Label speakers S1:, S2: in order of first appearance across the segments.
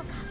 S1: แล้วค่ะ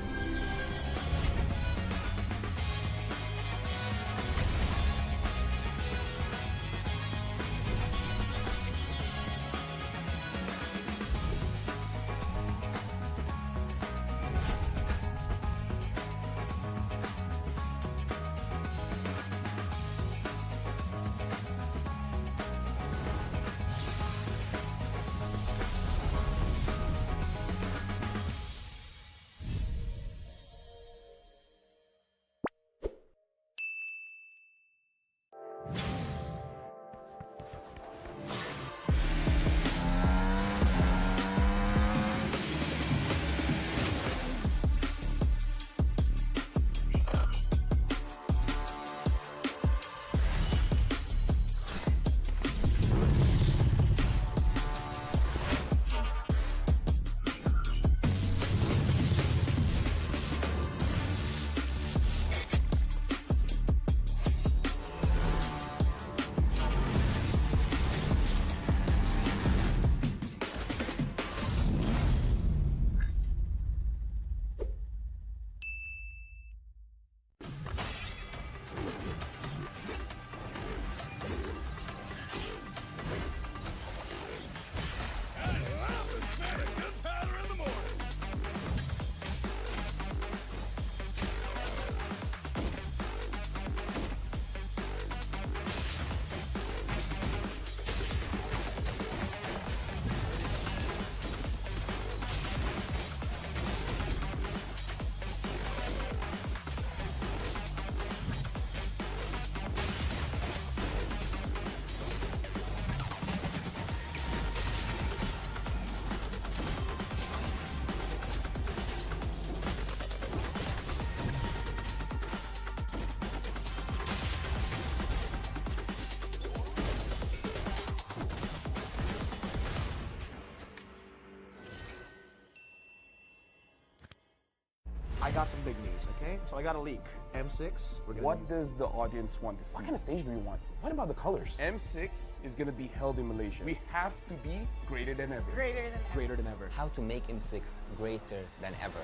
S2: I got some big news, okay? So I got a leak. M6, we're gonna
S3: What does the audience want to see?
S4: What kind of stage do we want? What about the colors?
S3: M6 is gonna be held in Malaysia. We have to be greater than ever.
S1: greater than ever.
S2: greater than ever.
S5: How to make M6 greater than ever.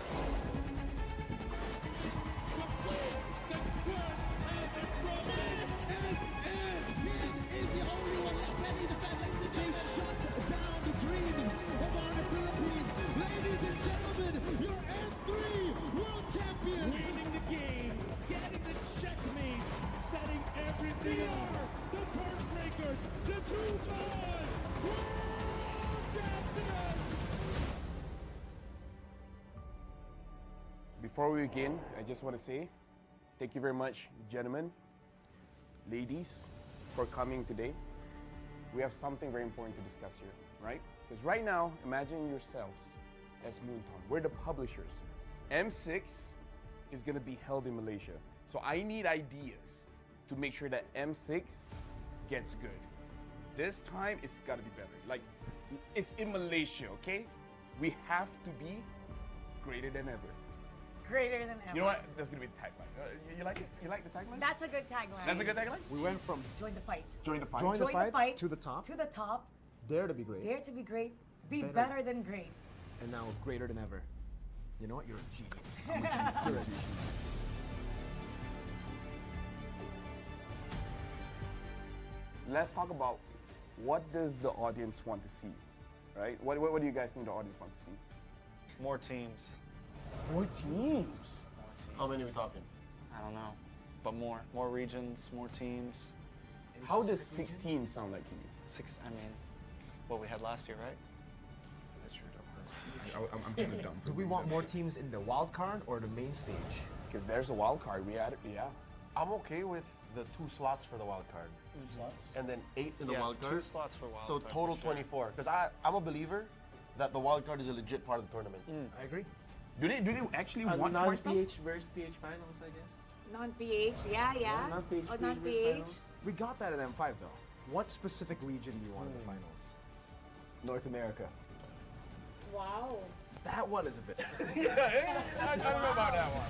S6: Winning the game, getting the checkmate, setting everything up. The curse breakers, the two-time world champions.
S3: Before we begin, I just want to say thank you very much, gentlemen, ladies, for coming today. We have something very important to discuss here, right? Because right now, imagine yourselves as Moonton. We're the publishers. M6 is going to be held in Malaysia. So I need ideas to make sure that M6 gets good. This time, it's got to be better. Like, it's in Malaysia, okay? We have to be greater than ever.
S1: Greater than ever.
S3: You know what? That's going to be the tagline. You like it? You like the tagline?
S1: That's a good tagline.
S3: That's a good tagline?
S2: We went from
S1: Join the fight.
S3: Join the fight.
S2: join,
S1: Join the fight
S2: to the top,
S1: To the top.
S2: dare to be great,
S1: Dare to be great. Be
S2: Better.
S1: better than great.
S2: and now greater than ever. You know what? You're a genius. I'm a genius. You're a genius.
S3: Let's talk about what does the audience want to see, right? What do you guys think the audience wants to see?
S7: More teams.
S4: More teams. How many are we talking?
S7: I don't know. But more regions, more teams.
S3: How does 16 sound like to you?
S7: I mean, it's what we had last year, right?
S3: That's true, though. I'm too dumb for
S2: Do we want more teams in the wild card or the main stage?
S3: Because there's a wild card. We had it, yeah.
S4: I'm okay with the 2 slots for the wild card. 2 slots? And then 8 in the
S7: Yeah,
S4: wild
S7: 2
S4: card.
S7: slots for wild
S4: So
S7: card,
S4: total
S7: for sure.
S4: 24. Because I'm a believer that the wild card is a legit part of the tournament.
S2: I agree.
S3: Do they actually want more stuff?
S8: non-PH versus PH finals, I guess.
S1: Non-PH, yeah.
S8: Non-PH,
S1: Oh,
S8: PH
S1: non-PH.
S8: finals.
S2: We got that in M5 though. What specific region do you want in the finals?
S4: North America.
S1: Wow.
S2: That one is a bit.
S3: I don't know about that one.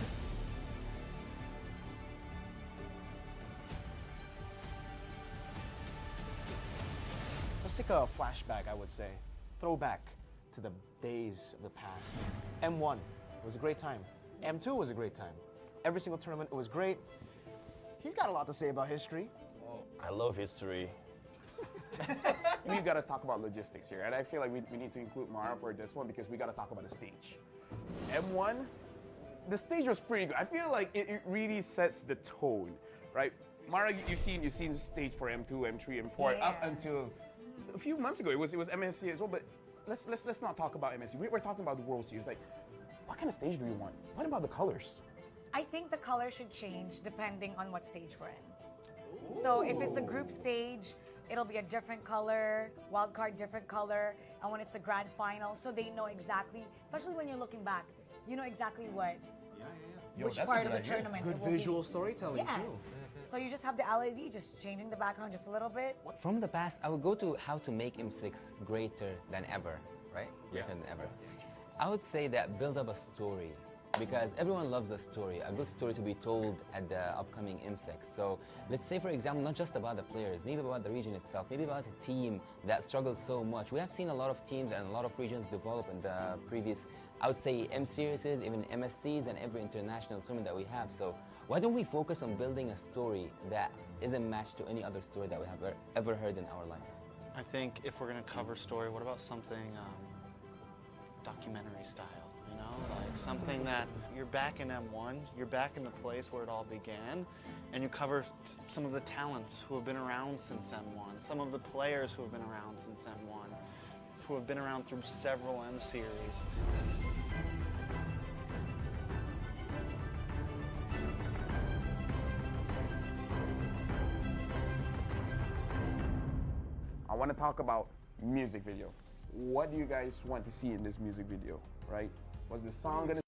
S9: Let's take a flashback, I would say. Throwback to the days of the past. M1,
S2: It was a great time. M2 was a great time. Every single tournament, it was great. He's got a lot to say about history.
S4: I love history.
S3: We've got to talk about logistics here, and I feel like we need to include Mara for this one because we got to talk about the stage. M1, the stage was pretty good. I feel like it really sets the tone, right? Mara, you've seen the stage for M2, M3, M4 up until a few months ago. It was MSC as well, but let's not talk about MSC. We're talking about the World Series. Like, what kind of stage do we want? What about the colors?
S1: I think the color should change depending on what stage we're in. So if it's a group stage, it'll be a different color, wild card different color, and when it's the grand final, so they know exactly, especially when you're looking back, you know exactly what, which part of the tournament
S2: Good
S1: it will
S2: visual
S1: be.
S2: storytelling
S1: Yes.
S2: too.
S1: So you just have the LED just changing the background just a little bit.
S5: From the past, I would go to how to make M6 greater than ever, right? Greater than ever. I would say that build up a story, because everyone loves a story, a good story to be told at the upcoming M6. So let's say, for example, not just about the players, maybe about the region itself, maybe about a team that struggled so much. We have seen a lot of teams and a lot of regions develop in the previous, I would say, M series, even MSCs and every international tournament that we have. So why don't we focus on building a story that isn't matched to any other story that we have ever heard in our lifetime?
S7: I think if we're going to cover story, what about something documentary style? You know, like something that you're back in M1, you're back in the place where it all began, and you cover some of the talents who have been around since M1, some of the players who have been around since M1, who have been around through several M series.
S3: I want to talk about music video. What do you guys want to see in this music video, right? Was the song gonna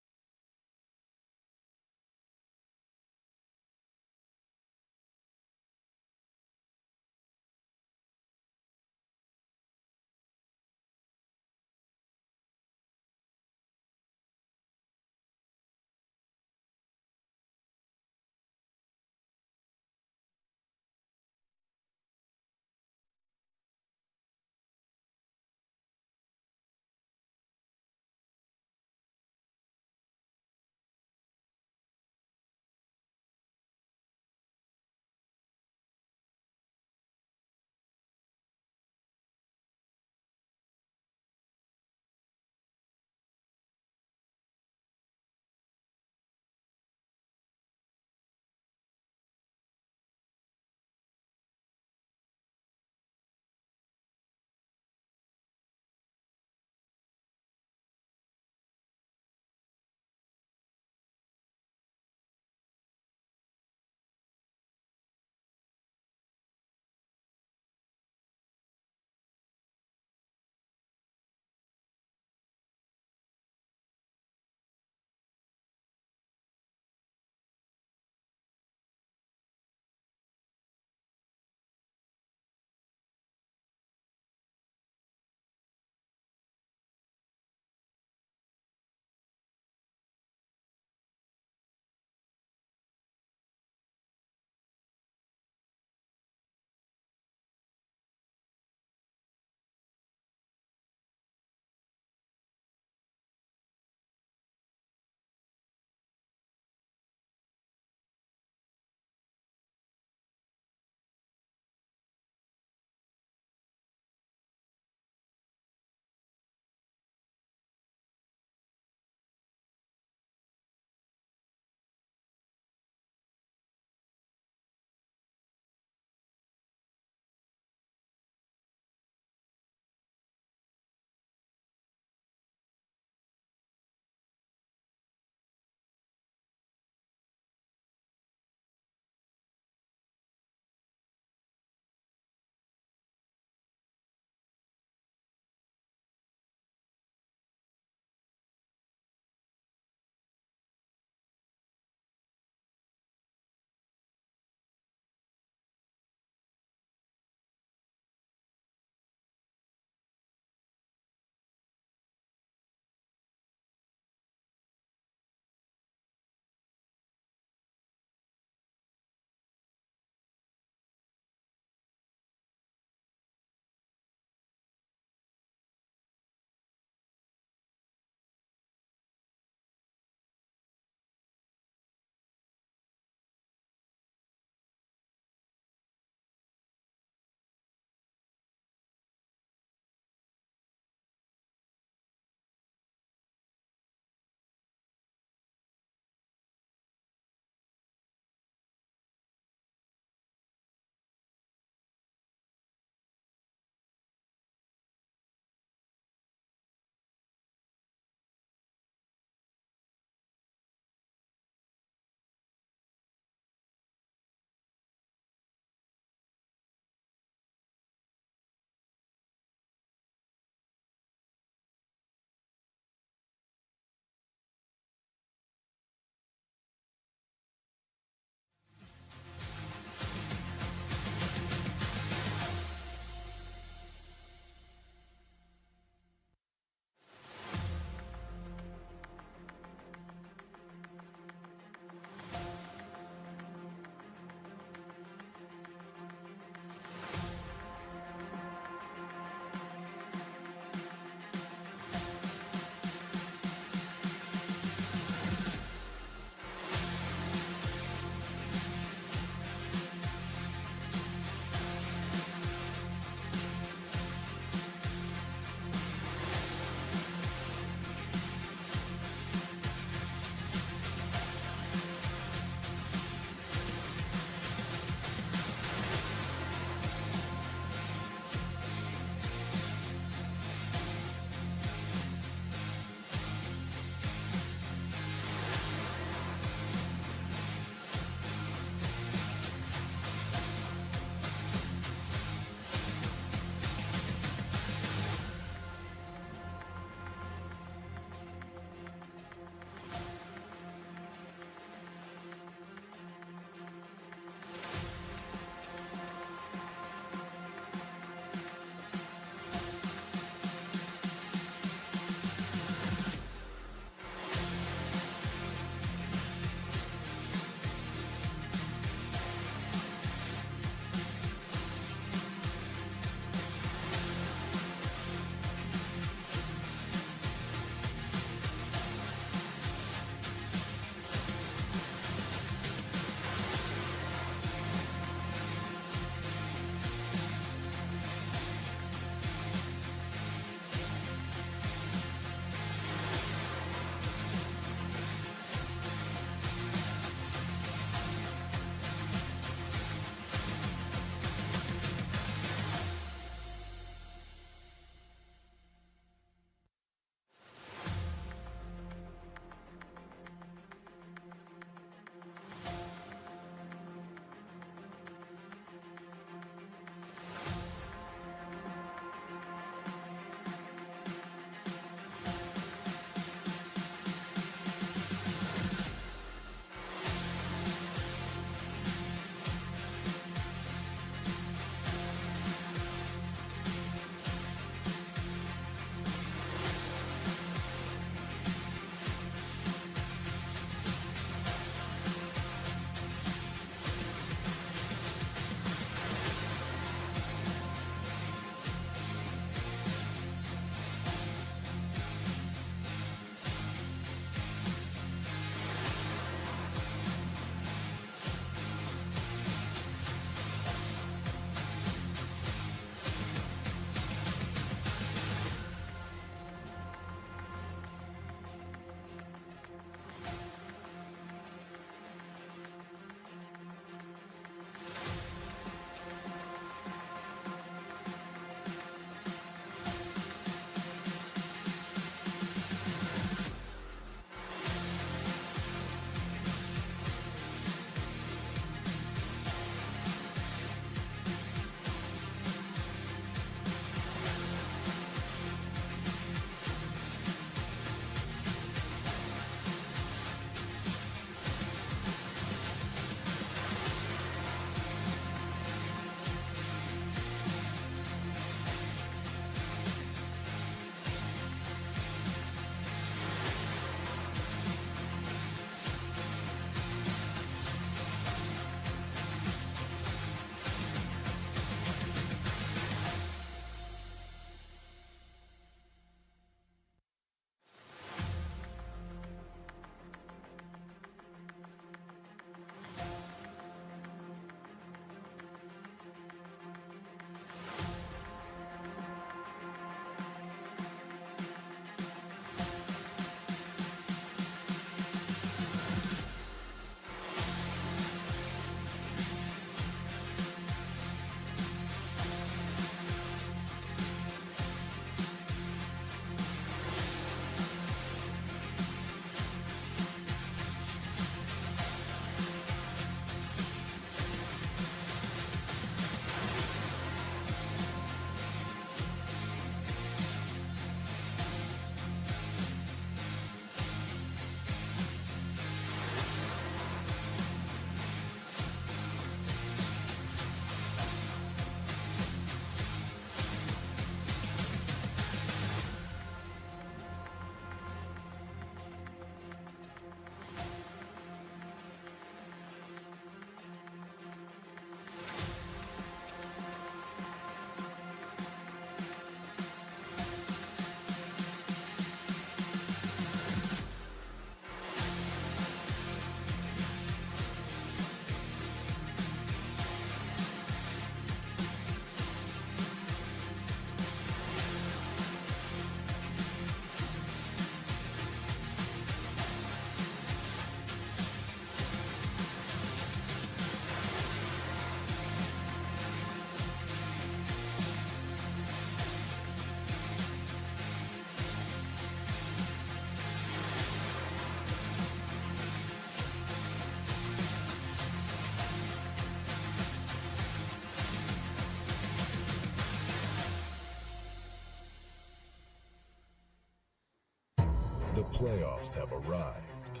S10: playoffs have arrived.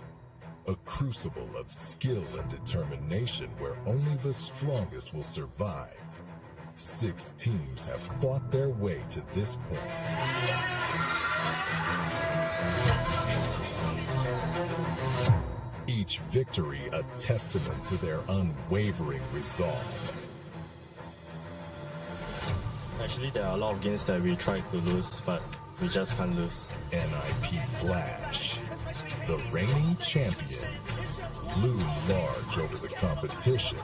S10: A crucible of skill and determination where only the strongest will survive. 6 teams have fought their way to this point. Each victory a testament to their unwavering resolve.
S11: Actually, there are a lot of games that we try to lose, but we just can't lose.
S10: NIP Flash, the reigning champions, loom large over the competition.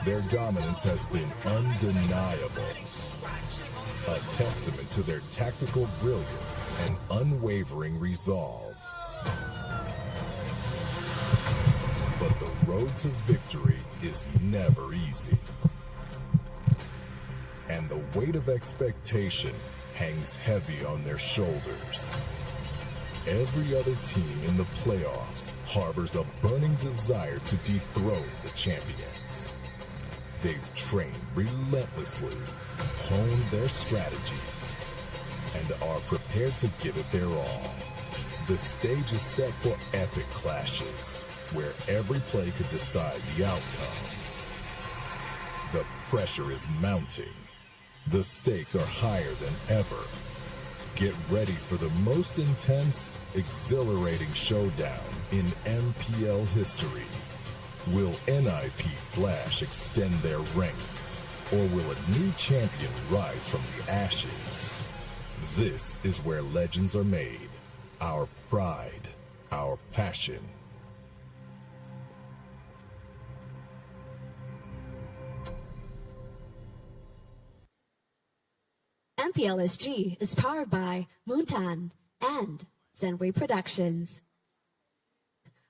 S10: Their dominance has been undeniable, a testament to their tactical brilliance and unwavering resolve. But the road to victory is never easy. And the weight of expectation hangs heavy on their shoulders. Every other team in the playoffs harbors a burning desire to dethrone the champions. They've trained relentlessly, honed their strategies, and are prepared to give it their all. The stage is set for epic clashes, where every play could decide the outcome. The pressure is mounting. The stakes are higher than ever. Get ready for the most intense, exhilarating showdown in MPL history. Will NIP Flash extend their reign, or will a new champion rise from the ashes? This is where legends are made. Our pride, our passion.
S12: MPL SG is powered by Moontan and Zenway Productions.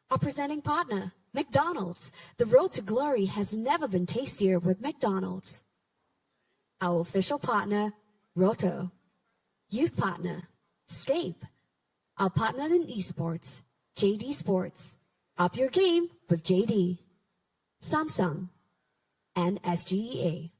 S12: Our presenting partner, McDonald's. The road to glory has never been tastier with McDonald's. Our official partner, Roto. Youth partner, Scape. Our partner in esports, JD Sports. Up your game with JD. Samsung and SGEA.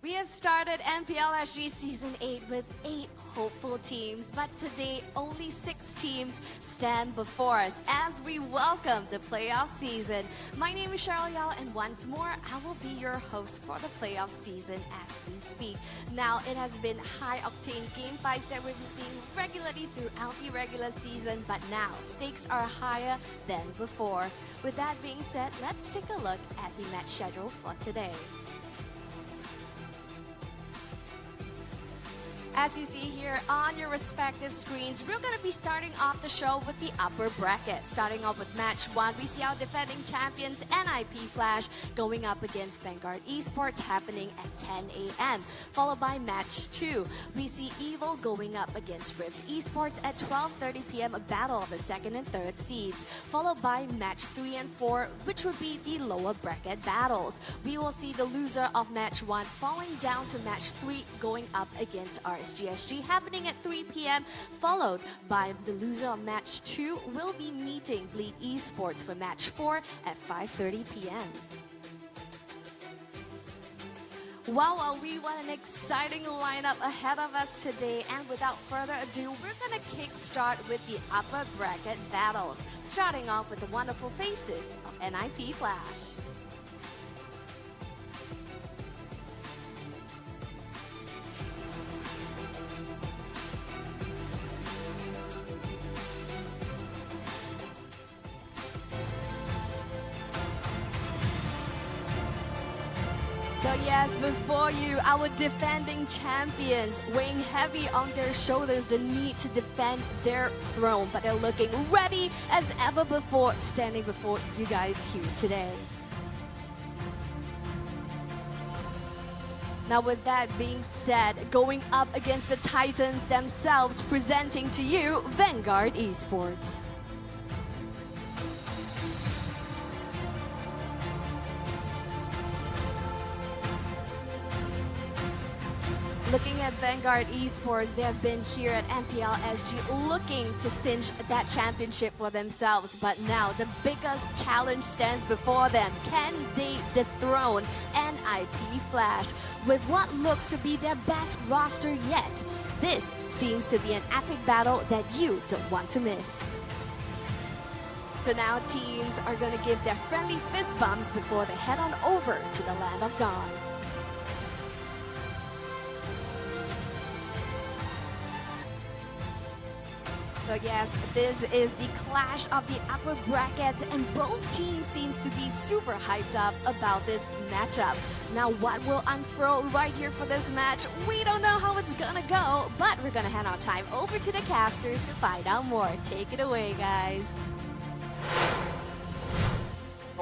S13: We have started MPL SG Season 8 with 8 hopeful teams, but today only 6 teams stand before us as we welcome the playoff season. My name is Cheryl Yao, and once more, I will be your host for the playoff season as we speak. Now, it has been high-octane game fights that we've been seeing regularly throughout the regular season, but now stakes are higher than before. With that being said, let's take a look at the match schedule for today. As you see here on your respective screens, we're going to be starting off the show with the upper bracket. Starting off with match 1, we see our defending champions NIP Flash going up against Vanguard Esports happening at 10 a.m. Followed by match 2, we see Evil going up against Rift Esports at 12:30 p.m. a battle of the 2nd and 3rd seeds. Followed by match 3 and 4, which would be the lower bracket battles. We will see the loser of match 1 falling down to match 3 going up against SG happening at 3 p.m. Followed by the loser of match 2 will be meeting Bleed Esports for match 4 at 5:30 p.m. Wow, we want an exciting lineup ahead of us today, and without further ado, we're going to kickstart with the upper bracket battles, starting off with the wonderful faces of NIP Flash. So yes, before you, our defending champions, weighing heavy on their shoulders the need to defend their throne, but they're looking ready as ever before, standing before you guys here today. Now with that being said, going up against the Titans themselves, presenting to you Vanguard Esports. Looking at Vanguard Esports, they have been here at MPL SG looking to cinch that championship for themselves. But now the biggest challenge stands before them. Can they dethrone NIP Flash with what looks to be their best roster yet? This seems to be an epic battle that you don't want to miss. So now teams are going to give their friendly fist bumps before they head on over to the Land of Dawn. So yes, this is the clash of the upper brackets, and both teams seems to be super hyped up about this matchup. Now what will unfurl right here for this match? We don't know how it's gonna go, but we're gonna hand our time over to the casters to find out more. Take it away, guys.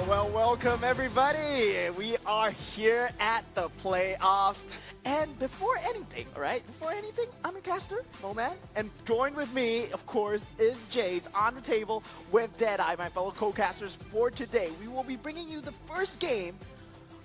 S14: Well, welcome everybody. We are here at the playoffs. And before anything, all right, I'm your caster, Moman. And joined with me, of course, is Jays on the table with Deadeye, my fellow co-casters. For today, we will be bringing you the first game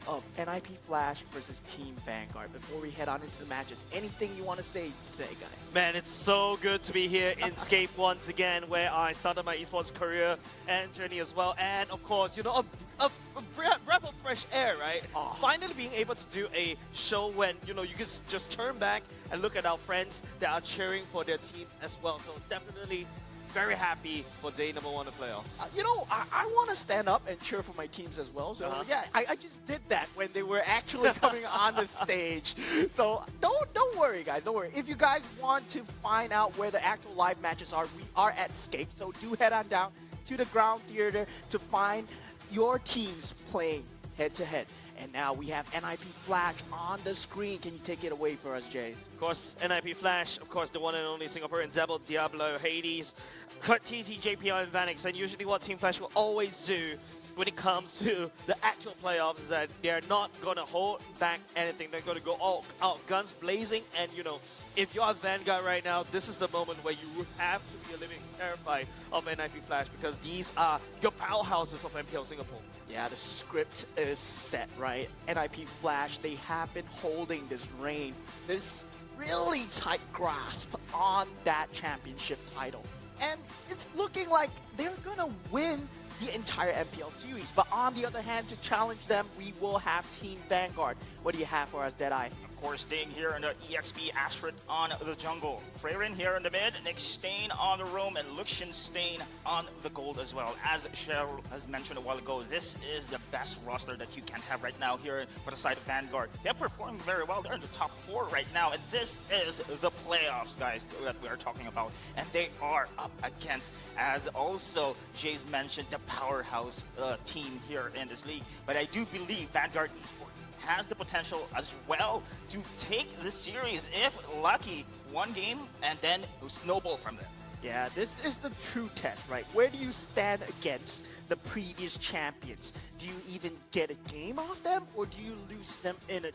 S14: of NIP Flash versus Team Vanguard. Before we head on into the matches, anything you want to say today, guys?
S15: Man, it's so good to be here in Scape once again, where I started my esports career and journey as well. And of course, you know, a breath of fresh air, right?
S14: Oh.
S15: Finally being able to do a show when, you know, you can just turn back and look at our friends that are cheering for their teams as well. So definitely very happy for day number 1 of playoffs.
S14: You know, I want to stand up and cheer for my teams as well. So yeah, I just did that when they were actually coming on the stage. So don't worry, guys. Don't worry. If you guys want to find out where the actual live matches are, we are at Scape. So do head on down to the ground theater to find your teams playing head to head. And now we have NIP Flash on the screen. Can you take it away for us, Jays?
S15: Of course, NIP Flash, of course, the one and only Singaporean Devil, Diablo, Hades, Kurt, TZ, JPR, and Vanix. And usually what Team Flash will always do when it comes to the actual playoffs is that they're not going to hold back anything. They're going to go all out, guns blazing. And, you know, if you are Vanguard right now, this is the moment where you have to be a living terrified of NIP Flash, because these are your powerhouses of MPL Singapore.
S14: Yeah, the script is set, right? NIP Flash, they have been holding this reign, this really tight grasp on that championship title. And it's looking like they're gonna win the entire MPL series. But on the other hand, to challenge them, we will have Team Vanguard. What do you have for us, Deadeye?
S16: Of course, staying here in the EXP Astrid on the jungle. Freyrin here in the mid, Nick Stain on the roam, and Luxian Stain on the gold as well. As Cheryl has mentioned a while ago, this is the best roster that you can have right now here for the side of Vanguard. They're performing very well. They're in the top 4 right now, and this is the playoffs, guys, that we are talking about. And they are up against, as also Jay's mentioned, the powerhouse team here in this league. But I do believe Vanguard Esports has the potential as well to take the series if lucky, one game and then snowball from there.
S14: Yeah, this is the true test, right? Where do you stand against the previous champions? Do you even get a game off them, or do you lose them in a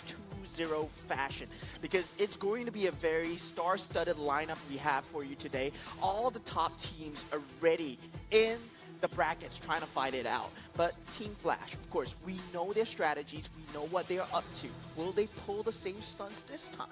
S14: 2-0 fashion? Because it's going to be a very star-studded lineup we have for you today. All the top teams are ready in the brackets trying to fight it out. But Team Flash, of course, we know their strategies, we know what they are up to. Will they pull the same stunts this time?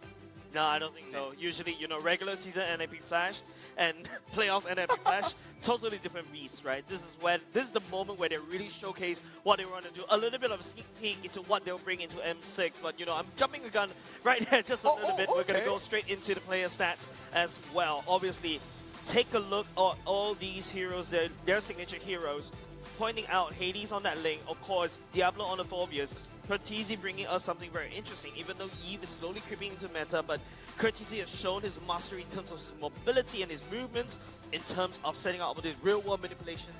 S15: No, I don't think so. Usually, you know, regular season NIP Flash and playoffs NIP Flash, totally different beasts, right? This is the moment where they really showcase what they want to do. A little bit of a sneak peek into what they'll bring into M6, but you know, I'm jumping the gun right there just a little bit.
S14: Okay.
S15: We're gonna go straight into the player stats as well. Obviously, take a look at all these heroes, their signature heroes, pointing out Hades on that lane, of course, Diablo on the Phobias, Curtizi bringing us something very interesting, even though Eve is slowly creeping into meta, but Curtizi has shown his mastery in terms of his mobility and his movements, in terms of setting up with his real-world manipulation,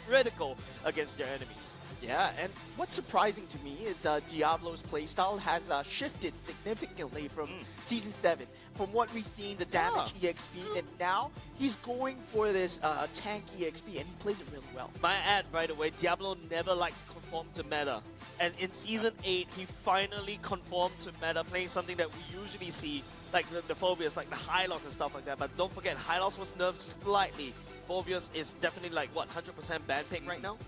S15: critical against their enemies.
S14: Yeah, and what's surprising to me is Diablo's playstyle has shifted significantly from Season 7. From what we've seen, the damage EXP, and now he's going for this tank EXP, and he plays it really well.
S15: My ad, by the way, Diablo never liked to conform to meta. And in Season 8, he finally conformed to meta, playing something that we usually see, like the Phobias, like the Hylos and stuff like that. But don't forget, Hylos was nerfed slightly. Phobias is definitely like, what, 100% ban pick right now?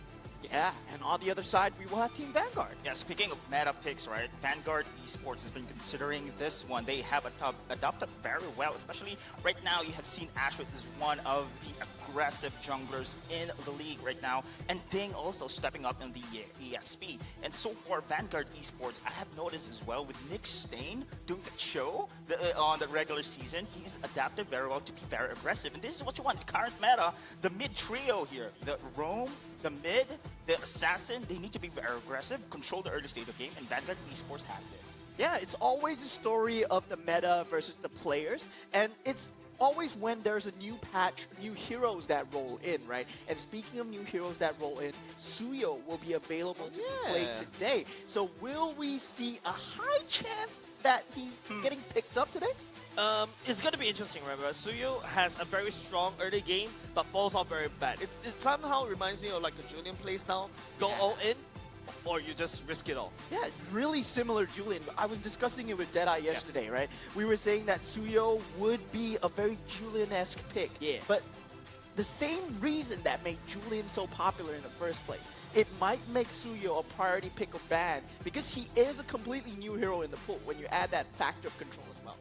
S14: Yeah, and on the other side, we will have Team Vanguard.
S16: Yeah, speaking of meta picks, right? Vanguard Esports has been considering this one. They have adopted very well, especially right now. You have seen Ashwood is one of the aggressive junglers in the league right now, and Ding also stepping up in the EXP. And so for Vanguard Esports, I have noticed as well with Nick Stain doing the show on the regular season, he's adapted very well to be very aggressive. And this is what you want, the current meta, the mid trio here, the Roam, the mid, the assassin, they need to be very aggressive, control the early state of the game, and Vanguard Esports has this.
S14: Yeah, it's always a story of the meta versus the players, and it's always when there's a new patch, new heroes that roll in, right? And speaking of new heroes that roll in, Suyo will be available to be played today. So will we see a high chance that he's getting picked up today?
S15: It's going to be interesting, right? Suyo has a very strong early game, but falls off very bad. It somehow reminds me of like the Julian playstyle. Go all in, or you just risk it all.
S14: Yeah, really similar Julian. I was discussing it with Deadeye yesterday, right? We were saying that Suyo would be a very Julian-esque pick.
S15: Yeah.
S14: But the same reason that made Julian so popular in the first place, it might make Suyo a priority pick or ban, because he is a completely new hero in the pool when you add that factor of control as well.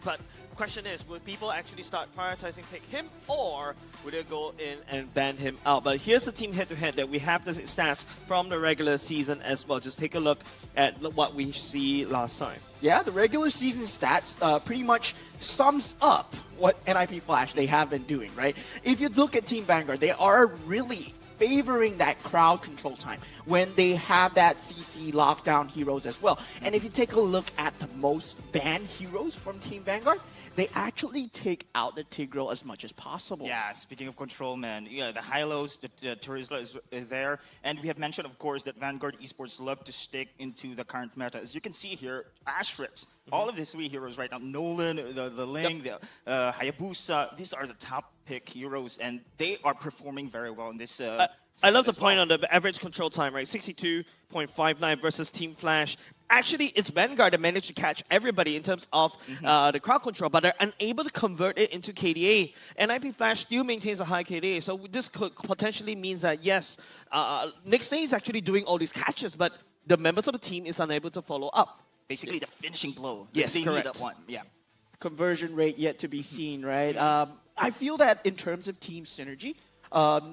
S15: But question is, will people actually start prioritizing pick him, or will they go in and ban him out? But here's the team head-to-head that we have the stats from the regular season as well. Just take a look at what we see last time.
S14: Yeah, the regular season stats pretty much sums up what NIP Flash they have been doing, right? If you look at Team Vanguard, they are really favoring that crowd control time when they have that CC lockdown heroes as well. And if you take a look at the most banned heroes from Team Vanguard, they actually take out the Tigreal as much as possible.
S16: Yeah, speaking of control, man, yeah, the Hylos, the Terizla is there. And we have mentioned, of course, that Vanguard Esports love to stick into the current meta. As you can see here, Ashrips, all of these three heroes right now, Nolan, the Ling, the Hayabusa, these are the top pick heroes, and they are performing very well in this.
S15: I love the point on the average control time, right? 62.59 versus Team Flash. Actually, it's Vanguard that managed to catch everybody in terms of the crowd control, but they're unable to convert it into KDA. NIP Flash still maintains a high KDA, so this could potentially means that, yes, Nick Say is actually doing all these catches, but the members of the team is unable to follow up.
S16: Basically, the finishing blow.
S15: Yes,
S16: they
S15: correct.
S16: need that one. Yeah.
S14: Conversion rate yet to be seen, right? I feel that in terms of team synergy,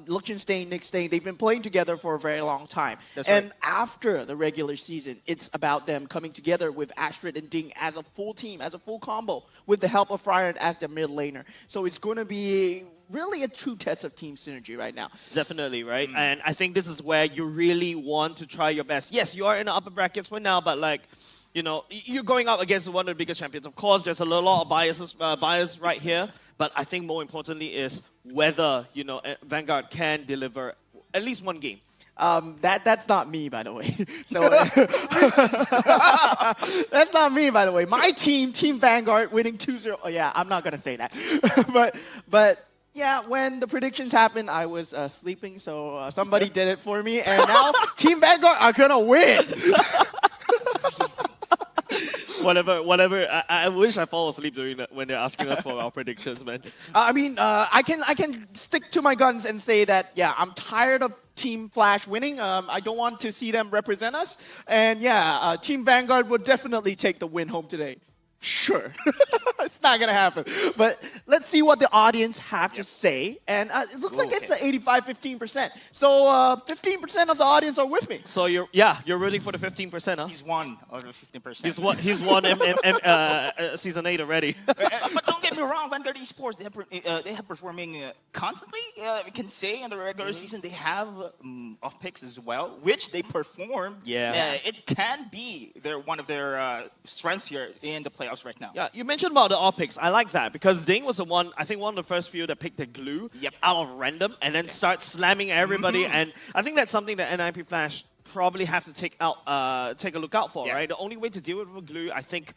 S14: Liechtenstein, Nick Stain, they've been playing together for a very long time. And after the regular season, it's about them coming together with Astrid and Ding as a full team, as a full combo, with the help of Fryer as their mid laner. So it's going to be really a true test of team synergy right now.
S15: Definitely, right? And I think this is where you really want to try your best. Yes, you are in the upper brackets for now, but like, you know, you're going up against one of the biggest champions. Of course, there's a lot of bias right here. But I think more importantly is whether, you know, Vanguard can deliver at least one game.
S14: That's not me, by the way. So that's not me, by the way. My team, Team Vanguard, winning 2-0. Oh, yeah, I'm not gonna say that. but yeah, when the predictions happened, I was sleeping, so somebody did it for me, and now Team Vanguard are gonna win.
S15: Whatever. I wish I fall asleep during that when they're asking us for our predictions, man.
S14: I mean, I can stick to my guns and say that, yeah, I'm tired of Team Flash winning. I don't want to see them represent us. And yeah, Team Vanguard would definitely take the win home today. Sure. It's not going to happen. But let's see what the audience have to say. And it looks like it's 85-15%. So 15% of the audience are with me.
S15: So you're rooting for the 15%, huh?
S16: He's one out of 15%.
S15: He's won Season 8 already.
S16: But don't get me wrong, Vanguard Esports, they have performing constantly. We can say in the regular season they have off picks as well, which they perform.
S15: Yeah.
S16: It can be one of their strengths here in the playoffs. playoffs right now.
S15: Yeah, you mentioned about the all picks. I like that because Ding was the one, I think one of the first few that picked the glue out of random and then start slamming everybody. And I think that's something that NIP Flash probably have to take a look out for, right? The only way to deal with glue, I think,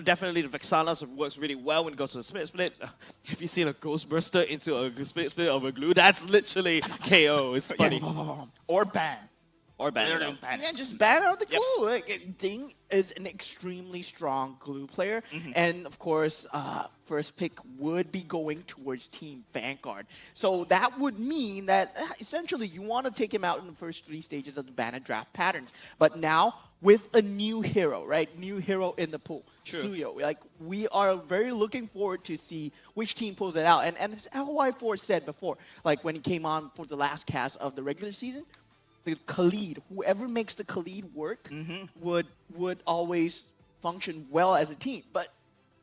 S15: definitely the Vexalas works really well when it goes to the split. If you see a ghost burster into a split of a glue, that's literally KO. It's funny.
S16: Or ban.
S15: Or ban.
S9: Yeah, just ban out the glue. Like, Ding is an extremely strong glue player. And of course, first pick would be going towards Team Vanguard. So that would mean that essentially you want to take him out in the first 3 stages of the ban and draft patterns. But now, with a new hero, right? New hero in the pool, Suyo. Like, we are very looking forward to see which team pulls it out. And as LY4 said before, like when he came on for the last cast of the regular season, the Khalid, whoever makes the Khalid work, would always function well as a team. But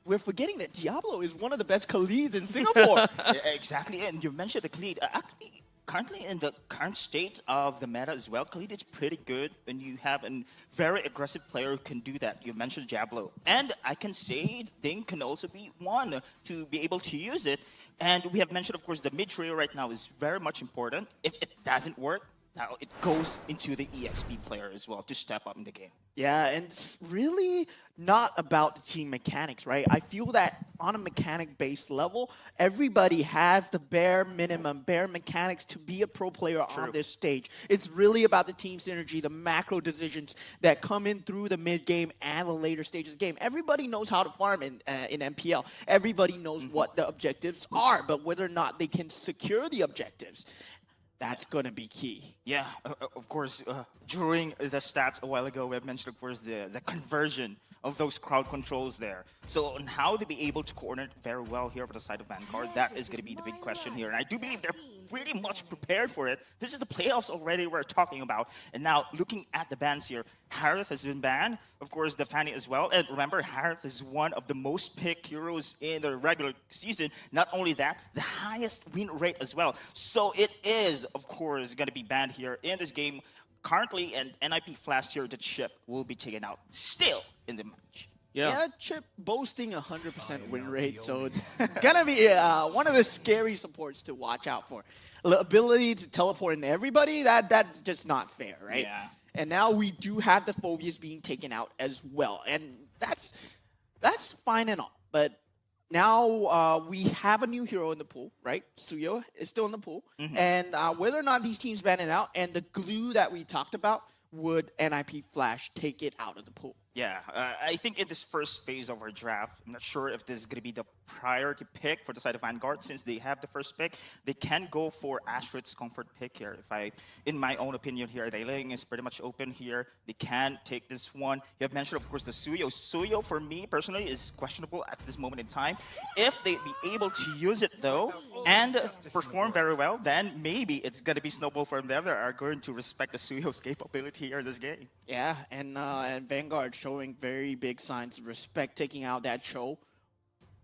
S9: we're forgetting that Diablo is one of the best Khalids in Singapore.
S16: Exactly, and you mentioned the Khalid. Actually, currently in the current state of the meta as well, Khalid is pretty good, and you have a very aggressive player who can do that. You mentioned Diablo, and I can say Ding can also be one to be able to use it. And we have mentioned, of course, the mid trio right now is very much important. If it doesn't work, now it goes into the EXP player as well to step up in the game.
S9: Yeah, and it's really not about the team mechanics, right? I feel that on a mechanic-based level, everybody has the bare minimum, bare mechanics to be a pro player on this stage. It's really about the team synergy, the macro decisions that come in through the mid-game and the later stages of the game. Everybody knows how to farm in MPL. Everybody knows what the objectives are, but whether or not they can secure the objectives, that's going to be key.
S16: Yeah, of course, during the stats a while ago, we have mentioned, of course, the conversion of those crowd controls there. So on how they be able to coordinate very well here for the side of Vanguard, that is going to be the big question here. And I do believe they're pretty much prepared for it. This is the playoffs already we're talking about. And now looking at the bans here, Harith has been banned. Of course, the Fanny as well. And remember, Harith is one of the most picked heroes in the regular season. Not only that, the highest win rate as well. So it is, of course, going to be banned here in this game. Currently, and NIP Flash here, the chip will be taken out still in the match.
S9: Yeah, Chip boasting 100% win rate, so it's gonna be one of the scary supports to watch out for. The ability to teleport in everybody, that's just not fair, right?
S16: Yeah.
S9: And now we do have the Phobias being taken out as well, and that's fine and all. But now we have a new hero in the pool, right? Suyo is still in the pool, and whether or not these teams ban it out, and the glue that we talked about, would NIP Flash take it out of the pool?
S16: Yeah, I think in this first phase of our draft, I'm not sure if this is going to be the priority pick for the side of Vanguard. Since they have the first pick, they can go for Ashrid's comfort pick here. In my own opinion here, the lane is pretty much open here. They can take this one. You have mentioned, of course, the Suyo. Suyo, for me personally, is questionable at this moment in time. If they be able to use it, though, and perform very well, then maybe it's going to be snowball from them that are going to respect the Suyo's capability here in this game.
S9: Yeah, and Vanguard showing very big signs of respect, taking out that Cho.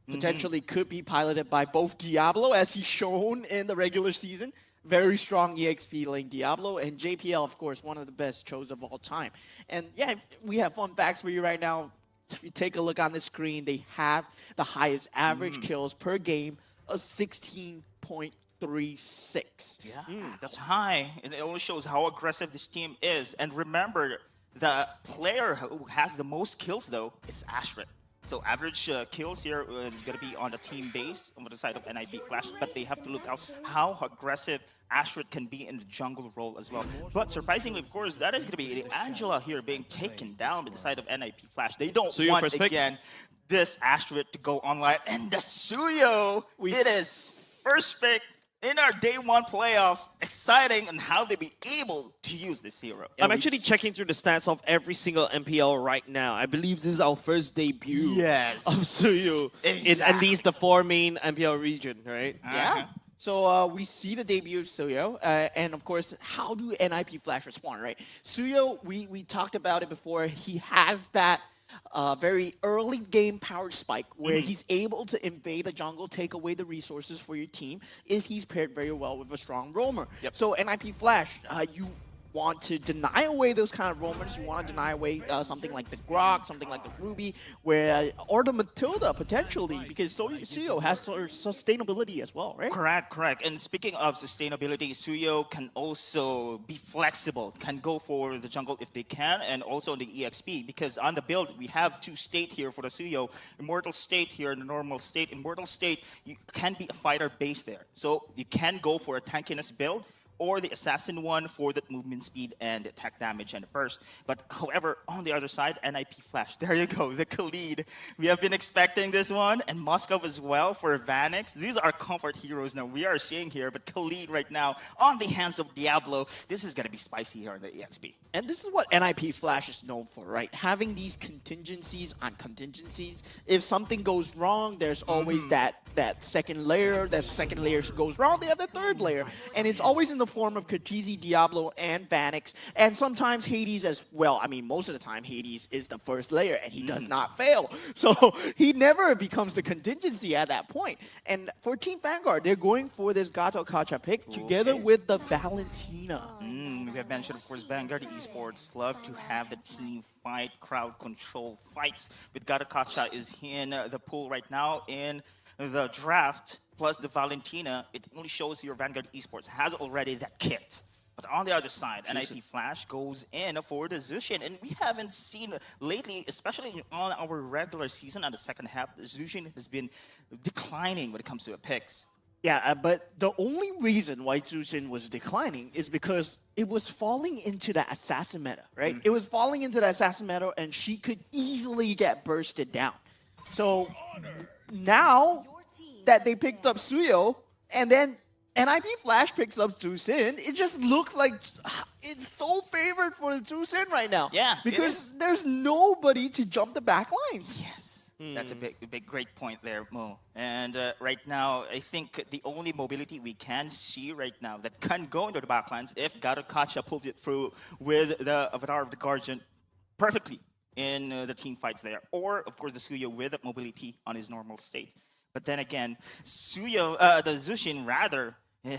S9: Potentially could be piloted by both Diablo, as he's shown in the regular season. Very strong EXP lane Diablo, and JPL, of course, one of the best Chos of all time. And yeah, we have fun facts for you right now. If you take a look on the screen, they have the highest average kills per game of 16.36.
S16: Yeah, that's high. It only shows how aggressive this team is. And remember, the player who has the most kills, though, is Ashrid. So average kills here is going to be on the team base on the side of NIP Flash, but they have to look out how aggressive Ashrid can be in the jungle role as well. But surprisingly, of course, that is going to be Angela here being taken down by the side of NIP Flash. They don't want, again, this Ashrid to go online. And the Suyo, it is first pick in our day one playoffs. Exciting on how they be able to use this hero.
S15: I'm actually checking through the stats of every single MPL right now. I believe this is our first debut of Suyo in at least the 4 main MPL region, right?
S9: Yeah. So we see the debut of Suyo, and of course, how do NIP Flash respond, right? Suyo, we talked about it before. He has that very early game power spike where he's able to invade the jungle, take away the resources for your team if he's paired very well with a strong roamer. So NIP Flash, you want to deny away those kind of rumors. You want to deny away something like the Grok, something like the Ruby, or the Matilda potentially, because Suyo has sustainability as well, right?
S16: Correct. And speaking of sustainability, Suyo can also be flexible, can go for the jungle if they can, and also the EXP, because on the build, we have 2 state here for the Suyo. Immortal state here in the normal state. Immortal state, you can be a fighter base there. So you can go for a tankiness build, or the assassin one for the movement speed and attack damage and burst. But however, on the other side, NIP Flash. There you go, the Khalid. We have been expecting this one, and Moskov as well for Vanix. These are comfort heroes now we are seeing here, but Khalid right now on the hands of Diablo. This is going to be spicy here in the EXP.
S9: And this is what NIP Flash is known for, right? Having these contingencies on contingencies. If something goes wrong, there's always that second layer. That second layer goes wrong, they have the third layer. And it's always in the form of Kha'Zix, Diablo, and Vanix. And sometimes Hades as well. I mean, most of the time, Hades is the first layer, and he does not fail. So he never becomes the contingency at that point. And for Team Vanguard, they're going for this Gato Kacha pick together with the Valentina.
S16: We have mentioned, of course, Vanguard Esports love to have the team fight, crowd control fights. With Gato Kacha is in the pool right now in the draft, plus the Valentina. It only shows your Vanguard Esports has already that kit. But on the other side, NIP Flash goes in for the Zushin. And we haven't seen lately, especially on our regular season on the second half, the Zushin has been declining when it comes to picks.
S9: Yeah, but the only reason why Zushin was declining is because it was falling into that assassin meta, right? It was falling into that assassin meta, and she could easily get bursted down. So now that they picked up Suyo, and then NIP Flash picks up Zushin, it just looks like it's so favored for the Zushin right now.
S16: Yeah,
S9: because there's nobody to jump the back line.
S16: Yes. That's a big, great point there, Mo. And right now, I think the only mobility we can see right now that can go into the backlines if Gato Kacha pulls it through with the Avatar of the Guardian perfectly in the team fights there. Or, of course, the Suyo with mobility on his normal state. But then again, Suyo, the Zushin rather,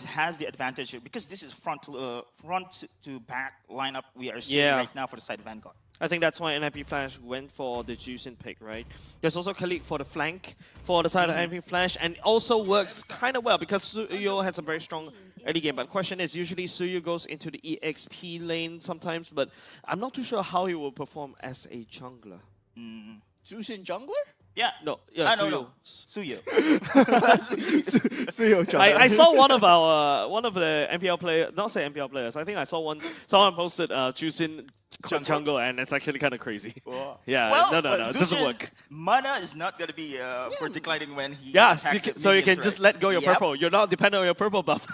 S16: has the advantage because this is front to back lineup we are seeing right now for the side of Vanguard.
S15: I think that's why NIP Flash went for the Jushin pick, right? There's also Khalid for the flank for the side of NIP Flash, and it also works kind of well because Suyo has a very strong early game. But the question is, usually Suyo goes into the EXP lane sometimes, but I'm not too sure how he will perform as a jungler.
S9: Jushin jungler?
S16: Yeah.
S15: No. Yeah.
S16: No. Suyo.
S9: Suyo jungler.
S15: I saw one of the MPL players, not say MPL players. I think I saw someone posted Jushin jungle, and it's actually kind of crazy. Yeah.
S16: Well,
S15: no, it doesn't work.
S16: Mana is not going to be for declining when he
S15: so you can just let go your purple. You're not dependent on your purple buff.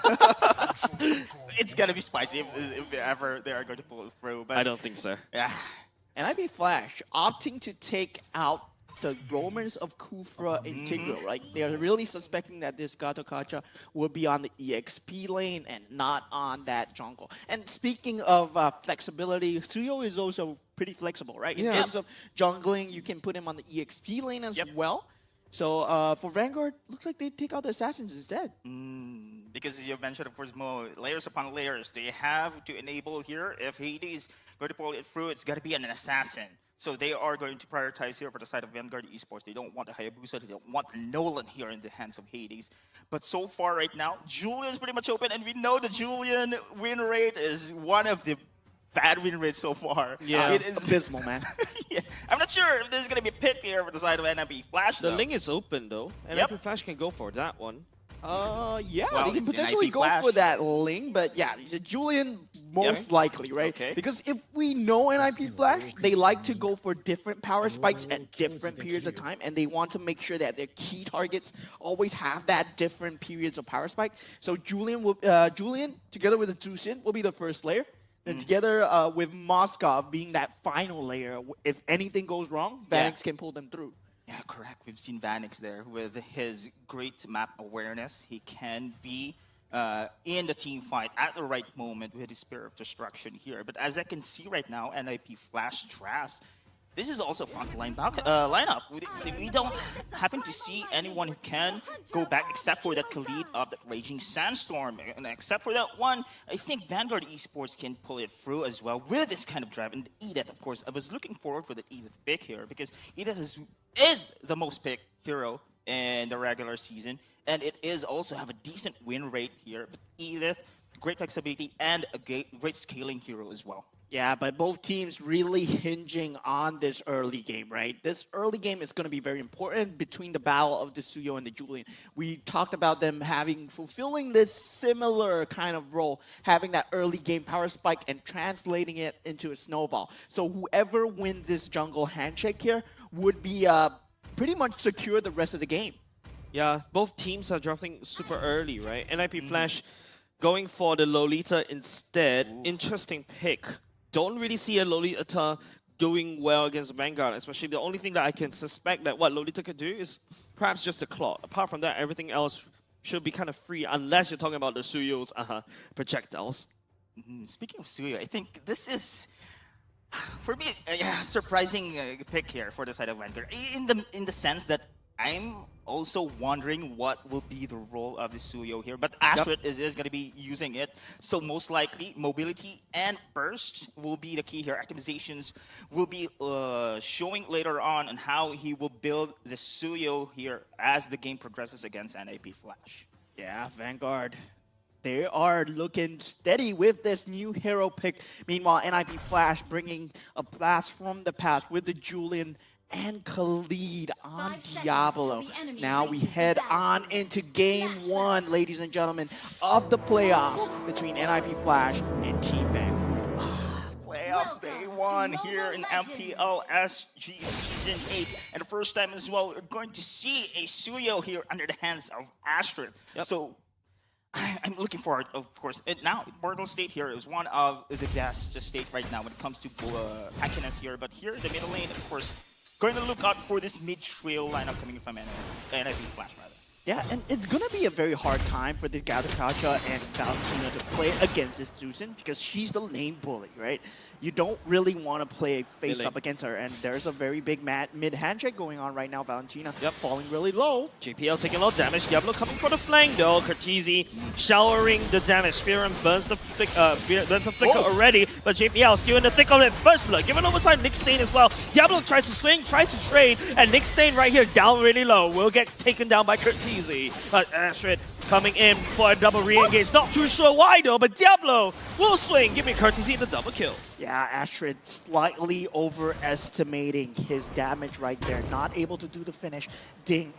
S16: It's going to be spicy if ever they are going to pull it through. But
S15: I don't think so.
S16: Yeah.
S9: NIP Flash opting to take out the Romans of Kufra Integral, right? They are really suspecting that this Gato Kacha will be on the EXP lane and not on that jungle. And speaking of flexibility, Suyo is also pretty flexible, right? In terms of jungling, you can put him on the EXP lane as well. So for Vanguard, looks like they take out the assassins instead.
S16: Because you mentioned, of course, more layers upon layers. They have to enable here. If Hades going to pull it through, it's got to be an assassin. So they are going to prioritize here for the side of Vanguard Esports. They don't want the Hayabusa. They don't want the Nolan here in the hands of Hades. But so far right now, Julian's pretty much open. And we know the Julian win rate is one of the bad win rates so far.
S9: Yeah,
S16: it is
S9: abysmal, man.
S16: I'm not sure if there's going to be a pick here for the side of NIP Flash,
S15: The link is open, though. NIP Flash can go for that one.
S9: Yeah,
S16: Well,
S9: they can
S16: it's
S9: potentially
S16: NIP
S9: go
S16: Flash.
S9: for that link, but yeah, it's a Julian most likely, right?
S16: Okay.
S9: Because if we know NIP Flash, they like to go for different power spikes at different periods of time, and they want to make sure that their key targets always have that different periods of power spike. So Julian, together with the Zushin, will be the first layer. Then together with Moskov being that final layer, if anything goes wrong, Vanix can pull them through.
S16: Yeah, correct. We've seen Vanix there with his great map awareness. He can be in the team fight at the right moment with his Spear of Destruction here. But as I can see right now, NIP Flash drafts, this is also frontline lineup. We don't happen to see anyone who can go back except for that Khalid of that Raging Sandstorm. And except for that one, I think Vanguard Esports can pull it through as well with this kind of drive. And Edith, of course, I was looking forward for the Edith pick here because Edith is the most picked hero in the regular season. And it is also have a decent win rate here. But Edith, great flexibility and a great scaling hero as well.
S9: Yeah, but both teams really hinging on this early game, right? This early game is going to be very important between the battle of the Suyo and the Julian. We talked about them fulfilling this similar kind of role, having that early game power spike and translating it into a snowball. So whoever wins this jungle handshake here would be pretty much secure the rest of the game.
S15: Yeah, both teams are drafting super early, right? NIP Flash going for the Lolita instead. Interesting pick. Don't really see a Lolita doing well against Vanguard, especially the only thing that I can suspect that what Lolita could do is perhaps just a claw. Apart from that, everything else should be kind of free unless you're talking about the Suyo's projectiles.
S16: Speaking of Suyo, I think this is, for me, a surprising pick here for the side of Vanguard. In the sense that I'm also wondering what will be the role of the Suyo here. But Astrid is going to be using it. So most likely, mobility and burst will be the key here. Activizations will be showing later on how he will build the Suyo here as the game progresses against NIP Flash.
S9: Yeah, Vanguard. They are looking steady with this new hero pick. Meanwhile, NIP Flash bringing a blast from the past with the Julian and Khalid on Diablo. Now we head on into game one, ladies and gentlemen, of the playoffs between NIP Flash and Team Vanguard.
S16: Playoffs day one here in MPL SG Season 8. And the first time as well, we're going to see a Suyo here under the hands of Astrid. So I'm looking forward, of course. And now, Portal State here is one of the best state right now when it comes to tankiness here. But here in the middle lane, of course, going to look out for this mid-trail lineup coming from NIP Flash, rather.
S9: Yeah, and it's going to be a very hard time for this Gattacacha and Valentina to play against this Susan because she's the lane bully, right? You don't really want to play face-up against her, and there's a very big mid-handshake going on right now. Valentina falling really low.
S15: JPL taking a lot of damage. Diablo coming for the flank, though. Curtizi showering the damage. Fearon burns the flicker already, but JPL still in the thick of it. First blood, given overside Nick Stain as well. Diablo tries to swing, tries to trade, and Nick Stain right here down really low. Will get taken down by Curtizi, but Astrid coming in for a double re-engage. Not too sure why though, but Diablo will swing, giving Curtizi the double kill.
S9: Yeah, Astrid slightly overestimating his damage right there. Not able to do the finish. Ding.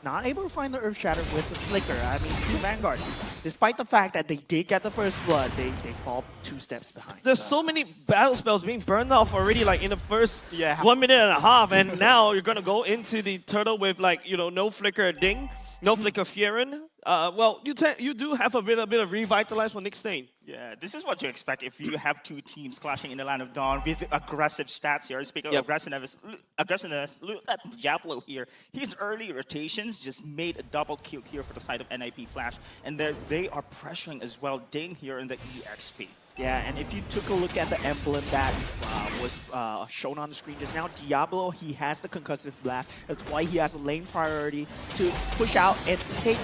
S9: Not able to find the Earth Shatter with the flicker. I mean, Team Vanguard, despite the fact that they did get the first blood, they fall 2 steps behind.
S15: There's so many battle spells being burned off already, like in the first 1 minute and a half, and now you're gonna go into the turtle with no flicker Ding, no flicker Fearon. Well, you do have a bit of revitalize for Nick Stain.
S16: Yeah, this is what you expect if you have two teams clashing in the Land of Dawn with aggressive stats here. Speaking of aggressiveness, look at Diablo here. His early rotations just made a double kill here for the side of NIP Flash, and they are pressuring as well Ding here in the EXP.
S9: Yeah, and if you took a look at the emblem that was shown on the screen just now, Diablo, he has the concussive blast. That's why he has a lane priority to push out and take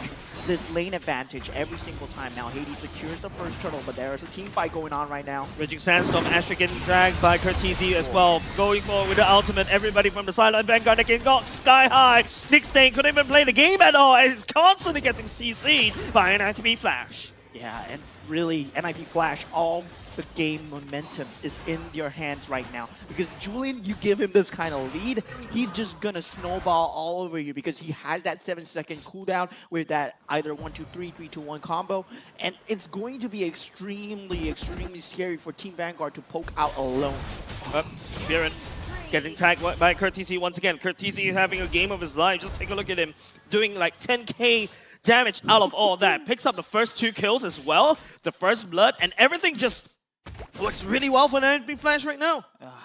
S9: this lane advantage every single time. Now Hades secures the first turtle, but there is a team fight going on right now.
S15: Raging Sandstorm, Astrid getting dragged by Curtizi as well. Going forward with the ultimate, everybody from the sideline. Vanguard again got sky high. Nick Stain couldn't even play the game at all. He's constantly getting CC'd by NIP Flash.
S9: Yeah, and really, NIP Flash, all the game momentum is in your hands right now. Because Julian, you give him this kind of lead, he's just gonna snowball all over you because he has that 7-second cooldown with that either 1-2-3, 3-2-1 combo. And it's going to be extremely scary for Team Vanguard to poke out alone.
S15: Fearon getting tagged by Curtizi once again. Curtizi having a game of his life. Just take a look at him doing like 10k damage out of all that. Picks up the first 2 kills as well, the first blood, and everything just Works really well for NIP Flash right now.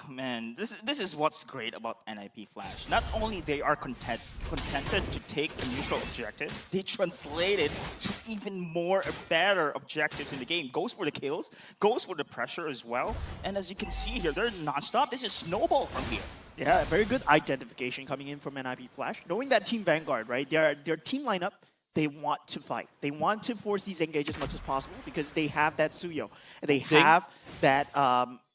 S16: Man, this is what's great about NIP Flash. Not only they are contented to take a neutral objective, they translate it to even more better objectives in the game. Goes for the kills, goes for the pressure as well. And as you can see here, they're non-stop. This is snowball from here.
S14: Yeah, very good identification coming in from NIP Flash. Knowing that Team Vanguard, right, their team lineup, they want to fight. They want to force these engage as much as possible because they have that Suyo. And they have that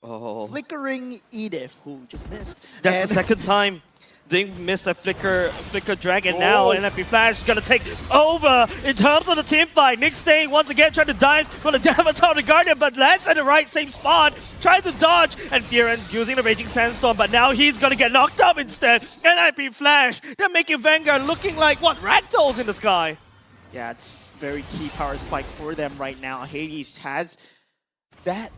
S14: flickering Edith, who just missed.
S15: That's the second time Ding missed a flicker dragon. Now NIP Flash is gonna take over in terms of the team fight. Nick Stain once again trying to dive for the damage on the Guardian, but lands at the right same spot, trying to dodge, and Fearon using the Raging Sandstorm, but now he's gonna get knocked up instead. NIP Flash, they're making Vanguard looking like, what, ragdolls in the sky?
S14: Yeah, it's very key power spike for them right now. Hades has that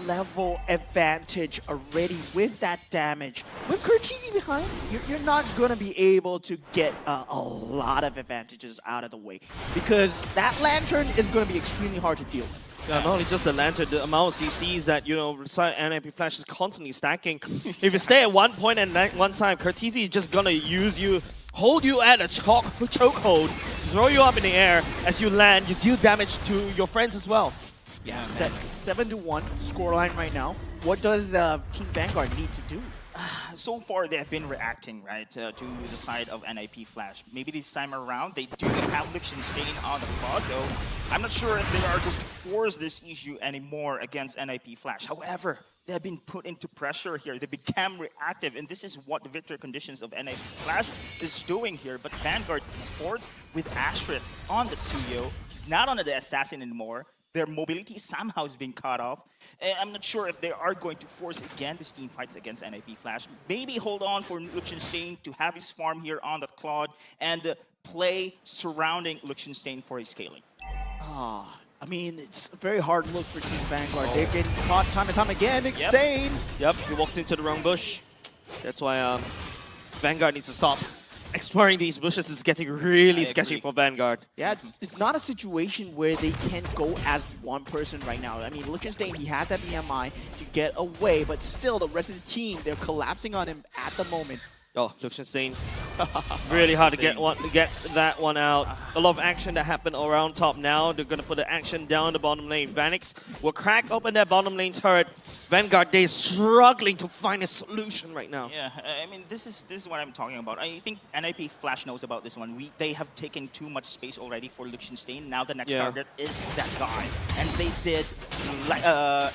S14: level advantage already with that damage. With Kurtizi behind, you're not going to be able to get a lot of advantages out of the way because that Lantern is going to be extremely hard to deal with.
S15: Yeah, not only just the Lantern, the amount of CCs that, NIP Flash is constantly stacking. If you stay at one point and one time, Kurtizi is just going to use you, hold you at a chokehold, throw you up in the air. As you land, you deal damage to your friends as well.
S14: Yeah, 7-1 scoreline right now. What does Team Vanguard need to do?
S16: So far, they have been reacting, right, to the side of NIP Flash. Maybe this time around, they do have Lichtenstein on the pod, though. I'm not sure if they are going to force this issue anymore against NIP Flash. However, they have been put into pressure here. They become reactive, and this is what the victory conditions of NIP Flash is doing here. But Vanguard Esports with Asterix on the Suyo, he's not on the Assassin anymore. Their mobility somehow is being cut off. I'm not sure if they are going to force again these team fights against NIP Flash. Maybe hold on for Lichtenstein to have his farm here on the Claude and play surrounding Lichtenstein for his scaling.
S14: I mean, it's a very hard look for Team Vanguard. They're getting caught time and time again. Nick Stain.
S15: Yep, he walked into the wrong bush. That's why Vanguard needs to stop. Exploring these bushes is getting really sketchy for Vanguard.
S14: Yeah, it's not a situation where they can go as one person right now. I mean, Lichtenstein, he has that BMI to get away, but still, the rest of the team, they're collapsing on him at the moment.
S15: Oh, Lichtenstein. Really hard to get that one out. A lot of action that happened around top now. They're going to put the action down the bottom lane. Vanix will crack open that bottom lane turret. Vanguard, they're struggling to find a solution right now.
S16: Yeah, I mean, this is what I'm talking about. I think NIP Flash knows about this one. They have taken too much space already for Lichtenstein. Now the next target is that guy. And they did,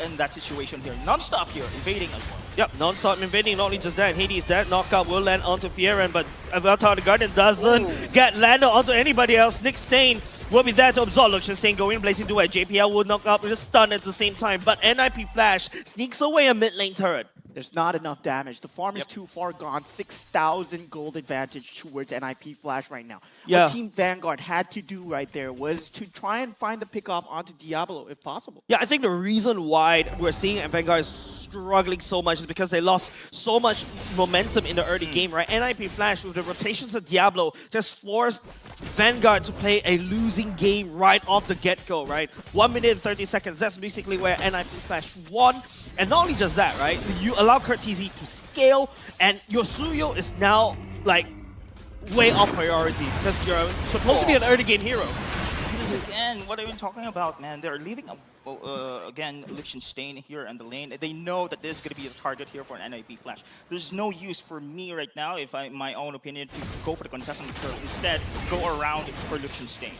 S16: in that situation here, non-stop here, invading as well.
S15: Yep, non-stop invading. Not only just that, Hades, that knockout will land onto Fearon, but Avatar the Guardian doesn't get landed onto anybody else. Nick Stain will be there to absorb. Lichtenstein going blazing duet. JPL will knock up, just stun at the same time. But NIP Flash sneaks away a mid lane turret.
S14: There's not enough damage. The farm is too far gone. 6,000 gold advantage towards NIP Flash right now.
S15: Yeah.
S14: What Team Vanguard had to do right there was to try and find the pickoff onto Diablo if possible.
S15: Yeah, I think the reason why we're seeing Vanguard is struggling so much is because they lost so much momentum in the early game, right? NIP Flash with the rotations of Diablo just forced Vanguard to play a losing game right off the get-go, right? 1 minute and 30 seconds, that's basically where NIP Flash won. And not only just that, right? You allow Kurtizi to scale, and your Suyo is now, like, way off priority because you're supposed to be an early game hero.
S16: This is, again, what are we talking about, man? They're leaving, again, Lichtenstein here in the lane. They know that this is going to be a target here for an NIP Flash. There's no use for me right now, if my own opinion, to go for the contestant curve. Instead, go around for Lichtenstein.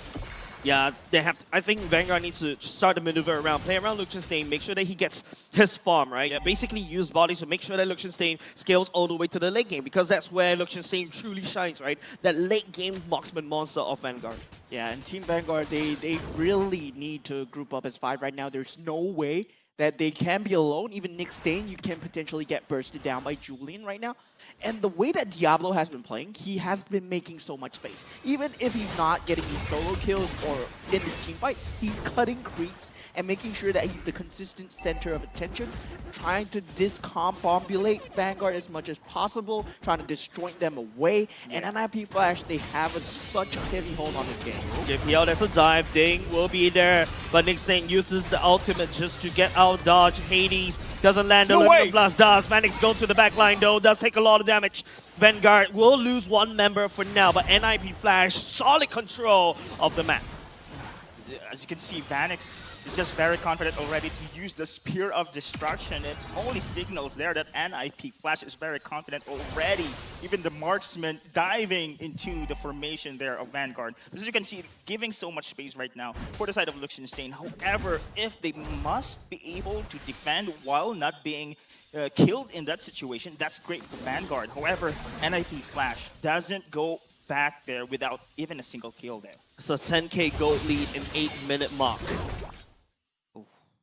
S15: Yeah, they have. I think Vanguard needs to start to maneuver around, play around Lichtenstein, make sure that he gets his farm, right? Basically use bodies to make sure that Lichtenstein scales all the way to the late game, because that's where Lichtenstein truly shines, right? That late game marksman monster of Vanguard.
S14: Yeah, and Team Vanguard, they really need to group up as 5 right now. There's no way that they can be alone. Even Nick Stain, you can potentially get bursted down by Julian right now. And the way that Diablo has been playing, he has been making so much space. Even if he's not getting these solo kills or in these team fights, he's cutting creeps and making sure that he's the consistent center of attention, trying to discombobulate Vanguard as much as possible, trying to disjoint them away. And NIP Flash, they have such a heavy hold on this game.
S15: JPL, there's a dive. Ding will be there, but Nick Stain uses the ultimate just to get out JPL dodge. Hades doesn't land.
S16: No
S15: the
S16: way!
S15: Blast does. Vanix going to the back line though. Does take a lot of damage. Vanguard will lose one member for now, but NIP Flash, solid control of the map.
S16: As you can see, Vanix is just very confident already to use the Spear of Destruction. It only signals there that NIP Flash is very confident already. Even the marksman diving into the formation there of Vanguard. As you can see, giving so much space right now for the side of Liechtenstein. However, if they must be able to defend while not being killed in that situation, that's great for Vanguard. However, NIP Flash doesn't go back there without even a single kill there.
S15: It's a 10k gold lead in 8-minute mark.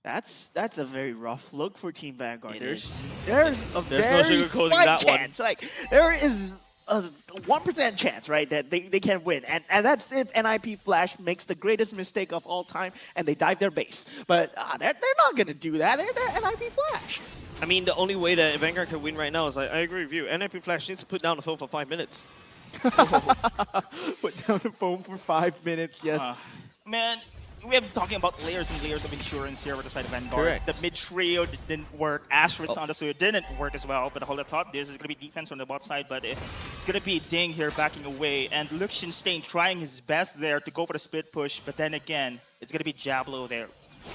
S9: That's a very rough look for Team Vanguard.
S16: There's
S9: a
S15: no
S9: very
S15: sugarcoating
S9: slight
S15: that one.
S9: chance. Like there is a 1% chance, right, that they can win, and that's if NIP Flash makes the greatest mistake of all time and they dive their base. But they're not gonna do that. They're NIP Flash.
S15: I mean, the only way that Vanguard can win right now is, I agree with you, NIP Flash needs to put down the phone for 5 minutes.
S9: Put down the phone for 5 minutes, yes.
S16: Man, we have been talking about layers and layers of insurance here with the side of Vanguard.
S15: Correct.
S16: The mid trio didn't work. Asterisks on the Suyo didn't work as well. But hold up top, this is going to be defense on the bot side. But it's going to be Ding here backing away. And Liechtenstein trying his best there to go for the split push. But then again, it's going to be Diablo there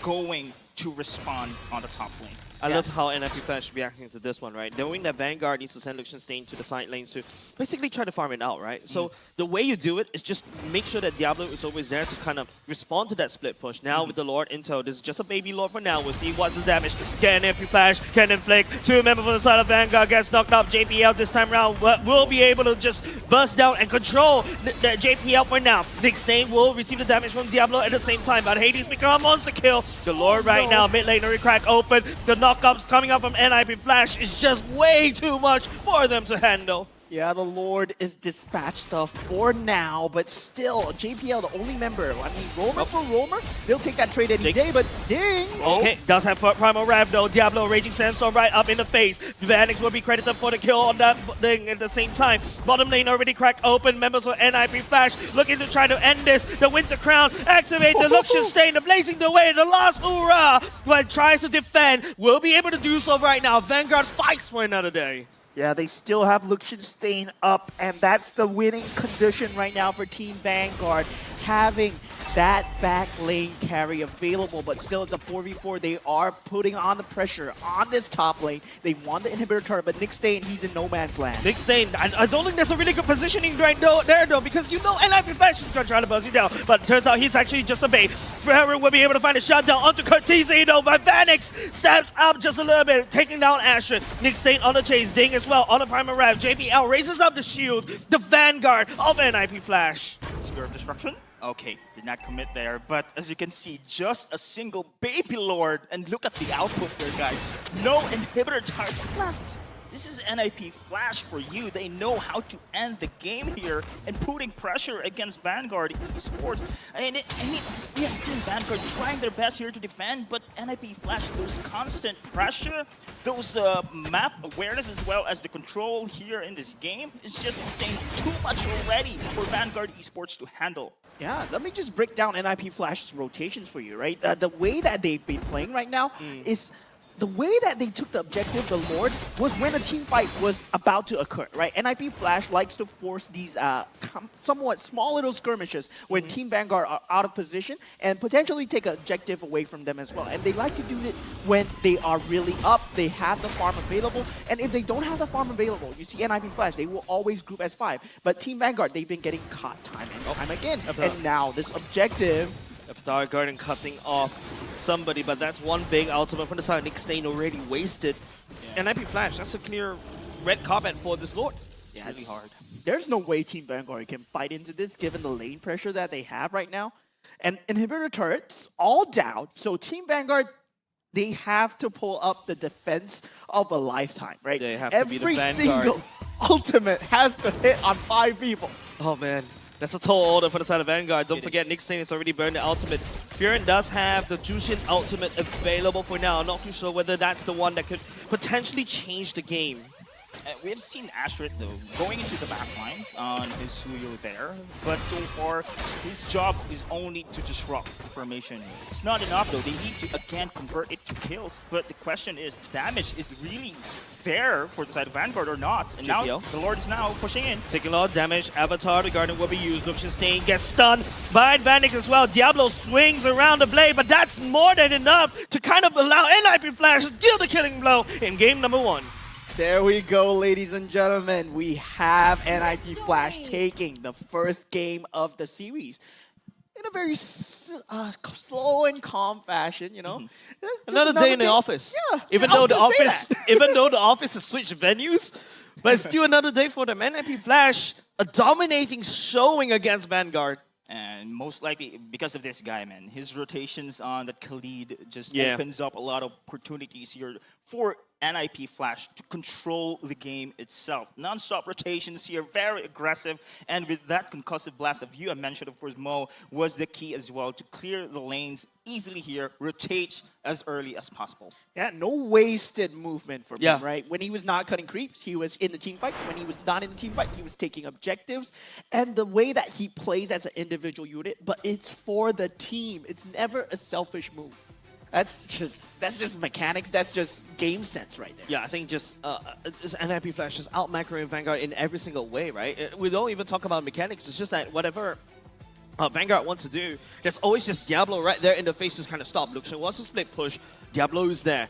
S16: going to respond on the top lane.
S15: I love how NIP Flash is reacting to this one, right? Knowing that Vanguard needs to send Liechtenstein to the side lanes to basically try to farm it out, right? So the way you do it is just make sure that Diablo is always there to kind of respond to that split push. Now with the Lord Intel, this is just a baby Lord for now. We'll see what's the damage. Can NIP Flash, can inflict. 2 members from the side of Vanguard gets knocked up. JPL this time around will be able to just burst down and control the JPL for now. Liechtenstein will receive the damage from Diablo at the same time, but Hades become a monster kill. The Lord right now, mid lane already crack open. The knockups coming up from NIP Flash is just way too much for them to handle.
S9: Yeah, the Lord is dispatched for now, but still, JPL, the only member. I mean, Roamer for Roamer, they'll take that trade any day, but Ding!
S15: Okay, does have Primal Rev though. Diablo, Raging Sandstorm right up in the face. Vanix will be credited for the kill on that thing at the same time. Bottom lane already cracked open. Members of NIP Flash looking to try to end this. The Winter Crown activate the Liechtenstein, the blazing the way. The last hoorah, but tries to defend. Will be able to do so right now. Vanguard fights for another day.
S9: Yeah, they still have Liechtenstein up, and that's the winning condition right now for Team Vanguard. Having that back lane carry available, but still it's a 4v4. They are putting on the pressure on this top lane. They want the inhibitor turret, but Liechtenstein, he's in no man's land.
S15: Liechtenstein, I don't think that's a really good positioning right there though, because you know NIP Flash is going to try to buzz you down, but it turns out he's actually just a bait. Ferrer will be able to find a shutdown onto Curtisi though, but Vanix steps up just a little bit, taking down Asher. Liechtenstein on the chase, Ding as well on the Primal Rev. JPL raises up the shield, the Vanguard of NIP Flash.
S16: Spear of Destruction? Okay, did not commit there, but as you can see, just a single baby Lord, and look at the output there, guys. No inhibitor targets left. This is NIP Flash for you. They know how to end the game here and putting pressure against Vanguard Esports. I mean, we have seen Vanguard trying their best here to defend, but NIP Flash, those constant pressure, those map awareness as well as the control here in this game is just insane. Too much already for Vanguard Esports to handle.
S9: Yeah, let me just break down NIP Flash's rotations for you, right? The way that they've been playing right now is the way that they took the objective, the Lord, was when a team fight was about to occur, right? NIP Flash likes to force these somewhat small little skirmishes when Team Vanguard are out of position and potentially take an objective away from them as well. And they like to do it when they are really up, they have the farm available, and if they don't have the farm available, you see NIP Flash, they will always group as 5. But Team Vanguard, they've been getting caught time and time again. And now this objective...
S15: Dark Garden cutting off somebody, but that's one big ultimate from the side. Liechtenstein already wasted. And NIP Flash, that's a clear red carpet for this Lord.
S9: It's really hard. There's no way Team Vanguard can fight into this given the lane pressure that they have right now. And inhibitor turrets all down, so Team Vanguard, they have to pull up the defense of a lifetime, right?
S15: They have to be the Vanguard.
S9: Every single ultimate has to hit on 5 people.
S15: Oh man. That's a tall order for the side of Vanguard. Don't forget, Liechtenstein has already burned the ultimate. Furin does have the Jushin ultimate available for now. I'm not too sure whether that's the one that could potentially change the game.
S16: We have seen Ashrit, though, going into the back lines on his Suyo there, but so far, his job is only to disrupt the formation. It's not enough, though. They need to, again, convert it to kills, but the question is, damage is really there for the side of Vanguard or not? And now, the Lord is now pushing in.
S15: Taking a lot of damage. Avatar, the Guardian will be used. Luxenstein gets stunned by Vanek as well. Diablo swings around the blade, but that's more than enough to kind of allow NIP Flash to deal the killing blow in game number 1.
S9: There we go, ladies and gentlemen. We have NIP Flash taking the first game of the series in a very slow and calm fashion, you know. Just
S15: Another day in the office.
S9: Yeah,
S15: even though the office has switched venues, but it's still another day for them. NIP Flash, a dominating showing against Vanguard.
S16: And most likely because of this guy, man. His rotations on the Khalid just opens up a lot of opportunities here for NIP Flash to control the game itself. Non-stop rotations here, very aggressive. And with that concussive blast of you, I mentioned, of course, Mo, was the key as well to clear the lanes easily here, rotate as early as possible.
S9: Yeah, no wasted movement from him, right? When he was not cutting creeps, he was in the team fight. When he was not in the team fight, he was taking objectives. And the way that he plays as an individual unit, but it's for the team. It's never a selfish move. That's just mechanics. That's just game sense right there.
S15: Yeah, I think just NIP Flash just out-macroing Vanguard in every single way, right? We don't even talk about mechanics. It's just that whatever Vanguard wants to do, there's always just Diablo right there in the face to kind of stop. Luxian wants to split push. Diablo is there.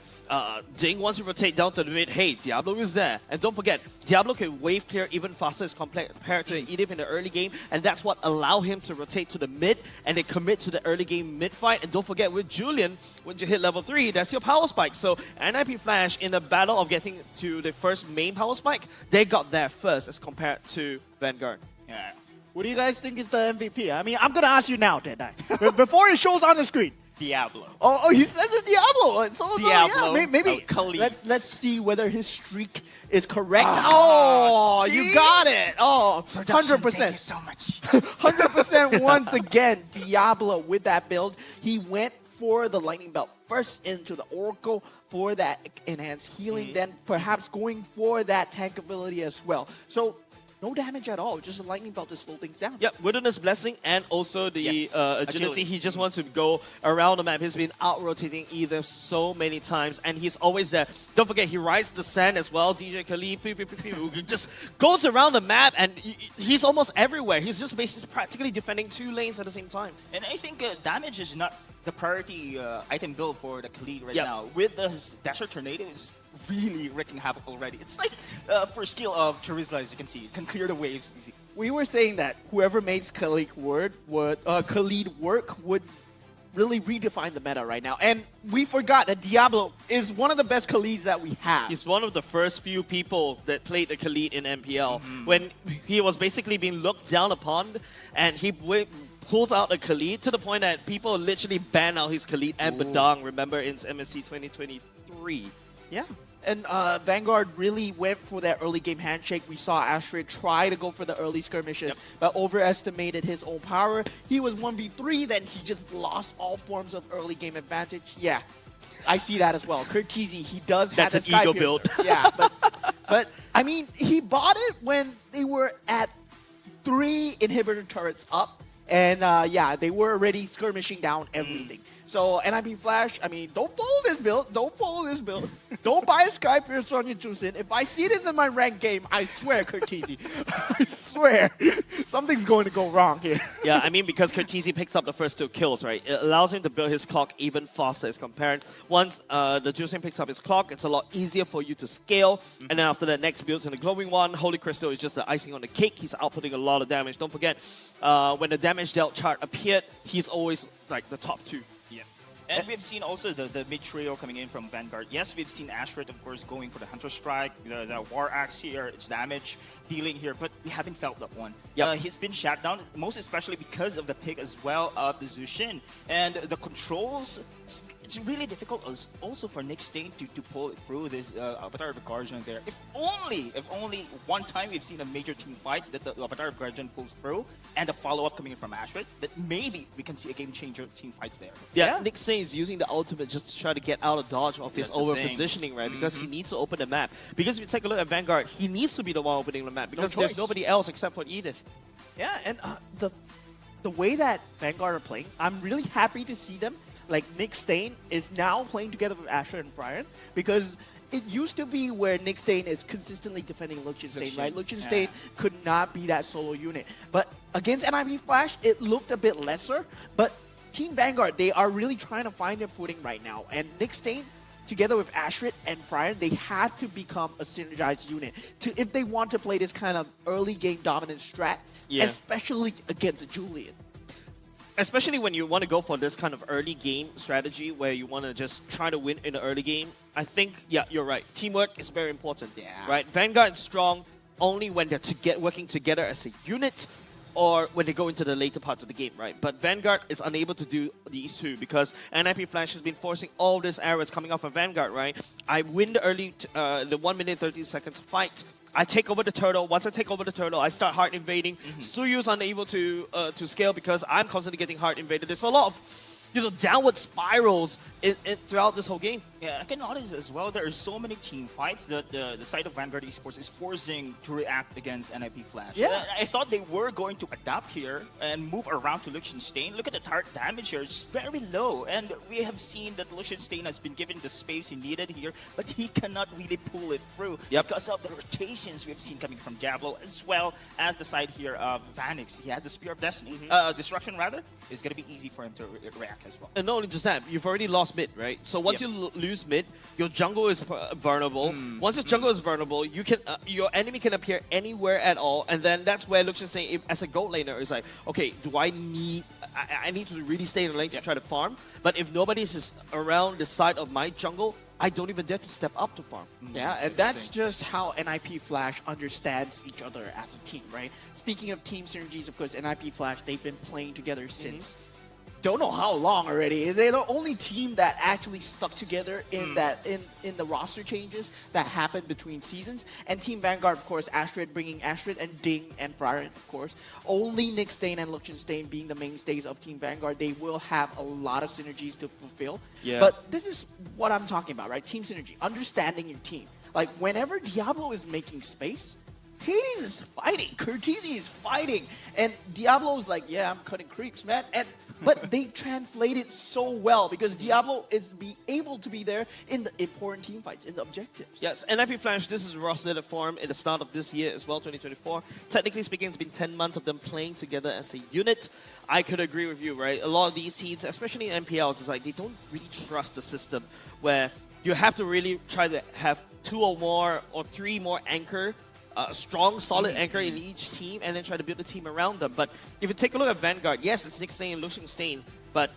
S15: Ding wants to rotate down to the mid. Hey, Diablo is there. And don't forget, Diablo can wave clear even faster as compared to Edith in the early game. And that's what allow him to rotate to the mid and then commit to the early game mid fight. And don't forget, with Julian, when you hit level 3, that's your power spike. So NIP Flash, in the battle of getting to the first main power spike, they got there first as compared to Vanguard.
S16: Yeah.
S14: What do you guys think is the MVP? I mean, I'm going to ask you now, Deadeye. Before it shows on the screen.
S16: Diablo.
S14: Oh, he says it's Diablo. So
S16: Diablo.
S14: yeah, maybe
S16: Khalid.
S14: let's see whether his streak is correct.
S9: Oh, you got it. Oh,
S14: 100%.
S16: Thank you so much.
S14: 100% once again. Diablo with that build. He went for the Lightning Belt first into the Oracle for that enhanced healing, then perhaps going for that tank ability as well. So no damage at all, just a Lightning Belt to slow things down.
S15: Yep, Wilderness Blessing and also the agility. He just wants to go around the map. He's been out-rotating either so many times, and he's always there. Don't forget, he rides the sand as well. DJ Khalid just goes around the map, and he's almost everywhere. He's just basically practically defending 2 lanes at the same time.
S16: And I think damage is not the priority item build for the Khalid right now. With the Dasher Tornado, it's really wreaking havoc already. It's like first skill of Charizla, as you can see. It can clear the waves easy.
S9: We were saying that whoever makes Khalid work would really redefine the meta right now. And we forgot that Diablo is one of the best Khalids that we have.
S15: He's one of the first few people that played the Khalid in MPL. When he was basically being looked down upon, and he pulls out a Khalid to the point that people literally ban out his Khalid and Badang, remember, in MSC 2023.
S9: Yeah. And Vanguard really went for that early game handshake. We saw Astrid try to go for the early skirmishes, but overestimated his own power. He was 1v3, then he just lost all forms of early game advantage. Yeah, I see that as well. Curtizi, he does have the Sky
S15: ego
S9: Piercer.
S15: build.
S9: Yeah, but I mean, he bought it when they were at 3 inhibitor turrets up. And yeah, they were already skirmishing down everything. So NIP Flash, I mean, don't follow this build. Don't follow this build. Don't buy a Sky Piercer on your Juicin. If I see this in my ranked game, I swear, Curtizi, I swear, something's going to go wrong here.
S15: Yeah, I mean, because Curtizi picks up the first 2 kills, right? It allows him to build his clock even faster as compared. Once the Juicin picks up his clock, it's a lot easier for you to scale. And then after that, next builds in the glowing one. Holy Crystal is just the icing on the cake. He's outputting a lot of damage. Don't forget, when the damage dealt chart appeared, he's always like the top 2.
S16: Yeah. And we've seen also the mid trio coming in from Vanguard. Yes, we've seen Ashford, of course, going for the Hunter Strike, the War Axe here, its damage dealing here, but we haven't felt that one. He's been shut down, most especially because of the pick as well of the Zushin. And the controls, it's it's really difficult also for Nick Stain to pull it through this Avatar of Guardian there. If only one time we've seen a major team fight that the Avatar of Guardian pulls through, and the follow-up coming in from Ashford, that maybe we can see a game-changer team fights there.
S15: Yeah, Nick Stain is using the ultimate just to try to get out of dodge of his
S16: That's the
S15: over-positioning, right? Because he needs to open the map. Because if you take a look at Vanguard, he needs to be the one opening the map because there's nobody else except for Edith.
S9: Yeah, and the way that Vanguard are playing, I'm really happy to see them. Like, Nick Stain is now playing together with Asher and Brian, because it used to be where Nick Stain is consistently defending Liechtenstein, right? Liechtenstein could not be that solo unit. But against NIP Flash, it looked a bit lesser. But Team Vanguard, they are really trying to find their footing right now. And Nick Stain, together with Ashrit and Brian, they have to become a synergized unit if they want to play this kind of early game dominant strat, especially against Julian.
S15: Especially when you want to go for this kind of early game strategy where you want to just try to win in the early game, I think, yeah, you're right. Teamwork is very important. Right? Vanguard is strong only when they're working together as a unit or when they go into the later parts of the game, right? But Vanguard is unable to do these two because NIP Flash has been forcing all these errors coming off of Vanguard, right? I win the early, the 1 minute 30 seconds fight. I take over the turtle. Once I take over the turtle, I start hard invading. Suyu's unable to scale because I'm constantly getting hard invaded. There's a lot of downward spirals throughout this whole game.
S16: Yeah, I can notice as well there are so many team fights that the side of Vanguard Esports is forcing to react against NIP Flash.
S9: Yeah.
S16: I thought they were going to adapt here and move around to Liechtenstein. Look at the target damage here. It's very low. And we have seen that Liechtenstein has been given the space he needed here, but he cannot really pull it through because of the rotations we've seen coming from Diablo, as well as the side here of Vanix. He has the Spear of Destiny, Destruction rather. It's going to be easy for him to react as well.
S15: And not only just that, you've already lost mid, right? So once you lose mid, your jungle is vulnerable. Once your jungle is vulnerable, you can your enemy can appear anywhere at all, and then that's where Liechtenstein, as a gold laner, is like, okay, do I need to really stay in the lane to try to farm? But if nobody's around the side of my jungle, I don't even dare to step up to farm.
S9: Yeah, and that's just how NIP Flash understands each other as a team, right? Speaking of team synergies, of course, NIP Flash, they've been playing together since don't know how long already. They're the only team that actually stuck together in in the roster changes that happened between seasons. And Team Vanguard, of course, Astrid bringing Astrid and Ding and Brian, of course. Only Nick Stain and Liechtenstein being the mainstays of Team Vanguard. They will have a lot of synergies to fulfill.
S15: Yeah.
S9: But this is what I'm talking about, right? Team synergy, understanding your team. Like, whenever Diablo is making space, Hades is fighting, Curtizi is fighting, and Diablo's like, yeah, I'm cutting creeps, man. But they translate it so well because Diablo is able to be there in the important team fights, in the objectives.
S15: Yes, NIP Flash, this is roster form in the start of this year as well, 2024. Technically speaking, it's been 10 months of them playing together as a unit. I could agree with you, right? A lot of these teams, especially in MPLs, it's like they don't really trust the system where you have to really try to have 2 or more or 3 more anchor strong, solid anchor in each team and then try to build a team around them. But if you take a look at Vanguard, yes, it's Nick Stain and Liechtenstein, but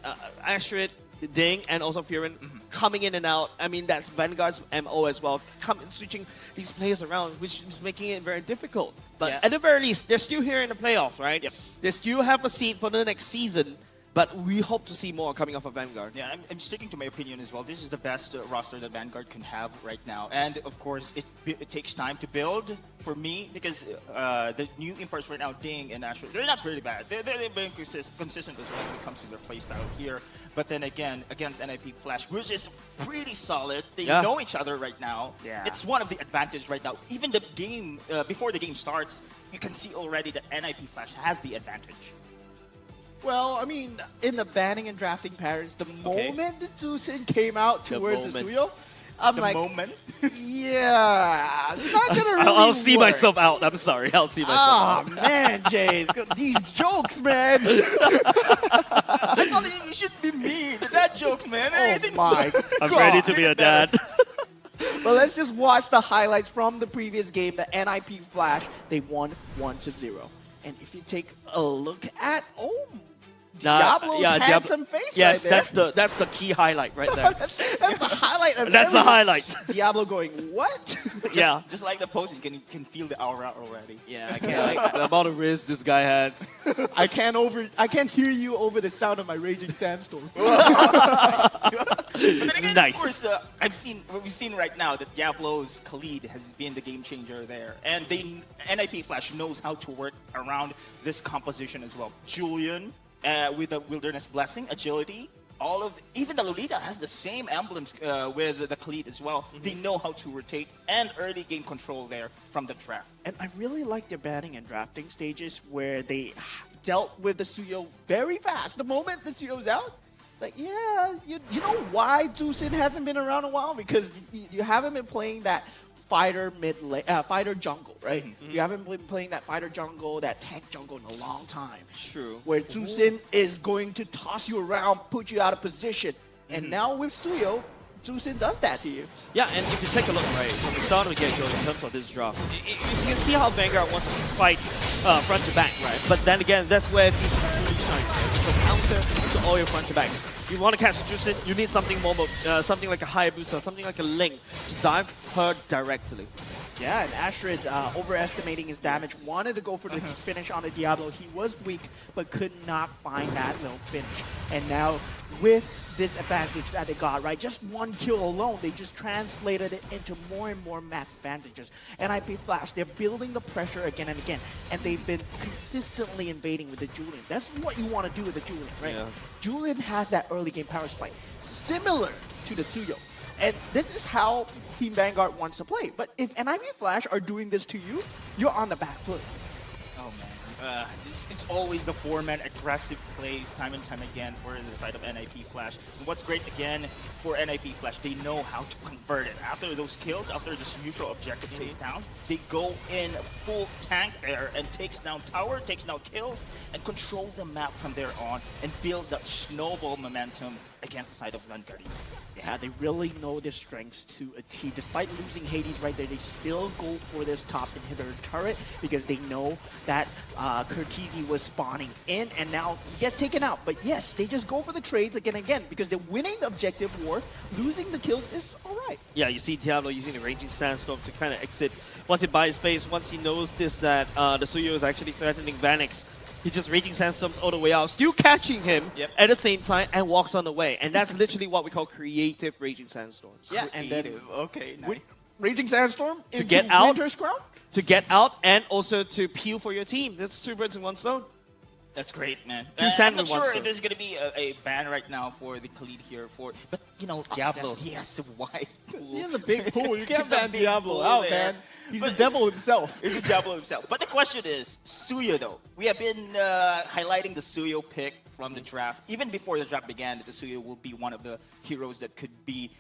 S15: Astrid, Ding, and also Furin coming in and out. I mean, that's Vanguard's MO as well, switching these players around, which is making it very difficult. But at the very least, they're still here in the playoffs, right? They still have a seat for the next season. But we hope to see more coming off of Vanguard.
S16: Yeah, I'm sticking to my opinion as well. This is the best roster that Vanguard can have right now. And, of course, it takes time to build for me because the new imports right now, Ding and Ashford, they're not really bad. They're very consistent as well when it comes to their playstyle here. But then again, against NIP Flash, which is pretty solid. They know each other right now. Yeah. It's one of the advantages right now. Even the game, before the game starts, you can see already that NIP Flash has the advantage.
S9: Well, I mean, in the banning and drafting patterns, the moment the Tucson came out towards the Suyo, I'm like, yeah, it's not gonna really
S15: I'll see
S9: work.
S15: myself out. I'm sorry. I'll see myself out.
S9: Oh, man, Jays. These jokes, man.
S16: I thought you shouldn't be mean. The dad jokes, man.
S9: Oh, my God.
S15: I'm ready to be a dad.
S9: Well, let's just watch the highlights from the previous game, the NIP Flash. They won 1-0. And if you take a look at, Diablo's handsome face right there.
S15: That's the key highlight right there.
S9: that's the highlight of
S15: That's the highlight.
S9: Diablo going, what?
S16: Just like the post, you can feel the aura already.
S15: Yeah, I can't. Like, the amount of risk this guy has.
S9: I can't hear you over the sound of my raging sandstorm.
S16: But then again,
S17: Nice.
S16: of course, we've seen right now that Diablo's Khalid has been the game changer there, and NIP Flash knows how to work around this composition as well. Julian with the Wilderness Blessing, agility. Even the Lolita has the same emblems with the Khalid as well. They know how to rotate and early game control there from the draft.
S14: And I really like their banning and drafting stages where they dealt with the Suyo very fast. The moment the Suyo's out, like, yeah, you know why Zusin hasn't been around a while? Because you haven't been playing that fighter fighter jungle, right? You haven't been playing that fighter jungle, that tank jungle in a long time.
S16: True.
S14: Where Zusin is going to toss you around, put you out of position. And now with Suyo, Zusin does that to you.
S17: Yeah, and if you take a look, right, from the start of the get-go in terms of this draft, you can see how Vanguard wants to fight front to back, right? But then again, that's where Jusin truly shines, right? It's a counter to all your front to backs. You want to catch Jusin, you need something more, something like a Hayabusa, something like a Link to dive her directly.
S14: Yeah, and Astrid, overestimating his damage, wanted to go for the finish on the Diablo. He was weak, but could not find that little finish. And now, with this advantage that they got, right, just one kill alone, they just translated it into more and more map advantages. NIP Flash, they're building the pressure again and again, and they've been consistently invading with the Julian. That's what you want to do with the Julian, right?
S17: Yeah.
S14: Julian has that early game power spike, similar to the Suyo. And this is how Team Vanguard wants to play. But if NIP Flash are doing this to you, you're on the back foot.
S16: Oh man, it's always the four-man aggressive plays time and time again for the side of NIP Flash. And what's great again for NIP Flash, they know how to convert it. After those kills, after this usual objective takedowns, they go in full tank there and takes down tower, takes down kills, and control the map from there on and build that snowball momentum against the side of Vanguard.
S14: Yeah, they really know their strengths to a T. Despite losing Hades right there, they still go for this top inhibitor turret because they know that Curtizi was spawning in and now he gets taken out. But yes, they just go for the trades again and again because they're winning the objective war. Losing the kills is alright.
S17: Yeah, you see Diablo using the Raging Sandstorm to kind of exit. Once he buys space, once he knows this, that the Suyo is actually threatening Vanix, he just Raging Sandstorms all the way out, still catching him at the same time and walks on the way. And that's literally what we call creative Raging Sandstorms.
S14: Yeah, and then
S16: okay, nice.
S14: Raging Sandstorm
S17: To
S14: into
S17: get out,
S14: Winter's Crown?
S17: To get out and also to peel for your team. That's two birds in one stone.
S16: That's great, man.
S17: Two
S16: I'm
S17: sand
S16: not
S17: with one
S16: sure
S17: stone.
S16: if there's going to be a ban right now for the Khalid here. But, you know, Diablo, he has a wide pool.
S14: He has a big pool. You can't
S16: He's a
S14: ban
S16: big
S14: Diablo
S16: pool
S14: out,
S16: there.
S14: man. He's the devil himself.
S16: He's the devil himself. But the question is, Suyo, though. We have been highlighting the Suyo pick from the draft. Even before the draft began, that the Suyo will be one of the heroes that could be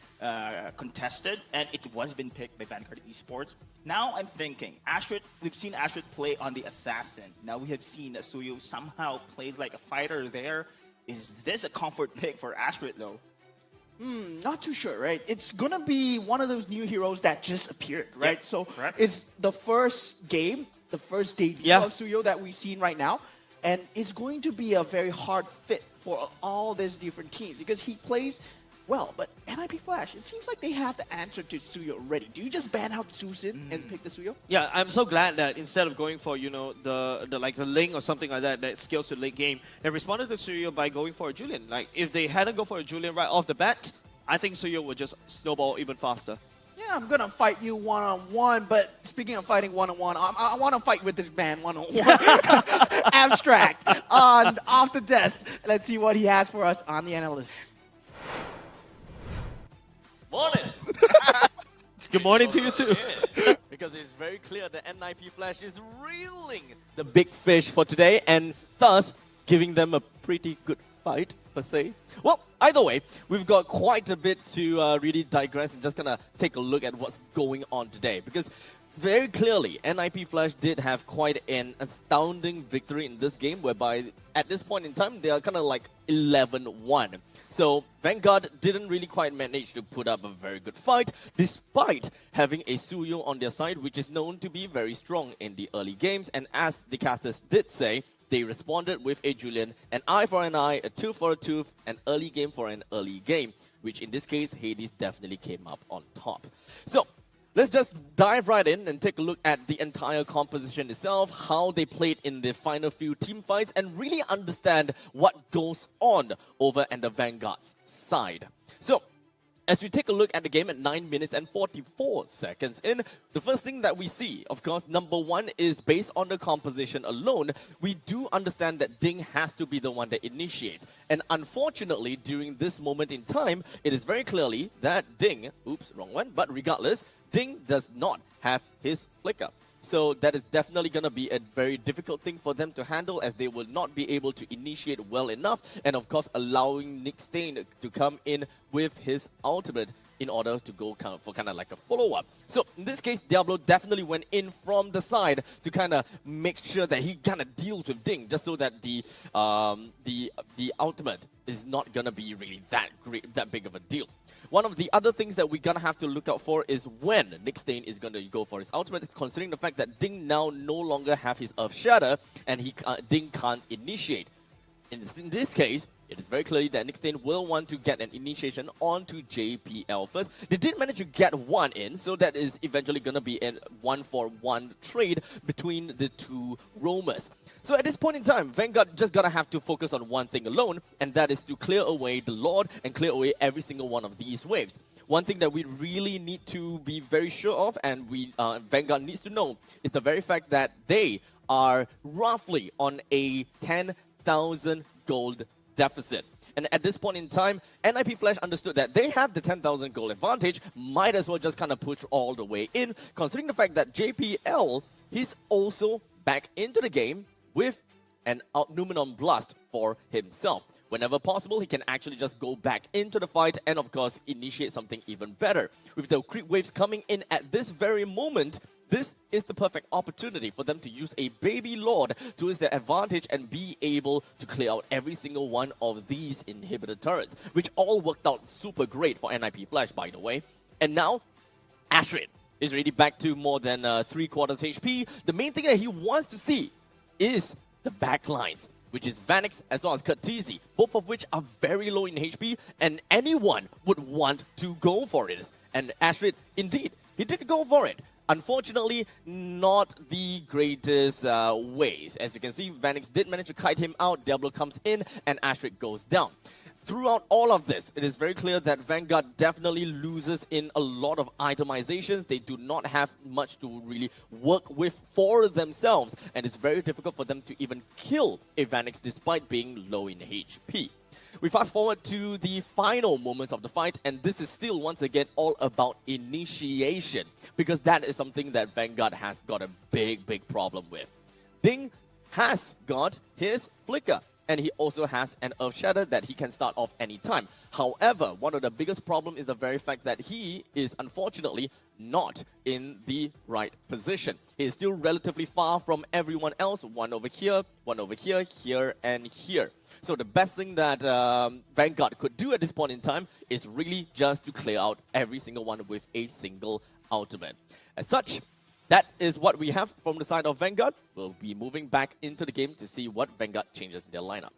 S16: contested. And it was been picked by Vanguard Esports. Now I'm thinking, Astrid, we've seen Astrid play on the Assassin. Now we have seen Suyo somehow plays like a fighter there. Is this a comfort pick for Astrid, though?
S14: Not too sure, right? It's gonna be one of those new heroes that just appeared, right?
S16: Yep,
S14: So
S16: correct.
S14: it's the first game, the first debut of Suyo that we've seen right now, and it's going to be a very hard fit for all these different teams because he plays well. But NIP Flash, it seems like they have the answer to Suyo already. Do you just ban out Zusin and pick the Suyo?
S17: Yeah, I'm so glad that instead of going for, you know, the Ling or something like that scales to late game, they responded to Suyo by going for a Julian. Like, if they hadn't go for a Julian right off the bat, I think Suyo would just snowball even faster.
S14: Yeah, I'm gonna fight you one-on-one, but speaking of fighting one-on-one, I want to fight with this man one-on-one. Abstract on off the desk. Let's see what he has for us on the analyst.
S18: Morning!
S17: Good morning to you too.
S18: Because it's very clear that NIP Flash is reeling the big fish for today and thus giving them a pretty good fight, per se. Well, either way, we've got quite a bit to really digress and just kind of take a look at what's going on today. Because very clearly, NIP Flash did have quite an astounding victory in this game, whereby at this point in time, they are kind of like 11-1. So Vanguard didn't really quite manage to put up a very good fight, despite having a Suyo on their side, which is known to be very strong in the early games. And as the casters did say, they responded with a Julian, an eye for an eye, a tooth for a tooth, an early game for an early game, which in this case, Hades definitely came up on top. So let's just dive right in and take a look at the entire composition itself, how they played in the final few team fights, and really understand what goes on over at the Vanguard's side. So as we take a look at the game at 9 minutes and 44 seconds in, the first thing that we see, of course, number one is based on the composition alone, we do understand that Ding has to be the one that initiates. And unfortunately, during this moment in time, it is very clearly that Ding, oops, wrong one, but regardless, Ding does not have his flicker. So that is definitely going to be a very difficult thing for them to handle, as they will not be able to initiate well enough, and of course allowing Nick Stain to come in with his ultimate in order to go for kind of like a follow-up. So in this case, Diablo definitely went in from the side to kind of make sure that he kind of deals with Ding, just so that the ultimate is not going to be really that big of a deal. One of the other things that we're going to have to look out for is when Nick Stain is going to go for his ultimate, considering the fact that Ding now no longer have his Earth Shatter, and Ding can't initiate. In this case, it is very clear that Nick Stain will want to get an initiation onto JPL first. They did manage to get one in, so that is eventually going to be a 1-for-1 trade between the two roamers. So at this point in time, Vanguard just gonna have to focus on one thing alone, and that is to clear away the Lord and clear away every single one of these waves. One thing that we really need to be very sure of, and Vanguard needs to know, is the very fact that they are roughly on a 10,000 gold deficit. And at this point in time, NIP Flash understood that they have the 10,000 gold advantage, might as well just kind of push all the way in, considering the fact that JPL, he's also back into the game with an Numenon Blast for himself. Whenever possible, he can actually just go back into the fight and, of course, initiate something even better. With the creep waves coming in at this very moment, this is the perfect opportunity for them to use a baby Lord to its their advantage and be able to clear out every single one of these inhibitor turrets, which all worked out super great for NIP Flash, by the way. And now, Astrid is already back to more than 3/4 HP. The main thing that he wants to see is the backlines, which is Vanix as well as Curtizi, both of which are very low in HP, and anyone would want to go for it. And Astrid, indeed, he did go for it. Unfortunately, not the greatest ways. As you can see, Vanix did manage to kite him out, Diablo comes in, and Astrid goes down. Throughout all of this, it is very clear that Vanguard definitely loses in a lot of itemizations. They do not have much to really work with for themselves, and it's very difficult for them to even kill a Vanix despite being low in HP. We fast forward to the final moments of the fight, and this is still, once again, all about initiation, because that is something that Vanguard has got a big problem with. Ding has got his flicker, and he also has an Earth Shatter that he can start off anytime. However, one of the biggest problems is the very fact that he is unfortunately not in the right position. He is still relatively far from everyone else, one over here, here, and here. So the best thing that Vanguard could do at this point in time is really just to clear out every single one with a single ultimate. As such, that is what we have from the side of Vanguard. We'll be moving back into the game to see what Vanguard changes in their lineup.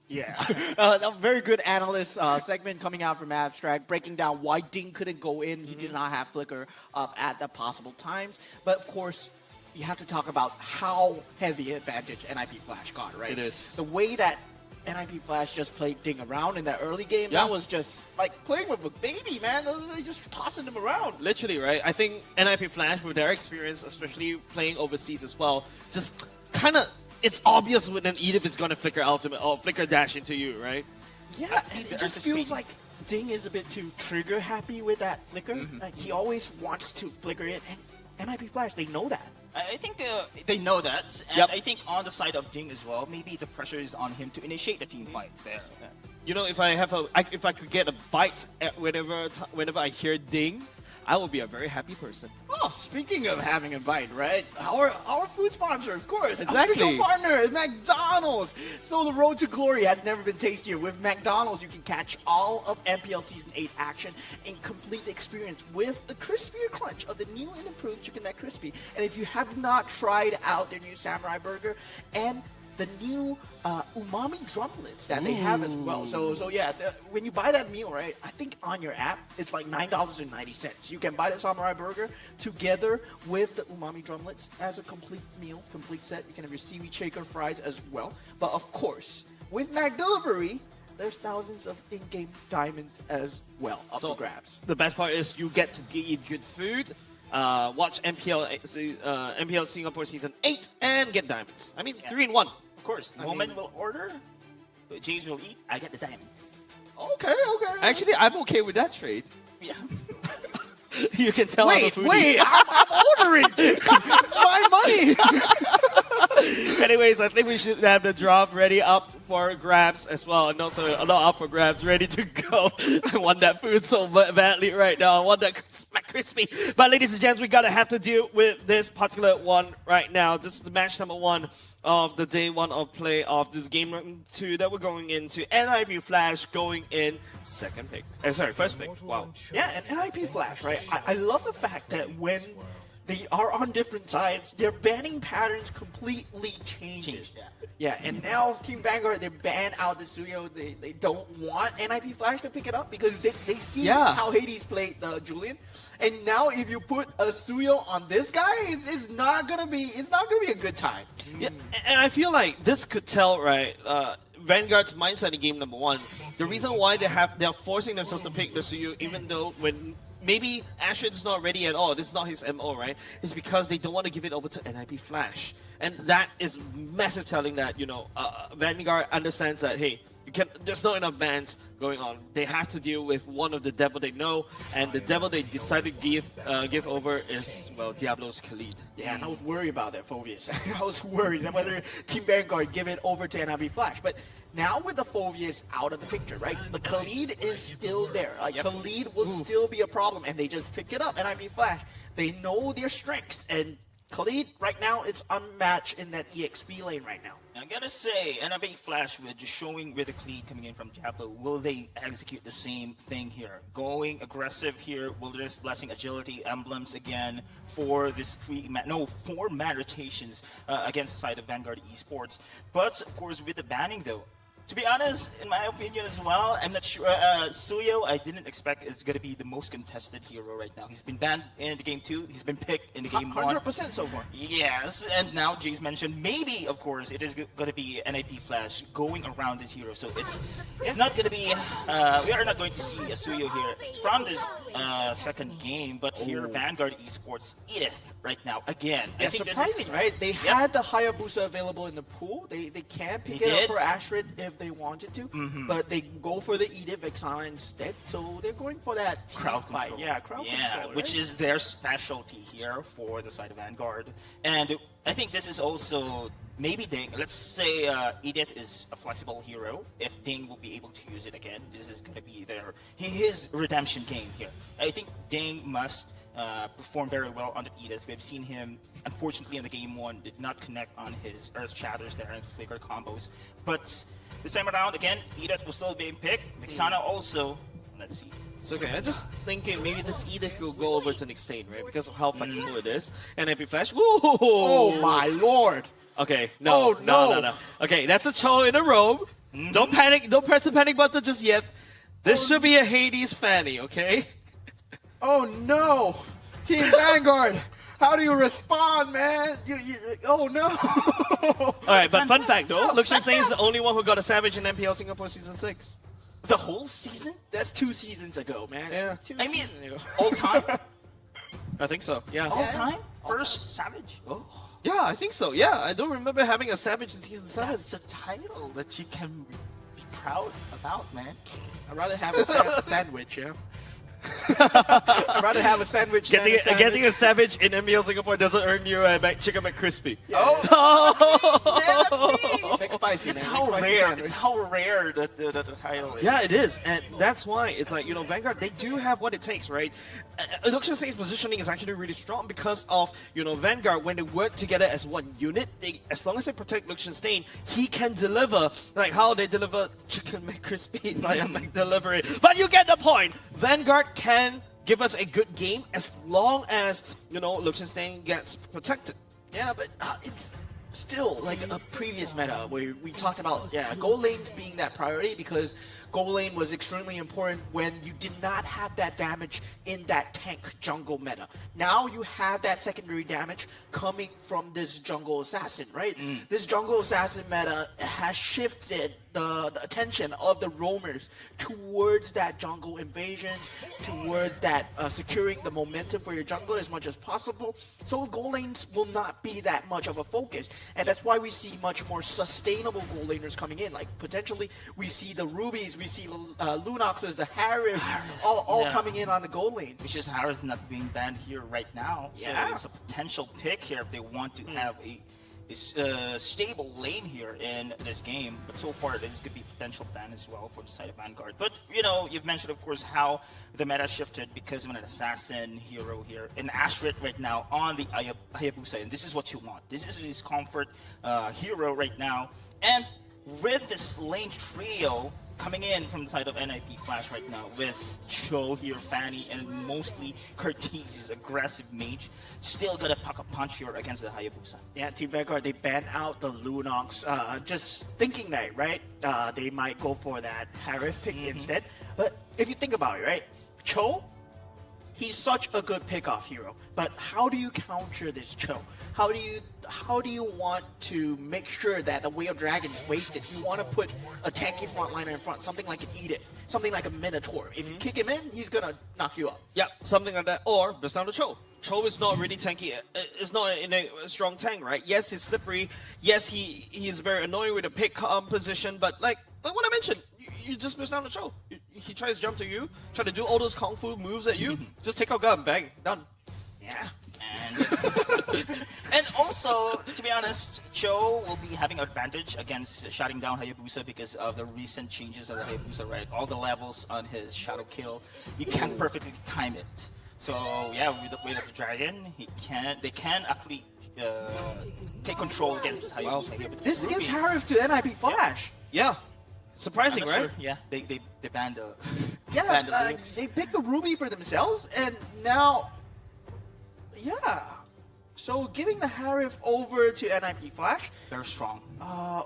S9: Yeah, a very good analyst segment coming out from Abstract, breaking down why Ding couldn't go in. He did not have Flicker up at the possible times. But of course, you have to talk about how heavy advantage NIP Flash got, right?
S17: It is.
S9: The way that NIP Flash just played Ding around in that early game, that was just like playing with a baby, man. They just tossing him around.
S17: Literally, right? I think NIP Flash, with their experience, especially playing overseas as well, just kind of, it's obvious when an Edith is going to flicker ultimate or flicker dash into you, right?
S9: Yeah, and it just feels like Ding is a bit too trigger happy with that flicker. Like, he always wants to flicker it, and NIP Flash, they know that.
S16: I think they know that, and I think on the side of Ding as well, maybe the pressure is on him to initiate the team fight there.
S17: You know, if I could get a bite whenever I hear Ding, I will be a very happy person.
S9: Oh, speaking of having a bite, right? Our food sponsor, of course.
S17: Exactly.
S9: Our official partner is McDonald's. So the road to glory has never been tastier. With McDonald's, you can catch all of MPL Season 8 action and complete the experience with the crispier crunch of the new and improved Chicken McCrispy. And if you have not tried out their new Samurai Burger and the new umami drumlets that they have as well. So yeah, when you buy that meal, right, I think on your app, it's like $9.90. You can buy the Samurai Burger together with the umami drumlets as a complete meal, complete set. You can have your seaweed shaker fries as well. But of course, with McDelivery,
S14: there's thousands of in-game diamonds as well up for grabs.
S17: The best part is you get to eat good food, watch MPL Singapore Season 8, and get diamonds. I mean, 3 in 1.
S16: Of course, Moment will order, James will eat, I get the diamonds.
S14: Okay.
S17: Actually, I'm okay with that trade.
S16: Yeah.
S17: You can tell I'm a foodie.
S14: Wait, I'm ordering. It's my money.
S17: Anyways, I think we should have the drop ready up for grabs as well. And also, not up for grabs, ready to go. I want that food so badly right now. I want that crispy. But ladies and gents, we gotta have to deal with this particular one right now. This is the match number 1 of the day 1 of play of this game 2 that we're going into. NIP Flash going in first pick. Wow.
S14: Yeah, and NIP Flash, right? I love the fact that when they are on different sides, their banning patterns completely changes. Yeah, and now Team Vanguard, they ban out the Suyo. They don't want NIP Flash to pick it up because they see how Hades played Julian. And now if you put a Suyo on this guy, it's not gonna be a good time.
S17: Yeah, and I feel like this could tell, right, Vanguard's mindset in game number 1. The reason why they're forcing themselves to pick the Suyo, even though when maybe Ashford is not ready at all, this is not his MO, right? It's because they don't want to give it over to NIP Flash. And that is massive telling that, Vanguard understands that, hey, there's not enough bans going on. They have to deal with one of the devil they know, and the devil they decided to give over is, well, Diablo's Khalid.
S14: Yeah, and I was worried about that, Phobius. I was worried that whether Team Vanguard give it over to NIP Flash. But now with the Phobius out of the picture, right? The Khalid is still there. Khalid will still be a problem, and they just picked it up. NIP Flash, they know their strengths, and Khalid, right now, it's unmatched in that EXP lane right now.
S16: And I gotta say, NIP Flash, with just showing with the Khalid coming in from Diablo, will they execute the same thing here? Going aggressive here, Wilderness Blessing, Agility, Emblems again for this 4 mana rotations against the side of Vanguard Esports. But, of course, with the banning though, to be honest, in my opinion as well, I'm not sure. Suyo, I didn't expect it's going to be the most contested hero right now. He's been banned in the game 2. He's been picked in the game 1.
S14: 100% so far.
S16: Yes, and now Jace mentioned maybe, of course, it is going to be NIP Flash going around this hero. So it's not going to be. We are not going to see a Suyo here from this second game, but here Vanguard Esports Edith right now again.
S14: Yeah, surprising, right? They had the Hayabusa available in the pool. They can pick it up for Ashford if they wanted to, but they go for the Edith Vexana instead, so they're going for that
S16: crowd
S14: fight.
S16: Control.
S14: Yeah, crowd control, right?
S16: Which is their specialty here for the side of Vanguard. And I think this is also maybe Ding. Let's say Edith is a flexible hero. If Ding will be able to use it again, this is going to be his redemption game here. I think Ding must performed very well on the Edith. We've seen him, unfortunately, in the game 1, did not connect on his Earth Shatters there and Flicker combos. But this time around, again, Edith was still being picked. Vexana also. Let's see.
S17: It's okay. I'm just thinking maybe this Edith will go over to Nixtain, right? Because of how flexible it is. And NIP Flash. Woo!
S14: Oh my lord!
S17: Okay, no. Okay, that's a Cho in a robe. Don't panic. Don't press the panic button just yet. This should be a Hades Fanny, okay?
S14: Oh no! Team Vanguard! How do you respond, man? Oh no!
S17: Alright, but fun fact though, Luxian Stain is the only one who got a Savage in MPL Singapore Season 6.
S16: The whole season?
S14: That's 2 seasons ago, man.
S17: Yeah.
S16: All time?
S17: I think so, yeah.
S16: All time? First Savage? Oh.
S17: Yeah, I think so, yeah. I don't remember having a Savage in Season 7.
S16: That's a title that you can be proud about, man.
S14: I'd rather have a sandwich, yeah? I'd rather have a sandwich than a sandwich.
S17: Getting a Savage in MPL Singapore doesn't earn you a Chicken McCrispy.
S14: Yeah. McSpicy,
S16: it's how rare. It's how rare that the title is.
S17: Yeah, it is, and that's why it's like, Vanguard, they do have what it takes, right? Luxian Stain's positioning is actually really strong because of, Vanguard, when they work together as one unit, as long as they protect Luxian Stain, he can deliver, like how they deliver Chicken McCrispy via McDelivery. But you get the point. Vanguard can give us a good game as long as, Luxian Stain gets protected.
S14: Yeah, but it's still like a previous meta where we talked about, gold lanes being that priority because gold lane was extremely important when you did not have that damage in that tank jungle meta. Now you have that secondary damage coming from this jungle assassin, right? This jungle assassin meta has shifted
S9: the attention of the roamers towards that jungle invasion, towards that securing the momentum for your jungle as much as possible. So goal lanes will not be that much of a focus, and that's why we see much more sustainable goal laners coming in. Like potentially, we see the Rubies, we see Lunoxes, the Harris, all coming in on the goal lane.
S16: Which is Harris not being banned here right now. So it's a potential pick here if they want to have a stable lane here in this game. But so far, this could be potential ban as well for the side of Vanguard. But, you know, you've mentioned, of course, how the meta shifted because of an assassin hero here. And Ashrit right now on the Hayabusa. And this is what you want. This is his comfort hero right now. And with this lane trio coming in from the side of NIP Flash right now with Cho here, Fanny, and mostly Cortese's aggressive mage, still gonna pack a punch here against the Hayabusa.
S9: Yeah, Team Vanguard, they banned out the Lunox, just thinking that, right? They might go for that Harith pick instead. But if you think about it, right? Cho, he's such a good pickoff hero, but how do you counter this Cho? How do you want to make sure that the Wheel Dragon is wasted? You want to put a tanky frontliner in front, something like an Edith, something like a Minotaur. If you kick him in, he's gonna knock you up.
S17: Yeah, something like that. Or just down to Cho. Cho is not really tanky. It's not in a strong tank, right? Yes, he's slippery. Yes, he's very annoying with the pick position. But like what I mentioned, you just miss down to Cho. He tries to jump to you, try to do all those kung fu moves at you. Just take out gun, bang, done.
S16: Yeah. And also, to be honest, Cho will be having advantage against shutting down Hayabusa because of the recent changes of the Hayabusa, right? All the levels on his shadow kill, you can't perfectly time it. So yeah, with the weight of the dragon, they can actually take control against this Hayabusa here. But
S9: This gives Harith to NIP Flash.
S17: Yeah. Surprising, right?
S16: Sure. Yeah, they banned the
S9: they picked the Ruby for themselves, and now, so giving the Harith over to NIP Flash.
S16: They're strong.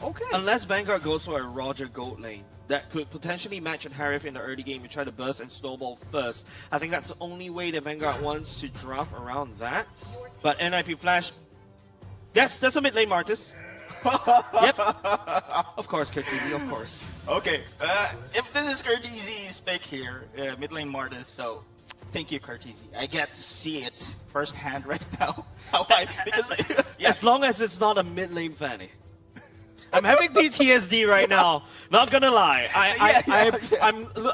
S9: Okay.
S17: Unless Vanguard goes for a Roger Gold lane that could potentially match with Harith in the early game and try to burst and snowball first. I think that's the only way that Vanguard wants to draft around that. But NIP Flash, yes, that's a mid lane Martis. Yep. Of course, Cortese, of course.
S16: Okay, if this is Cortese's pick here, mid lane Martis, so thank you, Cortese. I get to see it firsthand right now.
S17: As long as it's not a mid lane Fanny. I'm having PTSD right now. Not gonna lie.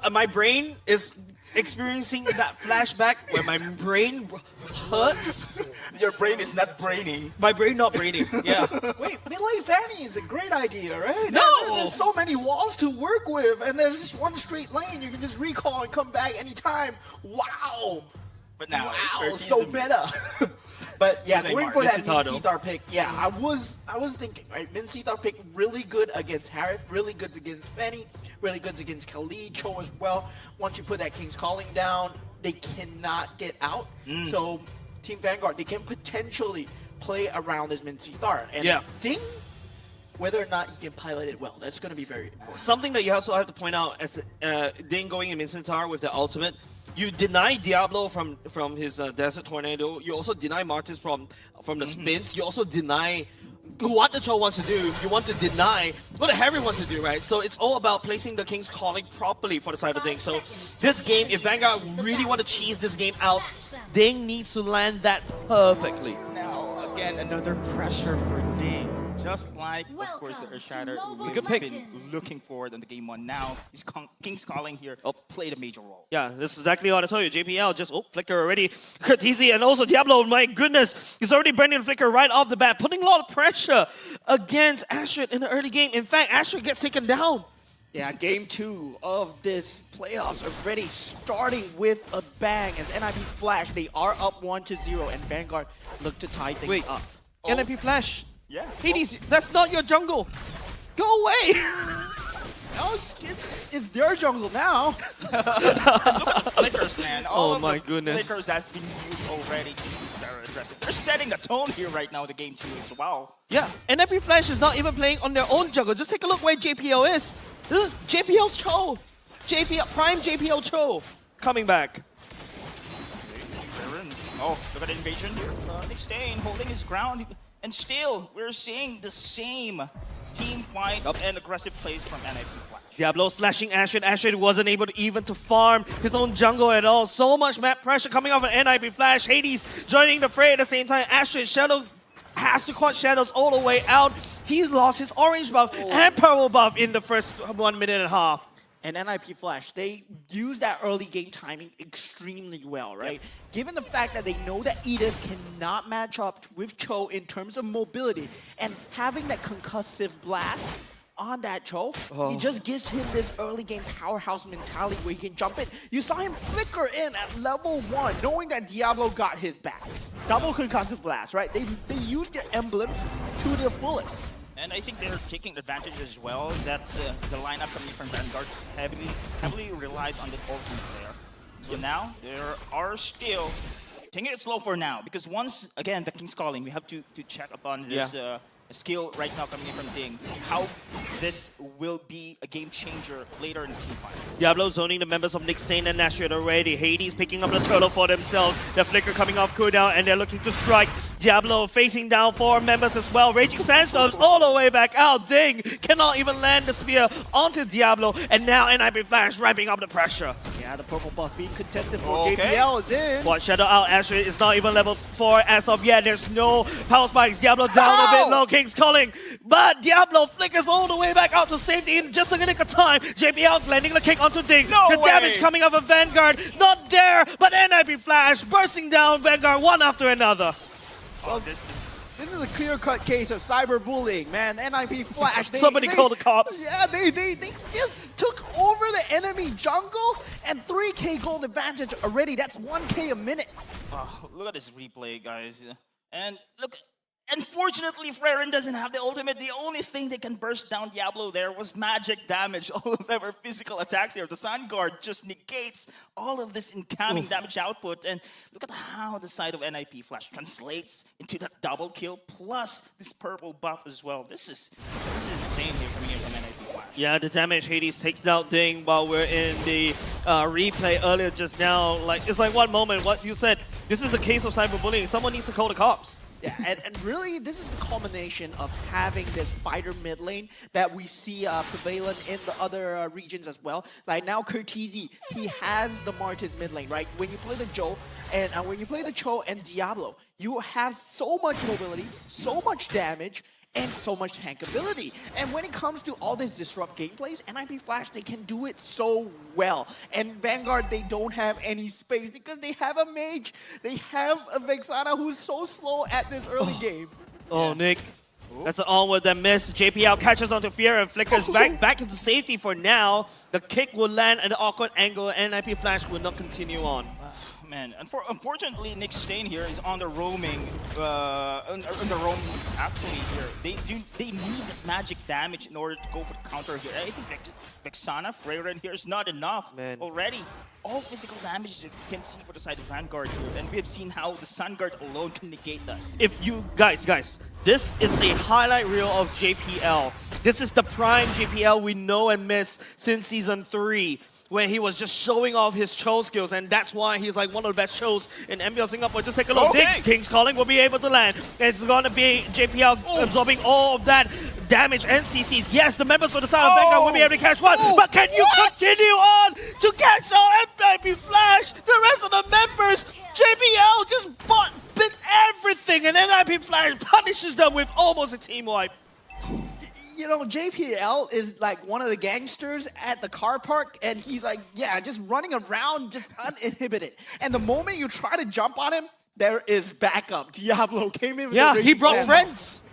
S17: My brain is experiencing that flashback where my brain hurts.
S16: Your brain is not braining.
S17: My brain not braining. Yeah.
S9: Wait, mid-lane Fanny is a great idea, right?
S17: No!
S9: There's so many walls to work with, and there's just one straight lane. You can just recall and come back anytime. Wow!
S16: But now,
S9: wow, so meta. But yeah, going for that Min Seethar pick, yeah, I was thinking, right? Min Seethar pick really good against Harith, really good against Fanny, really good against Khalid, Cho as well. Once you put that King's Calling down, they cannot get out. So Team Vanguard, they can potentially play around as Min Seethar. And Ding, whether or not he can pilot it well, that's going to be very important.
S17: Something that you also have to point out as Ding going in Min Seethar with the ultimate, you deny Diablo from his Desert Tornado. You also deny Martis from the spins. You also deny what the Cho wants to do. You want to deny what the Harry wants to do, right? So it's all about placing the King's Calling properly for the side of things. So this game, if Vanguard really want to cheese this game out, Ding needs to land that perfectly.
S16: Now, again, another pressure for Ding. Just like, of course, the Earthshatter we've been looking forward on the game one. Now, his King's Calling here played a major role.
S17: Yeah, this is exactly what I told you. JPL just, Flicker already. Cortese and also Diablo, my goodness. He's already branding Flicker right off the bat, putting a lot of pressure against Ashrit in the early game. In fact, Ashrit gets taken down.
S9: Yeah, game 2 of this playoffs already starting with a bang as NIP Flash. They are up 1-0 and Vanguard look to tie things up.
S17: NIP Flash.
S16: Yeah.
S17: Hades, that's not your jungle. Go away.
S9: No, it's their jungle now.
S16: Look at the flickers, man.
S17: Oh my goodness.
S16: Flickers has been used already to be very aggressive. They're setting the tone here right now in the game 2. So wow.
S17: Yeah, and NIP Flash is not even playing on their own jungle. Just take a look where JPL is. This is JPL's Cho. Prime JPL Cho coming back.
S16: Oh, look at the invasion here. Nick Stain holding his ground. And still, we're seeing the same team fights and aggressive plays from NIP Flash.
S17: Diablo slashing Ashrid. Ashrid wasn't able to even to farm his own jungle at all. So much map pressure coming off of NIP Flash. Hades joining the fray at the same time. Ashrid Shadow has to quad Shadows all the way out. He's lost his orange buff and purple buff in the first 1 minute and a half.
S9: And NIP Flash, they use that early game timing extremely well, right? Given the fact that they know that Edith cannot match up with Cho in terms of mobility, and having that concussive blast on that Cho, it just gives him this early game powerhouse mentality where he can jump in. You saw him flicker in at level 1, knowing that Diablo got his back. Double concussive blast, right? They used their emblems to their fullest.
S16: And I think they're taking advantage as well that the lineup coming from Vanguard heavily relies on the ultimate there. So now they are still taking it slow for now, because once again the King's Calling, we have to check upon this skill right now coming in from Ding. How this will be a game changer later in the team fight.
S17: Diablo zoning the members of Nick Stain and Nashrid already. Hades picking up the turtle for themselves. The flicker coming off cooldown and they're looking to strike. Diablo facing down 4 members as well. Raging Sandstorms all the way back out. Ding cannot even land the spear onto Diablo. And now NIP Flash ramping up the pressure.
S9: Yeah, the purple buff being contested for JPL is in.
S17: Quad Shadow out. Ashrid is not even level 4 as of yet. There's no power spikes. Diablo down a bit low. King's Calling. But Diablo flickers all the way back out to safety in just a nick of time. JPL landing the kick onto Ding. The damage coming off of Vanguard. Not there, but NIP Flash bursting down Vanguard one after another.
S9: Well, this is a clear-cut case of cyberbullying, man. NIP Flash.
S17: Somebody call the cops.
S9: Yeah, they just took over the enemy jungle and 3K gold advantage already. That's 1K a minute.
S16: Oh, look at this replay, guys. And look. Unfortunately, Freyren doesn't have the ultimate. The only thing that can burst down Diablo there was magic damage. All of them are physical attacks here. The Sun Guard just negates all of this incoming damage output. And look at how the side of NIP Flash translates into that double kill plus this purple buff as well. This is insane here coming in from NIP Flash.
S17: Yeah, the damage Hades takes out Ding while we're in the replay earlier just now. Like, it's like one moment, what you said, this is a case of cyberbullying. Someone needs to call the cops.
S9: Yeah, and really, this is the culmination of having this fighter mid lane that we see prevalent in the other regions as well. Like now, Curtizi, he has the Martis mid lane, right? When you play the Joe and when you play the Cho and Diablo, you have so much mobility, so much damage, and so much tankability. And when it comes to all these disrupt gameplays, NIP Flash, they can do it so well. And Vanguard, they don't have any space because they have a mage. They have a Vexana who's so slow at this early game.
S17: Oh, Nick. That's an onward that miss. JPL catches onto Fear and flickers back into safety for now. The kick will land at an awkward angle and NIP Flash will not continue on.
S16: Man, unfortunately, Nick Stain here is on the roaming. On the roam actually here. They need magic damage in order to go for the counter here. I think Vexana, Freyren here is not enough already. All physical damage you can see for the side of Vanguard here, and we have seen how the Sun Guard alone can negate that.
S17: If you guys, this is a highlight reel of JPL. This is the prime JPL we know and miss since Season 3. Where he was just showing off his Cho skills, and that's why he's like one of the best shows in MPL Singapore. Just take a look. King's Calling will be able to land. It's going to be JPL absorbing all of that damage and CCs. Yes, the members of the side of Vanguard will be able to catch one, but can you continue on to catch out NIP Flash? The rest of the members, JPL just bit everything, and NIP Flash punishes them with almost a team wipe.
S9: You know, JPL is like one of the gangsters at the car park, and he's like, yeah, just running around, just uninhibited. And the moment you try to jump on him, there is backup. Diablo came in with
S17: a he brought friends.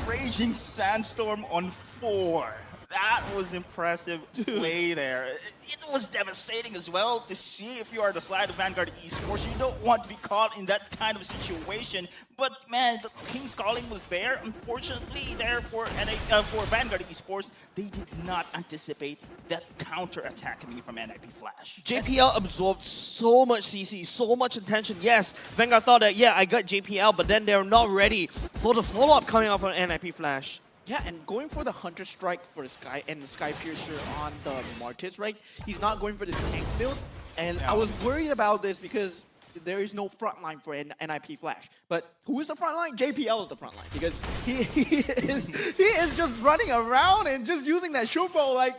S16: Raging Sandstorm on 4. That was impressive play there. It was devastating as well to see if you are the side of Vanguard Esports. You don't want to be caught in that kind of situation. But man, the King's Calling was there. Unfortunately, there for Vanguard Esports, they did not anticipate that counter attack coming from NIP Flash.
S17: JPL absorbed so much CC, so much attention. Yes, Vanguard thought that, yeah, I got JPL, but then they're not ready for the follow-up coming out from NIP Flash.
S9: Yeah, and going for the Hunter Strike for the Sky and the Sky Piercer on the Martis, right? He's not going for this tank build. And I was worried about this because there is no front line for NIP Flash. But who is the front line? JPL is the front line because he is just running around and just using that short bow like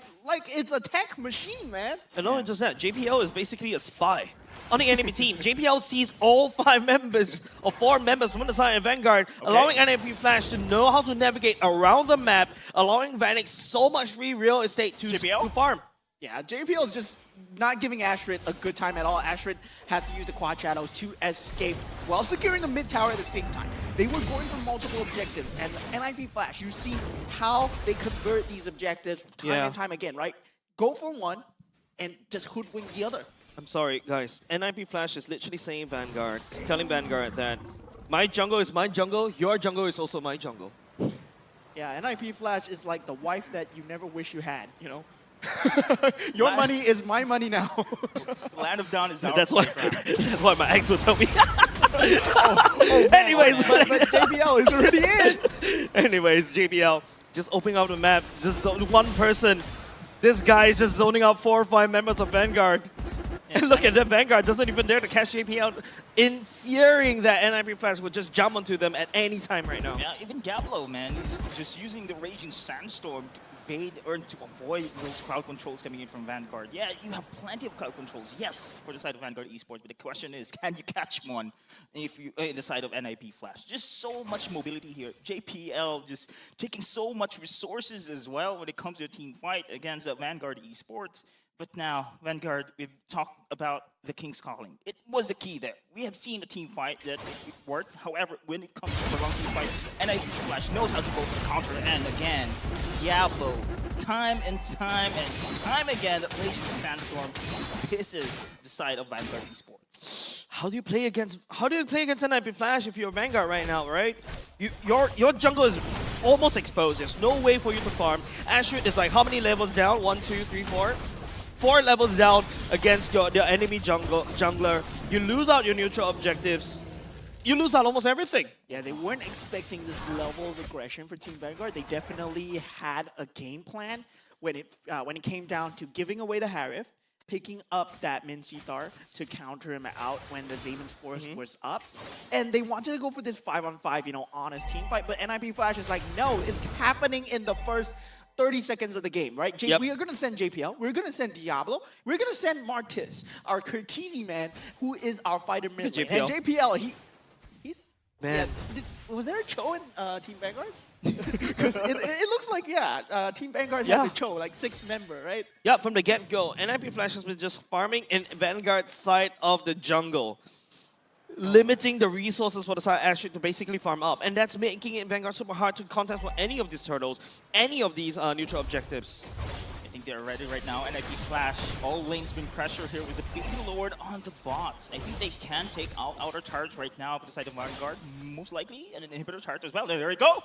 S9: it's a tech machine, man.
S17: And not just that, JPL is basically a spy on the enemy team. JPL sees all 5 members or 4 members from the side of Vanguard, allowing NIP Flash to know how to navigate around the map, allowing Vanix so much free real estate to farm.
S9: Yeah, JPL is just not giving Astrid a good time at all. Astrid has to use the quad shadows to escape while securing the mid tower at the same time. They were going for multiple objectives, and NIP Flash, you see how they convert these objectives time and time again, right? Go for one and just hoodwink the other.
S17: I'm sorry, guys. NIP Flash is literally saying Vanguard, telling Vanguard that my jungle is my jungle, your jungle is also my jungle.
S9: Yeah, NIP Flash is like the wife that you never wish you had, you know? Your money is my money now.
S16: Land of Dawn is our
S17: That's why my ex would tell me.
S9: Anyways, but JBL is already in.
S17: Anyways, JBL just opening up the map, just one person. This guy is just zoning out 4 or 5 members of Vanguard. And look at that, Vanguard doesn't even dare to catch JP out, in fearing that NIP Flash would just jump onto them at any time right now.
S16: Yeah, even Diablo, man, he's just using the Raging Sandstorm to evade or to avoid those crowd controls coming in from Vanguard. Yeah, you have plenty of crowd controls, yes, for the side of Vanguard Esports, but the question is, can you catch one if you in the side of NIP Flash? Just so much mobility here. JPL just taking so much resources as well when it comes to a team fight against Vanguard Esports. But now, Vanguard, we've talked about the King's Calling. It was a key there. We have seen a team fight that worked. However, when it comes to the wrong team fight, NIP Flash knows how to go for the counter. And again, Diablo, time and time again, the Raging Sandstorm just pisses the side of Vanguard Esports.
S17: How do you play against NIP Flash if you're Vanguard right now, right? Your jungle is almost exposed. There's no way for you to farm. Astrid is like how many levels down? 1, 2, 3, 4? 4 levels down against your enemy jungler. You lose out your neutral objectives. You lose out almost everything.
S9: Yeah, they weren't expecting this level of aggression for Team Vanguard. They definitely had a game plan when it came down to giving away the Harif, picking up that Min Sithar to counter him out when the Zamon's Force was up. And they wanted to go for this 5-on-5, honest team fight. But NIP Flash is like, no, it's happening in the first 30 seconds of the game, right? We are going to send JPL. We're going to send Diablo. We're going to send Martis, our Curtizi man, who is our fighter mid lane. And JPL, he's...
S17: Man.
S9: Yeah, was there a Cho in Team Vanguard? Because it looks like, Team Vanguard had a Cho, like 6-member, right?
S17: Yeah, from the get-go. NIP Flash has been just farming in Vanguard's side of the jungle, limiting the resources for the side Astrid to basically farm up. And that's making it Vanguard super hard to contest for any of these turtles, any of these neutral objectives.
S16: I think they're ready right now. NIP Flash, all lanes been pressured here with the Baby Lord on the bots. I think they can take out outer charge right now for the side of Vanguard, most likely, and an inhibitor charge as well. There we go.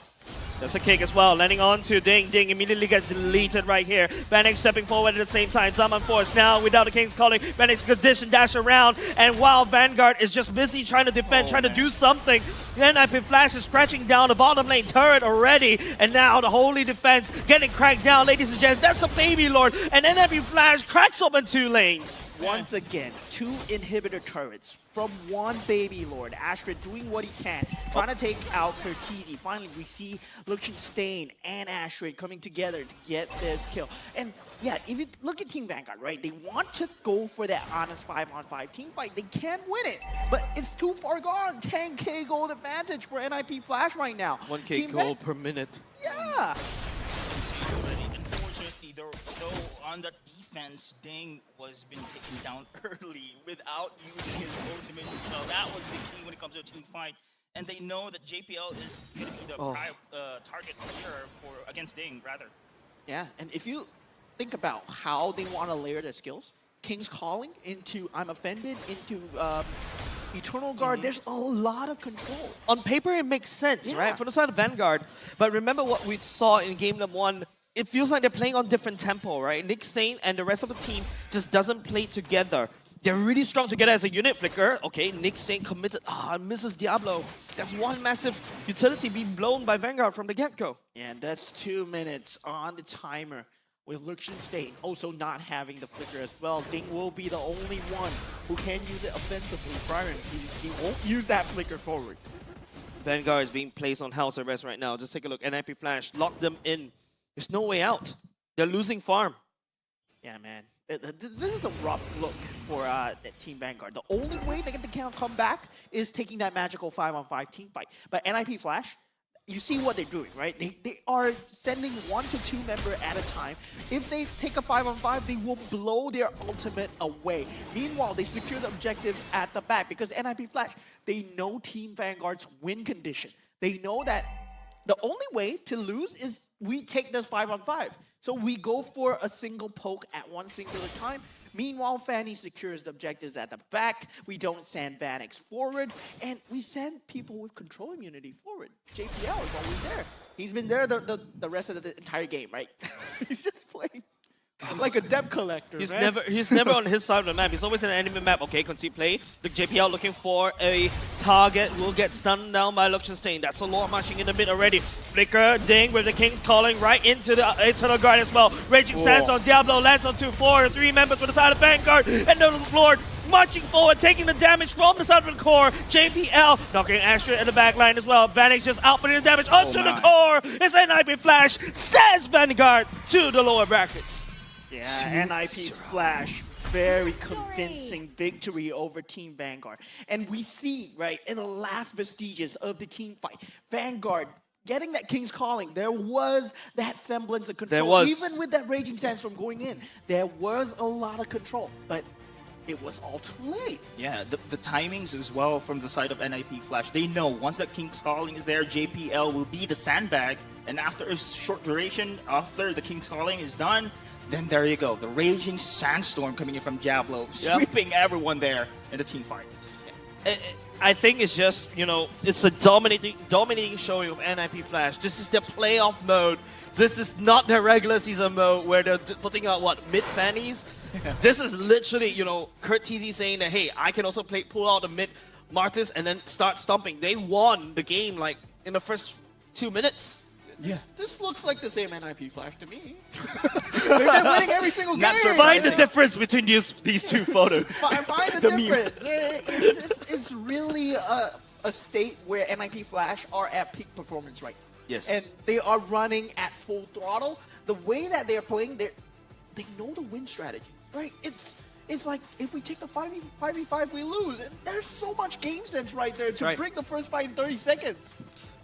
S17: That's a kick as well, landing on to Ding. Ding immediately gets deleted right here. Vanix stepping forward at the same time. Zaman Force now without the King's Calling. Vanix condition dash around, and while Vanguard is just busy trying to defend, trying to do something, NIP Flash is scratching down the bottom lane turret already, and now the Holy Defense getting cracked down, ladies and gents. That's a Baby Lord, and NIP Flash cracks open 2 lanes.
S9: Once again, 2 inhibitor turrets from 1 Baby Lord. Astrid doing what he can, trying to take out Curtizi. Finally, we see Liechtenstein and Astrid coming together to get this kill. And yeah, if you look at Team Vanguard, right, they want to go for that honest 5-on-5 team fight. They can win it, but it's too far gone. 10k gold advantage for NIP Flash right now.
S17: 1k gold per minute.
S9: Yeah.
S16: Unfortunately, on that defense, Ding was been taken down early without using his ultimate as well. That was the key when it comes to a team fight. And they know that JPL is going to be the target here against Ding, rather.
S9: Yeah, and if you think about how they want to layer their skills, King's Calling into I'm Offended, into Eternal Guard, there's a lot of control.
S17: On paper, it makes sense, right? For the side of Vanguard. But remember what we saw in game number 1. It feels like they're playing on different tempo, right? Liechtenstein and the rest of the team just doesn't play together. They're really strong together as a unit. Flicker, okay, Liechtenstein committed, misses Diablo. That's one massive utility being blown by Vanguard from the get-go.
S9: And that's 2 minutes on the timer. with Liechtenstein also not having the flicker as well, Ding will be the only one who can use it offensively. Byron, he won't use that flicker forward.
S17: Vanguard is being placed on house arrest right now. Just take a look. NIP Flash, lock them in. There's no way out. They're losing farm.
S9: Yeah, man. This is a rough look for Team Vanguard. The only way they can come back is taking that magical 5-on-5 team fight. But NIP Flash, you see what they're doing, right? They are sending 1 to 2 member at a time. If they take a 5-on-5, they will blow their ultimate away. Meanwhile, they secure the objectives at the back because NIP Flash, they know Team Vanguard's win condition. They know that the only way to lose is we take this 5-on-5. So we go for a single poke at one singular time. Meanwhile, Fanny secures the objectives at the back. We don't send Vanix forward, and we send people with control immunity forward. JPL is always there. He's been there the rest of the entire game, right? He's just playing like a debt collector.
S17: He's
S9: man.
S17: never on his side of the map. He's always in an enemy map. Okay, concede play. The JPL looking for a target. Will get stunned down by Liechtenstein. That's a lot marching in the mid already. Flicker, Ding with the King's calling right into the Eternal Guard as well. Raging Sands on Diablo, lands on 2-4. 3 members for the side of Vanguard. And the Lord marching forward, taking the damage from the side of the core. JPL knocking Astra in the back line as well. Vanix just outputting the damage onto the core. It's NIP Flash. Stands Vanguard to the lower brackets.
S9: Yeah, NIP Flash, very convincing victory over Team Vanguard. And we see, right, in the last vestiges of the team fight, Vanguard getting that King's Calling, there was that semblance of control.
S17: There was.
S9: Even with that Raging Sandstorm going in, there was a lot of control, but it was all too late.
S16: Yeah, the timings as well from the side of NIP Flash. They know once that King's Calling is there, JPL will be the sandbag. And after a short duration, after the King's Calling is done, then there you go. The Raging Sandstorm coming in from Diablo, sweeping everyone there in the team fights.
S17: I think it's just, you know, it's a dominating showing of NIP Flash. This is their playoff mode. This is not their regular season mode where they're putting out, what, mid-fannies? This is literally, you know, Kurt TZ saying that, hey, I can also pull out the mid-Martyrs and then start stomping. They won the game, like, in the first 2 minutes.
S9: Yeah. This looks like the same NIP Flash to me. They've been winning every single game.
S17: Find the difference between these two photos.
S9: Find the difference. It's really a state where NIP Flash are at peak performance right now.
S16: Yes.
S9: And they are running at full throttle. The way that they're playing, they know the win strategy, right? It's like if we take the 5v5, we lose. And there's so much game sense right there to bring the first fight in 30 seconds.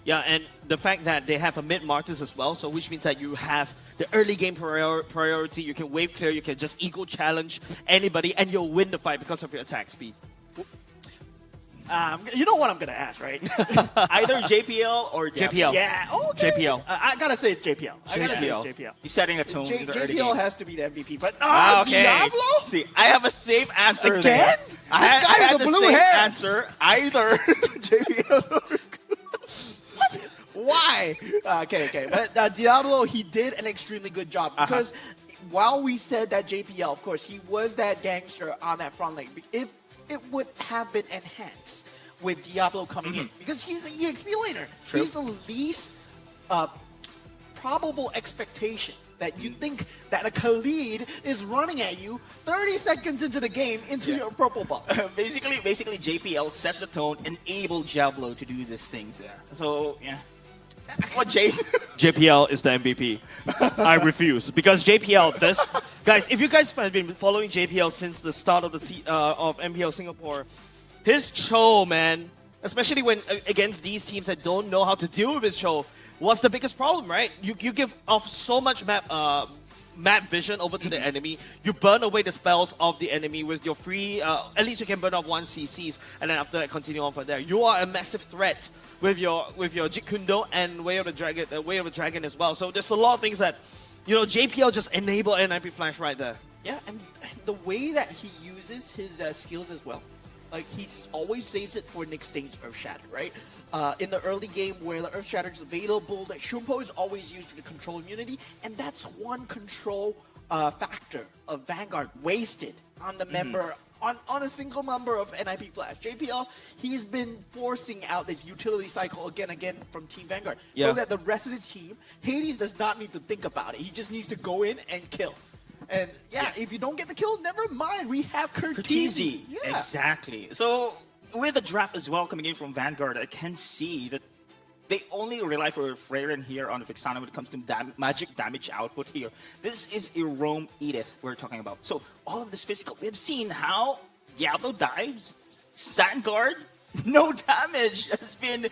S17: Yeah, and the fact that they have a mid-Martyrs as well, so which means that you have the early game priority, you can wave clear, you can just ego challenge anybody, and you'll win the fight because of your attack speed.
S9: You know what I'm going to ask, right?
S16: Either JPL or
S17: JPL.
S9: Yeah, okay.
S17: JPL.
S9: I got to say it's JPL. JPL.
S16: He's setting a tone in the early game.
S9: JPL has to be the MVP, but
S16: okay.
S9: Diablo?
S16: See, I have a safe answer
S9: Again?
S16: there. I had
S9: with
S16: the
S9: the blue
S16: same
S9: hair.
S16: answer. Either JPL or...
S9: Why? Okay. But Diablo, he did an extremely good job because while we said that JPL, of course, he was that gangster on that front lane. If it would have been enhanced with Diablo coming in because he's the EXP laner.
S16: True.
S9: He's the least probable expectation that you think that a Khalid is running at you 30 seconds into the game into your purple buff.
S16: basically, JPL sets the tone, enabled Diablo to do these things there. So, yeah. What, Jason?
S17: JPL is the MVP. I refuse. Because JPL, guys, if you guys have been following JPL since the start of the of MPL Singapore, his Cho, man, especially when against these teams that don't know how to deal with his Cho, what's the biggest problem, right? You give off so much map vision over to the enemy. You burn away the spells of the enemy with your free, at least you can burn off 1 CCs, and then after that continue on from there. You are a massive threat with your Jeet Kune Do and Way of the Dragon as well. So there's a lot of things that, you know, JPL just enable NIP Flash right there.
S9: Yeah, and the way that he uses his skills as well. Like, he always saves it for Nick Stain's Earth Shatter, right? In the early game where the Earth Shatter is available, that Shumpo is always used for the control immunity, and that's one control factor of Vanguard wasted on the member on a single member of NIP Flash. JPL, he's been forcing out this utility cycle again from Team Vanguard, so that the rest of the team, Hades does not need to think about it. He just needs to go in and kill. And if you don't get the kill, never mind. We have Curtizi. Yeah.
S16: Exactly. So with the draft as well coming in from Vanguard, I can see that they only rely for Freyren here on the Vexana when it comes to magic damage output here. This is a Rome Edith we're talking about. So all of this physical, we've seen how Diablo dives, Sandguard, no damage has been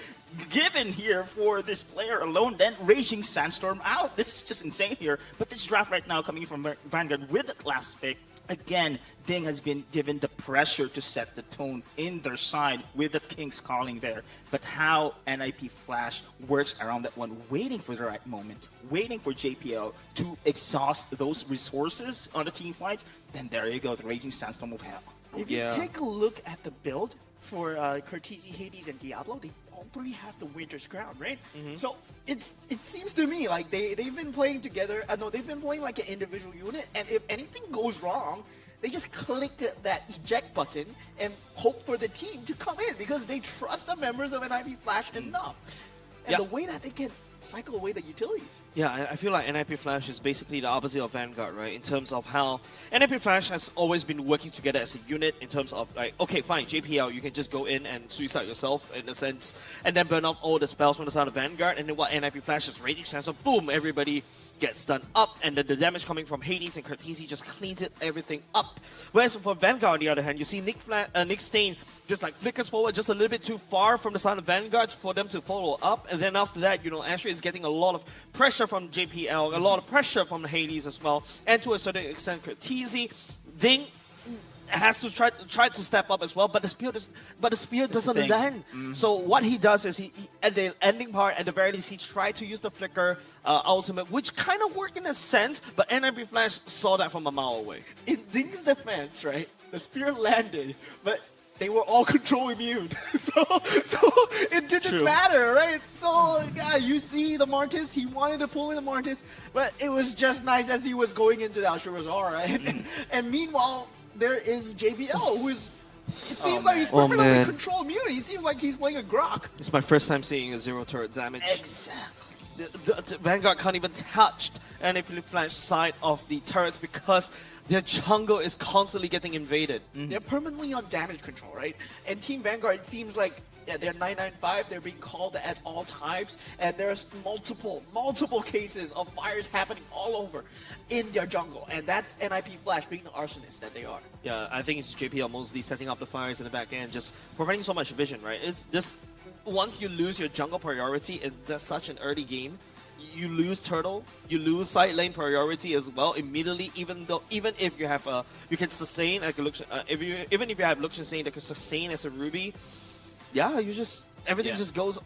S16: given here for this player alone. Then Raging Sandstorm out. This is just insane here. But this draft right now coming from Vanguard with the last pick, again, Ding has been given the pressure to set the tone in their side with the King's Calling there. But how NIP Flash works around that one, waiting for the right moment, waiting for JPL to exhaust those resources on the team fights, then there you go, the Raging Sandstorm of Hell.
S9: If you take a look at the build for Curtizi, Hades, and Diablo, they all three have the Winter's Crown, right? So it seems to me like they've been playing together. No, they've been playing like an individual unit, and if anything goes wrong, they just click that eject button and hope for the team to come in because they trust the members of NIP Flash enough. And the way that they can cycle away the utilities.
S17: Yeah, I feel like NIP Flash is basically the opposite of Vanguard, right? In terms of how NIP Flash has always been working together as a unit in terms of like, okay, fine, JPL, you can just go in and suicide yourself in a sense, and then burn off all the spells from the side of Vanguard, and then what NIP Flash is Raging Sandstorm, boom, everybody gets done up, and then the damage coming from Hades and Curtizi just cleans everything up. Whereas for Vanguard, on the other hand, you see Nick Stain just like flickers forward just a little bit too far from the side of Vanguard for them to follow up, and then after that, you know, Asher is getting a lot of pressure from JPL, a lot of pressure from Hades as well, and to a certain extent Curtizi. Ding has to try to step up as well, but the spear doesn't land. So what he does is he at the ending part, at the very least, he tried to use the flicker ultimate, which kind of worked in a sense, but NIP Flash saw that from a mile away.
S9: In Ding's defense, right, the spear landed, but they were all control immune, so it didn't matter, right? So yeah, you see the Martis, he wanted to pull in the Martis, but it was just nice as he was going into the Alshurazar, right? And meanwhile, there is JBL, who is, it seems like he's permanently control immune. He seems like he's playing a Grok.
S17: It's my first time seeing a 0 turret damage.
S16: Exactly.
S17: The Vanguard can't even touch NIP Flash side of the turrets because their jungle is constantly getting invaded.
S9: They're permanently on damage control, right? And Team Vanguard, it seems like they're 995, they're being called at all times, and there's multiple cases of fires happening all over in their jungle, and that's NIP Flash being the arsonist that they are.
S17: Yeah, I think it's JPL mostly setting up the fires in the back end, just providing so much vision, right? It's this, once you lose your jungle priority in such an early game, you lose turtle, you lose side lane priority as well immediately. Even if you have you can sustain like even if you have Lucian Stain that can sustain as a Ruby, yeah, you just everything just goes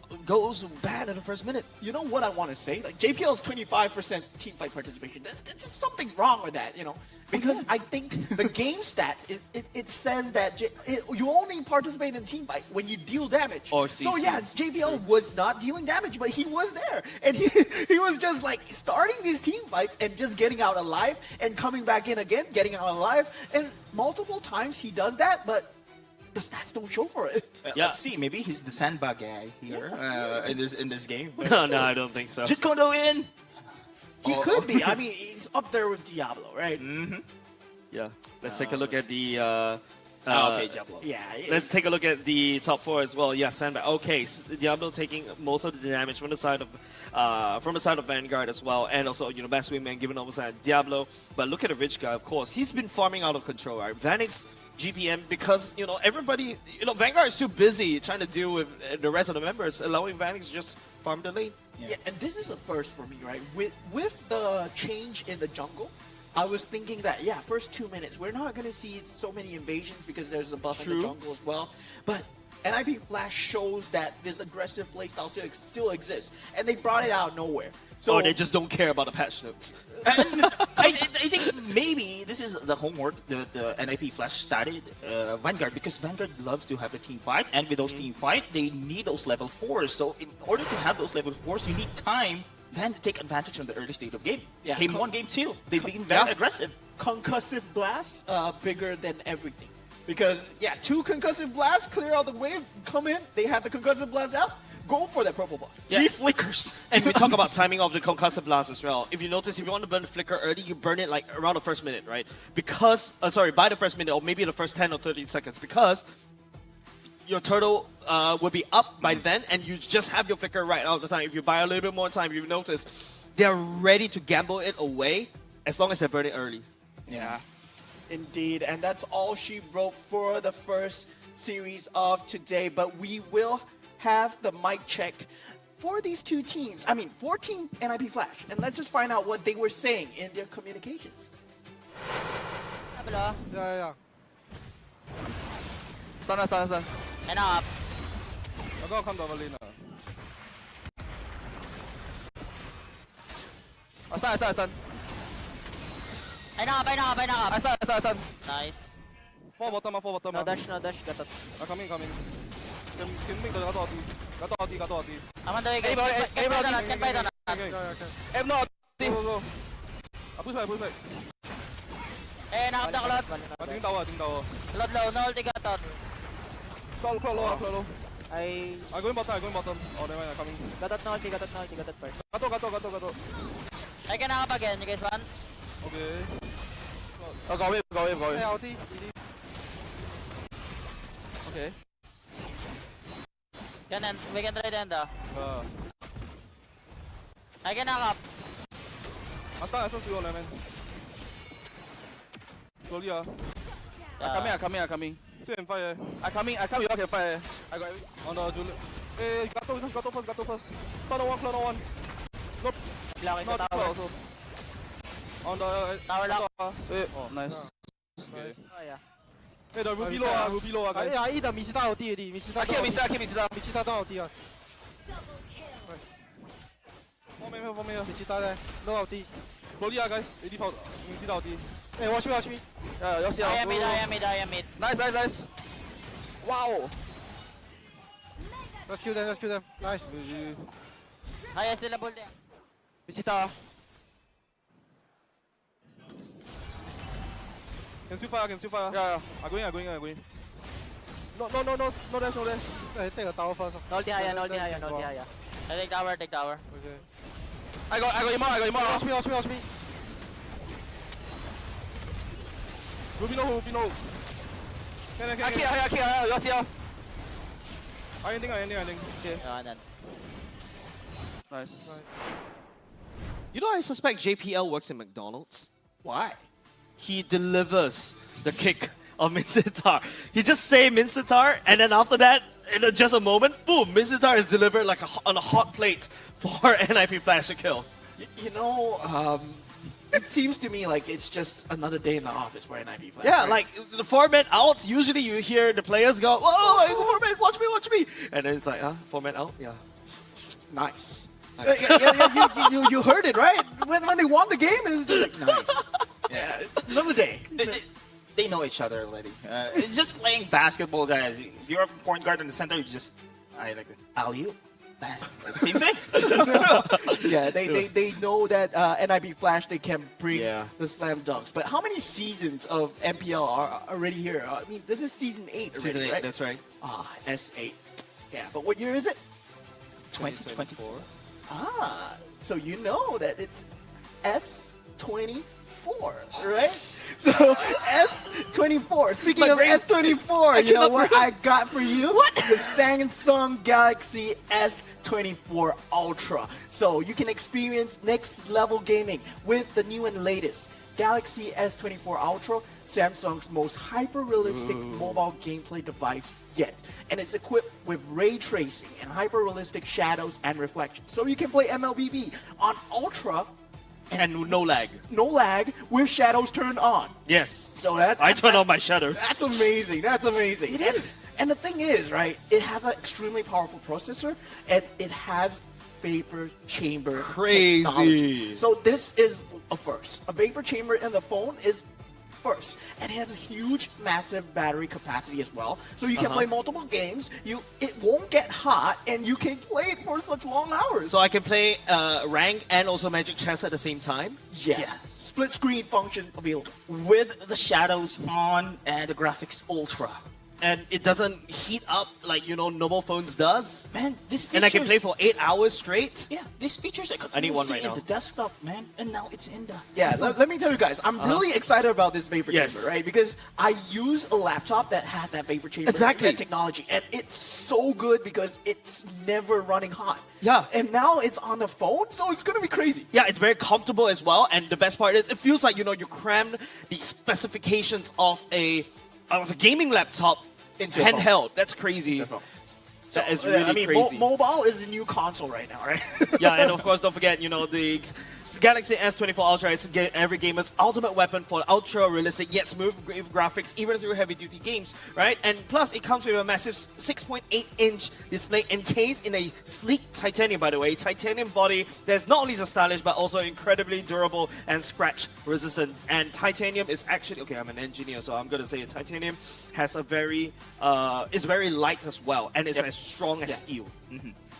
S17: bad in the first minute.
S9: You know what I want to say? Like JPL's 25% team fight participation. There's just something wrong with that, you know. Because I think the game stats, it says that you only participate in team fight when you deal damage.
S17: Or
S9: so yes, JPL was not dealing damage, but he was there. And he was just like starting these team fights and just getting out alive and coming back in again, getting out alive. And multiple times he does that, but the stats don't show for it.
S16: Let's see, maybe he's the sandbag guy here in this game.
S17: No, I don't think so.
S16: Jit Kondo in!
S9: He could be. I mean, he's up there with Diablo, right?
S17: Yeah. Let's take a look at the...
S16: okay, Diablo.
S9: Yeah.
S17: Let's take a look at the top 4 as well. Yeah, Sandbag. Okay, Diablo taking most of the damage from the side of Vanguard as well, and also Best Wingman giving over side Diablo. But look at the rich guy, of course. He's been farming out of control, right? Vanix GPM because everybody, Vanguard is too busy trying to deal with the rest of the members, allowing Vanix to just farm the lane.
S9: Yeah, and this is a first for me, right? With the change in the jungle, I was thinking that, first 2 minutes, we're not going to see so many invasions because there's a buff in the jungle as well. But NIP Flash shows that this aggressive playstyle still exists, and they brought it out of nowhere. So
S17: they just don't care about the patch notes.
S16: And I think maybe this is the homework that NIP Flash started Vanguard, because Vanguard loves to have the team fight, and with those team fight, they need those level 4s. So in order to have those level 4s, you need time then to take advantage of the early state of game.
S9: Yeah,
S16: game 1, game 2, they've been very aggressive.
S9: Concussive blast, bigger than everything. Because, yeah, 2 concussive blasts, clear out the wave, come in, they have the concussive blast out, go for that purple buff.
S17: 3 flickers. And we talk about timing of the concussive blast as well. If you notice, if you want to burn the flicker early, you burn it like around the first minute, right? Because, by the first minute, or maybe the first 10 or 30 seconds, because your turtle will be up by then, and you just have your flicker right all the time. If you buy a little bit more time, you notice they're ready to gamble it away as long as they burn it early.
S9: Yeah, indeed. And that's all she wrote for the first series of today. But we will have the mic check for these 2 teams. I mean, for Team NIP Flash. And let's just find out what they were saying in their communications.
S19: Yeah.
S20: Stun. And up.
S19: I gotta come double lane. Stun.
S20: I knock up.
S19: I stun.
S20: Nice.
S19: 4 bottom.
S20: No dash, got it.
S19: Coming. Can make the got ulti.
S20: I'm on the way, guys. Can fight on.
S19: M no go. Push back.
S20: Eh, knock up the cloud.
S19: Ting tower.
S20: Cloud low, no ulti got out.
S19: Cloud low.
S20: I
S19: going bottom. Oh, never mind, I'm coming.
S20: got out no ulti first.
S19: Gato.
S20: I can knock up again, you guys want?
S19: Okay.
S20: Oh, go wave.
S19: Hey, ulti. Okay.
S20: We can try the end though. I can knock up.
S19: I stun you all, man. Slowly,
S20: I'm
S19: coming. 2 and 5, I coming, you all can fight. I got on the Juliet. Hey, Gato first. Cloud on 1. Nope.
S20: Blocking the
S19: Not
S20: tower.
S19: also. On the
S20: Tower lock.
S19: Oh, nice.
S20: Oh yeah.
S19: Hey, the Ruby low, guys.
S21: I eat the Misita ulti already.
S19: I keep Misita.
S21: Misita down ulti.
S19: For me.
S21: Misita there. No ulti.
S19: Slowly, guys. 80 power. Misita ulti.
S21: Hey, watch me.
S19: Yeah, you'll see.
S20: I am mid.
S19: Nice. Wow.
S21: Let's kill them. Nice.
S20: I still a bull there.
S19: Misita. Can still fire. Yeah. I'm going. No dash.
S21: Hey, take a tower first.
S20: No ulti higher. I take tower.
S21: Okay.
S19: I got him out.
S21: Watch me.
S19: Ruby no. Can. I you'll see. I ending. Okay.
S20: No, then.
S19: Nice.
S17: You know, I suspect JPL works in McDonald's.
S9: Why?
S17: He delivers the kick of Mincetar. He just say Mincetar, and then after that, in just a moment, boom, Mincetar is delivered like on a hot plate for NIP Flash to kill.
S9: You know, it seems to me like it's just another day in the office for NIP Flash.
S17: Yeah,
S9: right?
S17: like the 4-man outs, usually you hear the players go, whoa, 4-man, watch me. And then it's like, 4-man out? Yeah.
S9: Nice. You heard it, right? When they won the game, it was just like, nice. Yeah, another day.
S16: They know each other already. It's just playing basketball, guys. If you're a point guard in the center, I like the alley-oop. Same thing.
S9: Yeah, they know that NIP Flash, they can bring the slam dunks. But how many seasons of MPL are already here? I mean, this is season 8 already,
S17: Season 8,
S9: right?
S17: that's right.
S9: S8. Yeah, but what year is it?
S16: 2024.
S9: So you know that it's S24, right? So S24. Speaking of S24, you know what I got for you? What? The Samsung Galaxy S24 Ultra. So you can experience next level gaming with the new and latest Galaxy S24 Ultra, Samsung's most hyper-realistic mobile gameplay device yet. And it's equipped with ray tracing and hyper-realistic shadows and reflections. So you can play MLBB on Ultra
S17: and no lag.
S9: No lag with shadows turned on.
S17: Yes.
S9: So
S17: I turn on my shadows.
S9: That's amazing.
S17: It
S9: is. And the thing is, right, it has an extremely powerful processor and it has vapor chamber technology.
S17: Crazy.
S9: So this is a first. A vapor chamber in the phone is
S14: first, and it has a huge, massive battery capacity as well. So you can play multiple games. It won't get hot, and you can play it for such long hours.
S17: So I can play rank and also Magic Chess at the same time?
S14: Yes. Split screen function available.
S16: With the shadows on and the graphics ultra.
S17: And it doesn't heat up like, normal phones does?
S16: Man, this features...
S17: And I can play for 8 hours straight?
S16: Yeah, these features I
S17: I need
S16: couldn't
S17: one
S16: see
S17: right
S16: in
S17: now.
S16: the desktop, man. And now it's in the...
S14: Yeah, let me tell you guys, I'm really excited about this vapor
S17: Yes.
S14: chamber, right? Because I use a laptop that has that vapor chamber
S17: Exactly.
S14: technology, and it's so good because it's never running hot.
S17: Yeah.
S14: And now it's on the phone, so it's gonna be crazy.
S17: Yeah, it's very comfortable as well. And the best part is it feels like, you crammed the specifications of a gaming laptop
S14: Into your
S17: handheld. That's crazy. That is really crazy.
S14: Mobile is the new console right now, right?
S17: Yeah, and of course, don't forget, the Galaxy S24 Ultra is every gamer's ultimate weapon for ultra-realistic yet smooth graphics, even through heavy-duty games, right? And plus, it comes with a massive 6.8-inch display encased in a sleek titanium, by the way. Titanium body that's not only just stylish, but also incredibly durable and scratch-resistant. And titanium is actually, okay, I'm an engineer, so I'm going to say titanium has a very, is very light as well, and it's as strong as steel.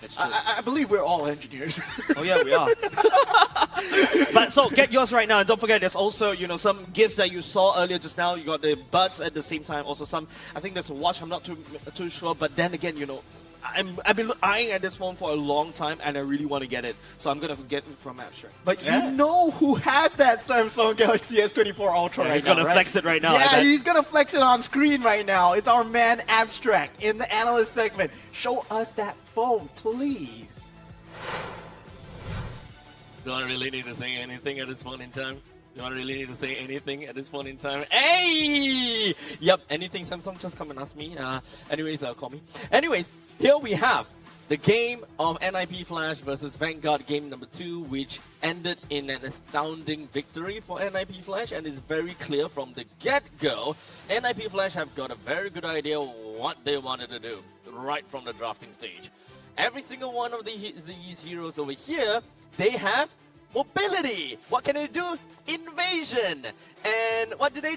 S17: That's true.
S14: I believe we're all engineers.
S17: Oh yeah, we are. But so get yours right now, and don't forget there's also some gifts that you saw earlier just now. You got the buds at the same time. Also I think there's a watch. I'm not too sure, but then again, I've been eyeing at this phone for a long time, and I really want to get it. So I'm gonna get it from Abstract.
S14: But you know who has that Samsung Galaxy S24 Ultra right
S17: he's
S14: now,
S17: gonna
S14: right?
S17: flex it right now.
S14: Yeah, he's gonna flex it on screen right now. It's our man Abstract in the analyst segment. Show us that phone, please.
S18: Do I really need to say anything at this point in time? Do I really need to say anything at this point in time? Hey! Yep, anything Samsung, just come and ask me. Anyways, call me. Anyways, here we have the game of NIP Flash versus Vanguard game number 2, which ended in an astounding victory for NIP Flash, and it's very clear from the get-go, NIP Flash have got a very good idea what they wanted to do right from the drafting stage. Every single one of these heroes over here, they have mobility. What can they do? Invasion. And what do? They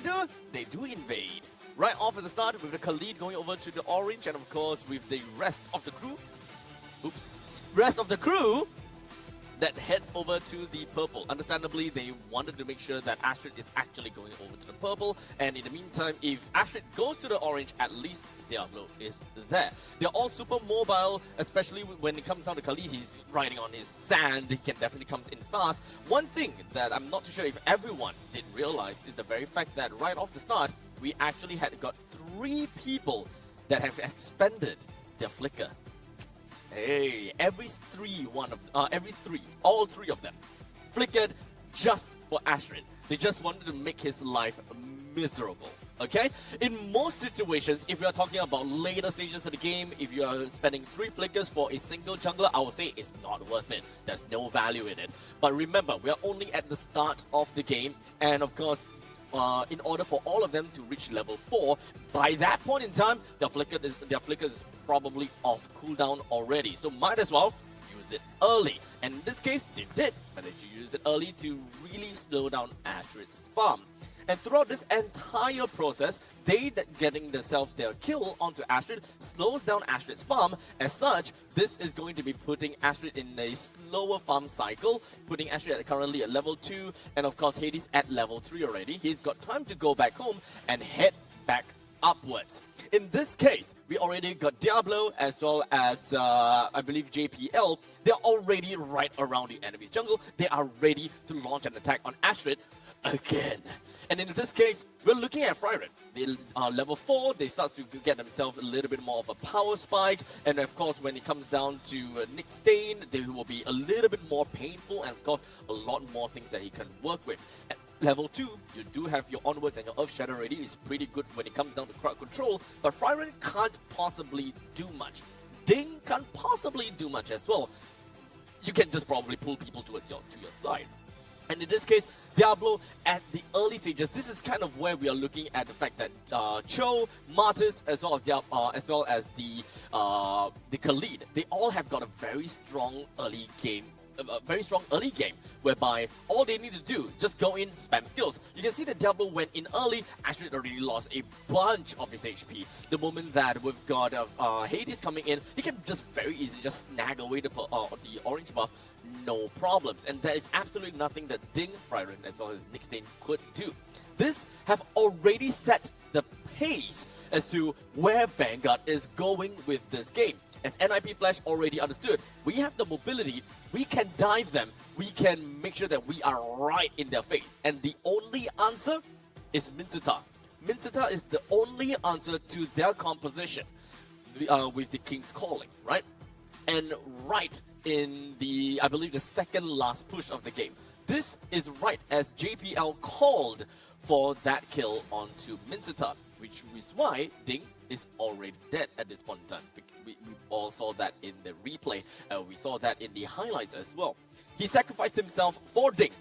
S18: do invade. Right off at the start with the Khalid going over to the orange, and of course with the rest of the crew. Rest of the crew that head over to the purple. Understandably, they wanted to make sure that Astrid is actually going over to the purple, and in the meantime, if Astrid goes to the orange, at least Diablo is there. They're all super mobile, especially when it comes down to Khalid. He's riding on his sand. He can definitely come in fast. One thing that I'm not too sure if everyone did realize is the very fact that right off the start, we actually had got 3 people that have expended their flicker. Hey, all three of them flickered just for Astrid. They just wanted to make his life miserable, okay? In most situations, if you're talking about later stages of the game, if you are spending 3 flickers for a single jungler, I would say it's not worth it. There's no value in it. But remember, we are only at the start of the game, and of course, in order for all of them to reach level 4, by that point in time, their flicker is probably off cooldown already. So might as well use it early. And in this case, they did manage to use it early to really slow down Astrid's farm. And throughout this entire process, they getting themselves their kill onto Astrid slows down Astrid's farm. As such, this is going to be putting Astrid in a slower farm cycle, putting Astrid currently at level 2, and of course Hades at level 3 already. He's got time to go back home and head back upwards. In this case, we already got Diablo as well as, I believe, JPL. They're already right around the enemy's jungle. They are ready to launch an attack on Astrid again. And in this case, we're looking at Fryren. They are level 4, they start to get themselves a little bit more of a power spike, and of course when it comes down to Nick Stain, they will be a little bit more painful, and of course a lot more things that he can work with. At level 2, you do have your Onwards and your Earth Shadow already. It's pretty good when it comes down to crowd control, but Fryren can't possibly do much. Ding can't possibly do much as well. You can just probably pull people to your side. And in this case, Diablo at the early stages, this is kind of where we are looking at the fact that Cho, Martis, as well as the Khalid, they all have got a very strong early game
S6: a very strong early game, whereby all they need to do, just go in, spam skills. You can see that Diablo went in early, Astrid already lost a bunch of his HP. The moment that we've got Hades coming in, he can just very easily just snag away the orange buff, no problems. And there is absolutely nothing that Ding, Fryren, as well as Nickstein could do. This have already set the pace as to where Vanguard is going with this game. As NIP Flash already understood, we have the mobility, we can dive them, we can make sure that we are right in their face. And the only answer is Minsita. Minsita is the only answer to their composition with the King's Calling, right? And right in the, I believe, the second last push of the game. This is right as JPL called for that kill onto Minsita, which is why Ding is already dead at this point in time. We all saw that in the replay. We saw that in the highlights as well. He sacrificed himself for Ding.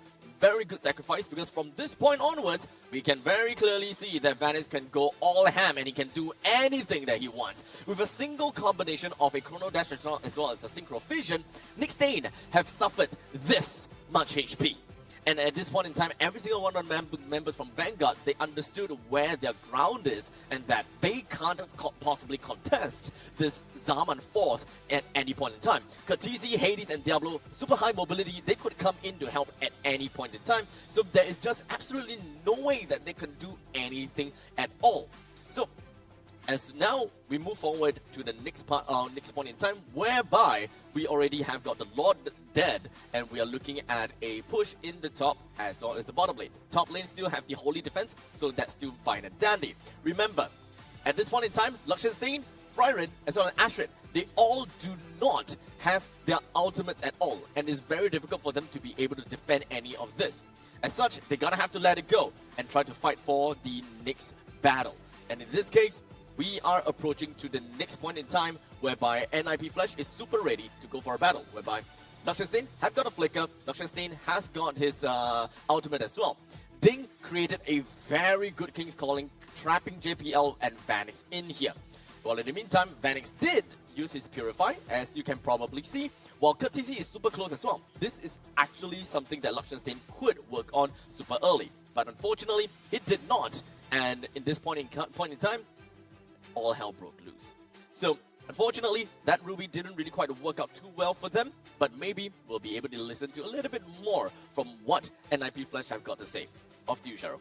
S6: Very good sacrifice, because from this point onwards, we can very clearly see that Vanis can go all ham and he can do anything that he wants. With a single combination of a Chrono Dash as well as a Synchro Fission, Nickstein have suffered this much HP. And at this point in time, every single one of the members from Vanguard, they understood where their ground is and that they can't possibly contest this Zaman force at any point in time. Katisi, Hades, and Diablo, super high mobility, they could come in to help at any point in time. So there is just absolutely no way that they can do anything at all. So as now we move forward to the next point in time, whereby we already have got the Lord dead, and we are looking at a push in the top as well as the bottom lane. Top lane still have the Holy Defense, so that's still fine and dandy. Remember, at this point in time, Luxionstein, Fryren, as well as Astrid, they all do not have their ultimates at all, and it's very difficult for them to be able to defend any of this. As such, they're gonna have to let it go and try to fight for the next battle. And in this case, we are approaching to the next point in time whereby NIP Flash is super ready to go for a battle, whereby Luxionstein have got a flicker, Luxionstein has got his ultimate as well. Ding created a very good King's Calling, trapping JPL and Vanix in here. Well, in the meantime, Vanix did use his Purify, as you can probably see, while Kurt TC is super close as well. This is actually something that Luxionstein could work on super early, but unfortunately, it did not. And in this point in time, all hell broke loose. So, unfortunately, that Ruby didn't really quite work out too well for them, but maybe we'll be able to listen to a little bit more from what NIP Flash have got to say. Off to you, Cheryl.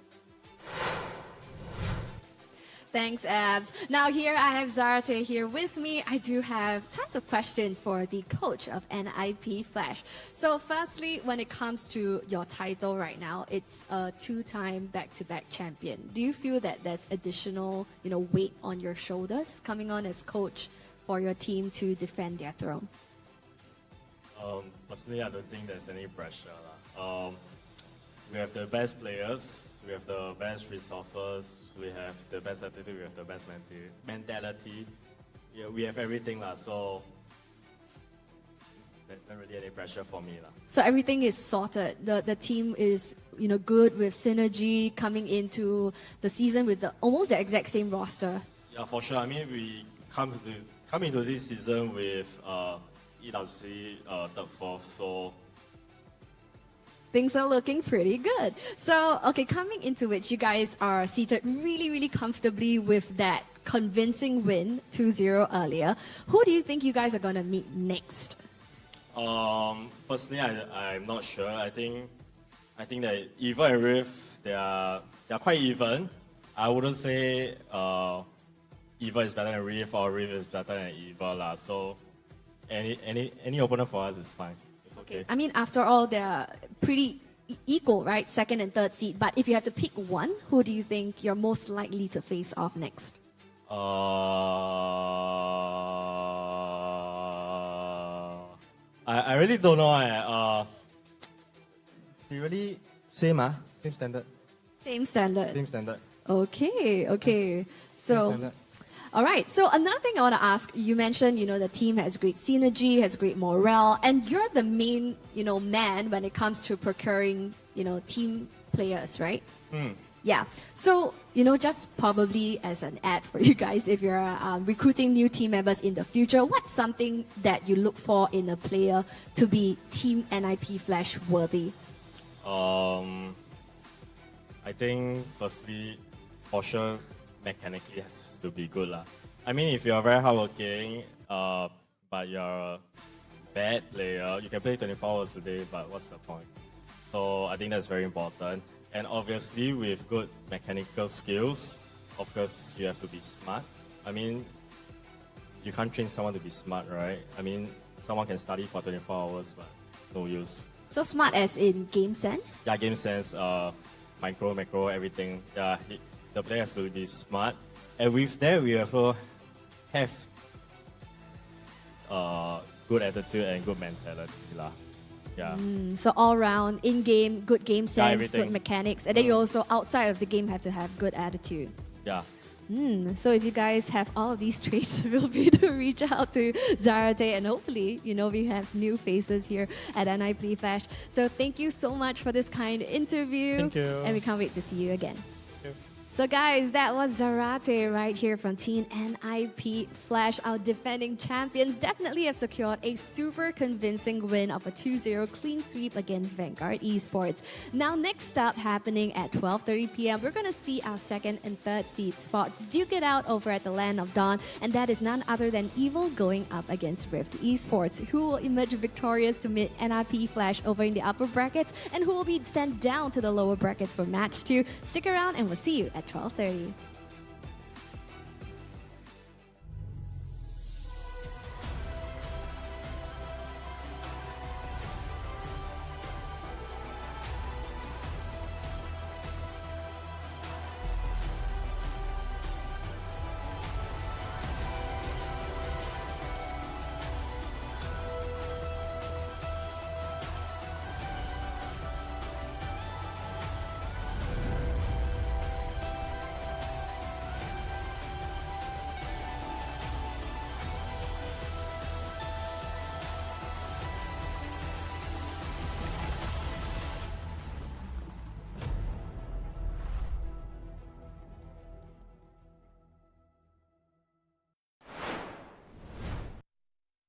S13: Thanks, Abs. Now here I have Zarate here with me. I do have tons of questions for the coach of NIP Flash. So firstly, when it comes to your title right now, it's a two-time back-to-back champion. Do you feel that there's additional, weight on your shoulders coming on as coach for your team to defend their throne?
S11: Personally, I don't think there's any pressure. We have the best players, we have the best resources, we have the best attitude, we have the best mentality. Yeah, we have everything, so there's not really any pressure for me.
S13: So everything is sorted. The team is good with synergy coming into the season with almost the exact same roster.
S11: Yeah, for sure. I mean, we come into this season with EWC third, fourth, so
S13: things are looking pretty good. So, okay, coming into which you guys are seated really, really comfortably with that convincing win 2-0 earlier. Who do you think you guys are going to meet next?
S11: Personally, I'm not sure. I think that Eva and Riff, they are quite even. I wouldn't say Eva is better than Riff or Riff is better than Eva. So any opponent for us is fine. Okay.
S13: I mean, after all, they're pretty equal, right? Second and third seed. But if you have to pick one, who do you think you're most likely to face off next?
S11: I really don't know. They really same standard.
S13: Same standard.
S11: Same standard.
S13: Okay. So. All right. So another thing I want to ask, you mentioned, the team has great synergy, has great morale, and you're the main, man when it comes to procuring, team players, right? Yeah. So, just probably as an ad for you guys, if you're recruiting new team members in the future, what's something that you look for in a player to be Team NIP Flash worthy?
S11: I think firstly, for sure, mechanically has to be good lah. I mean, if you're very hardworking, but you're a bad player, you can play 24 hours a day, but what's the point? So I think that's very important. And obviously, with good mechanical skills, of course, you have to be smart. I mean, you can't train someone to be smart, right? I mean, someone can study for 24 hours, but no use.
S13: So smart as in game sense?
S11: Yeah, game sense, micro, macro, everything. Yeah, the player has to be smart. And with that, we also have good attitude and good mentality lah. Yeah.
S13: So all round, in-game, good game sense, good
S11: everything.
S13: mechanics. And then you also, outside of the game, have to have good attitude.
S11: Yeah.
S13: So if you guys have all of these traits, feel free to reach out to Zarate, and hopefully, we have new faces here at NIP Flash. So thank you so much for this kind interview.
S11: Thank you.
S13: And we can't wait to see you again. So guys, that was Zarate right here from Team NIP Flash. Our defending champions definitely have secured a super convincing win of a 2-0 clean sweep against Vanguard Esports. Now next up, happening at 12:30 p.m., we're going to see our second and third seed spots duke it out over at the Land of Dawn, and that is none other than Evil going up against Rift Esports, who will emerge victorious to meet NIP Flash over in the upper brackets, and who will be sent down to the lower brackets for match 2. Stick around and we'll see you at 12:30.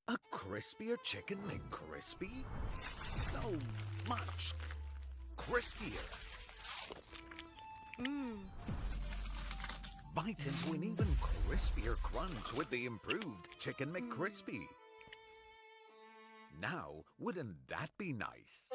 S8: A crispier chicken McCrispy? So much crispier. Bite into an even crispier crunch with the improved Chicken McCrispy. Now, wouldn't that be nice?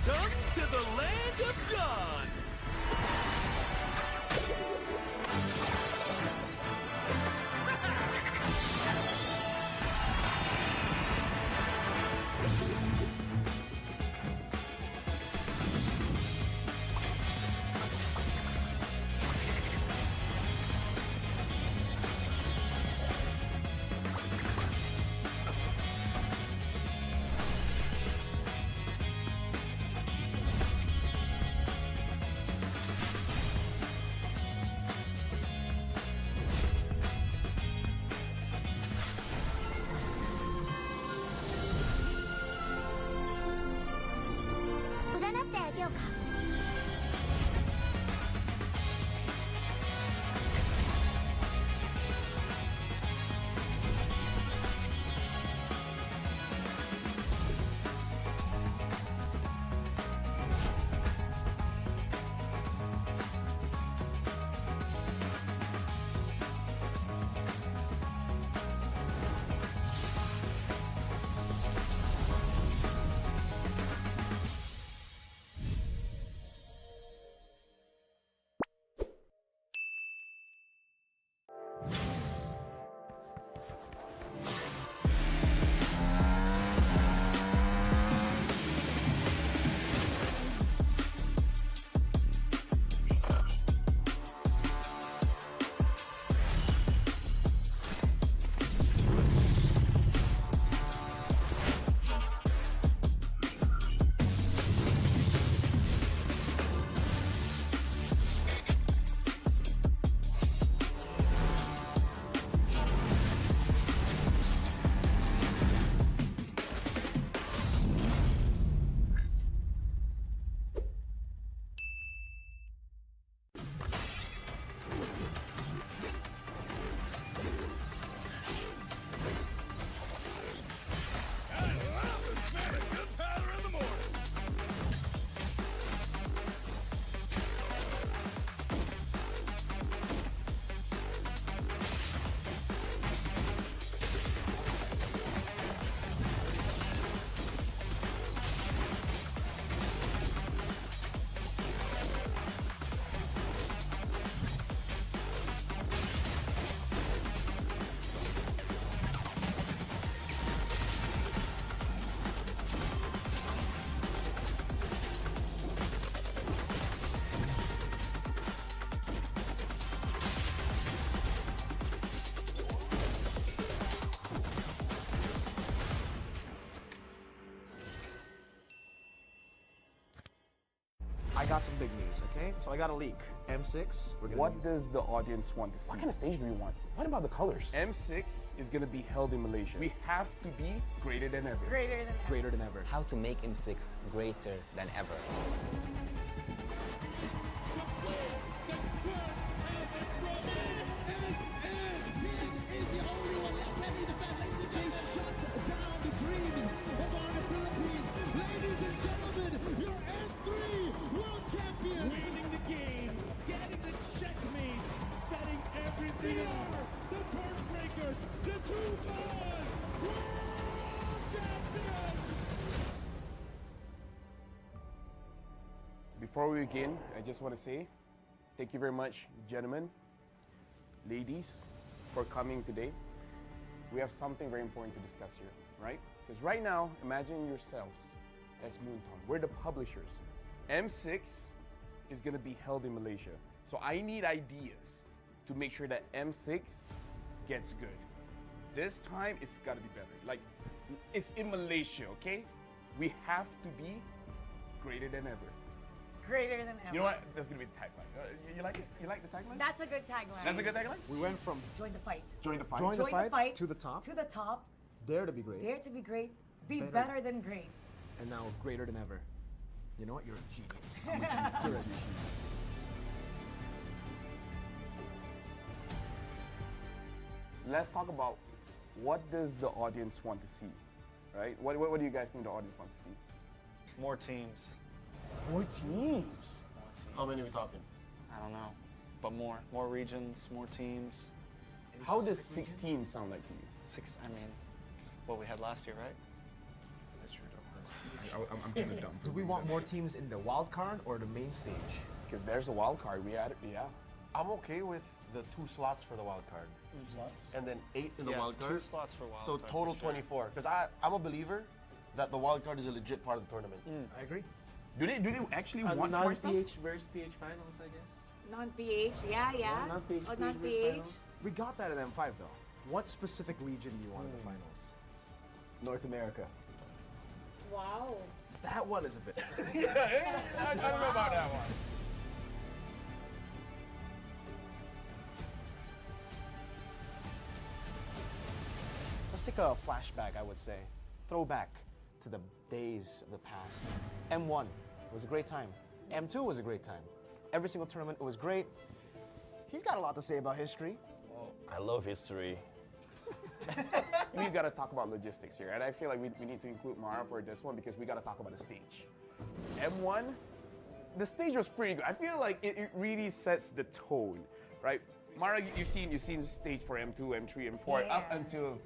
S4: Welcome to the land of God.
S2: I got some big news, okay? So I got a leak. M6, we're gonna
S3: What does the audience want to see?
S2: What kind of stage do we want? What about the colors?
S3: M6 is going to be held in Malaysia. We have to be greater than ever.
S1: Greater than ever.
S2: Greater than ever.
S5: How to make M6 greater than ever.
S3: Before we begin, I just want to say thank you very much, gentlemen, ladies, for coming today. We have something very important to discuss here, right? Because right now, imagine yourselves as Moonton. We're the publishers. M6 is going to be held in Malaysia. So I need ideas to make sure that M6 gets good. This time, it's got to be better. Like, it's in Malaysia, okay? We have to be greater than ever.
S1: Greater than ever.
S3: You know what? That's gonna be the tagline. You like it? You like the tagline?
S1: That's a good tagline.
S3: That's a good tagline?
S2: We went from
S1: Join the fight.
S3: join the fight.
S2: join the fight
S1: to
S2: the top,
S1: To the top.
S2: dare to be great,
S1: Dare to be great. Be
S2: Better.
S1: better than great.
S2: and now greater than ever. You know what? You're a genius. I'm a genius. You're a genius.
S3: Let's talk about what does the audience want to see, right? What do you guys think the audience wants to see?
S7: More teams.
S3: More teams? How many are we talking?
S7: I don't know, but more regions, more teams.
S3: How does 16 sound like to you?
S7: I mean, it's what we had last year, right?
S3: That's true. I'm kind of dumb.
S2: Do we want more teams in the wild card or the main stage?
S3: Because there's a wild card. We had it, yeah.
S10: I'm okay with the 2 slots for the wild card.
S14: 2 slots?
S10: And then 8 in the
S14: Yeah,
S10: wild card.
S14: 2 slots for wild
S10: So
S14: card,
S10: total
S14: for sure.
S10: 24. Because I'm a believer that the wild card is a legit part of the tournament.
S2: I agree.
S3: Do they actually want smart stuff?
S22: non-PH versus PH finals, I guess.
S1: Non-PH, yeah.
S22: non-PH
S1: Oh,
S22: versus
S1: non-PH.
S22: finals.
S2: We got that in M5 though. What specific region do you want in the finals? North America.
S1: Wow.
S2: That one is a bit.
S3: I don't know about that one.
S2: Let's take a flashback, I would say. Throwback to the days of the past. M1 was a great time. M2 was a great time. Every single tournament, it was great. He's got a lot to say about history.
S23: I love history.
S3: We've got to talk about logistics here, and I feel like we need to include Mara for this one because we got to talk about the stage. M1, the stage was pretty good. I feel like it really sets the tone, right? Mara, you've seen the stage for M2, M3, M4 up until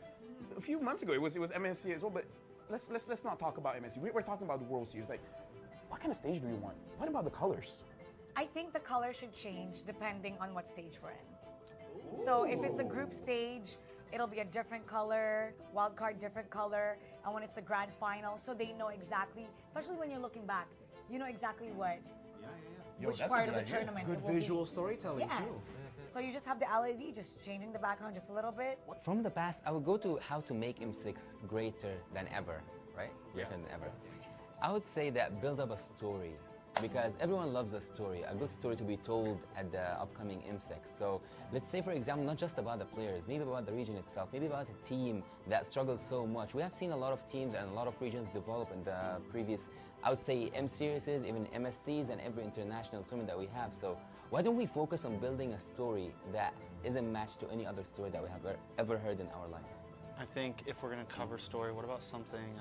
S3: a few months ago. It was MSC as well, but let's not talk about MSC. We're talking about the World Series. Like, what kind of stage do we want? What about the colors?
S1: I think the color should change depending on what stage we're in. So if it's a group stage, it'll be a different color, wild card different color, and when it's the grand final, so they know exactly, especially when you're looking back, you know exactly what, which part of the tournament
S2: Good
S1: it will
S2: visual
S1: be.
S2: storytelling
S1: Yes.
S2: too.
S1: So you just have the LED just changing the background just a little bit.
S5: From the past, I would go to how to make M6 greater than ever, right? Greater than ever. I would say that build up a story, because everyone loves a story, a good story to be told at the upcoming M6. So let's say, for example, not just about the players, maybe about the region itself, maybe about a team that struggled so much. We have seen a lot of teams and a lot of regions develop in the previous, I would say, M series, even MSCs and every international tournament that we have. So why don't we focus on building a story that isn't matched to any other story that we have ever heard in our lifetime?
S7: I think if we're going to cover story, what about something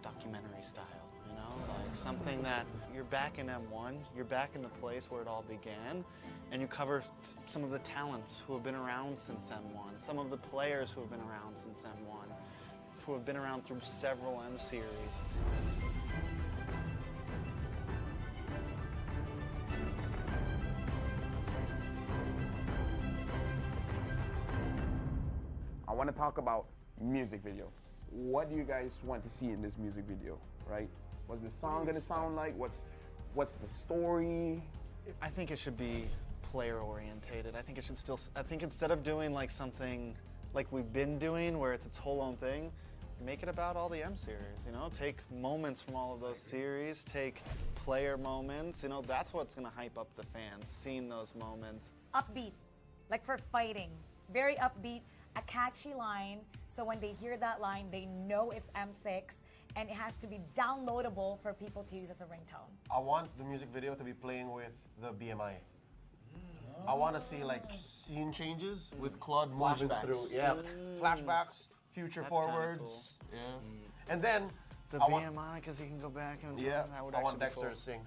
S7: documentary style? You know, like something that you're back in M1, you're back in the place where it all began, and you cover some of the talents who have been around since M1, some of the players who have been around since M1, who have been around through several M series.
S3: I want to talk about music video. What do you guys want to see in this music video, right? What's the song gonna sound like? What's the story?
S7: I think it should be player orientated. I think it should still, I think instead of doing like something like we've been doing where it's its whole own thing, make it about all the M series, you know? Take moments from all of those series, take player moments, you know, that's what's gonna hype up the fans, seeing those moments.
S1: Upbeat, like for fighting, very upbeat, a catchy line, so when they hear that line, they know it's M6, and it has to be downloadable for people to use as a ringtone.
S10: I want the music video to be playing with the BMI. I want to see like scene changes with Claude moving
S2: Flashbacks.
S10: through. Yeah, flashbacks, future
S7: That's kinda
S10: forwards.
S7: cool.
S10: Yeah, and then
S7: The
S10: I want-
S7: BMI, because he can go back and
S10: Yeah,
S7: that would
S10: I want
S7: actually be
S10: Dexter
S7: cool.
S10: to sing.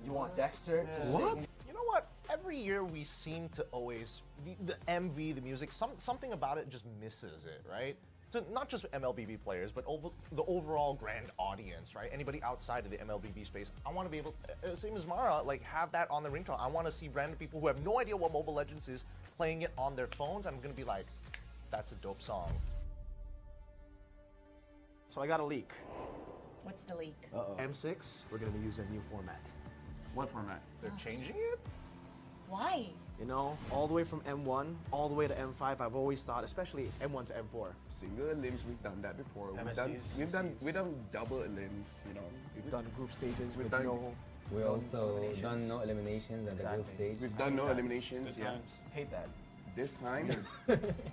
S2: You want Dexter to sing?
S24: You know what? Every year we seem to always the MV, the music, something about it just misses it, right? So not just MLBB players, but the overall grand audience, right? Anybody outside of the MLBB space, I want to be able, same as Mara, like have that on the ringtone. I want to see random people who have no idea what Mobile Legends is playing it on their phones. I'm gonna be like, that's a dope song.
S2: So I got a leak.
S1: What's the leak?
S2: M6, we're gonna use a new format.
S3: What format?
S24: They're changing it?
S1: Why?
S2: You know, all the way from M1, all the way to M5, I've always thought, especially M1 to M4.
S3: Single limbs, we've done that before. We've done double limbs, you know.
S2: We've done group stages,
S3: We've
S2: with
S3: done
S2: no...
S5: We also done no eliminations at the group stage.
S3: We've done no eliminations,
S2: Good
S3: yeah.
S2: times. Hate that.
S3: This time,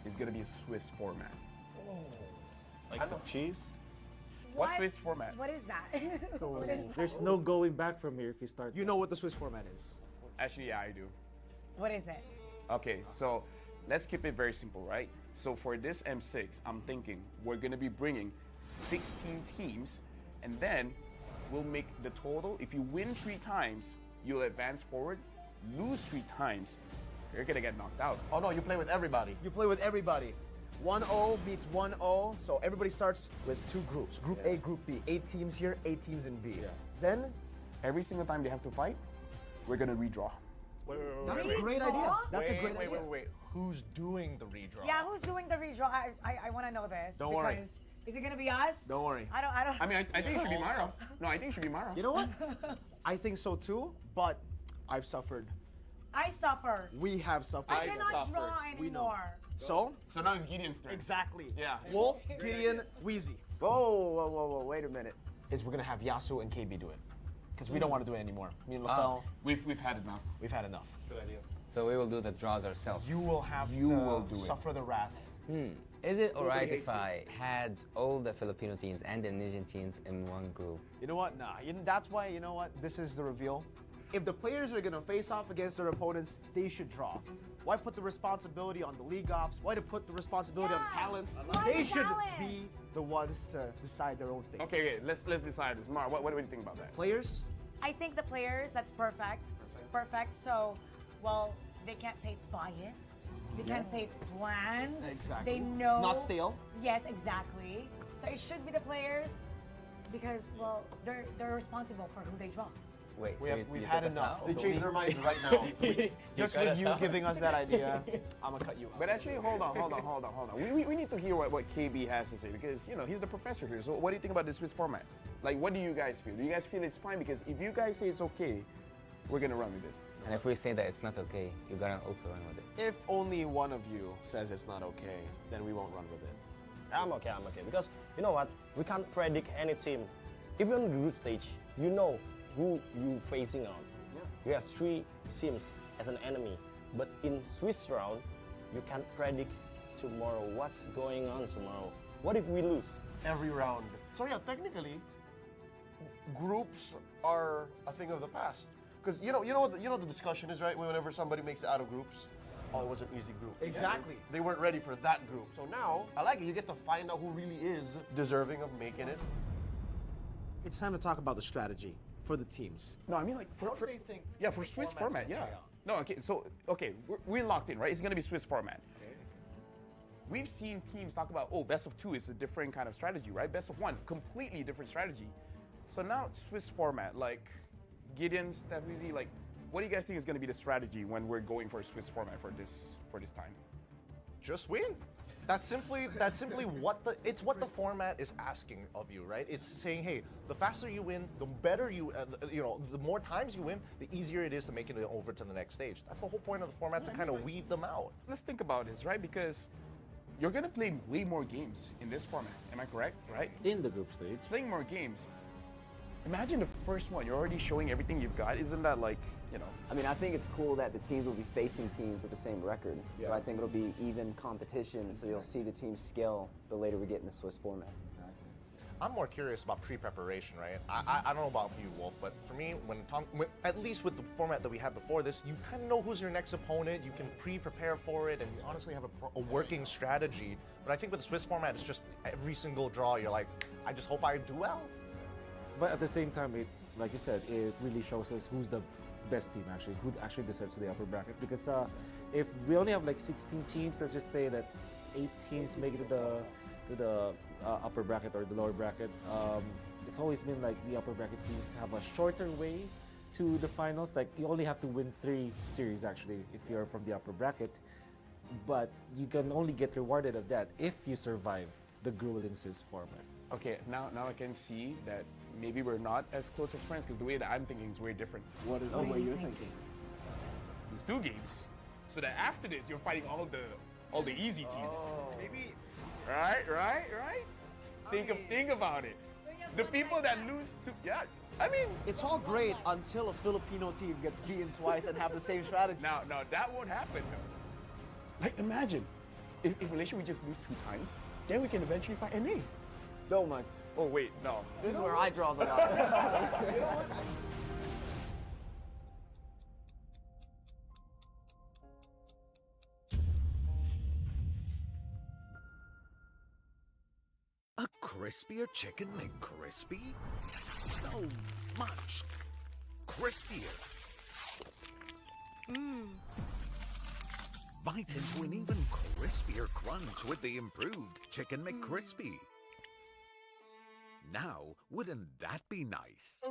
S3: it's gonna be a Swiss format.
S7: Like cheese?
S3: What's
S1: What?
S3: Swiss format?
S1: What is that? What is
S22: There's no going back from here if you start.
S2: You know what the Swiss format is.
S3: Actually, yeah, I do.
S1: What is it?
S3: Okay, so let's keep it very simple, right? So for this M6, I'm thinking we're gonna be bringing 16 teams, and then we'll make the total. If you win 3 times, you'll advance forward. Lose 3 times, you're gonna get knocked out.
S10: Oh no, you play with everybody.
S2: You play with everybody. 1-0 meets 1-0. So everybody starts with 2 groups. Group A, Group B. 8 teams here, 8 teams in B. Then,
S3: every single time they have to fight, we're gonna redraw.
S2: That's a great idea. That's a great idea.
S24: Wait. Who's doing the redraw?
S1: Yeah, who's doing the redraw? I want to know this.
S2: Don't worry.
S1: Because is it gonna be us?
S2: Don't worry.
S1: I don't.
S3: I mean, I think it should be Mara. No, I think it should be Mara.
S2: You know what? I think so too, but I've suffered.
S1: I suffer.
S2: We have suffered.
S1: I cannot draw
S2: We know.
S1: anymore.
S2: So
S3: now it's Gideon's turn.
S2: Exactly.
S3: Yeah.
S2: Wolf, Gideon, Wheezy.
S12: Whoa, wait a minute.
S2: Is we're gonna have Yasu and KB do it. Because we don't want to do it anymore. Me and LaFell,
S3: We've had enough.
S2: we've had enough.
S24: Good idea.
S5: So we will do the draws ourselves.
S2: You will have
S3: You
S2: to
S3: will do it.
S2: suffer the wrath.
S5: Is it alright if I had all the Filipino teams and the Indonesian teams in one group?
S2: You know what? Nah. That's why, you know what? This is the reveal. If the players are gonna face off against their opponents, they should draw. Why put the responsibility on the league ops? Why to put the responsibility on the talents? They should be the ones to decide their own fate.
S3: Okay, let's decide this. Mara, what do you think about that?
S2: Players?
S1: I think the players, that's perfect. Perfect. So, well, they can't say it's biased. They can't say it's planned.
S2: Exactly.
S1: They know.
S2: Not stale.
S1: Yes, exactly. So it should be the players because, well, they're responsible for who they draw.
S5: Wait,
S2: We've had enough.
S10: They changed their minds right now.
S2: Just with you giving us that idea, I'm gonna cut you out.
S3: But actually, hold on. We need to hear what KB has to say because, you know, he's the professor here. So what do you think about the Swiss format? Like, what do you guys feel? Do you guys feel it's fine? Because if you guys say it's okay, we're gonna run with it.
S5: And if we say that it's not okay, you gotta also run with it.
S2: If only one of you says it's not okay, then we won't run with it.
S12: I'm okay. Because you know what? We can't predict any team. Even on the group stage, you know who you facing on. You have 3 teams as an enemy. But in Swiss round, you can't predict tomorrow what's going on tomorrow. What if we lose?
S10: Every round. So yeah, technically, groups are a thing of the past. Because you know what the discussion is, right? Whenever somebody makes it out of groups, oh, it was an easy group.
S2: Exactly.
S10: They weren't ready for that group. So now, I like it. You get to find out who really is deserving of making it.
S2: It's time to talk about the strategy for the teams.
S3: No, I mean like for Swiss format, yeah. No, we're locked in, right? It's gonna be Swiss format. We've seen teams talk about, oh, best of 2 is a different kind of strategy, right? Best of 1, completely different strategy. So now Swiss format, like Gideon, Steffizy, like, what do you guys think is going to be the strategy when we're going for a Swiss format for this time?
S24: Just win. That's simply what the format is asking of you, right? It's saying, hey, the faster you win, the better the more times you win, the easier it is to make it over to the next stage. That's the whole point of the format, to kind of weed them out.
S3: Let's think about this, right? Because you're going to play way more games in this format. Am I correct, right?
S22: In the group stage.
S3: Playing more games. Imagine the first one, you're already showing everything you've got. Isn't that like, you know?
S15: I mean, I think it's cool that the teams will be facing teams with the same record. So I think it'll be even competition, so you'll see the teams scale the later we get in the Swiss format.
S24: I'm more curious about pre-preparation, right? I don't know about you, Wolf, but for me, at least with the format that we had before this, you kind of know who's your next opponent. You can pre-prepare for it, and you honestly have a working strategy. But I think with the Swiss format, it's just every single draw, you're like, I just hope I do well.
S22: But at the same time, like you said, it really shows us who's the best team actually, who actually deserves the upper bracket. Because if we only have like 16 teams, let's just say that 8 teams make it to the upper bracket or the lower bracket. It's always been like the upper bracket teams have a shorter way to the finals. Like you only have to win 3 series actually if you're from the upper bracket. But you can only get rewarded of that if you survive the grueling Swiss format.
S3: Okay, now I can see that maybe we're not as close as friends because the way that I'm thinking is way different.
S2: What is the way you're thinking?
S3: There's 2 games, so that after this you're fighting all the easy teams.
S2: Maybe.
S3: Right. Think about it. The people that lose to I mean,
S2: it's all great until a Filipino team gets beaten twice and have the same strategy.
S3: Now that won't happen though. Like imagine if Malaysia we just lose 2 times, then we can eventually fight NA.
S12: No, man.
S3: Oh wait, no.
S12: This is where I draw the line.
S8: A crispier chicken McCrispy? So much crispier. Bite into an even crispier crunch with the improved Chicken McCrispy. Now, wouldn't that be nice?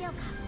S9: ょうか。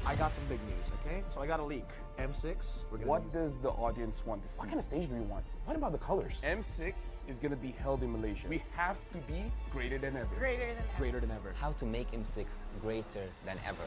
S2: I got some big news, okay? So I got a leak. M6, we're gonna
S3: What does the audience want to see?
S2: What kind of stage do you want? What about the colors?
S3: M6 is going to be held in Malaysia. We have to be greater than ever.
S1: Greater than ever.
S2: Greater than ever.
S5: How to make M6 greater than ever.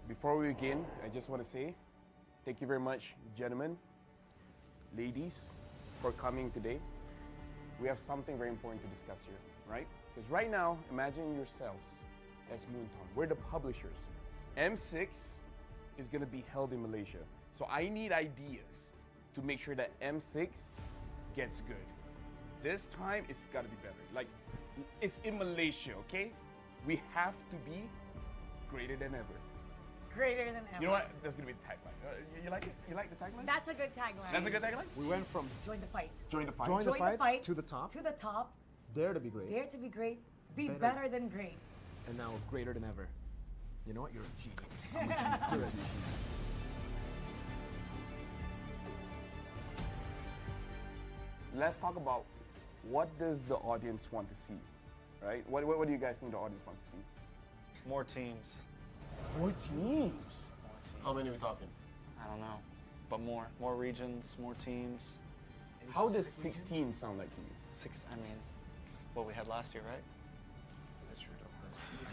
S3: Before we begin, I just want to say thank you very much, gentlemen, ladies, for coming today. We have something very important to discuss here, right? Because right now, imagine yourselves as Moonton. We're the publishers. M6 is going to be held in Malaysia. So I need ideas to make sure that M6 gets good. This time, it's got to be better. Like, it's in Malaysia, okay? We have to be greater than ever.
S1: Greater than ever.
S3: You know what? That's gonna be the tagline. You like it? You like the tagline?
S1: That's a good tagline.
S3: That's a good tagline?
S2: We went from
S1: Join the fight.
S3: Join the fight.
S2: Join the fight
S1: to the top. To the top.
S2: Dare to be great.
S1: Dare to be great. Be
S2: Better.
S1: better than great.
S2: And now greater than ever. You know what? You're a genius. I'm a genius. You're a genius.
S3: Let's talk about what does the audience want to see, right? What do you guys think the audience wants to see?
S7: More teams.
S3: More teams?
S10: How many are we talking?
S7: I don't know, but more regions, more teams.
S3: How does 16 sound like to you?
S7: I mean, it's what we had last year, right?
S2: That's true,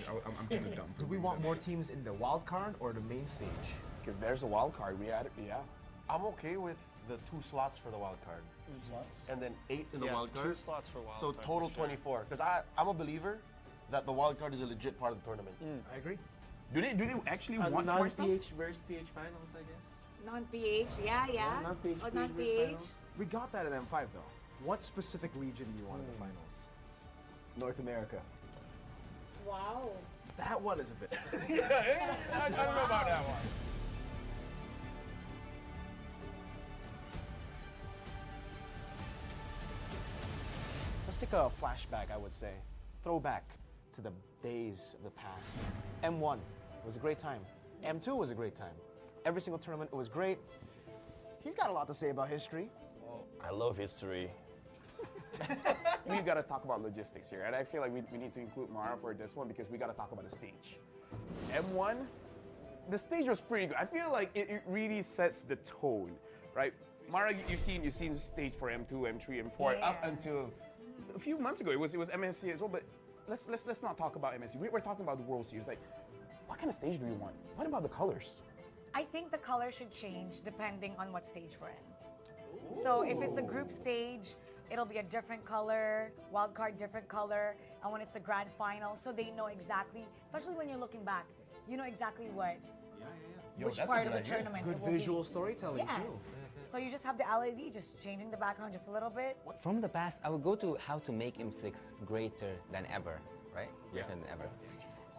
S2: though. I'm too dumb. Do we want more teams in the wild card or the main stage?
S3: Because there's a wild card. We had it, yeah.
S10: I'm okay with the 2 slots for the wild card.
S3: 2 slots?
S10: And then 8 in the
S7: Yeah,
S10: wild card.
S7: 2 slots for wild
S10: So
S7: card,
S10: total
S7: for sure.
S10: 24. Because I'm a believer that the wild card is a legit part of the tournament.
S2: I agree.
S3: Do they actually want smart stuff?
S22: Non-PH versus PH finals, I guess.
S1: Non-PH, yeah.
S22: Non-PH,
S1: Oh,
S22: PH
S1: non-PH.
S2: We got that in M5 though. What specific region do you want in the finals?
S15: North America.
S1: Wow.
S2: That one is a bit.
S3: Yeah, I don't know about that one.
S2: Let's take a flashback, I would say. Throwback to the days of the past. M1 was a great time. M2 was a great time. Every single tournament, it was great. He's got a lot to say about history.
S12: I love history.
S3: We've got to talk about logistics here, and I feel like we need to include Mara for this one because we got to talk about the stage. M1, the stage was pretty good. I feel like it really sets the tone, right? Mara, you've seen the stage for M2, M3, M4 up until a few months ago. It was MSC as well, but let's not talk about MSC. We're talking about the World Series. Like, what kind of stage do we want? What about the colors?
S1: I think the color should change depending on what stage we're in. So if it's a group stage, it'll be a different color, wild card different color, and when it's the grand final, so they know exactly, especially when you're looking back, you know exactly what, which part of the tournament
S2: Good
S1: it will
S2: visual
S1: be.
S2: storytelling
S1: Yes.
S2: too.
S1: So you just have the LED just changing the background just a little bit.
S5: From the past, I would go to how to make M6 greater than ever, right? Greater than ever.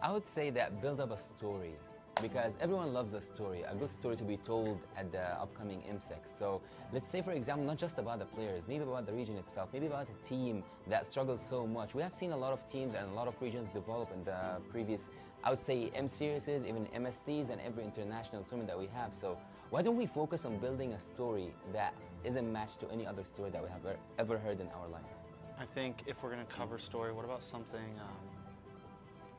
S5: I would say that build up a story, because everyone loves a story, a good story to be told at the upcoming M6. So let's say, for example, not just about the players, maybe about the region itself, maybe about a team that struggled so much. We have seen a lot of teams and a lot of regions develop in the previous, I would say, M series, even MSCs and every international tournament that we have. So why don't we focus on building a story that isn't matched to any other story that we have ever heard in our lifetime?
S7: I think if we're going to cover story, what about something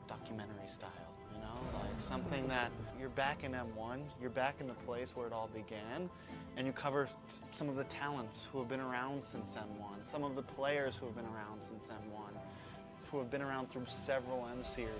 S7: documentary style? You know, like something that you're back in M1, you're back in the place where it all began, and you cover some of the talents who have been around since M1, some of the players who have been around since M1, who have been around through several M series.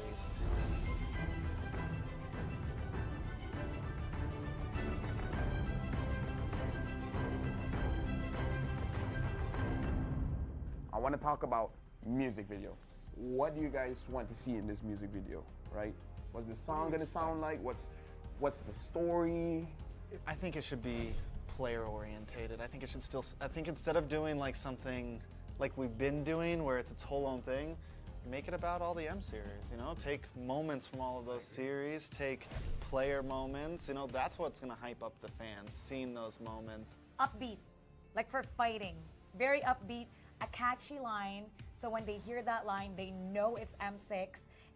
S3: I want to talk about music video. What do you guys want to see in this music video, right? What's the song gonna sound like? What's the story?
S7: I think it should be player orientated. I think it should still, I think instead of doing like something like we've been doing where it's its whole own thing, make it about all the M series, you know? Take moments from all of those series, take player moments, you know, that's what's gonna hype up the fans, seeing those moments.
S1: Upbeat, like for fighting, very upbeat, a catchy line, so when they hear that line, they know it's M6,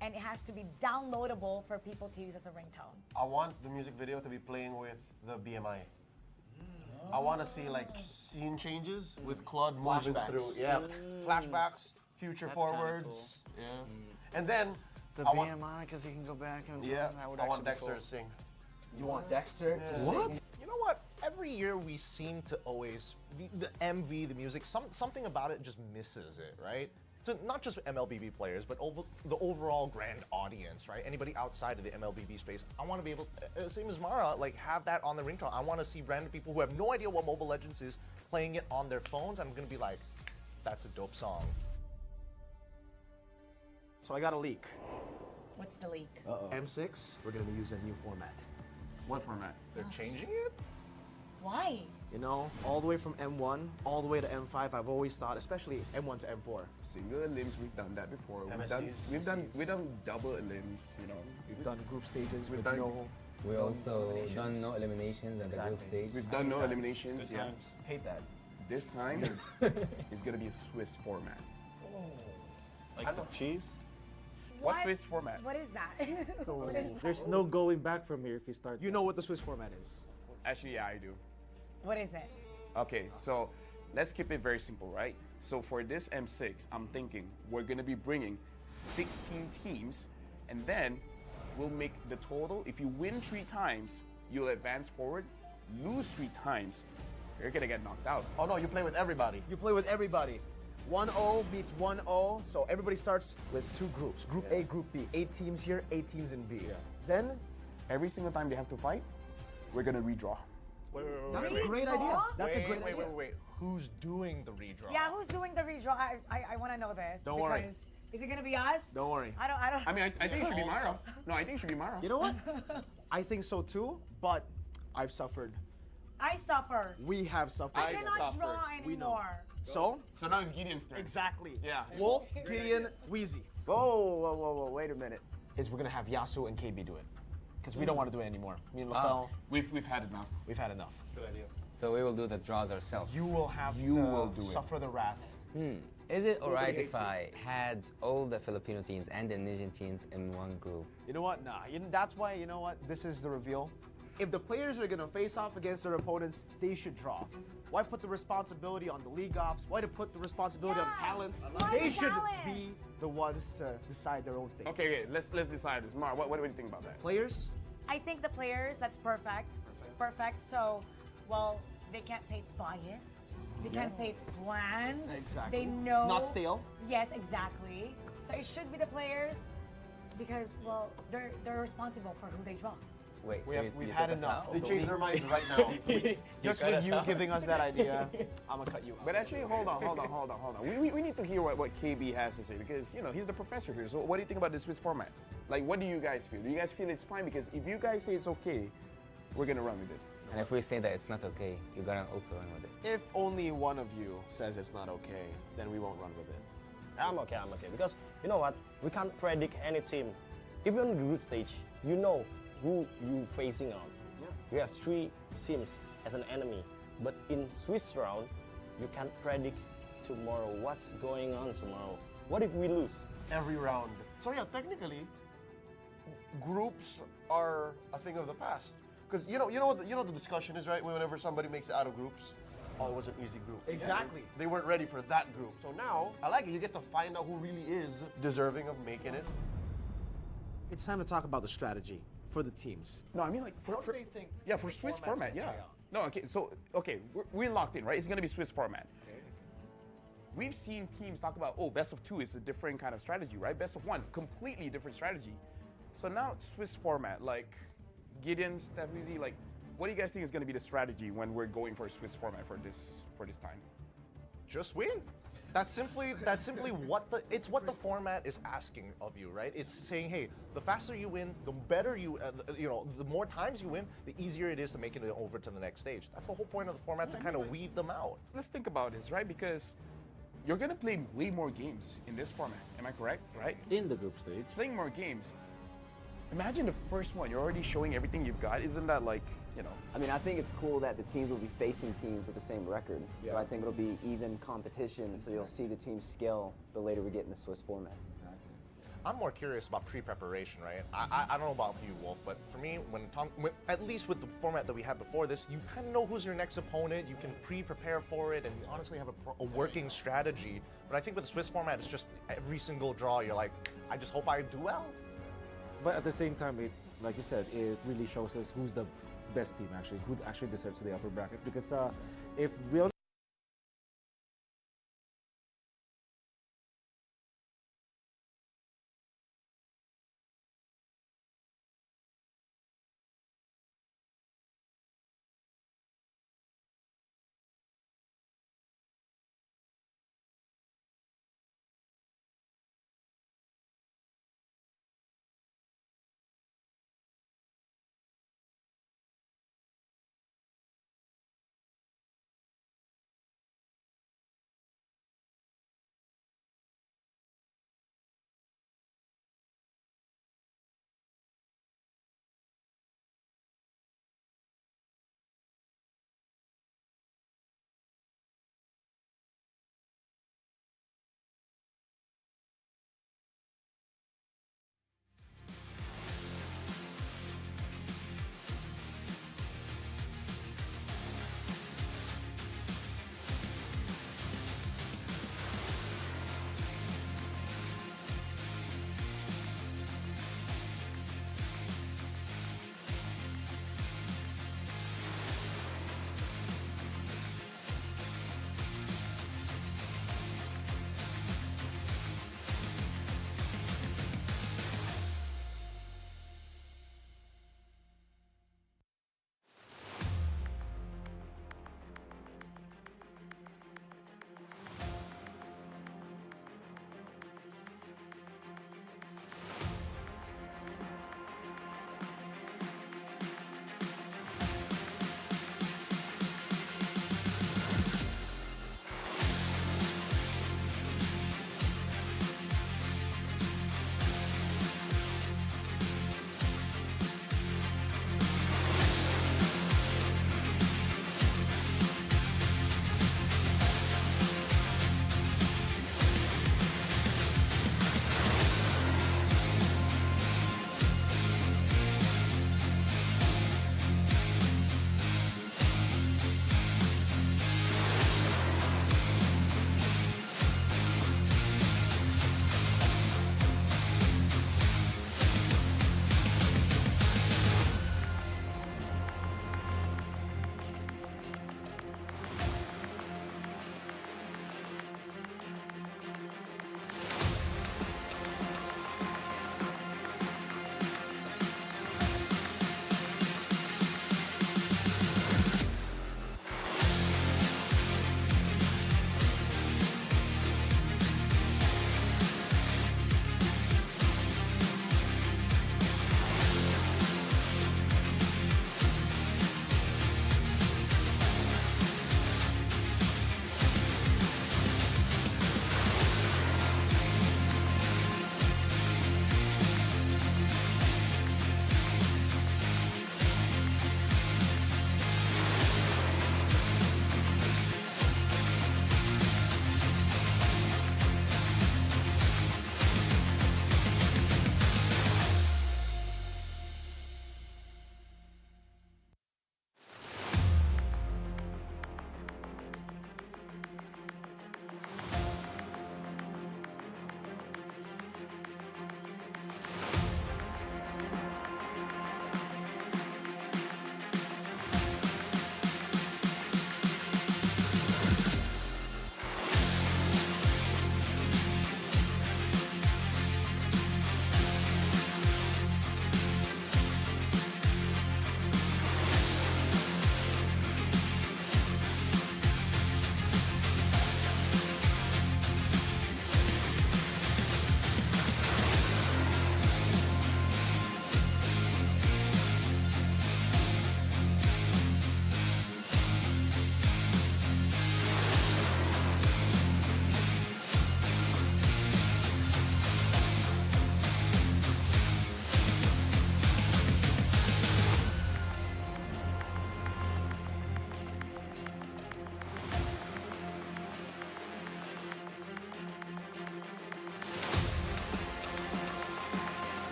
S1: and it has to be downloadable for people to use as a ringtone.
S10: I want the music video to be playing with the BMI. I want to see like scene changes with Claude moving
S2: Flashbacks.
S10: through. Yeah, flashbacks, future
S7: That's kinda
S10: forwards.
S7: cool.
S10: Yeah, and then
S7: The
S10: I want-
S7: BMI, because he can go back and
S10: Yeah,
S7: that would
S10: I want
S7: actually be
S10: Dexter to sing.
S2: You want Dexter?
S10: Yeah.
S2: What?
S24: You know what? Every year we seem to always the MV, the music, something about it just misses it, right? So not just MLBB players, but the overall grand audience, right? Anybody outside of the MLBB space, I want to be able, same as Mara, like have that on the ringtone. I want to see random people who have no idea what Mobile Legends is playing it on their phones. I'm gonna be like, that's a dope song. So I got a leak.
S1: What's the leak?
S2: M6, we're gonna use a new format.
S3: What format?
S2: They're changing it?
S1: Why?
S2: You know, all the way from M1, all the way to M5, I've always thought, especially M1 to M4.
S3: Single elims, we've done that before.
S2: MSCs,
S3: We've done double elims, you know.
S2: We've done group stages
S3: We've
S2: with
S3: done-
S2: no...
S5: We also done no eliminations at the group stage.
S3: We've done no eliminations,
S2: Good
S3: yeah.
S2: times. Hate that.
S3: This time, it's gonna be a Swiss format.
S7: Like cheese?
S3: What's
S1: What?
S3: Swiss format?
S1: What is that? What is that?
S22: There's no going back from here if you start.
S2: You know what the Swiss format is.
S3: Actually, yeah, I do.
S1: What is it?
S3: Okay, so let's keep it very simple, right? So for this M6, I'm thinking we're gonna be bringing 16 teams, and then we'll make the total. If you win 3 times, you'll advance forward. Lose 3 times, you're gonna get knocked out.
S10: Oh no, you play with everybody.
S2: You play with everybody. 1-0 beats 1-0, so everybody starts with 2 groups. Group A, Group B. 8 teams here, 8 teams in B. Then,
S3: every single time they have to fight, we're gonna redraw.
S2: That's a great idea. That's a great idea.
S24: Wait. Who's doing the redraw?
S1: Yeah, who's doing the redraw? I want to know this.
S2: Don't worry.
S1: Because is it gonna be us?
S2: Don't worry.
S1: I don't.
S3: I mean, I think it should be Mara. No, I think it should be Mara.
S2: You know what? I think so too, but I've suffered.
S1: I suffer.
S2: We have suffered.
S1: I cannot draw
S2: We know.
S1: anymore.
S2: So
S3: now it's Gideon's turn.
S2: Exactly.
S3: Yeah.
S2: Wolf, Gideon, Wheezy.
S15: Whoa, wait a minute.
S2: Is we're gonna have Yasu and KB do it. Because we don't want to do it anymore. Me and LaFell,
S3: We've had enough.
S2: we've had enough.
S24: Good idea.
S5: So we will do the draws ourselves.
S2: You will have
S3: You
S2: to
S3: will do it.
S2: suffer the wrath
S5: Is it
S2: Nobody
S5: alright
S2: hates
S5: if I had all the Filipino teams and the Indonesian teams in one group?
S2: You know what? Nah. That's why, you know what? This is the reveal. If the players are gonna face off against their opponents, they should draw. Why put the responsibility on the league ops? Why to put the responsibility on the talents? They should be the ones to decide their own fate.
S3: Okay, let's decide this. Mar, what do you think about that?
S2: Players?
S1: I think the players, that's perfect. Perfect. So, well, they can't say it's biased. They can't say it's bland.
S2: Exactly.
S1: They know.
S2: Not stale.
S1: Yes, exactly. So it should be the players because, well, they're responsible for who they draw.
S5: Wait,
S2: We've had enough.
S10: They changed their minds right now.
S2: Just with you giving us that idea, I'm gonna cut you out.
S3: But actually, hold on. We need to hear what KB has to say because, you know, he's the professor here. So what do you think about the Swiss format? Like, what do you guys feel? Do you guys feel it's fine? Because if you guys say it's okay, we're gonna run with it.
S5: And if we say that it's not okay, you're gonna also run with it.
S2: If only one of you says it's not okay, then we won't run with it.
S12: I'm okay. Because you know what? We can't predict any team. Even in the group stage, you know who you facing on. You have 3 teams as an enemy. But in Swiss round, you can't predict tomorrow what's going on tomorrow. What if we lose?
S10: Every round. So yeah, technically, groups are a thing of the past. Because you know what the discussion is, right? Whenever somebody makes it out of groups, oh, it was an easy group.
S2: Exactly.
S10: They weren't ready for that group. So now, I like it. You get to find out who really is deserving of making it.
S2: It's time to talk about the strategy for the teams.
S3: No, I mean like for
S10: they think
S3: for Swiss format, yeah. No, okay, we're locked in, right? It's gonna be Swiss format. We've seen teams talk about, oh, best of 2 is a different kind of strategy, right? Best of 1, completely different strategy. So now Swiss format, like Gideon, Steph, Weezy, like, what do you guys think is going to be the strategy when we're going for a Swiss format for this time?
S24: Just win. That's simply what the format is asking of you, right? It's saying, hey, the faster you win, the better the more times you win, the easier it is to make it over to the next stage. That's the whole point of the format, to kind of weed them out.
S3: Let's think about this, right? Because you're going to play way more games in this format. Am I correct? Right?
S22: In the group stage.
S3: Playing more games. Imagine the first one, you're already showing everything you've got. Isn't that like, you know?
S15: I mean, I think it's cool that the teams will be facing teams with the same record. So I think it'll be even competition, so you'll see the teams scale the later we get in the Swiss format.
S24: I'm more curious about pre-preparation, right? I don't know about you, Wolf, but for me, at least with the format that we had before this, you kind of know who's your next opponent. You can pre-prepare for it, and you honestly have a working strategy. But I think with the Swiss format, it's just every single draw, you're like, I just hope I do well.
S22: But at the same time, like you said, it really shows us who's the best team actually, who actually deserves the upper bracket. Because if we only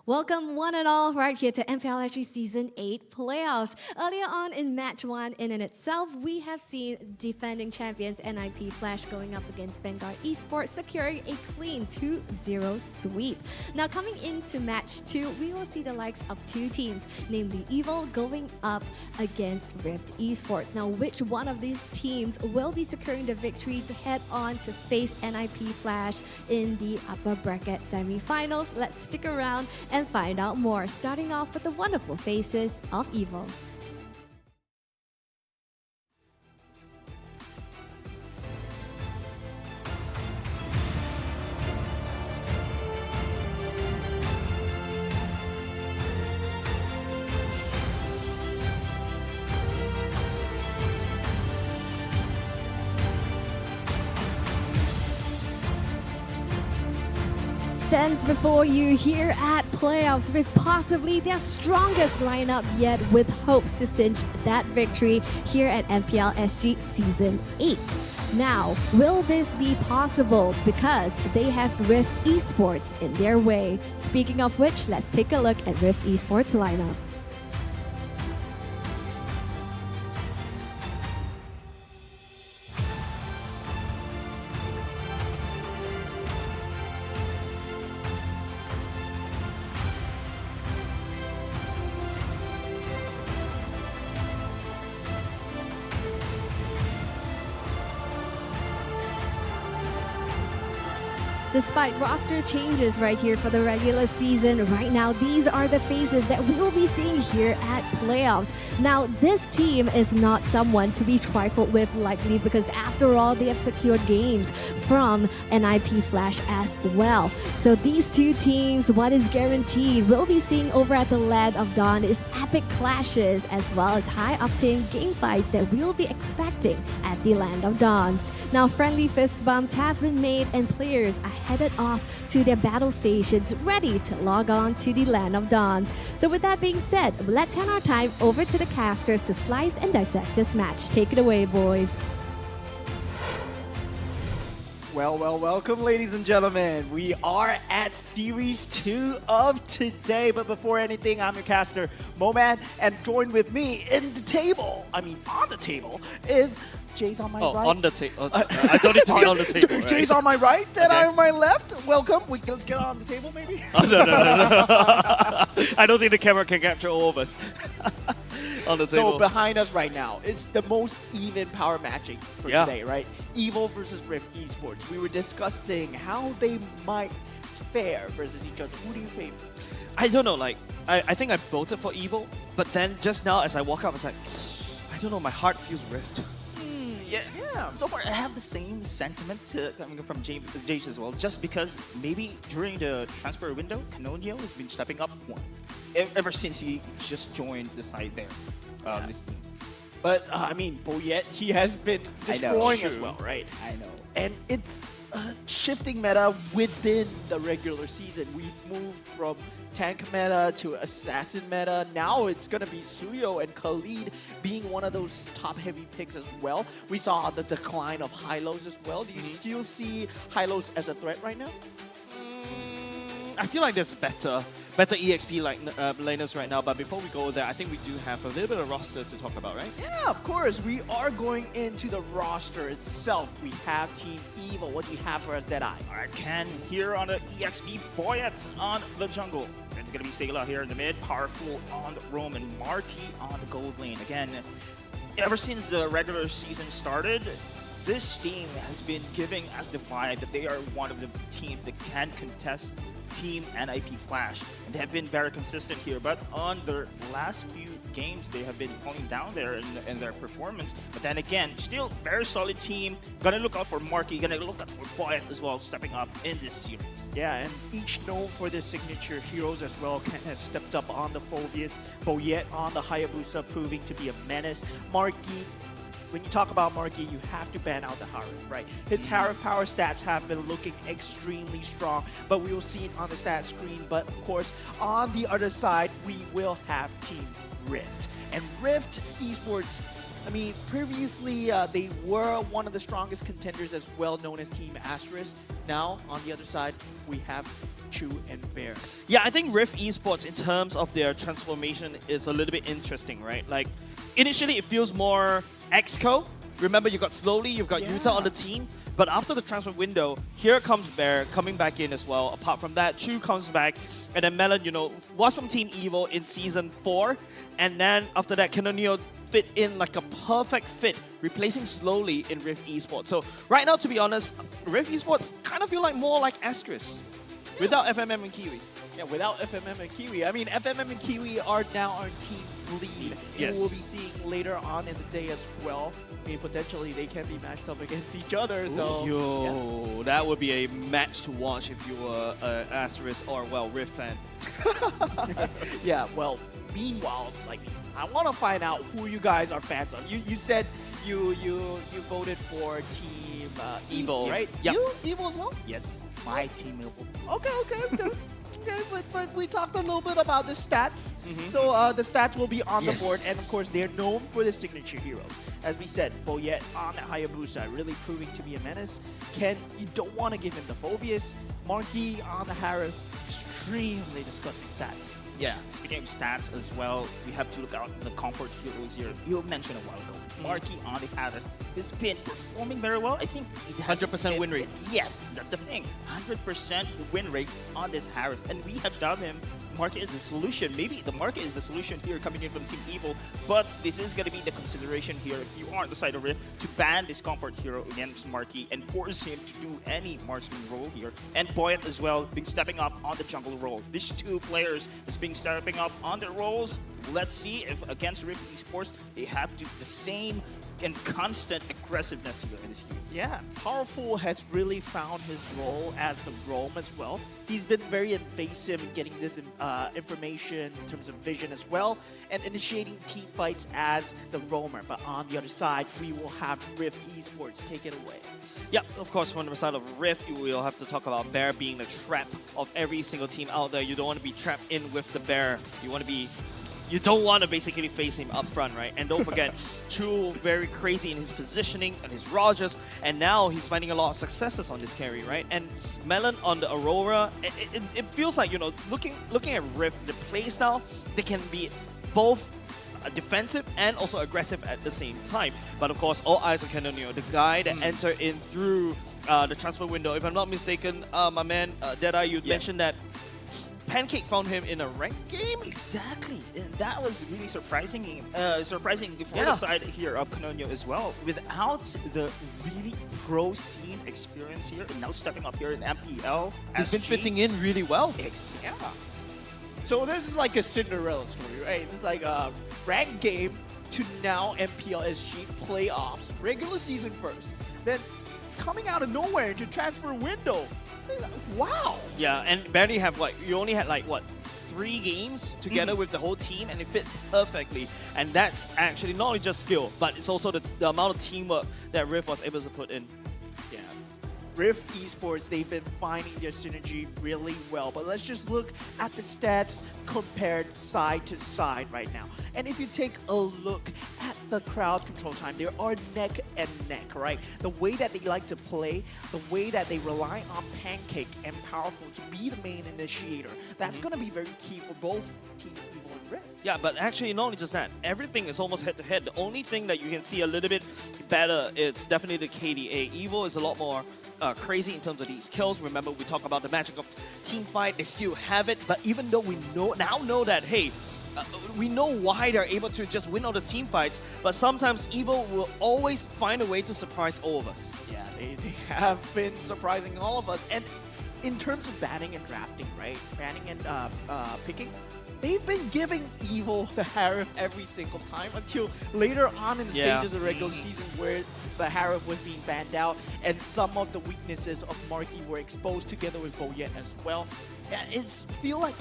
S13: Welcome one and all right here to MPL SG Season 8 playoffs. Earlier on in Match 1, in and itself, we have seen defending champions NIP Flash going up against Vanguard Esports, securing a clean 2-0 sweep. Now coming into Match 2, we will see the likes of two teams, namely Evil going up against Rift Esports. Now which one of these teams will be securing the victory to head on to face NIP Flash in the upper bracket semi-finals? Let's stick around and find out more, starting off with the wonderful faces of Evil. Stands before you here at playoffs with possibly their strongest lineup yet, with hopes to cinch that victory here at MPL SG Season 8. Now, will this be possible? Because they have Rift Esports in their way. Speaking of which, let's take a look at Rift Esports lineup. Despite roster changes right here for the regular season, right now these are the faces that we will be seeing here at playoffs. Now this team is not someone to be trifled with lightly, because after all they have secured games from NIP Flash as well. So these two teams, what is guaranteed, we'll be seeing over at the Land of Dawn is epic clashes as well as high octane game fights that we'll be expecting at the Land of Dawn. Now friendly fist bumps have been made and players are headed off to their battle stations ready to log on to the Land of Dawn. So with that being said, let's hand our time over to the casters to slice and dissect this match. Take it away, boys.
S14: Well, welcome, ladies and gentlemen. We are at Series 2 of today. But before anything, I'm your caster, Moman, and joined with me on the table, is Jay's on my right.
S17: On the table. I don't need to be on the table. Right?
S14: Jay's on my right, and I'm on my left. Welcome. Let's get on the table, maybe?
S17: Oh, no. I don't think the camera can capture all of us. On the table.
S14: So behind us right now is the most even power matching for today, right? Evil versus Rift Esports. We were discussing how they might fare versus each other. Who do you favor?
S17: I don't know. I think I voted for Evil, but then just now as I walk up, I was like, I don't know. My heart feels Rift.
S16: Yeah. So far, I have the same sentiment coming from Jace as well, just because maybe during the transfer window, Canonio has been stepping up more ever since he just joined the side there, this team.
S14: But, I mean, Boyette, he has been destroying as well, right?
S16: I know.
S14: And it's a shifting meta within the regular season. We moved from tank meta to assassin meta. Now it's going to be Suyo and Khalid being one of those top-heavy picks as well. We saw the decline of Hylos as well. Do you still see Hylos as a threat right now?
S17: I feel like there's better EXP laners right now, but before we go there, I think we do have a little bit of roster to talk about, right?
S14: Yeah, of course. We are going into the roster itself. We have Team Evil. What do you have for us, Deadeye?
S16: All right, Ken here on the EXP, Boyets on the jungle. It's going to be Sayla here in the mid, Powerful on the roam, and Marquee on the gold lane. Again, ever since the regular season started, this team has been giving us the vibe that they are one of the teams that can contest Team NIP Flash, and they have been very consistent here, but on their last few games they have been falling down there in their performance. But then again, still very solid team. Gonna look out for Marky, gonna look out for Boyet as well, stepping up in this series.
S14: Yeah, and each known for their signature heroes as well. Ken has stepped up on the Phobius, Boyet on the Hayabusa, proving to be a menace. Marky, when you talk about Marky, you have to ban out the Harif, right? His Harif power stats have been looking extremely strong, but we will see it on the stat screen. But of course, on the other side, we will have Team Rift. And Rift Esports, I mean, previously they were one of the strongest contenders as well known as Team Asterisk. Now, on the other side, we have Chu and Bear.
S17: Yeah, I think Rift Esports, in terms of their transformation, is a little bit interesting, right? Like, initially it feels more Exco. Remember, you got Slowly, you've got Utah on the team. But after the transfer window, here comes Bear coming back in as well. Apart from that, Chu comes back. And then Melon, you know, was from Team Evo in Season 4. And then after that, Canonio fit in like a perfect fit, replacing Slowly in Rift Esports. So right now, to be honest, Rift Esports kind of feel like more like Asterisk without FMM and Kiwi.
S14: Yeah, without FMM and Kiwi. I mean, FMM and Kiwi are now our team lead.
S17: Yes.
S14: Who we'll be seeing later on in the day as well. I mean, potentially they can be matched up against each other. So,
S17: Yo, that would be a match to watch if you were an Asterisk or, well, Rift fan.
S14: yeah, well, meanwhile, like, I want to find out who you guys are fans of. You said you voted for Team Evo, right?
S17: Yep.
S14: You Evo as well?
S17: Yes, my Team Evo.
S14: Okay. Okay, but we talked a little bit about the stats. So the stats will be on the board, and of course they're known for the signature heroes. As we said, Boyet on Hayabusa, really proving to be a menace. Ken, you don't want to give him the Phobius. Marquis on the Harif, extremely disgusting stats.
S16: Yeah, speaking of stats as well, we have to look out the comfort heroes here. You mentioned a while ago, Marquis on the Harif has been performing very well. I think it has
S17: 100% win rate.
S16: Yes, that's the thing. 100% win rate on this Harif, and we have done him. Market is the solution. Maybe the market is the solution here coming in from Team Evil, but this is going to be the consideration here if you are on the side of Rift to ban this comfort hero against Marquis and force him to do any marksman role here. And Boyet as well, been stepping up on the jungle role. These two players has been stepping up on their roles. Let's see if against Rift Esports they have to the same and constant aggressiveness here in this game.
S14: Yeah, Powerful has really found his role as the roam as well. He's been very invasive in getting this information in terms of vision as well, and initiating team fights as the roamer. But on the other side, we will have Rift Esports take it away.
S17: Yeah, of course, on the side of Rift, we'll have to talk about Bear being the trap of every single team out there. You don't want to be trapped in with the Bear. You don't want to basically face him up front, right? And don't forget, Chu very crazy in his positioning and his Rogers, and now he's finding a lot of successes on this carry, right? And Melon on the Aurora, it feels like, you know, looking at Rift, the playstyle, they can be both defensive and also aggressive at the same time. But of course, all eyes on Canonio, the guy that entered in through the transfer window. If I'm not mistaken, my man, Deadeye, you mentioned that Pancake found him in a ranked game?
S16: Exactly. And that was really surprising for the side here of Canonio as well. Without the really pro scene experience here, and now stepping up here in MPL
S17: He's been fitting in really well.
S16: Yeah.
S14: So this is like a Cinderella story, right? This is like a ranked game to now MPL SG playoffs, regular season first. Then coming out of nowhere into transfer window. Wow.
S17: Yeah, and barely have you only had 3 games together with the whole team, and it fit perfectly. And that's actually not only just skill, but it's also the amount of teamwork that Rift was able to put in.
S14: Yeah. Rift Esports, they've been finding their synergy really well. But let's just look at the stats compared side to side right now. And if you take a look at the crowd control time, they are neck and neck, right? The way that they like to play, the way that they rely on Pancake and Powerful to be the main initiator, that's going to be very key for both Team Evil and Rift.
S17: Yeah, but actually not only just that, everything is almost head-to-head. The only thing that you can see a little bit better, it's definitely the KDA. Evil is a lot more crazy in terms of these kills. Remember, we talk about the magic of team fight. They still have it, but even though we now know that, hey, we know why they're able to just win all the team fights, but sometimes Evil will always find a way to surprise all of us.
S14: Yeah, they have been surprising all of us. And in terms of banning and drafting, right? Banning and picking, they've been giving Evil the Harif every single time until later on in the stages of the regular season where the Harif was being banned out and some of the weaknesses of Marquis were exposed together with Boyet as well. Yeah, it feels like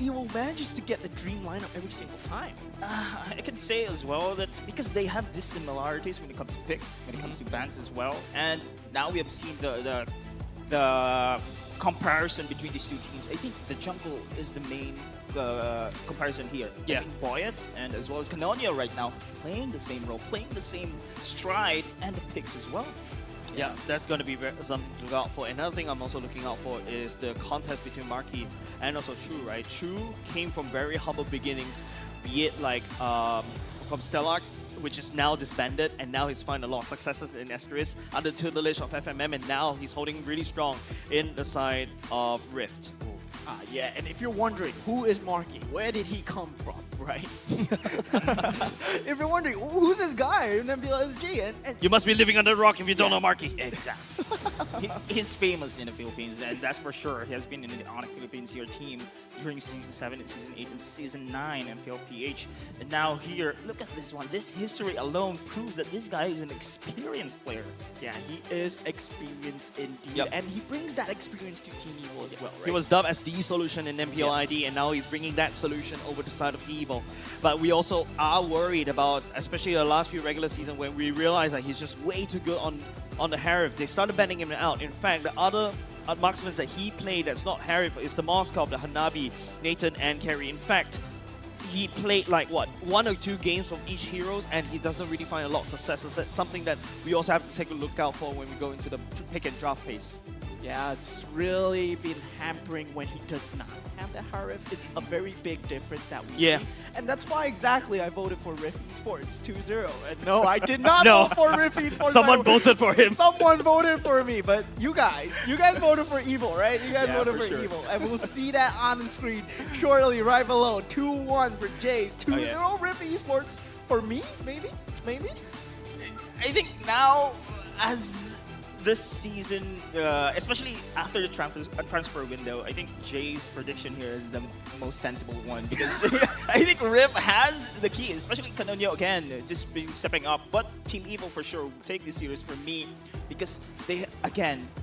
S14: Evil manages to get the dream lineup every single time.
S16: I can say as well that because they have dissimilarities when it comes to picks, when it comes to bans as well, and now we have seen the
S14: comparison between these two teams, I think the jungle is the main comparison here.
S17: Yeah.
S14: I think Boyet and as well as Canonio right now playing the same role, playing the same stride, and the picks as well.
S17: Yeah, that's going to be something to look out for. Another thing I'm also looking out for is the contest between Marquis and also True, right? True came from very humble beginnings, be it like from Stellark, which is now disbanded, and now he's found a lot of successes in Asterisk under the tutelage of FMM, and now he's holding really strong in the side of Rift.
S14: Yeah, and if you're wondering, who is Marky? Where did he come from, right? If you're wondering, who's this guy in MPL SG? And
S17: You must be living under a rock if you don't know Marky.
S14: Exactly. He's famous in the Philippines, and that's for sure. He has been in the Onyx Philippines here team during Season 7 and Season 8 and Season 9 MPL PH. And now here, look at this one. This history alone proves that this guy is an experienced player. Yeah, he is experienced indeed.
S17: Yep.
S14: And he brings that experience to Team Evil as well, right?
S17: He was dubbed as the solution in MPL ID, and now he's bringing that solution over to the side of Evil. But we also are worried about, especially the last few regular season, when we realized that he's just way too good on the Harif. They started banning him out. In fact, the other marksmen that he played that's not Harif is the Moskov, the Hanabi, Nathan, and Kerry. In fact, he played like what, 1 or 2 games from each heroes, and he doesn't really find a lot of success. It's something that we also have to take a look out for when we go into the pick and draft phase.
S14: Yeah, it's really been hampering when he does not have the Harif. It's a very big difference that we see. And that's why exactly I voted for Rift Esports 2-0. And no, I did not vote for Rift Esports.
S17: Someone voted for him.
S14: Someone voted for me, but you guys voted for Evil, right? You guys voted for
S3: sure.
S14: Evil. And we'll see that on the screen shortly right below. 2-1 for Jays, 2-0 Rift Esports for me, maybe? I think now, as this season, especially after the transfer window, I think Jay's prediction here is the most sensible one, because I think Riv has the key, especially Canonio again, just been stepping up. But Team Evil for sure will take this series for me, because they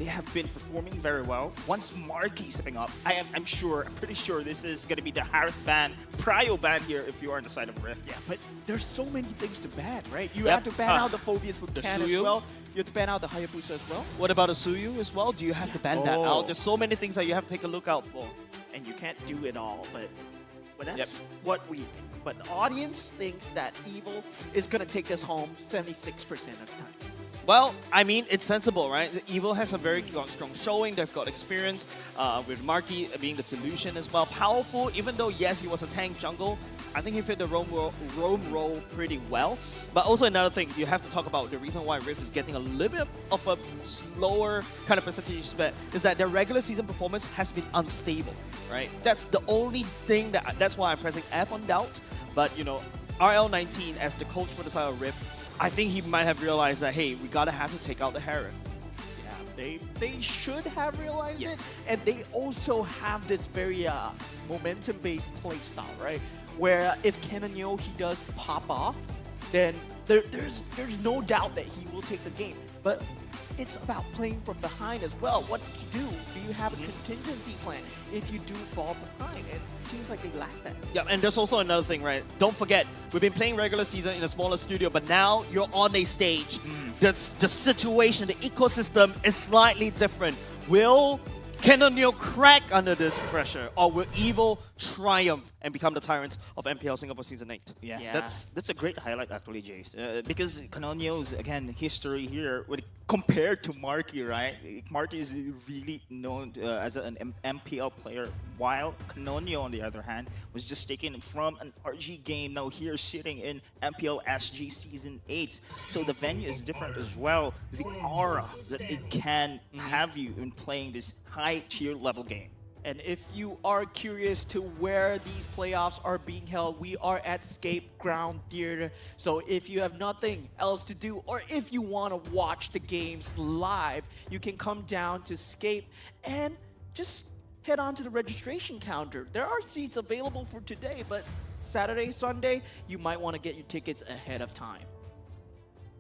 S14: have been performing very well. Once Marky stepping up, I'm pretty sure this is going to be the Harith ban, Prio ban here if you are on the side of Riv.
S9: Yeah, but there's so many things to ban, right? You have to ban out the Phobius with Can as well. You have to ban out the Hayabusa as well.
S17: What about a Suyu as well? Do you have to ban that out? There's so many things that you have to take a look out for.
S9: And you can't do it all, but that's what we think. But the audience thinks that Evil is going to take this home 76% of the time.
S17: Well, I mean, it's sensible, right? Evil has a very strong showing. They've got experience with Marky being the solution as well. Powerful, even though, yes, he was a tank jungle. I think he fit the roam role pretty well. But also another thing, you have to talk about the reason why Rift is getting a little bit of a slower kind of percentage split is that their regular season performance has been unstable, right? That's the only thing that's why I'm pressing F on doubt. But, you know, RL19 as the coach for the side of Rift, I think he might have realized that, hey, we gotta have to take out the Harith.
S9: Yeah, they should have realized it, and they also have this very momentum-based playstyle, right? Where if Canonio he does pop off, then there's no doubt that he will take the game. But it's about playing from behind as well. What do you do? Do you have a contingency plan if you do fall behind? It seems like they lack that.
S17: Yeah, and there's also another thing, right? Don't forget, we've been playing regular season in a smaller studio, but now you're on a stage. The situation, the ecosystem is slightly different. Will Canonio crack under this pressure, or will Evil triumph and become the tyrants of MPL Singapore Season 8?
S14: Yeah. That's a great highlight actually, Jace. Because Canonio's, again, history here, compared to Marky, right? Marky is really known as an MPL player, while Canonio, on the other hand, was just taken from an RG game, now here sitting in MPL SG Season 8. So the venue is different as well. The aura that it can have you in playing this high tier level game.
S9: And if you are curious to where these playoffs are being held, we are at Scape Ground Theater. So if you have nothing else to do, or if you want to watch the games live, you can come down to Scape and just head on to the registration counter. There are seats available for today, but Saturday, Sunday, you might want to get your tickets ahead of time.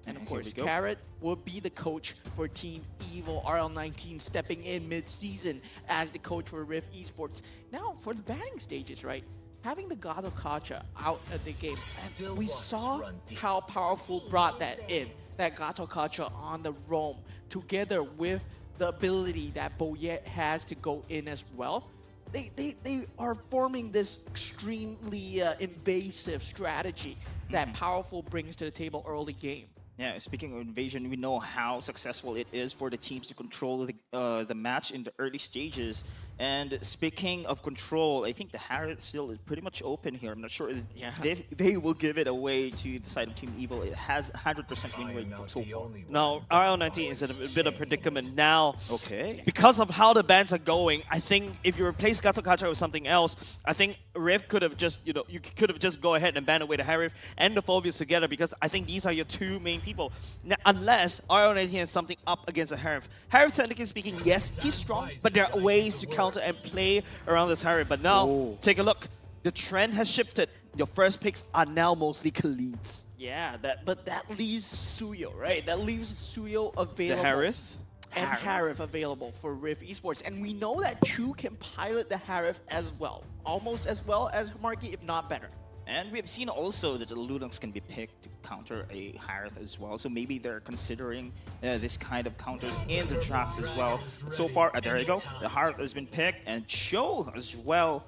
S9: And of course, Carrot will be the coach for Team Evil, RL19 stepping in mid-season as the coach for Rift Esports. Now, for the batting stages, right? Having the Gato Kacha out of the game, and we saw how powerful brought that in. That Gato Kacha on the roam, together with the ability that Boyette has to go in as well. They are forming this extremely invasive strategy that Powerful brings to the table early game.
S14: Yeah, speaking of invasion, we know how successful it is for the teams to control the match in the early stages. And speaking of control, I think the Harriet still is pretty much open here. I'm not sure if they will give it away to the side of Team Evil. It has 100% win rate so far.
S17: No, RL19 is in a bit of predicament now.
S14: Okay.
S17: Because of how the bans are going, I think if you replace Gato Kacha with something else, I think Rift could have just, you could have just go ahead and ban away the Harriet and the Phobias together, because I think these are your two main people. Now, unless RL19 has something up against a Harriet. Harriet, technically speaking, yes, he's strong, but there are ways to counter and play around this Harriet. But now, take a look. The trend has shifted. Your first picks are now mostly Khaleeds.
S9: Yeah, but that leaves Suyo, right? That leaves Suyo available.
S17: The Harith?
S9: And Harith available for Rift Esports. And we know that Chu can pilot the Harith as well. Almost as well as Marky, if not better.
S14: And we've seen also that the Lunox can be picked to counter a Harith as well. So maybe they're considering this kind of counters in the draft as well. So far, there you go. The Harith has been picked, and Cho as well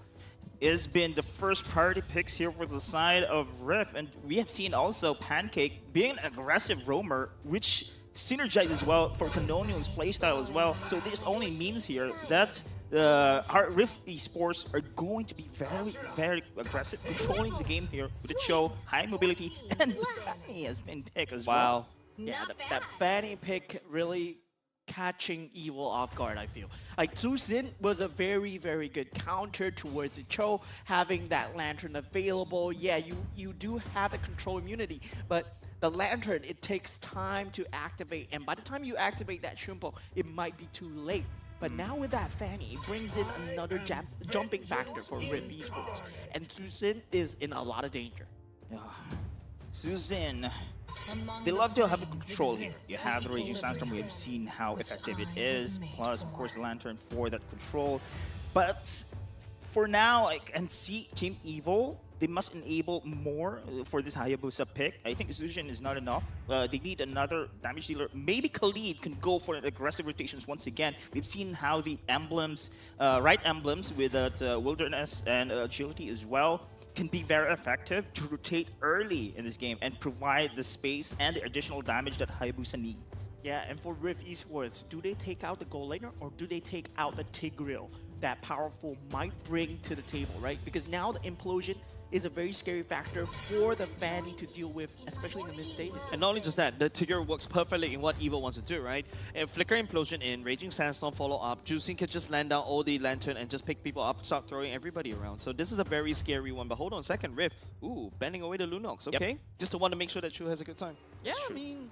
S14: has been the first priority picks here for the side of Rift. And we have seen also Pancake being an aggressive roamer, which synergizes well for Canonial's playstyle as well. So this only means here that our Rift Esports are going to be very, very aggressive, controlling the game here with the Cho, high mobility, and Fanny has been picked as well.
S9: Yeah, that Fanny pick really catching Evil off guard, I feel. Like, Zuzin was a very, very good counter towards the Cho, having that Lantern available. Yeah, you do have the control immunity, but the Lantern, it takes time to activate, and by the time you activate that Shunpo, it might be too late. But now with that Fanny, it brings in another jumping factor for Rift Esports. And Zuzin is in a lot of danger.
S14: Zuzin, they love to have a control here. You have the Raging Sandstorm, we have seen how effective it is, plus of course the Lantern for that control. But for now, I can see Team Evil, they must enable more for this Hayabusa pick. I think Zuzin is not enough. They need another damage dealer. Maybe Khalid can go for an aggressive rotations once again. We've seen how the emblems, right emblems with that wilderness and agility as well, can be very effective to rotate early in this game and provide the space and the additional damage that Hayabusa needs.
S9: Yeah, and for Rift Esports, do they take out the goal laner or do they take out the Tigreal that Powerful might bring to the table, right? Because now the implosion is a very scary factor for the Fanny to deal with, especially in the mid stages.
S17: And not only just that, the Tigger works perfectly in what Evil wants to do, right? And Flicker Implosion in, Raging Sandstorm follow up, Juicing can just land down all the Lantern and just pick people up, start throwing everybody around. So this is a very scary one, but hold on a second, Rift. Ooh, bending away the Lunox, okay? Yep. Just to want to make sure that Chu has a good time.
S9: Yeah, I mean,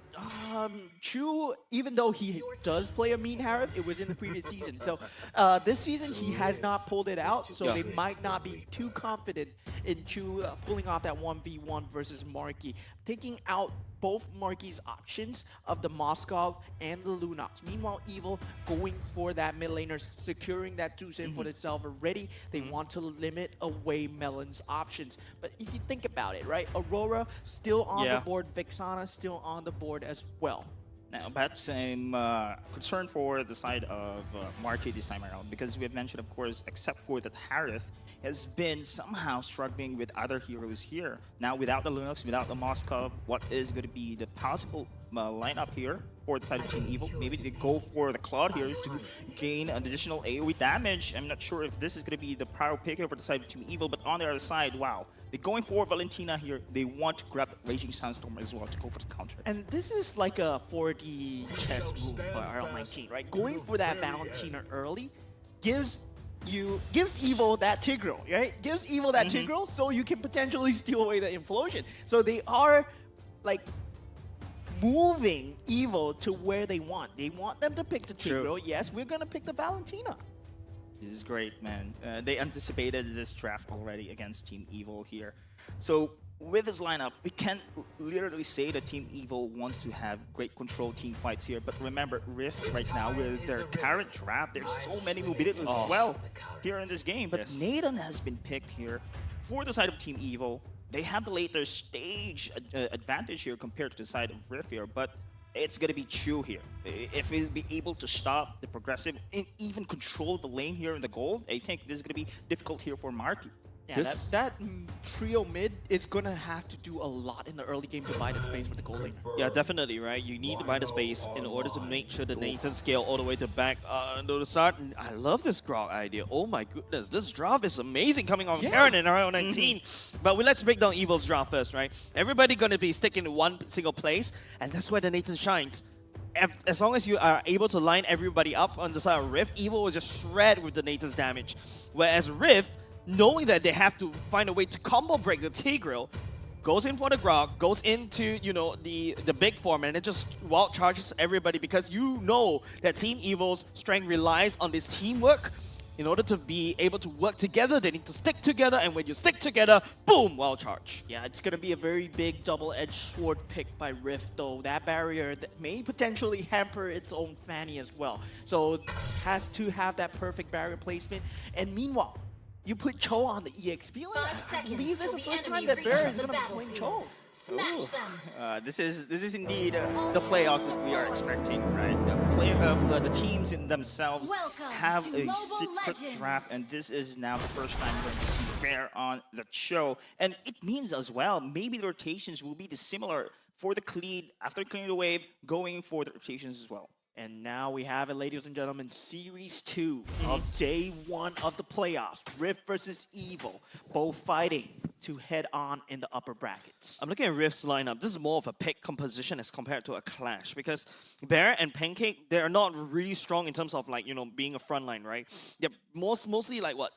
S9: Chu, even though he does play a mean Harith, it was in the previous season. So this season, he has not pulled it out, so they might not be too confident in Chu pulling off that 1v1 versus Marky, taking out both Marky's options of the Moskov and the Lunox. Meanwhile, Evil going for that mid laners, securing that 2-in for themselves already. They want to limit away Melon's options. But if you think about it, right? Aurora still on the board, Vexana still on the board as well.
S14: Now, that's I'm concerned for the side of Marky this time around, because we have mentioned, of course, except for that Harith has been somehow struggling with other heroes here. Now, without the Lunox, without the Moskov, what is going to be the possible lineup here for the side of Team Evil? Maybe they go for the Claude here to gain an additional AoE damage. I'm not sure if this is going to be the prior pick here for the side of Team Evil, but on the other side, wow. They're going for Valentina here. They want to grab Raging Sandstorm as well to go for the counter.
S9: And this is like a 4D chess move by RL19, right? Going for that Valentina early gives Evil that Tigreal, right? Gives Evil that Tigreal so you can potentially steal away the Implosion. So they are like moving Evil to where they want. They want them to pick the Tigreal. Yes, we're going to pick the Valentina.
S14: This is great, man. They anticipated this draft already against Team Evil here. So with this lineup, we can literally say that Team Evil wants to have great control team fights here. But remember, Rift right now with their current draft, there's so many mobilities as well here in this game. But Nathan has been picked here for the side of Team Evil. They have the later stage advantage here compared to the side of Rift here. But
S16: it's going to be Chu here. If he'll be able to stop the progressive and even control the lane here in the gold, I think this is going to be difficult here for Marky.
S9: Yeah, that trio mid is gonna have to do a lot in the early game to buy the space for the goal lane.
S17: Yeah, definitely, right? You need to buy the space in order to make sure the Nathan scale all the way to back to the start. And I love this Grog idea. Oh my goodness, this draft is amazing coming on Karen in round 19. But let's break down Evil's draft first, right? Everybody gonna be sticking to one single place, and that's where the Nathan shines. As long as you are able to line everybody up on the side of Rift, Evil will just shred with the Nathan's damage. Whereas Rift, knowing that they have to find a way to combo break the Tigreal, goes in for the Grog, goes into, you know, the big form, and it just wild charges everybody because you know that Team Evil's strength relies on this teamwork. In order to be able to work together, they need to stick together, and when you stick together, boom, wild charge.
S9: Yeah, it's going to be a very big double-edged sword pick by Rift, though. That barrier that may potentially hamper its own Fanny as well. So it has to have that perfect barrier placement. And meanwhile, you put Cho on the EXP lane. I believe this is the first time that Bear is going to be playing Cho.
S16: Smash them. This is indeed the playoffs that we are expecting, right? The teams in themselves have a secret draft, and this is now the first time we're going to see Bear on the show. And it means as well, maybe the rotations will be similar for the Khalid after clearing the wave, going for the rotations as well.
S9: And now we have it, ladies and gentlemen, Series 2 of Day 1 of the playoffs. Rift versus Evil, both fighting to head on in the upper brackets.
S17: I'm looking at Rift's lineup. This is more of a pick composition as compared to a clash because Bear and Pancake, they are not really strong in terms of like, you know, being a frontline, right? They're mostly like what?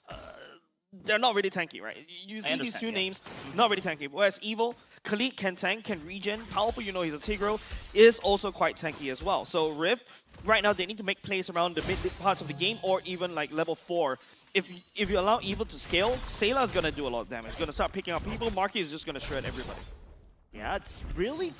S17: They're not really tanky, right? You see these two names, not really tanky. Whereas Evil, Khalid can tank, can regen. Powerful, you know, he's a Tigreal, is also quite tanky as well. So Rift, right now, they need to make plays around the mid parts of the game or even like level 4. If you allow Evil to scale, Sayla is going to do a lot of damage. He's going to start picking up people. Marky is just going to shred everybody.
S9: Yeah, it's really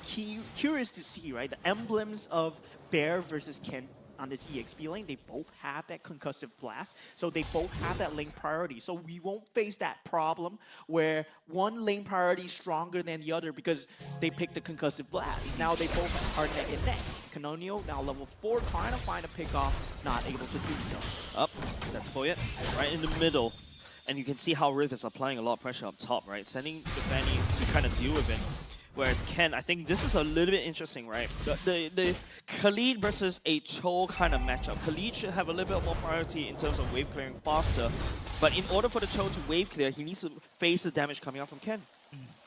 S9: curious to see, right? The emblems of Bear versus Ken on this EXP lane, they both have that concussive blast, so they both have that lane priority. So we won't face that problem where one lane priority is stronger than the other because they picked the concussive blast. Now they both are neck and neck. Canonio now level 4, trying to find a pickoff, not able to do so.
S17: Up, that's Poyet, right in the middle. And you can see how Rift is applying a lot of pressure up top, right? Sending the Fanny to kind of deal with it. Whereas Ken, I think this is a little bit interesting, right? The Khalid versus a Cho kind of matchup. Khalid should have a little bit more priority in terms of wave clearing faster. But in order for the Cho to wave clear, he needs to face the damage coming out from Ken.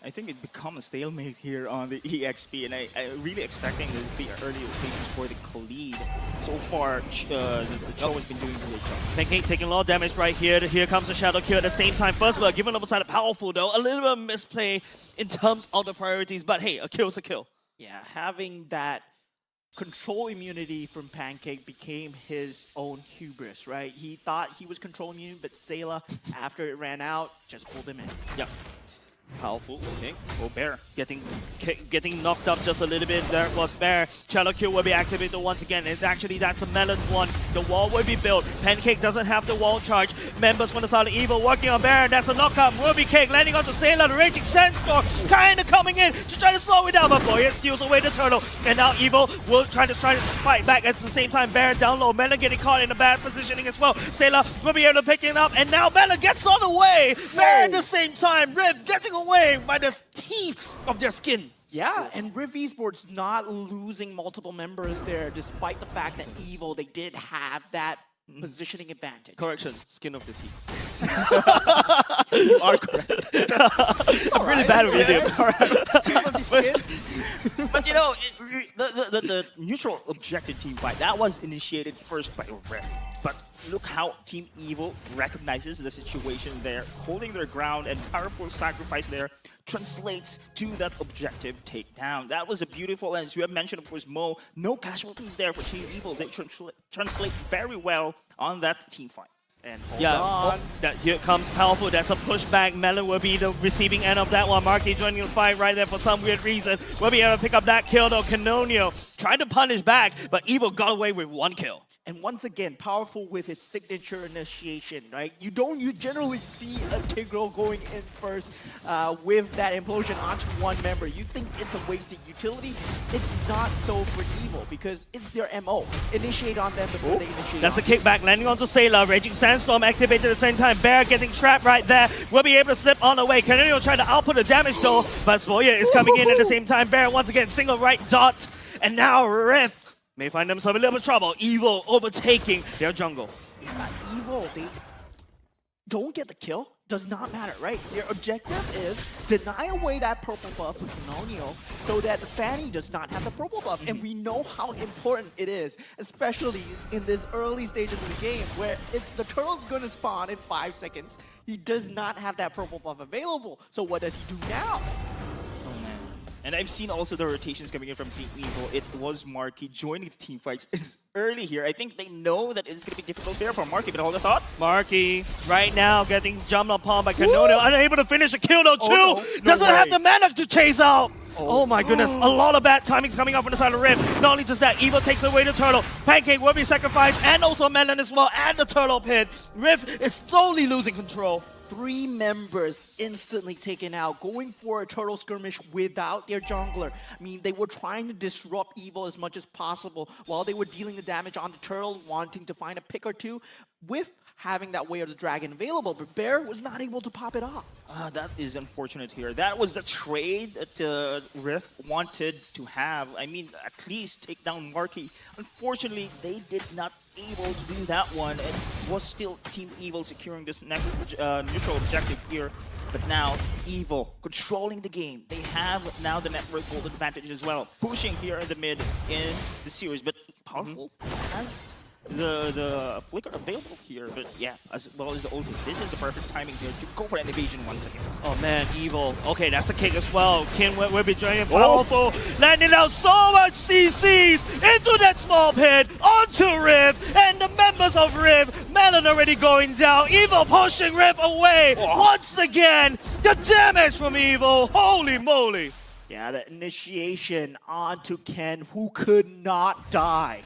S16: I think it become a stalemate here on the EXP, and I really expecting this to be early rotations for the Khalid. So far, the Cho has been doing really well.
S17: Pancake taking a lot of damage right here. Here comes the Shadow Kill at the same time. First blood, given up side of powerful though. A little bit of misplay in terms of the priorities, but hey, a kill's a kill.
S9: Yeah, having that control immunity from Pancake became his own hubris, right? He thought he was control immune, but Sayla, after it ran out, just pulled him in.
S17: Yep. Powerful, okay.
S16: Oh, Bear.
S17: Getting knocked up just a little bit. There was Bear. Shadow Kill will be activated once again. It's actually, that's a Melon's one. The wall will be built. Pancake doesn't have the wall charge. Members from the side of Evil working on Bear. That's a knockup. Ruby Cake landing onto Sayla. The Raging Sandstorm kind of coming in to try to slow it down. But Boyet steals away the turtle. And now Evil will try to fight back. At the same time, Bear down low. Melon getting caught in a bad positioning as well. Sayla will be able to pick it up. And now Melon gets on the way. Bear at the same time. Rib getting away by the teeth of their skin.
S9: Yeah, and Rift Esports not losing multiple members there, despite the fact that Evil, they did have that positioning advantage.
S17: Correction, skin of the teeth.
S16: You are correct.
S17: I'm really bad with idioms.
S16: But you know, the neutral objective team fight, that was initiated first by Rift. But look how Team Evil recognizes the situation there, holding their ground, and powerful sacrifice there translates to that objective takedown. That was a beautiful, and as you have mentioned, of course, Mo, no casualties there for Team Evil. They translate very well on that team fight.
S9: And
S17: here comes Powerful. That's a pushback. Melon will be the receiving end of that one. Marky joining the fight right there for some weird reason. Will be able to pick up that kill though. Canonio tried to punish back, but Evil got away with one kill.
S9: And once again, powerful with his signature initiation, right? You generally see a Tigreal going in first with that implosion onto one member. You think it's a wasted utility. It's not so for Evil because it's their MO. Initiate on them before they initiate.
S17: That's a
S9: on
S17: kickback landing onto Sailor. Raging Sandstorm activated at the same time. Bear getting trapped right there. Will be able to slip on the way. Canary trying to output the damage though, but Svoya is coming in at the same time. Bear once again single right dot. And now Rift may find themselves a little bit of trouble. Evil overtaking their jungle.
S9: Yeah, Evil, they don't get the kill. Does not matter, right? Their objective is deny away that purple buff with Canonio so that the Fanny does not have the purple buff. And we know how important it is, especially in this early stages of the game where the turtle's going to spawn in 5 seconds. He does not have that purple buff available. So what does he do now?
S14: And I've seen also the rotations coming in from Team Evil. It was Marky joining the team fights is early here. I think they know that it's going to be difficult there for Marky, but hold the thought.
S17: Marky right now getting jumped upon by Canonio. Unable to finish a kill though, too.
S14: No
S17: Doesn't
S14: way.
S17: have the mana to chase out. Oh my goodness, a lot of bad timings coming up from the side of Rift. Not only just that, Evil takes away the turtle. Pancake will be sacrificed, and also Melon as well, and the turtle pit. Rift is slowly losing control.
S9: 3 members instantly taken out, going for a turtle skirmish without their jungler. I mean, they were trying to disrupt Evil as much as possible while they were dealing the damage on the turtle, wanting to find a pick or two with having that Way of the Dragon available, but Bear was not able to pop it off.
S14: That is unfortunate here. That was the trade that Rift wanted to have. I mean, at least take down Marky. Unfortunately, they did not able to do that one, and was still Team Evil securing this next neutral objective here. But now, Evil controlling the game. They have now the network gold advantage as well, pushing here in the mid in the series. But Powerful has the flicker available here, but yeah, as well as the ulti. This is the perfect timing here to go for an evasion once again.
S17: Oh man, Evil. Okay, that's a kick as well. Kin will be joining Powerful, landing out so much CCs into that small pit, onto Rift, and the members of Rift, Melon already going down. Evil pushing Rift away once again. The damage from Evil, holy moly.
S9: Yeah, the initiation onto Ken, who could not die.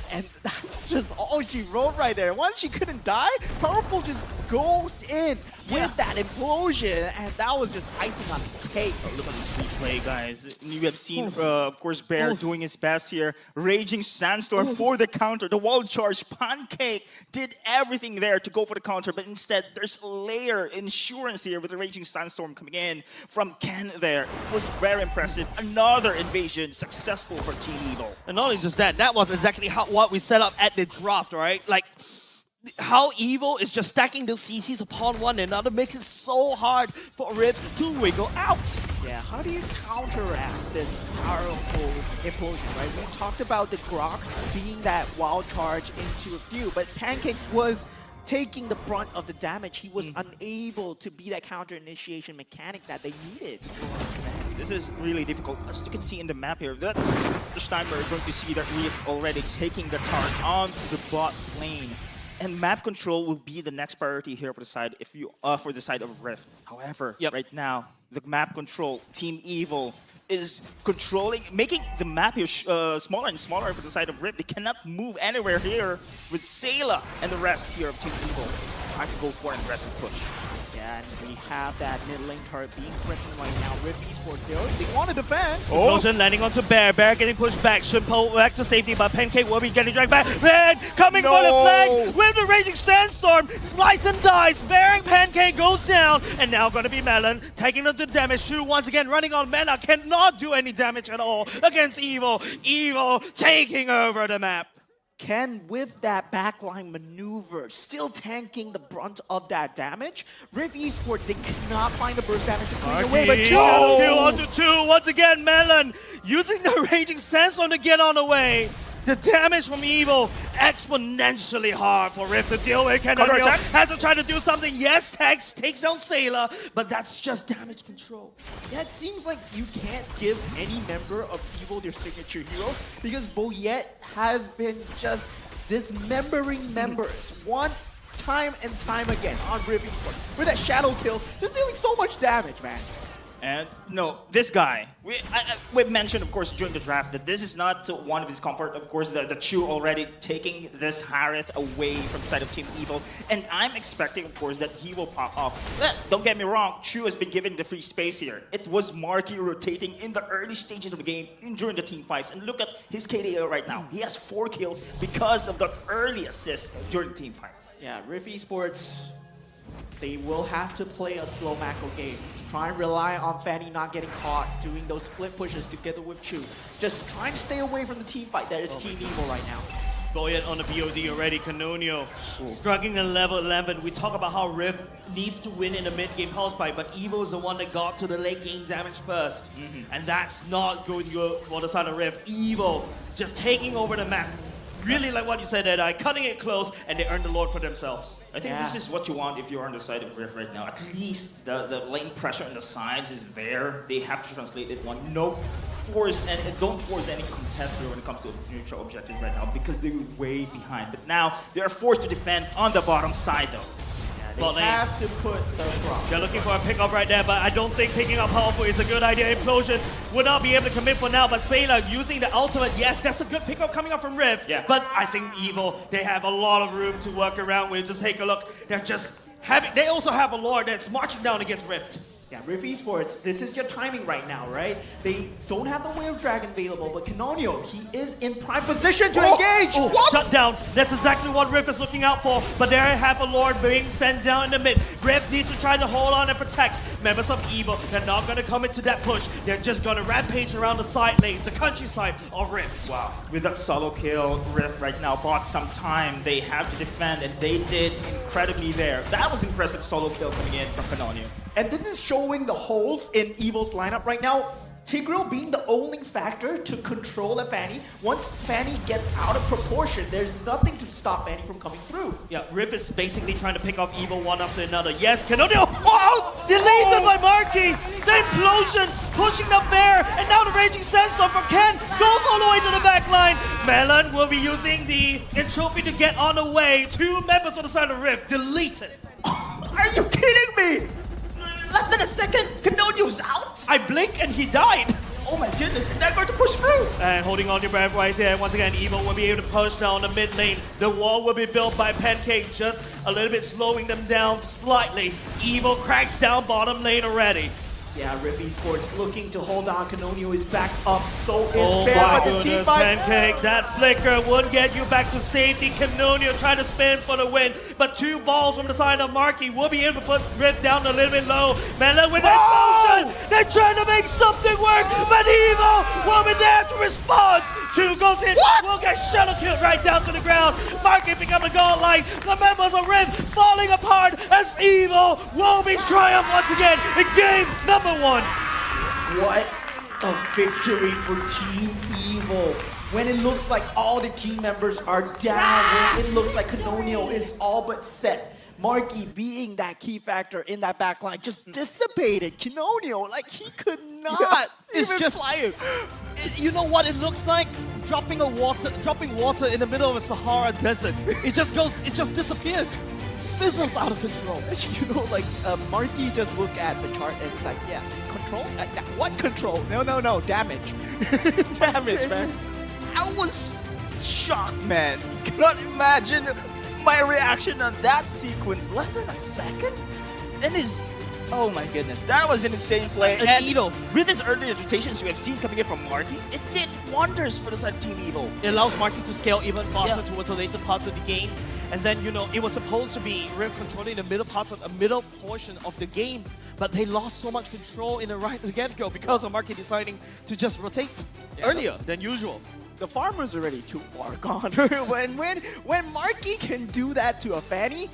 S9: And that's just all she wrote right there. Once she couldn't die, Powerful just goes in with that implosion, and that was just icing on the cake.
S14: Look at this replay, guys. You have seen, of course, Bear doing his best here. Raging Sandstorm for the counter. The wall charge. Pancake did everything there to go for the counter, but instead, there's a layer insurance here with the Raging Sandstorm coming in from Ken there. It was very impressive. Another invasion successful for Team Evil.
S17: And not only just that, that was exactly what we set up at the draft, right? Like, how Evil is just stacking those CCs upon one another makes it so hard for Rift to wiggle out.
S9: Yeah, how do you counteract this powerful implosion, right? We talked about the Grok being that wild charge into a few, but Pancake was taking the brunt of the damage. He was unable to be that counter initiation mechanic that they needed.
S14: This is really difficult. As you can see in the map here, that this time we're going to see that we have already taking the turret on the bot lane. And map control will be the next priority here for the side for the side of Rift. However, right now, the map control, Team Evil is controlling, making the map here smaller and smaller for the side of Rift. They cannot move anywhere here with Sayla and the rest here of Team Evil trying to go for an aggressive push.
S9: Yeah, and we have that mid lane turret being threatened right now. Rift Esports, they want to defend.
S17: Explosion landing onto Bear. Bear getting pushed back. Should pull back to safety, but Pancake will be getting dragged back. Red coming for the flank with the Raging Sandstorm. Slice and dice. Bearing Pancake goes down. And now going to be Melon taking the damage. Shu once again running on mana. Cannot do any damage at all against Evil. Evil taking over the map.
S9: Ken, with that backline maneuver, still tanking the brunt of that damage. Rift Esports, they cannot find the burst damage to clean away, but
S17: Two onto two. Once again, Melon using the Raging Sandstorm to get on the way. The damage from Evil exponentially hard for Rift to deal with. Canary has to try to do something. Yes, Tex takes out Sailor, but that's just damage control.
S9: Yeah, it seems like you can't give any member of Evil their signature heroes because Boyette has been just dismembering members one time and time again on Rift Esports with that shadow kill, just dealing so much damage, man.
S16: And no, this guy, we mentioned, of course, during the draft that this is not one of his comfort. Of course, the Chu already taking this Harith away from the side of Team Evil. And I'm expecting, of course, that he will pop off. But don't get me wrong, Chu has been given the free space here. It was Marky rotating in the early stages of the game during the team fights. And look at his KDA right now. He has 4 kills because of the early assist during the team fight.
S9: Yeah, Rift Esports, they will have to play a slow macro game. Try and rely on Fanny not getting caught doing those split pushes together with Chu. Just try and stay away from the team fight that is Team Evil right now.
S17: Goyet on the BOD already, Canonio struggling in level 11. We talk about how Rift needs to win in the mid-game house fight, but Evil is the one that got to the late game damage first. And that's not going to go for the side of Rift. Evil just taking over the map. Really like what you said, Ed, cutting it close, and they earn the Lord for themselves.
S16: I think this is what you want if you're on the side of Rift right now. At least the lane pressure on the sides is there. They have to translate it one. No force, and don't force any contest here when it comes to neutral objectives right now because they're way behind. But now they're forced to defend on the bottom side though.
S9: They have to put the front.
S17: They're looking for a pickup right there, but I don't think picking up powerful is a good idea. Implosion would not be able to commit for now, but Sailor using the ultimate, yes, that's a good pickup coming up from Rift.
S16: Yeah.
S17: But I think Evil, they have a lot of room to work around with. Just take a look. They're just having, they also have a Lord that's marching down against Rift.
S9: Yeah, Rift Esports, this is your timing right now, right? They don't have the Whale Dragon available, but Canonio, he is in prime position to engage! What?
S17: Shut down. That's exactly what Rift is looking out for, but there have a Lord being sent down in the mid. Rift needs to try to hold on and protect members of Evil. They're not going to come into that push. They're just going to rampage around the side lanes, the countryside of Rift.
S16: Wow. With that solo kill, Rift right now bought some time. They have to defend, and they did incredibly there. That was impressive solo kill coming in from Canonio.
S9: And this is showing the holes in Evil's lineup right now. Tigreal being the only factor to control a Fanny. Once Fanny gets out of proportion, there's nothing to stop Fanny from coming through.
S17: Yeah, Rift is basically trying to pick off Evil one after another. Yes, Canonio! Oh! Deleted by Marky! The implosion pushing them there, and now the Raging Sandstorm from Ken goes all the way to the back line. Melon will be using the entropy to get on the way. 2 members on the side of Rift deleted.
S9: Are you kidding me? Less than a second, Canonio's out?
S17: I blink and he died.
S9: Oh my goodness, they're going to push through.
S17: And holding on your breath right there. Once again, Evil will be able to push down the mid lane. The wall will be built by Pancake, just a little bit slowing them down slightly. Evil cracks down bottom lane already.
S9: Yeah, Rift Esports looking to hold on. Canonio is back up. So is
S17: Oh
S9: Bear,
S17: my
S9: but the team
S17: goodness,
S9: fight.
S17: Pancake. That flicker would get you back to safety. Canonio trying to spin for the win. But 2 balls from the side of Marky will be able to put Rift down a little bit low. Melon with that motion. They're trying to make something work. But Evil will be there to respond. 2 goes in. Will get shuttle killed right down to the ground. Marky becoming a goal line. The members of Rift falling apart as Evil will be triumphed once again in game number 1.
S9: What a victory for Team Evil. When it looks like all the team members are down, when it looks like Canonio is all but set. Marky being that key factor in that backline just dissipated Canonio like he could not
S17: It's
S9: even
S17: just,
S9: fly him.
S17: You know what it looks like? Dropping water in the middle of a Sahara desert. It just disappears. Fizzles out of control.
S9: You know, like Marky just look at the chart and it's like, yeah, control? What control? No, damage. Damage, man.
S14: I was shocked, man. You cannot imagine my reaction on that sequence. Less than a second? And oh my goodness, that was an insane play. And
S17: Evil,
S14: with his early rotations we have seen coming in from Marky, it did wonders for the side of Team Evil.
S17: It allows Marky to scale even faster towards the later parts of the game. And then, you know, it was supposed to be Rift controlling the middle portion of the game, but they lost so much control in the get-go because of Marky deciding to just rotate earlier than usual.
S9: The farmer's already too far gone. when Marky can do that to a Fanny,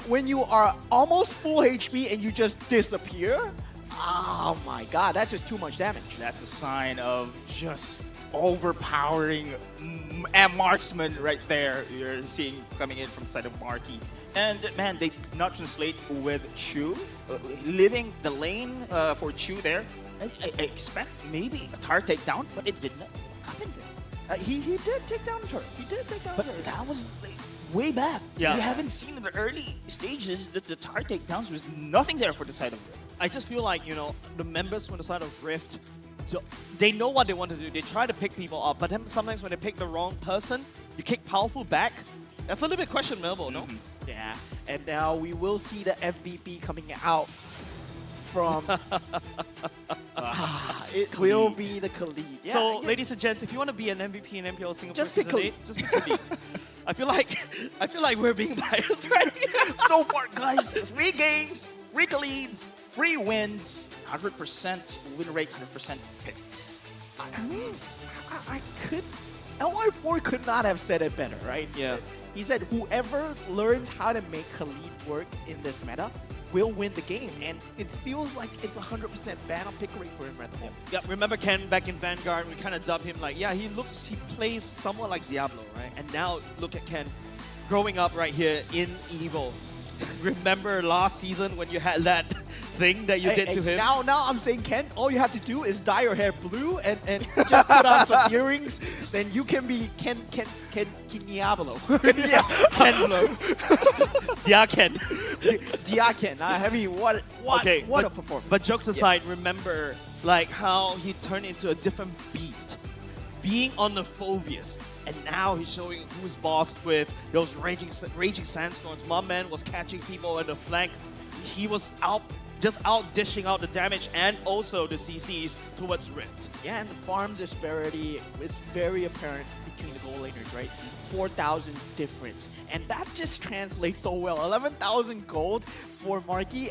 S9: when you are almost full HP and you just disappear, oh my god, that's just too much damage.
S14: That's a sign of just overpowering marksman right there. You're seeing coming in from the side of Marky. And man, they did not translate with Chu. Leaving the lane for Chu there. I expect maybe a tower takedown, but it did not happen there.
S9: He did take down the turret. He did take down the turret.
S14: But that was way back.
S17: Yeah.
S14: We haven't seen in the early stages that the tower takedowns was nothing there for the side of Rift.
S17: I just feel like, the members from the side of Rift, they know what they want to do. They try to pick people up, but then sometimes when they pick the wrong person, you kick powerful back. That's a little bit questionable, no?
S9: Yeah, and now we will see the MVP coming out from... it will be the Khalid. Yeah,
S17: So, ladies and gents, if you want to be an MVP in MPL Singapore
S9: Just pick
S17: Season 8, just pick Khalid. I feel like we're being biased, right?
S14: So far, guys, 3 games, 3 Khalids, 3 wins, 100% win rate, 100% picks.
S9: I mean, I could... LY4 could not have said it better, right?
S17: Yeah.
S9: He said whoever learns how to make Khalid work in this meta will win the game. And it feels like it's 100% ban on pick rate for him at the moment.
S17: Yeah, remember Ken back in Vanguard, we kind of dubbed him like, yeah, he plays somewhat like Diablo, right? And now look at Ken growing up right here in EVO. Remember last season when you had that thing that you did to him?
S9: Now I'm saying, Ken, all you have to do is dye your hair blue and just put on some earrings, then you can be Ken Diablo.
S17: Yeah, Ken Blow. Diaken.
S9: Diaken. I mean, what a performance.
S17: But jokes aside, remember like how he turned into a different beast. Being on the Phobius, and now he's showing who's boss with those raging sandstorms. My man was catching people on the flank. He was just out dishing out the damage and also the CCs towards Rift.
S9: Yeah, and the farm disparity is very apparent between the goal laners, right? 4,000 difference. And that just translates so well. 11,000 gold for Marky.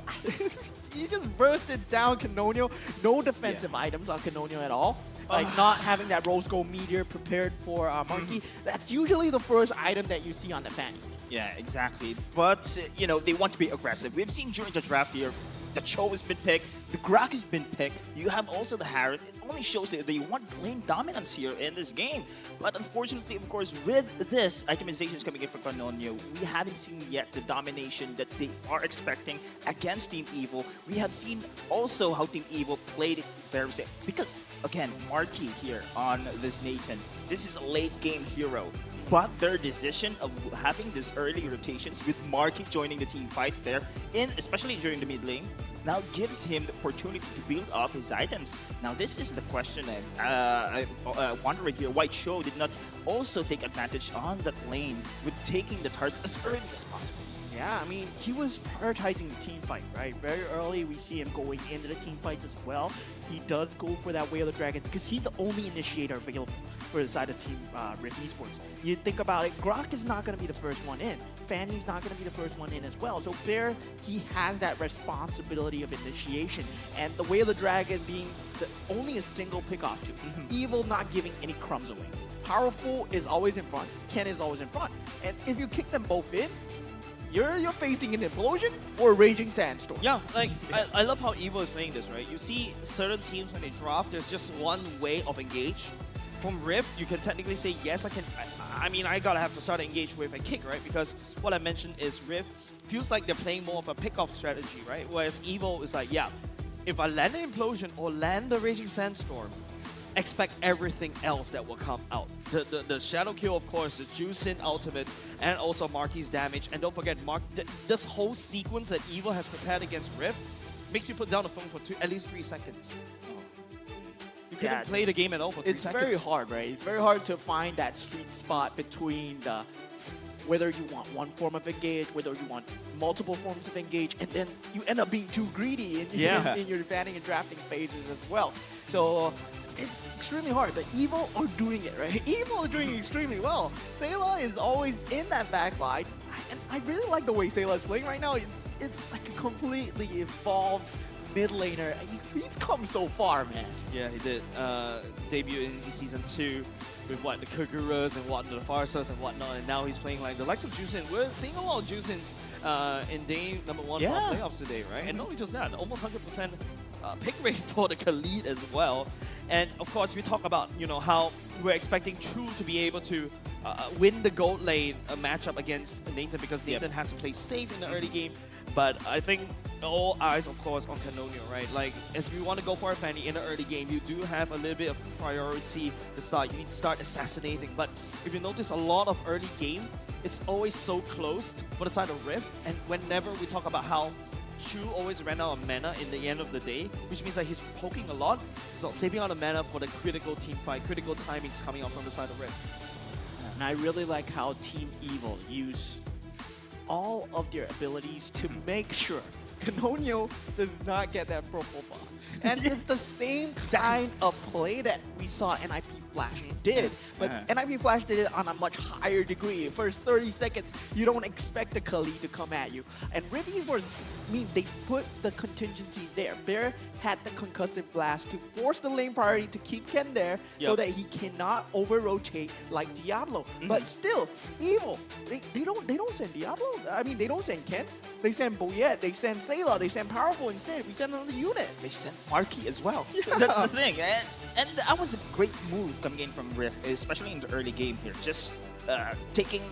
S9: He just bursted down Canonio. No defensive items on Canonio at all. Like not having that rose gold meteor prepared for Marky. That's usually the first item that you see on the Fanny.
S14: Yeah, exactly. But, they want to be aggressive. We've seen during the draft here, the Cho has been picked, the Grak has been picked, you have also the Harrod. It only shows that they want lane dominance here in this game. But unfortunately, of course, with this itemizations coming in for Canonio, we haven't seen yet the domination that they are expecting against Team Evil. We have seen also how Team Evil played it very safe. Because, again, Marky here on this Nathan, this is a late game hero. But their decision of having this early rotations with Marky joining the team fights there, especially during the mid lane, now gives him the opportunity to build up his items. Now this is the question I wonder here why Cho did not also take advantage on that lane with taking the turrets as early as possible.
S9: Yeah, I mean, he was prioritizing the team fight, right? Very early, we see him going into the team fights as well. He does go for that Whale of Dragon because he's the only initiator available for the side of Team Rift Esports. You think about it, Grok is not going to be the first one in. Fanny's not going to be the first one in as well. So there, he has that responsibility of initiation. And the Whale of Dragon being only a single pick-off to. Evil not giving any crumbs away. Powerful is always in front. Ken is always in front. And if you kick them both in, you're facing an implosion or a raging sandstorm.
S17: Yeah, like I love how Evo is playing this, right? You see certain teams when they draft, there's just one way of engage. From Rift, you can technically say, yes, I gotta have to start to engage with a kick, right? Because what I mentioned is Rift feels like they're playing more of a pick-off strategy, right? Whereas Evo is like, yeah, if I land an implosion or land the raging sandstorm, expect everything else that will come out. The Shadow Kill, of course, the Juicin ultimate, and also Marky's damage. And don't forget, this whole sequence that Evo has prepared against Rift makes you put down the phone for at least 3 seconds. You couldn't play the game at all for 3 seconds.
S9: It's very hard, right? It's very hard to find that sweet spot between whether you want one form of engage, whether you want multiple forms of engage, and then you end up being too greedy in your banning and drafting phases as well. So it's extremely hard. The Evil are doing it, right? Evil are doing it extremely well. Sayla is always in that back line, and I really like the way Sayla is playing right now. It's like a completely evolved mid laner. He's come so far, man.
S17: Yeah, he did. Debut in Season 2 with the Kaguras and the Farsas and whatnot, and now he's playing like the likes of Juicin. We're seeing a lot of Juicins in day number 1 playoffs today, right? And not only just that, almost 100% pick rate for the Khalid as well. And of course, we talk about how we're expecting True to be able to win the gold lane matchup against Nathan because Nathan has to play safe in the early game. But I think all eyes, of course, on Canonio, right? Like, as we want to go for a Fanny in the early game, you do have a little bit of priority to start. You need to start assassinating. But if you notice a lot of early game, it's always so close for the side of Rift. And whenever we talk about how
S9: Chu always ran out of mana in the end of the day, which means that he's poking a lot, so saving out the mana for the critical team fight, critical timings coming out from the side of Red.
S17: And I really like how Team Evil use all of their abilities to make sure Canonio does not get that purple buff. And it's the same kind of play that we saw NIP Flash did. But NIP Flash did it on a much higher degree. First 30 seconds, you don't expect the Kali to come at you. And Rift Esports, I mean, they put the contingencies there. Bear had the concussive blast to force the lane priority to keep Ken there so that he cannot over-rotate like Diablo. But still, Evil, they don't send Diablo. I mean, they don't send Ken. They send Boyette, they send Sayla, they send Powerful instead. We send another unit.
S18: They sent Marky as well. That's the thing. And that was a great move coming in from Rift, especially in the early game here. Just taking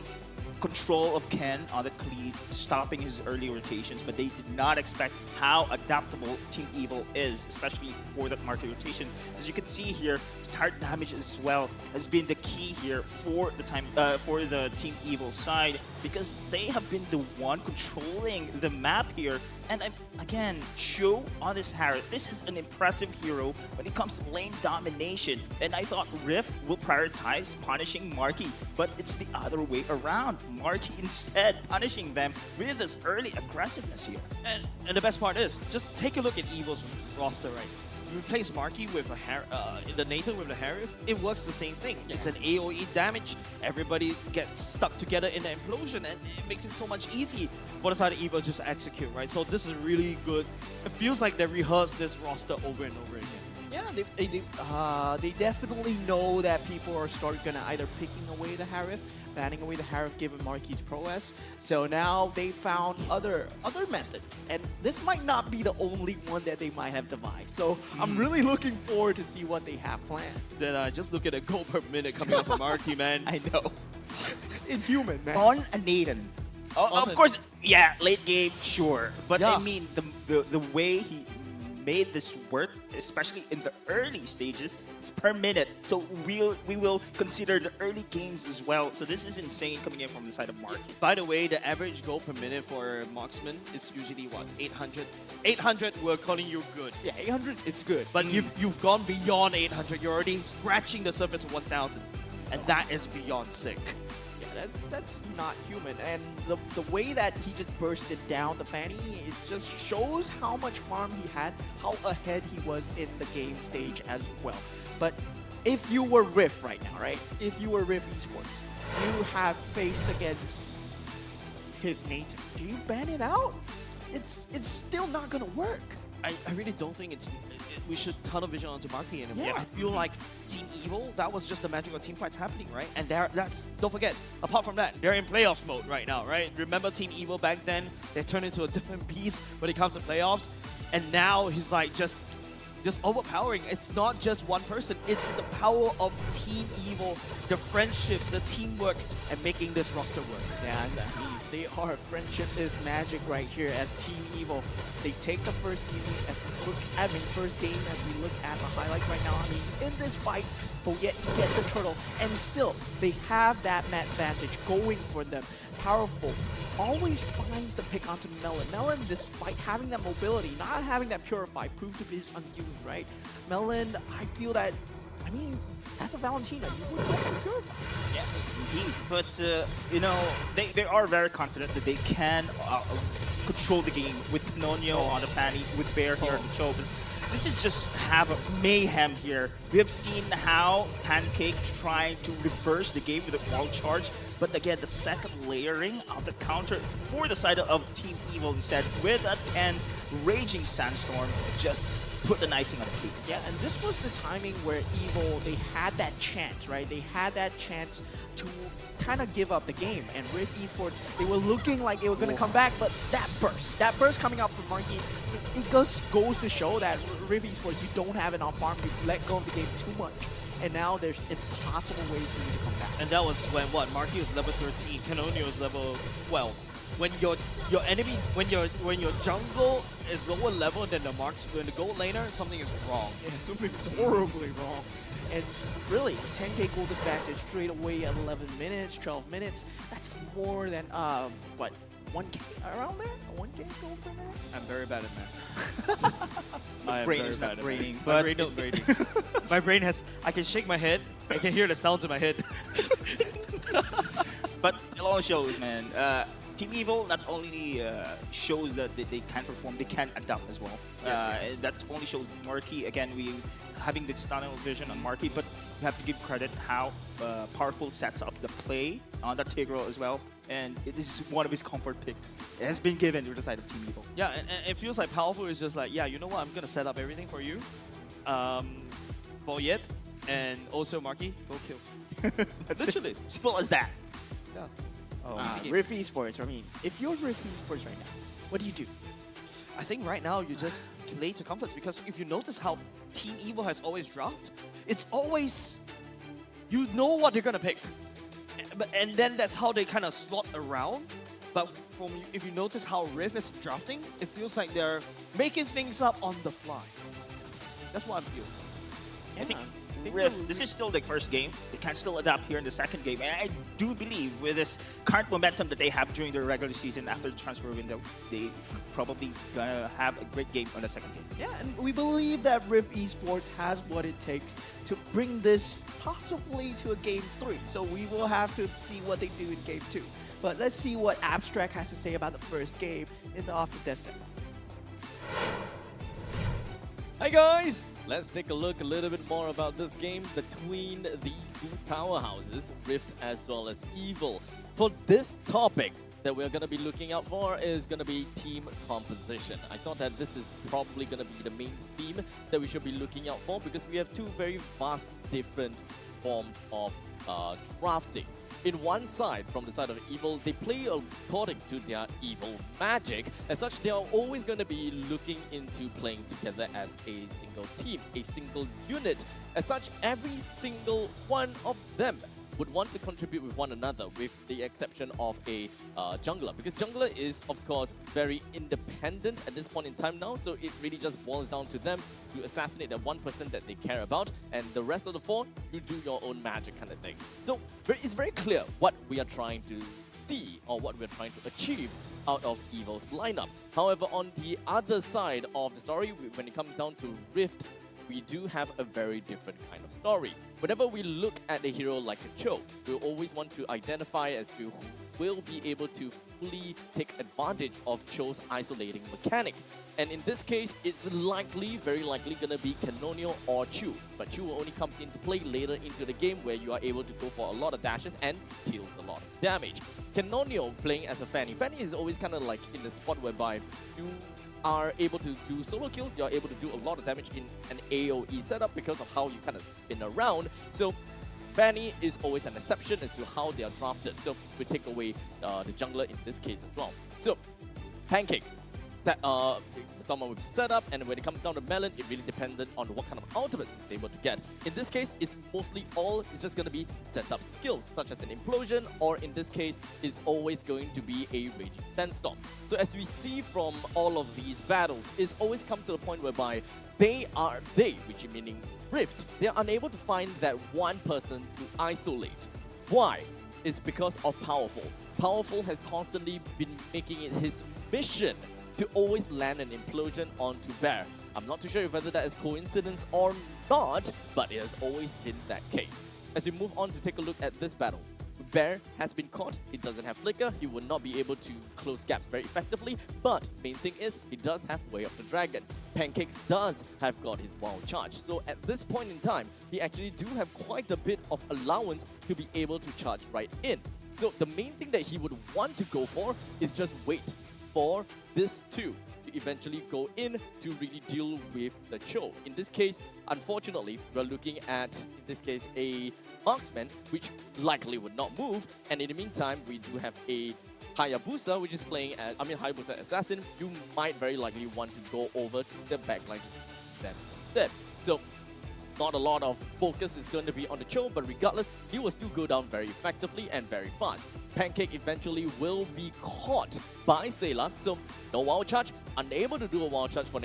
S18: control of Ken on the cleave, stopping his early rotations, but they did not expect how adaptable Team Evil is, especially for that market rotation. As you can see here, tart damage as well has been the key here for the Team Evil side, because they have been the one controlling the map here. And again, Shu on this Harris, this is an impressive hero when it comes to lane domination. And I thought Rift will prioritize punishing Marky, but it's the other way around. Marky instead punishing them with this early aggressiveness here.
S9: And the best part is, just take a look at Evil's roster, right? You replace Marky with a in the native with the Harith, it works the same thing. It's an AoE damage, everybody gets stuck together in the implosion, and it makes it so much easy for the side of Evil just to execute, right? So this is really good. It feels like they rehearsed this roster over and over again.
S17: Yeah, they definitely know that people are gonna either picking away the Harith, banning away the Harith given Marky's prowess. So now they found other methods, and this might not be the only one that they might have devised. So I'm really looking forward to see what they have planned.
S9: Then just look at the goal per minute coming up from Marky, man.
S18: I know.
S17: Inhuman, man.
S18: On a Nathan. Of course, yeah, late game, sure. But I mean, the way he made this work, especially in the early stages, it's per minute. So we will consider the early games as well. So this is insane coming in from the side of Marky.
S9: By the way, the average goal per minute for marksman is usually what, 800? 800, we're calling you good.
S17: Yeah, 800 is good.
S9: But you've gone beyond 800. You're already scratching the surface of 1,000, and that is beyond sick.
S17: That's not human. And the way that he just bursted down the Fanny, it just shows how much farm he had, how ahead he was in the game stage as well. But if you were Rift right now, right? If you were Rift Esports, you have faced against his native. Do you ban it out? It's still not gonna work.
S9: I really don't think we should tunnel vision onto Marky anymore.
S17: Yeah.
S9: I feel like Team Evil, that was just the magic of team fights happening, right? And don't forget, apart from that, they're in playoffs mode right now, right? Remember Team Evil back then? They turned into a different beast when it comes to playoffs. And now he's like just overpowering. It's not just one person, it's the power of Team Evil, the friendship, the teamwork, and making this roster work.
S17: Yeah, they are friendship is magic right here as Team Evil. They take the first series first game as we look at the highlights right now. I mean, in this fight, Boyette gets the turtle, and still they have that mat advantage going for them. Powerful always finds the pick onto Melon. Melon, despite having that mobility, not having that Purify, proved to be his undoing, right? Melon, I feel that, I mean, as a Valentina, you would go for Purify.
S18: Yeah, indeed. But, you know, they are very confident that they can control the game with Canonio on the Fanny, with Bear here on the Choke. This is just have a mayhem here. We have seen how Pancake trying to reverse the game with a wall charge, but again, the second layering of the counter for the side of Team Evil instead, with that Ken's Raging Sandstorm, just put the icing on the cake.
S17: Yeah, and this was the timing where Evil, they had that chance, right? They had that chance to kind of give up the game. And Rift Esports, they were looking like they were going to come back, but that burst coming out from Marky, it just goes to show that Rift Esports, you don't have enough farm to let go of the game too much. And now there's impossible ways for you to come back.
S9: And that was when what? Marky was level 13, Canonio was level 12. When your enemy, when your jungle is lower level than the the gold laner, something is wrong.
S17: Yeah, something is horribly wrong. And really, 10k gold advantage straight away at 11 minutes, 12 minutes. That's more than, what,
S9: 1K around there? A 1K gold per match?
S17: I'm very bad at math. I am
S18: brain
S17: very
S18: is not
S17: bad at
S18: braining,
S17: math.
S18: but
S17: My brain not braining. My brain has. I can shake my head. I can hear the sounds in my head.
S18: But it all shows, man. Team Evil not only shows that they can perform, they can adapt as well.
S17: Yes.
S18: That only shows Marky. Again, we having this tunnel vision on Marky, but you have to give credit how powerful sets up the play on that Tigreal as well. And it is one of his comfort picks. It has been given to the side of Team Evil.
S17: Yeah, and it feels like Powerful is just like, yeah, you know what? I'm gonna set up everything for you. Boyet and also Marky, go kill.
S18: That's
S17: Literally.
S18: simple as that.
S17: Yeah.
S9: Riff Esports, I mean, if you're Riff Esports right now, what do you do?
S17: I think right now you just play to comforts, because if you notice how Team Evil has always dropped, it's always, you know what they're gonna pick. And then that's how they kind of slot around. But if you notice how Riff is drafting, it feels like they're making things up on the fly. That's what I feel.
S18: I think Riff, this is still the first game. They can still adapt here in the second game. And I do believe with this current momentum that they have during the regular season after the transfer window, they probably gonna have a great game on the second game.
S9: Yeah, and we believe that Riff Esports has what it takes to bring this possibly to a game 3. So we will have to see what they do in game 2. But let's see what Abstract has to say about the first game in the Off the Death segment.
S6: Hi guys! Let's take a look a little bit more about this game between these two powerhouses, Rift as well as Evil. For this topic that we're going to be looking out for is going to be team composition. I thought that this is probably going to be the main theme that we should be looking out for, because we have two very vast different forms of drafting. In one side, from the side of Evil, they play according to their evil magic. As such, they are always going to be looking into playing together as a single team, a single unit. As such, every single one of them would want to contribute with one another, with the exception of a jungler. Because jungler is, of course, very independent at this point in time now, so it really just boils down to them to assassinate that one person that they care about, and the rest of the 4, you do your own magic kind of thing. So it's very clear what we are trying to see, or what we're trying to achieve out of Evil's lineup. However, on the other side of the story, when it comes down to Rift, we do have a very different kind of story. Whenever we look at a hero like a Cho, we'll always want to identify as to who will be able to fully take advantage of Cho's isolating mechanic. And in this case, it's likely, very likely, gonna be Canonio or Chu. But Chu only comes into play later into the game, where you are able to go for a lot of dashes and deals a lot of damage. Canonio playing as a Fanny. Fanny is always kind of like in the spot whereby you are able to do solo kills, you're able to do a lot of damage in an AoE setup because of how you kind of spin around. So Fanny is always an exception as to how they are drafted. So we take away the jungler in this case as well. So Pancake, someone with setup, and when it comes down to Melon, it really depended on what kind of ultimates he's able to get. In this case, it's mostly it's just going to be setup skills, such as an implosion, or in this case, it's always going to be a raging sandstorm. So as we see from all of these battles, it's always come to the point whereby which meaning Rift, they are unable to find that one person to isolate. Why? It's because of Powerful. Powerful has constantly been making it his mission to always land an implosion onto Bear. I'm not too sure whether that is coincidence or not, but it has always been that case. As we move on to take a look at this battle, Bear has been caught, he doesn't have Flicker, he will not be able to close gaps very effectively, but main thing is, he does have Way of the Dragon. Pancake does have got his Wild Charge, so at this point in time, he actually do have quite a bit of allowance to be able to charge right in. So the main thing that he would want to go for is just wait for this to eventually go in to really deal with the Cho. In this case, unfortunately, we're looking at, in this case, a marksman, which likely would not move, and in the meantime, we do have a Hayabusa, which is playing as, Hayabusa Assassin. You might very likely want to go over to the backline to them instead. So, not a lot of focus is going to be on the Cho, but regardless, he will still go down very effectively and very fast. Pancake eventually will be caught by Sayla, so no Wild Charge, unable to do a Wild Charge for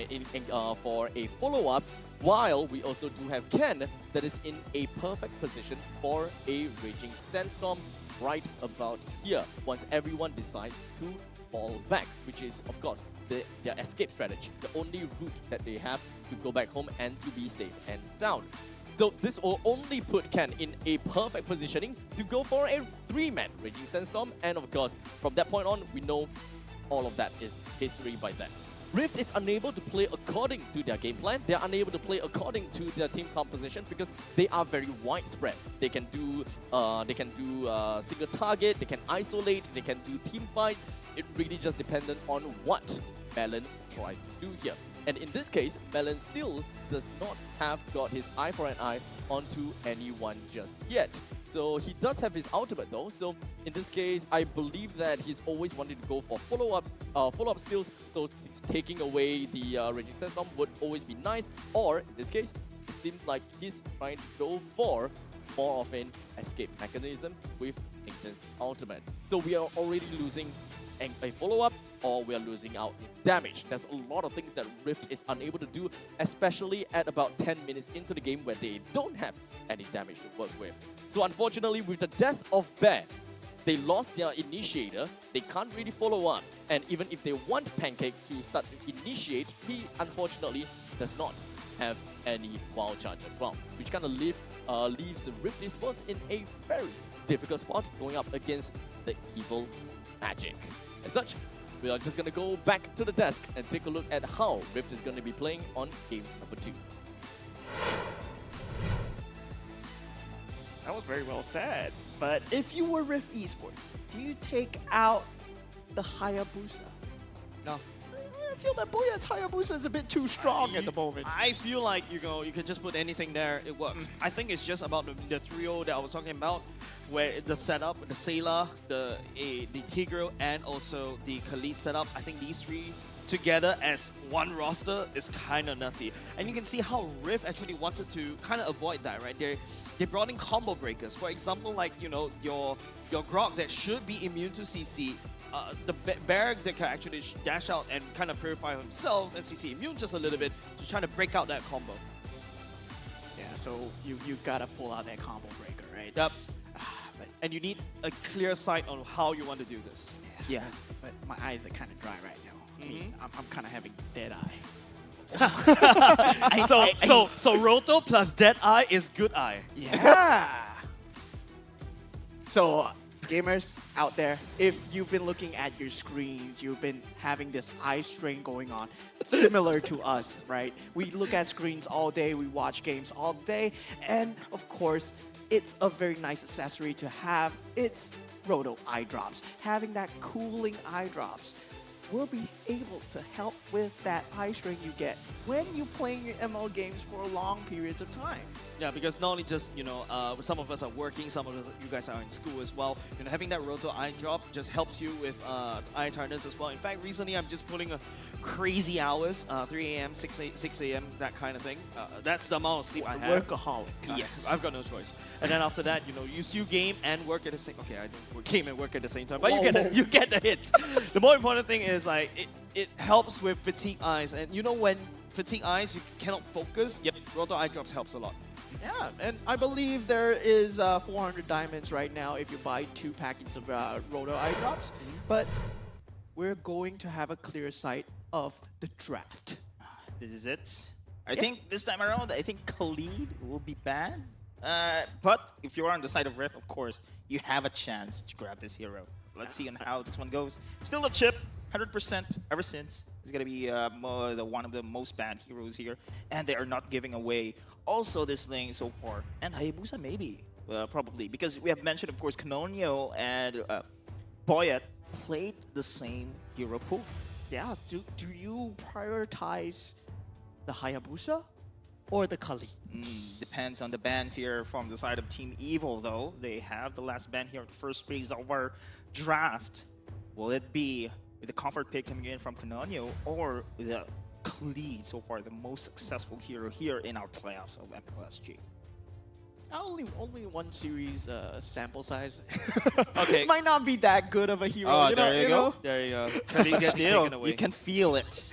S6: a follow-up, while we also do have Ken that is in a perfect position for a Raging Sandstorm right about here once everyone decides to fall back, which is, of course, their escape strategy, the only route that they have to go back home and to be safe and sound. So this will only put Ken in a perfect positioning to go for a 3-man Raging Sandstorm, and of course, from that point on, we know all of that is history by then. Rift is unable to play according to their game plan. They are unable to play according to their team composition because they are very widespread. They can do single target, they can isolate, they can do team fights. It really just dependent on what Melon tries to do here. And in this case, Melon still does not have got his eye for an eye onto anyone just yet. So he does have his ultimate though, so in this case, I believe that he's always wanted to go for follow-up skills, so taking away the Raging Sandstorm would always be nice, or in this case, it seems like he's trying to go for more of an escape mechanism with Inkton's ultimate. So we are already losing a follow-up, or we are losing out in damage. There's a lot of things that Rift is unable to do, especially at about 10 minutes into the game where they don't have any damage to work with. So unfortunately, with the death of Bear, they lost their initiator, they can't really follow up, and even if they want Pancake to start to initiate, he unfortunately does not have any wild charge as well, which kind of leaves Rift Esports in a very difficult spot going up against the evil Magic. As such, we are just going to go back to the desk and take a look at how Rift is going to be playing on game number 2.
S9: That was very well said. But if you were Rift Esports, do you take out the Hayabusa?
S17: No.
S9: I feel that Boyet's Hayabusa is a bit too strong at the moment.
S17: I feel like, you can just put anything there, it works. I think it's just about the trio that I was talking about, where the setup, the Sayla, the Tigreal, and also the Khalid setup. I think these three together as one roster is kind of nutty. And you can see how Rift actually wanted to kind of avoid that, right? They brought in combo breakers. For example, like, your Grog that should be immune to CC, the Barrack that can actually dash out and kind of purify himself and CC immune just a little bit to try to break out that combo.
S9: Yeah, so you gotta pull out that combo breaker, right?
S17: Yep. And you need a clear sight on how you want to do this.
S9: Yeah, but my eyes are kind of dry right now. I mean, I'm kind of having dead eye.
S17: So Roto plus dead eye is good eye.
S9: Yeah. So, gamers out there, if you've been looking at your screens, you've been having this eye strain going on, similar to us, right? We look at screens all day, we watch games all day, and of course, it's a very nice accessory to have. It's Roto eye drops. Having that cooling eye drops will be able to help with that eye strain you get when you're playing your ML games for long periods of time.
S17: Yeah, because not only just, some of us are working, some of you guys are in school as well. Having that Roto eye drop just helps you with eye tiredness as well. In fact, recently I'm just pulling crazy hours, 3 a.m., 6 a.m., that kind of thing. That's the amount of sleep I have.
S9: Workaholic.
S17: Yes, I've got no choice. And then after that, you still game and work at the same. Okay, I don't game and work at the same time, but you get the hit. The more important thing is like it helps with fatigue eyes, and when fatigue eyes you cannot focus. Yep, Roto eye drops helps a lot.
S9: Yeah, and I believe there is 400 diamonds right now if you buy 2 packets of Roto eye drops. But we're going to have a clear sight of the draft.
S18: This is it. I think this time around, I think Khalid will be banned. But if you are on the side of Rift, of course, you have a chance to grab this hero. Let's see on how this one goes. Still a chip, 100% ever since. He's going to be one of the most banned heroes here. And they are not giving away also this lane so far. And Hayabusa maybe, probably. Because we have mentioned, of course, Canonio and Boyet played the same hero pool.
S9: Yeah, do you prioritize the Hayabusa or the Kali?
S18: Depends on the bans here from the side of Team Evil, though. They have the last ban here in the first phase of our draft. Will it be with the comfort pick coming in from Canonio or the Khalid, so far the most successful hero here in our playoffs of MPL SG?
S9: Only one series sample size.
S17: Okay.
S9: Might not be that good of a hero.
S18: Oh, there you go.
S17: There you go.
S18: Still, you can feel it.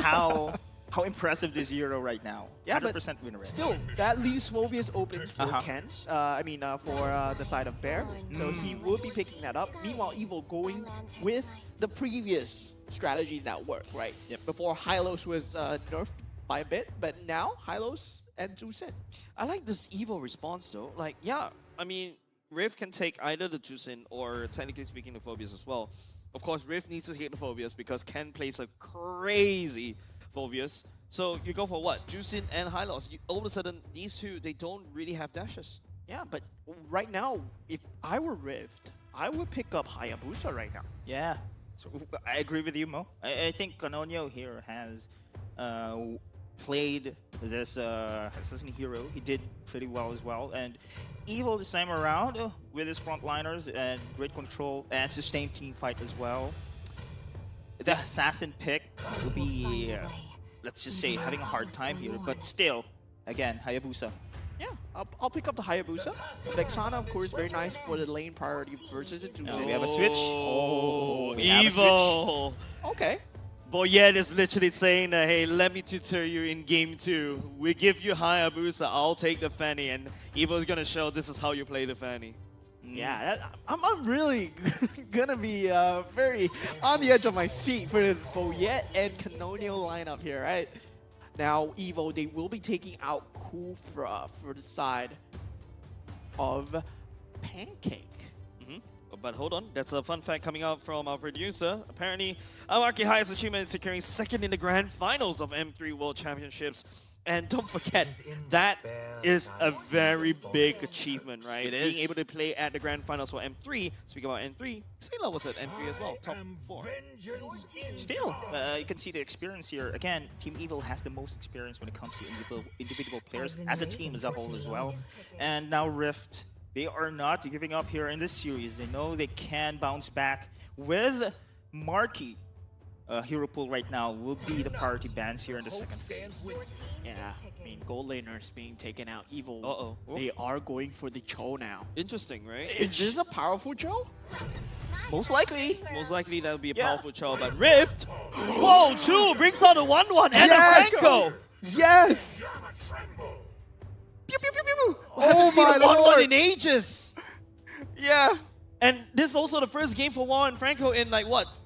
S18: How how impressive this hero right now.
S9: Yeah, but
S18: 100% win rate.
S9: still, that leaves Phobius open for Ken. For the side of Bear. So he will be picking that up. Meanwhile, Evil going with the previous strategies that work, right?
S17: Yep.
S9: Before Hylos was nerfed by a bit, but now Hylos and Jusin.
S17: I like this Evil response though. Like, yeah, I mean, Rift can take either the Jusin or technically speaking the Phobius as well. Of course, Rift needs to hit the Phobius because Ken plays a crazy Phobius. So you go for what? Jusin and Hylos. All of a sudden, these two, they don't really have dashes.
S9: Yeah, but right now, if I were Rift, I would pick up Hayabusa right now.
S18: Yeah, so I agree with you, Mo. I think Canonio here has played this assassin hero. He did pretty well as well. And Evil this time around with his frontliners and great control and sustained team fight as well. The assassin pick will be, let's just say, having a hard time here. But still, again, Hayabusa.
S9: Yeah, I'll pick up the Hayabusa. Vexana, of course, very nice for the lane priority versus the Jusin.
S18: We have a switch.
S17: Oh,
S18: we have a
S17: Evil.
S9: Okay.
S17: Boyet is literally saying that, hey, let me tutor you in game 2. We give you Hayabusa, I'll take the Fanny, and Evil's gonna show this is how you play the Fanny.
S9: Yeah, I'm really gonna be very on the edge of my seat for this Boyet and Canonio lineup here, right? Now, Evo, they will be taking out Kufra for the side of Pancake.
S17: But hold on, that's a fun fact coming out from our producer. Apparently, Aoaki highest achievement is securing second in the grand finals of M3 World Championships. And don't forget, that is a very big achievement, right?
S18: It is.
S17: Being able to play at the grand finals for M3. Speaking about M3, Sailor was at M3 as well, top 4.
S18: Still, you can see the experience here. Again, Team Evil has the most experience when it comes to individual players as a team as a whole as well. And now Rift, they are not giving up here in this series. They know they can bounce back with Marquee. Hero pool right now will be the priority bans here in the second phase.
S9: Yeah, I mean, gold laners being taken out. Evil, they are going for the Cho now.
S17: Interesting, right?
S9: Is this a powerful Cho?
S18: Most likely.
S17: Most likely that would be a powerful Cho, but Rift! Whoa, Chu brings on a 1-1 and
S9: Yes!
S17: a Franco!
S9: Yes!
S17: Pew, pew, pew, pew, pew.
S9: Oh my
S17: the 1-1
S9: lord!
S17: in ages!
S9: Yeah!
S17: And this is also the first game for Warren Franco in like what?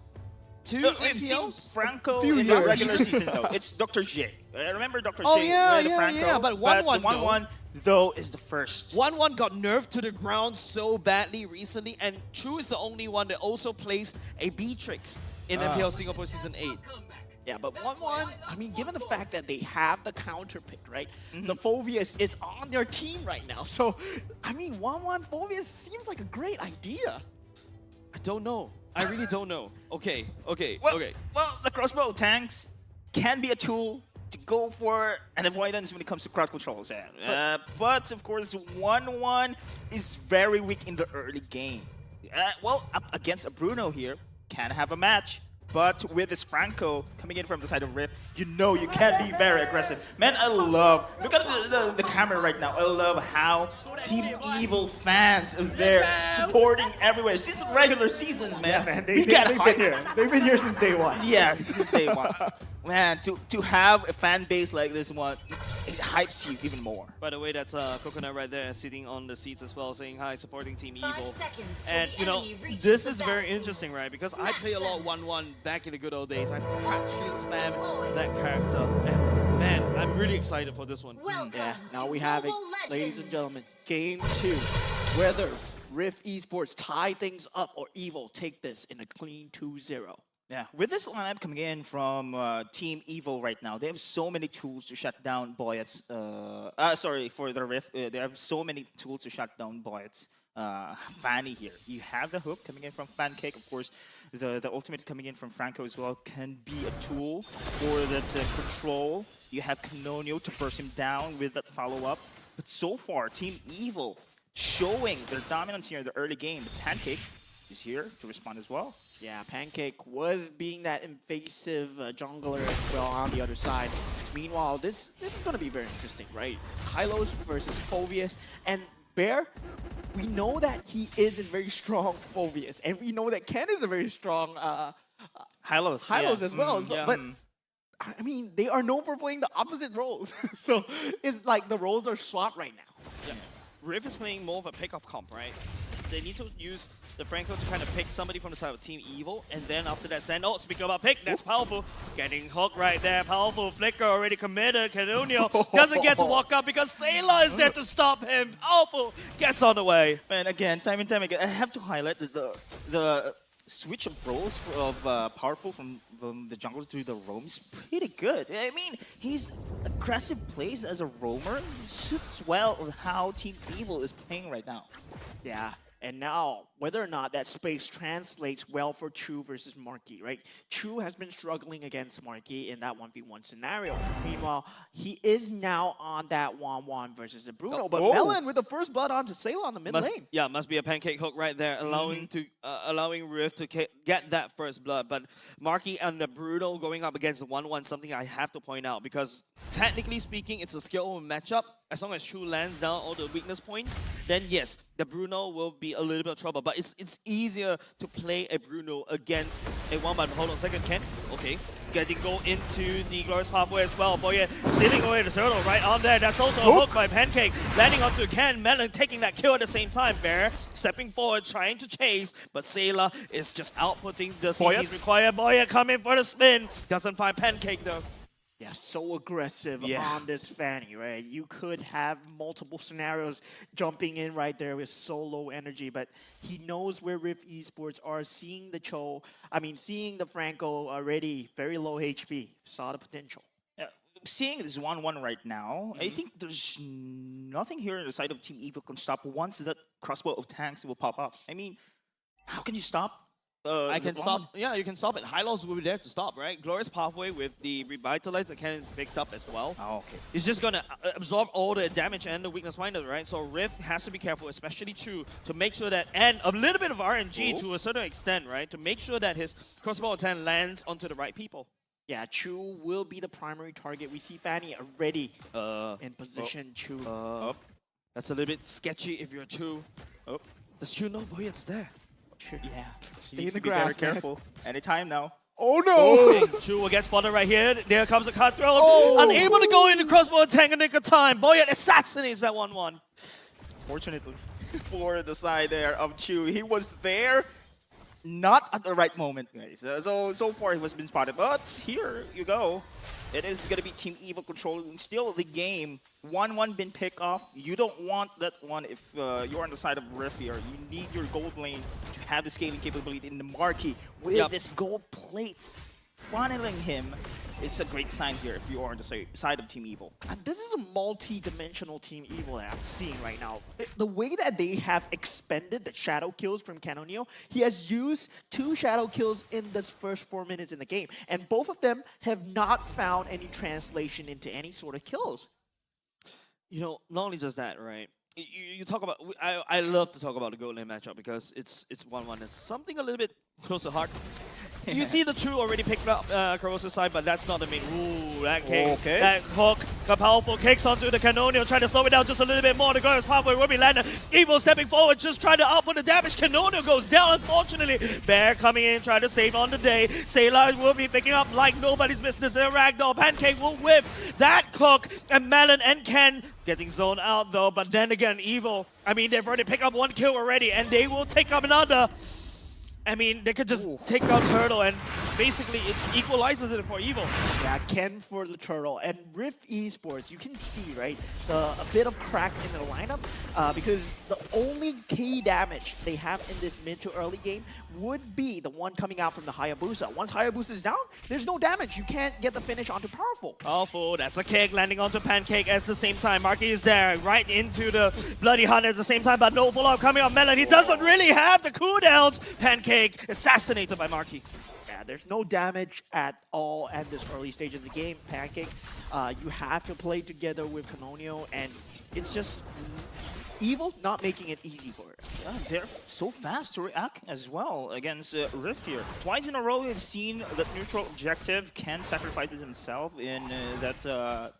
S17: 2
S18: We've seen
S17: MPLs?
S18: Franco
S9: Few
S18: in the
S9: years.
S18: regular season though. It's Dr. J. Remember Dr.
S17: Oh,
S18: J
S17: yeah,
S18: with the
S17: yeah,
S18: Franco?
S17: yeah, but 1-1
S18: the 1-1 though is the first.
S17: 1-1 got nerfed to the ground so badly recently, and Chu is the only one that also plays a Beatrix in MPL Singapore Season 8.
S9: Yeah, but 1-1, I mean, given the fact that they have the counter pick, right? The Phobius is on their team right now. So, I mean, 1-1 Phobius seems like a great idea.
S17: I don't know. I really don't know. Okay.
S18: Well, the crossbow tanks can be a tool to go for an avoidance when it comes to crowd controls. But of course, 1-1 is very weak in the early game. Well, up against a Bruno here, can have a match. But with this Franco coming in from the side of Rift, you know you can be very aggressive. Man, I love, look at the camera right now. I love how Team Evil fans are there supporting everywhere. Since regular seasons, man.
S9: Yeah, man,
S18: we get
S9: they've been here. They've been here since day one.
S18: Yeah, since day one. Man, to have a fan base like this one, it hypes you even more.
S17: By the way, that's Coconut right there sitting on the seats as well, saying hi, supporting Team Evil. And you know, this is very interesting, right? Because I play a lot 1-1 back in the good old days. I practically spam that character. And man, I'm really excited for this one.
S9: Yeah, now we have it, ladies and gentlemen. Game 2. Whether Rift Esports tie things up or Evil take this in a clean 2-0.
S18: Yeah, with this lineup coming in from Team Evil right now, they have so many tools to shut down Boyet's. Sorry, for the Rift, they have so many tools to shut down Boyet's Fanny here. You have the hook coming in from Pancake, of course. The ultimate coming in from Franco as well can be a tool for the control. You have Canonio to burst him down with that follow-up. But so far, Team Evil showing their dominance here in the early game. The Pancake is here to respond as well.
S9: Yeah, Pancake was being that invasive jungler as well on the other side. Meanwhile, this is going to be very interesting, right? Hylos versus Phobius. And Bear, we know that he is a very strong Phobius. And we know that Ken is a very strong
S18: Hylos
S9: as well. So, but I mean, they are known for playing the opposite roles. So it's like the roles are swapped right now.
S17: Yeah. Riff is playing more of a pick-off comp, right? They need to use the Franco to kind of pick somebody from the side of Team Evil, and then after that send. Oh, speaking about pick, that's powerful. Getting hooked right there, powerful flicker already committed. Canonio doesn't get to walk up because Sailor is there to stop him. Powerful gets on the way.
S18: And again, time and time again, I have to highlight the switch of roles of powerful from the jungle to the roam is pretty good. I mean, his aggressive plays as a roamer suits well with how Team Evil is playing right now.
S9: Yeah. And now, whether or not that space translates well for Chu versus Marky, right? Chu has been struggling against Marky in that 1v1 scenario. Meanwhile, he is now on that 1-1 versus a Bruno. But Melon with the first blood onto Sailor on the mid lane.
S17: Yeah, must be a pancake hook right there, allowing Rift to get that first blood. But Marky and the Bruno going up against the 1-1, something I have to point out, because technically speaking, it's a skill matchup. As long as Chu lands down all the weakness points, then yes, the Bruno will be a little bit of trouble. But it's easier to play a Bruno against a one-man. Hold on a second, Ken. Okay. Getting go into the Glorious Pathway as well. Boy, stealing away the turtle right on there. That's also a hook by Pancake. Landing onto Ken. Melon taking that kill at the same time. Bear stepping forward, trying to chase. But Sailor is just outputting the CCs required. Boya coming for the spin. Doesn't find Pancake though.
S9: Yeah, so aggressive on this Fanny, right? You could have multiple scenarios jumping in right there with so low energy, but he knows where Rift Esports are, seeing the Franco already very low HP, saw the potential.
S18: Yeah, seeing this 1-1 right now, I think there's nothing here on the side of Team Evil can stop once that crossbow of tanks will pop up. I mean, how can you stop?
S17: I can stop. Yeah, you can stop it. Hylos will be there to stop, right? Glorious Pathway with the Revitalize that Cannon picked up as well.
S18: Oh, okay.
S17: It's just going to absorb all the damage and the weakness finder, right? So Rift has to be careful, especially Chu, to make sure that, and a little bit of RNG to a certain extent, right? To make sure that his crossbow attack lands onto the right people.
S9: Yeah, Chu will be the primary target. We see Fanny already in position. Chu.
S17: That's a little bit sketchy if you're Chu. Does Chu know? Boy, it's there.
S18: Yeah.
S9: Stay in the grass,
S18: very careful. Anytime now.
S9: Oh no!
S17: Chu will get spotted right here. There comes a cutthroat. Unable to go in the crossbow attack in the nick of time. Boy, it assassinates that 1-1.
S18: Fortunately for the side there of Chu, he was there, not at the right moment, guys. So far he has been spotted, but here you go. It is going to be Team Evil controlling still the game. 1-1 been picked off. You don't want that one if you're on the side of Rift here. You need your gold lane to have the scaling capability in the Marquee. With this gold plates funneling him, it's a great sign here if you are on the side of Team Evil.
S9: And this is a multi-dimensional Team Evil that I'm seeing right now. The way that they have expended the shadow kills from Canonio, he has used 2 shadow kills in this first 4 minutes in the game. And both of them have not found any translation into any sort of kills.
S17: You know, not only just that, right? You talk about, I love to talk about the gold lane matchup because it's 1-1. It's something a little bit close to heart. You see the Chu already picked up Corrosive's side, but that's not the main. Ooh, that kick, that hook, the powerful kicks onto the Canonio, trying to slow it down just a little bit more. The Glorious Pathway will be landing. Evil stepping forward, just trying to output the damage. Canonio goes down, unfortunately. Bear coming in, trying to save on the day. Sailor will be picking up like nobody's business. And Ragdoll, Pancake will whip that hook, and Melon and Ken getting zoned out though. But then again, Evil, I mean, they've already picked up 1 kill already, and they will take up another. I mean, they could just take out Turtle and basically it equalizes it for Evil.
S9: Yeah, Ken for the Turtle. And Rift Esports, you can see, right, a bit of cracks in the lineup because the only key damage they have in this mid to early game would be the one coming out from the Hayabusa. Once Hayabusa is down, there's no damage. You can't get the finish onto Powerful.
S17: Powerful, that's a kick landing onto Pancake at the same time. Marky is there, right into the Bloody Hunt at the same time, but no follow-up coming on Melon. He doesn't really have the cooldowns. Pancake assassinated by Marky.
S9: Yeah, there's no damage at all at this early stage of the game, Pancake. You have to play together with Canonio, and it's just Evil not making it easy for it.
S18: Yeah, they're so fast to react as well against Rift here. Twice in a row we've seen that neutral objective. Ken sacrifices himself in that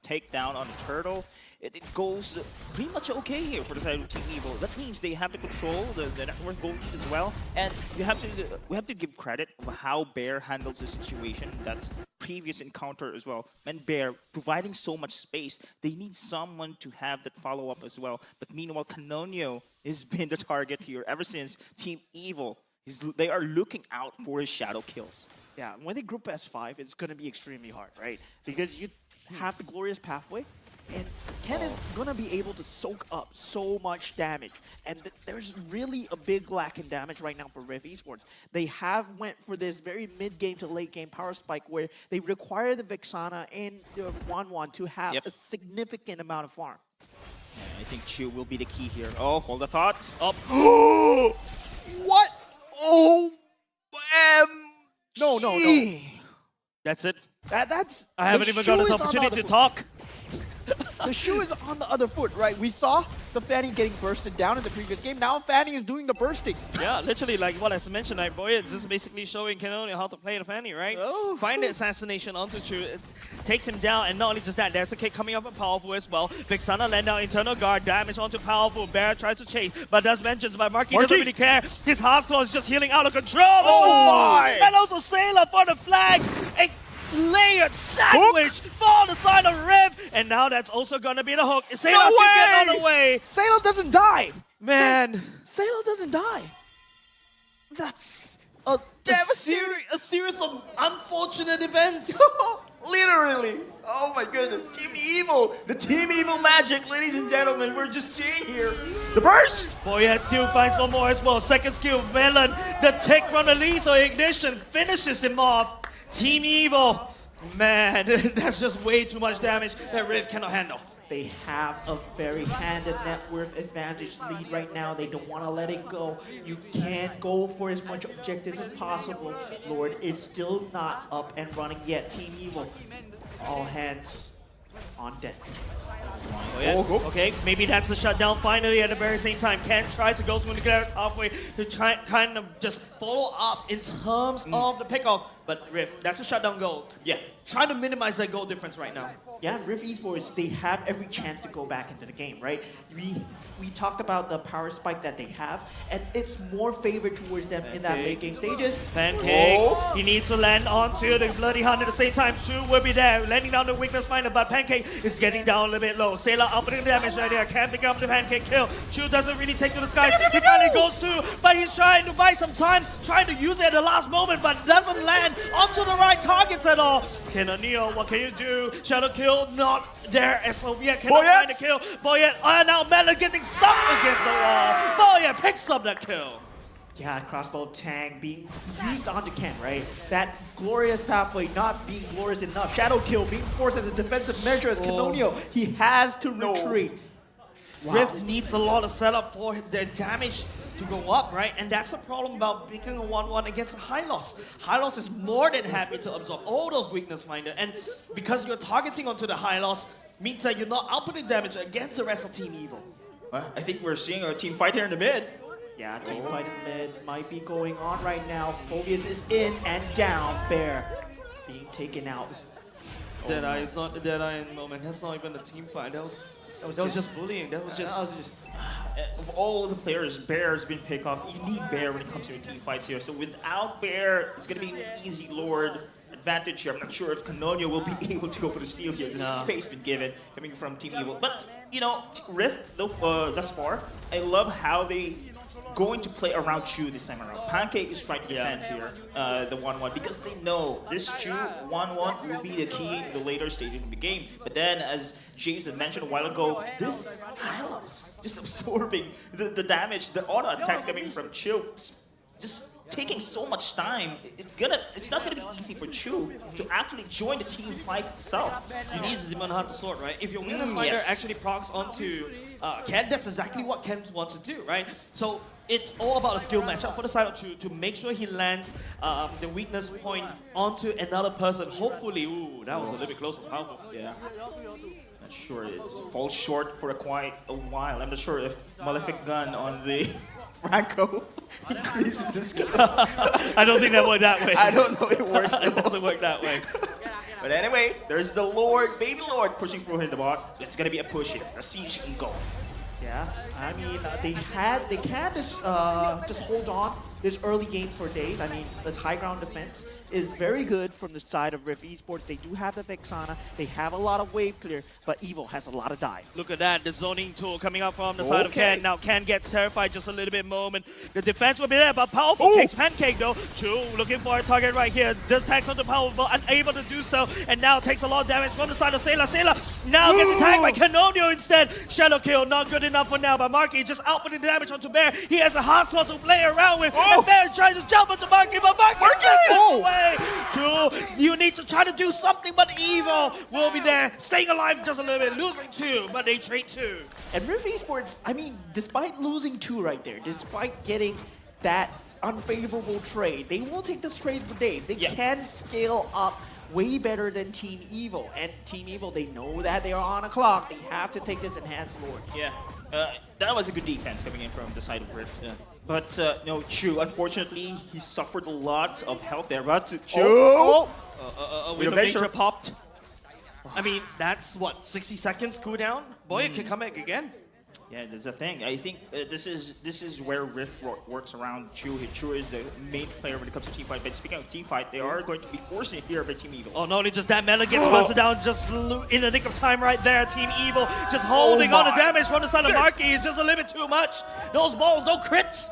S18: takedown on the Turtle. it goes pretty much okay here for the side of Team Evil. That means they have to control the network goal lead as well, and we have to give credit of how Bear handles the situation. That's previous encounter as well. And Bear providing so much space, they need someone to have that follow up as well. But meanwhile, Canonio has been the target here ever since Team Evil. They are looking out for his shadow kills.
S9: Yeah, when they group S5, it's going to be extremely hard, right? Because you have the glorious pathway, and Ken is going to be able to soak up so much damage. And there's really a big lack in damage right now for Rift Esports. They have went for this very mid-game to late-game power spike where they require the Vexana and the 1-1 to have a significant amount of farm.
S18: Yeah, I think Chu will be the key here. Oh, hold the thoughts. Up.
S9: What? Oh, no.
S17: That's it.
S9: That's.
S17: I haven't even got an opportunity to talk.
S9: The shoe is on the other foot, right? We saw the Fanny getting bursted down in the previous game. Now Fanny is doing the bursting.
S17: Yeah, literally, like what I mentioned, like, boy, it's just basically showing Canonio how to play the Fanny, right?
S9: Oh.
S17: Find the assassination onto Chu. It takes him down, and not only just that, there's a kick coming up on Powerful as well. Vixana land down internal guard, damage onto Powerful. Bear tries to chase, but does mentions, but Marky doesn't really care. His Heartclaw is just healing out of control.
S9: Oh my!
S17: And also Sailor for the flag. A layered sandwich for the side of Riv, and now that's also gonna be the hook. Sailor should get on the way.
S9: Sailor doesn't die.
S17: Man.
S9: Sailor doesn't die. That's
S17: a series of unfortunate events.
S14: Literally. Oh my goodness. Team Evil. The Team Evil magic, ladies and gentlemen. We're just seeing here. The burst.
S17: Boyette still finds for more as well. Second skill, Melon. The tick from the lethal ignition finishes him off. Team Evil. Man, that's just way too much damage that Riv cannot handle.
S9: They have a very handed net worth advantage lead right now. They don't want to let it go. You can't go for as much objectives as possible. Lord is still not up and running yet. Team Evil, all hands on deck.
S17: Okay, maybe that's the shutdown finally at the very same time. Ken tries to go through the clear halfway to try kind of just follow up in terms of the pickoff. But Riff, that's a shutdown goal.
S18: Yeah.
S17: Try to minimize that goal difference right now.
S9: Yeah, Rift Esports, they have every chance to go back into the game, right? We talked about the power spike that they have, and it's more favored towards them in that late game stages.
S17: Pancake, he needs to land onto the Bloody Hunt at the same time. Chu will be there, landing down the weakness finder, but Pancake is getting down a little bit low. Sailor upping the damage right there, can't pick up the Pancake kill. Chu doesn't really take to the sky, he finally goes to, but he's trying to buy some time, trying to use it at the last moment, but doesn't land onto the right targets at all. Neo, what can you do? Shadow kill, not there. SOVia cannot find the kill. Boyette, now Melon getting stuck against the wall. Boyette picks up that kill.
S9: Yeah, crossbow tang being used onto Ken, right? That glorious pathway not being glorious enough. Shadow kill being forced as a defensive measure as Canonio. He has to retreat.
S17: Wow. Rift needs a lot of setup for their damage to go up, right? And that's the problem about picking a 1-1 against a Hylos. Hylos is more than happy to absorb all those weakness minder, and because you're targeting onto the Hylos, means that you're not outputting damage against the rest of Team Evil.
S18: I think we're seeing a team fight here in the mid.
S9: Yeah, team fight in the mid might be going on right now. Phobius is in and down. Bear being taken out.
S17: Deadeye is not the Deadeye moment. That's not even a team fight. That was just bullying. That was just
S18: of all the players, Bear has been picked off. You need Bear when it comes to your team fights here. So without Bear, it's going to be an easy Lord advantage here. I'm not sure if Canonio will be able to go for the steal here. The space been given coming from Team Evil. But, you know, Rift, thus far, I love how they going to play around Chu this time around. Pancake is trying to defend here, the 1-1, because they know this Chu 1-1 will be the key in the later stages of the game. But then, as Jason mentioned a while ago, this Hylos just absorbing the damage, the auto attacks coming from Chu, just taking so much time. It's not gonna be easy for Chu to actually join the team fight itself.
S17: You need the Demon Hunter sword, right? If your weakness finder actually procs onto Ken, that's exactly what Ken wants to do, right? So it's all about a skill matchup for the side of Chu to make sure he lands the weakness point onto another person. Hopefully, ooh, that was a little bit close but powerful.
S18: Yeah. Not sure it falls short for quite a while. I'm not sure if Malefic Gun on the Franco increases his skill.
S17: I don't think that worked that way.
S18: I don't know it works.
S17: It doesn't work that way.
S18: But anyway, there's the Lord, Baby Lord, pushing through in the bot. It's gonna be a push here, a siege and go.
S9: Yeah, I mean, they can just hold on this early game for days. I mean, this high ground defense is very good from the side of Rift Esports. They do have the Vexana. They have a lot of wave clear, but Evil has a lot of dive.
S17: Look at that, the zoning tool coming up from the side of Ken. Now Ken gets terrified just a little bit moment. The defense will be there, but Powerful takes Pancake though. Chu looking for a target right here. Just tags onto Powerful, unable to do so, and now takes a lot of damage from the side of Sailor. Sailor now gets attacked by Canonio instead. Shadow kill, not good enough for now, but Marky just outputting the damage onto Bear. He has a hostile to play around with, and Bear tries to jump onto Marky, but Marky gets away. Chu, you need to try to do something, but Evil will be there, staying alive just a little bit, losing 2, but they trade 2.
S9: And Rift Esports, I mean, despite losing 2 right there, despite getting that unfavorable trade, they will take this trade for days. They can scale up way better than Team Evil. And Team Evil, they know that they are on a clock. They have to take this enhanced Lord.
S18: Yeah, that was a good defense coming in from the side of Rift. But no, Chu, unfortunately, he suffered a lot of health there. But Chu!
S17: Wind of Nature popped. I mean, that's what, 60 seconds cooldown? Boy, it can come back again.
S18: Yeah, there's a thing. I think this is where Rift works around Chu. Chu is the main player when it comes to teamfight. But speaking of teamfight, they are going to be forcing it here by Team Evil.
S17: Oh, not only just that, Mela gets busted down just in the nick of time right there. Team Evil just holding on to damage from the side of Marky. It's just a little bit too much. Those balls, no crits.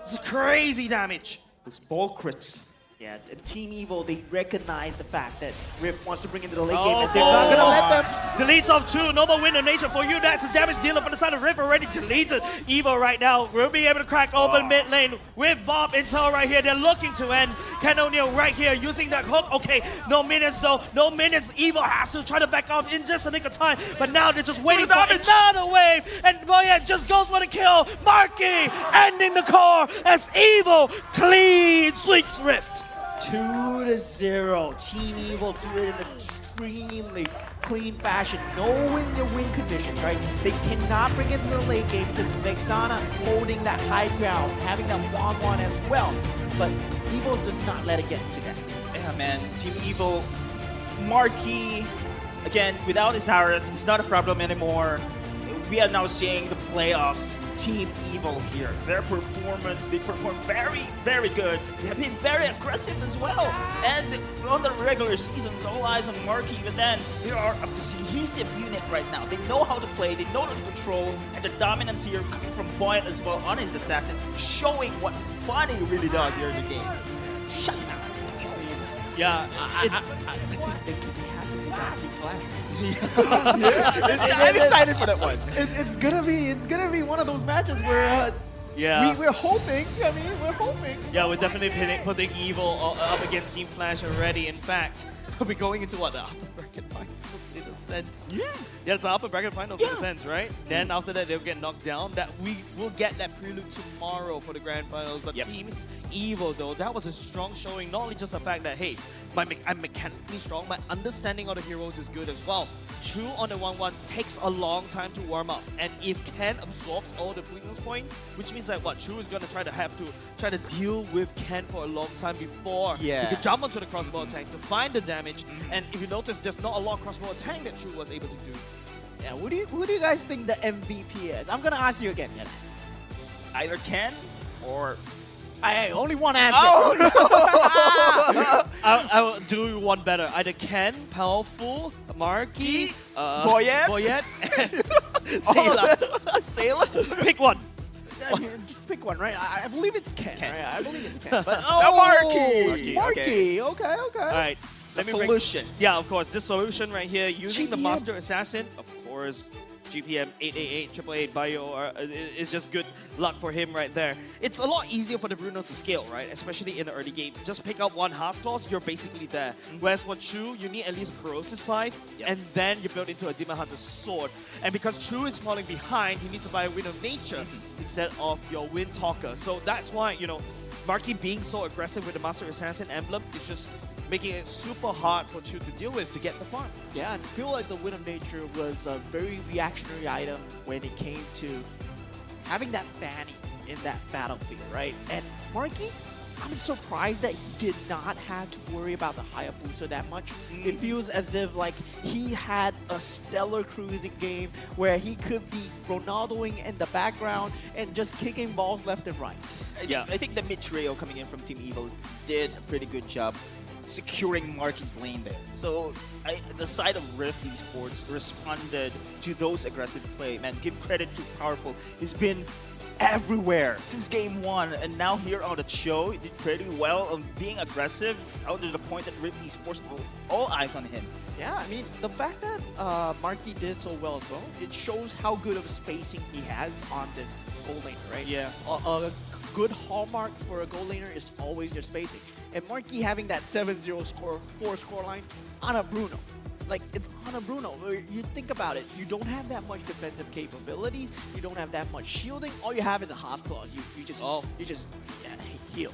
S17: It's crazy damage.
S18: Those ball crits.
S9: Yeah, Team Evil, they recognize the fact that Rift wants to bring into the late game, and they're not going to let them.
S17: Deletes off 2, no more Wind of Nature for you. That's a damage dealer from the side of Rift already deleted. Evil right now will be able to crack open mid lane with Bob Intel right here. They're looking to end. Canonio right here using that hook. Okay, no minutes though, no minutes. Evil has to try to back out in just a nick of time, but now they're just waiting for another wave, and Boyet just goes for the kill. Marky ending the core as Evil clean sweeps Rift.
S9: 2-0. Team Evil do it in an extremely clean fashion, knowing their win conditions, right? They cannot bring it to the late game because Vexana holding that high ground, having that 1-1 as well. But Evil does not let it get to that.
S18: Yeah, man. Team Evil, Marky, again, without his Zareth, it's not a problem anymore. We are now seeing the playoffs. Team Evil here. Their performance, they perform very, very good. They have been very aggressive as well. And on the regular seasons, all eyes on Marky, but then they are a cohesive unit right now. They know how to play, they know how to control, and the dominance here coming from Boyd as well on his assassin, showing what fun he really does here in the game. Shut down.
S17: Yeah,
S9: I think they have to take out Team Flash.
S18: I'm excited for that one.
S9: It's gonna be one of those matches where we're hoping. I mean, we're hoping.
S17: Yeah, we're definitely putting Evil up against Team Flash already. In fact, we're going into what, the upper bracket finals in a sense. Yeah, it's the upper bracket finals in a sense, right? Then after that, they'll get knocked down. That we will get that prelude tomorrow for the grand finals. But Team Evil, though, that was a strong showing. Not only just the fact that, hey, I'm mechanically strong, my understanding of the heroes is good as well. Chu on the 1-1 takes a long time to warm up, and if Ken absorbs all the weakness points, which means that what Chu is gonna try to deal with Ken for a long time before he can jump onto the crossbow attack to find the damage. And if you notice, there's not a lot of crossbow attack that Chu was able to do.
S9: Yeah, who do you guys think the MVP is? I'm gonna ask you again.
S18: Either Ken or.
S9: Hey, only one answer.
S18: Oh, no.
S17: I will do one better. Either Ken, Powerful, Marky,
S18: Boyet,
S17: Sailor.
S18: Sailor?
S17: Pick one.
S9: Just pick one, right? I believe it's Ken. Right? I believe it's Ken. But
S18: Marky.
S9: Okay.
S17: All right.
S18: The solution.
S17: Yeah, of course. This solution right here, using the Master Assassin, of course. GPM 888 Bio is just good luck for him right there. It's a lot easier for the Bruno to scale, right? Especially in the early game. Just pick up one Hearth Claws, you're basically there. Whereas for Chu, you need at least a Corrosive Scythe, and then you build into a Demon Hunter's Sword. And because Chu is falling behind, he needs to buy a Wind of Nature instead of your Wind Talker. So that's why, you know, Marky being so aggressive with the Master Assassin emblem is just making it super hard for Chu to deal with to get the farm.
S9: Yeah, and I feel like the Wind of Nature was a very reactionary item when it came to having that Fanny in that battlefield, right? And Marky, I'm surprised that he did not have to worry about the Hayabusa that much. It feels as if like he had a stellar cruising game where he could be Ronaldoing in the background and just kicking balls left and right.
S18: Yeah, I think the mid trio coming in from Team Evil did a pretty good job securing Marky's lane there. So the side of Rift Esports responded to those aggressive play. Man, give credit to Powerful. He's been everywhere since game one, and now here on the show, he did pretty well on being aggressive, out to the point that Rift Esports holds all eyes on him.
S9: Yeah, I mean, the fact that Marky did so well as well, it shows how good of spacing he has on this goal laner, right?
S17: Yeah.
S9: A good hallmark for a goal laner is always their spacing. And Marky having that 7-0 score, 4 scoreline on a Bruno. Like, it's on a Bruno. You think about it, you don't have that much defensive capabilities, you don't have that much shielding, all you have is a Haas Claws. You just heal.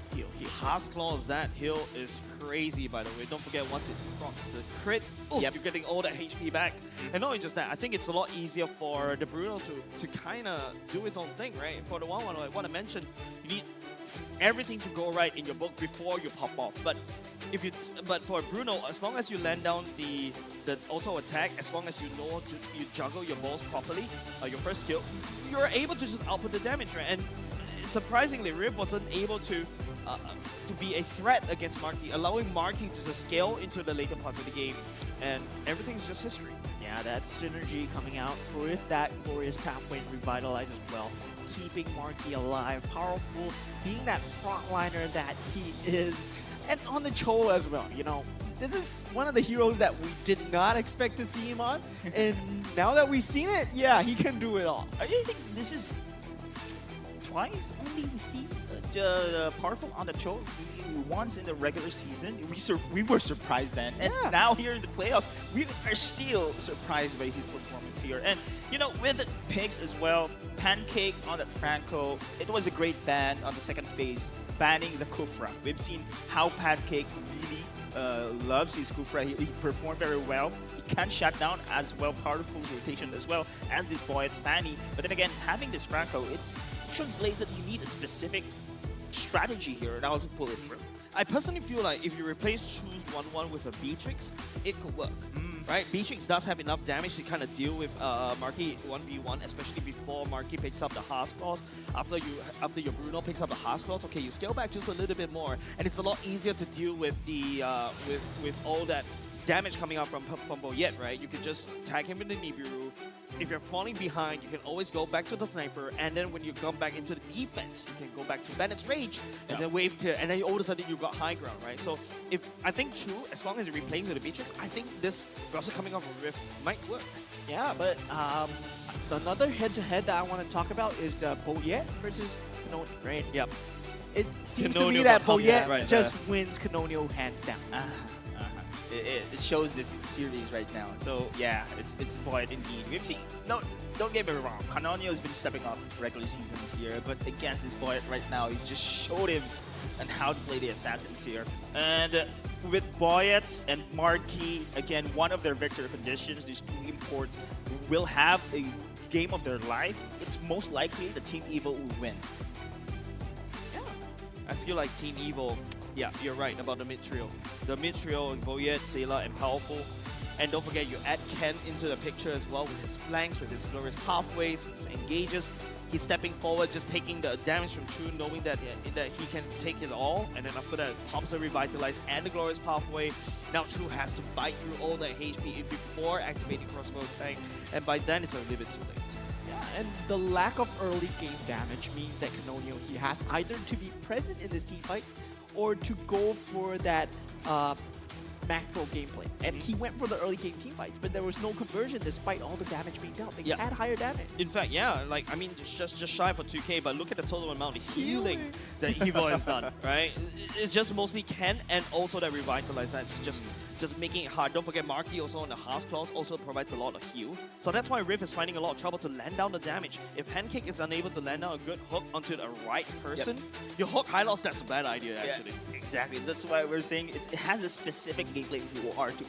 S17: Haas Claws, that heal is crazy, by the way. Don't forget, once it procs the crit, you're getting all that HP back. And not only just that, I think it's a lot easier for the Bruno to kind of do its own thing, right? For the one I want to mention, you need everything to go right in your book before you pop off. But for Bruno, as long as you land down the auto attack, as long as you know you juggle your balls properly, your first skill, you're able to just output the damage, right? And surprisingly, Riv wasn't able to be a threat against Marky, allowing Marky to just scale into the later parts of the game, and everything's just history.
S9: Yeah, that synergy coming out with that glorious pathway and revitalize as well. Keeping Marky alive, powerful, being that frontliner that he is, and on the Cho as well. You know, this is one of the heroes that we did not expect to see him on, and now that we've seen it, yeah, he can do it all.
S18: I think this is twice only we see Powerful on the Cho. Once in the regular season, we were surprised then, and now here in the playoffs, we are still surprised by his performance here. And you know, with the picks as well, Pancake on that Franco, it was a great ban on the second phase, banning the Kufra. We've seen how Pancake really loves his Kufra. He performed very well. He can shut down as well, powerful rotation as well as this boy, it's Fanny. But then again, having this Franco, it translates that you need a specific strategy here in order to pull it through.
S17: I personally feel like if you replace Choose 1-1 with a Beatrix, it could work. Right? Beatrix does have enough damage to kind of deal with Marky 1v1, especially before Marky picks up the Haas Claws. After your Bruno picks up the Haas Claws, okay, you scale back just a little bit more, and it's a lot easier to deal with the with all that damage coming out from Boyet, right? You can just tag him in the Nibiru. If you're falling behind, you can always go back to the sniper, and then when you come back into the defense, you can go back to Bennett's Rage, and then wave clear, and then all of a sudden you got high ground, right? So I think true, as long as you're replaying to the Beatrix, I think this also coming off of Rift might work.
S9: Yeah, but another head-to-head that I want to talk about is Boyet versus Canonial, right?
S17: Yep.
S9: It seems to
S17: Canonial
S9: me that
S17: got
S9: Boyet just wins Canonial hands down.
S18: It shows this series right now. So yeah, it's Boyd indeed. We've seen, don't get me wrong, Canonial has been stepping up regular seasons here, but against this Boyd right now, he just showed him and how to play the assassins here. And with Boyet and Marky, again, one of their victory conditions, these two imports will have a game of their life. It's most likely the Team Evil will win.
S17: I feel like Team Evil, yeah, you're right about the mid trio. The mid trio, Boyet, Sailor, and Powerful. And don't forget, you add Ken into the picture as well with his flanks, with his glorious pathways, with his engages. He's stepping forward, just taking the damage from True, knowing that he can take it all. And then after that, pops a Revitalize and the glorious pathway. Now True has to fight through all that HP before activating crossbow attack. And by then, it's a little bit too late.
S9: And the lack of early game damage means that Canonial, he has either to be present in the team fights or to go for that macro gameplay. And he went for the early game team fights, but there was no conversion despite all the damage being dealt. They had higher damage.
S17: In fact, yeah, like, I mean, just shy for 2k, but look at the total amount of healing that Evo has done, right? It's just mostly Ken and also that Revitalize. That's just making it hard. Don't forget, Marky also on the Haas Claws also provides a lot of heal. So that's why Rift is finding a lot of trouble to land down the damage. If Pancake is unable to land down a good hook onto the right person, your hook high loss, that's a bad idea, actually.
S18: Exactly. That's why we're saying it has a specific gameplay if you are to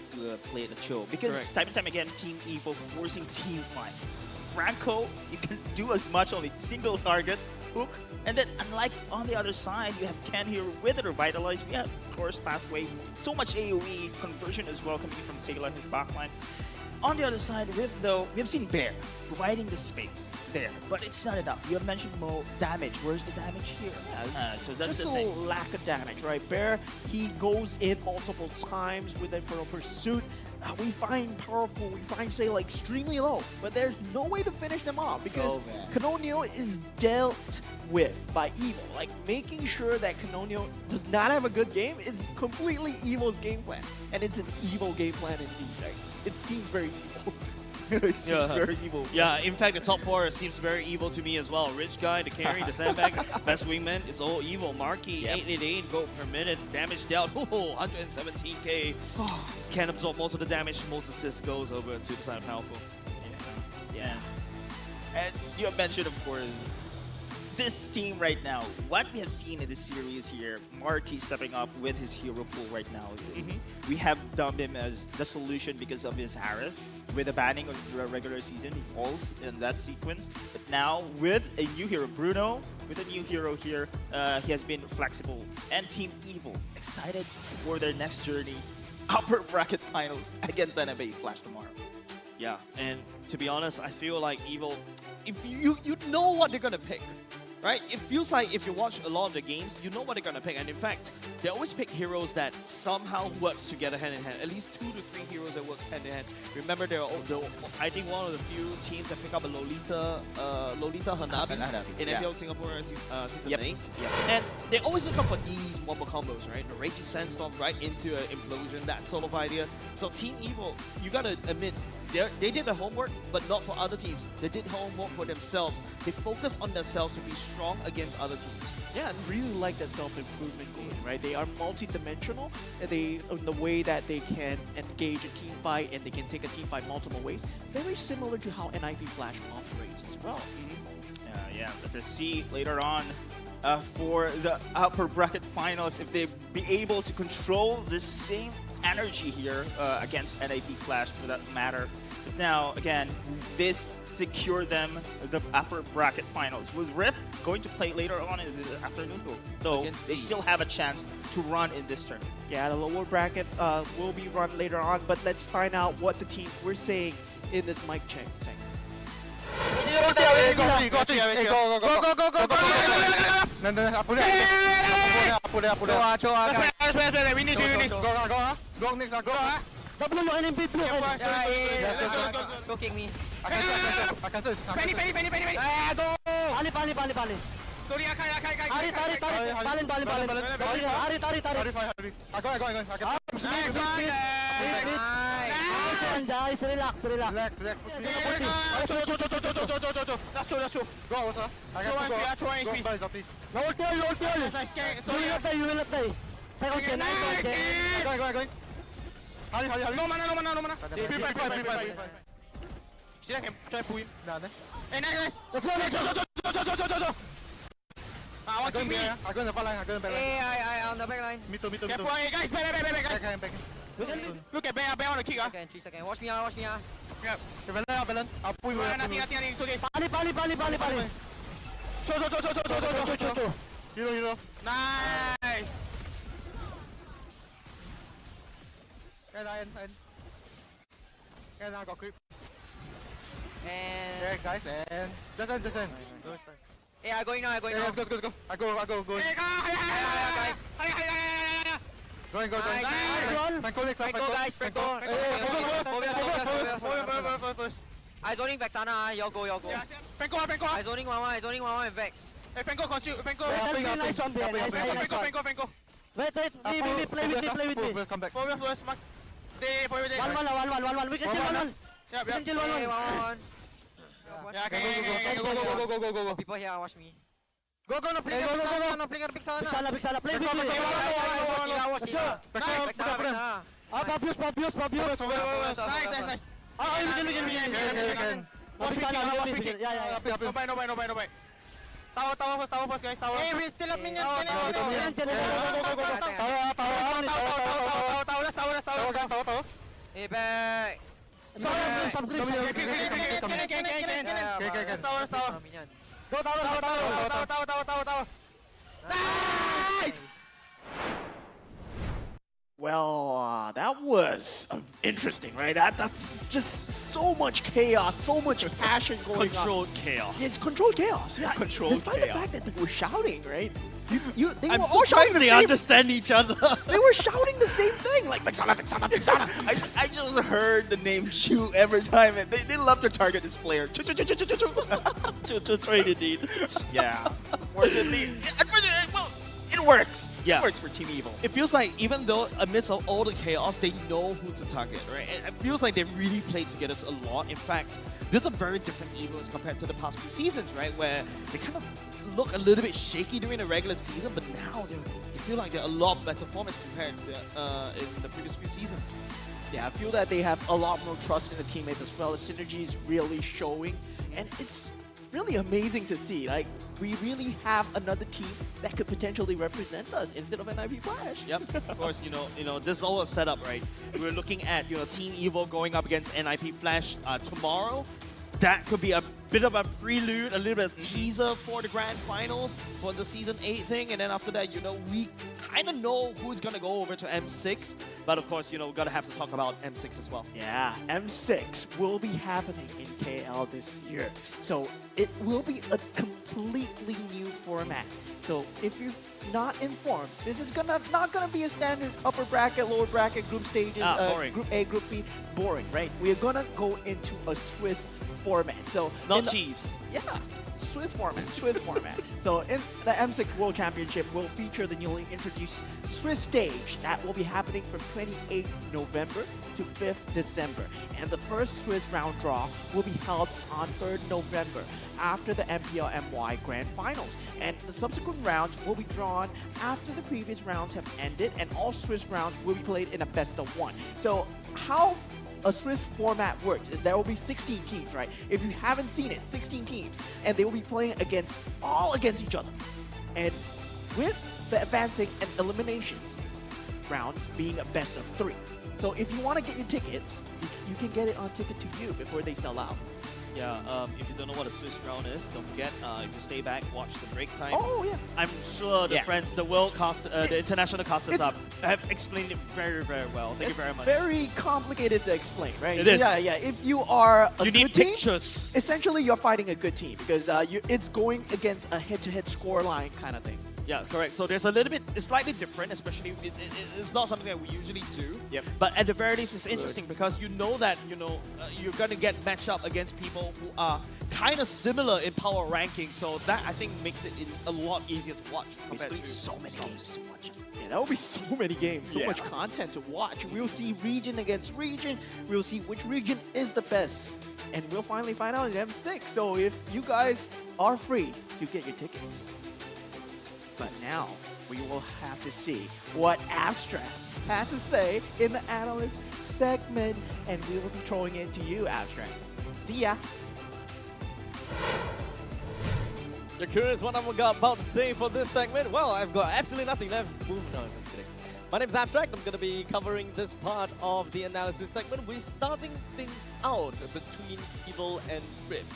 S18: play the Cho. Because time and time again, Team Evil forcing team fights. Franco, you can do as much on a single target hook. And then, unlike on the other side, you have Ken here with the Revitalize. We have, of course, Pathway. So much AoE conversion as well coming from Sailor, his backlines. On the other side, Rift, though, we have seen Bear providing the space there, but it's not enough. You have mentioned Mo damage. Where's the damage here? So that's
S9: just
S18: the
S9: a
S18: thing.
S9: little lack of damage, right? Bear, he goes in multiple times with Infernal Pursuit. We find powerful, we find Sailor extremely low, but there's no way to finish them off because Canonio is dealt with by Evil. Like, making sure that Canonio does not have a good game is completely Evil's game plan. And it's an evil game plan indeed. Like, it seems very evil. It seems very evil.
S17: Yeah, in fact, the top 4 seems very evil to me as well. Rich Guy, the carry, the sandbag, best wingman, it's all evil. Marky, 888 gold per minute, damage dealt, 117k. This can absorb most of the damage, most assists goes over to the side of powerful.
S18: Yeah. And you have mentioned, of course, this team right now, what we have seen in this series here, Marky stepping up with his hero pool right now. We have dubbed him as the solution because of his Harith. With the banning of the regular season, he falls in that sequence. But now, with a new hero, Bruno, with a new hero here, he has been flexible. And Team Evil, excited for their next journey, upper bracket finals against MLBB Flash tomorrow.
S17: Yeah, and to be honest, I feel like Evil, if you know what they're gonna pick, right? It feels like if you watch a lot of the games, you know what they're gonna pick, and in fact, they always pick heroes that somehow works together hand in hand. At least 2 to 3 heroes that work hand in hand. Remember, I think one of the few teams that pick up a Lolita Hanabi in MPL Singapore season 8. And they always look up for these wombo combos, right? The Raging Sandstorm right into an implosion, that sort of idea. So Team Evil, you gotta admit, they did the homework, but not for other teams. They did homework for themselves. They focus on themselves to be strong against other teams.
S9: Yeah, I really like that self-improvement game, right? They are multi-dimensional in the way that they can engage a team fight and they can take a team fight multiple ways. Very similar to how NIP Flash operates as well.
S18: Yeah, let's see later on for the upper bracket finals if they be able to control the same energy here against NIP Flash for that matter. But now, again, this secure them the upper bracket finals. With Rift going to play later on in the afternoon, though they still have a chance to run in this tournament.
S9: Yeah, the lower bracket will be run later on, but let's find out what the teams were saying in this mic check segment.
S11: Guys, relax.
S10: That's true. Go, Osa. I got to go. Go, guys, Opti.
S11: You will not die. Second gen, nice one.
S10: Going. Hurry. No mana. Pre-5. See, I can try pull him. Hey, nice. Let's go. I want to me. I go in the back line.
S11: Hey, I on the back line.
S10: Me too. Careful, hey, guys. Back. Look at Bear on the kick.
S11: 3 seconds. Watch me.
S10: Yeah. Villain. I'll pull you. Nothing. It's okay.
S11: Pali.
S10: Cho. Hero. Nice. Guys, I got creep.
S11: And
S10: yeah, guys, and descend.
S11: Hey, I'm going now.
S10: Let's go. I go.
S11: Hey, guys.
S10: Going.
S11: Nice one.
S10: Franco.
S11: First. I zoning Vexana. Y'all go.
S10: Yeah, Franco.
S11: I zoning 1 and Vex.
S10: Hey, Franco, Franco.
S11: Nice one,
S10: Franco.
S11: Wait. Play with me.
S10: First, come back.
S11: One. We can kill 1-1.
S10: Yeah.
S11: We can kill 1-1.
S10: Yeah, okay, go.
S11: People here, watch me.
S10: Go. No, play.
S11: Pixala, play with me. Watch me. Abuse.
S10: Nice.
S11: We can.
S10: Yeah. No. Tower first, guys. Tower.
S11: Hey, we still up minion.
S10: Tower.
S11: Hey, back.
S10: Tower. Go tower. Nice!
S14: Well, that was interesting, right? That's just so much chaos, so much passion going on.
S17: Controlled chaos.
S14: It's controlled chaos. Yeah,
S17: Controlled
S14: despite
S17: chaos.
S14: the fact that they were shouting, right? They
S17: I'm
S14: were all shouting
S17: surprised
S14: the
S17: they
S14: same.
S17: understand each other.
S14: They were shouting the same thing, like Vexana, Vexana, Vexana.
S18: I just heard the name Chu every time, and they love to target this player.
S17: Trade indeed.
S18: Yeah. Unfortunately, well, it works.
S17: Yeah.
S18: It works for Team Evil.
S17: It feels like even though amidst of all the chaos, they know who to target, right? It feels like they really played together a lot. In fact, there's a very different Evil as compared to the past few seasons, right? Where they kind of look a little bit shaky during the regular season, but now they feel like they're a lot better form as compared to in the previous few seasons.
S9: Yeah, I feel that they have a lot more trust in the teammates as well. The synergy is really showing, and it's really amazing to see. Like, we really have another team that could potentially represent us instead of NIP Flash.
S17: Yep, of course, you know, this is all a setup, right? We're looking at, Team Evil going up against NIP Flash tomorrow. That could be a bit of a prelude, a little bit of teaser for the grand finals for the Season 8 thing. And then after that, we kind of know who's going to go over to M6. But of course, we're going to have to talk about M6 as well.
S9: Yeah, M6 will be happening in KL this year. So it will be a completely new format. So if you're not informed, this is not gonna be a standard upper bracket, lower bracket group stages,
S17: boring.
S9: Group A, Group B, boring, right? We are gonna go into a Swiss format. So
S17: not cheese.
S9: Yeah, Swiss format. So in the M6 World Championship will feature the newly introduced Swiss stage that will be happening from 28th November to 5th December. And the first Swiss round draw will be held on 3rd November after the MPL MY Grand Finals. And the subsequent rounds will be drawn after the previous rounds have ended, and all Swiss rounds will be played in a best of one. So how a Swiss format works is there will be 16 teams, right? If you haven't seen it, 16 teams, and they will be playing against each other. And with the advancing and eliminations rounds being a best of 3. So if you want to get your tickets, you can get it on Ticket to You before they sell out.
S17: Yeah, if you don't know what a Swiss round is, don't forget, if you stay back, watch the break time.
S9: Oh, yeah.
S17: I'm sure the the international casters have explained it very, very well. Thank you very much.
S9: It's very complicated to explain, right?
S17: It is.
S9: Yeah. If you are a
S17: You
S9: good
S17: need
S9: team,
S17: pictures.
S9: essentially you're fighting a good team because it's going against a head-to-head scoreline kind of thing.
S17: Yeah, correct. So there's a little bit, it's slightly different, especially it's not something that we usually do.
S9: Yep.
S17: But at the very least, it's interesting because you know that you're gonna get matched up against people who are kind of similar in power ranking. So that I think makes it a lot easier to watch compared to
S9: so many games to watch. Yeah, that will be so many games, so much content to watch. We'll see region against region. We'll see which region is the best. And we'll finally find out in M6. So if you guys are free to get your tickets. But now we will have to see what Abstract has to say in the analyst segment. And we will be throwing it to you, Abstract. See ya.
S6: You're curious what I'm about to say for this segment? Well, I've got absolutely nothing left. Moving on, just kidding. My name's Abstract. I'm going to be covering this part of the analysis segment. We're starting things out between Evil and Rift.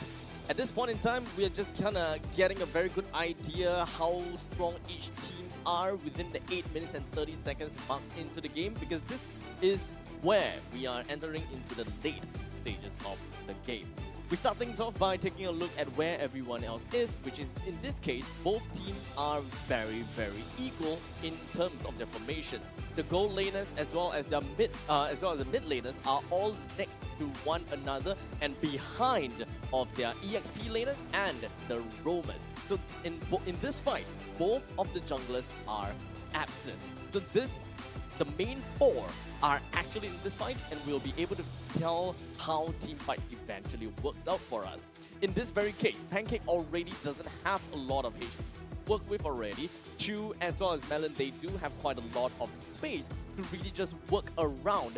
S6: At this point in time, we are just kind of getting a very good idea how strong each team are within the 8 minutes and 30 seconds mark into the game, because this is where we are entering into the late stages of the game. We start things off by taking a look at where everyone else is, which is, in this case, both teams are very, very equal in terms of their formations. The gold laners as well as the mid laners are all next to one another and behind of their EXP laners and the roamers. So in this fight, both of the junglers are absent. So the main four are actually in this fight, and we'll be able to tell how team fight eventually works out for us. In this very case, Pancake already doesn't have a lot of HP to work with already. Chu as well as Melon, they do have quite a lot of space to really just work around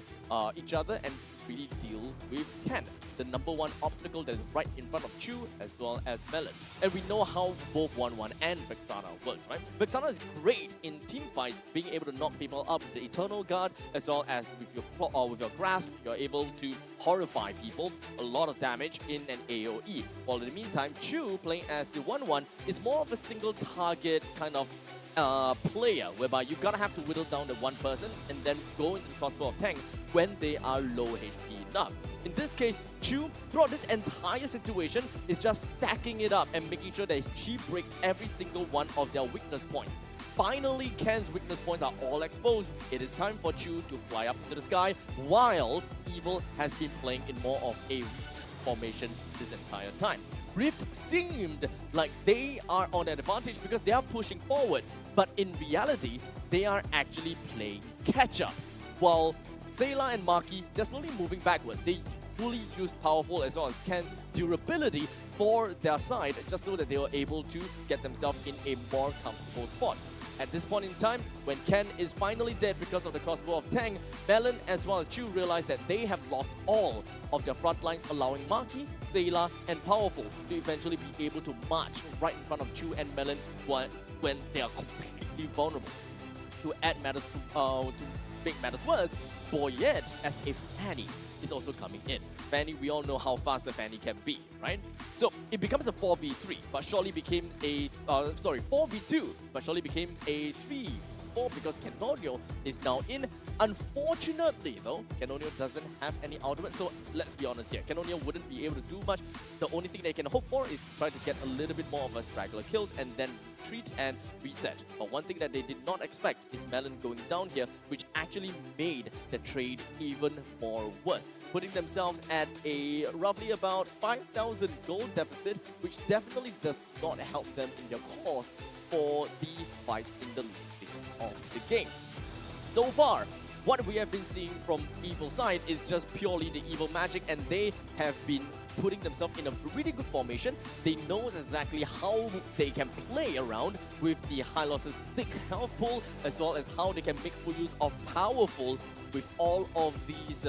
S6: each other and really deal with Ken, the #1 obstacle that is right in front of Chu as well as Melon. And we know how both 1-1 and Vexana works, right? Vexana is great in team fights, being able to knock people up with the Eternal Guard, as well as with your claw or with your grasp, you're able to horrify people, a lot of damage in an AoE. While in the meantime, Chu, playing as the 1-1, is more of a single target kind of player, whereby you gotta have to whittle down the one person and then go into the crossbow of Tang when they are low HP enough. In this case, Chu, throughout this entire situation, is just stacking it up and making sure that she breaks every single one of their weakness points. Finally, Ken's weakness points are all exposed. It is time for Chu to fly up into the sky, while Evil has been playing in more of a reach formation this entire time. Rift seemed like they are on an advantage because they are pushing forward, but in reality, they are actually playing catch-up. While Zayla and Maki, they're slowly moving backwards. They fully used Powerful as well as Ken's durability for their side, just so that they were able to get themselves in a more comfortable spot. At this point in time, when Ken is finally dead because of the crossbow of Tang, Melon as well as Chu realize that they have lost all of their front lines, allowing Maki, Zayla, and Powerful to eventually be able to march right in front of Chu and Melon when they are completely vulnerable. To add matters to make matters worse, Boyette as a Fanny is also coming in. Fanny, we all know how fast a Fanny can be, right? So it becomes a 4v3, but shortly became a 4v2, but shortly became a 3v4 because Canonio is now in. Unfortunately though, Canonio doesn't have any ultimate, so let's be honest here, Canonio wouldn't be able to do much. The only thing they can hope for is try to get a little bit more of a straggler kills and then retreat and reset. But one thing that they did not expect is Melon going down here, which actually made the trade even more worse, putting themselves at a roughly about 5,000 gold deficit, which definitely does not help them in their cause for the fights in the lead of the game. So far, what we have been seeing from Evil side is just purely the evil magic, and they have been putting themselves in a really good formation. They know exactly how they can play around with the high losses thick health pool, as well as how they can make full use of Powerful with all of these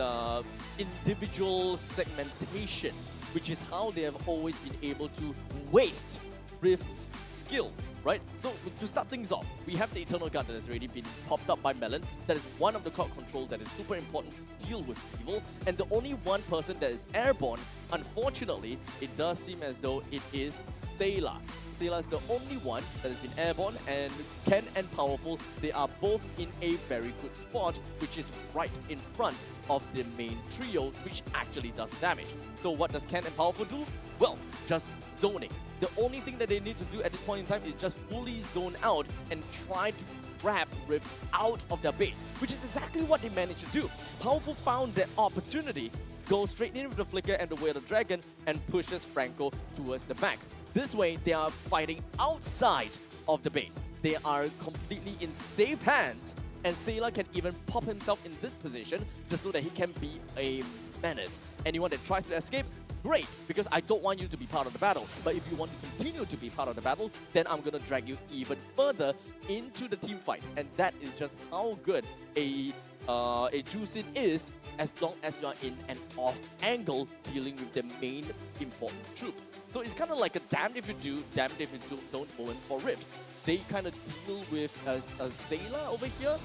S6: individual segmentation, which is how they have always been able to waste Rift's skills, right? So to start things off, we have the Eternal Guard that has already been popped up by Melon. That is one of the crowd controls that is super important to deal with Evil. And the only one person that is airborne, unfortunately, it does seem as though it is Sayla. Sayla is the only one that has been airborne, and Ken and Powerful, they are both in a very good spot, which is right in front of the main trio, which actually does damage. So what does Ken and Powerful do? Well, just zoning. The only thing that they need to do at this point in time is just fully zone out and try to grab Rift out of their base, which is exactly what they managed to do. Powerful found their opportunity, goes straight in with the Flicker and the Way of the Dragon, and pushes Franco towards the back. This way, they are fighting outside of the base. They are completely in safe hands, and Sayla can even pop himself in this position just so that he can be a menace. Anyone that tries to escape, great, because I don't want you to be part of the battle. But if you want to continue to be part of the battle, then I'm gonna drag you even further into the team fight. And that is just how good a Juicin is, as long as you are in an off angle dealing with the main important troops. So it's kind of like a damned if you do, damned if you don't moment for Rift. They kind of deal with a Zayla over here,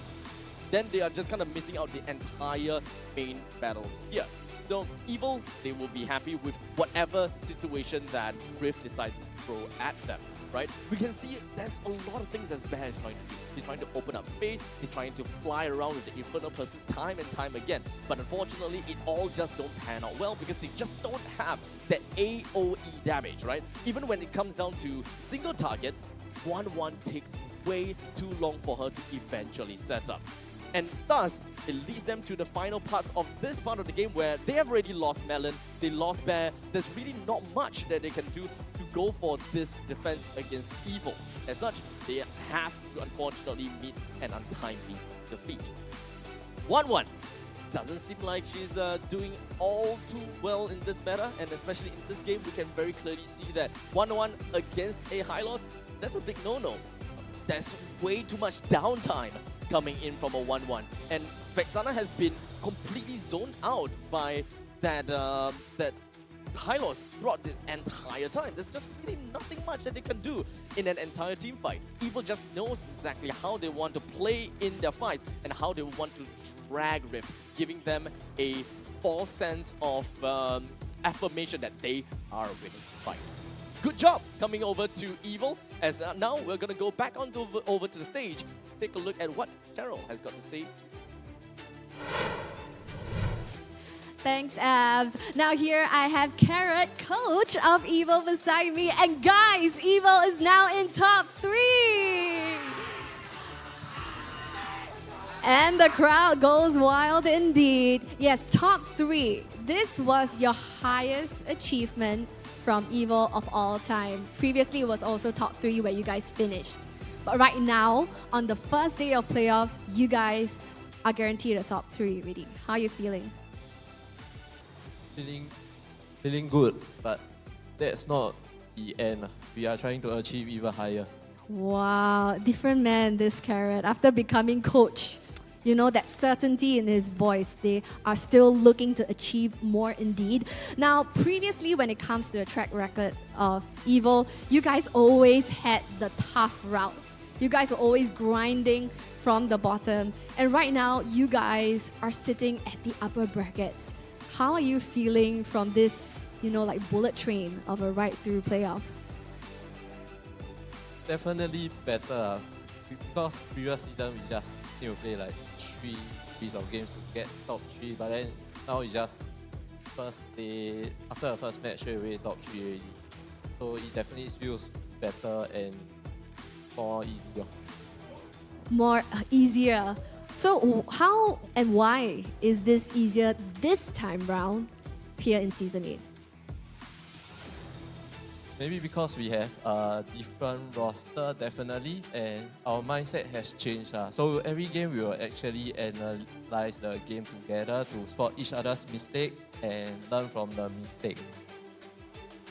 S6: then they are just kind of missing out the entire main battles here. So Evil, they will be happy with whatever situation that Rift decides to throw at them, right? We can see there's a lot of things that Bear is trying to do. He's trying to open up space, he's trying to fly around with the Infernal Pursuit time and time again. But unfortunately, it all just don't pan out well because they just don't have that AoE damage, right? Even when it comes down to single target, 1-1 takes way too long for her to eventually set up. And thus, it leads them to the final parts of this part of the game where they have already lost Melon, they lost Bear. There's really not much that they can do to go for this defense against Evil. As such, they have to unfortunately meet an untimely defeat. 1-1. Doesn't seem like she's doing all too well in this meta, and especially in this game, we can very clearly see that 1-1 against a high loss, that's a big no-no. There's way too much downtime coming in from a 1-1. And Vexana has been completely zoned out by that Hylos throughout the entire time. There's just really nothing much that they can do in an entire team fight. Evil just knows exactly how they want to play in their fights and how they want to drag Rift, giving them a false sense of affirmation that they are winning the fight. Good job coming over to Evil, as now we're going to go back on over to the stage, take a look at what Cheryl has got to say.
S13: Thanks, Abs. Now here I have Carrot, coach of Evil, beside me. And guys, Evil is now in top 3. And the crowd goes wild indeed. Yes, top 3. This was your highest achievement from Evil of all time. Previously, it was also top 3 where you guys finished. But right now, on the first day of playoffs, you guys are guaranteed a top 3 already. How are you feeling?
S4: Feeling good, but that's not the end. We are trying to achieve even higher.
S13: Wow, different man, this Carrot. After becoming coach, you know, that certainty in his voice. They are still looking to achieve more indeed. Now, previously, when it comes to the track record of Evil, you guys always had the tough route. You guys were always grinding from the bottom. And right now, you guys are sitting at the upper brackets. How are you feeling from this, you know, like bullet train of a ride through playoffs?
S4: Definitely better because previous season we just need to play like 3 piece of games to get top 3, but then now it's just first day, after the first match, straight away top 3 already. So it definitely feels better and more easier.
S13: More easier. So how and why is this easier this time round here in Season 8?
S4: Maybe because we have a different roster, definitely, and our mindset has changed. So every game we will actually analyze the game together to spot each other's mistake and learn from the mistake.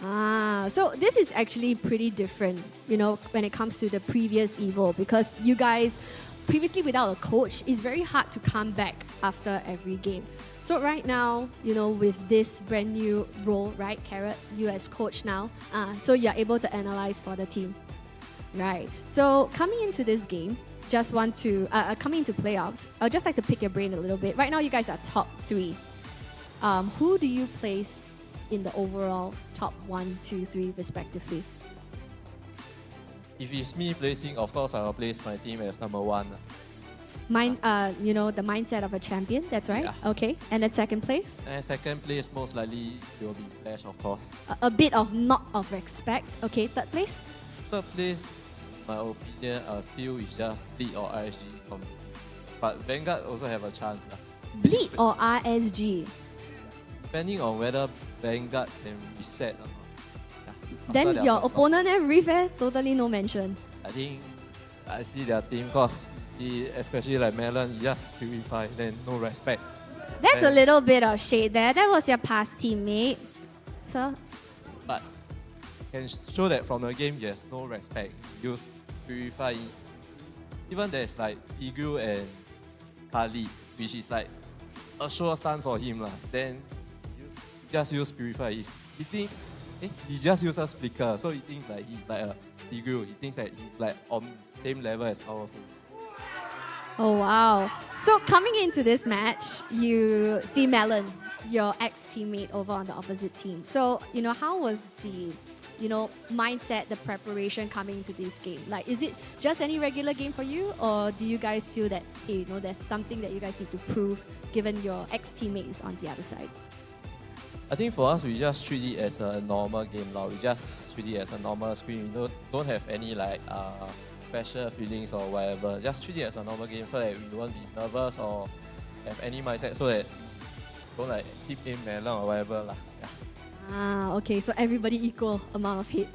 S13: So this is actually pretty different, you know, when it comes to the previous Evil, because you guys, previously without a coach, it's very hard to come back after every game. So right now, you know, with this brand new role, right, Carrot, you as coach now, so you're able to analyze for the team. Right. So coming into this game, just want to, coming into playoffs, I'd just like to pick your brain a little bit. Right now, you guys are top 3. Who do you place in the overalls, top 1, 2, 3, respectively?
S4: If it's me placing, of course I will place my team as number 1.
S13: You know, the mindset of a champion, that's right?
S4: Yeah.
S13: Okay. And then second place?
S4: And second place, most likely, will be Flash, of course.
S13: A bit of not of respect. Okay, third place?
S4: Third place, my opinion, I feel is just Bleed or RSG. But Vanguard also have a chance.
S13: Bleed or RSG?
S4: Depending on whether Vanguard can reset or not.
S13: Then your opponent and Riff, totally no mention.
S4: I think I see their team because especially like Melon, he just purify, then no respect.
S13: That's a little bit of shade there. That was your past teammate. So?
S4: But can show that from the game, yes, no respect. Use purify. Even there's like Tigru and Kali, which is like a sure stun for him. Then just use purify. He just uses flicker, so he thinks like he's like a Tigru. He thinks that he's like on the same level as powerful.
S13: Oh wow. So coming into this match, you see Melon, your ex-teammate over on the opposite team. So, you know, how was the, you know, mindset, the preparation coming into this game? Like, is it just any regular game for you, or do you guys feel that, hey, you know, there's something that you guys need to prove given your ex-teammates on the other side?
S4: I think for us, we just treat it as a normal game now. We just treat it as a normal screen. We don't have any like special feelings or whatever. Just treat it as a normal game so that we won't be nervous or have any mindset so that we don't like keep in melon or whatever. Yeah.
S13: Okay, so everybody equal amount of hate.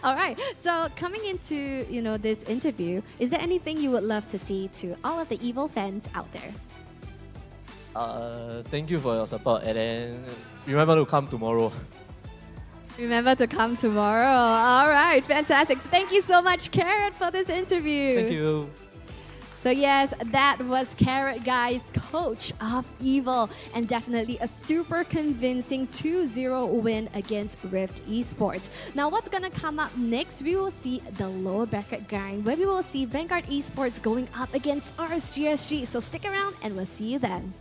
S13: All right, so coming into, you know, this interview, is there anything you would love to see to all of the Evil fans out there?
S4: Thank you for your support, and then remember to come tomorrow.
S13: Remember to come tomorrow. All right, fantastic. Thank you so much, Carrot, for this interview.
S4: Thank you.
S13: So yes, that was Carrot Guy's coach of Evil, and definitely a super convincing 2-0 win against Rift Esports. Now what's gonna come up next? We will see the lower bracket grind, where we will see Vanguard Esports going up against RSGSG. So stick around and we'll see you then.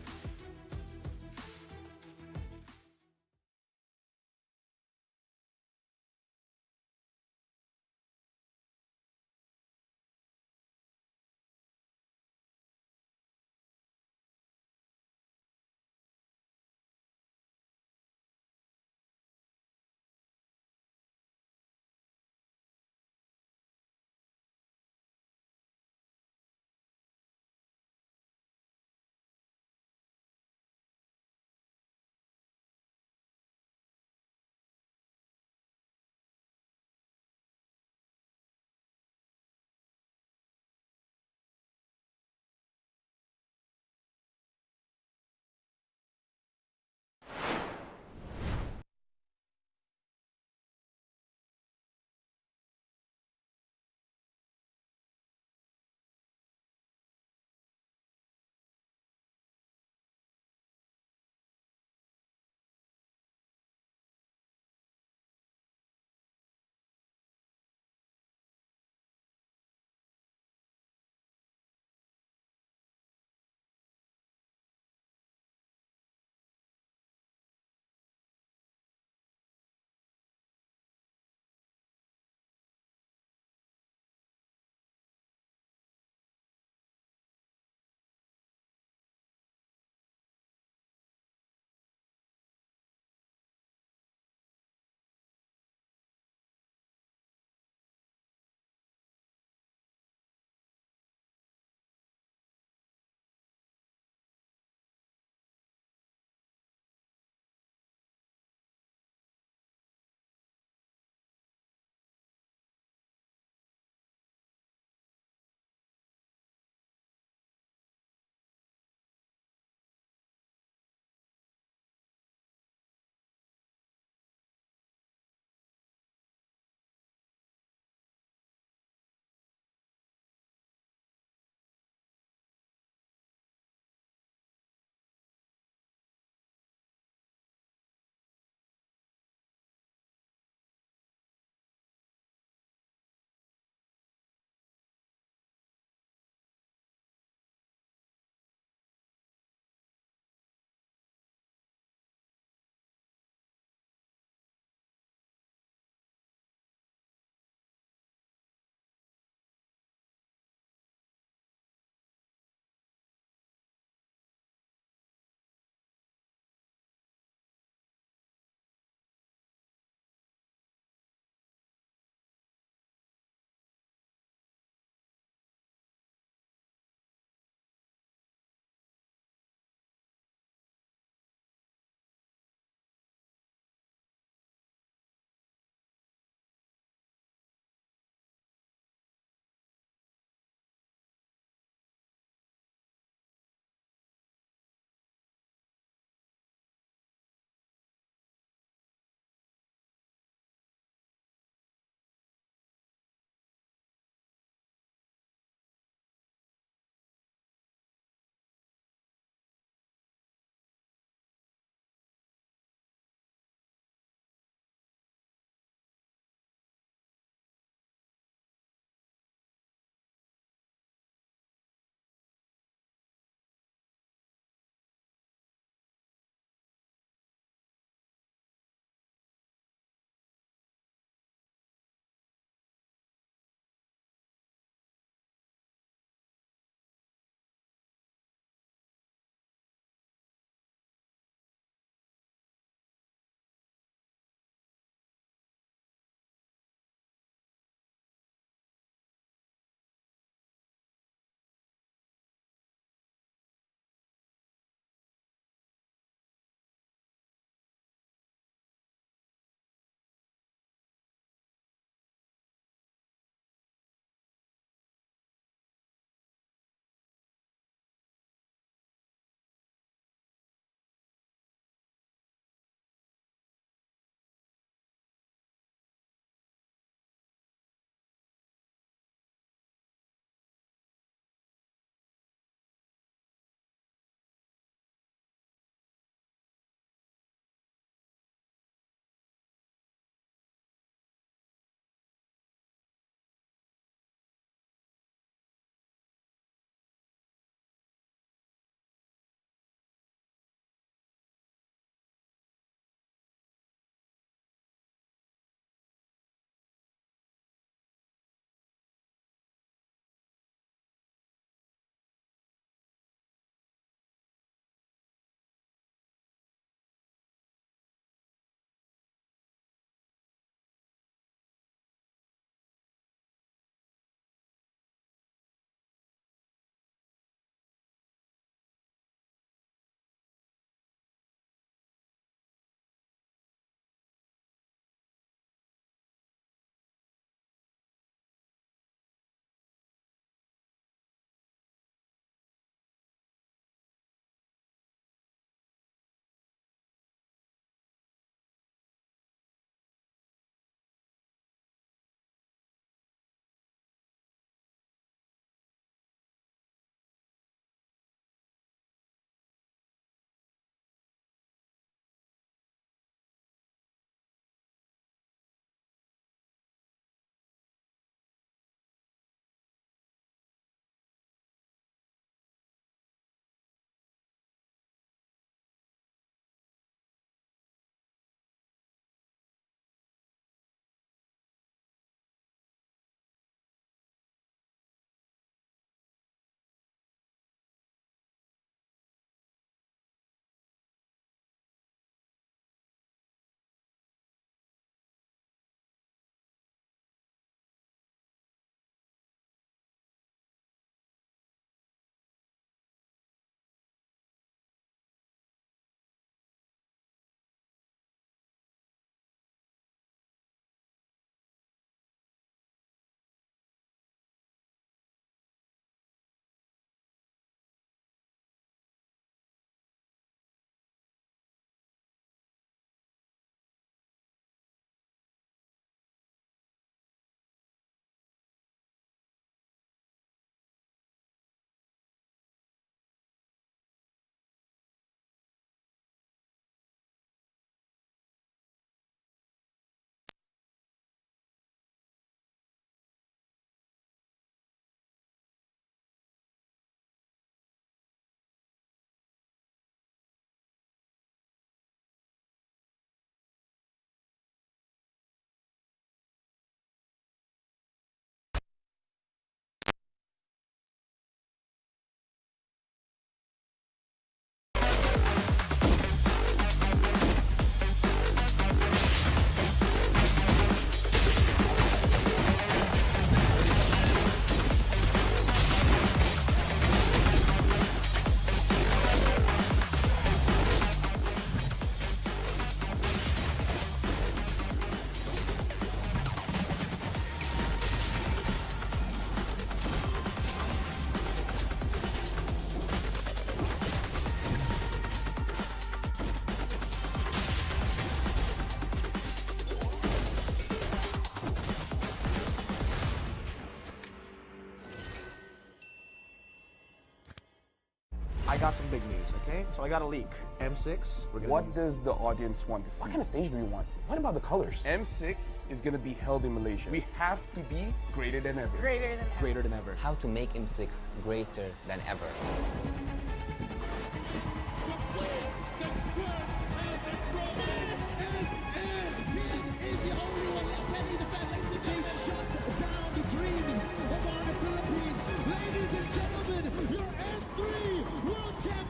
S2: I got some big news, okay? So I got a leak. M6, we're gonna
S3: What does the audience want to see?
S16: What kind of stage do we want? What about the colors?
S3: M6 is going to be held in Malaysia. We have to be greater than ever.
S1: Greater than ever.
S2: greater than ever.
S5: How to make M6 greater than ever.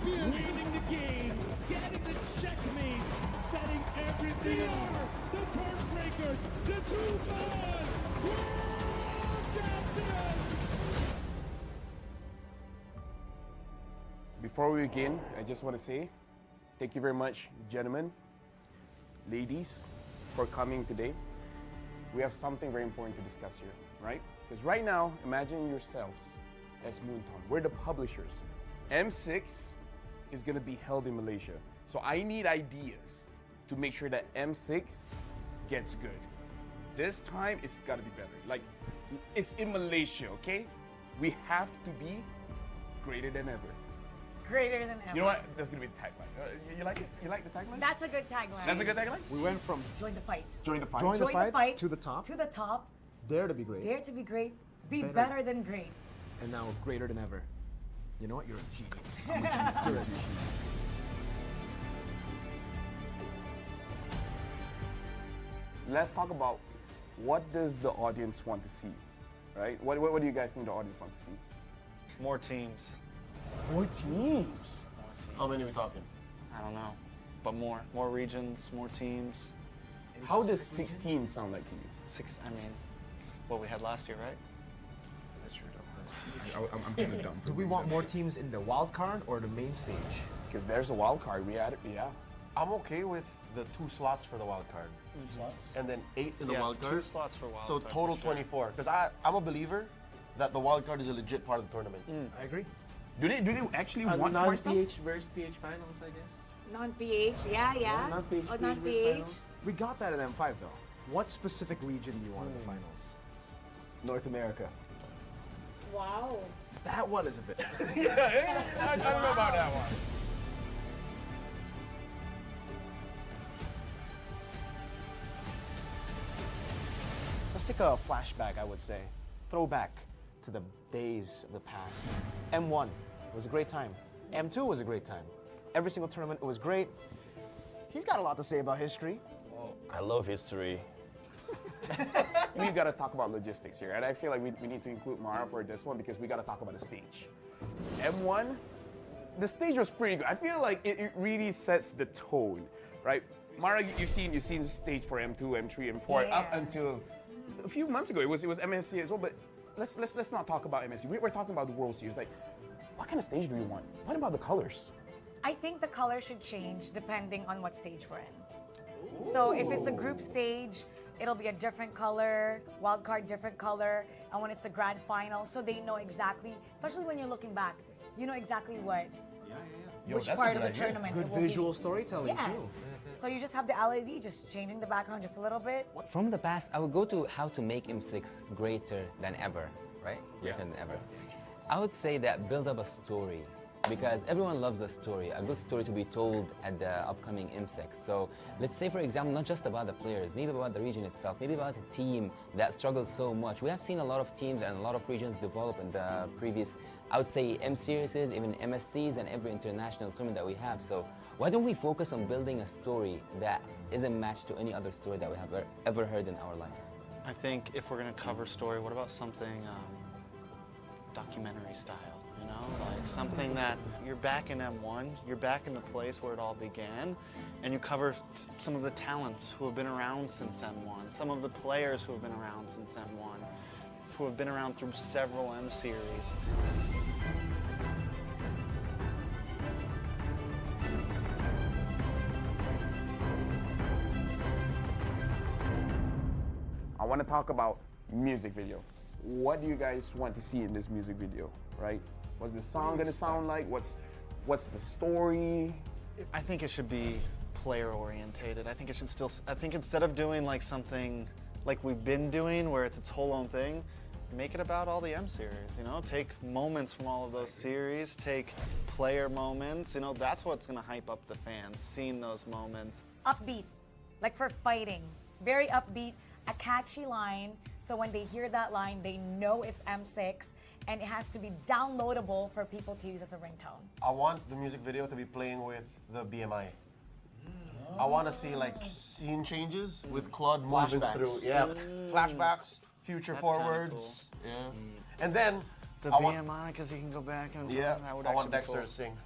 S11: Winning the game, getting the checkmate, setting everything up. The course breakers, the two-time world champions.
S3: Before we begin, I just want to say thank you very much, gentlemen, ladies, for coming today. We have something very important to discuss here, right? Because right now, imagine yourselves as Moonton. We're the publishers. M6 is going to be held in Malaysia. So I need ideas to make sure that M6 gets good. This time, it's got to be better. Like, it's in Malaysia, okay? We have to be greater than ever.
S1: Greater than ever.
S3: You know what? That's gonna be the tagline. You like it? You like the tagline?
S1: That's a good tagline.
S3: That's a good tagline?
S2: We went from
S1: Join the fight.
S3: Join the fight.
S2: Join the fight to the top.
S1: To the top.
S2: Dare to be great.
S1: Dare to be great. Be
S2: Better.
S1: better than great.
S2: And now greater than ever. You know what? You're a genius. I'm a genius. You're a genius.
S3: Let's talk about what does the audience want to see, right? What do you guys think the audience wants to see?
S7: More teams.
S3: More teams?
S12: How many are we talking?
S7: I don't know. But more. More regions, more teams.
S3: How does 16 sound like to you?
S7: I mean, it's what we had last year, right?
S3: That's true, though. I'm kind of dumb.
S2: Do we want more teams in the wild card or the main stage?
S3: Because there's a wild card. We had it, yeah.
S12: I'm okay with the 2 slots for the wild card. 2 slots? And then 8 in the
S7: Yeah,
S12: wild card.
S7: 2 slots for wild
S12: so
S7: card,
S12: total
S7: for sure.
S12: 24. Because I'm a believer that the wild card is a legit part of the tournament.
S2: I agree.
S3: Do they actually want smart stuff?
S22: Non-PH versus PH finals, I guess.
S1: Non-PH, yeah.
S22: Non-PH
S1: Oh,
S22: versus
S1: non-PH.
S22: finals.
S2: We got that in M5 though. What specific region do you want in the finals?
S12: North America.
S1: Wow.
S2: That one is a bit.
S3: Yeah, I don't know about that one.
S2: Let's take a flashback, I would say. Throwback to the days of the past. M1 was a great time. M2 was a great time. Every single tournament, it was great. He's got a lot to say about history.
S12: I love history.
S3: We got to talk about logistics here, and I feel like we need to include Mara for this one because we got to talk about the stage. M1, the stage was pretty good. I feel like it really sets the tone, right? Mara, you've seen the stage for M2, M3, M4 up until a few months ago. It was MSC as well, but let's not talk about MSC. We're talking about the World Series. Like, what kind of stage do we want? What about the colors?
S1: I think the color should change depending on what stage we're in. So if it's a group stage, it'll be a different color, wild card different color, and when it's the grand final, so they know exactly, especially when you're looking back, you know exactly what, which part of the tournament
S2: Good
S1: it will
S2: visual
S1: be.
S2: storytelling
S1: Yes.
S2: too.
S1: So you just have the LED just changing the background just a little bit.
S5: From the past, I would go to how to make M6 greater than ever, right? Greater than ever. I would say that build up a story, because everyone loves a story, a good story to be told at the upcoming M6. So let's say, for example, not just about the players, maybe about the region itself, maybe about a team that struggled so much. We have seen a lot of teams and a lot of regions develop in the previous, I would say, M series, even MSCs and every international tournament that we have. So why don't we focus on building a story that isn't matched to any other story that we have ever heard in our life?
S7: I think if we're going to cover story, what about something documentary style? You know, like something that you're back in M1, you're back in the place where it all began, and you cover some of the talents who have been around since M1, some of the players who have been around since M1, who have been around through several M series.
S3: I want to talk about music video. What do you guys want to see in this music video, right? What's the song gonna sound like? What's the story?
S7: I think it should be player orientated. I think it should still, I think instead of doing like something like we've been doing where it's its whole own thing, make it about all the M series, you know? Take moments from all of those series, take player moments, you know, that's what's gonna hype up the fans, seeing those moments.
S1: Upbeat, like for fighting. Very upbeat, a catchy line, so when they hear that line, they know it's M6, and it has to be downloadable for people to use as a ringtone.
S19: I want the music video to be playing with the BMI. I want to see like scene changes with Claude moving through. Yeah, flashbacks, future
S7: That's kinda
S19: forwards.
S7: cool.
S19: Yeah, and then
S7: The
S19: I want-
S7: BMI, because he can go back and
S19: Yeah,
S7: that would
S19: I want
S7: actually be
S19: Dexter
S7: cool.
S19: to sing.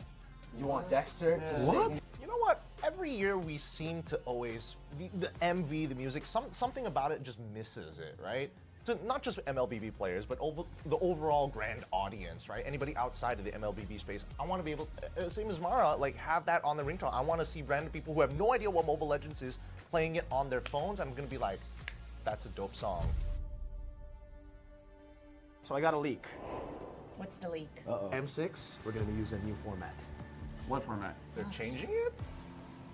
S5: You want Dexter to sing?
S24: You know what? Every year we seem to always the MV, the music, something about it just misses it, right? So not just MLBB players, but the overall grand audience, right? Anybody outside of the MLBB space, I want to be able, same as Mara, like have that on the ringtone. I want to see random people who have no idea what Mobile Legends is playing it on their phones. I'm gonna be like, that's a dope song. So I got a leak.
S1: What's the leak?
S2: M6, we're gonna use a new format.
S3: What format?
S24: They're changing it?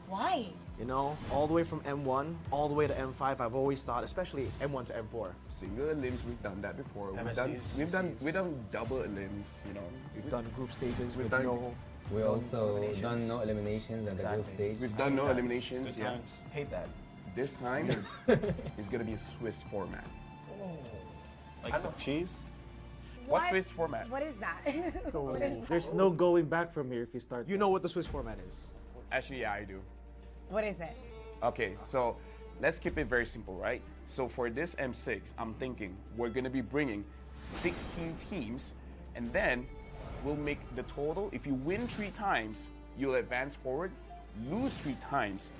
S1: Why?
S2: You know, all the way from M1, all the way to M5, I've always thought, especially M1 to M4.
S3: Single limbs, we've done that before.
S2: MSCs,
S3: We've done double limbs, you know.
S2: We've done group stages
S3: We've
S2: with
S3: done
S2: no...
S5: We also done no eliminations at the group stage.
S3: We've done no eliminations.
S2: Good times. Hate that.
S3: This time, it's gonna be a Swiss format.
S7: Like the cheese?
S3: What Swiss format?
S1: What is that? What is-
S22: There's no going back from here if you start.
S2: You know what the Swiss format is?
S3: Actually, yeah, I do.
S1: What is it?
S3: Okay, so let's keep it very simple, right? So for this M6, I'm thinking we're gonna be bringing 16 teams, and then we'll make the total. If you win 3 times, you'll advance forward. Lose 3 times,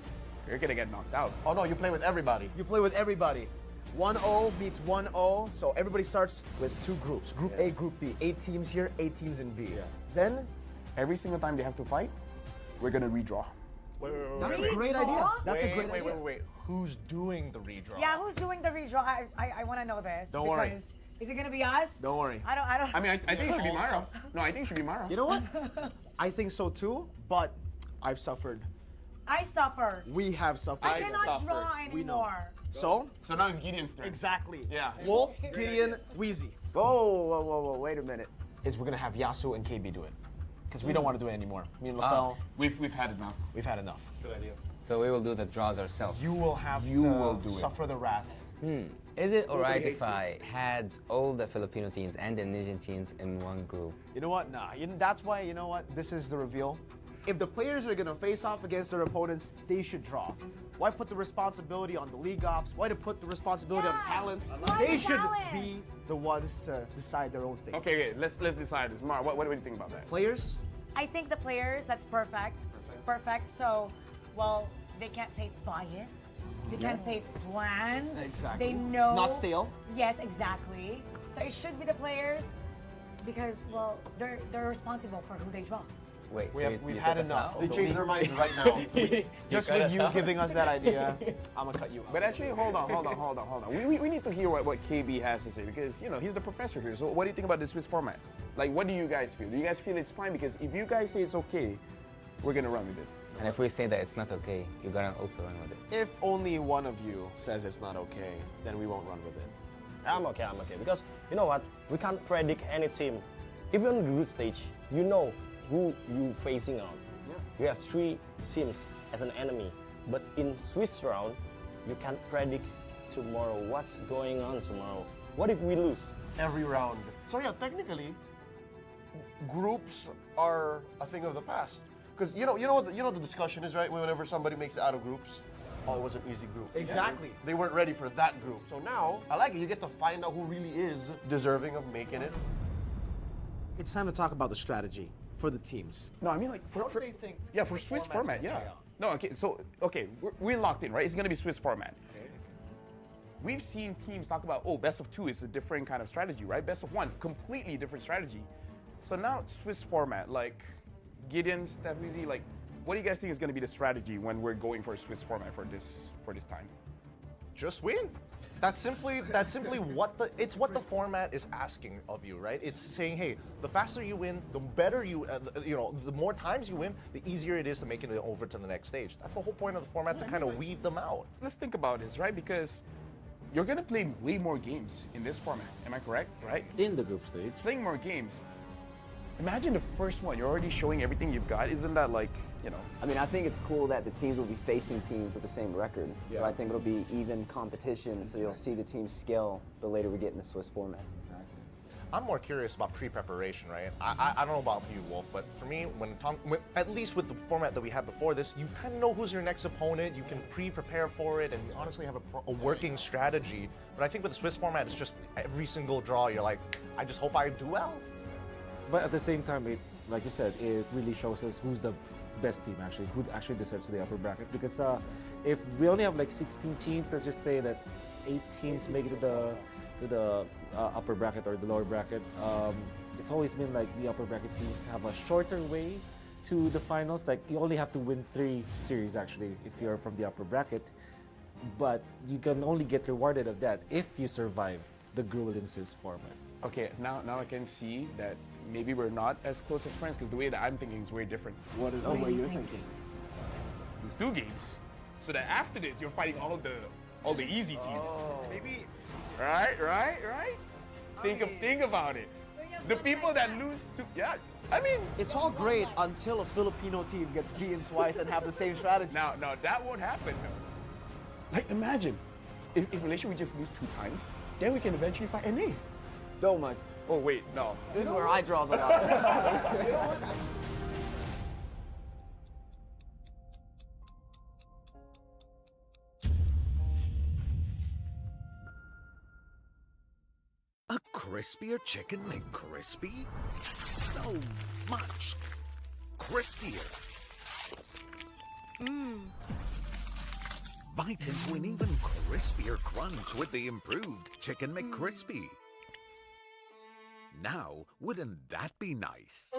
S3: you're gonna get knocked out.
S19: Oh no, you play with everybody.
S2: You play with everybody. 1-0 beats 1-0, so everybody starts with 2 groups. Group A, Group B. 8 teams here, 8 teams in B. Then,
S3: every single time they have to fight, we're gonna redraw.
S2: That's a great idea. That's a great idea.
S24: Wait. Who's doing the redraw?
S1: Yeah, who's doing the redraw? I want to know this.
S2: Don't worry.
S1: Because is it gonna be us?
S2: Don't worry.
S1: I don't.
S3: I mean, I think it should be Mara. No, I think it should be Mara.
S2: You know what? I think so too, but I've suffered.
S1: I suffer.
S2: We have suffered.
S1: I cannot draw
S2: We know.
S1: anymore.
S2: So
S3: now it's Gideon's turn.
S2: Exactly.
S3: Yeah.
S2: Wolf, Gideon, Wheezy.
S15: Whoa, wait a minute.
S2: Is we're gonna have Yasu and KB do it. Because we don't want to do it anymore. Me and LaFell,
S3: We've had enough.
S2: we've had enough.
S19: Good idea.
S5: So we will do the draws ourselves.
S2: You will have
S3: You
S2: to
S3: will do it.
S2: suffer the wrath.
S5: Is it alright if I had all the Filipino teams and the Indonesian teams in one group?
S2: You know what? Nah. That's why, you know what? This is the reveal. If the players are gonna face off against their opponents, they should draw. Why put the responsibility on the league ops? Why to put the responsibility on the talents?
S1: Why
S2: They
S1: the
S2: should
S1: talents?
S2: be the ones to decide their own fate.
S3: Okay, let's decide this. Mara, what do you think about that?
S2: Players,
S1: I think the players, that's perfect. Perfect. So, well, they can't say it's biased. They can't say it's planned.
S2: Exactly.
S1: They know.
S2: Not stale.
S1: Yes, exactly. So it should be the players because, well, they're responsible for who they draw.
S5: Wait,
S2: we've had enough.
S19: They changed their minds right now.
S2: Just with you giving us that idea, I'm gonna cut you out.
S3: But actually, hold on. We need to hear what KB has to say because, you know, he's the professor here. So what do you think about the Swiss format? Like, what do you guys feel? Do you guys feel it's fine? Because if you guys say it's okay, we're gonna run with it.
S5: And if we say that it's not okay, you're gonna also run with it.
S2: If only one of you says it's not okay, then we won't run with it.
S12: I'm okay. Because you know what? We can't predict any team. Even on the group stage, you know who you facing on. You have 3 teams as an enemy. But in Swiss round, you can't predict tomorrow what's going on tomorrow. What if we lose?
S19: Every round. So yeah, technically, groups are a thing of the past. Because you know what the discussion is, right? Whenever somebody makes it out of groups, oh, it was an easy group.
S2: Exactly.
S19: Yeah. They weren't ready for that group. So now, I like it. You get to find out who really is deserving of making it.
S2: It's time to talk about the strategy for the teams.
S3: No, I mean like for
S19: What do they think?
S3: yeah, for Swiss format, yeah. No, okay, so we're locked in, right? It's gonna be Swiss format. We've seen teams talk about, oh, best of 2 is a different kind of strategy, right? Best of 1, completely different strategy. So now Swiss format, like Gideon, Steph, Weezy, like, what do you guys think is gonna be the strategy when we're going for a Swiss format for this time?
S24: Just win. That's simply what the format is asking of you, right? It's saying, hey, the faster you win, the better you, the more times you win, the easier it is to make it over to the next stage. That's the whole point of the format, to kind of weed them out.
S3: Let's think about this, right? Because you're gonna play way more games in this format. Am I correct? Right?
S22: In the group stage.
S3: Playing more games. Imagine the first one. You're already showing everything you've got. Isn't that like, you know?
S15: I mean, I think it's cool that the teams will be facing teams with the same record. So
S3: Yeah.
S15: I think it'll be even competition. So you'll see the teams scale the later we get in the Swiss format.
S24: I'm more curious about pre-preparation, right? I don't know about you, Wolf, but for me, at least with the format that we had before this, you kind of know who's your next opponent. You can pre-prepare for it, and you honestly have a working strategy. But I think with the Swiss format, it's just every single draw, you're like, I just hope I do well.
S22: But at the same time, like you said, it really shows us who's the best team actually, who actually deserves to the upper bracket. Because if we only have like 16 teams, let's just say that 8 teams make it to the upper bracket or the lower bracket. It's always been like the upper bracket teams have a shorter way to the finals. Like you only have to win 3 series actually if you're from the upper bracket. But you can only get rewarded of that if you survive the grueling Swiss format.
S3: Okay, now I can see that maybe we're not as close as friends because the way that I'm thinking is way different.
S12: What is the way you're thinking?
S3: There's 2 games, so that after this you're fighting all the easy teams.
S10: Maybe.
S3: Right. Think about it. The people that lose to I mean,
S10: It's all great until a Filipino team gets beaten twice and have the same strategy.
S3: now that won't happen though. Like imagine if Malaysia we just lose 2 times, then we can eventually fight NA.
S15: Don't mind.
S3: Oh wait, no.
S15: This is where I draw the line.
S8: A crispier chicken McCrispy? So much crispier. Bite into an even crispier crunch with the improved Chicken McCrispy. Now, wouldn't that be nice?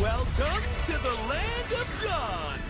S8: Welcome to the land of God.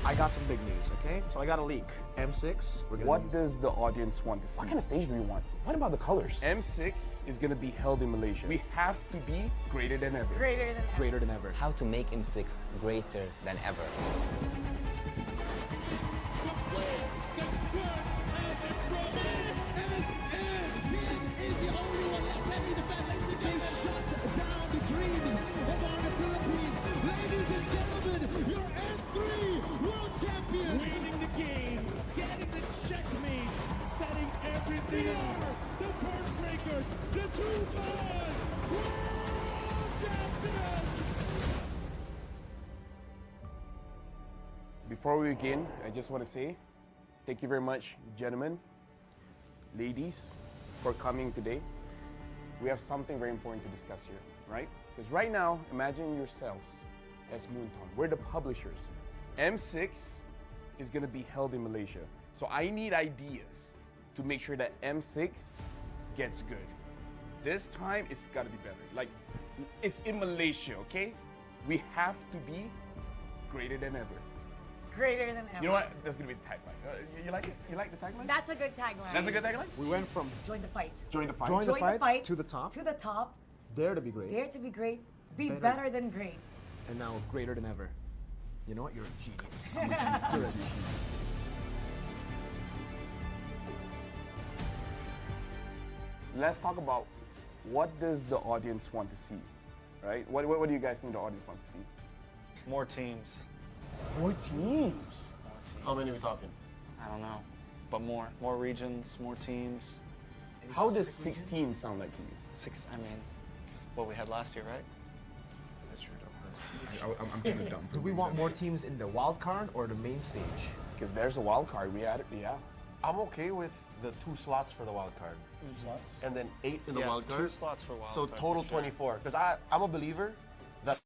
S2: I got some big news, okay? So I got a leak. M6, we're gonna
S3: What does the audience want to see?
S14: What kind of stage do we want? What about the colors?
S3: M6 is going to be held in Malaysia. We have to be greater than ever.
S1: Greater than ever.
S2: Greater than ever.
S5: How to make M6 greater than ever.
S3: Before we begin, I just want to say thank you very much, gentlemen, ladies, for coming today. We have something very important to discuss here, right? Because right now, imagine yourselves as Moonton. We're the publishers. M6 is going to be held in Malaysia. So I need ideas to make sure that M6 gets good. This time, it's got to be better. Like, it's in Malaysia, okay? We have to be greater than ever.
S1: Greater than ever.
S3: You know what? That's gonna be the tagline. You like it? You like the tagline?
S1: That's a good tagline.
S3: That's a good tagline?
S2: We went from
S1: Join the fight.
S3: Join the fight.
S2: Join the fight to the top.
S1: To the top.
S2: Dare to be great.
S1: Dare to be great. Be
S2: Better.
S1: better than great.
S2: And now greater than ever. You know what? You're a genius. I'm a genius. You're a genius.
S3: Let's talk about what does the audience want to see, right? What do you guys think the audience wants to see?
S7: More teams.
S19: More teams? How many are we talking?
S7: I don't know, but more. More regions, more teams.
S3: How does 16 sound like to you?
S7: I mean, it's what we had last year, right?
S2: That's true.
S3: I'm kind of dumb.
S2: Do we want more teams in the wild card or the main stage?
S3: Because there's a wild card. We had it, yeah.
S19: I'm okay with the 2 slots for the wild card.
S7: 2 slots?
S19: And then 8 in the
S7: Yeah,
S19: wild card.
S7: 2 slots for wild
S19: so
S7: card,
S19: total
S7: for sure.
S19: 24. Because I'm a believer that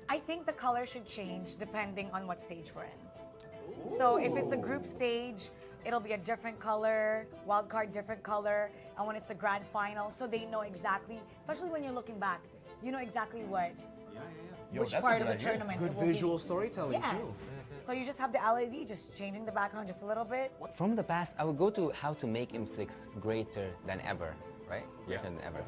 S1: I think the color should change depending on what stage we're in. So if it's a group stage, it'll be a different color, wild card different color, and when it's the grand final, so they know exactly, especially when you're looking back, you know exactly what, which part of the tournament
S2: Good
S1: it will
S2: visual
S1: be.
S2: storytelling
S1: Yes.
S2: too.
S1: So you just have the LED just changing the background just a little bit.
S5: From the past, I would go to how to make M6 greater than ever, right? Greater than ever.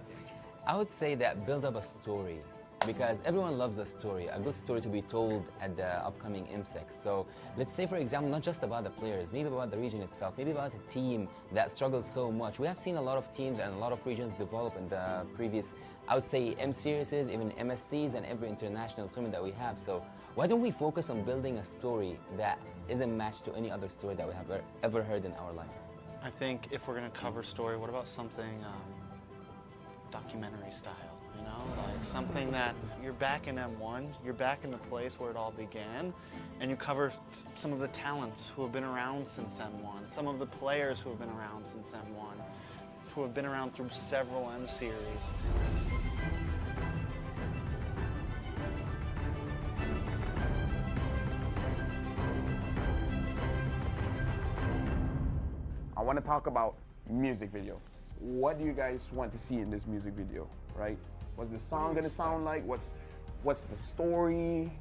S5: I would say that build up a story, because everyone loves a story, a good story to be told at the upcoming M6. So let's say, for example, not just about the players, maybe about the region itself, maybe about a team that struggled so much. We have seen a lot of teams and a lot of regions develop in the previous, I would say, M series, even MSCs and every international tournament that we have. So why don't we focus on building a story that isn't matched to any other story that we have ever heard in our life?
S7: I think if we're going to cover story, what about something documentary style? You know, like something that you're back in M1, you're back in the place where it all began, and you cover some of the talents who have been around since M1, some of the players who have been around since M1, who have been around through several M series.
S3: I want to talk about music video. What do you guys want to see in this music video, right? What's the song gonna sound like? What's the story?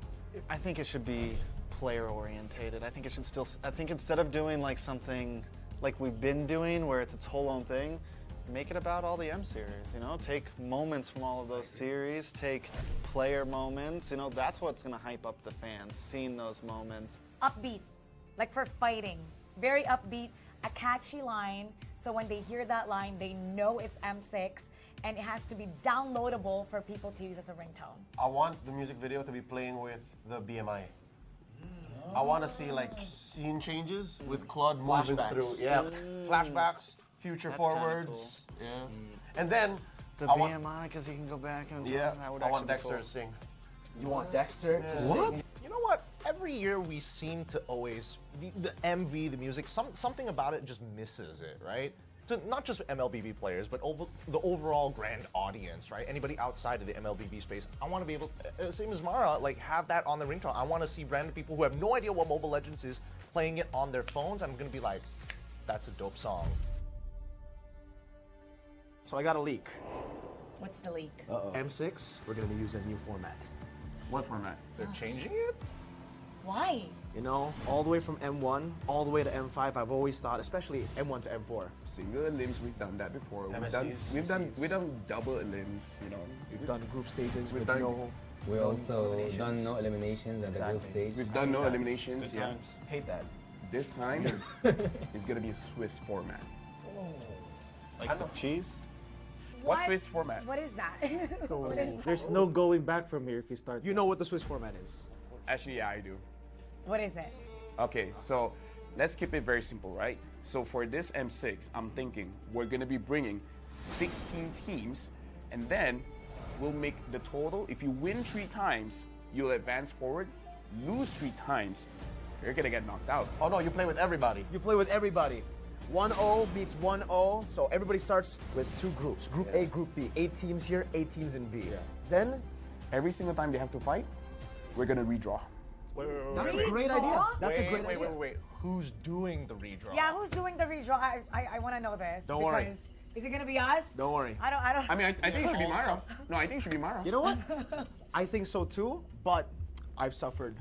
S7: I think it should be player orientated. I think it should still, I think instead of doing like something like we've been doing where it's its whole own thing, make it about all the M series, you know? Take moments from all of those series, take player moments, you know, that's what's gonna hype up the fans, seeing those moments.
S1: Upbeat, like for fighting, very upbeat, a catchy line, so when they hear that line, they know it's M6, and it has to be downloadable for people to use as a ringtone.
S19: I want the music video to be playing with the BMI. I want to see like scene changes with Claude moving through. Yeah, flashbacks, future
S7: That's
S19: forwards.
S7: kinda cool.
S19: Yeah, and then
S7: The
S19: I want-
S7: BMI, because he can go back and
S19: Yeah,
S7: that would
S19: I want
S7: actually be
S19: Dexter
S7: cool.
S19: to sing.
S22: You want Dexter to sing?
S24: What? You know what? Every year we seem to always the MV, the music, something about it just misses it, right? So not just MLBB players, but the overall grand audience, right? Anybody outside of the MLBB space, I want to be able, same as Mara, like have that on the ringtone. I want to see random people who have no idea what Mobile Legends is playing it on their phones. I'm gonna be like, that's a dope song.
S2: So I got a leak.
S1: What's the leak?
S2: M6, we're gonna use a new format.
S3: What format?
S24: They're changing it?
S1: Why?
S2: You know, all the way from M1, all the way to M5, I've always thought, especially M1 to M4.
S3: Single elims, we've done that before.
S2: MSCs,
S3: We've done double elims, you know.
S2: We've done group stages
S3: We've
S2: with
S3: done-
S2: no.
S5: We also done no eliminations at the group stage.
S3: We've done no eliminations.
S2: Good times. Hate that.
S3: This time, it's gonna be a Swiss format.
S7: Like the cheese?
S3: What's
S1: What?
S3: Swiss format?
S1: What is that? What is
S22: There's no going back from here if you start.
S2: You know what the Swiss format is?
S3: Actually, yeah, I do.
S1: What is it?
S3: Okay, so let's keep it very simple, right? So for this M6, I'm thinking we're gonna be bringing 16 teams, and then we'll make the total. If you win 3 times, you'll advance forward. Lose 3 times, you're gonna get knocked out.
S19: Oh no, you play with everybody.
S2: You play with everybody. 1-0 beats 1-0. So everybody starts with two groups. Group A, Group B. 8 teams here, 8 teams in B. Then,
S3: every single time they have to fight, we're gonna redraw.
S2: That's a great idea. That's a great idea.
S24: Wait. Who's doing the redraw?
S1: Yeah, who's doing the redraw? I want to know this.
S2: Don't worry.
S1: Because is it gonna be us?
S2: Don't worry.
S1: I don't.
S3: I mean, I think it should be Mara. No, I think it should be Mara.
S2: You know what? I think so too, but I've suffered.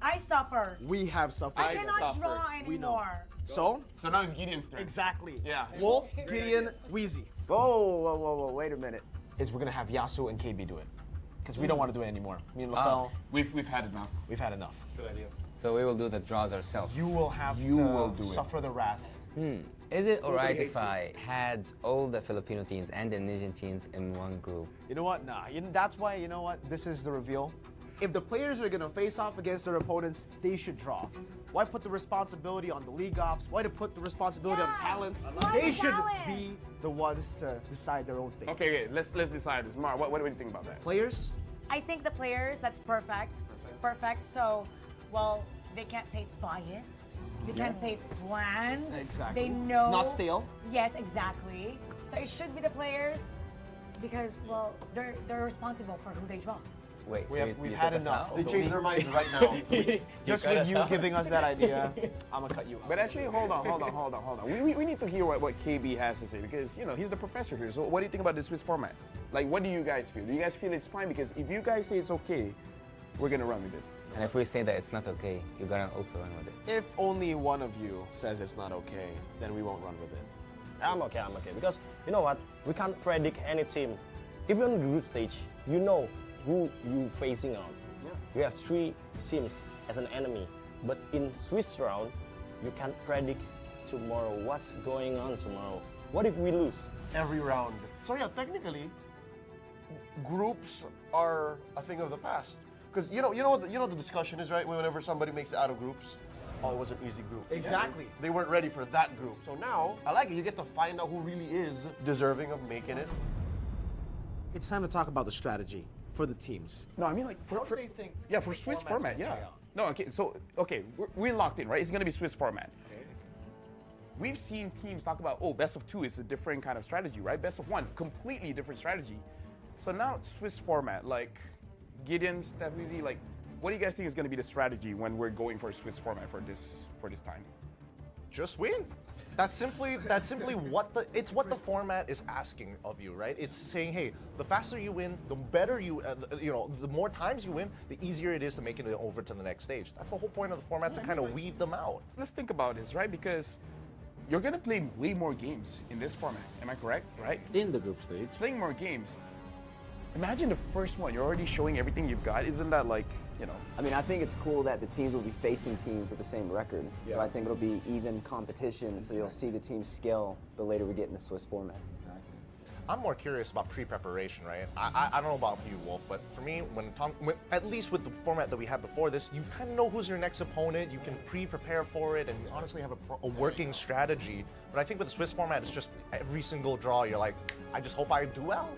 S1: I suffer.
S2: We have suffered.
S1: I cannot draw
S2: We know.
S1: anymore.
S2: So
S3: now it's Gideon's turn.
S2: Exactly.
S3: Yeah.
S2: Wolf, Gideon, Wheezy.
S15: Whoa, wait a minute.
S2: Is we're gonna have Yasu and KB do it. Because we don't want to do it anymore. Me and LaFell,
S3: We've had enough.
S2: we've had enough.
S3: Good idea.
S5: So we will do the draws ourselves.
S2: You will have
S3: You
S2: to
S3: will do it.
S2: suffer the wrath.
S5: Is it alright if I had all the Filipino teams and the Indonesian teams in one group?
S2: You know what? Nah. That's why, you know what? This is the reveal. If the players are gonna face off against their opponents, they should draw. Why put the responsibility on the league ops? Why to put the responsibility on the talents? They should be the ones to decide their own fate.
S3: Okay, let's decide this. Mara, what do you think about that?
S2: Players?
S1: I think the players, that's perfect. Perfect. So, well, they can't say it's biased. They can't say it's planned.
S2: Exactly.
S1: They know.
S2: Not stale.
S1: Yes, exactly. So it should be the players because, well, they're responsible for who they draw.
S5: Wait,
S2: We've had enough.
S19: They changed their minds right now.
S2: Just with you giving us that idea, I'm gonna cut you out.
S3: But actually, hold on. We need to hear what KB has to say because, he's the professor here. So what do you think about the Swiss format? Like, what do you guys feel? Do you guys feel it's fine? Because if you guys say it's okay, we're gonna run with it.
S5: And if we say that it's not okay, you're gonna also run with it.
S2: If only one of you says it's not okay, then we won't run with it.
S12: I'm okay. Because you know what? We can't predict any team. Even in the group stage, you know who you facing on. You have 3 teams as an enemy. But in Swiss round, you can't predict tomorrow what's going on tomorrow. What if we lose?
S19: Every round. So yeah, technically, groups are a thing of the past. Because you know what the discussion is, right? Whenever somebody makes it out of groups, oh, it was an easy group.
S2: Exactly.
S19: They weren't ready for that group. So now, I like it. You get to find out who really is deserving of making it.
S2: It's time to talk about the strategy for the teams.
S3: No, I mean like for
S2: they think?
S3: Yeah, for Swiss format, yeah. No, okay, we're locked in, right? It's gonna be Swiss format. Okay. We've seen teams talk about, best of 2 is a different kind of strategy, right? Best of 1, completely different strategy. So now Swiss format, like Gideon, Steph, Wheezy, like, what do you guys think is gonna be the strategy when we're going for a Swiss format for this time?
S24: Just win. That's simply what the format is asking of you, right? It's saying, hey, the faster you win, the better the more times you win, the easier it is to make it over to the next stage. That's the whole point of the format, to kind of weed them out.
S3: Let's think about this, right? Because you're gonna play way more games in this format. Am I correct? Right?
S22: In the group stage.
S3: Playing more games. Imagine the first one. You're already showing everything you've got. Isn't that like,
S15: I mean, I think it's cool that the teams will be facing teams with the same record. So I think it'll be even competition. So you'll see the teams scale the later we get in the Swiss format.
S24: I'm more curious about pre-preparation, right? I don't know about you, Wolf, but for me, at least with the format that we had before this, you kind of know who's your next opponent. You can pre-prepare for it, and you honestly have a working strategy. But I think with the Swiss format, it's just every single draw, you're like, I just hope I do well.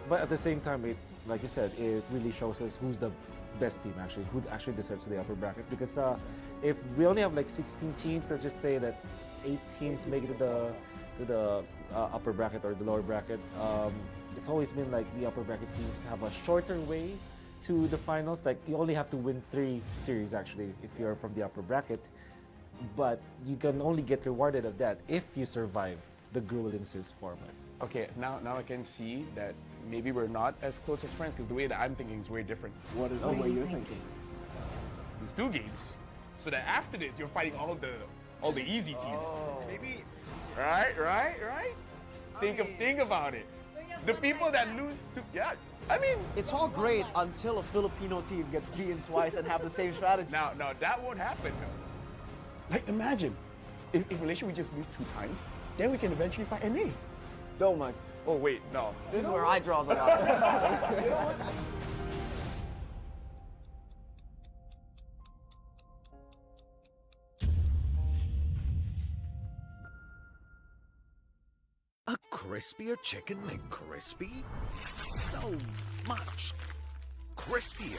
S22: But at the same time, like you said, it really shows us who's the best team actually, who actually deserves the upper bracket. Because if we only have like 16 teams, let's just say that 8 teams make it to the upper bracket or the lower bracket. It's always been like the upper bracket teams have a shorter way to the finals. Like you only have to win 3 series actually if you're from the upper bracket, but you can only get rewarded of that if you survive the grueling Swiss format.
S3: Okay, now I can see that maybe we're not as close as friends because the way that I'm thinking is very different.
S12: What is the way you're thinking?
S3: There's 2 games, so that after this you're fighting all the easy teams.
S2: Maybe.
S3: Right. Think about it. The people that lose to I mean,
S2: it's all great until a Filipino team gets beaten twice and have the same strategy.
S3: Now that won't happen though. Like imagine if Malaysia we just lose 2 times, then we can eventually fight NA.
S12: Don't mind.
S3: Oh wait, no.
S15: This is where I draw the line.
S8: A crispier chicken McCrispy? So much crispier.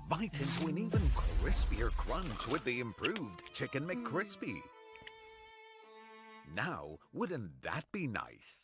S8: Bite into an even crispier crunch with the improved Chicken McCrispy. Now, wouldn't that be nice?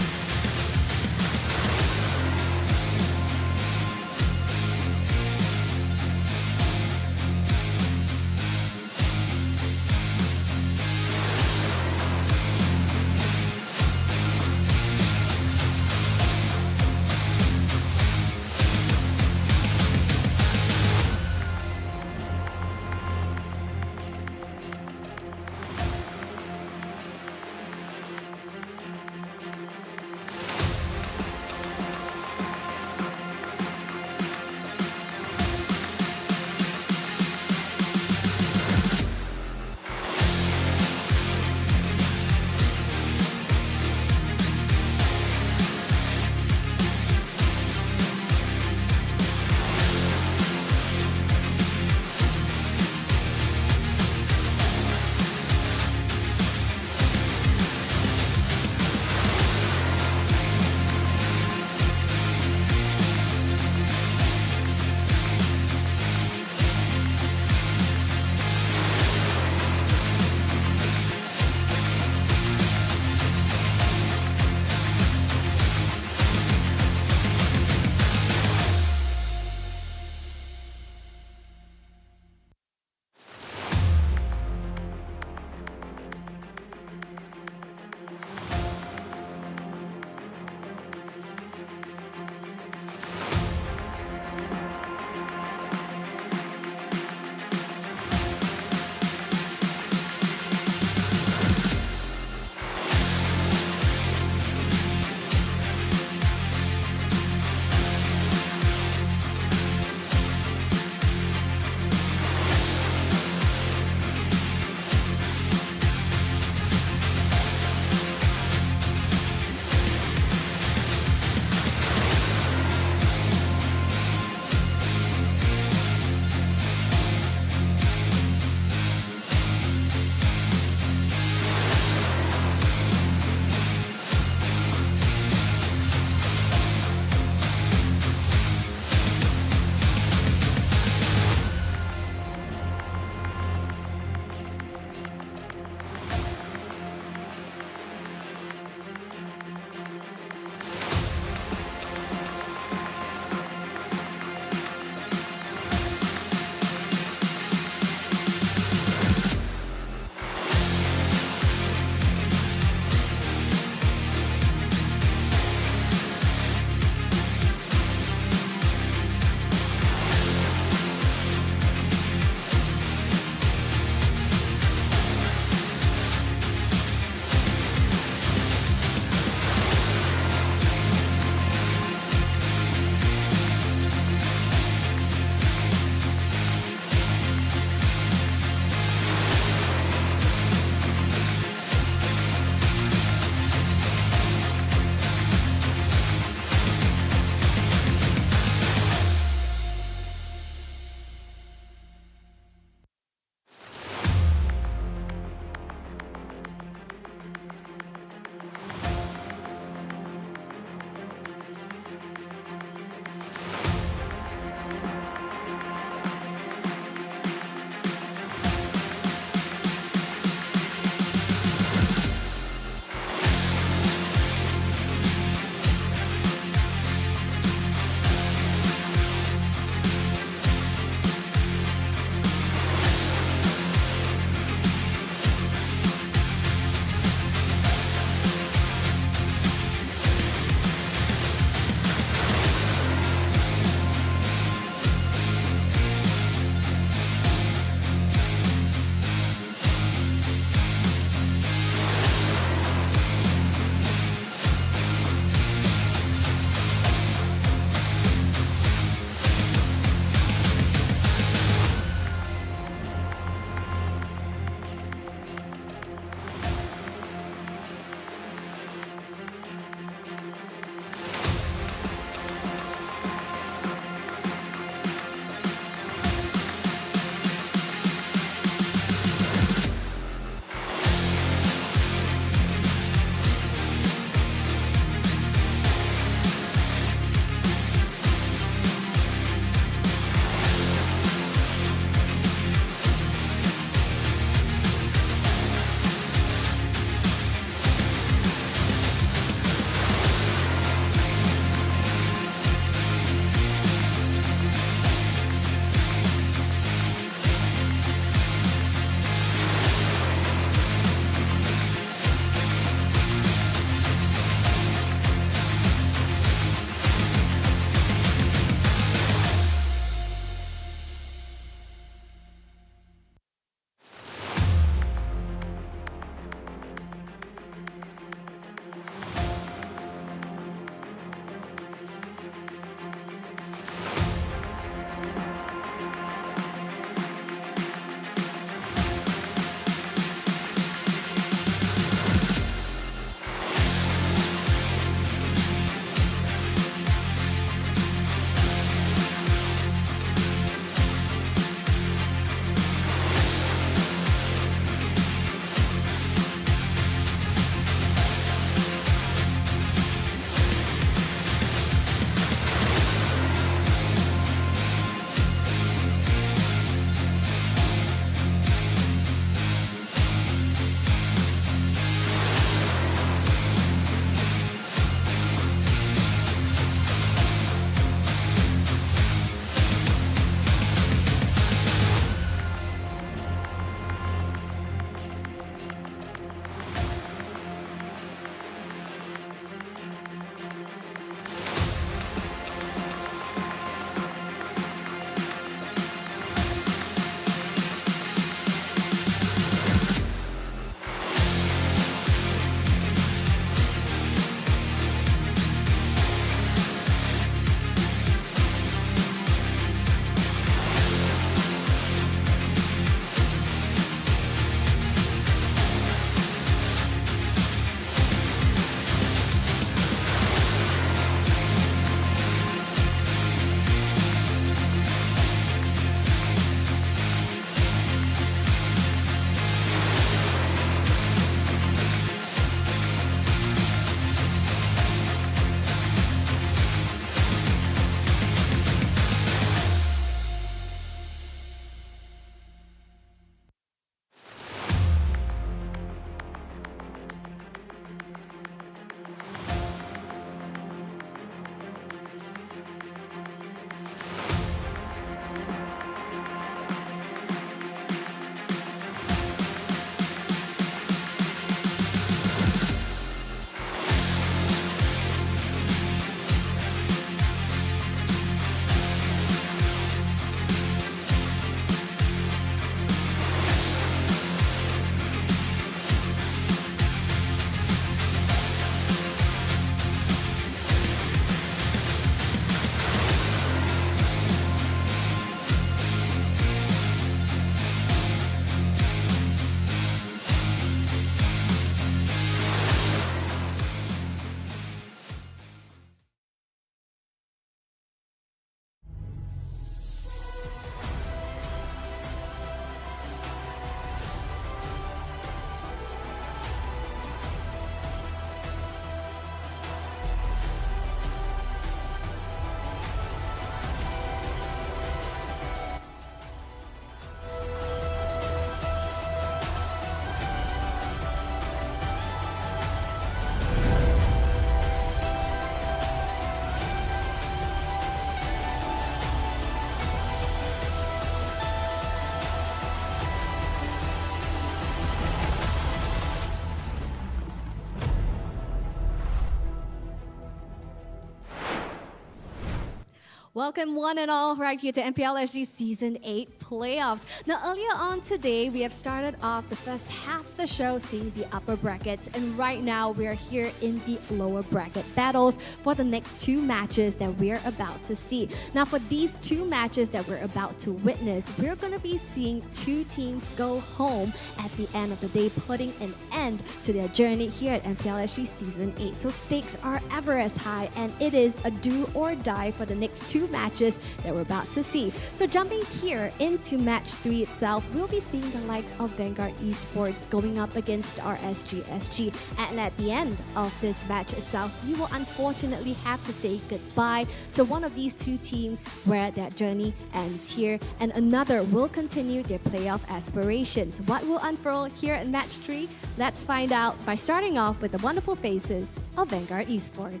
S13: Welcome one and all right here to MPL SG Season 8 playoffs. Now earlier on today, we have started off the first half of the show seeing the upper brackets, and right now we are here in the lower bracket battles for the next two matches that we're about to see. Now for these two matches that we're about to witness, we're going to be seeing two teams go home at the end of the day, putting an end to their journey here at MPL SG Season 8. So stakes are ever as high, and it is a do or die for the next two matches that we're about to see. So jumping here into match 3 itself, we'll be seeing the likes of Vanguard Esports going up against RSG SG. And at the end of this match itself, you will unfortunately have to say goodbye to one of these two teams where their journey ends here, and another will continue their playoff aspirations. What will unfurl here in match 3? Let's find out by starting off with the wonderful faces of Vanguard Esports.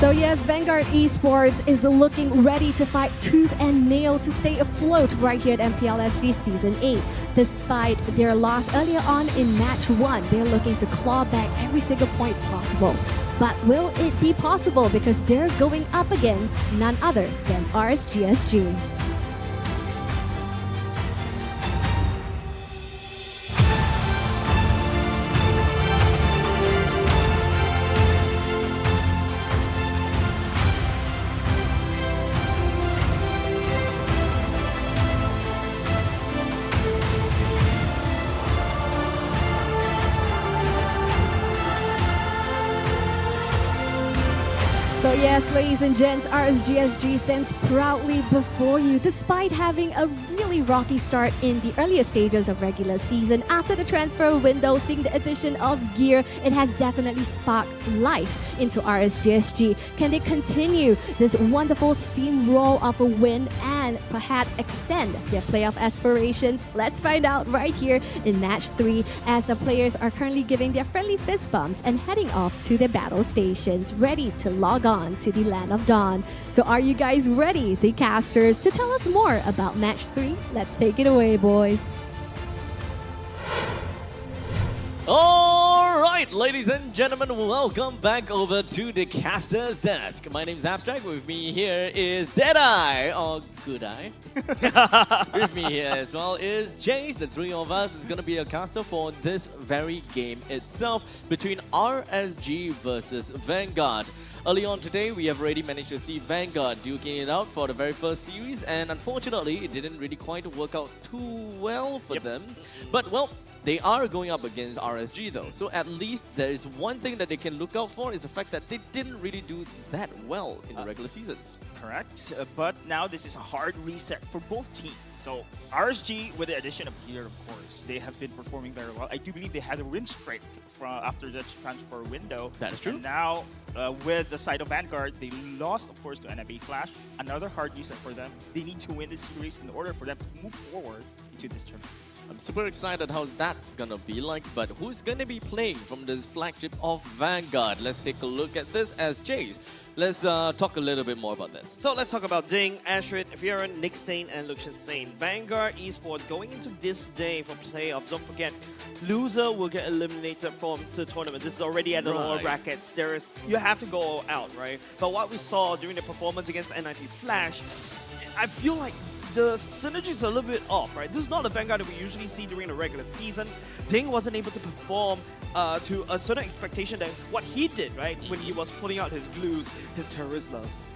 S13: So yes, Vanguard Esports is looking ready to fight tooth and nail to stay afloat right here at MPL SG Season 8. Despite their loss earlier on in match 1, they're looking to claw back every single point possible. But will it be possible, because they're going up against none other than RSG SG. So yes, ladies and gents, RSGSG stands proudly before you despite having a really rocky start in the earlier stages of regular season. After the transfer window, seeing the addition of gear, it has definitely sparked life into RSGSG. Can they continue this wonderful steamroll of a win and perhaps extend their playoff aspirations? Let's find out right here in match 3 as the players are currently giving their friendly fist bumps and heading off to their battle stations, ready to log on to the Land of Dawn. So are you guys ready, the casters, to tell us more about match 3? Let's take it away, boys.
S6: All right, ladies and gentlemen, welcome back over to the caster's desk. My name is Abstract. With me here is Deadeye, or Good Eye. With me here as well is Jace. The three of us is going to be a caster for this very game itself between RSG versus Vanguard. Early on today, we have already managed to see Vanguard duking it out for the very first series, and unfortunately, it didn't really quite work out too well for them. But, well, they are going up against RSG though, so at least there is one thing that they can look out for is the fact that they didn't really do that well in the regular seasons.
S16: Correct, but now this is a hard reset for both teams. So RSG, with the addition of gear, of course, they have been performing very well. I do believe they had a win streak from after the transfer window.
S6: That is true.
S16: And now, with the side of Vanguard, they lost, of course, to NMB Flash. Another hard reset for them. They need to win this series in order for them to move forward into this tournament.
S6: I'm super excited how that's gonna be like, but who's gonna be playing from this flagship of Vanguard? Let's take a look at this as Jace. Let's talk a little bit more about this.
S17: So let's talk about Ding, Ashrid, Viren, Nick Stain, and Lucian Stain. Vanguard Esports going into this day for playoffs. Don't forget, loser will get eliminated from the tournament. This is already at the lower brackets. You have to go all out, right? But what we saw during the performance against NIP Flash, I feel like the synergy is a little bit off, right? This is not the Vanguard that we usually see during the regular season. Ding wasn't able to perform to a certain expectation than what he did, right? When he was pulling out his glues, his Terizlas.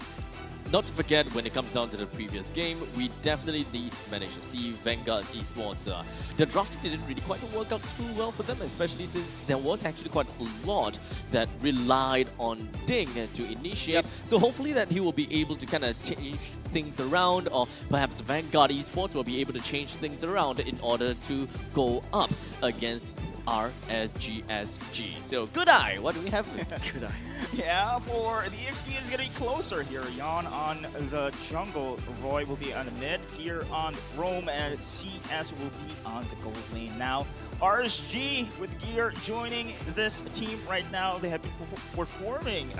S6: Not to forget, when it comes down to the previous game, we definitely did manage to see Vanguard Esports. The drafting didn't really quite work out too well for them, especially since there was actually quite a lot that relied on Ding to initiate. So hopefully that he will be able to kind of change things around, or perhaps Vanguard Esports will be able to change things around in order to go up against RSGSG. So, Good Eye, what do we have? Good Eye.
S16: Yeah, for the EXP, it's going to be closer here. Yon on the jungle, Roy will be on the mid, here on Rome, and CS will be on the gold lane. Now, RSG with Gear joining this team right now. They have been performing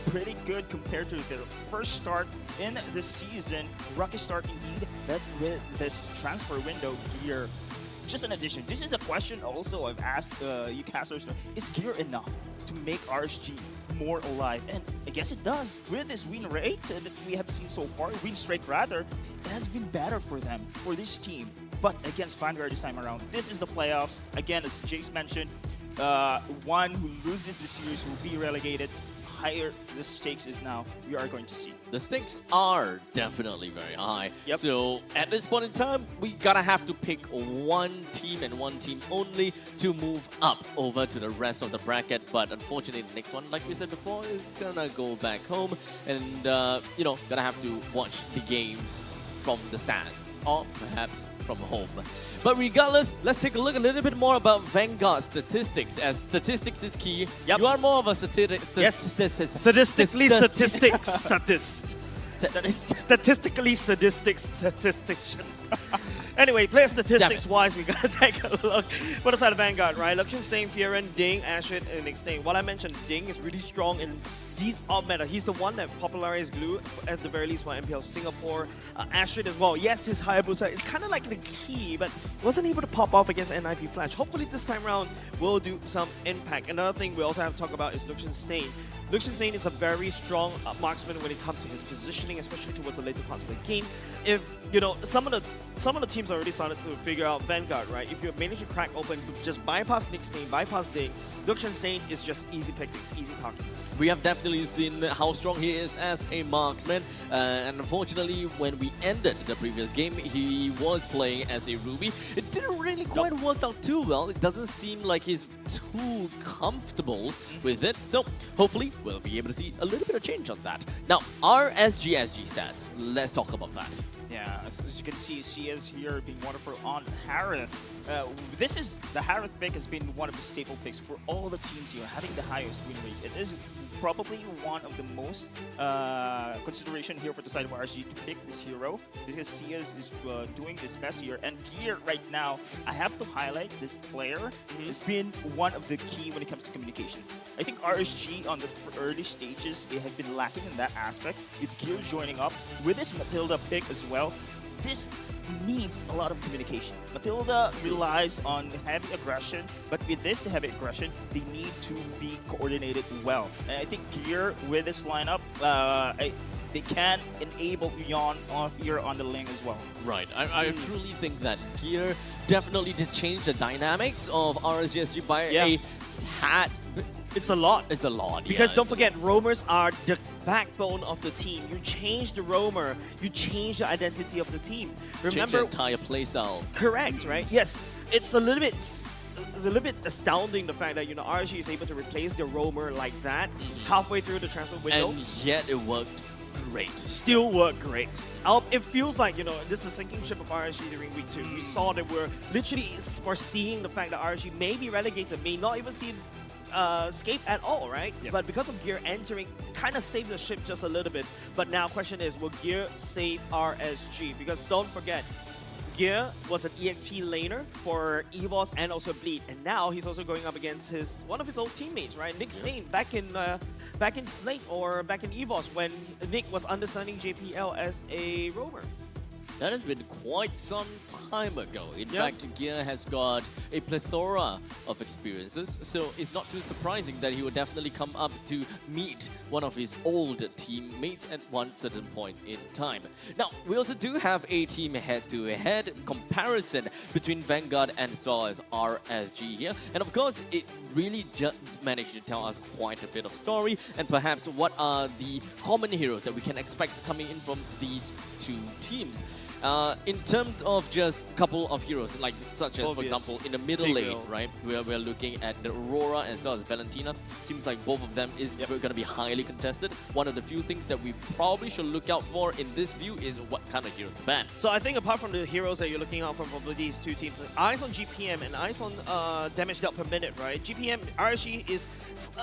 S16: pretty good compared to their first start in the season. Rocky start indeed, but with this transfer window, Gear. Just an addition, this is a question also I've asked you casters. Is Gear enough to make RSG more alive? And I guess it does. With this win rate that we have seen so far, win streak rather, it has been better for them, for this team. But against Vanguard this time around, this is the playoffs. Again, as Jace mentioned, one who loses the series will be relegated. Higher the stakes is now, we are going to see.
S6: The stakes are definitely very high. Yep. So at this point in time, we gotta have to pick one team and one team only to move up over to the rest of the bracket. But unfortunately, the next one, like we said before, is gonna go back home and, you know, gonna have to watch the games from the stands or perhaps from home. But regardless, let's take a look a little bit more about Vanguard statistics, as statistics is key. Yep. You are more of a statistically
S9: sadistic statistician. Anyway, player statistics-wise, we gotta take a look for the side of Vanguard, right? Luxian, Stain, Fieren, Ding, Ashit, and Extain. What I mentioned, Ding is really strong in these odd meta. He's the one that popularized Glue, at the very least, for MPL Singapore. Ashit as well. Yes, his Hayabusa is kind of like the key, but wasn't able to pop off against NIP Flash. Hopefully this time around will do some impact. Another thing we also have to talk about is Luxian Stain. Luxian Stain is a very strong marksman when it comes to his positioning, especially towards the later parts of the game. If, you know, some of the teams already started to figure out Vanguard, right? If you manage to crack open, just bypass Nick Stain, bypass Ding, Luxian Stain is just easy pickings, easy targets.
S6: We have definitely seen how strong he is as a marksman, and unfortunately, when we ended the previous game, he was playing as a Ruby. It didn't really quite work out too well. It doesn't seem like he's too comfortable with it, so hopefully we'll be able to see a little bit of change on that. Now, RSGSG stats, let's talk about that.
S16: Yeah, as you can see, CS here being wonderful on Harith. The Harith pick has been one of the staple picks for all the teams here, having the highest win rate. It is probably one of the most consideration here for the side of RSG to pick this hero, because CS is doing his best here. And Gear right now, I have to highlight this player has been one of the key when it comes to communication. I think RSG on the early stages, they have been lacking in that aspect. With Gear joining up, with this Matilda pick as well, this needs a lot of communication. Matilda relies on heavy aggression, but with this heavy aggression, they need to be coordinated well. And I think Gear with this lineup, they can enable Yon here on the lane as well.
S6: Right, I truly think that Gear definitely did change the dynamics of RSGSG by a tad.
S9: It's a lot.
S6: It's a lot,
S9: because don't forget, roamers are the backbone of the team. You change the roamer, you change the identity of the team. Remember,
S6: change the entire playstyle.
S9: Correct, right? Yes, it's a little bit astounding the fact that, you know, RSG is able to replace the roamer like that halfway through the transfer window.
S6: And yet it worked great.
S9: Still worked great. It feels like, you know, this is a sinking ship of RSG during week 2. We saw that we're literally foreseeing the fact that RSG may be relegated, may not even see escape at all, right? Yep. But because of Gear entering, kind of saved the ship just a little bit. But now question is, will Gear save RSG? Because don't forget, Gear was an EXP laner for EVOS and also Bleed, and now he's also going up against one of his old teammates, right? Nick Stain, back in Slate or back in EVOS when Nick was understanding JPL as a roamer.
S6: That has been quite some time ago. In fact, Gear has got a plethora of experiences, so it's not too surprising that he will definitely come up to meet one of his old teammates at one certain point in time. Now, we also do have a team head-to-head comparison between Vanguard and as well as RSG here. And of course, it really just managed to tell us quite a bit of story, and perhaps what are the common heroes that we can expect coming in from these two teams. In terms of just a couple of heroes, like such as, for
S17: Obvious.
S6: example, in the middle lane,
S17: Tigreal.
S6: right? We're looking at the Aurora as well as Valentina. Seems like both of them is going to be highly contested. One of the few things that we probably should look out for in this view is what kind of heroes to ban.
S17: So I think apart from the heroes that you're looking out for probably these two teams, eyes on GPM and eyes on damage dealt per minute, right? GPM, RSG is,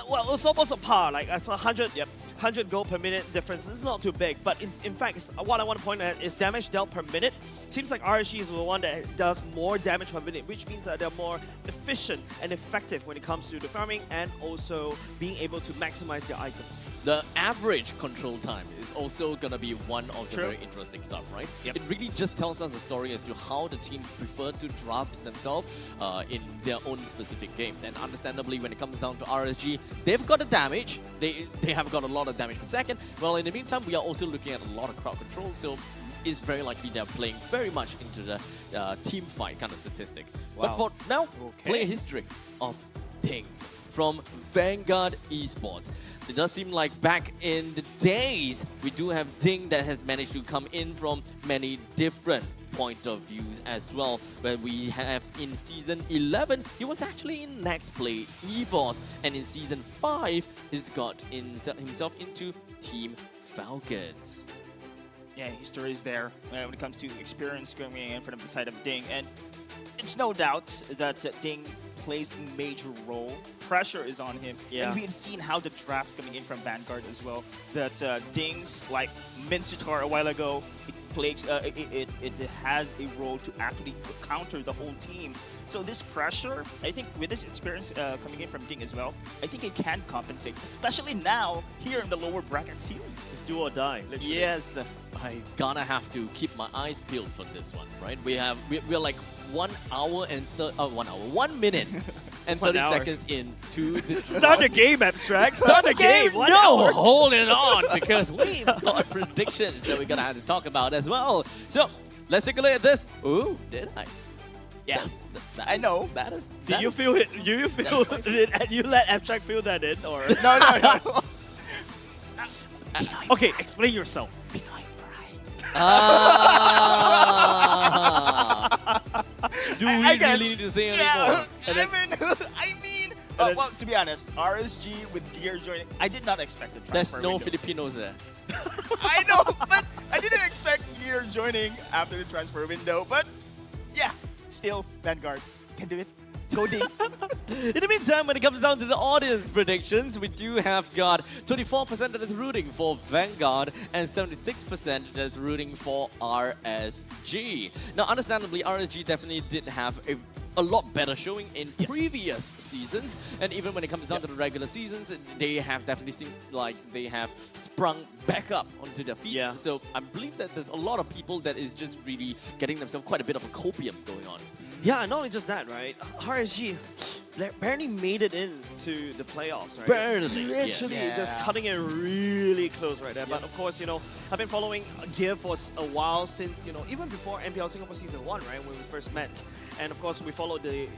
S17: well, it's almost a par, like it's 100 gold per minute difference. It's not too big, but in fact, what I want to point out is damage dealt per minute. Seems like RSG is the one that does more damage per minute, which means that they're more efficient and effective when it comes to the farming and also being able to maximize their items.
S6: The average control time is also going to be one of the
S17: True.
S6: very interesting stuff, right? It really just tells us a story as to how the teams prefer to draft themselves in their own specific games. And understandably, when it comes down to RSG, they've got the damage. They have got a lot of damage per second. Well, in the meantime, we are also looking at a lot of crowd control, so it's very likely they're playing very much into the team fight kind of statistics. But
S17: Wow.
S6: for now,
S17: Okay.
S6: play a history of Ding from Vanguard Esports. It does seem like back in the days, we do have Ding that has managed to come in from many different point of views as well. Where we have in Season 11, he was actually in Next Play EVOS. And in Season 5, he's got himself into Team Falcons.
S16: Yeah, history is there when it comes to experience going in from the side of Ding. And it's no doubt that Ding plays a major role. Pressure is on him.
S17: Yeah.
S16: And we've seen how the draft coming in from Vanguard as well. That Ding's, like Mincetar a while ago, it has a role to actually counter the whole team. So this pressure, I think with this experience coming in from Ding as well, I think it can compensate, especially now here in the lower bracket series.
S17: It's do or die, literally.
S16: Yes.
S6: I gonna have to keep my eyes peeled for this one, right? We're like 1 hour and 1 minute and
S17: 1
S6: 30
S17: hour.
S6: seconds into the
S17: Start the game, Abstract. Start the game. 1 hour.
S6: Hold it on, because we've got predictions that we're gonna have to talk about as well. So let's take a look at this. Ooh, did I?
S16: Yes, I know.
S17: Did you feel it? Do you feel it? And you let Abstract feel that in, or
S16: no?
S17: Okay, explain yourself.
S6: Do we
S16: I guess,
S6: really need to say
S16: yeah,
S6: anymore?
S16: I mean, well, to be honest, RSG with Gear joining, I did not expect the
S6: There's
S16: transfer
S6: no
S16: window.
S6: Filipinos there.
S16: I know, but I didn't expect Gear joining after the transfer window. But yeah, still, Vanguard can do it. Go Ding.
S6: In the meantime, when it comes down to the audience predictions, we do have got 24% that is rooting for Vanguard and 76% that is rooting for RSG. Now, understandably, RSG definitely did have a lot better showing in previous seasons, and even when it comes down to the regular seasons, they have definitely seemed like they have sprung back up onto their feet.
S17: Yeah.
S6: So I believe that there's a lot of people that is just really getting themselves quite a bit of a copium going on.
S17: Yeah, not only just that, right? RSG barely made it into the playoffs, right?
S6: Barely,
S17: Literally
S6: yes.
S17: just cutting it really close right there. But of course, you know, I've been following Gear for a while since, you know, even before MPL Singapore Season 1, right, when we first met. And of course, we followed the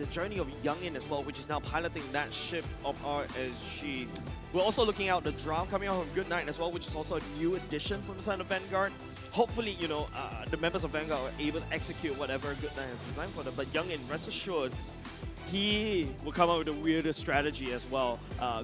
S17: journey of Youngin as well, which is now piloting that ship of RSG. We're also looking out the draft coming out from Good Night as well, which is also a new addition from the side of Vanguard. Hopefully, you know, the members of Vanguard are able to execute whatever Good Night has designed for them. But Youngin, rest assured, he will come up with a weirder strategy as well,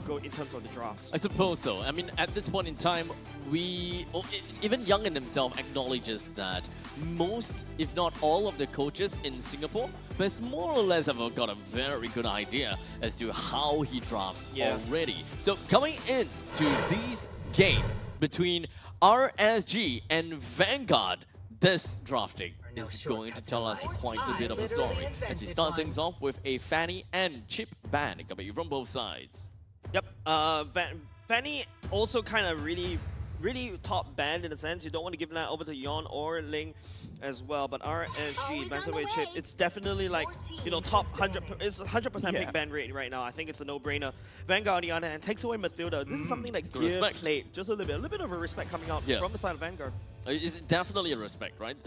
S17: go in terms of the drafts.
S6: I suppose so. I mean, at this point in time, even Youngin himself acknowledges that most, if not all of the coaches in Singapore, has more or less have got a very good idea as to how he drafts already. So coming into this game between RSG and Vanguard, this drafting is going to tell us quite a bit of a story as we start things off with a Fanny and Chip ban coming from both sides.
S17: Yep, Fanny also kind of really top band in a sense. You don't want to give that over to Yon or Ling as well. But RSG, Bantamweight Chip, it's definitely like, you know, top 100. It's 100% big band rate right now. I think it's a no-brainer. Vanguard on the other hand takes away Mathilda. This is something that Gear played. Just a little bit of a respect coming out from the side of Vanguard.
S6: It's definitely a respect, right?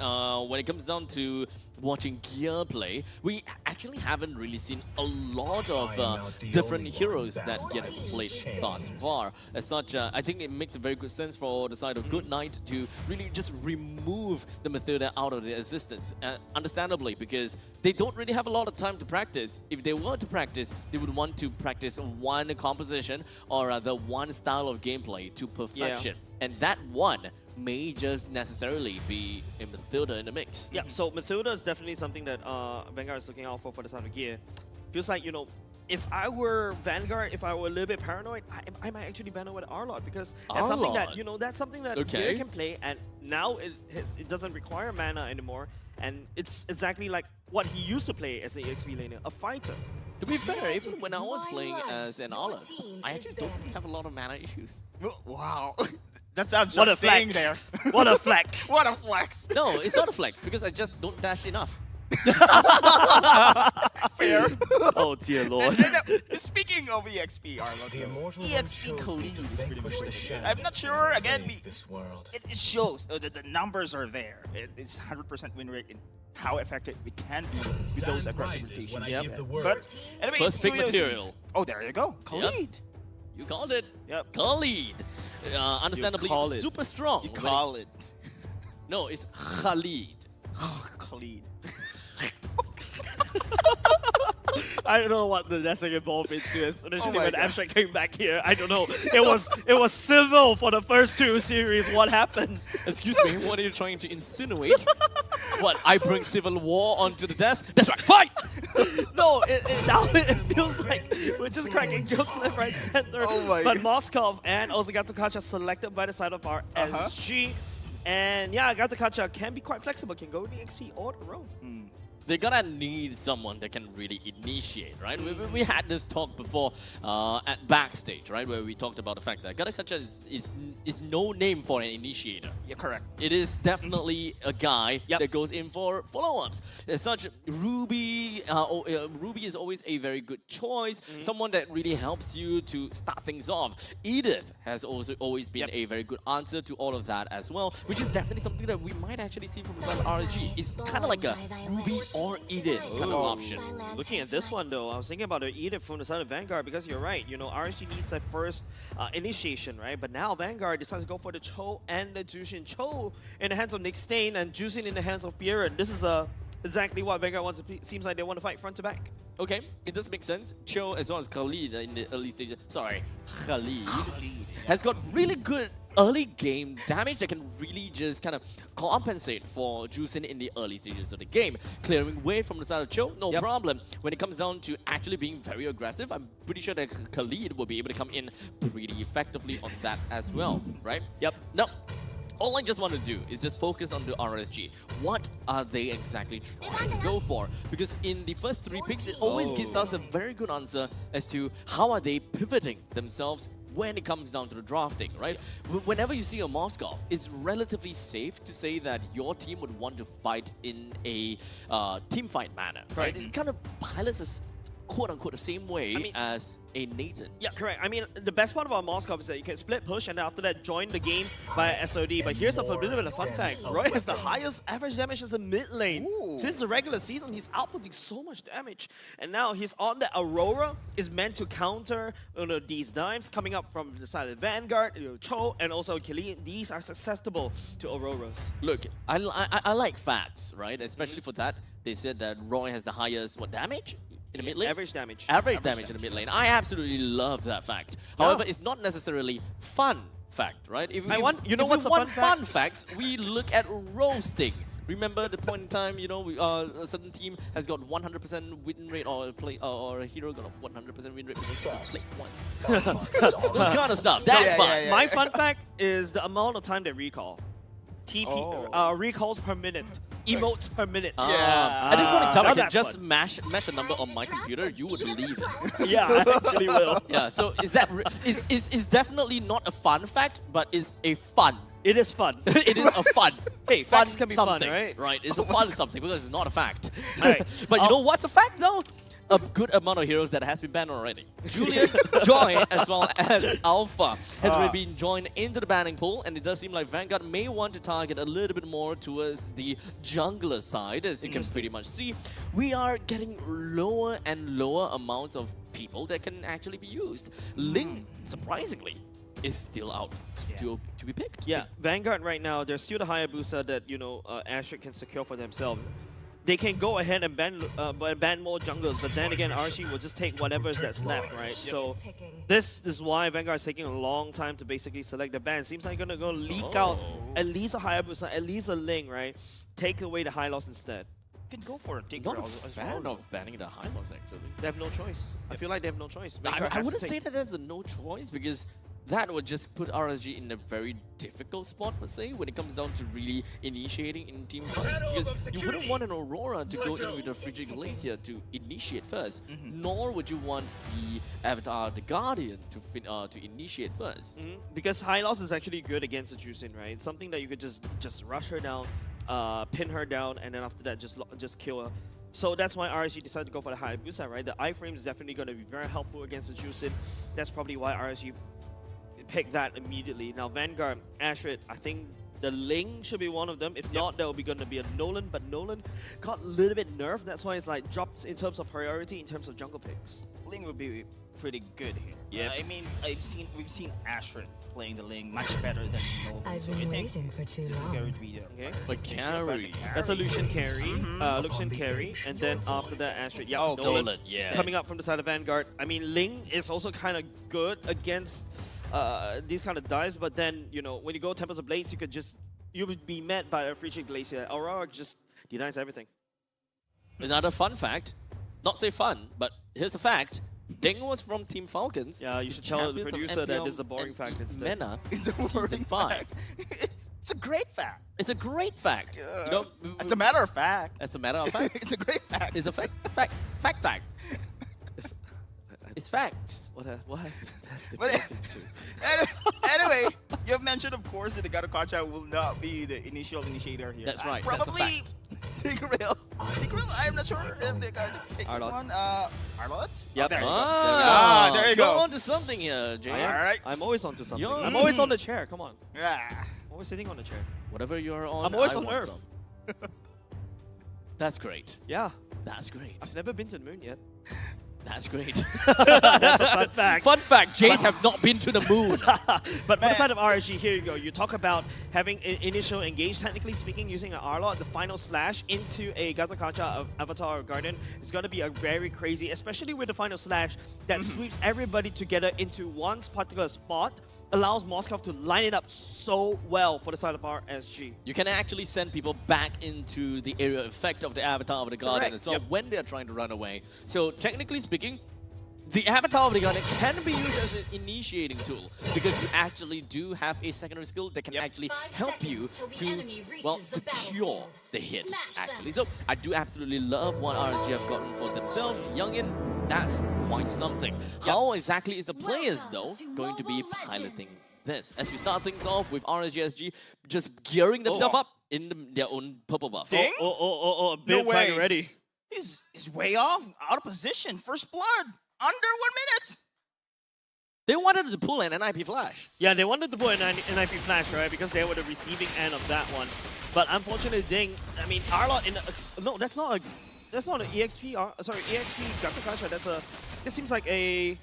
S6: When it comes down to watching gear play, we actually haven't really seen a lot of different heroes that get played thus far. As such, I think it makes a very good sense for the side of Good Knight to really just remove the Mathilda out of their existence. Understandably, because they don't really have a lot of time to practice. If they were to practice, they would want to practice one composition or rather one style of gameplay to perfection. And that one may just necessarily be a Mathilda in the mix.
S17: Yeah, so Mathilda is definitely something that Vanguard is looking out for the side of gear. Feels like, you know, if I were Vanguard, if I were a little bit paranoid, I might actually ban with Arlott, because that's something that, you know, that's something that gear can play, and now it doesn't require mana anymore, and it's exactly like what he used to play as an EXP laner, a fighter.
S6: To be fair, even when I was playing as an Arlott, I actually don't have a lot of mana issues.
S16: Wow. That sounds
S17: what a
S16: saying
S17: flex.
S16: there.
S17: What a flex.
S16: What a flex.
S6: No, it's not a flex, because I just don't dash enough.
S16: Fair.
S17: Oh dear lord.
S16: Speaking of EXP, Arlott, EXP Khalid is pretty much the shit. I'm not sure, again, it shows that the numbers are there. It's 100% win rate in how effective it can be with those aggressive rotations. But anyway,
S6: first pick material.
S16: Oh, there you go. Khalid.
S6: Yep. You called it.
S16: Yep.
S6: Khalid. Understandably super strong.
S16: You call it.
S6: No, it's Khalid.
S16: Khalid.
S17: I don't know what the Destiny evolved into, especially when Abstract came back here. I don't know. It was civil for the first two series. What happened?
S6: Excuse me, what are you trying to insinuate? What, I bring civil war onto the desk? That's right, fight!
S17: No, now it feels like we're just cracking jokes left, right, center. But Moskov and also Gatokacha selected by the side of our SG. And yeah, Gatokacha can be quite flexible, can go to the XP or the roam.
S6: They're gonna need someone that can really initiate, right? We had this talk before at backstage, right? Where we talked about the fact that Gatokacha is no name for an initiator.
S16: Yeah, correct.
S6: It is definitely a guy that goes in for follow-ups. As such, Ruby is always a very good choice. Someone that really helps you to start things off. Edith has also always been a very good answer to all of that as well, which is definitely something that we might actually see from the side of RG. It's kind of like a Ruby or Edith kind of option.
S17: Looking at this one though, I was thinking about Edith from the side of Vanguard, because you're right, you know, RSG needs that first initiation, right? But now Vanguard decides to go for the Cho and the Jushin. Cho in the hands of Nick Stain and Jushin in the hands of Bjorn. This is exactly what Vanguard wants to seems like they want to fight front to back.
S6: Okay, it does make sense. Cho as well as Khalid in the early stages. Sorry, Khalid has got really good early game damage that can really just kind of compensate for Jushin in the early stages of the game. Clearing way from the side of Cho, no problem. When it comes down to actually being very aggressive, I'm pretty sure that Khalid will be able to come in pretty effectively on that as well, right?
S17: Yep.
S6: Now, all I just want to do is just focus on the RSG. What are they exactly trying to go for? Because in the first 3 picks, it always gives us a very good answer as to how are they pivoting themselves when it comes down to the drafting, right? Whenever you see a Moskov, it's relatively safe to say that your team would want to fight in a team fight manner, right? It's kind of pilots as quote-unquote the same way as a Nathan.
S17: Yeah, correct. I mean, the best part about Moskov is that you can split push and after that join the game by SOD. But here's a bit of a fun fact. Roy has the highest average damage as a mid lane. Since the regular season, he's outputting so much damage. And now he's on the Aurora, is meant to counter these dimes coming up from the side of Vanguard, Cho, and also Killian. These are susceptible to Auroras.
S6: Look, I like facts, right? Especially for that. They said that Roy has the highest, what, damage? In the mid lane?
S17: Average damage.
S6: Average damage in the mid lane. I absolutely love that fact. However, it's not necessarily fun fact, right? If
S17: you know what's a
S6: fun fact? We look at roasting. Remember the point in time, you know, a certain team has got 100% win rate, or a hero got a 100% win rate because they played once. Those kind of stuff. That's fun.
S17: My fun fact is the amount of time they recall. Recalls per minute. Emotes per minute.
S6: At this point in time, I can just mash a number on my computer. You would believe it.
S17: Yeah, I actually will.
S6: Yeah, so is definitely not a fun fact, but it's a fun.
S17: It is fun.
S6: It is a fun.
S17: Hey, facts can be fun,
S6: something,
S17: right?
S6: Right, it's a fun something because it's not a fact.
S17: Right.
S6: But you know what's a fact though? a good amount of heroes that has been banned already. Julian, Joy, as well as Alpha has already been joined into the banning pool, and it does seem like Vanguard may want to target a little bit more towards the jungler side. As you can pretty much see, we are getting lower and lower amounts of people that can actually be used. Ling, surprisingly, is still out to be picked.
S17: Yeah, Vanguard right now, there's still the Hayabusa that, Astrid can secure for themselves. They can go ahead and ban more junglers, but then again, RG will just take whatever that's left, right? So this is why Vanguard is taking a long time to basically select the ban. Seems like they're going to leak out at least a Hayabusa, at least a Ling, right? Take away the high loss instead.
S16: Can go for a take.
S6: Not a fan of banning the high loss, actually.
S17: They have no choice. I feel like they have no choice.
S6: I wouldn't say that there's a no choice, because that would just put RSG in a very difficult spot, per se, when it comes down to really initiating in team fights. Because you wouldn't want an Aurora to go in with a Frigid Glacier to initiate first, nor would you want the Avatar, the Guardian, to initiate first.
S17: Because high loss is actually good against the Juicin, right? It's something that you could just rush her down, pin her down, and then after that just kill her. So that's why RSG decided to go for the Hayabusa, right? The iframe is definitely going to be very helpful against the Juicin. That's probably why RSG pick that immediately. Now Vanguard, Astrid, I think the Ling should be one of them. If not, there will be going to be a Nolan, but Nolan got a little bit nerfed. That's why it's like dropped in terms of priority, in terms of jungle picks.
S16: Ling would be pretty good here.
S17: Yeah.
S16: I mean, we've seen Astrid playing the Ling much better than Nolan.
S18: I've been waiting for too long.
S17: Okay.
S6: But carry.
S17: That's a Lucian carry. Lucian carry, and then after that, Astrid. Yeah,
S6: Nolan. Yeah.
S17: Coming up from the side of Vanguard. I mean, Ling is also kind of good against these kind of dives, but then, when you go Temples of Blades, you would be met by a Frigid Glacier. Aurora just denies everything.
S6: Another fun fact, not say fun, but here's a fact. Ding was from Team Falcons.
S17: Yeah, you should tell the producer that this is a boring fact instead.
S6: Mena,
S16: it's a boring fact. It's a great fact.
S6: It's a great fact.
S16: As a matter of fact.
S6: As a matter of fact.
S16: It's a great fact.
S6: It's a fact. It's facts.
S17: What has this
S16: developed into? Anyway, you have mentioned, of course, that the Garukacha will not be the initial initiator here.
S6: That's right.
S16: Probably Tigreal. I'm not sure if they're going to take this one. Arlott?
S17: Yep.
S16: There you go. There you go.
S6: You're onto something here, James.
S16: All right.
S17: I'm always onto something. I'm always on the chair. Come on.
S16: Yeah.
S17: I'm always sitting on the chair.
S6: Whatever you're on,
S17: I'm always
S6: I
S17: on
S6: want
S17: Earth.
S6: some. That's great.
S17: Yeah.
S6: That's great.
S17: I've never been to the moon yet.
S6: That's great.
S17: That's a fun fact.
S6: Fun fact, Jays have not been to the moon.
S17: But for the side of RSG, here you go. You talk about having an initial engage, technically speaking, using an Arlott, the final slash into a Garukacha of Avatar or Guardian is going to be a very crazy, especially with the final slash that sweeps everybody together into one particular spot, allows Moskov to line it up so well for the side of RSG.
S6: You can actually send people back into the area effect of the Avatar of the Guardian
S17: Correct.
S6: as well when they're trying to run away. So technically speaking, the Avatar of the Guardian can be used as an initiating tool because you actually do have a secondary skill that can actually help you to, well, secure the hit, actually. So I do absolutely love what RSG have gotten for themselves. Youngin, that's quite something. How exactly is the players, though, going to be piloting this? As we start things off with RSG just gearing themselves up in their own purple buff.
S16: Ding?
S17: A big fight already.
S16: He's way off, out of position. First blood. Under 1 minute!
S6: They wanted to pull an NIP flash.
S17: Yeah, they wanted to pull an NIP flash, right? Because they were the receiving end of that one. But unfortunately, Ding, I mean, Arlott in no, that's not an EXP, EXP Garukacha. This seems like a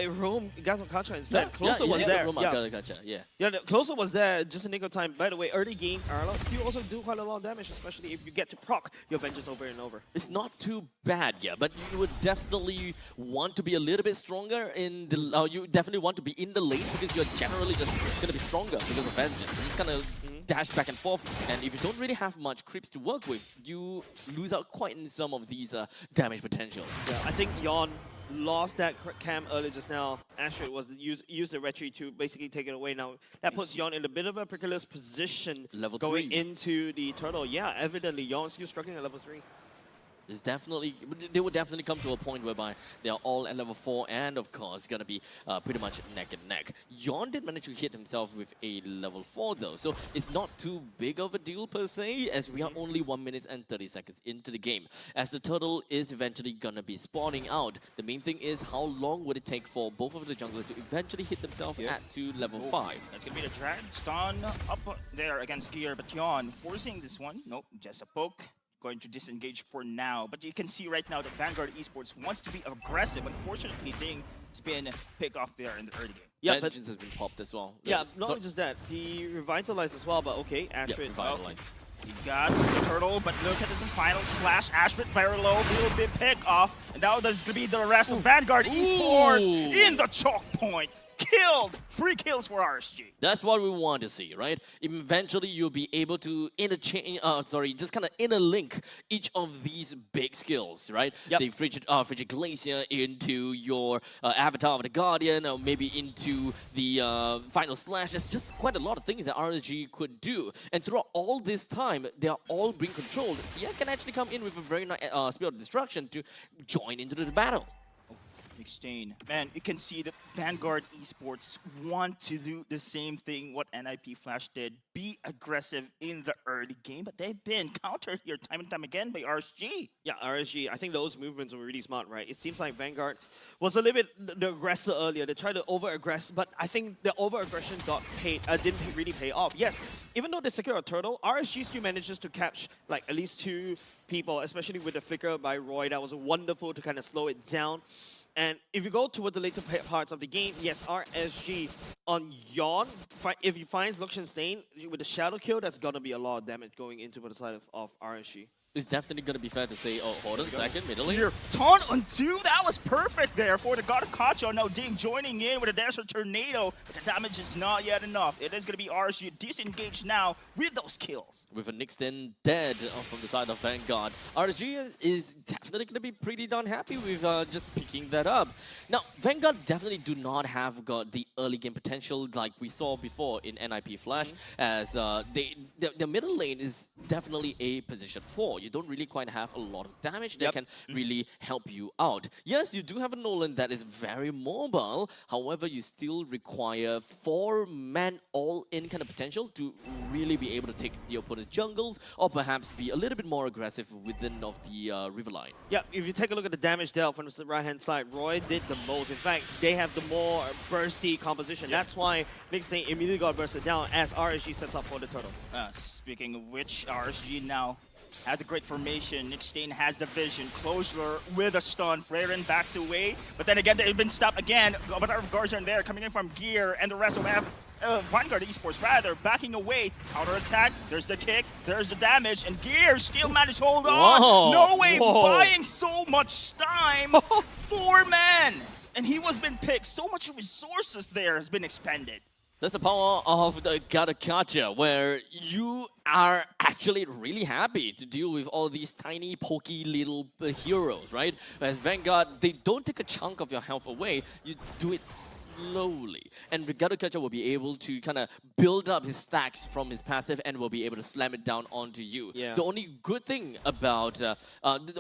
S17: roam Garukacha instead. Closer was there. Yeah, the Closer was there just a nick of time. By the way, early game, Arlott still also do quite a lot of damage, especially if you get to proc your Vengeance over and over.
S6: It's not too bad, yeah, but you would definitely want to be a little bit stronger in the... you definitely want to be in the lane because you're generally just going to be stronger because of Vengeance. You just kind of dash back and forth, and if you don't really have much creeps to work with, you lose out quite in some of these damage potential.
S17: Yeah, I think Yon lost that cam earlier just now. Astrid was used the retreat to basically take it away. Now that puts Yon in a bit of a precarious position
S6: level
S17: going
S6: 3
S17: into the turtle. Yeah, evidently Yon still struggling at level 3.
S6: It's definitely, they will definitely come to a point whereby they are all at level 4 and of course gonna be pretty much neck and neck. Yon did manage to hit himself with a level 4 though, so it's not too big of a deal per se, as we are only 1 minute and 30 seconds into the game. As the turtle is eventually gonna be spawning out, the main thing is how long would it take for both of the junglers to eventually hit themselves at to level 5.
S16: That's gonna be the drag stun up there against Gear, but Yon forcing this one. Nope, just a poke. Going to disengage for now, but you can see right now that Vanguard Esports wants to be aggressive. Unfortunately, Ding has been picked off there in the early game.
S17: Yeah,
S6: Vengeance has been popped as well.
S17: Yeah, not only just that, he revitalized as well, but okay, Astrid.
S6: Revitalized.
S16: He got the turtle, but look at this final slash. Ashford very low, will be picked off, and now there's gonna be the rest of Vanguard Esports in the choke point. Killed! 3 kills for RSG.
S6: That's what we want to see, right? Eventually, you'll be able to interchange, just kind of interlink each of these big skills, right?
S17: Yep.
S6: The Frigid Glacier into your Avatar of the Guardian, or maybe into the Final Slash. There's just quite a lot of things that RSG could do. And throughout all this time, they are all being controlled. CS can actually come in with a very nice Spirit of Destruction to join into the battle.
S16: McStain. Man, you can see that Vanguard Esports want to do the same thing what NIP Flash did. Be aggressive in the early game, but they've been countered here time and time again by RSG.
S17: Yeah, RSG, I think those movements were really smart, right? It seems like Vanguard was a little bit the aggressor earlier. They tried to over-aggress, but I think the over-aggression didn't really pay off. Yes, even though they secured a turtle, RSG still manages to catch like at least 2 people, especially with the flicker by Roy. That was wonderful to kind of slow it down. And if you go towards the later parts of the game, yes, RSG on Yon, if he finds Luxian with the Shadow Kill, that's going to be a lot of damage going into the side of RSG.
S6: It's definitely going to be fair to say, oh, hold on a second, middle
S16: Here, taunt on 2, that was perfect there for the God of Kacho. Now Ding joining in with a Desert Tornado, but the damage is not yet enough. It is going to be RSG disengaged now with those kills.
S6: With a Nixon dead from the side of Vanguard, RSG is definitely going to be pretty darn happy with just picking that up. Now, Vanguard definitely do not have got the early game potential like we saw before in NIP Flash, as the middle lane is definitely a position 4. You don't really quite have a lot of damage that can really help you out. Yes, you do have a Nolan that is very mobile, however, you still require 4-man all-in kind of potential to really be able to take the opponent's jungles, or perhaps be a little bit more aggressive within of the Riverline.
S17: Yeah, if you take a look at the damage dealt from the right-hand side, Roy did the most. In fact, they have the more bursty composition. That's why Nixon immediately got bursted down as RSG sets up for the turtle.
S16: Speaking of which, RSG now has a great formation. Nick Stain has the vision. Closure with a stun. Freyren backs away. But then again, they've been stopped again. But our guards are there coming in from Gear, and the rest of Vanguard Esports rather backing away. Counter attack. There's the kick. There's the damage. And Gear still managed to hold on.
S6: Whoa.
S16: No way.
S6: Whoa.
S16: Buying so much time. 4 men. And he was been picked. So much resources there has been expended.
S6: That's the power of the Gattacacha, where you are actually really happy to deal with all these tiny, pokey little heroes, right? As Vanguard, they don't take a chunk of your health away, you do it slowly. And Gattacacha will be able to kind of build up his stacks from his passive and will be able to slam it down onto you.
S17: Yeah.
S6: The only good thing about, the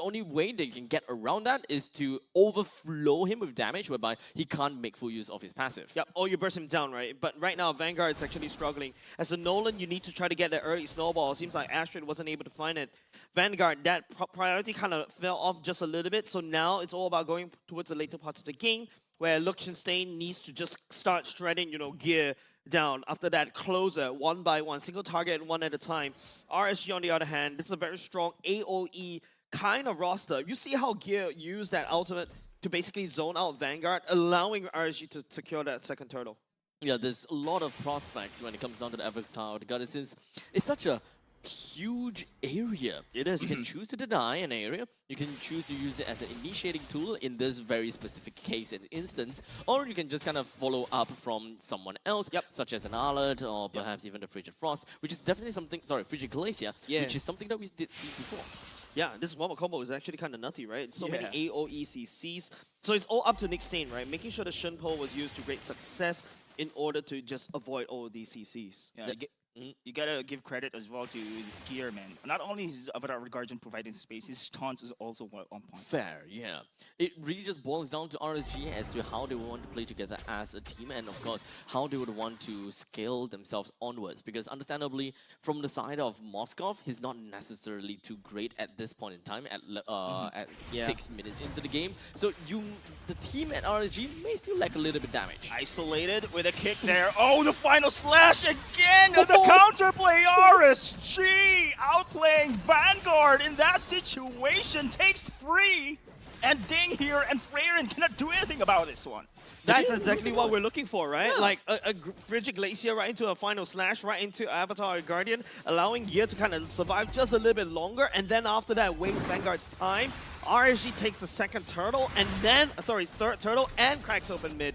S6: only way they can get around that is to overflow him with damage, whereby he can't make full use of his passive.
S17: Yep, or you burst him down, right? But right now, Vanguard is actually struggling. As a Nolan, you need to try to get that early snowball. It seems like Astrid wasn't able to find it. Vanguard, that priority kind of fell off just a little bit, so now it's all about going towards the later parts of the game, where Luxian needs to just start shredding, Gear down after that closer, one by one, single target, one at a time. RSG, on the other hand, this is a very strong AoE kind of roster. You see how Gear used that ultimate to basically zone out Vanguard, allowing RSG to secure that second turtle.
S6: Yeah, there's a lot of prospects when it comes down to the Avatar of the Goddess, since it's such a huge area.
S17: It is.
S6: You can choose to deny an area, you can choose to use it as an initiating tool in this very specific case and instance, or you can just kind of follow up from someone else, such as an Alert, or perhaps even the Frigid Frost, which is definitely something, Frigid Glacier, which is something that we did see before.
S17: Yeah, this one combo is actually kind of nutty, right? So many AoE CCs. So it's all up to Nick Stain, right? Making sure the Shinpo was used to great success in order to just avoid all of these CCs.
S16: Yeah, You gotta give credit as well to Gear, man. Not only is Avatar Guardian providing space, his taunts is also well on point.
S6: Fair, yeah. It really just boils down to RSG as to how they want to play together as a team, and of course, how they would want to scale themselves onwards. Because understandably, from the side of Moskov, he's not necessarily too great at this point in time, at 6 minutes into the game. So the team at RSG may still lack a little bit damage.
S16: Isolated with a kick there. Oh, the final slash again! The counterplay, RSG outplaying Vanguard in that situation, takes 3. And Ding here and Freyren cannot do anything about this one.
S17: That's exactly what we're looking for, right? Yeah. Like a Frigid Glacier right into a final slash, right into Avatar Guardian, allowing Gear to kind of survive just a little bit longer, and then after that wastes Vanguard's time. RSG takes the second turtle, and then, third turtle, and cracks open mid.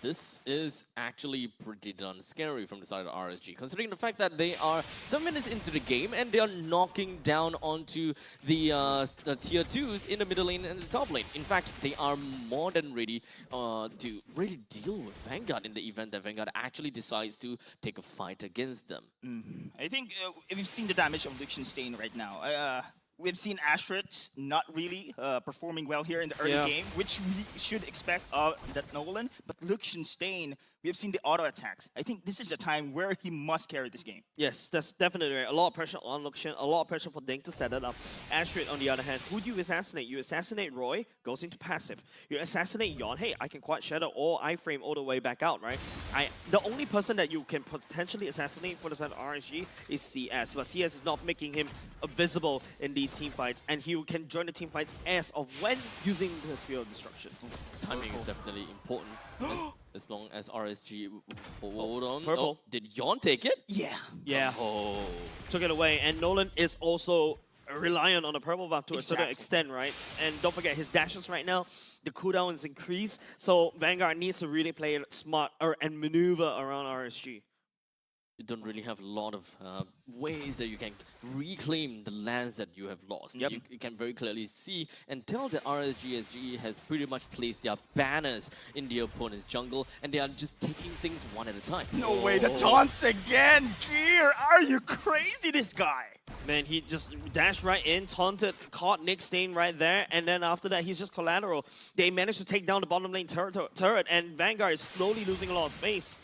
S6: This is actually pretty darn scary from the side of RSG, considering the fact that they are 7 minutes into the game and they are knocking down onto the tier 2s in the middle lane and the top lane. In fact, they are more than ready to really deal with Vanguard in the event that Vanguard actually decides to take a fight against them.
S16: I think we've seen the damage of Liechtenstein right now. We've seen Astrid not really performing well here in the early game, which we should expect of that Nolan. But Liechtenstein, we have seen the auto attacks. I think this is the time where he must carry this game.
S17: Yes, that's definitely right. A lot of pressure on Luxian, a lot of pressure for Ding to set it up. Astrid, on the other hand, who do you assassinate? You assassinate Roy, goes into passive. You assassinate Yon, hey, I can quad shadow or iframe all the way back out, right? The only person that you can potentially assassinate for the side of RSG is CS, but CS is not making him visible in these team fights, and he can join the team fights as of when using the Sphere of Destruction.
S6: Timing is definitely important. As long as RSG hold on.
S17: Purple.
S6: Oh, did Yon take it?
S17: Yeah. Oh. Took it away, and Nolan is also reliant on the purple buff to a certain extent, right? And don't forget his dashes right now, the cooldown is increased, so Vanguard needs to really play it smart and maneuver around RSG.
S6: You don't really have a lot of ways that you can reclaim the lands that you have lost.
S17: Yep.
S6: You can very clearly see and tell that RSG has pretty much placed their banners in the opponent's jungle, and they are just taking things one at a time.
S16: No way, the taunts again! Gear, are you crazy, this guy?
S17: Man, he just dashed right in, taunted, caught Nick Stain right there, and then after that, he's just collateral. They managed to take down the bottom lane turret, and Vanguard is slowly losing a lot of space.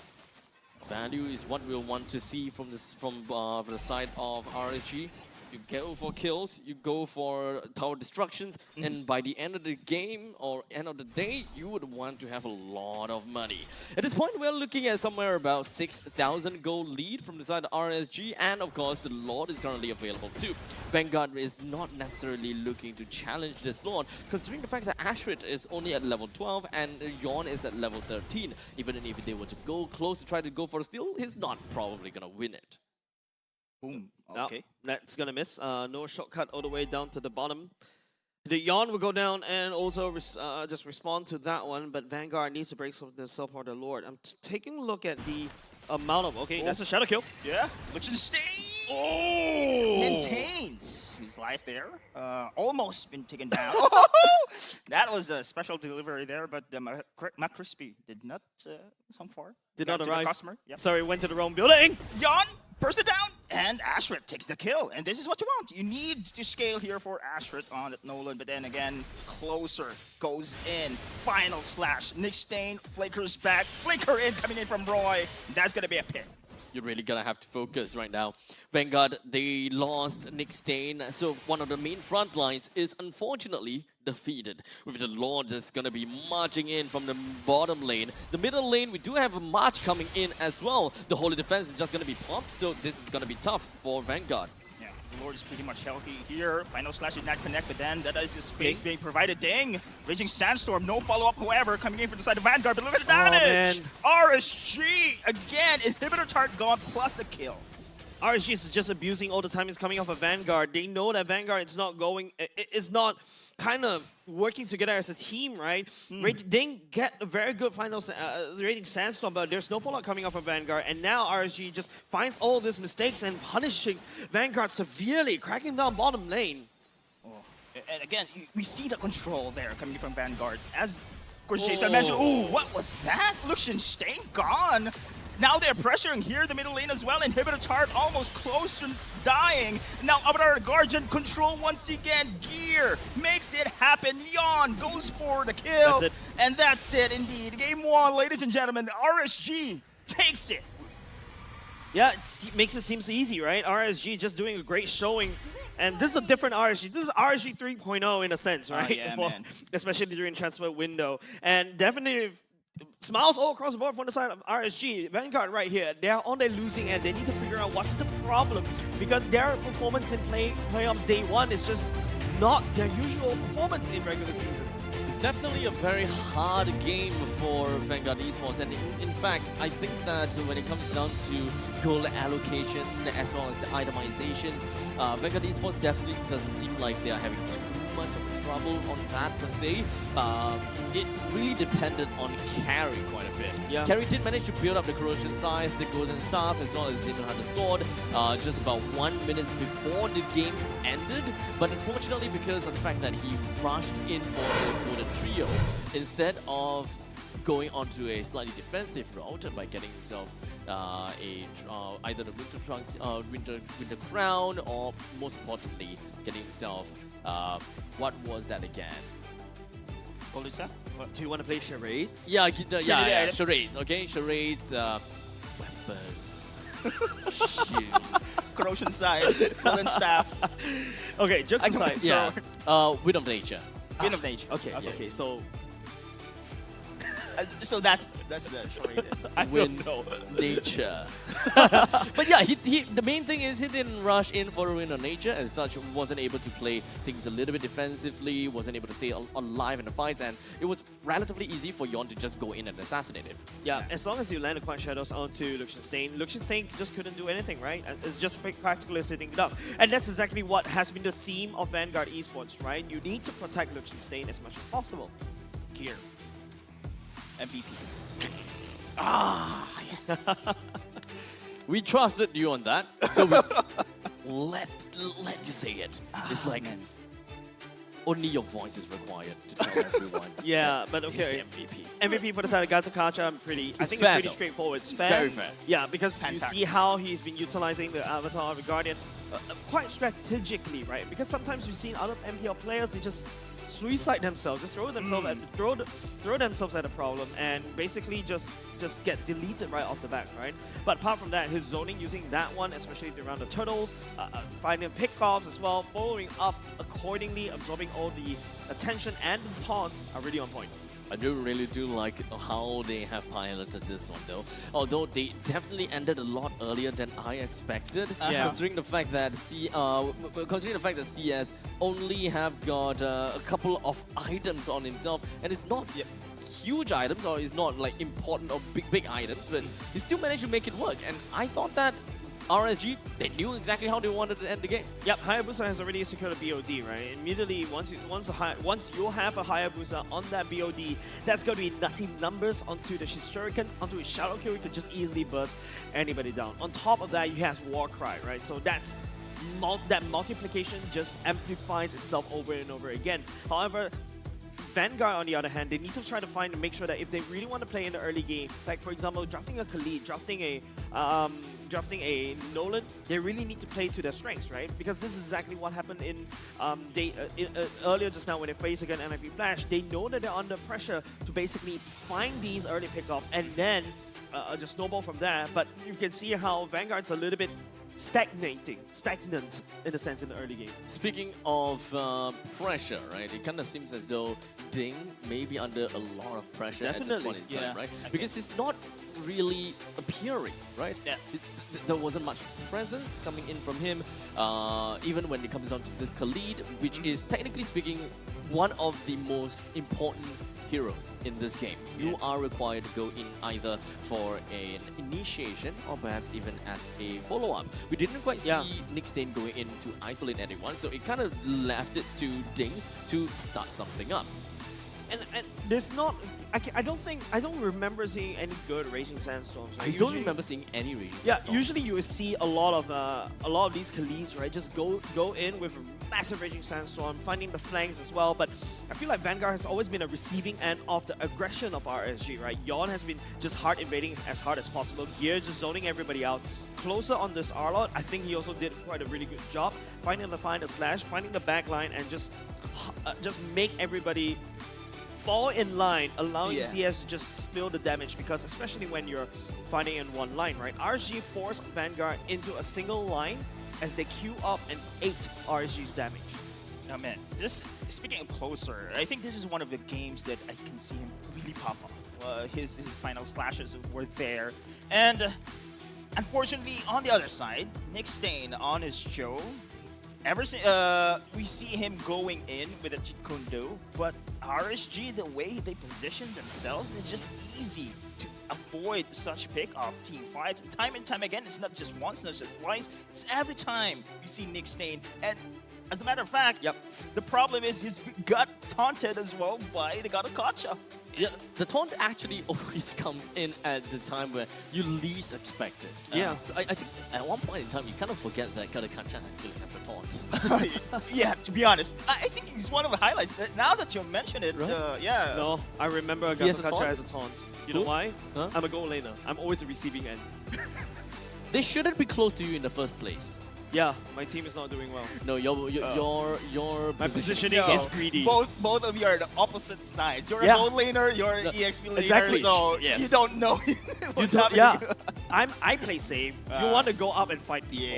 S6: Value is what we'll want to see from the side of RSG. You go for kills, you go for tower destructions, and by the end of the game or end of the day, you would want to have a lot of money. At this point, we're looking at somewhere about 6,000 gold lead from the side of RSG, and of course, the Lord is currently available too. Vanguard is not necessarily looking to challenge this Lord, considering the fact that Ashrit is only at level 12 and Yon is at level 13. Even if they were to go close to try to go for a steal, he's not probably gonna win it.
S16: Boom.
S17: Okay. No, that's gonna miss. No shortcut all the way down to the bottom. The Yon will go down and also just respond to that one, but Vanguard needs to break the support of the Lord. I'm taking a look at the amount of... Okay, that's a shadow kill.
S16: Yeah, Liechtenstein maintains his life there. Almost been taken down. That was a special delivery there, but the McCrispy did not come far.
S17: Did not arrive.
S16: Customer. Yep.
S17: Sorry, went to the wrong building.
S16: Yon burst it down, and Ashrit takes the kill. And this is what you want. You need to scale here for Ashrit on that Nolan, but then again, closer goes in. Final slash. Nick Stain flickers back. Flicker in, coming in from Roy. That's going to be a pick.
S6: You're really gonna have to focus right now. Vanguard, they lost Nick Stain, so one of the main front lines is unfortunately defeated. With the Lord that's gonna be marching in from the bottom lane. The middle lane, we do have a march coming in as well. The Holy Defense is just gonna be popped, so this is gonna be tough for Vanguard.
S16: Yeah, the Lord is pretty much healthy here. Final slash did not connect, but then that is the space being provided. Ding! Raging Sandstorm, no follow-up, however, coming in from the side of Vanguard, but look at the damage! RSG, again, inhibitor tart gone, plus a kill.
S17: RSG is just abusing all the time he's coming off of Vanguard. They know that Vanguard is not going, is not kind of working together as a team, right? Ding get a very good final Raging Sandstorm, but there's no fallout coming off of Vanguard, and now RSG just finds all these mistakes and punishing Vanguard severely, cracking down bottom lane.
S16: And again, we see the control there coming from Vanguard. As, of course, Jason mentioned, ooh, what was that? Liechtenstein gone. Now they're pressuring here in the middle lane as well. Inhibitor Tart almost close to dying. Now Avatar Guardian control once again. Gear makes it happen. Yawn goes for the kill.
S17: That's it.
S16: And that's it indeed. Game 1, ladies and gentlemen. RSG takes it.
S17: Yeah, it makes it seem easy, right? RSG just doing a great showing. And this is a different RSG. This is RSG 3.0 in a sense, right?
S16: yeah, man.
S17: Especially during transfer window. And definitely smiles all across the board from the side of RSG. Vanguard right here, they're on their losing end. They need to figure out what's the problem because their performance in playoffs day 1 is just not their usual performance in regular season.
S6: It's definitely a very hard game for Vanguard Esports, and in fact, I think that when it comes down to goal allocation as well as the itemizations, Vanguard Esports definitely doesn't seem like they are having too much of trouble on that per se. It really depended on Carry quite a bit.
S17: Yeah.
S6: Carry did manage to build up the Corrosion Scythe, the Golden Staff, as well as Demon Hunter Sword just about 1 minute before the game ended. But unfortunately, because of the fact that he rushed in for the Golden Trio, instead of going onto a slightly defensive route by getting himself either the Winter Crown, or most importantly, getting himself what was that again?
S17: Golden Staff? Do you want to play charades?
S6: Yeah, charades. Okay, charades. Weapon. Shoes.
S16: Corrosion Scythe, Golden Staff.
S17: Okay, jokes aside.
S6: Yeah. Wind of Nature.
S16: Wind of Nature.
S17: Okay,
S16: yes.
S17: okay, so
S16: so that's the charade.
S17: I
S6: Wind
S17: don't know.
S6: Nature. But yeah, the main thing is he didn't rush in for a Wind of Nature, and such wasn't able to play things a little bit defensively, wasn't able to stay alive in the fights, and it was relatively easy for Yon to just go in and assassinate him.
S17: Yeah, as long as you land the Quiet Shadows onto Lucian Stain just couldn't do anything, right? It's just practically sitting it up. And that's exactly what has been the theme of Vanguard Esports, right? You need to protect Lucian Stain as much as possible.
S16: Gear. MVP.
S6: Yes. We trusted you on that, so we let you say it. It's like only your voice is required to tell everyone.
S17: Yeah, but
S6: he's
S17: okay.
S6: the MVP.
S17: MVP for the side of Gatakacha, I think it's
S6: fair,
S17: pretty
S6: though.
S17: straightforward.
S6: It's very fair.
S17: Yeah, because you see how he's been utilizing the Avatar of the Guardian quite strategically, right? Because sometimes we've seen other MPL players, they just suicide themselves, just throw themselves at throw themselves at a problem and basically just get deleted right off the bat, right? But apart from that, his zoning using that one, especially around the turtles, finding pickoffs as well, following up accordingly, absorbing all the attention and the taunts are really on point.
S6: I really do like how they have piloted this one though. Although they definitely ended a lot earlier than I expected.
S17: Yeah.
S6: Considering the fact that CS only have got a couple of items on himself, and it's not huge items, or it's not like important or big items, but he still managed to make it work. And I thought that RSG, they knew exactly how they wanted to end the game.
S17: Yep, Hayabusa has already secured a BOD, right? Immediately, once you have a Hayabusa on that BOD, that's going to be nutty numbers onto the Shurikens, onto his Shadow Kill. He could just easily burst anybody down. On top of that, you have Warcry, right? So that multiplication just amplifies itself over and over again. However, Vanguard, on the other hand, they need to try to make sure that if they really want to play in the early game, like for example, drafting a Khalid, drafting a Nolan, they really need to play to their strengths, right? Because this is exactly what happened in earlier just now when they faced against MLBB Flash. They know that they're under pressure to basically find these early pickoff and then just snowball from there. But you can see how Vanguard's a little bit stagnant in a sense in the early game.
S6: Speaking of pressure, right? It kind of seems as though Ding may be under a lot of pressure at this point in time, right? Because it's not really appearing, right?
S16: Yeah.
S6: There wasn't much presence coming in from him, even when it comes down to this Khalid, which is technically speaking one of the most important heroes in this game. You are required to go in either for an initiation or perhaps even as a follow-up. We didn't quite see Nick Stain going in to isolate anyone, so it kind of left it to Ding to start something up.
S17: And there's not, I don't remember seeing any good Raging Sandstorms.
S6: I don't remember seeing any Raging Sandstorms.
S17: Yeah, usually you will see a lot of these Khalids, right? Just go in with massive Raging Sandstorm, finding the flanks as well. But I feel like Vanguard has always been a receiving end of the aggression of RSG, right? Yon has been just hard invading as hard as possible. Gear just zoning everybody out. Closer on this Arlot, I think he also did quite a really good job finding the slash, finding the back line, and just make everybody fall in line, allowing CS to just spill the damage, because especially when you're fighting in one line, right? RSG forced Vanguard into a single line as they queue up and ate RSG's damage.
S16: Oh man, speaking of closer, I think this is one of the games that I can see him really pop off. His final slashes were there. And unfortunately, on the other side, Nick Stain on his Joe, we see him going in with a Jeet Kune Do, but RSG, the way they position themselves is just easy to avoid such pick-off team fights. And time again, it's not just once, not just twice, it's every time we see Nick Stain. And as a matter of fact, the problem is he's got taunted as well by the God of Gotcha.
S6: Yeah, the taunt actually always comes in at the time where you least expect it. So I think at one point in time, you kind of forget that Kadakacha actually has a taunt.
S16: Yeah, to be honest, I think he's one of the highlights. Now that you mention it, yeah.
S17: No, I remember
S6: He has a
S17: Gakacha
S6: taunt?
S17: has a taunt. You know why? I'm a goal laner. I'm always the receiving end.
S6: They shouldn't be close to you in the first place.
S17: Yeah, my team is not doing well.
S6: No, your
S17: my positioning is greedy.
S16: Both of you are the opposite sides. You're a gold laner, you're an EXP laner, so you don't know what's happening.
S17: I play safe. You want to go up and fight people.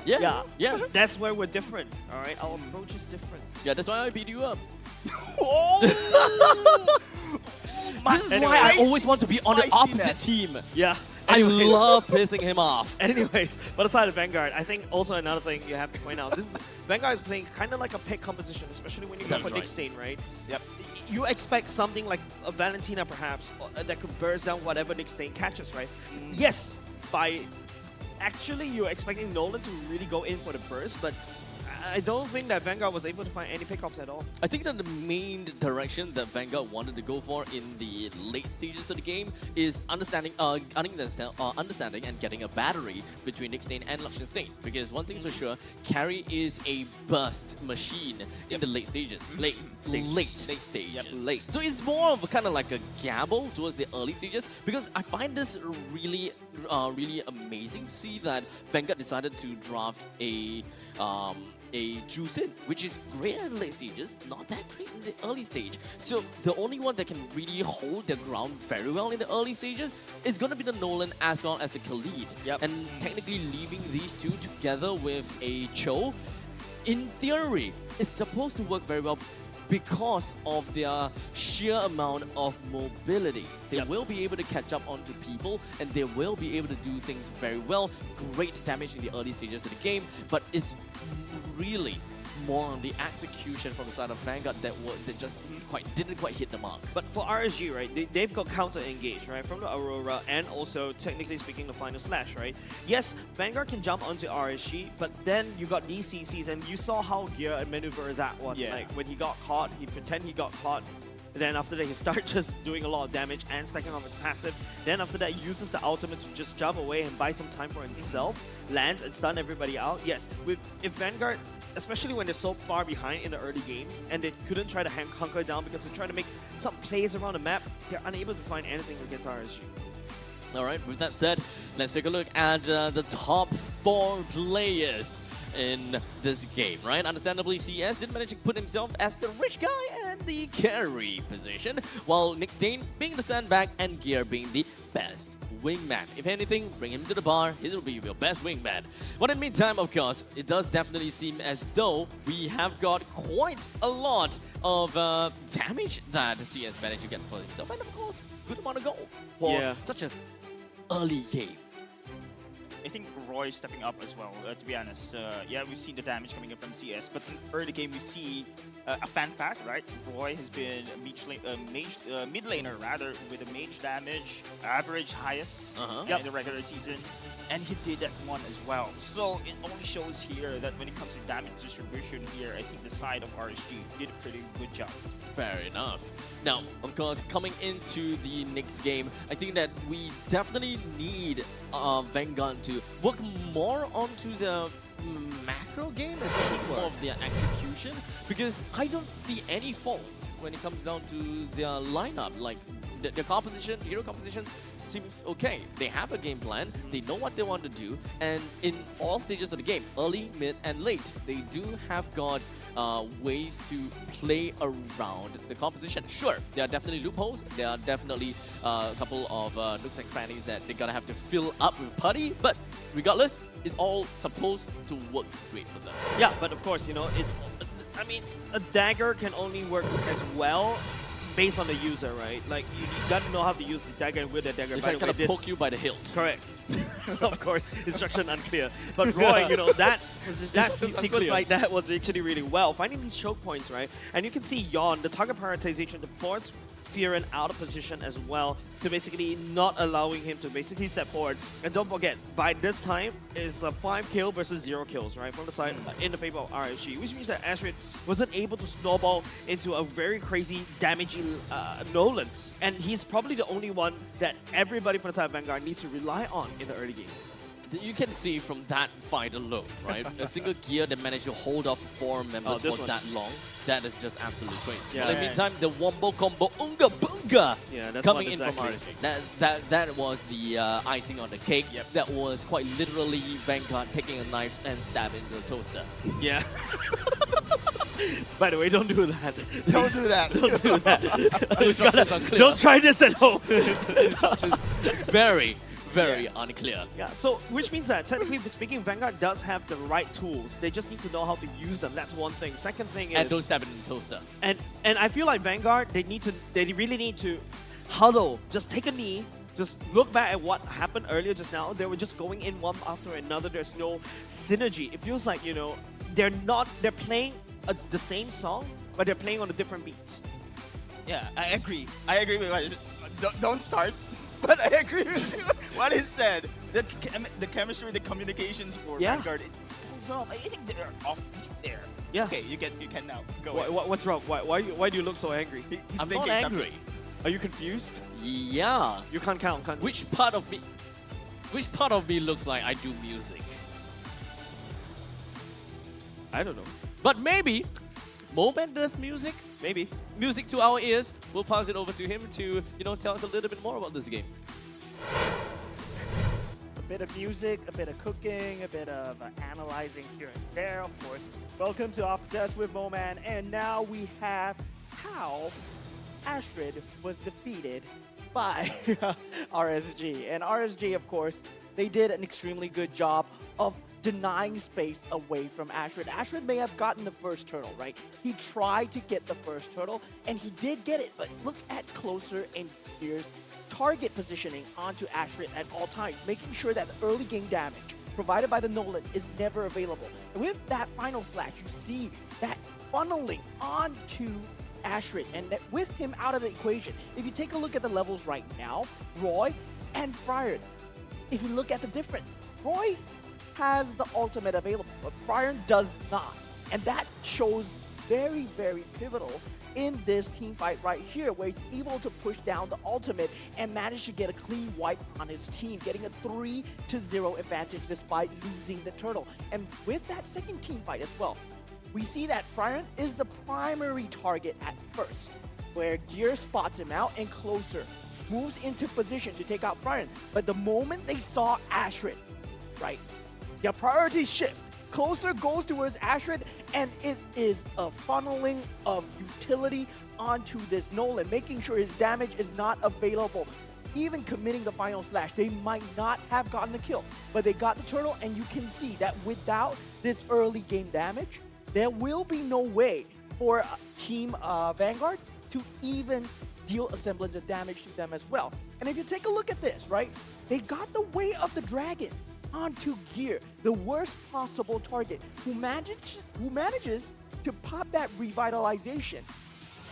S16: Yeah.
S17: That's where we're different. All right, our approach is different.
S6: Yeah, that's why I beat you up.
S17: This
S6: is why I always want to be on the opposite team.
S17: Yeah.
S6: I love pissing him off.
S17: Anyways, but aside of Vanguard, I think also another thing you have to point out, Vanguard is playing kind of like a pick composition, especially when you go for Nick Stain, right?
S16: Yep.
S17: You expect something like a Valentina, perhaps, that could burst down whatever Nick Stain catches, right? Yes, actually, you're expecting Nolan to really go in for the burst, but I don't think that Vanguard was able to find any pickups at all.
S6: I think that the main direction that Vanguard wanted to go for in the late stages of the game is understanding and getting a battery between Nick Stain and Luxian Stain. Because one thing's for sure, Carry is a burst machine in the late stages. Late stages.
S16: Late.
S6: So it's more of a kind of like a gamble towards the early stages, because I find this really amazing to see that Vanguard decided to draft a Juicin, which is great at the late stages, not that great in the early stage. So the only one that can really hold their ground very well in the early stages is going to be the Nolan as well as the Khalid. And technically leaving these two together with a Cho, in theory, is supposed to work very well because of their sheer amount of mobility. They will be able to catch up onto people, and they will be able to do things very well. Great damage in the early stages of the game, but it's really more on the execution from the side of Vanguard that just didn't quite hit the mark.
S17: But for RSG, right, they've got counter-engage, right, from the Aurora, and also, technically speaking, the final slash, right? Yes, Vanguard can jump onto RSG, but then you got these CCs, and you saw how Gear maneuver that one. Like, when he got caught, he pretend he got caught. Then after that, he starts just doing a lot of damage and stacking on his passive. Then after that, he uses the ultimate to just jump away and buy some time for himself, lands and stun everybody out. Yes, if Vanguard, especially when they're so far behind in the early game, and they couldn't try to hunker down because they're trying to make some plays around the map, they're unable to find anything against RSG.
S6: Alright, with that said, let's take a look at the top 4 players in this game, right? Understandably, CS did manage to put himself as the rich guy and the carry position, while Nick Stain being the sandbag and Gear being the best wingman. If anything, bring him to the bar, he'll be your best wingman. But in the meantime, of course, it does definitely seem as though we have got quite a lot of damage that CS managed to get for himself, and of course, good amount of gold for such an early game.
S16: I think Roy stepping up as well, to be honest. Yeah, we've seen the damage coming in from CS, but in early game we see a fan fact, right? Roy has been mid laner rather, with a mage damage, average highest in the regular season, and he did that one as well. So it only shows here that when it comes to damage distribution here, I think the side of RSG did a pretty good job.
S6: Fair enough. Now, of course, coming into the next game, I think that we definitely need Vanguard to work more onto the macro game, especially more of their execution, because I don't see any faults when it comes down to their lineup. Like the composition, hero composition seems okay. They have a game plan, they know what they want to do, and in all stages of the game, early, mid, and late, they do have got ways to play around the composition. Sure, there are definitely loopholes, there are definitely a couple of nooks and crannies that they're gonna have to fill up with putty, but regardless, it's all supposed to work great for them.
S17: Yeah, but of course, you know, I mean, a dagger can only work as well based on the user, right? Like, you got to know how to use the dagger and wield the dagger.
S6: They can kind of poke you by the hilt.
S17: Correct. Of course, instruction unclear. But Roy, you know, that sequence like that was actually really well. Finding these choke points, right? And you can see Yon, the target prioritization to force Fearon out of position as well, to basically not allowing him to basically step forward. And don't forget, by this time, it's a 5 kill versus 0 kills, right? From the side in the favor of RSG, which means that Astrid wasn't able to snowball into a very crazy, damaging Nolan. And he's probably the only one that everybody from the side of Vanguard needs to rely on in the early game.
S6: You can see from that fight alone, right? A single gear that managed to hold off 4 members for that long, that is just absolutely crazy.
S17: Yeah.
S6: Well, in the meantime, the wombo combo Unga Bunga coming in
S17: exactly.
S6: from RSG. That was the icing on the cake. Yep. That was quite literally Vanguard taking a knife and stabbing the toaster.
S17: Yeah. By the way, don't do that.
S10: Don't do that.
S17: Don't do that.
S6: Instructions unclear.
S17: Don't try this at home.
S6: Instructions very unclear.
S17: Yeah, so which means that technically speaking, Vanguard does have the right tools. They just need to know how to use them. That's one thing. Second thing is,
S6: and don't stab it in the toaster.
S17: And I feel like Vanguard, they really need to huddle, just take a knee, just look back at what happened earlier just now. They were just going in one after another. There's no synergy. It feels like, you know, they're playing the same song, but they're playing on the different beats.
S10: Yeah, I agree. I agree with what don't start. But I agree with what he said. The chemistry, the communications for Vanguard, it pulls off. I think they're offbeat there.
S17: Yeah.
S10: Okay, you can now go.
S17: What's wrong? Why do you look so angry?
S10: He's
S6: I'm
S10: thinking
S6: not angry.
S17: Are you confused?
S6: Yeah.
S17: You can't count, can't you?
S6: Which part of me looks like I do music?
S17: I don't know.
S6: But maybe Moman does music? Maybe. Music to our ears. We'll pass it over to him to, you know, tell us a little bit more about this game.
S9: A bit of music, a bit of cooking, a bit of analyzing here and there, of course. Welcome to Off the Desk with Moman, and now we have how Astrid was defeated by RSG. And RSG, of course, they did an extremely good job of denying space away from Astrid. Astrid may have gotten the first turtle, right? He tried to get the first turtle, and he did get it, but look at Closer and Gear's target positioning onto Astrid at all times, making sure that the early game damage provided by the Nolan is never available. And with that final slash, you see that funneling onto Astrid, and that with him out of the equation, if you take a look at the levels right now, Roy and Friar, if you look at the difference, Roy has the ultimate available, but Friar does not. And that shows very, very pivotal in this team fight right here, where he's able to push down the ultimate and manage to get a clean wipe on his team, getting a 3-0 advantage despite losing the turtle. And with that second team fight as well, we see that Friar is the primary target at first, where Gear spots him out and Closer moves into position to take out Friar. But the moment they saw Astrid, right, their priorities shift. Closer goes towards Astrid, and it is a funneling of utility onto this Nolan, making sure his damage is not available. Even committing the final slash, they might not have gotten the kill, but they got the turtle, and you can see that without this early game damage, there will be no way for Team Vanguard to even deal a semblance of damage to them as well. And if you take a look at this, right, they got the way of the dragon onto Gear, the worst possible target, who manages to pop that revitalization.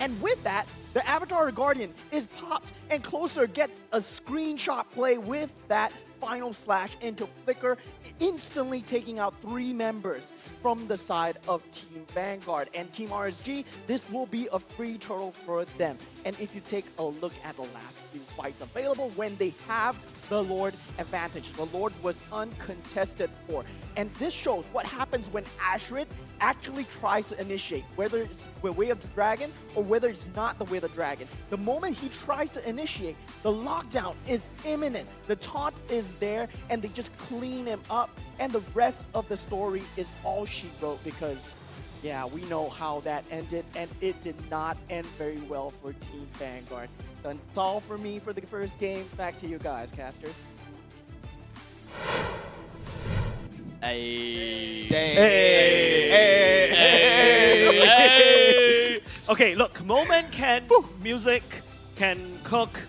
S9: And with that, the Avatar Guardian is popped, and Closer gets a screenshot play with that final slash into Flicker, instantly taking out 3 members from the side of Team Vanguard. And Team RSG, this will be a free turtle for them. And if you take a look at the last few fights available, when they have the Lord advantage, the Lord was uncontested for. And this shows what happens when Ashrid actually tries to initiate, whether it's the Way of the Dragon or whether it's not the Way of the Dragon. The moment he tries to initiate, the lockdown is imminent. The taunt is there, and they just clean him up. And the rest of the story is all she wrote because, yeah, we know how that ended, and it did not end very well for Team Vanguard. That's all for me for the first game. Back to you guys, casters.
S17: Okay, look, Moment can music, can cook,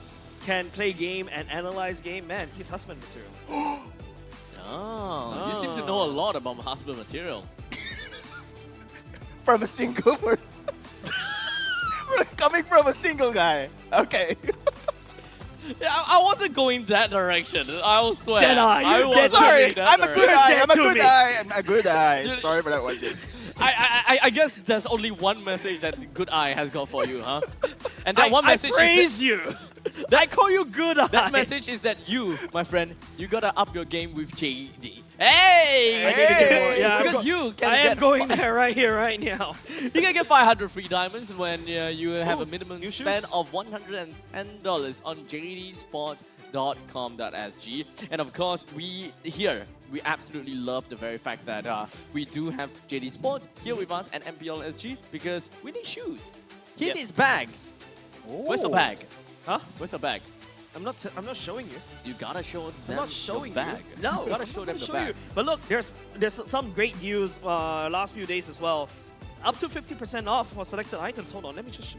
S17: can play game and analyze game. Man, he's husband material.
S6: You seem to know a lot about husband material.
S9: From a single person. Coming from a single guy. Okay.
S6: Yeah, I wasn't going that direction. I will swear.
S9: Jedi,
S6: I wasn't
S9: sorry,
S6: going that
S9: I'm a good
S6: direction.
S9: eye. I'm a good eye. I'm a good eye.
S6: Dude.
S9: Sorry for that one, Jake.
S6: I guess there's only one message that Good Eye has got for you, huh? And that one message
S17: I praise
S6: is
S17: you. I call you Good Eye.
S6: that message is that you, my friend, you gotta up your game with JD. Hey!
S17: I need to get more. Yeah,
S6: because you can
S17: I am
S6: get
S17: going there right here, right now.
S6: You can get 500 free diamonds when you have a minimum
S17: new
S6: spend
S17: shoes.
S6: of $110 on jdsports.com.sg. And of course, we absolutely love the very fact that we do have JD Sports here with us and MPL SG because we need shoes. He needs bags. Where's the bag?
S17: Huh?
S6: Where's the bag?
S17: I'm not showing you.
S6: You gotta show them
S17: I'm not showing
S6: the bag.
S17: you. No,
S6: you gotta
S17: I'm
S6: show
S17: not
S6: them
S17: gonna
S6: the
S17: show
S6: bag.
S17: you. But look, there's some great deals last few days as well. Up to 50% off for selected items. Hold on, let me just show.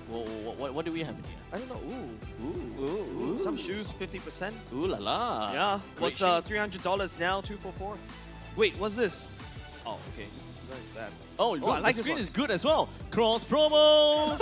S6: What do we have in here?
S17: I don't know. Ooh. Some shoes, 50%.
S6: Ooh la la.
S17: Yeah.
S6: Great
S17: What's
S6: shoes.
S17: $300 now? 244. Wait, what's this? Oh, okay. This design is bad.
S6: Oh, look,
S17: I like
S6: the
S17: this
S6: screen
S17: one.
S6: is good as well. Cross promo.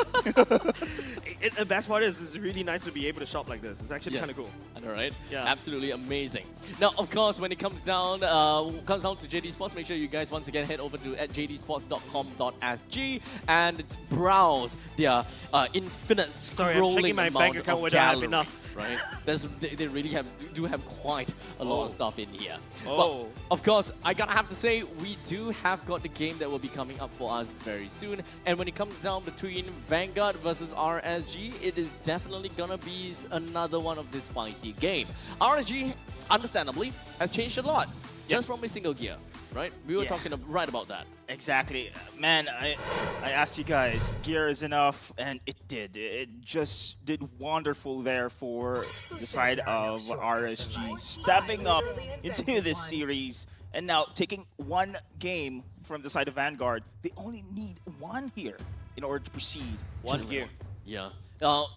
S17: The best part is it's really nice to be able to shop like this. It's actually kind of cool.
S6: I know, right?
S17: Yeah.
S6: Absolutely amazing. Now, of course, when it comes down to JD Sports, make sure you guys once again head over to jdsports.com.sg and browse their infinite scrolling
S17: Sorry, I'm checking my
S6: amount
S17: bank account
S6: of
S17: whether I have
S6: gallery,
S17: enough.
S6: Right? They really do have quite a lot of stuff in here.
S17: Oh.
S6: But of course, I gotta have to say we do have got the game that will be coming up for us very soon. And when it comes down between Vanguard versus RSG, it is definitely gonna be another one of this spicy game. RSG, understandably, has changed a lot just from a single gear, right? We were talking right about that.
S16: Exactly. Man, I asked you guys, gear is enough, and it did. It just did wonderful there for the side of RSG, stepping up into this series, and now taking one game from the side of Vanguard. They only need one here in order to proceed.
S6: One
S16: gear.
S6: Yeah.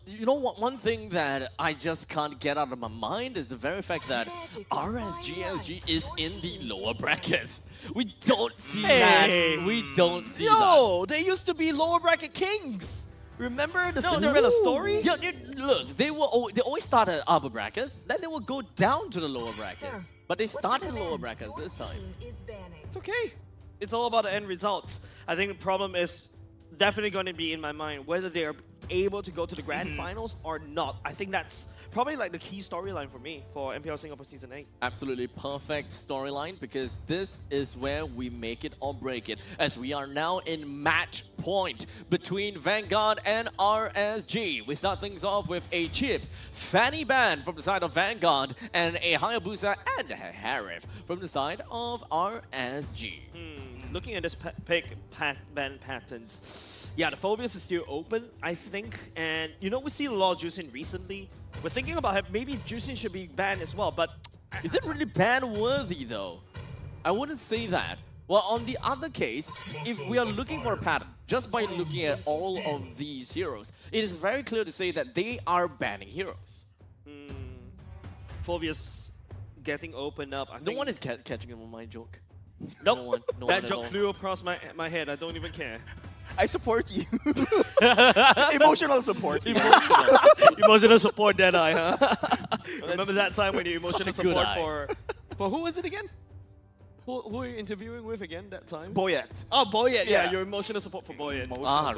S6: You know what? One thing that I just can't get out of my mind is the very fact that RSGSG is in the lower brackets. We don't see that. We don't see that.
S17: No, they used to be lower bracket kings. Remember the Cinderella story?
S6: Yeah, look, they always start at upper brackets, then they will go down to the lower bracket. But they started in lower brackets this time.
S17: It's okay. It's all about the end results. I think the problem is definitely going to be in my mind whether they are able to go to the grand finals or not. I think that's probably like the key storyline for me for MPL Singapore Season 8.
S6: Absolutely perfect storyline because this is where we make it or break it, as we are now in match point between Vanguard and RSG. We start things off with a chip, Fanny Ban from the side of Vanguard, and a Hayabusa and a Harif from the side of RSG.
S17: Looking at this pick ban patterns, yeah, the Phobius is still open, I think. And you know, we see a lot of Juicing recently. We're thinking about maybe Juicing should be banned as well, but
S6: is it really ban worthy though? I wouldn't say that. Well, on the other case, if we are looking for a pattern, just by looking at all of these heroes, it is very clear to say that they are banning heroes.
S17: Phobius getting opened up. I think
S6: no one is catching on my joke.
S17: Nope.
S6: No one
S17: that
S6: at
S17: joke
S6: all.
S17: flew across my head. I don't even care.
S9: I support you. Emotional support.
S17: Emotional support, Deadeye, huh? Remember that time when you
S6: Such a
S17: emotional
S6: good
S17: support
S6: eye.
S17: for who was it again? Who are you interviewing with again that time?
S16: Boyet.
S17: Oh, Boyet. Yeah,
S16: Yeah.
S17: your emotional support for Boyet.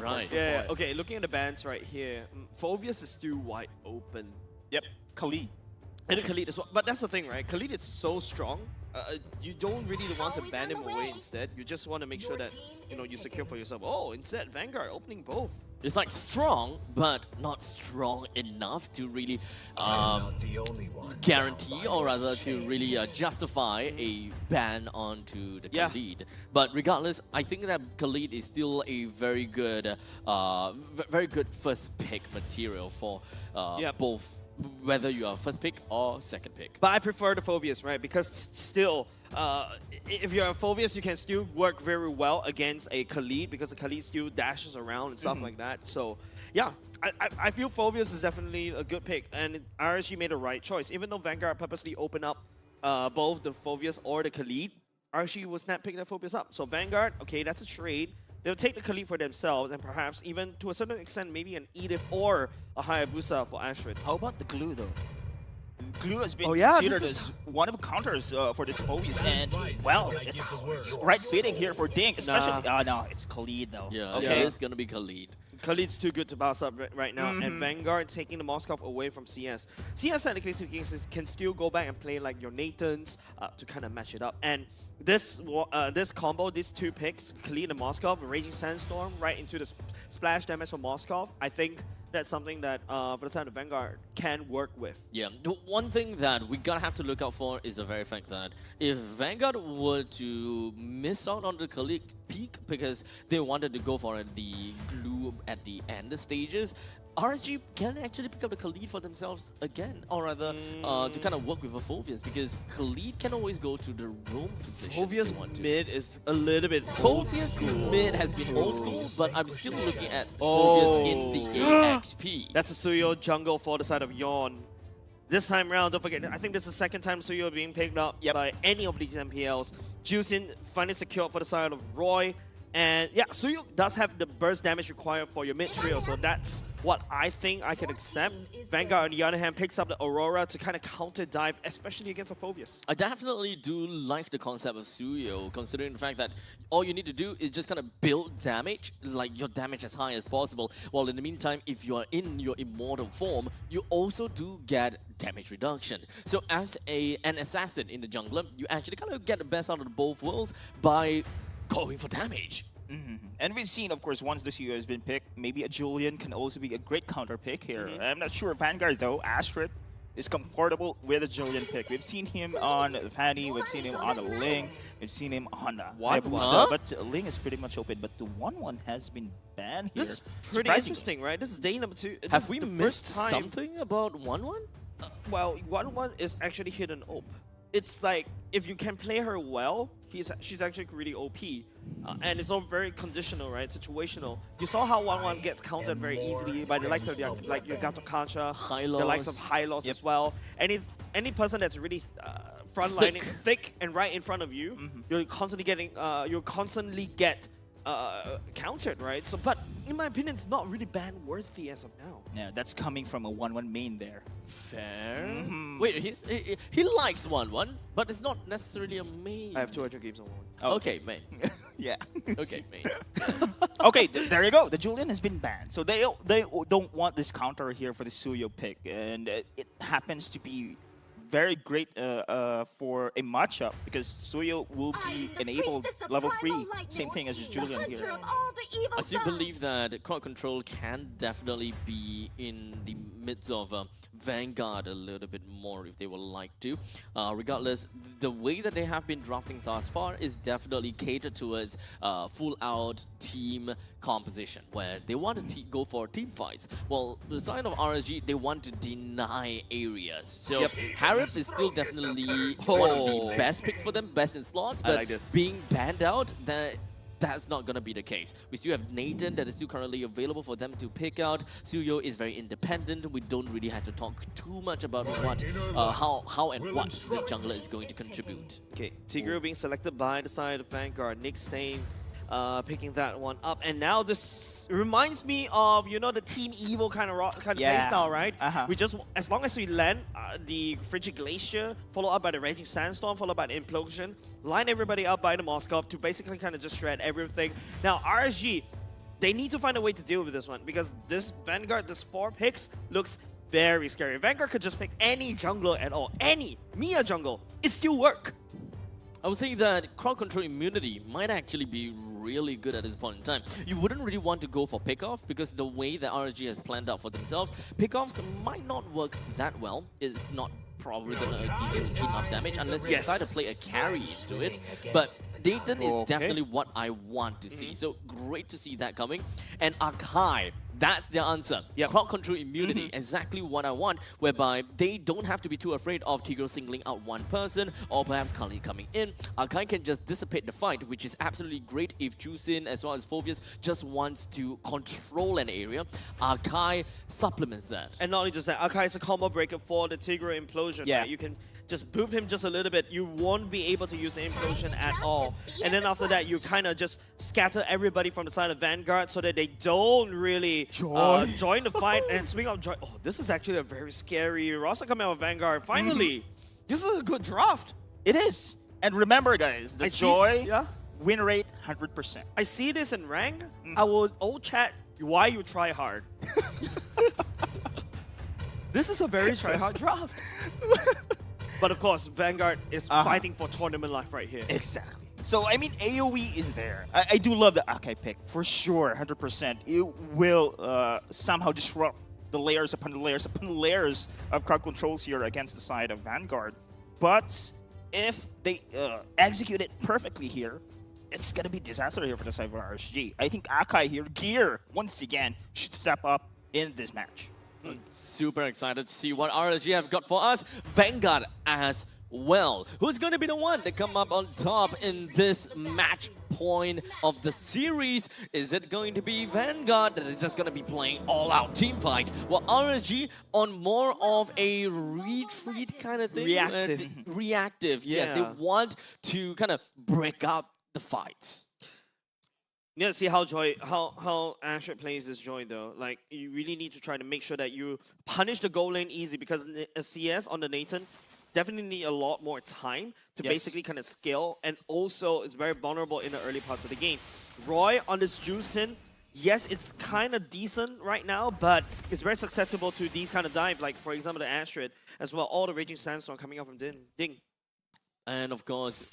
S6: Right.
S17: Yeah. Okay, looking at the bands right here, Phobius is still wide open.
S16: Yep. Khalid.
S17: And Khalid as well. But that's the thing, right? Khalid is so strong. You don't really want to ban him away instead. You just want to make sure that you secure for yourself. Oh, instead, Vanguard opening both.
S6: It's like strong, but not strong enough to really guarantee, or rather to really justify a ban onto the Khalid. But regardless, I think that Khalid is still a very good first pick material for both, whether you are first pick or second pick.
S17: But I prefer the Phobius, right? Because still, if you're a Phobius, you can still work very well against a Khalid, because the Khalid still dashes around and stuff like that. So, yeah, I feel Phobius is definitely a good pick, and RSG made the right choice. Even though Vanguard purposely opened up both the Phobius or the Khalid, RSG will snap pick the Phobius up. So Vanguard, okay, that's a trade. They'll take the Khalid for themselves, and perhaps even to a certain extent, maybe an Edith or a Hayabusa for Astrid.
S16: How about the glue, though? Glue has been
S17: yeah,
S16: considered as one of the counters for this Phobius, and well, it's right fitting here for Dink, especially. No, it's Khalid though.
S6: Yeah,
S16: okay,
S6: it's gonna be Khalid.
S17: Khalid's too good to pass up right now, and Vanguard taking the Moskov away from CS. CS, technically speaking, can still go back and play like your Nathans to kind of match it up. And this combo, these two picks, Khalid and Moskov, Raging Sandstorm, right into the splash damage for Moskov, I think that's something that for the time the Vanguard can work with.
S6: Yeah, the one thing that we gotta have to look out for is the very fact that if Vanguard were to miss out on the Khalid peak because they wanted to go for the glue at the end stages, RSG can actually pick up the Khalid for themselves again, or rather to kind of work with a Phobius, because Khalid can always go to the roam position.
S17: Phobius mid is a little bit old school.
S6: Mid has been old school, but I'm still looking at Phobius in the AXP.
S17: That's a Suyo jungle for the side of Yawn. This time around, don't forget, I think this is the second time Suyo being picked up by any of these MPLs. Juicin finally secured for the side of Roy. And yeah, Suyo does have the burst damage required for your mid trio, so that's what I think I can accept. Vanguard, on the other hand, picks up the Aurora to kind of counter dive, especially against a Phobius.
S6: I definitely do like the concept of Suyo, considering the fact that all you need to do is just kind of build damage, like your damage as high as possible, while in the meantime, if you are in your immortal form, you also do get damage reduction. So as an assassin in the jungler, you actually kind of get the best out of both worlds by going for damage.
S16: And we've seen, of course, once the CEO has been picked, maybe a Julian can also be a great counter pick here. I'm not sure Vanguard, though. Astrid is comfortable with a Julian pick. We've seen him on the Fanny, we've seen him on the Ling, we've seen him on the Hayabusa, but Ling is pretty much open. But the 1-1 has been banned here.
S17: This is pretty interesting, right? This is day number 2.
S6: Have we missed something about 1-1?
S17: Well, 1-1 is actually hidden op. It's like, if you can play her well, she's actually really OP. And it's all very conditional, right? Situational. You saw how 1-1 gets countered very easily by the likes of your Gato Kancha, the likes of Hylos as well. Any person that's really frontlining, thick and right in front of you, you'll constantly get countered, right? So, but in my opinion, it's not really ban worthy as of now.
S16: Yeah, that's coming from a 1-1 main there.
S6: Fair. Wait, he likes 1-1, but it's not necessarily a main.
S17: I have 200 games on 1.
S16: Oh.
S6: Okay, main.
S16: Yeah.
S6: Okay, main.
S16: Okay, there you go. The Julian has been banned, so they don't want this counter here for the Suyo pick, and it happens to be very great for a matchup, because Suyo will be enabled level 3, same thing as Julian here.
S6: I still believe that crowd control can definitely be in the midst of Vanguard a little bit more if they would like to. Regardless, the way that they have been drafting thus far is definitely catered towards full-out team composition, where they want to go for team fights. Well, the side of RSG, they want to deny areas. So Harif is still definitely one of the best picks for them, best in slots, but being banned out, that's not going to be the case. We still have Nathan that is still currently available for them to pick out. Suyo is very independent. We don't really have to talk too much about what, how and what the jungler is going to contribute.
S17: Okay, Tigreal being selected by the side of Vanguard. Nick Stain picking that one up. And now this reminds me of, you know, the Team Evil kind of play style, right? We just, as long as we land the Frigid Glacier, followed up by the Raging Sandstorm, followed by the Implosion, line everybody up by the Moskov to basically kind of just shred everything. Now, RSG, they need to find a way to deal with this one because this Vanguard, this 4 picks, looks very scary. Vanguard could just pick any jungler at all. Any Mia jungle. It still work.
S6: I would say that crowd control immunity might actually be really good at this point in time. You wouldn't really want to go for pickoff because the way that RSG has planned out for themselves, pickoffs might not work that well. It's not probably going to give you enough damage unless you decide to play a carry into it. But Dayton is definitely what I want to see. So great to see that coming. And Akai, that's their answer. Crowd control immunity, exactly what I want, whereby they don't have to be too afraid of Tigro singling out one person or perhaps Kali coming in. Akai can just dissipate the fight, which is absolutely great if Jusin as well as Phoveus just wants to control an area. Akai supplements that.
S17: And not only just that, Akai is a combo breaker for the Tigro Implosion. Right? You can just boop him just a little bit, you won't be able to use the Implosion at all. And then after that, you kind of just scatter everybody from the side of Vanguard so that they don't really join the fight. And speaking of join, this is actually a very scary roster coming out of Vanguard. Finally, this is a good draft.
S16: It is. And remember, guys, the win rate 100%.
S17: I see this in rank. I will old chat why you try hard. This is a very try hard draft. But of course, Vanguard is fighting for tournament life right here.
S16: Exactly. So, I mean, AoE is there. I do love the Akai pick, for sure, 100%. It will somehow disrupt the layers upon layers upon layers of crowd controls here against the side of Vanguard. But if they execute it perfectly here, it's going to be disaster here for the side of RSG. I think Akai here, Gear, once again, should step up in this match.
S6: Super excited to see what RSG have got for us. Vanguard as well. Who's going to be the one to come up on top in this match point of the series? Is it going to be Vanguard that is just going to be playing all-out team fight? Well, RSG on more of a retreat kind of thing. Reactive, yes. They want to kind of break up the fights.
S17: You need to see how Ashford plays this Joy though. Like, you really need to try to make sure that you punish the goal lane easy because a CS on the Nathan definitely need a lot more time to basically kind of scale, and also it's very vulnerable in the early parts of the game. Roy on this Jusin, yes, it's kind of decent right now, but it's very susceptible to these kind of dive, like for example the Astrid, as well, all the Raging Sandstorm coming out from Ding.
S6: And of course,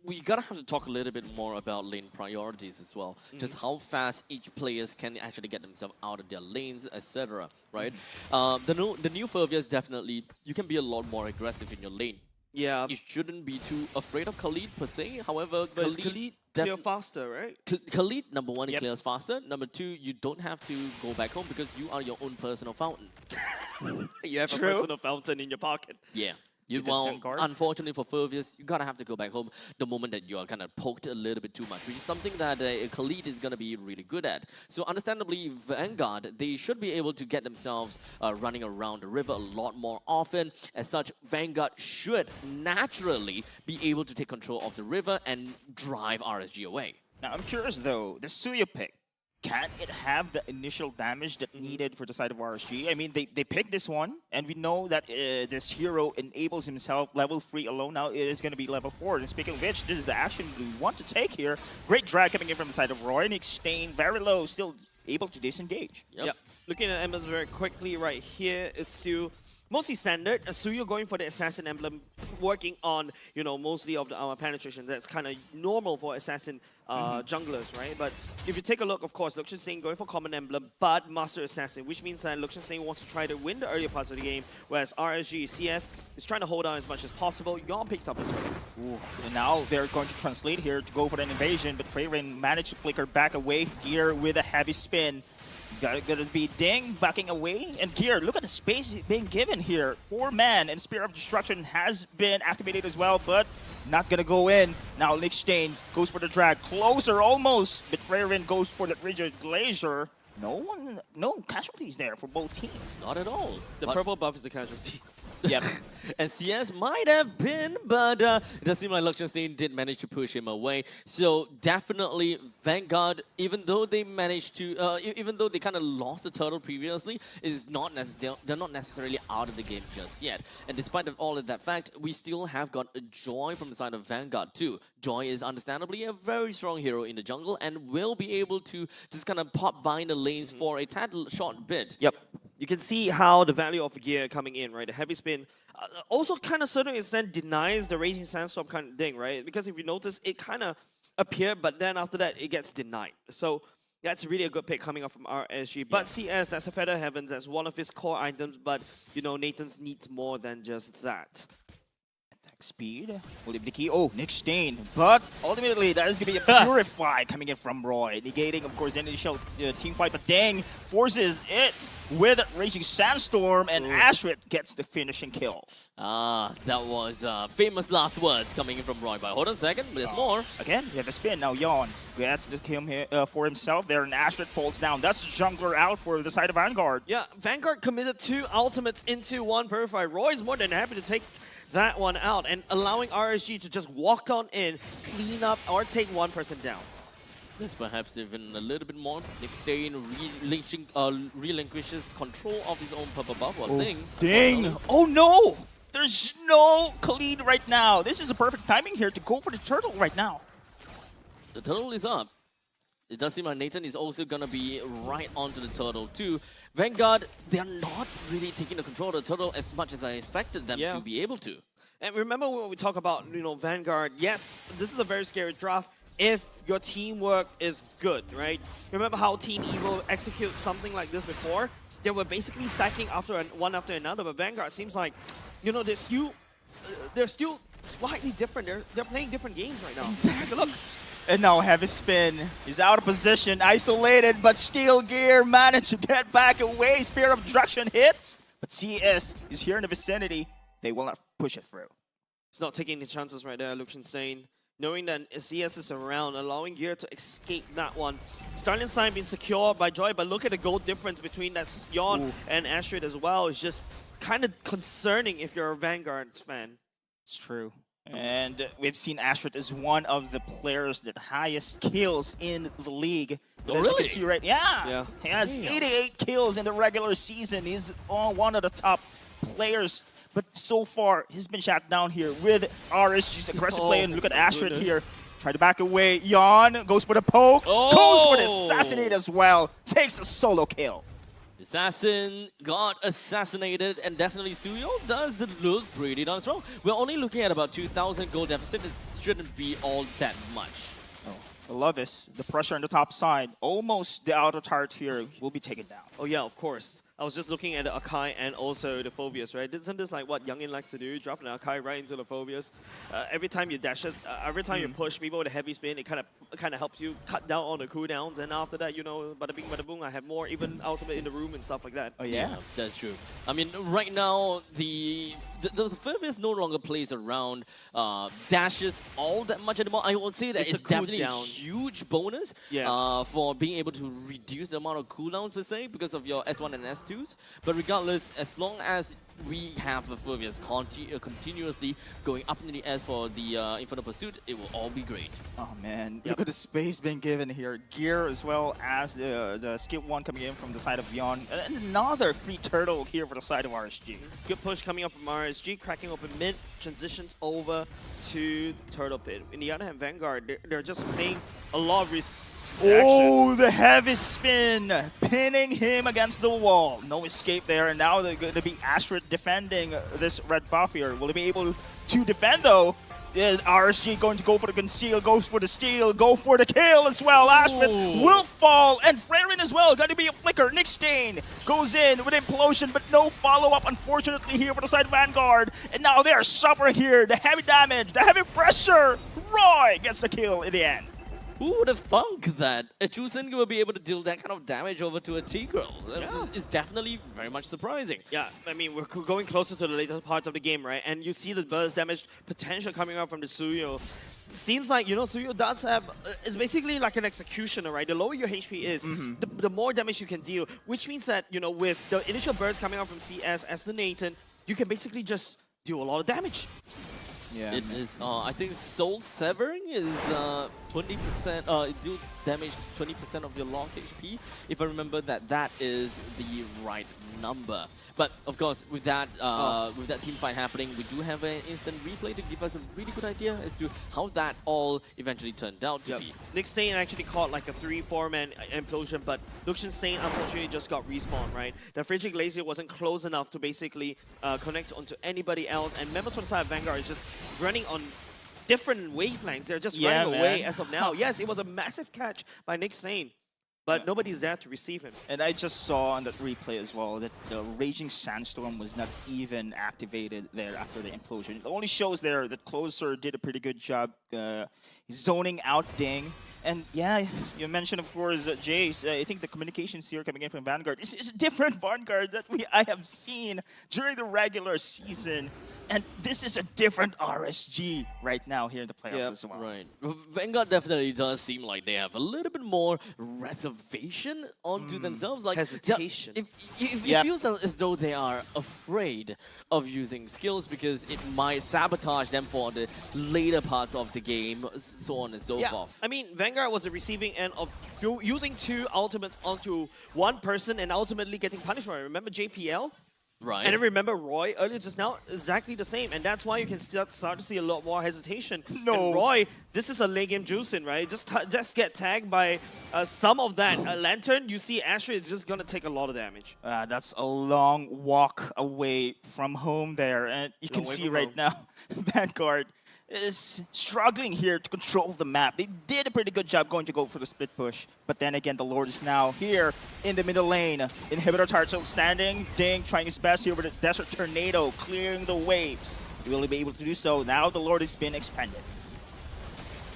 S6: we gotta have to talk a little bit more about lane priorities as well. Just how fast each players can actually get themselves out of their lanes, etc. Right? The new Phoveus definitely, you can be a lot more aggressive in your lane.
S17: Yeah.
S6: You shouldn't be too afraid of Khalid per se. However,
S17: Khalid clear faster, right?
S6: Khalid, number one, it clears faster. Number two, you don't have to go back home because you are your own personal fountain.
S17: You have a personal fountain in your pocket.
S6: Yeah. Unfortunately for Phoveus, you gotta have to go back home the moment that you are kind of poked a little bit too much, which is something that Khalid is gonna be really good at. So understandably, Vanguard, they should be able to get themselves running around the river a lot more often. As such, Vanguard should naturally be able to take control of the river and drive RSG away.
S16: Now, I'm curious though, the Suya pick, can it have the initial damage that needed for the side of RSG? I mean, they picked this one, and we know that this hero enables himself level 3 alone. Now it is going to be level 4. And speaking of which, this is the action we want to take here. Great drag coming in from the side of Roy. Nick Stain, very low, still able to disengage.
S17: Yep. Looking at emblems very quickly right here, it's still mostly standard. Suyo going for the Assassin emblem, working on, mostly of our penetration. That's kind of normal for Assassin junglers, right? But if you take a look, of course, Luxian Stain going for common emblem, but Master Assassin, which means that Luxian Stain wants to try to win the earlier parts of the game, whereas RSG, CS is trying to hold on as much as possible. Yon picks up a turn.
S16: And now they're going to translate here to go for an invasion, but Freyrin managed to flicker back away. Gear with a heavy spin. Gonna be Ding backing away, and Gear, look at the space being given here. 4-man, and Spear of Destruction has been activated as well, but not gonna go in. Now Lichstein goes for the drag, closer almost, but Freyrin goes for the rigid glacier. No casualties there for both teams.
S6: Not at all.
S17: The purple buff is the casualty.
S6: Yep. And CS might have been, but it does seem like Liechtenstein did manage to push him away. So definitely Vanguard, even though they managed to, even though they kind of lost the turtle previously, is not they're not necessarily out of the game just yet. And despite of all of that fact, we still have got a Joy from the side of Vanguard too. Joy is understandably a very strong hero in the jungle and will be able to just kind of pop by the lanes for a tad short bit.
S17: Yep. You can see how the value of gear coming in, right? The heavy spin also kind of certain extent denies the Raging Sandstorm kind of thing, right? Because if you notice, it kind of appeared, but then after that, it gets denied. So that's really a good pick coming up from RSG. But CS, that's a Feather Heavens, that's one of his core items, but, you know, Nathan's needs more than just that.
S16: Speed will be the key. Oh, Nick Stain. But ultimately, that is going to be a Purify coming in from Roy, negating, of course, the initial team fight. But Dang forces it with Raging Sandstorm, and Astrid gets the finishing kill.
S6: Ah, that was famous last words coming in from Roy. But hold on a second, there's more.
S16: Again, we have a spin. Now Yawn gets the kill here, for himself there, and Astrid falls down. That's Jungler out for the side of Vanguard.
S17: Yeah, Vanguard committed 2 ultimates into 1 Purify. Roy's more than happy to take that one out and allowing RSG to just walk on in, clean up, or take 1 person down.
S6: There's perhaps even a little bit more. Nick Stain relinquishes control of his own purple buff.
S16: Dang! Oh no! There's no Khalid right now. This is a perfect timing here to go for the turtle right now.
S6: The turtle is up. It does seem like Nathan is also going to be right onto the turtle too. Vanguard, they're not really taking the control of the turtle as much as I expected them to be able to.
S17: And remember when we talk about, you know, Vanguard, yes, this is a very scary draft if your teamwork is good, right? Remember how Team Evo executed something like this before? They were basically stacking one after another, but Vanguard seems like, you know, they're still slightly different. They're playing different games right now. Take a look.
S16: And now Heavy Spin is out of position, isolated, but Steel Gear managed to get back away. Spear of Destruction hits, but CS is here in the vicinity. They will not push it through.
S17: It's not taking the chances right there, Liechtenstein. Knowing that CS is around, allowing Gear to escape that one. Starling Sign being secured by Joy, but look at the goal difference between that Yawn and Astrid as well. It's just kind of concerning if you're a Vanguard fan.
S16: It's true. And we've seen Astrid as one of the players that highest kills in the league.
S6: Oh,
S16: as
S6: really?
S16: you can see right, yeah. He has 88 kills in the regular season. He's one of the top players. But so far, he's been shot down here with RSG's aggressive play. And look at Astrid here. Try to back away. Yawn goes for the poke. Goes for the assassinate as well. Takes a solo kill.
S6: Assassin got assassinated, and definitely Suyo does look pretty darn strong. We're only looking at about 2,000 gold deficit. This shouldn't be all that much.
S16: Lovis, the pressure on the top side, almost the outer turret here will be taken down.
S17: Oh yeah, of course. I was just looking at the Akai and also the Phobias, right? Isn't this like what Youngin likes to do? Drop an Akai right into the Phobias. Every time you dash it, every time you push people with a heavy spin, it kind of helps you cut down on the cooldowns. And after that, you know, bada bing, bada boom, I have more even ultimate in the room and stuff like that.
S16: Oh yeah,
S6: that's true. I mean, right now the Phobias no longer plays around dashes all that much anymore. I would say that it's definitely a huge bonus for being able to reduce the amount of cooldowns per se because of your S1 and S2. But regardless, as long as we have the Phobias continuously going up in the air for the Infernal Pursuit, it will all be great.
S16: Oh man, look at the space being given here. Gear as well as the skill 1 coming in from the side of Yawn. And another free turtle here for the side of RSG.
S17: Good push coming up from RSG, cracking open mid, transitions over to Turtle Pit. In the other hand, Vanguard, they're just playing a lot of
S16: Oh, the heavy spin, pinning him against the wall. No escape there, and now they're going to be Astrid defending this red buff here. Will they be able to defend though? Is RSG going to go for the conceal, goes for the steal, go for the kill as well. Astrid will fall, and Freyrin as well. Going to be a flicker. Nick Stain goes in with implosion, but no follow-up, unfortunately, here for the side of Vanguard. And now they are suffering here. The heavy damage, the heavy pressure. Roy gets the kill in the end.
S6: Who would have thunk that a Chusen will be able to deal that kind of damage over to a T-Girl? It's definitely very much surprising.
S17: Yeah, I mean, we're going closer to the later part of the game, right? And you see the burst damage potential coming out from the Suyo. Seems like, you know, Suyo does have, it's basically like an executioner, right? The lower your HP is, the more damage you can deal, which means that, you know, with the initial burst coming out from CS as the Nathan, you can basically just do a lot of damage.
S16: Yeah.
S6: It is. I think Soul Severing is 20%. It do damage 20% of your lost HP. If I remember that is the right number. But of course, with that team fight happening, we do have an instant replay to give us a really good idea as to how that all eventually turned out to be.
S17: Nick Stain actually caught like a 3-4 man implosion, but Lucian Stain unfortunately just got respawned, right? The Frigid Glacier wasn't close enough to basically connect onto anybody else, and members from the side of Vanguard is just running on different wavelengths. They're just running away as of now. Yes, it was a massive catch by Nick Stain, but nobody's there to receive him.
S16: And I just saw on that replay as well that the Raging Sandstorm was not even activated there after the implosion. It only shows there that Closer did a pretty good job zoning out Ding. And yeah, you mentioned, of course, Jace. I think the communications here coming in from Vanguard is a different Vanguard that I have seen during the regular season. And this is a different RSG right now here in the playoffs as well.
S6: Right. Vanguard definitely does seem like they have a little bit more reservation onto themselves. Like
S17: hesitation.
S6: It feels as though they are afraid of using skills because it might sabotage them for the later parts of the game, so on and so forth.
S17: I mean, Vanguard was the receiving end of using 2 ultimates onto one person and ultimately getting punished for it. Remember JPL?
S6: Right.
S17: And then remember Roy earlier just now, exactly the same. And that's why you can start to see a lot more hesitation. No. And Roy, this is a late game juicing, right? Just get tagged by some of that Lantern. You see Asher is just going to take a lot of damage.
S16: That's a long walk away from home there. And you can see right now, Vanguard is struggling here to control the map. They did a pretty good job going to go for the split push, but then again, the Lord is now here in the middle lane. Inhibitor Tarso standing, Ding trying his best here with a Desert Tornado, clearing the waves. He will be able to do so. Now the Lord has been expanded.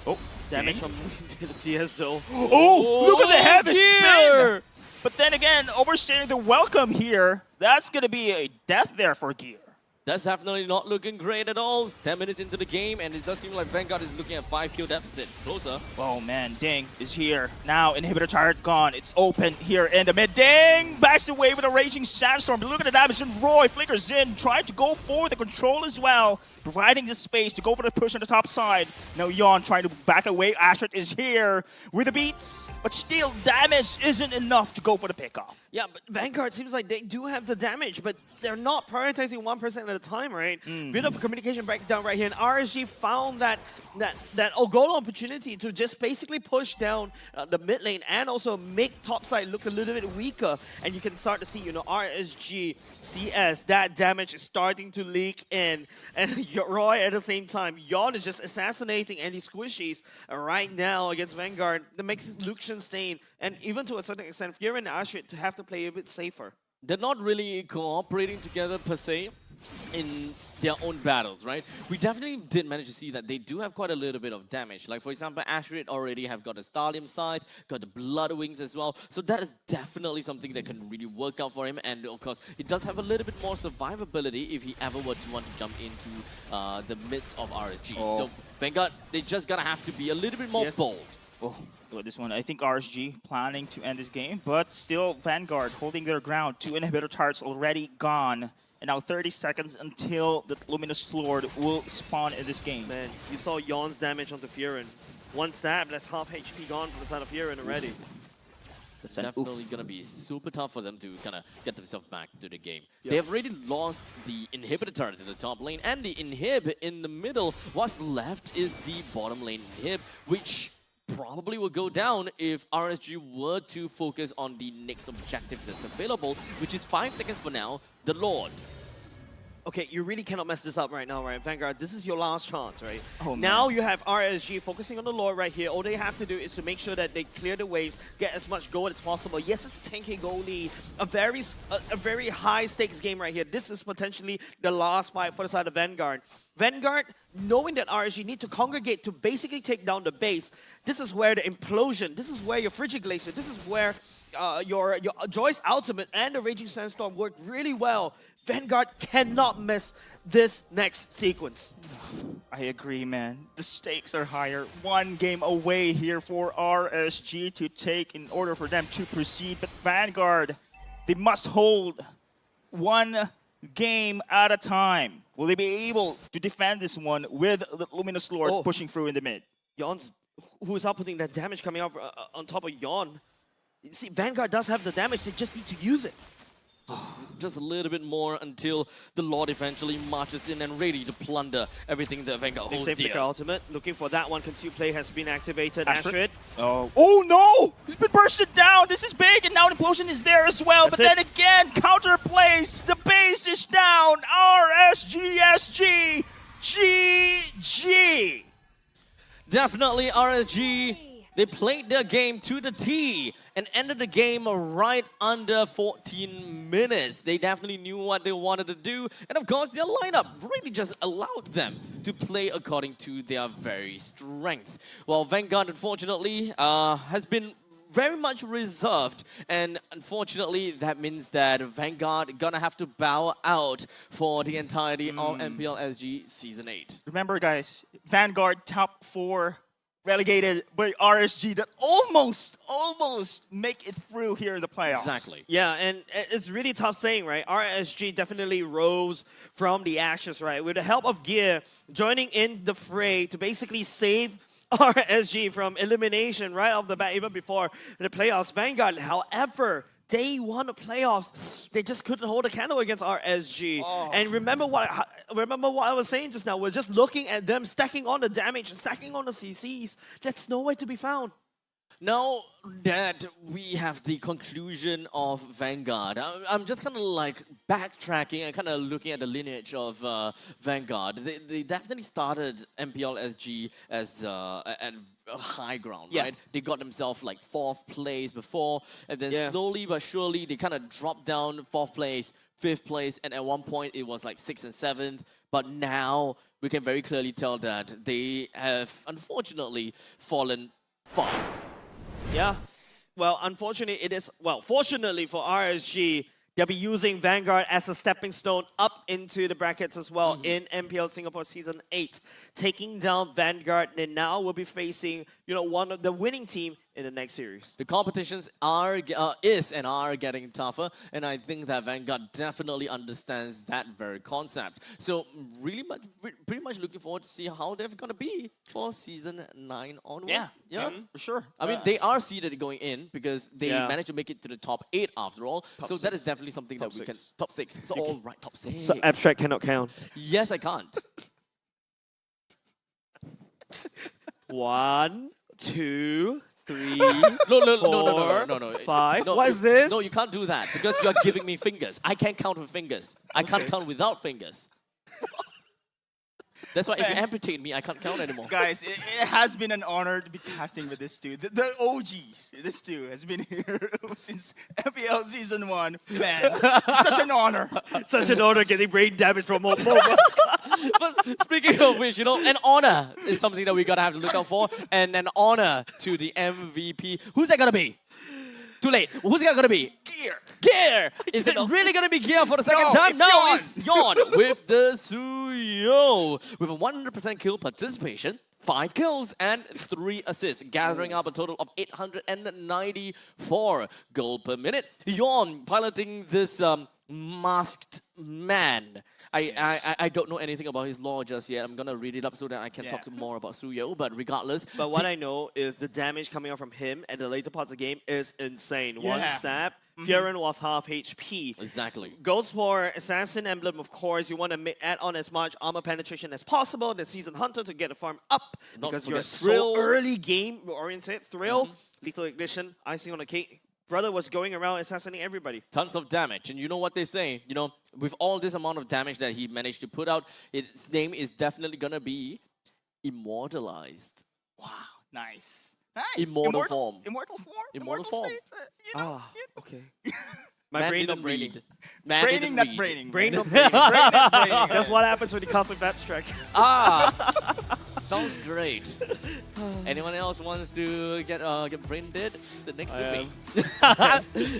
S16: Oh,
S17: damage from the CS though.
S16: Oh, look at the heavy spin! But then again, overstating the welcome here. That's going to be a death there for Gear.
S6: That's definitely not looking great at all. 10 minutes into the game, and it does seem like Vanguard is looking at 5-kill deficit. Closer.
S16: Oh man, Ding is here. Now Inhibitor turret gone. It's open here in the mid. Ding backs away with a Raging Sandstorm. But look at the damage, and Roy flickers in, trying to go for the control as well, providing the space to go for the push on the top side. Now Yon trying to back away. Ashret is here with the beats, but still damage isn't enough to go for the pickoff.
S17: Yeah, but Vanguard seems like they do have the damage, but they're not prioritizing one person at a time, right? Bit of a communication breakdown right here, and RSG found that golden opportunity to just basically push down the mid lane and also make top side look a little bit weaker, and you can start to see, RSG, CS, that damage is starting to leak in, and Roy at the same time, Yon is just assassinating any squishies right now against Vanguard. That makes Lucian Stain, and even to a certain extent, Fury and Ashrit to have to play a bit safer.
S6: They're not really cooperating together per se in their own battles, right? We definitely did manage to see that they do have quite a little bit of damage. Like, for example, Ashrit already have got a Stadium Scythe, got the Blood Wings as well. So that is definitely something that can really work out for him. And of course, it does have a little bit more survivability if he ever were to want to jump into the midst of RSG. So Vanguard, they just gotta have to be a little bit more bold.
S16: Oh. Look at this one. I think RSG planning to end this game, but still Vanguard holding their ground. 2 inhibitor turrets already gone. And now 30 seconds until the Luminous Lord will spawn in this game.
S17: Man, you saw Yon's damage onto Furin. One stab, that's half HP gone from the side of Furin already.
S6: It's definitely going to be super tough for them to kind of get themselves back to the game. They have already lost the inhibitor turret in the top lane and the inhib in the middle. What's left is the bottom lane inhib, which probably will go down if RSG were to focus on the next objective that's available, which is 5 seconds for now, the Lord.
S17: Okay, you really cannot mess this up right now, right? Vanguard, this is your last chance, right?
S16: Oh,
S17: now you have RSG focusing on the Lord right here. All they have to do is to make sure that they clear the waves, get as much gold as possible. Yes, it's a 10k goal lead, a very high stakes game right here. This is potentially the last fight for the side of Vanguard. Vanguard, knowing that RSG need to congregate to basically take down the base, this is where the implosion, this is where your Frigid Glacier, this is where your Joyce Ultimate and the Raging Sandstorm work really well. Vanguard cannot miss this next sequence.
S16: I agree, man. The stakes are higher. 1 game away here for RSG to take in order for them to proceed. But Vanguard, they must hold 1 game at a time. Will they be able to defend this one with the Luminous Lord pushing through in the mid?
S17: Yon's, who's outputting that damage coming out on top of Yon. You see, Vanguard does have the damage, they just need to use it.
S6: Just a little bit more until the Lord eventually marches in and ready to plunder everything that Vanguard holds
S17: Same
S6: dear.
S17: Flicker ultimate, looking for that one. Consume play has been activated. Astrid.
S16: Oh no! He's been bursted down! This is big, and now Implosion is there as well. But then again, counter plays. The base is down. RSGSG. GG.
S6: Definitely RSG. They played their game to the T and ended the game right under 14 minutes. They definitely knew what they wanted to do. And of course, their lineup really just allowed them to play according to their very strength. Well, Vanguard, unfortunately, has been very much reserved. And unfortunately, that means that Vanguard gonna have to bow out for the entirety of MPL SG Season 8.
S16: Remember, guys, Vanguard top 4 relegated by RSG that almost make it through here in the playoffs.
S6: Exactly.
S17: Yeah, and it's really tough saying, right? RSG definitely rose from the ashes, right? With the help of Gear joining in the fray to basically save RSG from elimination right off the bat, even before the playoffs. Vanguard, however, day one of playoffs, they just couldn't hold a candle against RSG. And remember what I was saying just now. We're just looking at them stacking on the damage and stacking on the CCs. That's nowhere to be found.
S6: Now that we have the conclusion of Vanguard, I'm just kind of like backtracking and kind of looking at the lineage of Vanguard. They definitely started MPL SG as at high ground, right? They got themselves like 4th place before, and then slowly but surely they kind of dropped down 4th place, 5th place, and at one point it was like 6th and 7th. But now we can very clearly tell that they have unfortunately fallen far.
S17: Yeah. Well, unfortunately, it is. Well, fortunately for RSG, they'll be using Vanguard as a stepping stone up into the brackets as well in MPL Singapore Season 8. Taking down Vanguard, they now will be facing, one of the winning team in the next series.
S6: The competitions is and are getting tougher, and I think that Vanguard definitely understands that very concept. So pretty much looking forward to see how they're gonna be for Season 9 onwards.
S16: Yeah, for sure.
S6: I mean, they are seeded going in because they managed to make it to the top 8 after all. So that is definitely something that we can top 6. So all right, top 6.
S17: So Abstract cannot count.
S6: Yes, I can't.
S17: 1, 2, 3,
S6: no.
S17: 5.
S6: No,
S17: What is this?
S6: No, you can't do that because you're giving me fingers. I can't count with fingers. I can't count without fingers. That's why if you amputate me, I can't count anymore.
S16: Guys, it has been an honor to be casting with this two. The OGs, this two has been here since MPL Season 1. Man, it's such an honor.
S17: Such an honor getting brain damage from more.
S6: But speaking of which, an honor is something that we gotta have to look out for, and an honor to the MVP. Who's that gonna be? Too late. Who's that gonna be? Gear! Is it really gonna be Gear for the second time? It's Yon with the Suyo. With a 100% kill participation, 5 kills and 3 assists, gathering up a total of 894 gold per minute. Yon piloting this masked man. I don't know anything about his lore just yet. I'm gonna read it up so that I can talk more about Suyo, but regardless.
S17: But what I know is the damage coming out from him at the later parts of the game is insane. One snap, Fioren was half HP.
S6: Exactly.
S17: Goes for Assassin Emblem, of course. You want to add on as much armor penetration as possible. The Season Hunter to get the farm up. Because you're so early game oriented. Thrill, Lethal Ignition, icing on the cake. Brother was going around assassinating everybody.
S6: Tons of damage. And you know what they say? With all this amount of damage that he managed to put out, his name is definitely going to be immortalized.
S16: Wow, nice.
S6: Immortal form.
S16: Immortal form?
S6: Immortal form.
S17: Okay. My brain not braining.
S16: Braining, not braining.
S17: Brain not braining. That's what happens when you cast with Abstract.
S6: Sounds great. Anyone else wants to get brain dead? Sit next to me.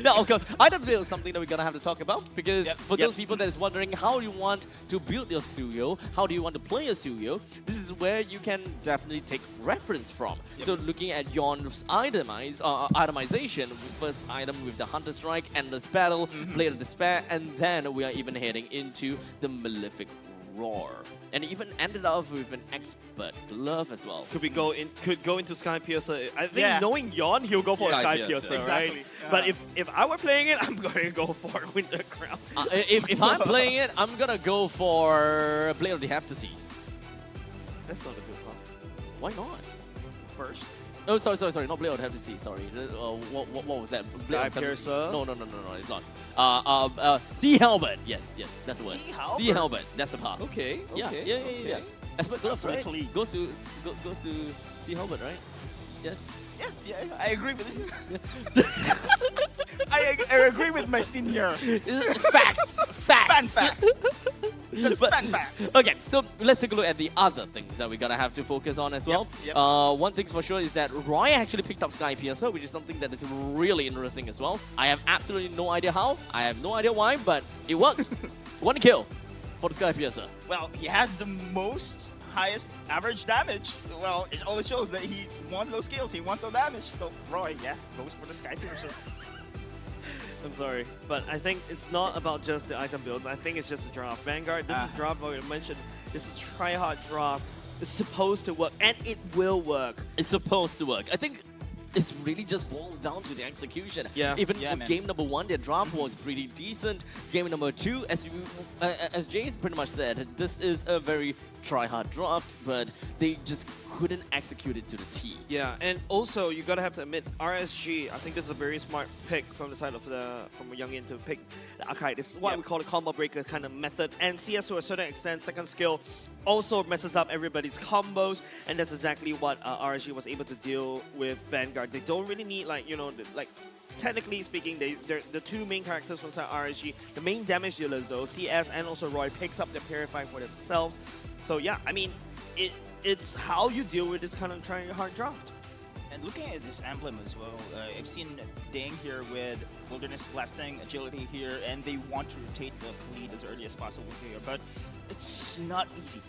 S6: No, of course. Item build is something that we're gonna have to talk about because for those people that is wondering how you want to build your Suyo, how do you want to play your Suyo, this is where you can definitely take reference from. So looking at Yon's itemization, first item with the Hunter Strike, Endless Battle, Blade of Despair, and then we are even heading into the Malefic Roar. And even ended off with an Expert Glove as well.
S17: Could go into Sky Piercer. I think knowing Yon, he'll go for a Sky Piercer,
S16: exactly.
S17: right? But if I were playing it, I'm going to go for Winter Crown.
S6: If I'm playing it, I'm gonna go for Blade of the Heptases.
S17: That's not a good call.
S6: Why not?
S17: First.
S6: Oh, sorry, not Blade of the Heptases, sorry. What was that?
S17: Sky Piercer?
S6: No, it's not. Sea Halberd. Yes, that's the word. Sea Halberd. That's the path.
S17: Okay.
S6: Yeah. Expert Gloves, right?
S16: Absolutely.
S6: Goes to Sea Halberd, right? Yes.
S16: Yeah, I agree with it. I agree with my senior.
S6: Facts.
S16: Fan facts. That's fan facts.
S6: Okay, so let's take a look at the other things that we're gonna have to focus on as well. One thing's for sure is that Roy actually picked up Sky Piercer, which is something that is really interesting as well. I have absolutely no idea how, I have no idea why, but it worked. One kill for the Sky Piercer.
S16: Well, he has the highest average damage. Well, it only shows that he wants those skills, he wants no damage. So Roy, goes for the Sky Piercer.
S17: I'm sorry, but I think it's not about just the item builds. I think it's just a draft. Vanguard, this is draft, what you mentioned. This is try-hard draft. It's supposed to work, and it will work.
S6: It's supposed to work. I think it really just boils down to the execution. Even for game number 1, their draft was pretty decent. Game number 2, as Jay's pretty much said, this is a very try-hard draft, but they just couldn't execute it to the T.
S17: Yeah, and also you gotta have to admit, RSG, I think this is a very smart pick from the side of from Youngin to pick the Akai. This is what we call the combo breaker kind of method. And CS to a certain extent, second skill also messes up everybody's combos, and that's exactly what RSG was able to deal with Vanguard. They don't really need technically speaking, they're the two main characters from side RSG. The main damage dealers though, CS and also Roy picks up the Purify for themselves. So yeah, I mean, it's how you deal with this kind of trying hard draft.
S16: And looking at this emblem as well, I've seen Ding here with Wilderness Blessing, Agility here, and they want to rotate the lead as early as possible here. But it's not easy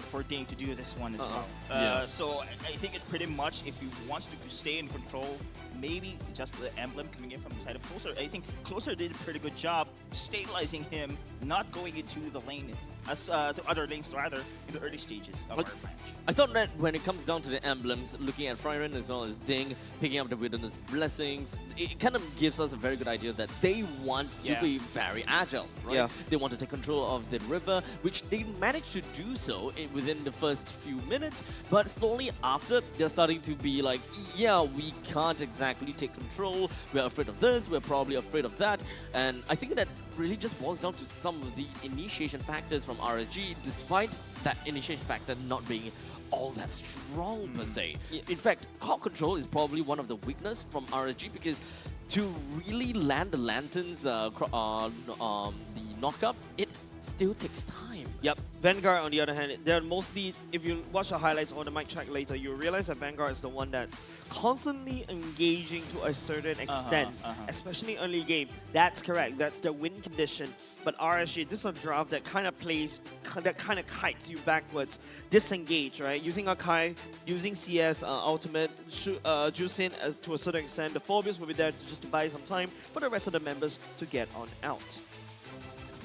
S16: for Ding to do this one as well. So I think it pretty much, if he wants to stay in control, maybe just the emblem coming in from the side of Closer. I think Closer did a pretty good job stabilizing him, not going into the lane, to other lanes rather, in the early stages of our match.
S6: I thought that when it comes down to the emblems, looking at Fryren as well as Ding, picking up the Wilderness Blessings, it kind of gives us a very good idea that they want to be very agile, right? They want to take control of the river, which they managed to do so within the first few minutes, but slowly after, they're starting to be like, yeah, we can't exactly take control, we're afraid of this, we're probably afraid of that, and I think that really just boils down to some of these initiation factors from RSG, despite that initiation factor not being all that strong per se. In fact, crowd control is probably one of the weakness from RSG, because to really land the lanterns, the knockup, it still takes time.
S17: Yep. Vanguard, on the other hand, they're mostly, if you watch the highlights or the mic check later, you realize that Vanguard is the one that constantly engaging to a certain extent, especially early game. That's correct. That's the win condition. But RSG, this is a draft that kind of plays, that kind of kites you backwards. Disengage, right? Using Akai, using CS ultimate, Juicing to a certain extent. The Phobias will be there just to buy some time for the rest of the members to get on out.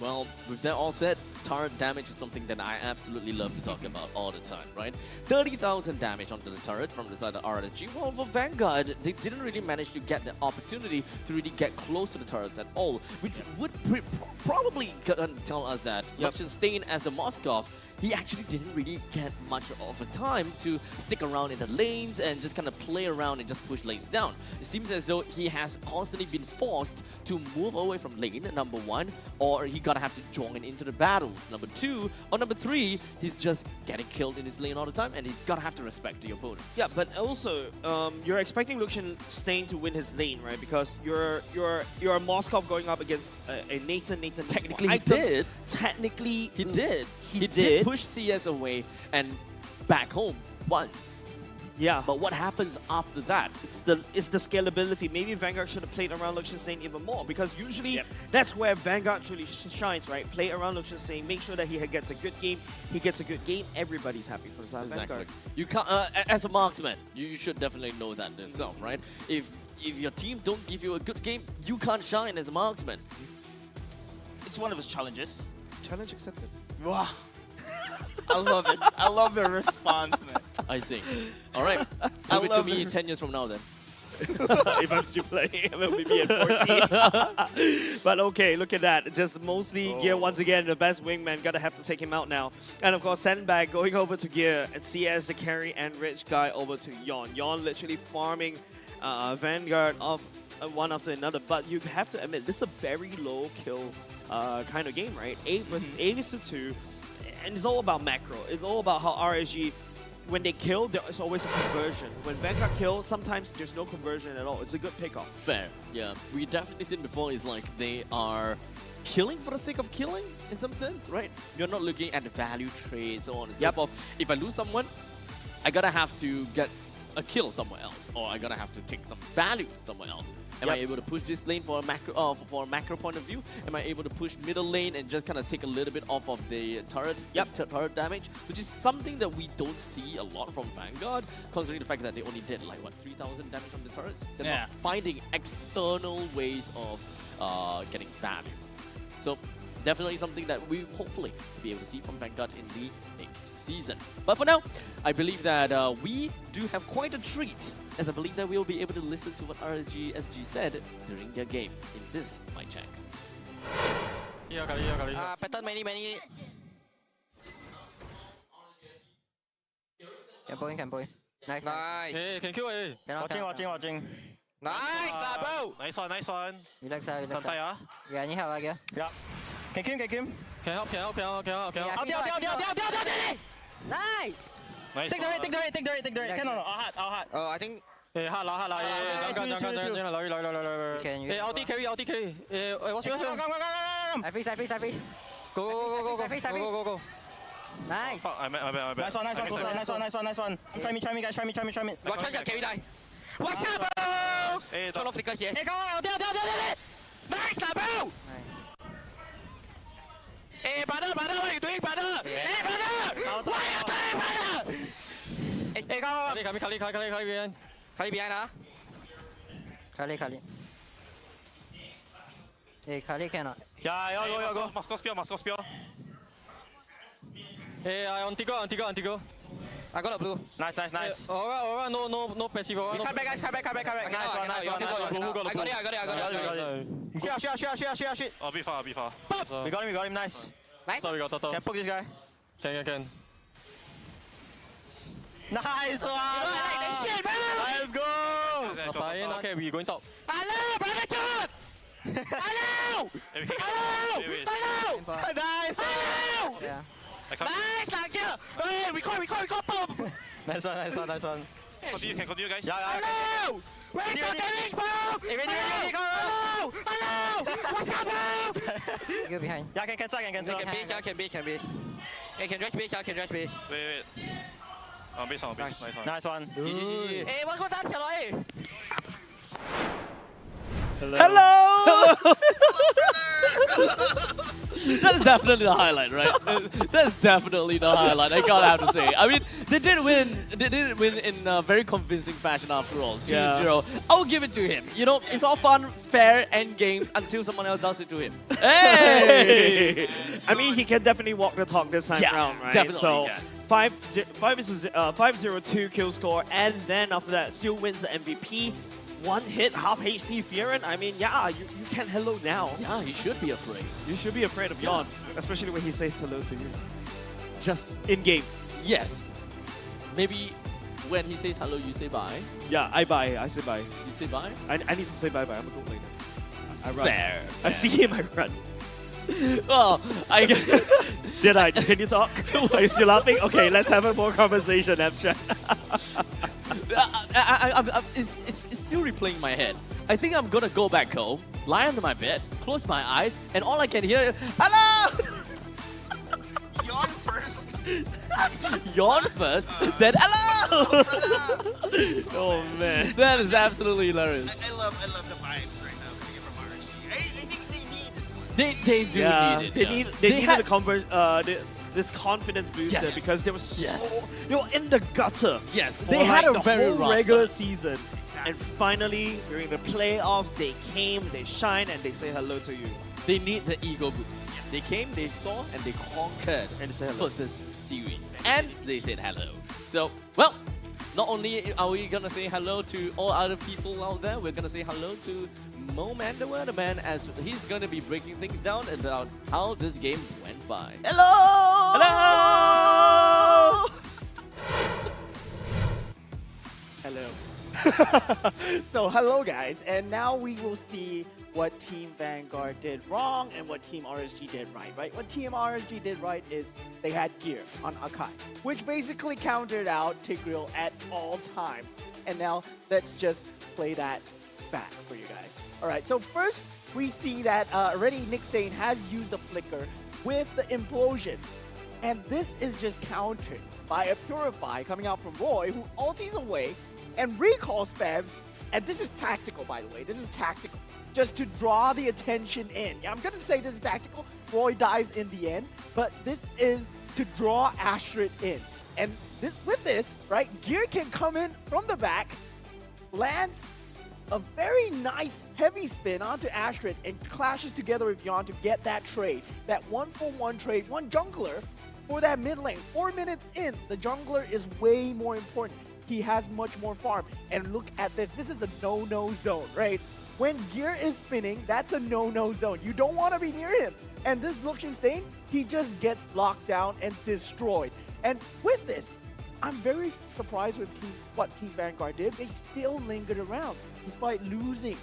S6: Well, with that all said, turret damage is something that I absolutely love to talk about all the time, right? 30,000 damage onto the turret from the side of RSG. Well, for Vanguard, they didn't really manage to get the opportunity to really get close to the turrets at all, which would probably tell us that Liechtenstein as the Moskov, he actually didn't really get much of a time to stick around in the lanes and just kind of play around and just push lanes down. It seems as though he has constantly been forced to move away from lane, number 1, or he gotta have to join into the battles, number 2, or number 3, he's just getting killed in his lane all the time, and he gotta have to respect the opponents.
S17: Yeah, but also, you're expecting Liechtenstein to win his lane, right? Because you're a Moskov going up against a Nathan.
S6: Technically, he did.
S17: Technically,
S6: he did. He did push CS away and back home. once.
S17: Yeah.
S6: But what happens after that?
S17: It's the scalability. Maybe Vanguard should have played around Liechtenstein even more, because usually that's where Vanguard truly shines, right? Play around Liechtenstein, make sure that he gets a good game. He gets a good game, everybody's happy for Vanguard.
S6: You can't, as a marksman, you should definitely know that yourself, right? If your team don't give you a good game, you can't shine as a marksman.
S16: It's one of his challenges.
S17: Challenge accepted.
S16: Wow. I love it. I love the response, man.
S6: I see. All right. Give it to me 10 years from now, then.
S17: If I'm still playing MLBB at 14. But okay, look at that. Just mostly Gear once again, the best wingman. Gotta have to take him out now. And of course, Sandbag going over to Gear and CS the carry and Rich Guy over to Yon. Yon literally farming Vanguard of one after another. But you have to admit, this is a very low kill kind of game, right? 8 is to 2. And it's all about macro. It's all about how RSG, when they kill, there's always a conversion. When Vanguard kills, sometimes there's no conversion at all. It's a good pickoff.
S6: Fair, yeah. We definitely seen before is like they are killing for the sake of killing in some sense, right? You're not looking at the value trade, so on and so forth. If I lose someone, I gotta have to get a kill somewhere else, or I gotta have to take some value somewhere else. Am I able to push this lane for a macro point of view? Am I able to push middle lane and just kind of take a little bit off of the turret, turret damage, which is something that we don't see a lot from Vanguard, considering the fact that they only did like what 3,000 damage from the turrets. They're not finding external ways of getting value. So definitely something that we hopefully be able to see from Vanguard in the next season. But for now, I believe that we do have quite a treat, as I believe that we'll be able to listen to what SG said during their game in this mic check.
S11: Pattern many. Can point. Nice.
S10: Hey, can kill it. Watching. Nice, bro. Nice one.
S11: Relax.
S10: Yeah,
S11: anyhow, I guess.
S10: Yeah. Can Kim. Can help. Out.
S11: Nice.
S10: Take the rate. Can no. Hard. I think. Hey, hard. Hey, ulti carry. What's your
S11: I freeze. Go. Nice.
S10: My bad. Nice one. Try me, guys. Try me.
S11: Watch out, carry die.
S10: Watch out, bro! Hey, turn off the guys here. Hey, come on, down. Nice, bro! Hey, brother, what are you doing, brother? Hey, brother! What are you doing, brother? Hey, come on. Kali behind,
S11: Kali. Hey, Kali cannot.
S10: Yeah, go. Must go spear. Hey, on Tigo. I got a blue. Nice. Alright, no passive. Come back, guys. Nice one. I got it. Shit. Oh, be far. We got him, nice. So we got Toto. Can poke this guy? Can. Nice one!
S11: Shit, bro!
S10: Let's go! Okay, we going top.
S11: Hello, brother John! Hello!
S10: Nice!
S11: Yeah.
S10: Nice, like here! Hey, record, boom! Nice one. Continue, guys. Yeah.
S11: Hello! Where's the damage, bro?
S10: Ready, go!
S11: Hello! What's up, bro? Go behind.
S10: Yeah, can
S11: Can base. Hey, can rush base.
S10: Wait. On base. Nice one.
S11: Hey, what got that, Hello!
S6: Hello! That's definitely the highlight, right? That's definitely the highlight, I gotta have to say. I mean, they did win in a very convincing fashion after all, 2-0. I'll give it to him. You know, it's all fun, fair, end games until someone else does it to him. Hey!
S17: I mean, he can definitely walk the talk this time around, right?
S6: Definitely
S17: so,
S6: can.
S17: 502 kill score, and then after that, still wins the MVP. One hit, half HP Fearon. I mean, yeah, you can hello now.
S6: Yeah, you should be afraid.
S17: You should be afraid of Yon, especially when he says hello to you.
S6: Just
S17: in game.
S6: Yes. Maybe when he says hello, you say bye.
S17: Yeah, I bye. I say bye.
S6: You say bye?
S17: I need to say bye. I'm a gold laner. I run.
S6: Fair.
S17: I see him, I run.
S6: Well, I
S17: did I? Can you talk? Are you still laughing? Okay, let's have a more conversation, Abstract.
S6: It's still replaying in my head. I think I'm gonna go back home, lie under my bed, close my eyes, and all I can hear is, hello!
S10: Yon first first.
S6: Yawn first, then hello! Oh man, that is absolutely hilarious.
S10: I love the vibes right now coming in from RSG. I think they need this one.
S6: They do need it.
S17: They
S6: yeah.
S17: need
S6: They
S17: needed
S6: had-
S17: this confidence booster
S6: Yes.
S17: because they were so
S6: Yes.
S17: they were in the gutter.
S6: Yes,
S17: They
S6: for
S17: had
S6: like
S17: a
S6: the very
S17: whole
S6: rough
S17: regular
S6: start.
S17: season, and finally during the playoffs they came, they shine, and they say hello to you.
S6: They need the ego boost. They came, they saw, and they conquered
S17: And say
S6: for
S17: hello.
S6: this series. And they said hello. So, well, not only are we gonna say hello to all other people out there, we're gonna say hello to Mo Man the Weatherman as he's gonna be breaking things down about how this game went by.
S17: Hello!
S6: Hello!
S9: Hello. So hello guys, and now we will see what Team Vanguard did wrong and what Team RSG did right? What Team RSG did right is they had gear on Akai, which basically countered out Tigreal at all times. And now let's just play that back for you guys. Alright, so first we see that already Nick Stain has used the flicker with the implosion. And this is just countered by a Purify coming out from Roy, who ulties away and recall spams. And this is tactical, by the way. This is tactical. Just to draw the attention in. Yeah, I'm going to say this is tactical. Roy dies in the end. But this is to draw Astrid in. And with this, right, Gear can come in from the back, lands a very nice heavy spin onto Astrid, and clashes together with Yon to get that trade. That 1-for-1 trade, one jungler for that mid lane. 4 minutes in, the jungler is way more important. He has much more farm. And look at this. This is a no-no zone, right? When Gear is spinning, that's a no-no zone. You don't want to be near him. And this Luxemstain, he just gets locked down and destroyed. And with this, I'm very surprised with what Team Vanguard did. They still lingered around despite losing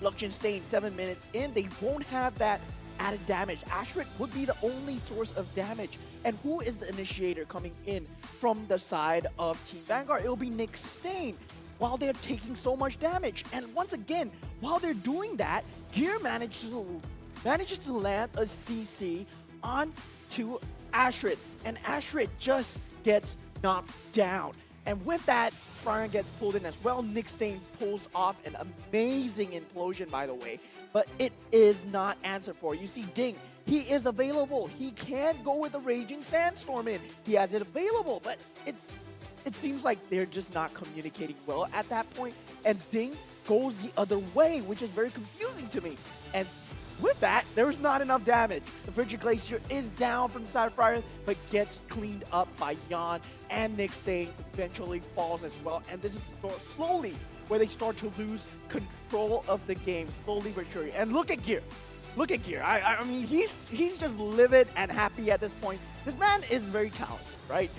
S9: Luxemstain 7 minutes in. They won't have that added damage. Ashrit would be the only source of damage. And who is the initiator coming in from the side of Team Vanguard? It'll be Nick Stain while they're taking so much damage. And once again, while they're doing that, Gear manages to land a CC onto Ashrit. And Ashrit just gets knocked down. And with that, Brian gets pulled in as well. Nick Stain pulls off an amazing implosion, by the way, but it is not answered for. You see, Ding, he is available. He can go with the Raging Sandstorm in. He has it available, but it seems like they're just not communicating well at that point. And Ding goes the other way, which is very confusing to me. And with that, there's not enough damage. The Frigid Glacier is down from the side of Friar, but gets cleaned up by Yan, and Nick Stain eventually falls as well. And this is slowly where they start to lose control of the game, slowly but surely. And look at Gear. Look at Gear. I mean, he's just livid and happy at this point. This man is very talented, right?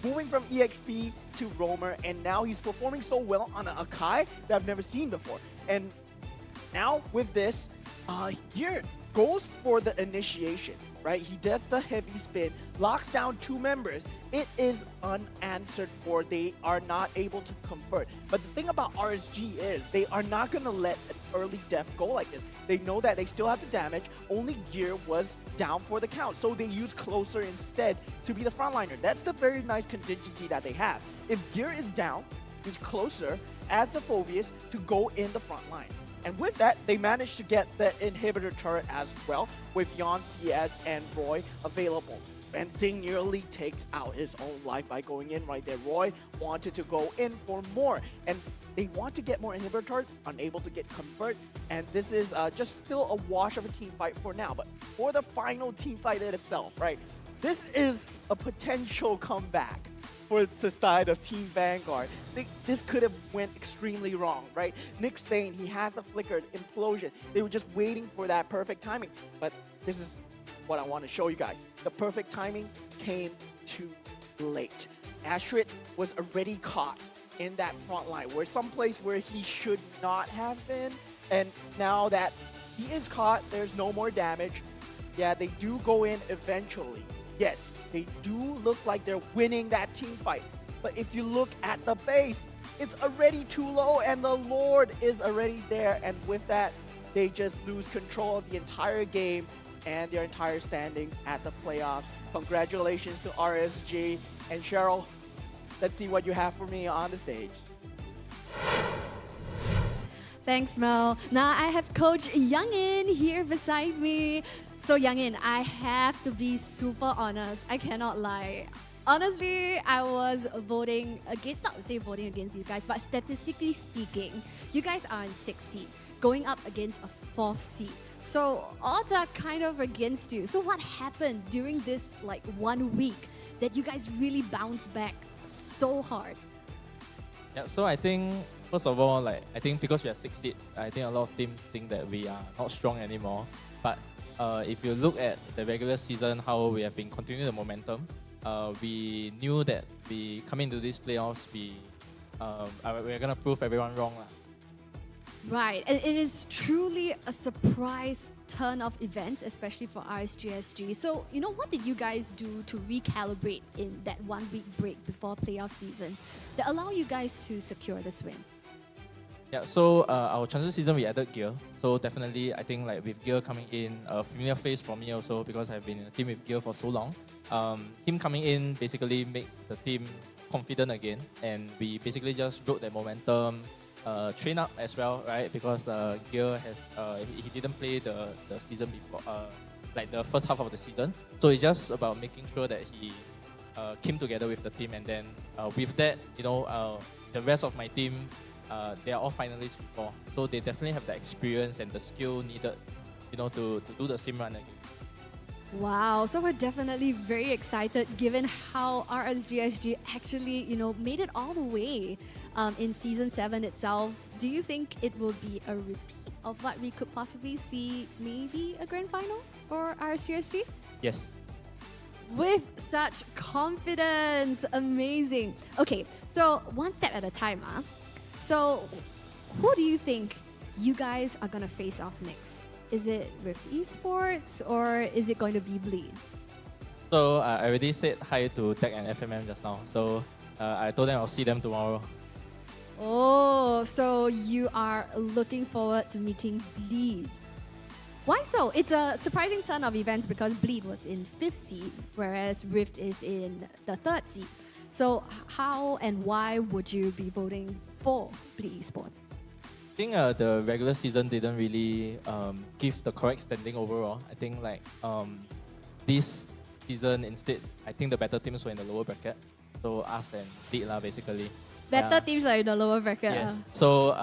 S9: Moving from EXP to Roamer, and now he's performing so well on an Akai that I've never seen before. And now with this, Gear goes for the initiation, right? He does the heavy spin, locks down 2 members. It is unanswered for. They are not able to convert. But the thing about RSG is they are not going to let an early death go like this. They know that they still have the damage. Only Gear was down for the count. So they use Closer instead to be the frontliner. That's the very nice contingency that they have. If Gear is down, use Closer as the Phobius to go in the front line. And with that, they managed to get the inhibitor turret as well, with Yon, CS, and Roy available. And Ding nearly takes out his own life by going in right there. Roy wanted to go in for more, and they want to get more inhibitor turrets, unable to get convert, and this is just still a wash of a team fight for now. But for the final team fight itself, right, this is a potential comeback for the side of Team Vanguard. This could have went extremely wrong, right? Nick Stain, he has the flickered implosion. They were just waiting for that perfect timing. But this is what I want to show you guys. The perfect timing came too late. Ashrit was already caught in that front line, where someplace where he should not have been. And now that he is caught, there's no more damage. Yeah, they do go in eventually. Yes, they do look like they're winning that team fight. But if you look at the base, it's already too low and the Lord is already there. And with that, they just lose control of the entire game. and their entire standings at the playoffs. Congratulations to RSG. And Cheryl, let's see what you have for me on the stage.
S13: Thanks, Mel. Now I have Coach Youngin here beside me. So Youngin, I have to be super honest. I cannot lie. Honestly, I was voting against, not to say voting against you guys, but statistically speaking, you guys are in 6th seed, going up against a 4th seed. So odds are kind of against you. So what happened during this 1 week that you guys really bounced back so hard?
S4: Yeah, so I think, first of all, I think because we are 6th seed, I think a lot of teams think that we are not strong anymore. But if you look at the regular season, how we have been continuing the momentum, we knew that we coming into these playoffs, we're gonna prove everyone wrong.
S13: Right, and it is truly a surprise turn of events, especially for RSGSG. So, what did you guys do to recalibrate in that 1 week break before playoff season that allow you guys to secure this win?
S4: Yeah, so our transition season we added Gear. So definitely, I think with Gear coming in, a familiar face for me also because I've been in a team with Gear for so long. Him coming in basically made the team confident again, and we basically just rode that momentum, train up as well, right? Because Gear he didn't play the season before, the first half of the season. So it's just about making sure that he came together with the team, and then with that, the rest of my team. They are all finalists before, so they definitely have the experience and the skill needed, to do the same run again.
S13: Wow, so we're definitely very excited given how RSGSG actually, made it all the way in Season 7 itself. Do you think it will be a repeat of what we could possibly see, maybe a Grand Finals for RSGSG?
S4: Yes.
S13: With such confidence, amazing. Okay, so one step at a time, huh? So, who do you think you guys are going to face off next? Is it Rift Esports or is it going to be Bleed?
S4: So, I already said hi to Tech and FMM just now. So, I told them I'll see them tomorrow.
S13: Oh, so you are looking forward to meeting Bleed. Why so? It's a surprising turn of events because Bleed was in 5th seed, whereas Rift is in the 3rd seed. So how and why would you be voting for Bleed Esports?
S4: I think the regular season didn't really give the correct standing overall. I think this season instead, I think the better teams were in the lower bracket. So us and Bleed basically.
S13: Better teams are in the lower bracket.
S4: Yes. So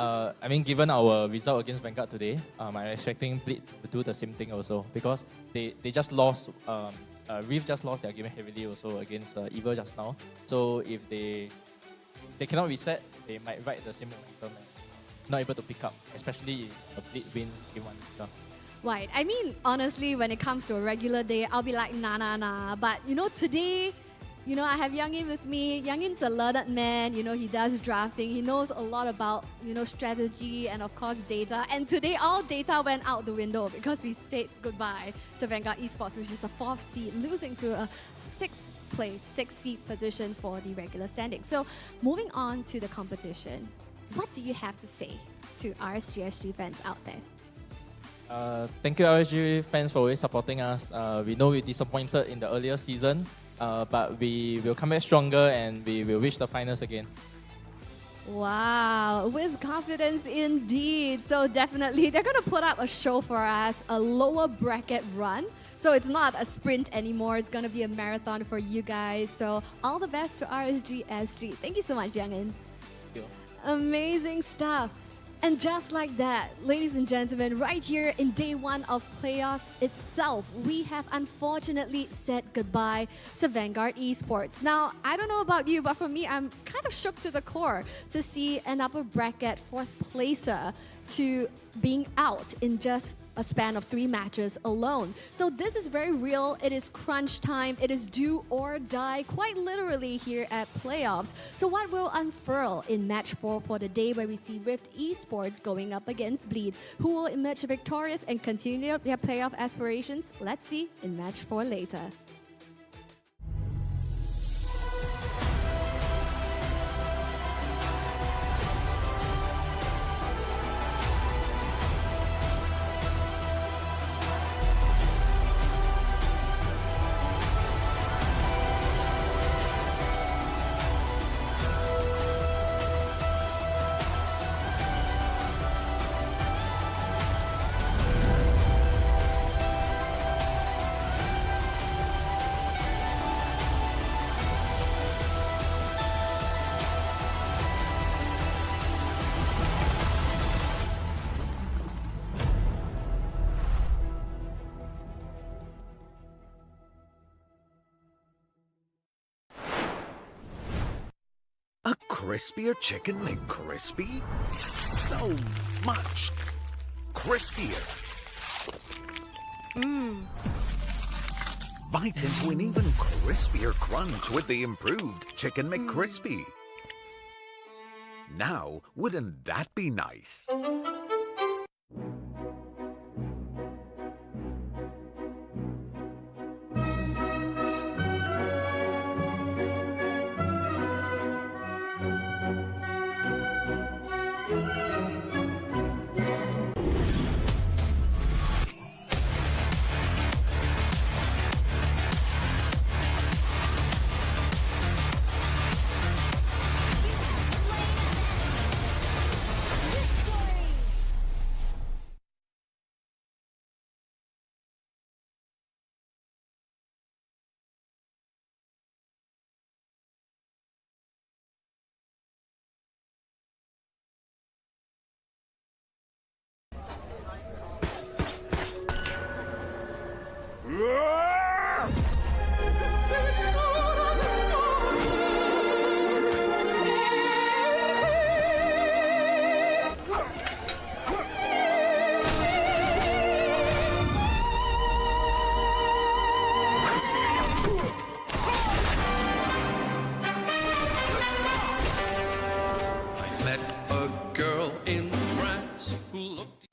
S4: I mean, given our result against Vanguard today, I'm expecting Bleed to do the same thing also because they just lost. Rift just lost their game heavily also against Evil just now. So if they cannot reset, they might ride the same momentum and not able to pick up, especially if a Bleed wins game 1.
S13: Right. I mean, honestly, when it comes to a regular day, I'll be like, nah. But, today, I have Youngin with me. Youngin's a learned man. He does drafting. He knows a lot about, strategy and, of course, data. And today, all data went out the window because we said goodbye to Vanguard Esports, which is a 4th seed, losing to a 6th seed position for the regular standing. So, moving on to the competition, what do you have to say to RSGSG fans out there?
S4: Thank you, RSG fans, for always supporting us. We know we're disappointed in the earlier season. But we will come back stronger and we will reach the finals again.
S13: Wow, with confidence indeed. So definitely, they're going to put up a show for us, a lower bracket run. So it's not a sprint anymore. It's going to be a marathon for you guys. So all the best to RSGSG. Thank you so much, Youngin.
S4: Thank you.
S13: Amazing stuff. And just like that, ladies and gentlemen, right here in day 1 of playoffs itself, we have unfortunately said goodbye to Vanguard Esports. Now, I don't know about you, but for me, I'm kind of shook to the core to see an upper bracket 4th placer to being out in just a span of 3 matches alone. So this is very real. It is crunch time. It is do or die, quite literally here at playoffs. So what will unfurl in match 4 for the day where we see Rift Esports going up against Bleed? Who will emerge victorious and continue their playoff aspirations? Let's see in match 4 later.
S8: crispier chicken McCrispy? So much crispier.
S13: Mmm.
S8: Bite into an even crispier crunch with the improved Chicken McCrispy. Now, wouldn't that be nice?
S14: I met a girl in France who looked.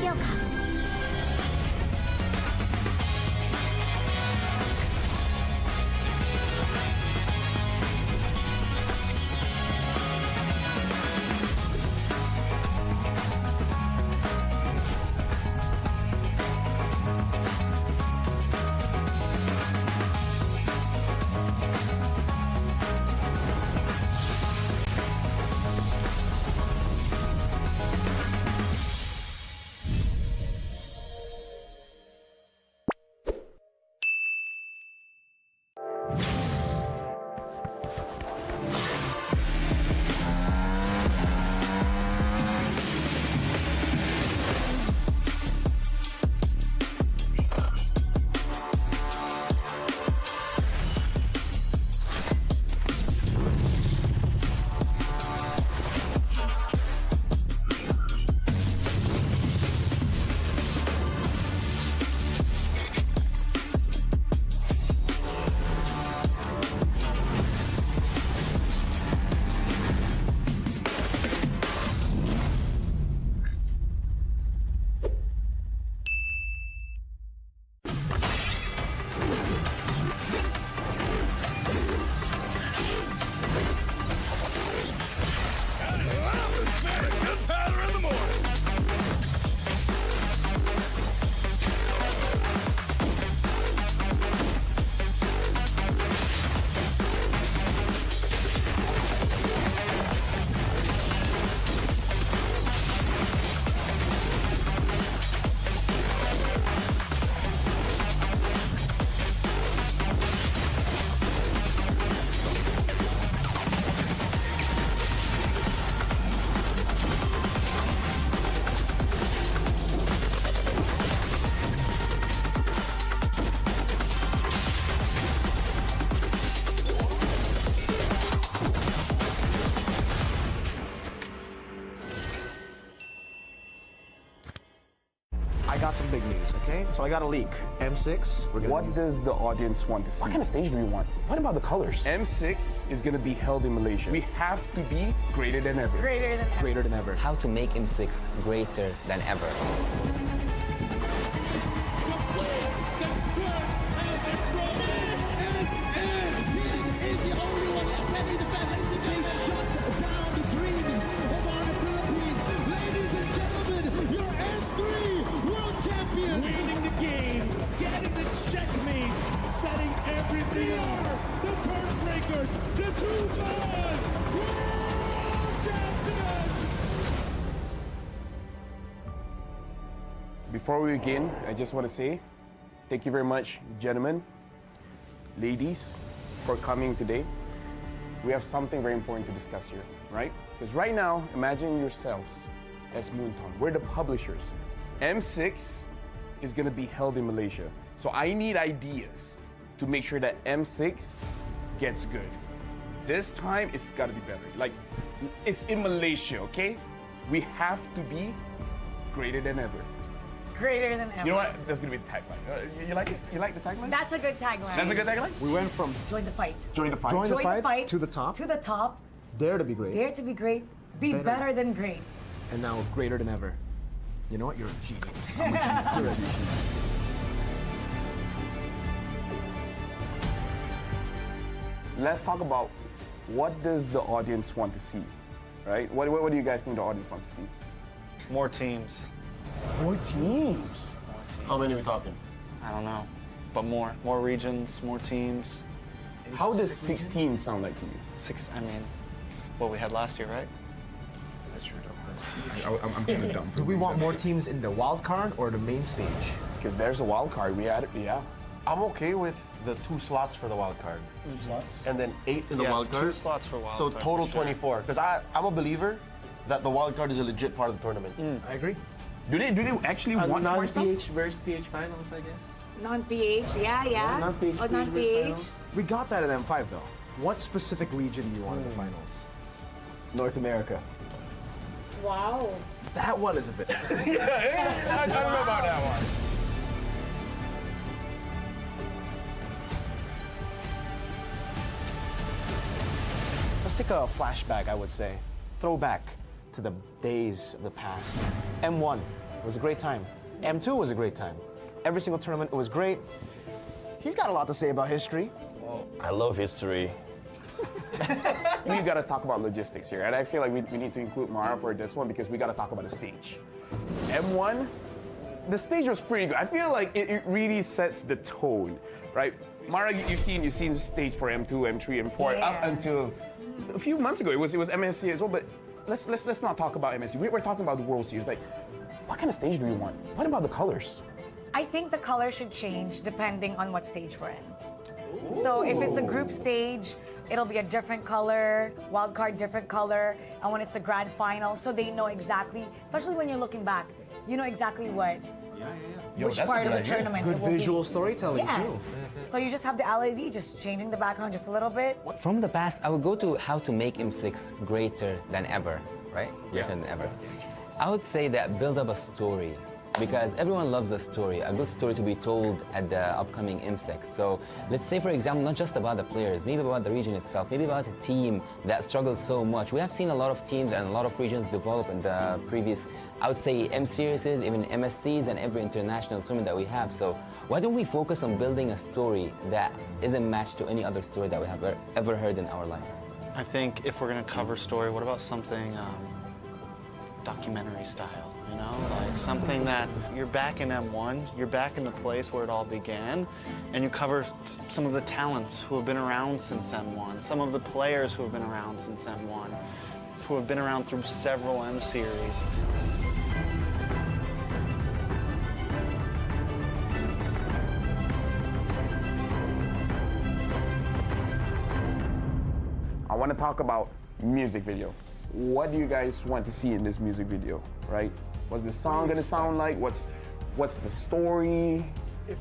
S7: 掉卡。
S2: I got some big news, okay? So I got a leak. M6, we're gonna
S3: What does the audience want to see?
S2: What kind of stage do we want? What about the colors?
S3: M6 is going to be held in Malaysia. We have to be greater than ever.
S1: Greater than ever.
S2: Greater than ever.
S5: How to make M6 greater than ever.
S11: Winning the game, getting the checkmate, setting everything up. The curse breakers, the two-time world champions.
S3: Before we begin, I just want to say thank you very much, gentlemen, ladies, for coming today. We have something very important to discuss here, right? Because right now, imagine yourselves as Moonton. We're the publishers. M6 is going to be held in Malaysia. So I need ideas to make sure that M6 gets good. This time, it's got to be better. Like, it's in Malaysia, okay? We have to be greater than ever.
S1: Greater than ever.
S3: You know what? That's going to be the tagline. You like it? You like the tagline?
S1: That's a good tagline.
S3: That's a good tagline?
S2: We went from
S1: Join the fight.
S3: Join the fight.
S2: Join the fight to the top.
S1: To the top.
S2: Dare to be great.
S1: Dare to be great. Be better than great.
S2: And now greater than ever. You know what? You're a genius. I'm a genius. You're a genius.
S3: Let's talk about what does the audience want to see, right? What do you guys think the audience wants to see?
S20: More teams.
S3: More teams?
S19: How many are we talking?
S20: I don't know, but more regions, more teams.
S3: How does 16 sound like to you?
S20: I mean, it's what we had last year, right?
S2: That's true.
S3: I'm kind of dumb.
S2: Do we want more teams in the wild card or the main stage?
S3: Because there's a wild card. We had it, yeah.
S19: I'm okay with the 2 slots for the wild card. 2 slots? And then 8 in the wild card.
S20: 2 slots for wild
S19: so
S20: card.
S19: total
S20: for sure.
S19: 24. Because I'm a believer that the wild card is a legit part of the tournament.
S2: I agree.
S3: Do they actually want smart stuff?
S22: Non-PH versus PH finals, I guess.
S1: Non-PH, yeah.
S22: Non-PH,
S1: Oh, non-PH.
S2: We got that in M5 though. What specific region do you want in the finals?
S12: North America.
S1: Wow.
S2: That one is a bit.
S3: I don't know about that one.
S2: Let's take a flashback, I would say. Throwback to the days of the past. M1 it was a great time. M2 was a great time. Every single tournament, it was great. He's got a lot to say about history.
S12: I love history.
S3: We got to talk about logistics here, and I feel like we need to include Mara for this one because we got to talk about the stage. M1, the stage was pretty good. I feel like it really sets the tone, right? Mara, you've seen the stage for M2, M3, M4 up until a few months ago. It was MSC as well, but let's not talk about MSC. We're talking about the World Series. Like, what kind of stage do we want? What about the colors?
S1: I think the color should change depending on what stage we're in. So if it's a group stage, it'll be a different color, wild card different color, and when it's the grand final, so they know exactly, especially when you're looking back, you know exactly what, which part of the tournament
S2: Good
S1: it will be.
S2: visual storytelling
S1: Yes.
S2: too.
S1: So you just have the LED, just changing the background just a little bit.
S5: From the past, I would go to how to make M6 greater than ever, right? Greater than ever. I would say that build up a story, because everyone loves a story, a good story to be told at the upcoming M6. So let's say, for example, not just about the players, maybe about the region itself, maybe about a team that struggled so much. We have seen a lot of teams and a lot of regions develop in the previous, I would say, M series, even MSCs, and every international tournament that we have. So why don't we focus on building a story that isn't matched to any other story that we have ever heard in our life?
S20: I think if we're going to cover story, what about something documentary style? You know, like something that you're back in M1, you're back in the place where it all began, and you cover some of the talents who have been around since M1, some of the players who have been around since M1, who have been around through several M series.
S3: I want to talk about music video. What do you guys want to see in this music video, right? What's the song gonna sound like? What's the story?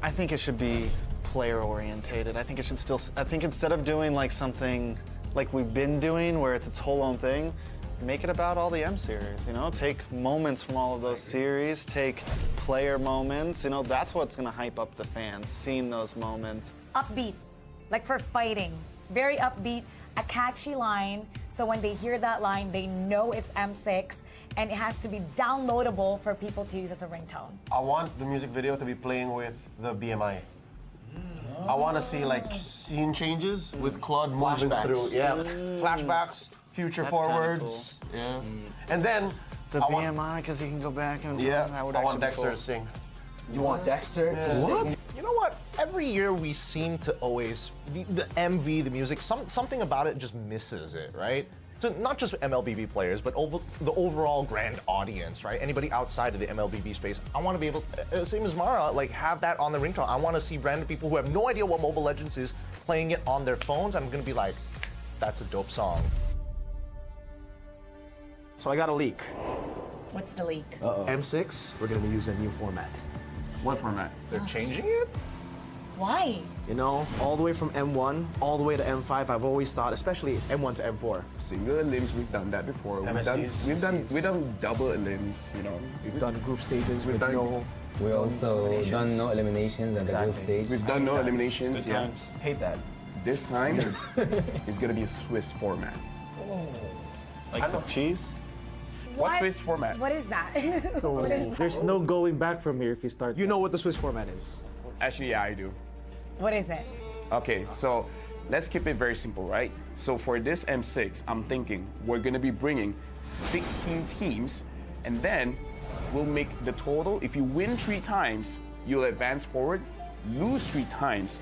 S20: I think it should be player orientated. I think it should still, I think instead of doing like something like we've been doing where it's its whole own thing, make it about all the M series, you know? Take moments from all of those series, take player moments, you know, that's what's gonna hype up the fans, seeing those moments.
S1: Upbeat, like for fighting, very upbeat, a catchy line, so when they hear that line, they know it's M6, and it has to be downloadable for people to use as a ringtone.
S19: I want the music video to be playing with the BMI. I want to see like scene changes with Claude moving through. Yeah, flashbacks, future
S20: That's
S19: forwards.
S20: kinda cool.
S19: Yeah, and then
S20: The BMI, because he can go back and that would
S19: I want
S20: actually be
S19: Dexter
S20: cool.
S19: to sing.
S11: You want Dexter to sing?
S7: You know what? Every year we seem to always, the MV, the music, something about it just misses it, right? So not just MLBB players, but the overall grand audience, right? Anybody outside of the MLBB space, I want to be able, same as Mara, like have that on the ringtone. I want to see random people who have no idea what Mobile Legends is playing it on their phones. I'm going to be like, that's a dope song. So I got a leak.
S1: What's the leak?
S2: M6, we're going to use a new format.
S3: What format?
S7: They're changing it?
S1: Why?
S2: You know, all the way from M1, all the way to M5, I've always thought, especially M1 to M4.
S3: Single elims, we've done that before. We've done double elims, you know.
S2: We've done group stages,
S3: we've done
S2: no...
S5: We also done no eliminations at the group stage.
S3: We've done no eliminations,
S5: Good times.
S2: Hate that.
S3: This time, it's gonna be a Swiss format.
S20: Like the cheese?
S3: What Swiss format?
S1: What is that? What is
S22: There's no going back from here if you start.
S2: You know what the Swiss format is?
S3: Actually, yeah, I do.
S1: What is it?
S3: Okay, so let's keep it very simple, right? So for this M6, I'm thinking we're gonna be bringing 16 teams, and then we'll make the total. If you win 3 times, you'll advance forward. Lose 3 times,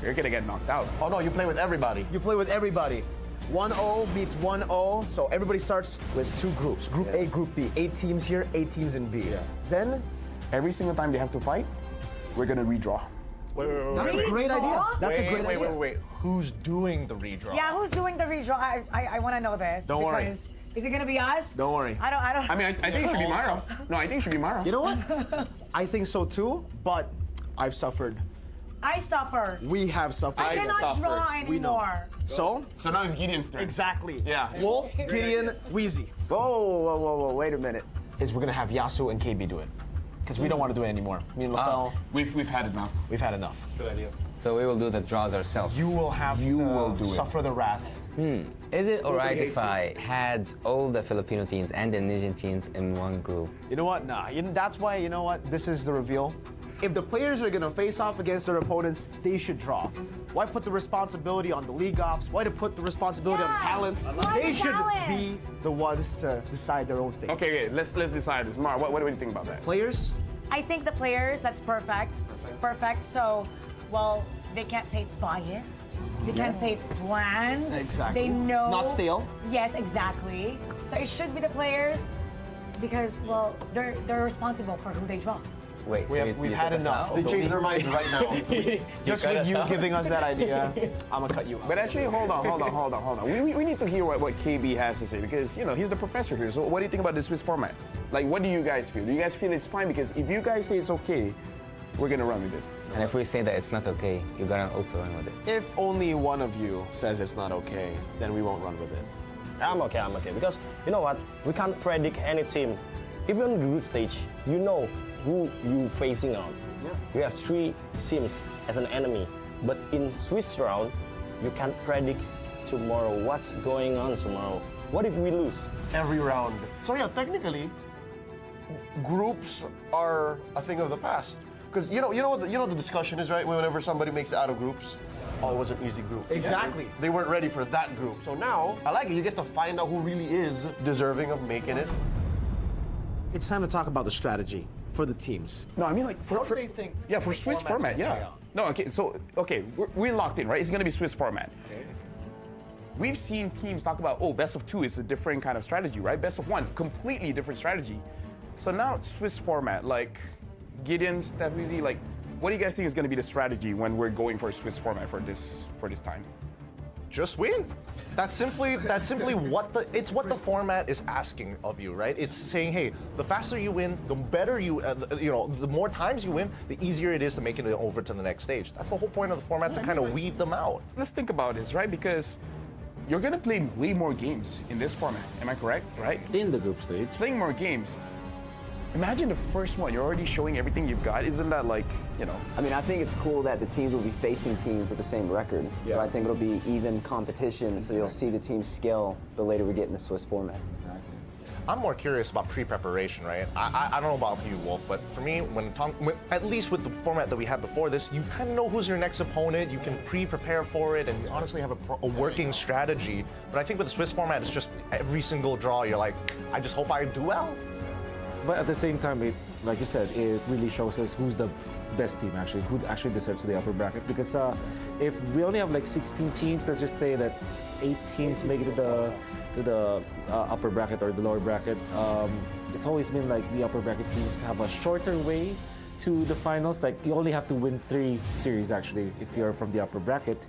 S3: you're gonna get knocked out.
S19: Oh no, you play with everybody.
S2: You play with everybody. 1-0 beats 1-0, so everybody starts with 2 groups. Group A, Group B. 8 teams here, 8 teams in B. Then,
S3: every single time they have to fight, we're gonna redraw.
S2: That's a great idea. That's a great idea.
S7: Wait. Who's doing the redraw?
S1: Yeah, who's doing the redraw? I want to know this.
S2: Don't worry.
S1: Because is it gonna be us?
S2: Don't worry.
S1: I don't.
S3: I mean, I think it should be Mara. No, I think it should be Mara.
S2: You know what? I think so too, but I've suffered.
S1: I suffer.
S2: We have suffered.
S1: I cannot draw
S2: We know.
S1: anymore.
S2: So
S3: now it's Gideon's turn.
S2: Exactly.
S3: Yeah.
S2: Wolf, Gideon, Wheezy.
S12: Whoa, wait a minute.
S2: Is we're gonna have Yasu and KB do it. Because we don't want to do it anymore. Me and LaFell,
S3: we've had enough.
S2: We've had enough.
S7: Good idea.
S5: So we will do the draws ourselves.
S2: You will have to
S3: do it.
S2: suffer the wrath
S5: Is it alright if I had all the Filipino teams and the Indonesian teams in one group?
S2: You know what? Nah. That's why, you know what? This is the reveal. If the players are gonna face off against their opponents, they should draw. Why put the responsibility on the league ops? Why to put the responsibility on the talents? They should be the ones to decide their own fate.
S3: Okay, let's decide this. Mar, what do you think about that?
S2: Players?
S1: I think the players, that's perfect. Perfect. So, well, they can't say it's biased. They can't say it's planned.
S2: Exactly.
S1: They know.
S2: Not stale.
S1: Yes, exactly. So it should be the players because, well, they're responsible for who they draw.
S5: Wait,
S2: we've had enough.
S19: They changed their minds right now.
S2: Just with you giving us that idea, I'm gonna cut you out.
S3: But actually, hold on. We need to hear what KB has to say because, you know, he's the professor here. So what do you think about the Swiss format? Like, what do you guys feel? Do you guys feel it's fine? Because if you guys say it's okay, we're gonna run with it.
S5: And if we say that it's not okay, you're gonna also run with it.
S2: If only one of you says it's not okay, then we won't run with it.
S12: I'm okay. Because you know what? We can't predict any team. Even in the group stage, you know who you facing on.
S2: Yeah.
S12: You have 3 teams as an enemy. But in Swiss round, you can't predict tomorrow what's going on tomorrow. What if we lose?
S19: Every round. So yeah, technically, groups are a thing of the past. Because you know what the discussion is, right? Whenever somebody makes it out of groups, oh, it was an easy group.
S2: Exactly.
S19: Yeah. They weren't ready for that group. So now, I like it. You get to find out who really is deserving of making it.
S2: It's time to talk about the strategy for the teams.
S3: No, I mean like for
S2: they think?
S3: Yeah, for Swiss format, yeah. No, okay, so we're locked in, right? It's gonna be Swiss format.
S2: Okay.
S3: We've seen teams talk about, oh, best of 2 is a different kind of strategy, right? Best of 1, completely different strategy. So now Swiss format, like Gideon, Steph Weezy, like, what do you guys think is gonna be the strategy when we're going for a Swiss format for this time?
S7: Just win. That's simply what the format is asking of you, right? It's saying, hey, the faster you win, the better you, the more times you win, the easier it is to make it over to the next stage. That's the whole point of the format, to kind of weed them out.
S3: Let's think about this, right? Because you're gonna play way more games in this format. Am I correct? Right?
S22: In the group stage.
S3: Playing more games. Imagine the first one, you're already showing everything you've got. Isn't that like, you know?
S15: I mean, I think it's cool that the teams will be facing teams with the same record.
S3: Yeah.
S15: So I think it'll be even competition, so you'll see the teams scale the later we get in the Swiss format.
S7: I'm more curious about pre-preparation, right? I don't know about you, Wolf, but for me, at least with the format that we had before this, you kind of know who's your next opponent. You can pre-prepare for it, and you honestly have a working strategy. But I think with the Swiss format, it's just every single draw, you're like, I just hope I do well.
S22: But at the same time, like you said, it really shows us who's the best team actually, who actually deserves the upper bracket. Because if we only have like 16 teams, let's just say that 8 teams make it to the upper bracket or the lower bracket. It's always been like the upper bracket teams have a shorter way to the finals. Like you only have to win 3 series actually if you're from the upper bracket.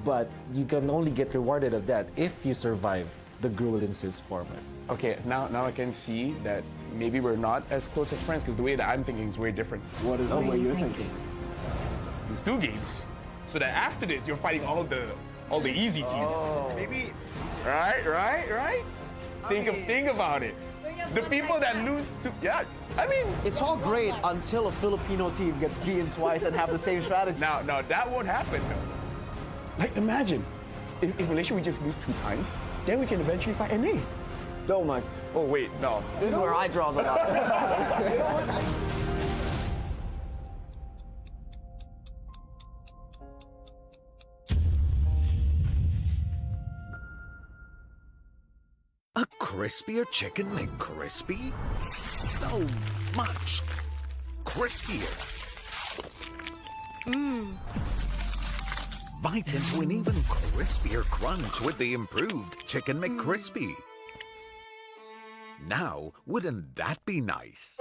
S22: But you can only get rewarded of that if you survive the grueling Swiss format.
S3: Okay, now I can see that maybe we're not as close as friends because the way that I'm thinking is way different.
S2: What is the way you're thinking?
S3: There's 2 games, so that after this you're fighting all the easy teams.
S2: Oh.
S3: Maybe, right? Think about it. The people that lose to, yeah, I mean,
S2: it's all great until a Filipino team gets beaten twice and have the same strategy.
S3: Now that won't happen. Like imagine, if Malaysia we just lose 2 times, then we can eventually fight NA.
S12: No, Mike.
S3: Oh wait, no.
S15: This is where I draw the line.
S8: A crispier chicken McCrispy? So much crispier. Bite into an even crispier crunch with the improved Chicken McCrispy. Now, wouldn't that be nice?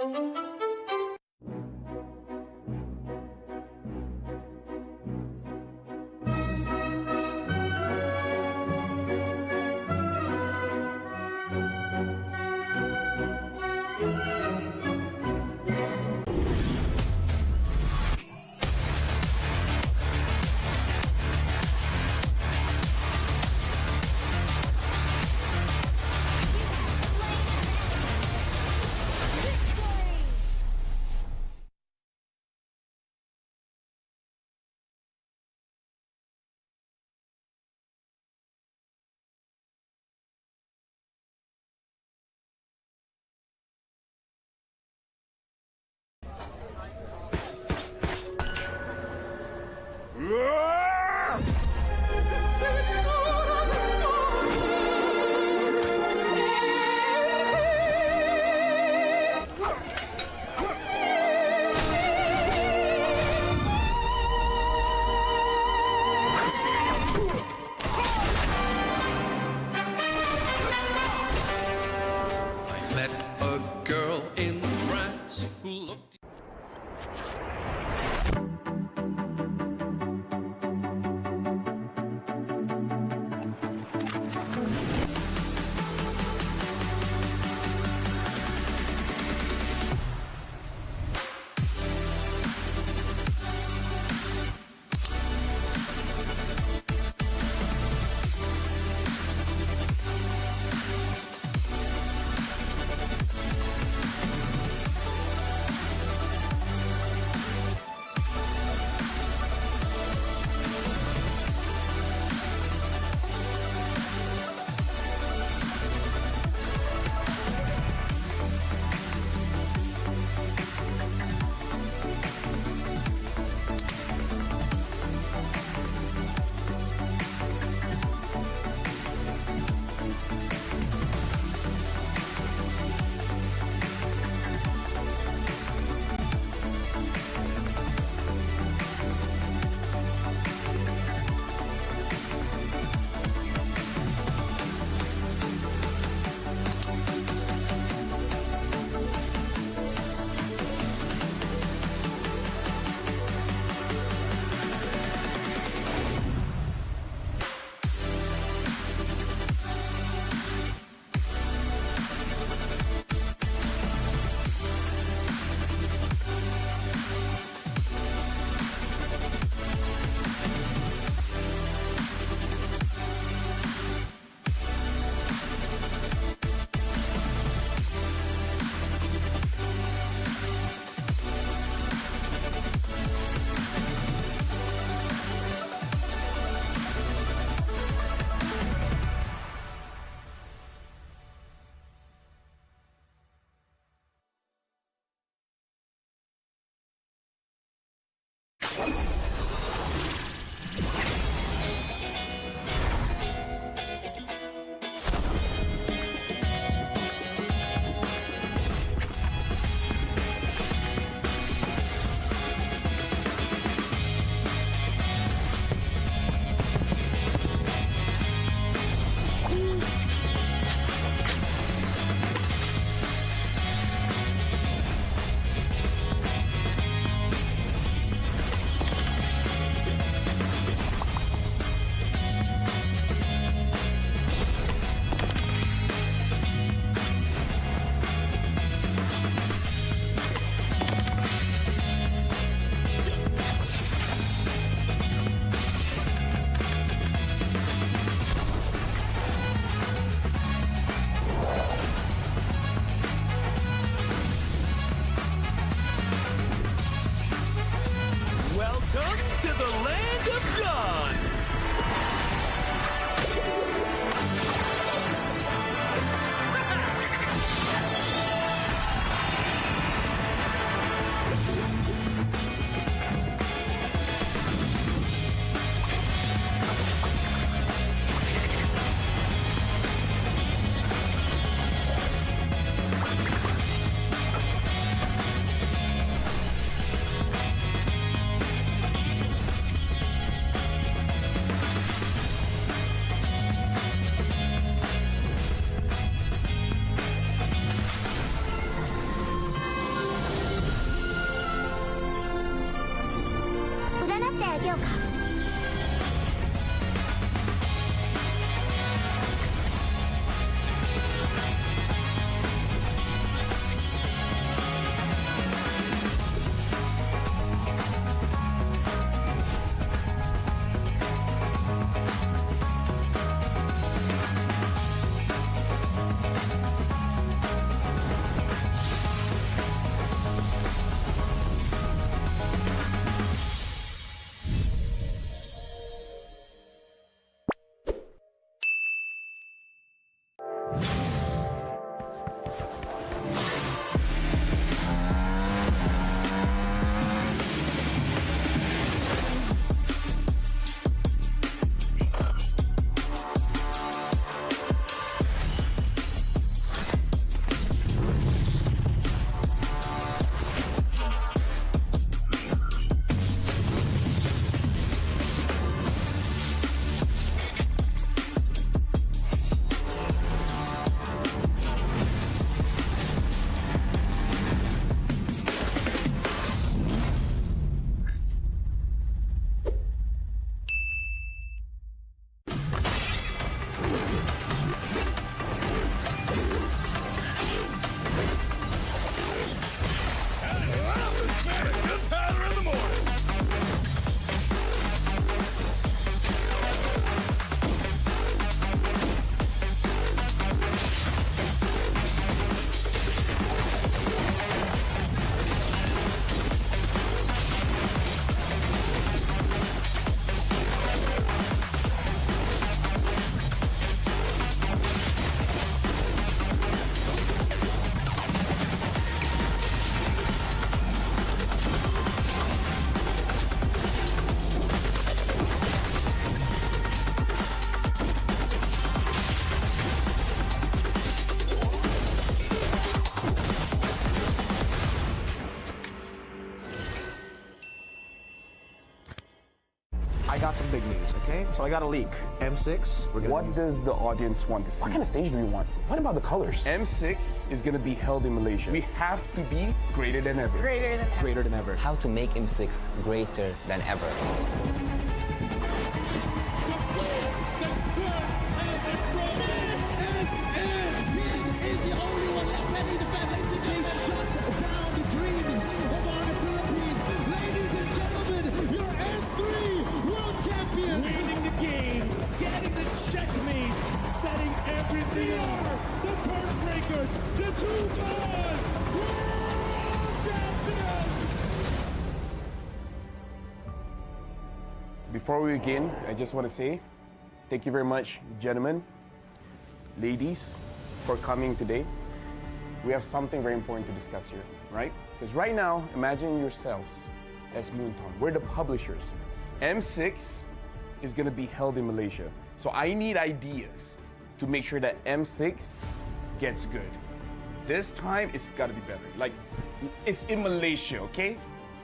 S14: who looked.
S2: got some big news, okay? So I got a leak. M6, we're gonna
S3: What does the audience want to see? What kind of stage do we want? What about the colors? M6 is gonna be held in Malaysia. We have to be greater than ever.
S1: Greater than ever.
S2: Greater than ever.
S5: How to make M6 greater than ever.
S11: Winning the game, getting the checkmate, setting everything up. The curse breakers, the two-time world champions.
S3: Before we begin, I just want to say thank you very much, gentlemen, ladies, for coming today. We have something very important to discuss here, right? Because right now, imagine yourselves as Moonton. We're the publishers. M6 is going to be held in Malaysia. So I need ideas to make sure that M6 gets good. This time, it's got to be better. Like, it's in Malaysia, okay?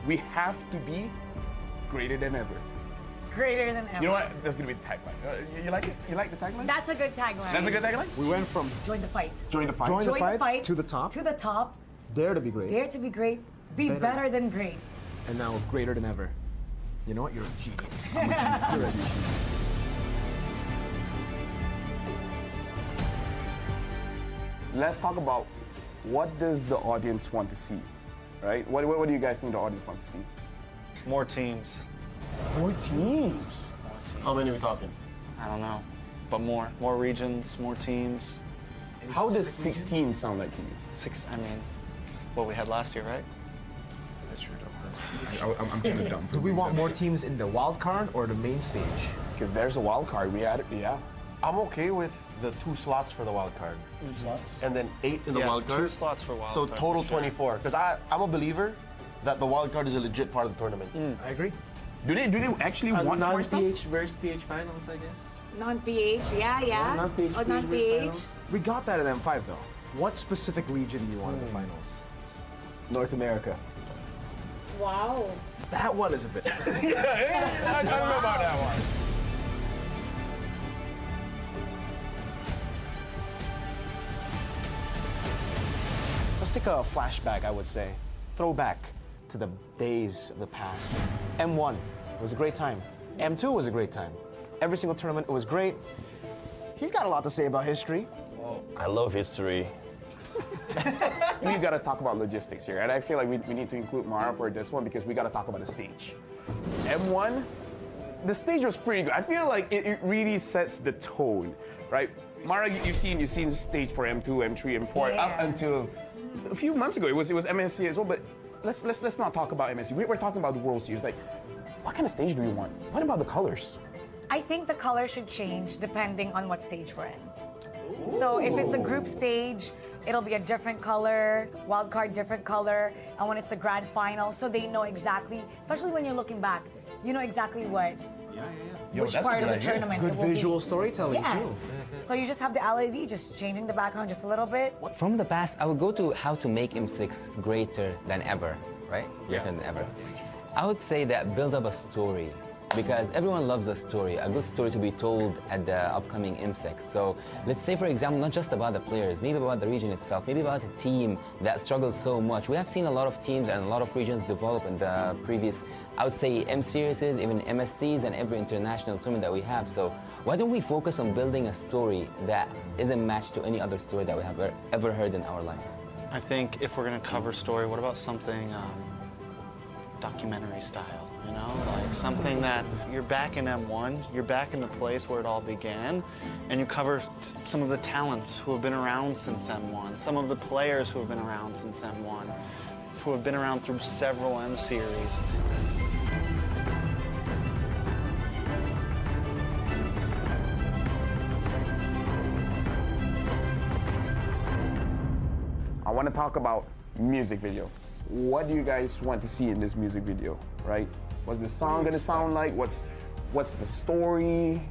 S3: We have to be greater than ever.
S1: Greater than ever.
S3: You know what? That's going to be the tagline. You like it? You like the tagline?
S1: That's a good tagline.
S3: That's a good tagline?
S2: We went from
S1: Join the fight.
S3: join the fight.
S2: join the fight
S1: to
S2: the top,
S1: To the top.
S2: dare to be great,
S1: Dare to be great. Be better than great.
S2: and now greater than ever. You know what? You're a genius. I'm a genius. You're a genius.
S3: Let's talk about what does the audience want to see, right? What do you guys think the audience wants to see?
S20: More teams.
S3: More teams?
S19: How many are we talking?
S20: I don't know, but more regions, more teams.
S3: How does 16 sound like to you?
S20: I mean, it's what we had last year, right?
S3: That's true, I'm kind of dumb.
S2: Do we want more teams in the wild card or the main stage?
S3: Because there's a wild card. We had it, yeah.
S19: I'm okay with the 2 slots for the wild card. 2 slots? And then 8 in the wild card.
S20: 2 slots for wild
S19: So
S20: card.
S19: total
S20: for sure.
S19: 24. Because I'm a believer that the wild card is a legit part of the tournament.
S2: I agree.
S3: Do they actually want more stuff?
S22: Non-PH versus PH finals, I guess.
S1: Non-PH, yeah.
S22: Non-PH,
S1: Oh, non-PH.
S2: We got that in M5 though. What specific region do you want in the finals? North America.
S1: Wow.
S2: That one is a bit.
S3: Yeah, I don't know about that one.
S2: Let's take a flashback, I would say. Throwback to the days of the past. M1 was a great time. M2 was a great time. Every single tournament, it was great. He's got a lot to say about history.
S12: I love history.
S3: We got to talk about logistics here, and I feel like we need to include Mara for this one because we got to talk about the stage. M1, the stage was pretty good. I feel like it really sets the tone, right? Mara, you've seen the stage for M2, M3, M4 up until a few months ago. It was MSC as well, but let's not talk about MSC. We're talking about the World Series. Like, what kind of stage do we want? What about the colors?
S1: I think the color should change depending on what stage we're in. So if it's a group stage, it'll be a different color, wild card different color, and when it's the grand final, so they know exactly, especially when you're looking back, you know exactly what, which part of the tournament
S2: Good
S1: it will
S2: visual
S1: be.
S2: storytelling
S1: Yes.
S2: too.
S1: So you just have the LED just changing the background just a little bit.
S5: From the past, I would go to how to make M6 greater than ever, right? Greater than ever. I would say that build up a story, because everyone loves a story, a good story to be told at the upcoming M6. So let's say, for example, not just about the players, maybe about the region itself, maybe about a team that struggled so much. We have seen a lot of teams and a lot of regions develop in the previous, I would say, M series, even MSCs and every international tournament that we have. So why don't we focus on building a story that isn't matched to any other story that we have ever heard in our life?
S20: I think if we're going to cover story, what about something documentary style, you know? Like something that you're back in M1, you're back in the place where it all began, and you cover some of the talents who have been around since M1, some of the players who have been around since M1, who have been around through several M series.
S3: I want to talk about music video. What do you guys want to see in this music video, right? What's the song gonna sound like? What's the story?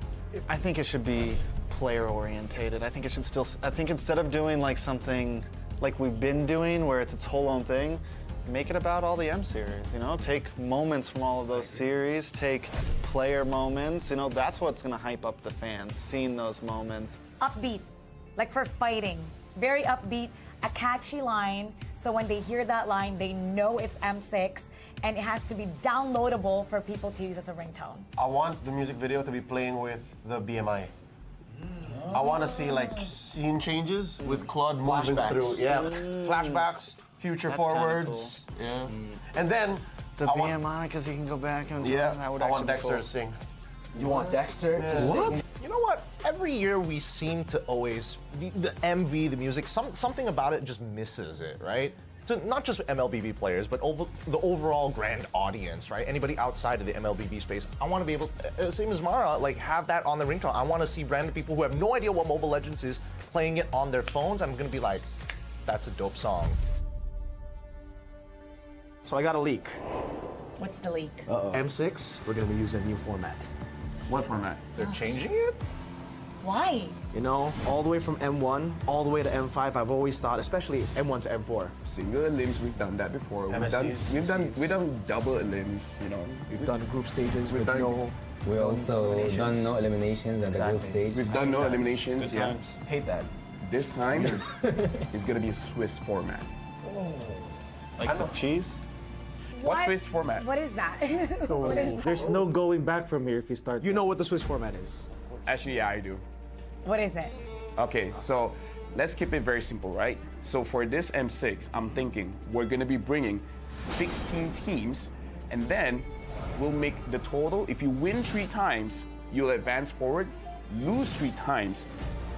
S20: I think it should be player orientated. I think instead of doing like something like we've been doing where it's its whole own thing, make it about all the M series, you know? Take moments from all of those series, take player moments, you know, that's what's gonna hype up the fans, seeing those moments.
S1: Upbeat, like for fighting. Very upbeat, a catchy line, so when they hear that line, they know it's M6, and it has to be downloadable for people to use as a ringtone.
S19: I want the music video to be playing with the BMI. I want to see like scene changes with Claude moving through. Yeah, flashbacks, future forwards.
S20: Cool.
S19: Yeah, and then
S20: the BMI because he can go back and that would
S19: I want
S20: actually be
S19: Dexter
S20: cool.
S19: to sing.
S15: You want Dexter?
S19: Yeah.
S7: What? You know what? Every year we seem to always the MV, the music, something about it just misses it, right? So not just MLBB players, but the overall grand audience, right? Anybody outside of the MLBB space, I want to be able, same as Mara, like have that on the ringtone. I want to see random people who have no idea what Mobile Legends is playing it on their phones. I'm gonna be like, that's a dope song.
S2: So I got a leak.
S1: What's the leak?
S2: M6, we're gonna be using a new format.
S3: What format?
S7: They're changing it?
S1: Why?
S2: You know, all the way from M1, all the way to M5, I've always thought, especially M1 to M4.
S3: Single limbs, we've done that before. We've done double limbs, you know.
S2: We've done group stages with
S3: done
S2: no...
S5: We also done no eliminations at the group stage.
S3: We've done no eliminations,
S2: Good times. Hate that.
S3: This time, it's gonna be a Swiss format.
S20: Like the cheese?
S3: What's Swiss format?
S1: What is that? What is that?
S22: There's no going back from here if you start.
S2: You know what the Swiss format is.
S3: Actually, yeah, I do.
S1: What is it?
S3: Okay, so let's keep it very simple, right? So for this M6, I'm thinking we're gonna be bringing 16 teams, and then we'll make the total. If you win 3 times, you'll advance forward. Lose 3 times,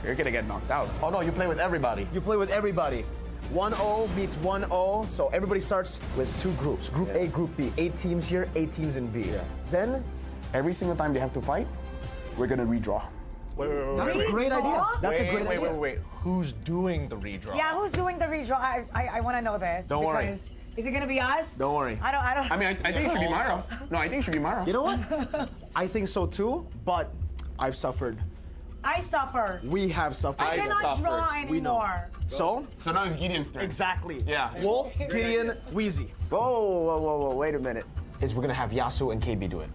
S3: you're gonna get knocked out.
S19: Oh no, you play with everybody.
S2: You play with everybody. 1-0 meets 1-0, so everybody starts with 2 groups. Group A, Group B. 8 teams here, 8 teams in B. Then,
S3: every single time they have to fight, we're gonna redraw.
S19: Wait.
S2: That's a great idea. That's a great idea.
S7: Wait. Who's doing the redraw?
S1: Yeah, who's doing the redraw? I want to know this.
S2: Don't worry.
S1: Is it gonna be us?
S2: Don't worry.
S1: I don't.
S3: I mean, I think it should be Mara. No, I think it should be Mara.
S2: You know what? I think so too, but I've suffered.
S1: I suffer.
S2: We have suffered.
S1: I cannot draw
S2: We know.
S1: anymore.
S2: So
S3: now it's Gideon's turn.
S2: Exactly.
S3: Yeah.
S2: Wolf, Gideon, Wheezy.
S15: Whoa, wait a minute.
S2: Is we're gonna have Yasu and KB do it.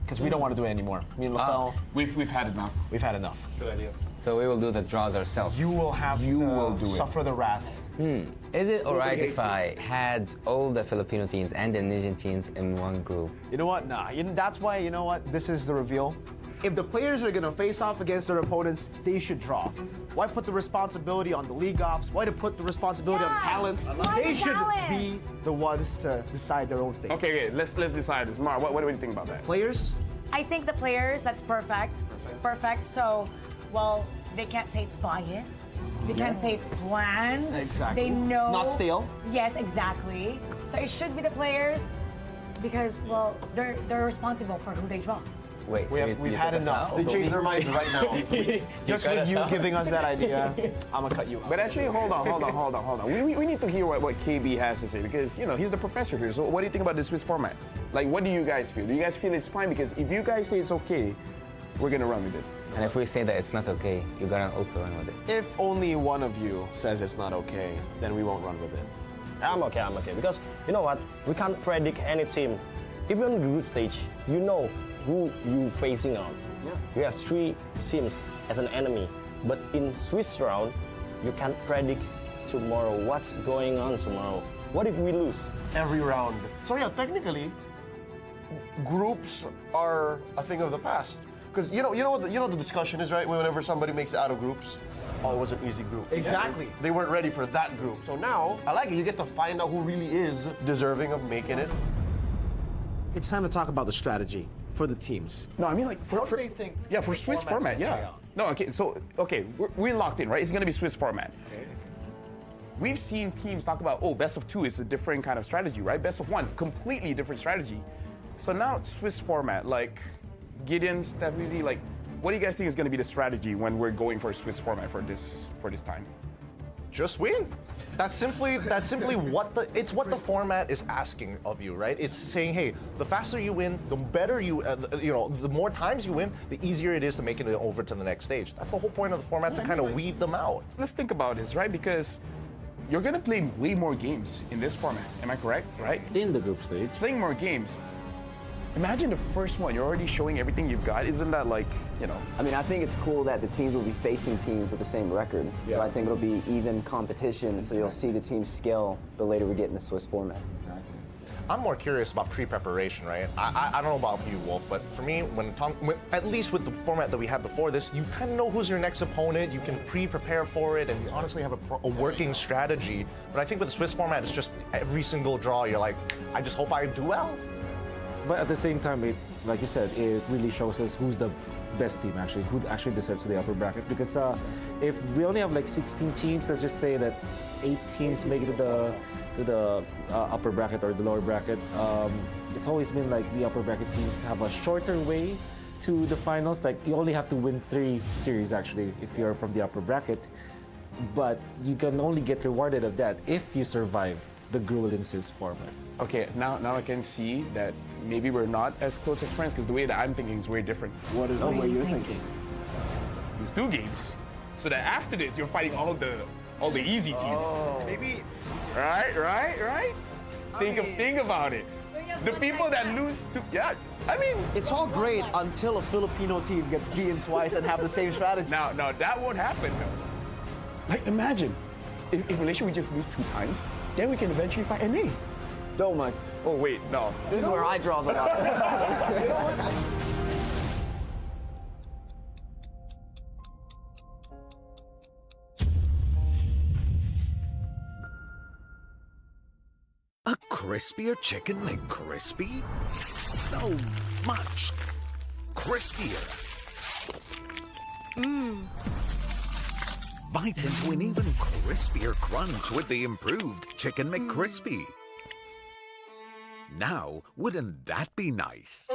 S2: Because we don't want to do it anymore. Me and LaFell,
S3: We've had enough.
S2: we've had enough.
S19: Good idea.
S5: So we will do the draws ourselves.
S2: You will have to suffer the wrath.
S5: Is it alright if I had all the Filipino teams and the Indonesian teams in one group?
S2: You know what? Nah. That's why, you know what? This is the reveal. If the players are gonna face off against their opponents, they should draw. Why put the responsibility on the league ops? Why to put the responsibility on the talents? They should be the ones to decide their own fate.
S3: Okay, let's decide this. Mara, what do you think about that?
S2: Players?
S1: I think the players. That's perfect. Perfect. So, well, they can't say it's biased. They can't say it's planned.
S2: Exactly.
S1: They know.
S2: Not stale.
S1: Yes, exactly. So it should be the players because, well, they're responsible for who they draw.
S5: Wait,
S19: We've had enough. They changed their minds right now.
S2: Just with you giving us that idea, I'm gonna cut you out.
S3: But actually, hold on. We need to hear what KB has to say because, you know, he's the professor here. So what do you think about the Swiss format? Like, what do you guys feel? Do you guys feel it's fine? Because if you guys say it's okay, we're gonna run with it.
S5: And if we say that it's not okay, you gotta also run with it.
S2: If only one of you says it's not okay, then we won't run with it.
S12: I'm okay. Because you know what? We can't predict any team. Even in the group stage, you know who you facing on.
S2: Yeah.
S12: You have 3 teams as an enemy. But in Swiss round, you can't predict tomorrow what's going on tomorrow. What if we lose?
S19: Every round. So yeah, technically, groups are a thing of the past. Because you know what the discussion is, right? Whenever somebody makes it out of groups, oh, it was an easy group.
S2: Exactly.
S19: They weren't ready for that group. So now, I like it. You get to find out who really is deserving of making it.
S2: It's time to talk about the strategy for the teams.
S3: No, I mean like for
S7: they think
S3: for Swiss format, yeah. No, okay, we're locked in, right? It's gonna be Swiss format.
S7: Okay.
S3: We've seen teams talk about, oh, best of 2 is a different kind of strategy, right? Best of 1, completely different strategy. So now Swiss format, like Gideon, Steph, Wheezy, like, what do you guys think is gonna be the strategy when we're going for a Swiss format for this time?
S7: Just win. That's simply what the format is asking of you, right? It's saying, hey, the faster you win, the better the more times you win, the easier it is to make it over to the next stage. That's the whole point of the format, to kind of weed them out.
S3: Let's think about this, right? Because you're gonna play way more games in this format. Am I correct? Right?
S22: In the group stage.
S3: Playing more games. Imagine the first one. You're already showing everything you've got. Isn't that like, you know?
S15: I mean, I think it's cool that the teams will be facing teams with the same record. So I think it'll be even competition. So you'll see the teams scale the later we get in the Swiss format.
S7: I'm more curious about pre-preparation, right? I don't know about you, Wolf, but for me, at least with the format that we had before this, you kind of know who's your next opponent. You can pre-prepare for it, and you honestly have a working strategy. But I think with the Swiss format, it's just every single draw, you're like, I just hope I do well.
S22: But at the same time, like you said, it really shows us who's the best team actually, who actually deserves the upper bracket. Because if we only have like 16 teams, let's just say that 8 teams make it to the upper bracket or the lower bracket. It's always been like the upper bracket teams have a shorter way to the finals. Like you only have to win 3 series actually if you're from the upper bracket. But you can only get rewarded of that if you survive the grueling Swiss format.
S3: Okay, now I can see that maybe we're not as close as friends because the way that I'm thinking is way different.
S12: What is the way you're thinking?
S3: There's 2 games, so that after this you're fighting all the easy teams.
S12: Maybe.
S3: Right. Think about it. The people that lose to I mean,
S12: it's all great until a Filipino team gets beaten twice and have the same strategy.
S3: Now that won't happen. Like imagine if Malaysia we just lose 2 times, then we can eventually fight NA.
S12: Don't mind.
S3: Oh wait, no.
S15: This is where I draw the line.
S8: A crispier chicken McCrispy? So much crispier. Bite into an even crispier crunch with the improved Chicken McCrispy. Now, wouldn't that be nice?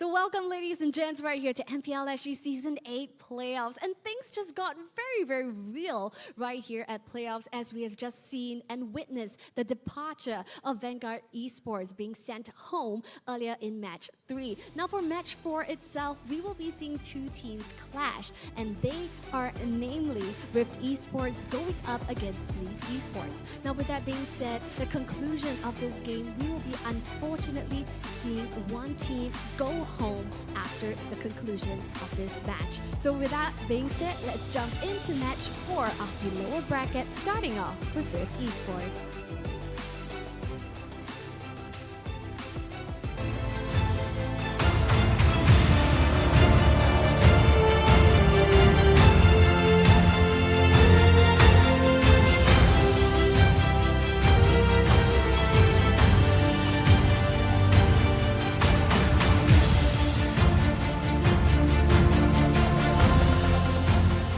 S13: So welcome, ladies and gents, right here to MPL SG Season 8 playoffs. And things just got very, very real right here at playoffs as we have just seen and witnessed the departure of Vanguard Esports being sent home earlier in Match 3. Now for Match 4 itself, we will be seeing two teams clash. And they are namely Rift Esports going up against Bleed Esports. Now with that being said, the conclusion of this game, we will be unfortunately seeing one team go home after the conclusion of this match. So with that being said, let's jump into match 4 of the lower bracket, starting off with Rift Esports.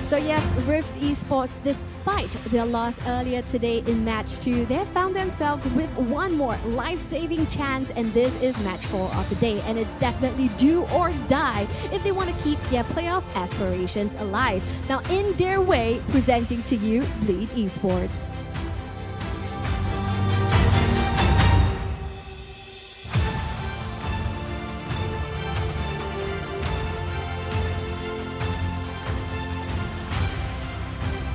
S13: So yet, Rift Esports, despite their loss earlier today in Match 2, they have found themselves with one more life-saving chance, and this is Match 4 of the day. And it's definitely do or die if they want to keep their playoff aspirations alive. Now, in their way, presenting to you Bleed Esports.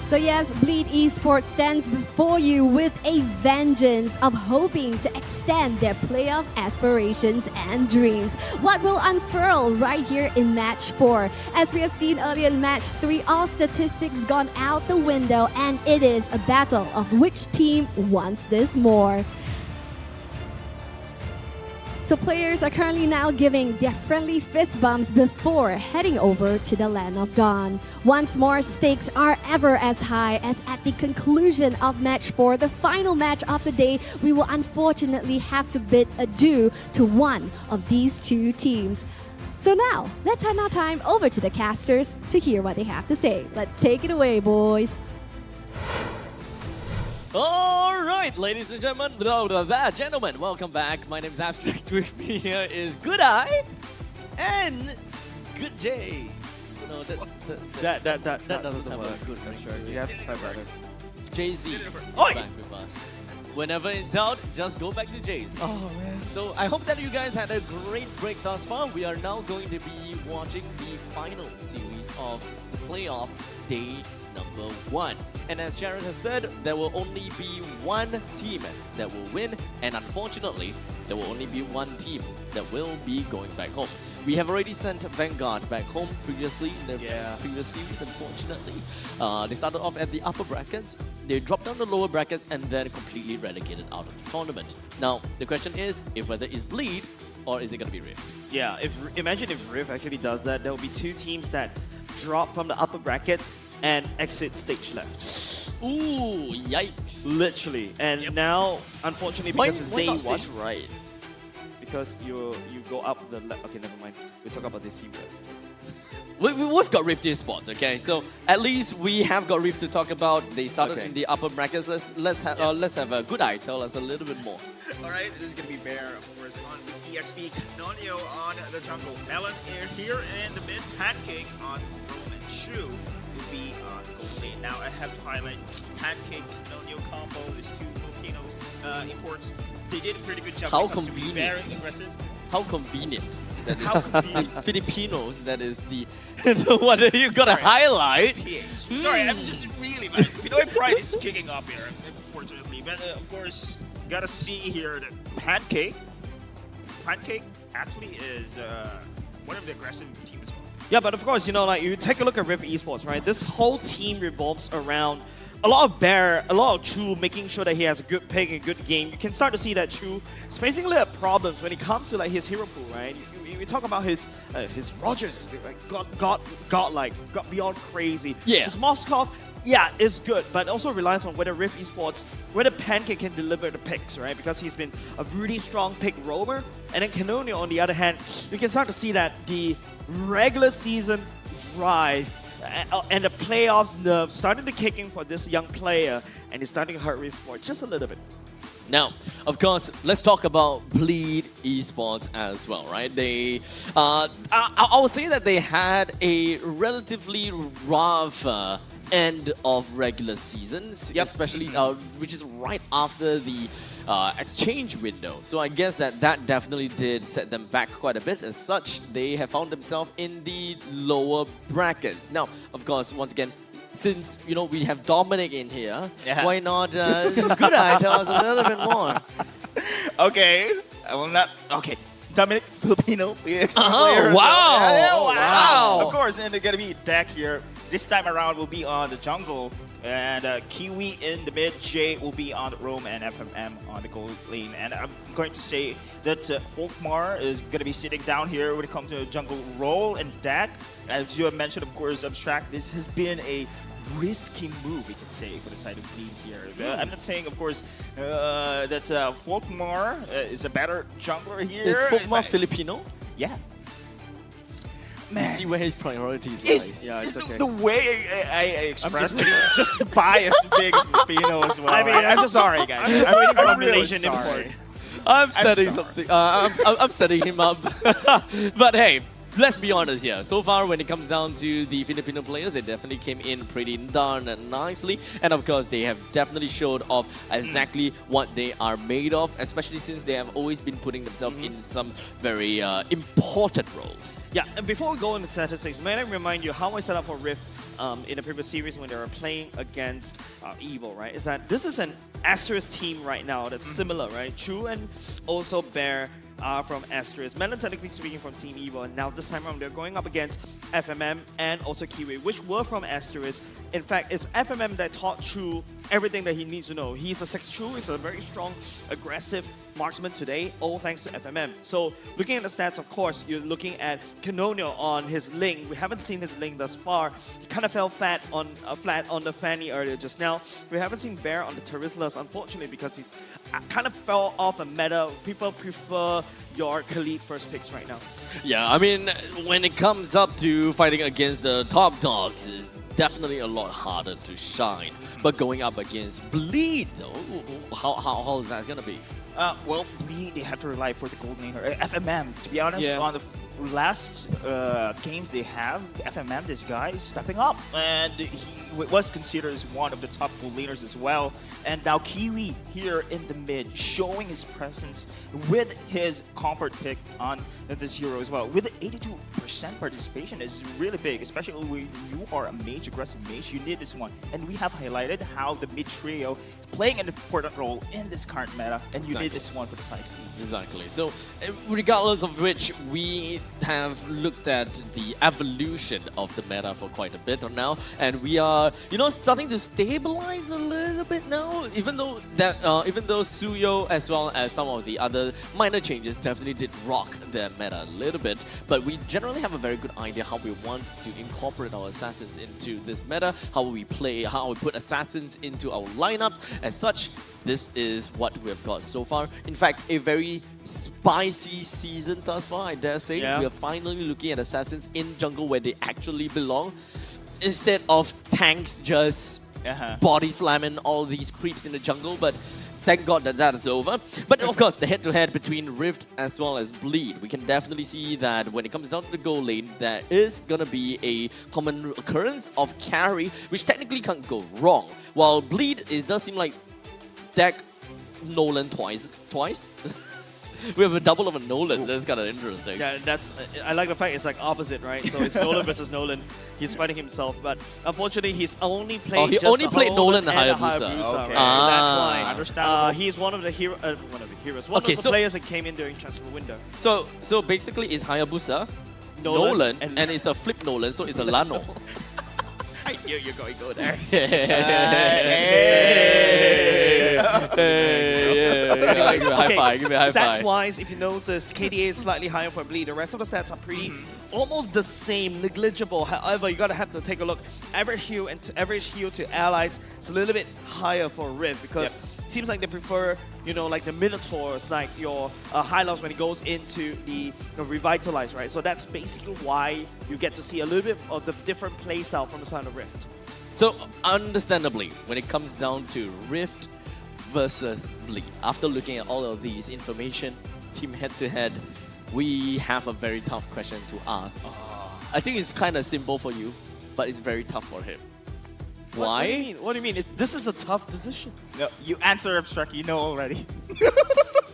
S13: So yes, Bleed Esports stands before you with a vengeance of hoping to extend their playoff aspirations and dreams. What will unfurl right here in Match 4? As we have seen earlier in Match 3, all statistics gone out the window, and it is a battle of which team wants this more. So players are currently now giving their friendly fist bumps before heading over to the Land of Dawn. Once more, stakes are ever as high as at the conclusion of Match 4, the final match of the day, we will unfortunately have to bid adieu to one of these two teams. So now, let's hand our time over to the casters to hear what they have to say. Let's take it away, boys.
S6: All right, ladies and gentlemen, gentlemen, welcome back. My name is Abstract. With me here is Good Eye and Good J. No, that doesn't work. Good, sure.
S17: You guys try better.
S6: It's Jay-Z
S17: Oi!
S6: back with us. Whenever in doubt, just go back to Jay-Z.
S17: Oh man.
S6: So I hope that you guys had a great break thus far. We are now going to be watching the final series of the playoff day number 1. And as Jared has said, there will only be one team that will win, and unfortunately, there will only be one team that will be going back home. We have already sent Vanguard back home previously in the previous series, unfortunately. They started off at the upper brackets, they dropped down the lower brackets, and then completely relegated out of the tournament. Now, the question is, if whether it's Bleed, or is it going to be Rift?
S17: Yeah, imagine if Rift actually does that, there will be two teams that drop from the upper brackets and exit stage left.
S6: Ooh, yikes.
S17: Literally. And now, unfortunately, because it's day 1.
S6: Stage right?
S17: Because you go up the left. Okay, never mind. We'll talk about this team first.
S6: We've got Rift Esports, okay? So at least we have got Rift to talk about. They started in the upper brackets. Let's have a Good Eye tell us a little bit more.
S16: All right, this is gonna be Bear, of course, on the EXP, Canonio on the jungle, Melon here in the mid, Pancake on Rome, and Shu will be on gold lane. Now I have to highlight Pancake Canonio combo. There's two Filipinos imports. They did a pretty good job.
S6: How
S16: when it comes to being very
S6: convenient.
S16: aggressive.
S6: How convenient that
S16: How
S6: is.
S16: convenient.
S6: Filipinos, that is the what you gotta highlight.
S16: PH. Sorry, I'm just really biased. Pinoy pride is kicking up here, unfortunately. But of course, you gotta see here that Pancake actually is one of the aggressive teams as well.
S17: Yeah, but of course, you know, like you take a look at Rift Esports, right? This whole team revolves around a lot of Bear, a lot of Chu making sure that he has a good pick and good game. You can start to see that Chu is facing a little problems when it comes to like his hero pool, right? We talk about his Rogers, like got beyond crazy.
S6: Yeah.
S17: His Moskov, yeah, is good, but also relies on whether Rift Esports, whether Pancake can deliver the picks, right? Because he's been a really strong pick roamer. And then Canonio, on the other hand, you can start to see that the regular season drive and the playoffs nerve starting to kick in for this young player, and it's starting to hurt Rift Esports just a little bit.
S6: Now, of course, let's talk about Bleed Esports as well, right? They, I would say that they had a relatively rough end of regular seasons, especially which is right after the exchange window. So I guess that definitely did set them back quite a bit. As such, they have found themselves in the lower brackets. Now, of course, once again, since we have Dominic in here, why not good eye tell us a little bit more?
S16: Okay, I will not. Okay, Dominic Filipino, PXP player.
S6: Wow!
S16: Wow! Of course, and they're gonna be deck here. This time around, will be on the jungle, and Kiwi in the mid. Jay will be on the roam, and FMM on the gold lane. And I'm going to say that Folkmar is gonna be sitting down here when it comes to jungle role and deck. As you have mentioned, of course, Abstract. This has been a risky move, we can say, for the side of Bleed here. I'm not saying, of course, that Folkmar is a better jungler here.
S6: Is Folkmar Filipino?
S16: Yeah.
S6: Man. You see where his priorities
S16: lie. It's okay. The way I express it, just the bias being Filipino as well.
S17: I mean,
S16: I'm sorry, guys.
S17: I'm
S16: really
S17: Malaysian
S16: sorry.
S17: import.
S6: I'm setting something. I'm setting him up. But hey, let's be honest here. So far, when it comes down to the Filipino players, they definitely came in pretty darn nicely. And of course, they have definitely showed off exactly what they are made of, especially since they have always been putting themselves in some very important roles.
S17: Yeah, and before we go into statistics, may I remind you how I set up for Rift in the previous series when they were playing against Evil, right? Is that this is an Asterisk team right now that's similar, right? Chu and also Bear are from Asterisk. Melon, technically speaking, from Team Evo, and now this time around they're going up against FMM and also Kiwi, which were from Asterisk. In fact, it's FMM that taught Chu everything that he needs to know. He's a 6-2, he's a very strong, aggressive marksman today, all thanks to FMM. So looking at the stats, of course, you're looking at Canonio on his Ling. We haven't seen his Ling thus far. He kind of fell flat on the Fanny earlier just now. We haven't seen Bear on the Terizlas, unfortunately, because he's kind of fell off a meta. People prefer your Khalid first picks right now.
S6: Yeah, I mean, when it comes up to fighting against the top dogs, it's definitely a lot harder to shine. But going up against Bleed, though, how is that gonna be?
S16: Well, Bleed, they have to rely for the gold lane, or FMM. To be honest, on the last games they have, FMM, this guy is stepping up, and he was considered as one of the top gold laners as well. And now Kiwi here in the mid, showing his presence with his comfort pick on this hero as well. With 82% participation is really big, especially when you are a mage, aggressive mage. You need this one, and we have highlighted how the mid trio is playing an important role in this current meta, and you need this one for the side.
S6: Exactly. So, regardless of which, we have looked at the evolution of the meta for quite a bit now, and we are, starting to stabilize a little bit now. Even though Suyo, as well as some of the other minor changes, definitely did rock the meta a little bit, but we generally have a very good idea how we want to incorporate our assassins into this meta, how we play, how we put assassins into our lineup. As such, this is what we have got so far. In fact, a very spicy season thus far, I dare say. We are finally looking at assassins in jungle where they actually belong, instead of tanks just body slamming all these creeps in the jungle. But thank God that is over. But of course, the head-to-head between Rift as well as Bleed, we can definitely see that when it comes down to the goal lane, there is gonna be a common occurrence of carry, which technically can't go wrong. While Bleed, it does seem like deck Nolan twice. We have a double of a Nolan. That's kind of interesting.
S17: Yeah, I like the fact it's like opposite, right? So it's Nolan versus Nolan. He's fighting himself, but unfortunately, he's only played.
S6: He only played Nolan and
S17: Hayabusa.
S6: Okay.
S17: Right? So that's why.
S16: Understandable.
S17: He's one of the heroes. One of the players that came in during transfer window.
S6: So basically, it's Hayabusa, Nolan, and it's a flip Nolan, so it's a Lano.
S16: You're going to go there.
S6: High five. Give me a high five.
S17: Stats-wise, if you noticed, KDA is slightly higher for Bleed. The rest of the stats are pretty almost the same, negligible. However, you gotta have to take a look. Average heal to allies is a little bit higher for Rift because it seems like they prefer, like the Minotaurs, like your Hylos when it goes into the Revitalize, right? So that's basically why you get to see a little bit of the different playstyle from the side of Rift.
S6: So, understandably, when it comes down to Rift versus Bleed. After looking at all of these information, team head-to-head, we have a very tough question to ask. I think it's kind of simple for you, but it's very tough for him. Why?
S17: What do you mean? What do you mean? This is a tough decision.
S16: No, you answer abstract, you know already.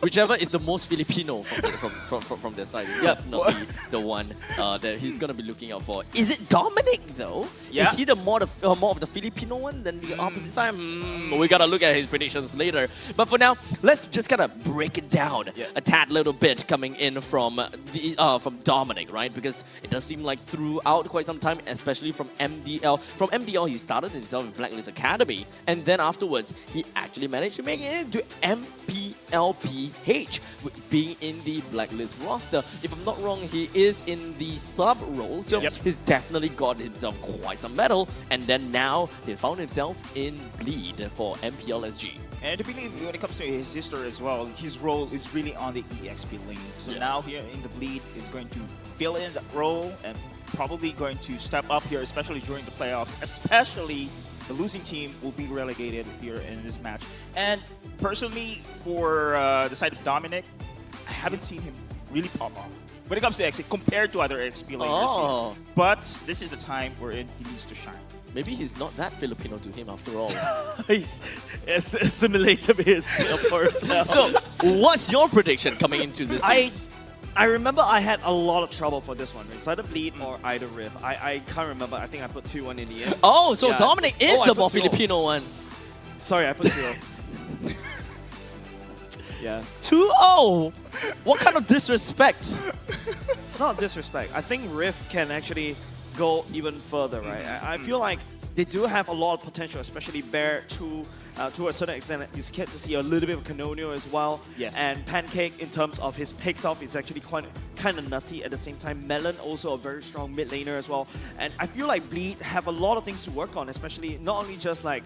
S6: Whichever is the most Filipino from their side is definitely the one that he's gonna be looking out for. Is it Dominic though?
S16: Yeah.
S6: Is he the more of the Filipino one than the opposite side? We gotta look at his predictions later. But for now, let's just kind of break it down a tad little bit coming in from Dominic, right? Because it does seem like throughout quite some time, especially from MDL. From MDL, he started himself in Blacklist Academy, and then afterwards, he actually managed to make it into MPLBB. Being in the Blacklist roster. If I'm not wrong, he is in the sub role, so he's definitely got himself quite some medal, and then now he found himself in Bleed for MPL SG.
S16: And I believe when it comes to his sister as well, his role is really on the EXP lane. So now here in the Bleed is going to fill in that role and probably going to step up here, especially during the playoffs, especially the losing team will be relegated here in this match. And personally, for the side of Dominic, I haven't seen him really pop off when it comes to exit compared to other XP laners. But this is the time wherein he needs to shine.
S6: Maybe he's not that Filipino to him after all.
S17: He's assimilated to his Singapore.
S6: So, what's your prediction coming into this series?
S17: I remember I had a lot of trouble for this one. It's either Bleed or either Rift. I can't remember. I think I put 2-1 in the end.
S6: Oh, so Dominic is the more Filipino one.
S17: Sorry, I put 2-0. Yeah.
S6: 2-0? What kind of disrespect?
S17: It's not disrespect. I think Rift can actually go even further, right? I feel like they do have a lot of potential, especially Bear to a certain extent. You get to see a little bit of Canonio as well.
S16: Yes.
S17: And Pancake, in terms of his picks off, it's actually kind of nutty at the same time. Melon, also a very strong mid laner as well. And I feel like Bleed have a lot of things to work on, especially not only just like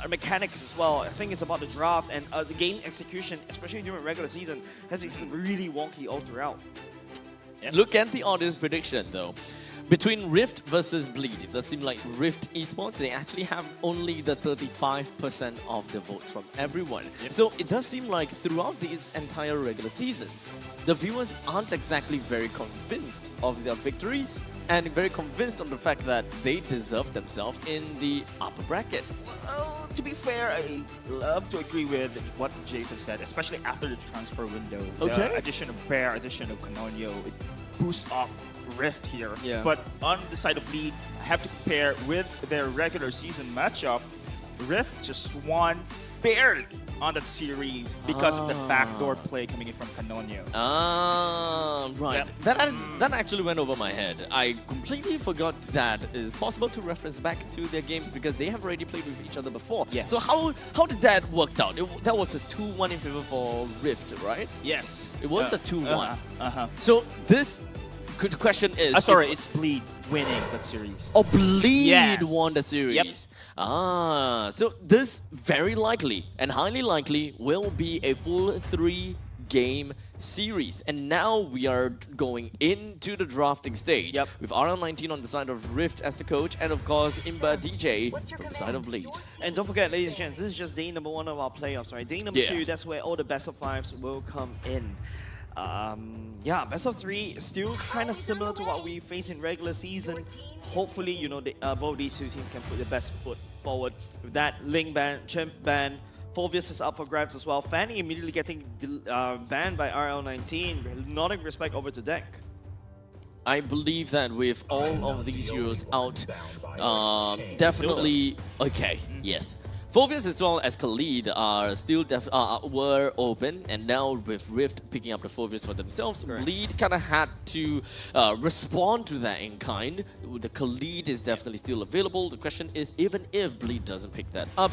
S17: mechanics as well. I think it's about the draft and the game execution, especially during regular season, has been really wonky all throughout.
S6: Look at the audience prediction though. Between Rift versus Bleed, it does seem like Rift Esports, they actually have only the 35% of the votes from everyone. So it does seem like throughout these entire regular seasons, the viewers aren't exactly very convinced of their victories and very convinced of the fact that they deserve themselves in the upper bracket.
S16: Well, to be fair, I love to agree with what Jason said, especially after the transfer window. The addition of Bear, addition of Canonio, it boosts up Rift here. But on the side of Bleed, I have to compare with their regular season matchup. Rift just won barely on that series because of the backdoor play coming in from Canonio.
S6: Right. That actually went over my head. I completely forgot that it's possible to reference back to their games because they have already played with each other before. So how did that work out? That was a 2-1 in favor for Rift, right?
S16: Yes.
S6: It was a 2-1. So this good question is...
S16: sorry, it's Bleed winning that series.
S6: Oh, Bleed won the series. So this very likely and highly likely will be a full 3-game series. And now we are going into the drafting stage with RL19 on the side of Rift as the coach and of course Imba DJ from the side of Bleed.
S17: And don't forget, ladies and gents, this is just day number 1 of our playoffs, right? Day number 2, that's where all the best of 5s will come in. Best of 3 is still kind of similar to what we face in regular season. Hopefully, you know, both these two teams can put their best foot forward. With that, Ling ban, Chimp ban, Fulvius is up for grabs as well. Fanny immediately getting banned by RL19, nodding respect over to Deck.
S6: I believe that with all of these heroes out, definitely yes. Fulvius as well as Khalid are still were open, and now with Rift picking up the Fulvius for themselves, Bleed kind of had to respond to that in kind. The Khalid is definitely still available. The question is, even if Bleed doesn't pick that up,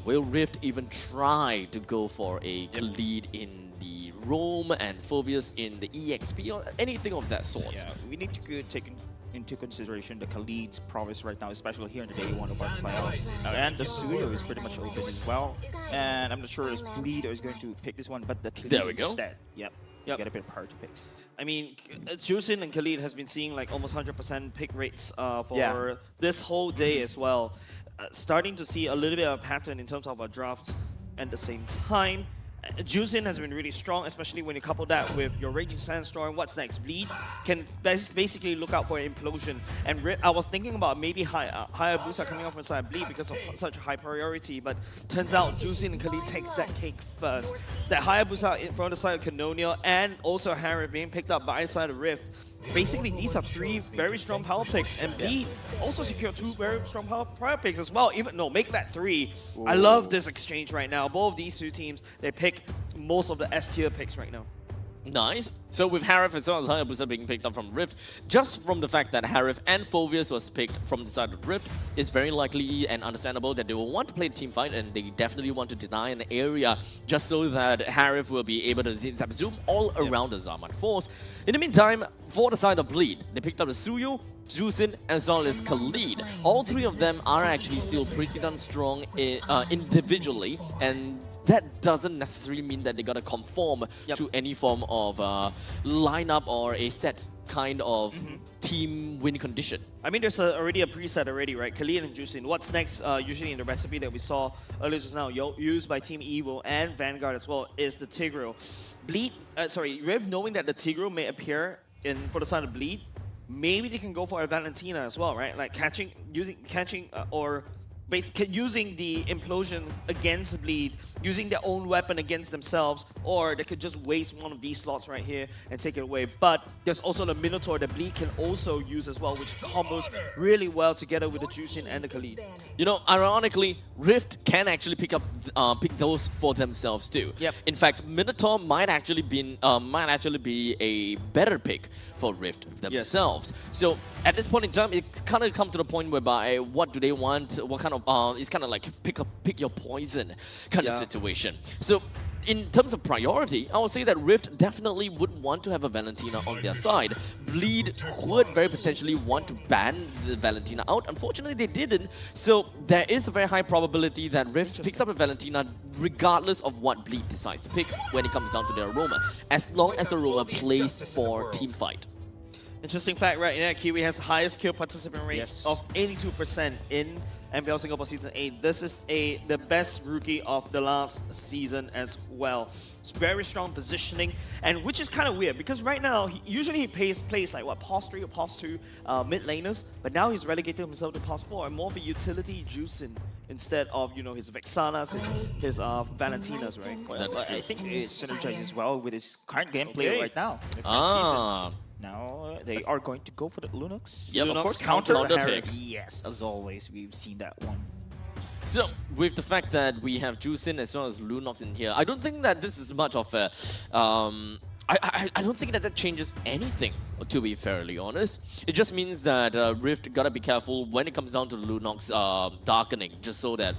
S6: will Rift even try to go for a Khalid in the roam and Fulvius in the EXP or anything of that sort?
S16: Yeah, we need to take into consideration the Khalid's prowess right now, especially here in the day 1 of our playoffs. And the Suyo is pretty much open as well. And I'm not sure if Bleed is going to pick this one, but the Khalid instead. It's got a bit hard to pick.
S17: I mean, Jusin and Khalid has been seeing like almost 100% pick rates for this whole day as well. Starting to see a little bit of a pattern in terms of our drafts. at the same time. Juicing has been really strong, especially when you couple that with your Raging Sandstorm. What's next? Bleed can basically look out for an implosion. And I was thinking about maybe Hayabusa coming off inside Bleed because of such a high priority, but turns out Juicing and Khalid takes that cake first. That Hayabusa in front of the side of Canonia and also Harry being picked up by side of Rift. Basically, these are 3 very strong power picks, and Bleed also secured 2 very strong power picks as well. Make that 3. Ooh. I love this exchange right now. Both of these 2 teams, they pick most of the S tier picks right now.
S6: Nice. So with Harif as well as Hayabusa being picked up from Rift, just from the fact that Harif and Phoveus was picked from the side of Rift, it's very likely and understandable that they will want to play the team fight, and they definitely want to deny an area just so that Harif will be able to zoom all around the Zaman force. In the meantime, for the side of Bleed, they picked up the Suyu, Juicin, as well as Khalid. All 3 of them are actually still pretty darn strong individually, and that doesn't necessarily mean that they gotta conform to any form of lineup or a set kind of team win condition.
S17: I mean, there's already a preset already, right? Khalid and Juicin. What's next, usually in the recipe that we saw earlier just now, used by Team Evil and Vanguard as well, is the Tigreal. Riv, knowing that the Tigreal may appear for the side of Bleed, maybe they can go for a Valentina as well, right? Like using the implosion against Bleed, using their own weapon against themselves, or they could just waste one of these slots right here and take it away. But there's also the Minotaur that Bleed can also use as well, which combos really well together with the Juicin and the Khalid.
S6: You know, ironically, Rift can actually pick those for themselves too.
S17: Yep.
S6: In fact, Minotaur might actually be a better pick for Rift themselves. Yes. So at this point in time, it's kind of come to the point whereby what do they want? What kind of it's kind of like pick your poison kind of situation. So in terms of priority, I would say that Rift definitely would want to have a Valentina on their side. Bleed could very potentially want to ban the Valentina out. Unfortunately, they didn't. So there is a very high probability that Rift picks up a Valentina regardless of what Bleed decides to pick when it comes down to their Aroma, as long as the Aroma plays for team fight.
S17: Interesting fact, right? Yeah, Kiwi has the highest kill participant rate of 82% in MPL Singapore Season 8. This is the best rookie of the last season as well. It's very strong positioning, and which is kind of weird because right now, usually he plays like what, pos 3 or pos 2 mid laners, but now he's relegated himself to pos 4 and more of a utility Juicin instead of, you know, his Vexanas, his Valentinas, right?
S16: Well, I think it synergizes well with his current gameplay right now. Now they are going to go for the Lunox.
S6: Yep,
S16: Lunox
S6: of course,
S16: counters
S6: counter
S16: the
S6: pick.
S16: Yes, as always, we've seen that one.
S6: So, with the fact that we have Juicin as well as Lunox in here, I don't think that this is much of a... I don't think that changes anything, to be fairly honest. It just means that Rift gotta be careful when it comes down to Lunox darkening, just so that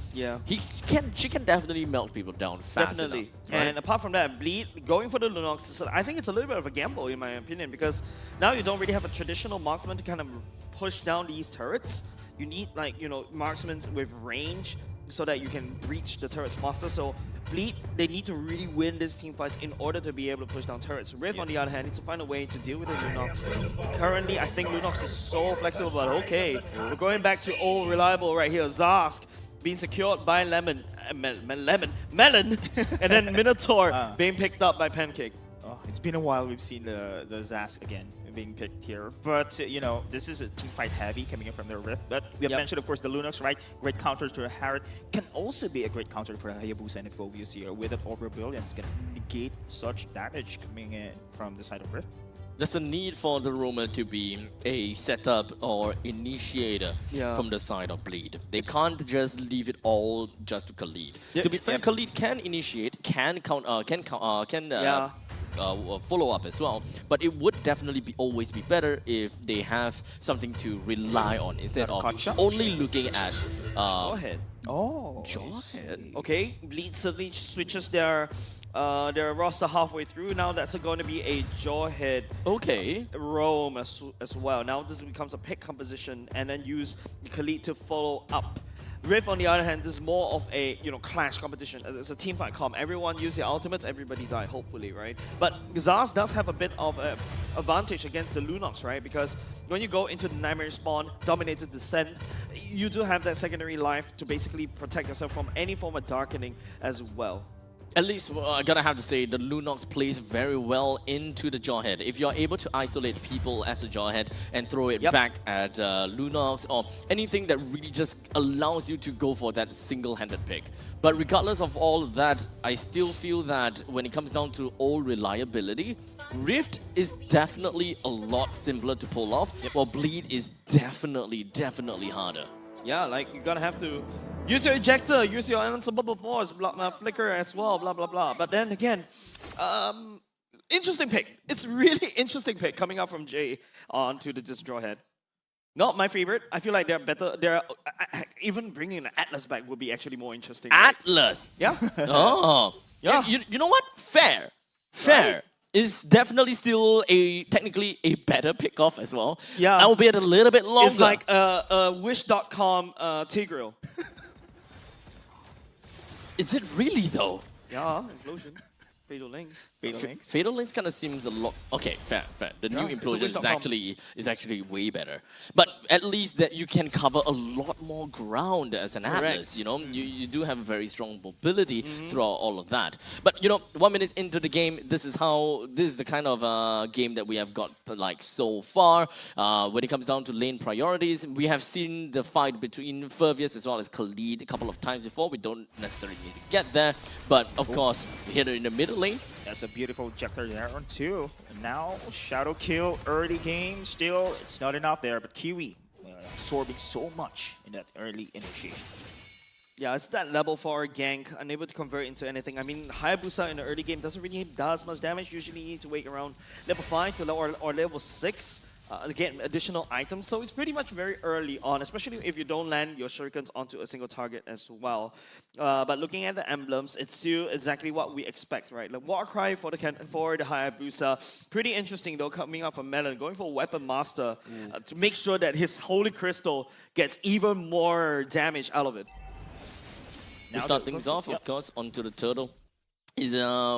S6: she can definitely melt people down fast enough. Right?
S17: And apart from that, Bleed going for the Lunox, I think it's a little bit of a gamble in my opinion, because now you don't really have a traditional marksman to kind of push down these turrets. You need, like, you know, marksmen with range so that you can reach the turrets faster. So Bleed, they need to really win these team fights in order to be able to push down turrets. Rift, on the other hand, needs to find a way to deal with the Lunox. Currently, I think Lunox is so flexible, but okay. We're going back to old reliable right here. Zarsk being secured by Melon, and then Minotaur being picked up by Pancake.
S16: Oh, it's been a while we've seen the Zask again being picked here, but you know, this is a team fight heavy coming in from the Rift. But we have mentioned, of course, the Lunox, right? Great counter to Harrod, can also be a great counter for Hayabusa and Phoveus here with an Orb of Brilliance, can negate such damage coming in from the side of Rift.
S6: There's a need for the Roma to be a setup or initiator from the side of Bleed. They can't just leave it all just to Khalid. To be fair, Khalid can initiate, can follow up as well, but it would definitely always be better if they have something to rely on instead of only looking at
S17: Jawhead.
S6: Jawhead.
S17: Okay, Bleed suddenly switches their roster halfway through. Now that's going to be a Jawhead roam as well. Now this becomes a pick composition and then use Khalid to follow up. Rift, on the other hand, this is more of a, you know, clash competition. It's a team fight comp. Everyone use their ultimates, everybody die, hopefully, right? But Zaz does have a bit of a advantage against the Lunox, right? Because when you go into the Nightmare spawn, Dominated Descent, you do have that secondary life to basically protect yourself from any form of darkening as well.
S6: At least, I gotta have to say, the Lunox plays very well into the Jawhead. If you're able to isolate people as a Jawhead and throw it back at Lunox or anything that really just allows you to go for that single-handed pick. But regardless of all of that, I still feel that when it comes down to all reliability, Rift is definitely a lot simpler to pull off, while Bleed is definitely harder.
S17: Yeah, like you're gonna have to use your ejector, use your unstoppable force, flicker as well, blah blah blah. But then again, interesting pick. It's really interesting pick coming out from Jay onto the just draw head. Not my favorite. I feel like they're better. They're even bringing an Atlas back would be actually more interesting.
S6: Atlas.
S17: Right? Yeah.
S6: Oh.
S17: Yeah.
S6: You know what? Fair.
S17: Right.
S6: Is definitely still technically a better pick-off as well.
S17: Yeah.
S6: Albeit a little bit longer.
S17: It's like Wish.com Tigreal.
S6: Is it really though?
S17: Yeah, Implosion. Fatal Links.
S6: Fatal Links kind of seems a lot. Okay, fair. The new
S17: it's a
S6: Implosion
S17: Wish.com.
S6: is actually way better. But at least that you can cover a lot more ground as an Atlas. You know, you do have very strong mobility throughout all of that. But you know, 1 minute into the game, this is the kind of game that we have got like so far. When it comes down to lane priorities, we have seen the fight between Furvius as well as Khalid a couple of times before. We don't necessarily need to get there, but of course, here in the middle lane.
S16: That's a beautiful ejector there on 2. And now, Shadow Kill early game. Still, it's not enough there, but Kiwi absorbing so much in that early initiation.
S17: Yeah, it's that level 4 gank, unable to convert into anything. I mean, Hayabusa in the early game doesn't really do much damage. Usually you need to wait around level 5 to or level 6. Again, additional items, so it's pretty much very early on, especially if you don't land your shurikens onto a single target as well. But looking at the emblems, it's still exactly what we expect, right? Like Warcry for the Hayabusa, pretty interesting though, coming out from Melon, going for Weapon Master to make sure that his Holy Crystal gets even more damage out of it.
S6: To start things off, of course, onto the Turtle. Is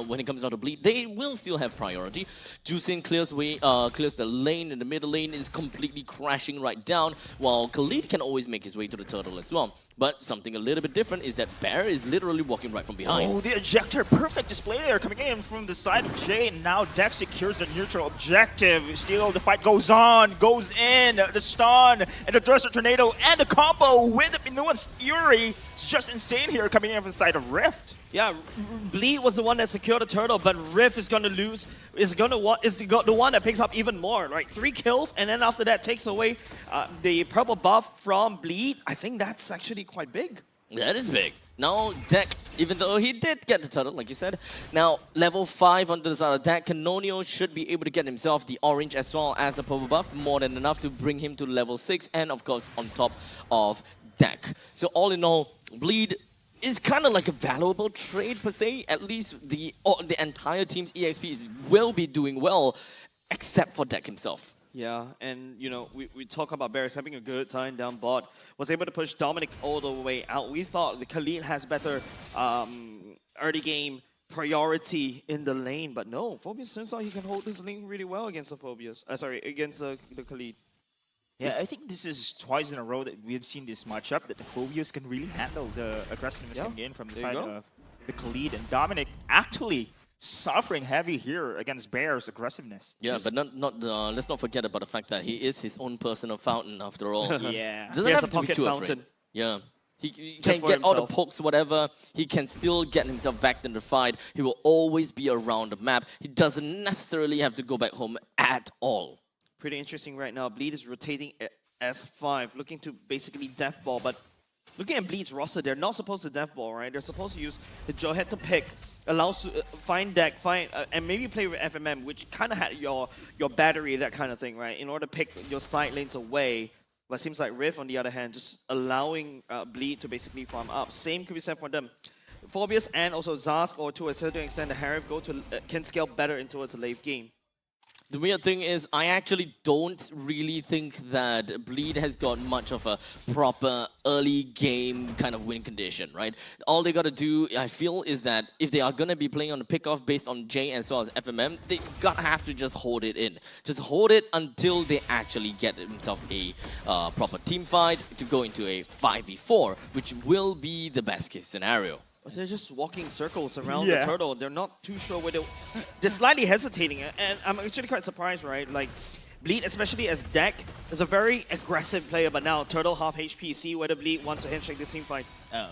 S6: when it comes down to Bleed, they will still have priority. Juicing clears the lane, and the middle lane is completely crashing right down, while Khalid can always make his way to the Turtle as well. But something a little bit different is that Bear is literally walking right from behind.
S16: Oh, the ejector, perfect display there coming in from the side of Jay, and now Dex secures the neutral objective. Still, the fight goes on, goes in, the stun, and the Desert Tornado, and the combo with the Minuan's Fury. It's just insane here coming in from the side of Rift.
S17: Yeah, Bleed was the one that secured the turtle, but Rift is going to lose. Is the one that picks up even more. Like 3 kills, and then after that takes away the purple buff from Bleed. I think that's actually quite big.
S6: That is big. Now, Deck, even though he did get the turtle, like you said, now level 5 onto the side of Deck, Canonio should be able to get himself the orange as well as the purple buff, more than enough to bring him to level 6, and of course on top of Deck. So all in all, Bleed is kind of like a valuable trade per se. At least the entire team's EXP will be doing well, except for Deck himself.
S17: Yeah, and you know, we talk about Bears having a good time down bot, was able to push Dominic all the way out. We thought the Khalid has better early game priority in the lane, but no, Phobius turns out he can hold his lane really well against the Phobius. Against the Khalid.
S16: Yeah, I think this is twice in a row that we've seen this matchup, that the Phobius can really handle the aggressiveness coming in from the side of the Khalid, and Dominic actually suffering heavy here against Bear's aggressiveness.
S6: Yeah, but let's not forget about the fact that he is his own personal fountain after all.
S16: Yeah.
S6: Doesn't have to be too afraid. Yeah. He can get all the pokes, whatever. He can still get himself back in the fight. He will always be around the map. He doesn't necessarily have to go back home at all.
S17: Pretty interesting right now. Bleed is rotating S5, looking to basically death ball, but looking at Bleed's roster, they're not supposed to death ball, right? They're supposed to use the Jawhead to pick, allows find deck, and maybe play with FMM, which kind of had your battery, that kind of thing, right? In order to pick your side lanes away. But it seems like Rift, on the other hand, just allowing Bleed to basically farm up. Same could be said for them. Phobius and also Zask, or to a certain extent, the Harif can scale better into its late game.
S6: The weird thing is, I actually don't really think that Bleed has got much of a proper early game kind of win condition, right? All they gotta do, I feel, is that if they are gonna be playing on the pickoff based on J as well as FMM, they gotta have to just hold it in. Just hold it until they actually get themselves a proper team fight to go into a 5v4, which will be the best case scenario.
S17: But they're just walking circles around
S6: Yeah.
S17: the turtle. They're not too sure where they're slightly hesitating. And I'm actually quite surprised, right? Like, Bleed, especially as deck, is a very aggressive player. But now, Turtle half HP. See whether Bleed wants to handshake this team fight.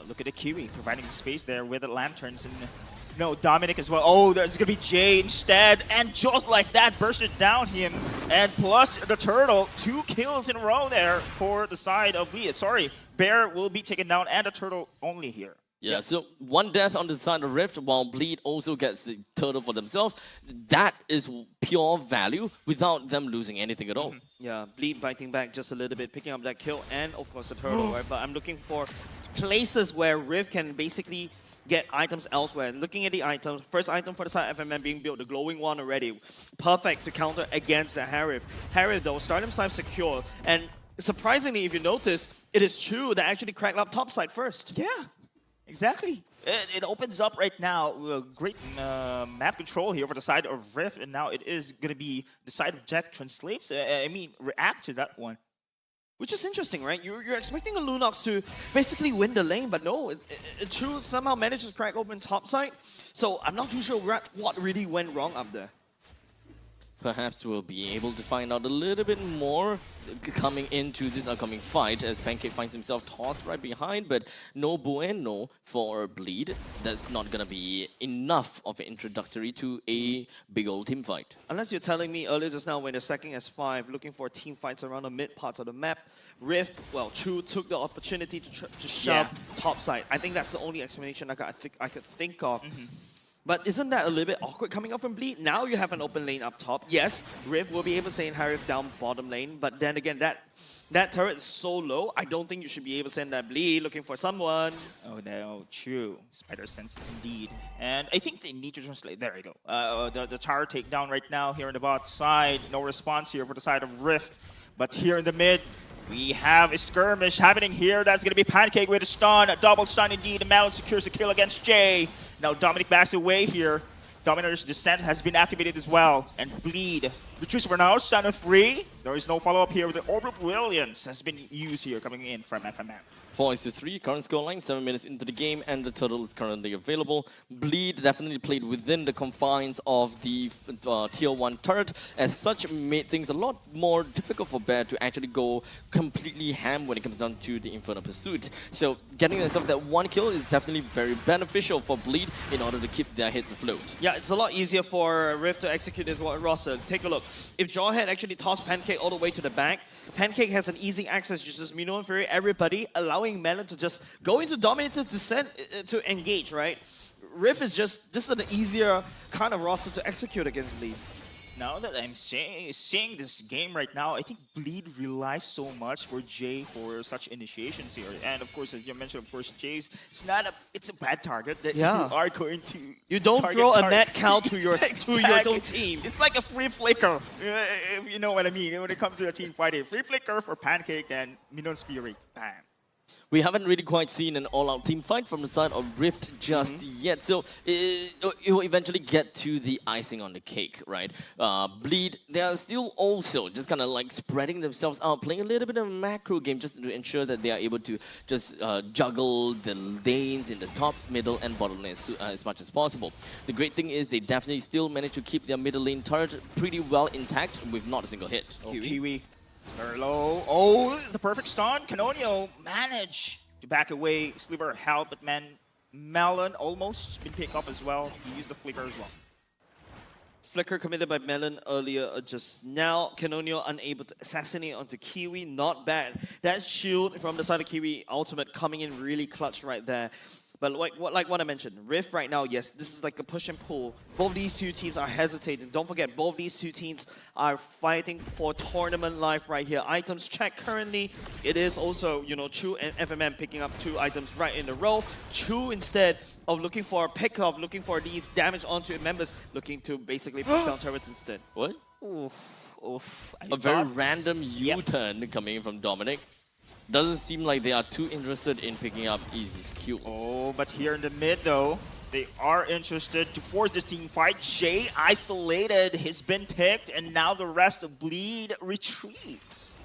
S16: Look at the Kiwi providing space there with the lanterns and no Dominic as well. Oh, there's gonna be Jay instead, and just like that, bursted down him, and plus the Turtle, 2 kills in a row there for the side of Bleed. Sorry, Bear will be taken down, and the Turtle only here.
S6: Yeah, so 1 death on the side of Rift, while Bleed also gets the turtle for themselves. That is pure value without them losing anything at all.
S17: Yeah, Bleed biting back just a little bit, picking up that kill, and of course the turtle, right? But I'm looking for places where Rift can basically get items elsewhere. Looking at the items, first item for the side FMM being built, the glowing one already. Perfect to counter against the Harif. Harif though, Stardom side secure, and surprisingly, if you notice, it is true that actually cracked up top side first.
S16: Yeah. Exactly. It opens up right now. Great map control here for the side of Rift, and now it is going to be the side of Jack translates. React to that one.
S17: Which is interesting, right? You're expecting a Lunox to basically win the lane, but no, it True somehow manages to crack open top side. So I'm not too sure what really went wrong up there.
S6: Perhaps we'll be able to find out a little bit more coming into this upcoming fight as Pancake finds himself tossed right behind, but no bueno for Bleed. That's not gonna be enough of an introductory to a big old team fight.
S17: Unless you're telling me earlier just now when they're second S5, looking for team fights around the mid parts of the map, Rift, well, True took the opportunity to shove top side. I think that's the only explanation I could think of. But isn't that a little bit awkward coming up from Bleed? Now you have an open lane up top. Yes, Rift will be able to send Harif down bottom lane, but then again, that turret is so low, I don't think you should be able to send that Bleed looking for someone.
S16: Oh no, True. Spider senses indeed. And I think they need to translate. There you go. The tower takedown right now here on the bot side. No response here for the side of Rift. But here in the mid, we have a skirmish happening here. That's going to be Pancake with a stun. A double stun indeed. And Malin secures a kill against Jay. Now Dominic backs away here. Dominator's Descent has been activated as well. And Bleed. Reduce for now. Stun of 3. There is no follow-up here. The Orb of Brilliance has been used here coming in from FMM.
S6: 4-3, current scoreline, 7 minutes into the game, and the turtle is currently available. Bleed definitely played within the confines of the tier 1 turret. As such, made things a lot more difficult for Bear to actually go completely ham when it comes down to the Infernal Pursuit. So getting themselves that 1 kill is definitely very beneficial for Bleed in order to keep their heads afloat.
S17: Yeah, it's a lot easier for Rift to execute this roster. Take a look. If Jawhead actually tossed Pancake all the way to the back, Pancake has an easy access, just Mino and Fury, everybody, allowing Melon to just go into Dominator's Descent to engage, right? Rift is just, this is an easier kind of roster to execute against Bleed.
S16: Now that I'm seeing this game right now, I think Bleed relies so much for Jay for such initiations here. And of course, as you mentioned, of course, Jay's, it's a bad target that you are going to
S17: You don't throw a net count to your own team.
S16: It's like a free flicker, if you know what I mean, when it comes to a team fighting. Free flicker for Pancake and Minon's Fury. Bam.
S6: We haven't really quite seen an all-out team fight from the side of Rift just yet, so it will eventually get to the icing on the cake, right? Bleed, they are still also just kind of like spreading themselves out, playing a little bit of a macro game just to ensure that they are able to just juggle the lanes in the top, middle, and bottom lane as much as possible. The great thing is they definitely still manage to keep their middle lane turret pretty well intact with not a single hit.
S16: Kiwi. Very low. Oh, the perfect stun. Canonio managed to back away. Sliver help, but Melon almost been picked off as well. He used the flicker as well.
S17: Flicker committed by Melon earlier just now. Canonio unable to assassinate onto Kiwi. Not bad. That shield from the side of Kiwi ultimate coming in really clutch right there. But like what I mentioned, Rift right now, yes, this is like a push and pull. Both these two teams are hesitating. Don't forget, both these two teams are fighting for tournament life right here. Items check currently. It is also, you know, Chu and FMM picking up 2 items right in a row. Chu, instead of looking for a pickup, looking for these damage onto members, looking to basically push down turrets instead.
S6: What? A very random U-turn coming in from Dominic. Doesn't seem like they are too interested in picking up Easy's kills.
S16: Oh, but here in the mid though, they are interested to force this team fight. Jay isolated, he's been picked, and now the rest of Bleed retreats.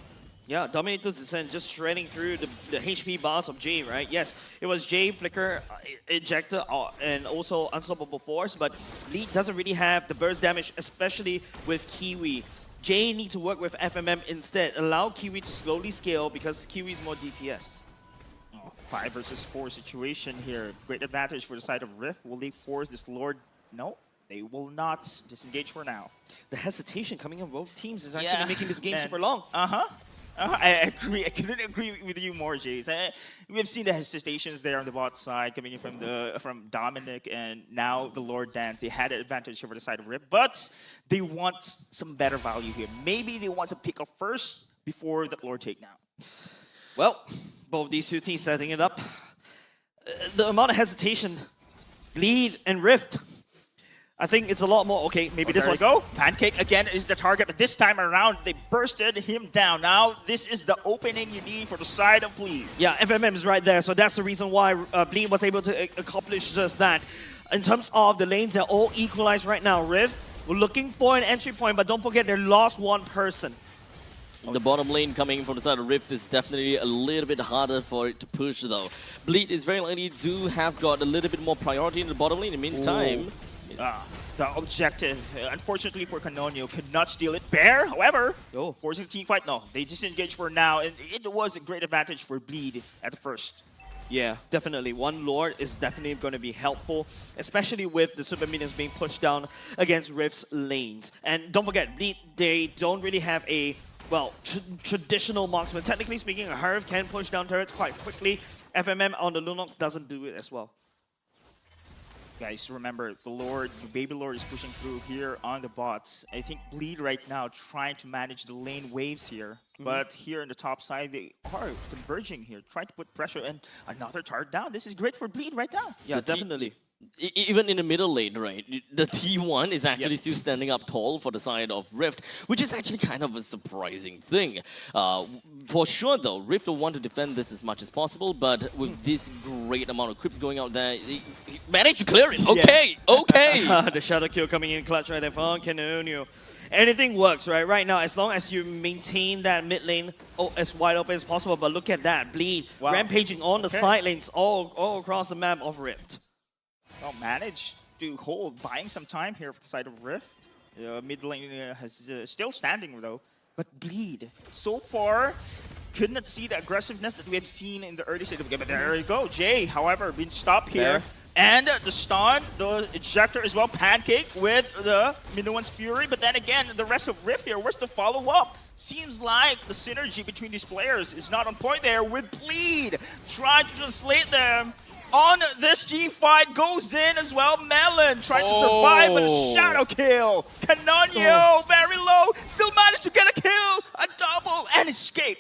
S17: Yeah, Dominator's Descent just shredding through the HP bars of Jay, right? Yes, it was Jay, Flicker, Ejector, and also Unstoppable Force, but Bleed doesn't really have the burst damage, especially with Kiwi. Jay needs to work with FMM instead. Allow Kiwi to slowly scale because Kiwi is more DPS.
S16: 5 versus 4 situation here. Great advantage for the side of Rift. Will they force this Lord? No, they will not. Disengage for now.
S17: The hesitation coming in both teams is actually making this game super long.
S16: I agree. I couldn't agree with you more, Jace. We have seen the hesitations there on the bot side coming in from Dominic, and now the Lord Dance. They had an advantage over the side of Rip, but they want some better value here. Maybe they want to pick up first before that Lord takedown.
S17: Well, both these two teams setting it up. The amount of hesitation, Bleed and Rift, I think it's a lot more. Okay, maybe this
S16: there
S17: one.
S16: There you go. Pancake again is the target, but this time around they bursted him down. Now this is the opening you need for the side of Bleed.
S17: Yeah, FMM is right there, so that's the reason why Bleed was able to accomplish just that. In terms of the lanes, they're all equalized right now. Rift, we're looking for an entry point, but don't forget they lost one person.
S6: The bottom lane coming from the side of Rift is definitely a little bit harder for it to push though. Bleed is very likely to have got a little bit more priority in the bottom lane. In the meantime,
S16: the objective, unfortunately for Canonio, could not steal it. Bear, however, forcing the team fight. No, they disengage for now, and it was a great advantage for Bleed at the first.
S17: Yeah, definitely. One Lord is definitely going to be helpful, especially with the super minions being pushed down against Rift's lanes. And don't forget, Bleed, they don't really have a, well, traditional marksman. Technically speaking, a Harv can push down turrets quite quickly. FMM on the Lunox doesn't do it as well.
S16: Guys, remember, the Lord, the Baby Lord is pushing through here on the bots. I think Bleed right now trying to manage the lane waves here. But here on the top side, they are converging here, trying to put pressure, and another turret down. This is great for Bleed right now.
S17: Yeah, definitely.
S6: Even in the middle lane, right, the T1 is actually still standing up tall for the side of Rift, which is actually kind of a surprising thing. For sure, though, Rift will want to defend this as much as possible, but with this great amount of creeps going out there, he managed to clear it. Okay, okay.
S17: The shadow kill coming in clutch right there from Canonio. Anything works, right? Right now, as long as you maintain that mid lane as wide open as possible, but look at that, Bleed rampaging on the side lanes all across the map of Rift.
S16: Well, managed to hold, buying some time here for the side of Rift. Mid lane has still standing though, but Bleed so far could not see the aggressiveness that we have seen in the early stage of the game. But there you go, Jay, however, been stopped here. And the stun, the ejector as well, Pancake with the Minuan's Fury. But then again, the rest of Rift here, where's the follow-up? Seems like the synergy between these players is not on point there with Bleed trying to translate them. On this G5 goes in as well. Melon trying to survive, but a shadow kill. Canonio very low, still managed to get a kill, a double, and escape.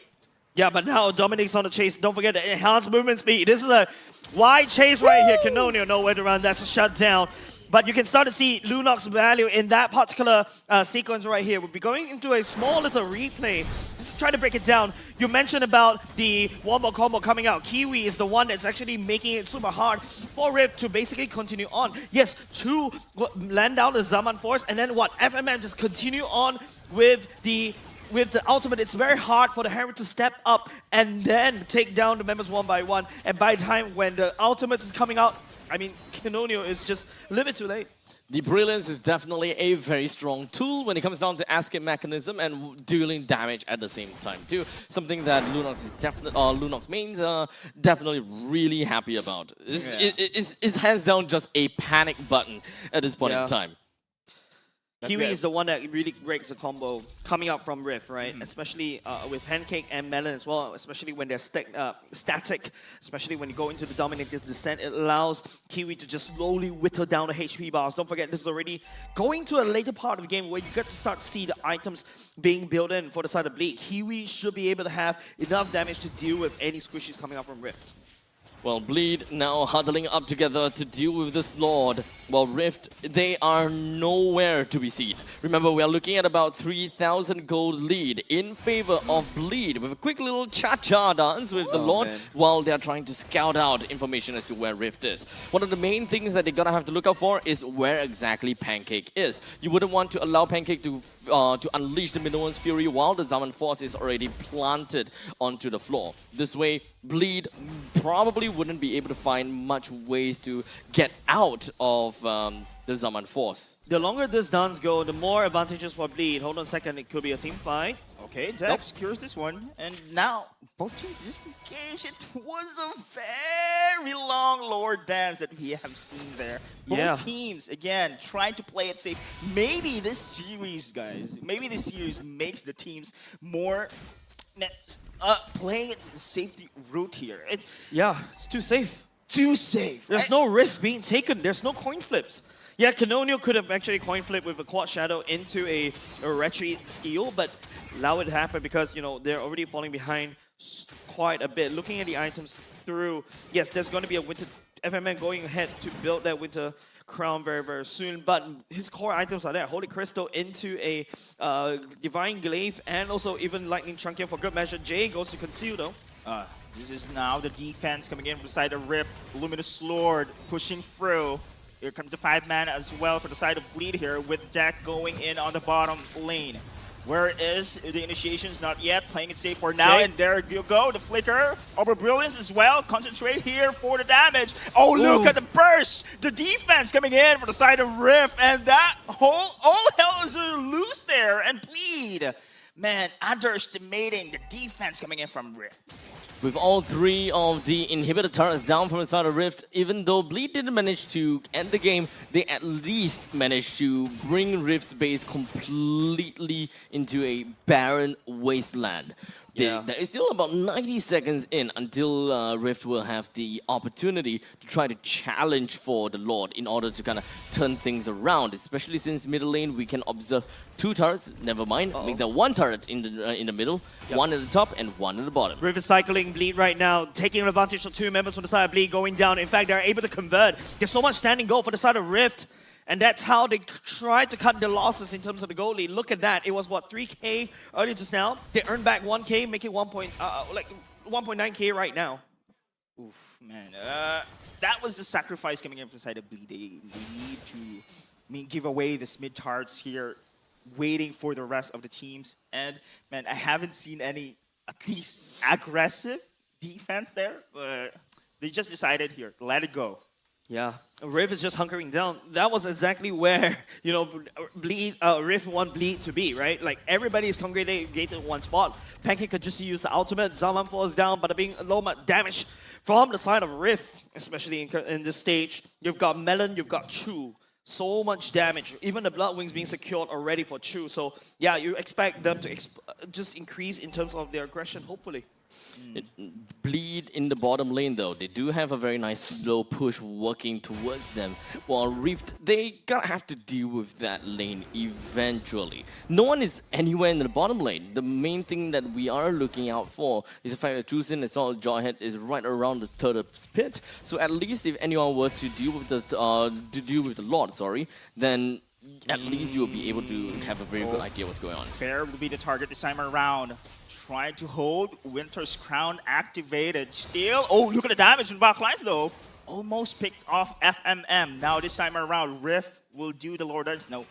S17: Yeah, but now Dominic's on the chase. Don't forget the enhanced movement speed. This is a wide chase right here. Canonio nowhere to run. That's a shutdown. But you can start to see Lunox's value in that particular sequence right here. We'll be going into a small little replay. Just try to break it down. You mentioned about the wombo combo coming out. Kiwi is the one that's actually making it super hard for Rift to basically continue on. Yes, to land down the Zaman Force, and then what? FMM just continue on with the ultimate. It's very hard for the Herald to step up and then take down the members one by one. And by the time when the ultimate is coming out, I mean, Canonio is just a little bit too late.
S6: The Brilliance is definitely a very strong tool when it comes down to escape mechanism and dealing damage at the same time too. Something that Lunox is definitely, Lunox mains are definitely really happy about. It's hands down just a panic button at this point in time.
S17: Kiwi is the one that really breaks the combo coming out from Rift, right? Especially with Pancake and Melon as well, especially when they're static, especially when you go into the Dominator's Descent, it allows Kiwi to just slowly whittle down the HP bars. Don't forget, this is already going to a later part of the game where you get to start to see the items being built in for the side of Bleed. Kiwi should be able to have enough damage to deal with any squishies coming out from Rift.
S6: Well, Bleed now huddling up together to deal with this Lord. While Rift, they are nowhere to be seen. Remember, we are looking at about 3,000 gold lead in favor of Bleed with a quick little cha-cha dance with the Lord while they are trying to scout out information as to where Rift is. One of the main things that they're gonna have to look out for is where exactly Pancake is. You wouldn't want to allow Pancake to unleash the Minoan's Fury while the Zaman Force is already planted onto the floor. This way, Bleed probably wouldn't be able to find much ways to get out of the Zaman Force.
S17: The longer this dance go, the more advantages for Bleed. Hold on a second, it could be a team fight.
S16: Okay, Dex secures this one, and now both teams disengage. It was a very long Lord dance that we have seen there. Both teams, again, trying to play it safe. Maybe this series, guys, makes the teams more playing its safety route here.
S17: It's too safe.
S16: Too safe.
S17: There's no risk being taken. There's no coin flips. Yeah, Canonio could have actually coin flipped with a quad shadow into a retreat steal, but allow it to happen because, you know, they're already falling behind quite a bit. Looking at the items through, yes, there's going to be a winter FMN going ahead to build that winter crown very, very soon, but his core items are there. Holy Crystal into a Divine Glaive and also even Lightning Truncheon for good measure. Jay goes to conceal though.
S16: This is now the defense coming in from the side of Rift. Luminous Lord pushing through. Here comes the 5-man as well for the side of Bleed here with Deck going in on the bottom lane. Where is the initiations? Not yet. Playing it safe for now.
S17: Jay.
S16: And there you go. The flicker. Over Brilliance as well. Concentrate here for the damage. Oh, look at the burst. The defense coming in for the side of Rift. And that all hell is loose there. And Bleed, man, underestimating the defense coming in from Rift.
S6: With all three of the inhibitor turrets down from the side of Rift, even though Bleed didn't manage to end the game, they at least managed to bring Rift's base completely into a barren wasteland. There is still about 90 seconds in until Rift will have the opportunity to try to challenge for the Lord in order to kind of turn things around, especially since middle lane we can observe 2 turrets, never mind, make that 1 turret in the middle, 1 at the top and 1 at the bottom.
S17: Rift is cycling Bleed right now, taking advantage of 2 members from the side of Bleed going down. In fact, they're able to convert. There's so much standing goal for the side of Rift. And that's how they try to cut their losses in terms of the goal lead. Look at that. It was, what, 3K earlier just now? They earned back 1K, making 1.9K right now.
S16: Oof, man. That was the sacrifice coming in from the side of Bleed. They need to give away this mid tarts here, waiting for the rest of the teams. And, man, I haven't seen any, at least, aggressive defense there. But they just decided here, let it go.
S17: Yeah, Rift is just hunkering down. That was exactly where, you know, Rift want Bleed to be, right? Like, everybody is congregated in one spot. Pancake could just use the ultimate. Zaman falls down, but being low damage from the side of Rift, especially in this stage. You've got Melon, you've got Chu. So much damage. Even the Blood Wings being secured already for Chu. So, yeah, you expect them to just increase in terms of their aggression, hopefully.
S6: Bleed in the bottom lane though, they do have a very nice slow push working towards them, while Rift, they gotta have to deal with that lane eventually. No one is anywhere in the bottom lane. The main thing that we are looking out for is the fact that Trusin as well as Jawhead is right around the Turtle's pit, so at least if anyone were to deal with the Lord, then at least you will be able to have a very good idea what's going on.
S16: Fair will be the target this time around. Trying to hold Winter's Crown activated. Still, oh, look at the damage from back lines though. Almost picked off FMM. Now this time around, Rift will do the Lord Dance. No,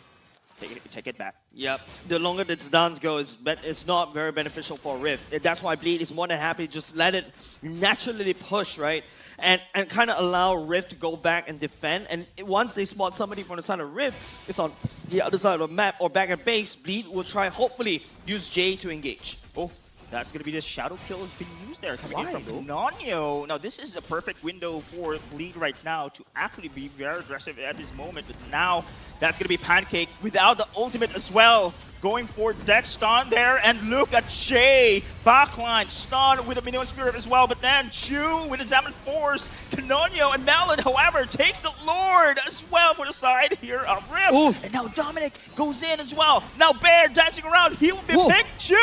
S16: take it back.
S17: Yep. The longer this dance goes, it's not very beneficial for Rift. That's why Bleed is more than happy to just let it naturally push, right? And kind of allow Rift to go back and defend. And once they spot somebody from the side of Rift, it's on the other side of the map or back at base, Bleed will try, hopefully, use J to engage.
S16: Oh, that's going to be the shadow kill has been used there coming in from Nonyo. Now, this is a perfect window for Bleed right now to actually be very aggressive at this moment. But now, that's going to be Pancake without the ultimate as well. Going for Dexton there, and look at Jay backline. Stun with a Minion Spirit as well, but then Chu with the Zaman Force. Canonio and Melon, however, takes the Lord as well for the side here of Rift.
S17: Ooh.
S16: And now Dominic goes in as well. Now Bear dancing around. He will be picked. Chu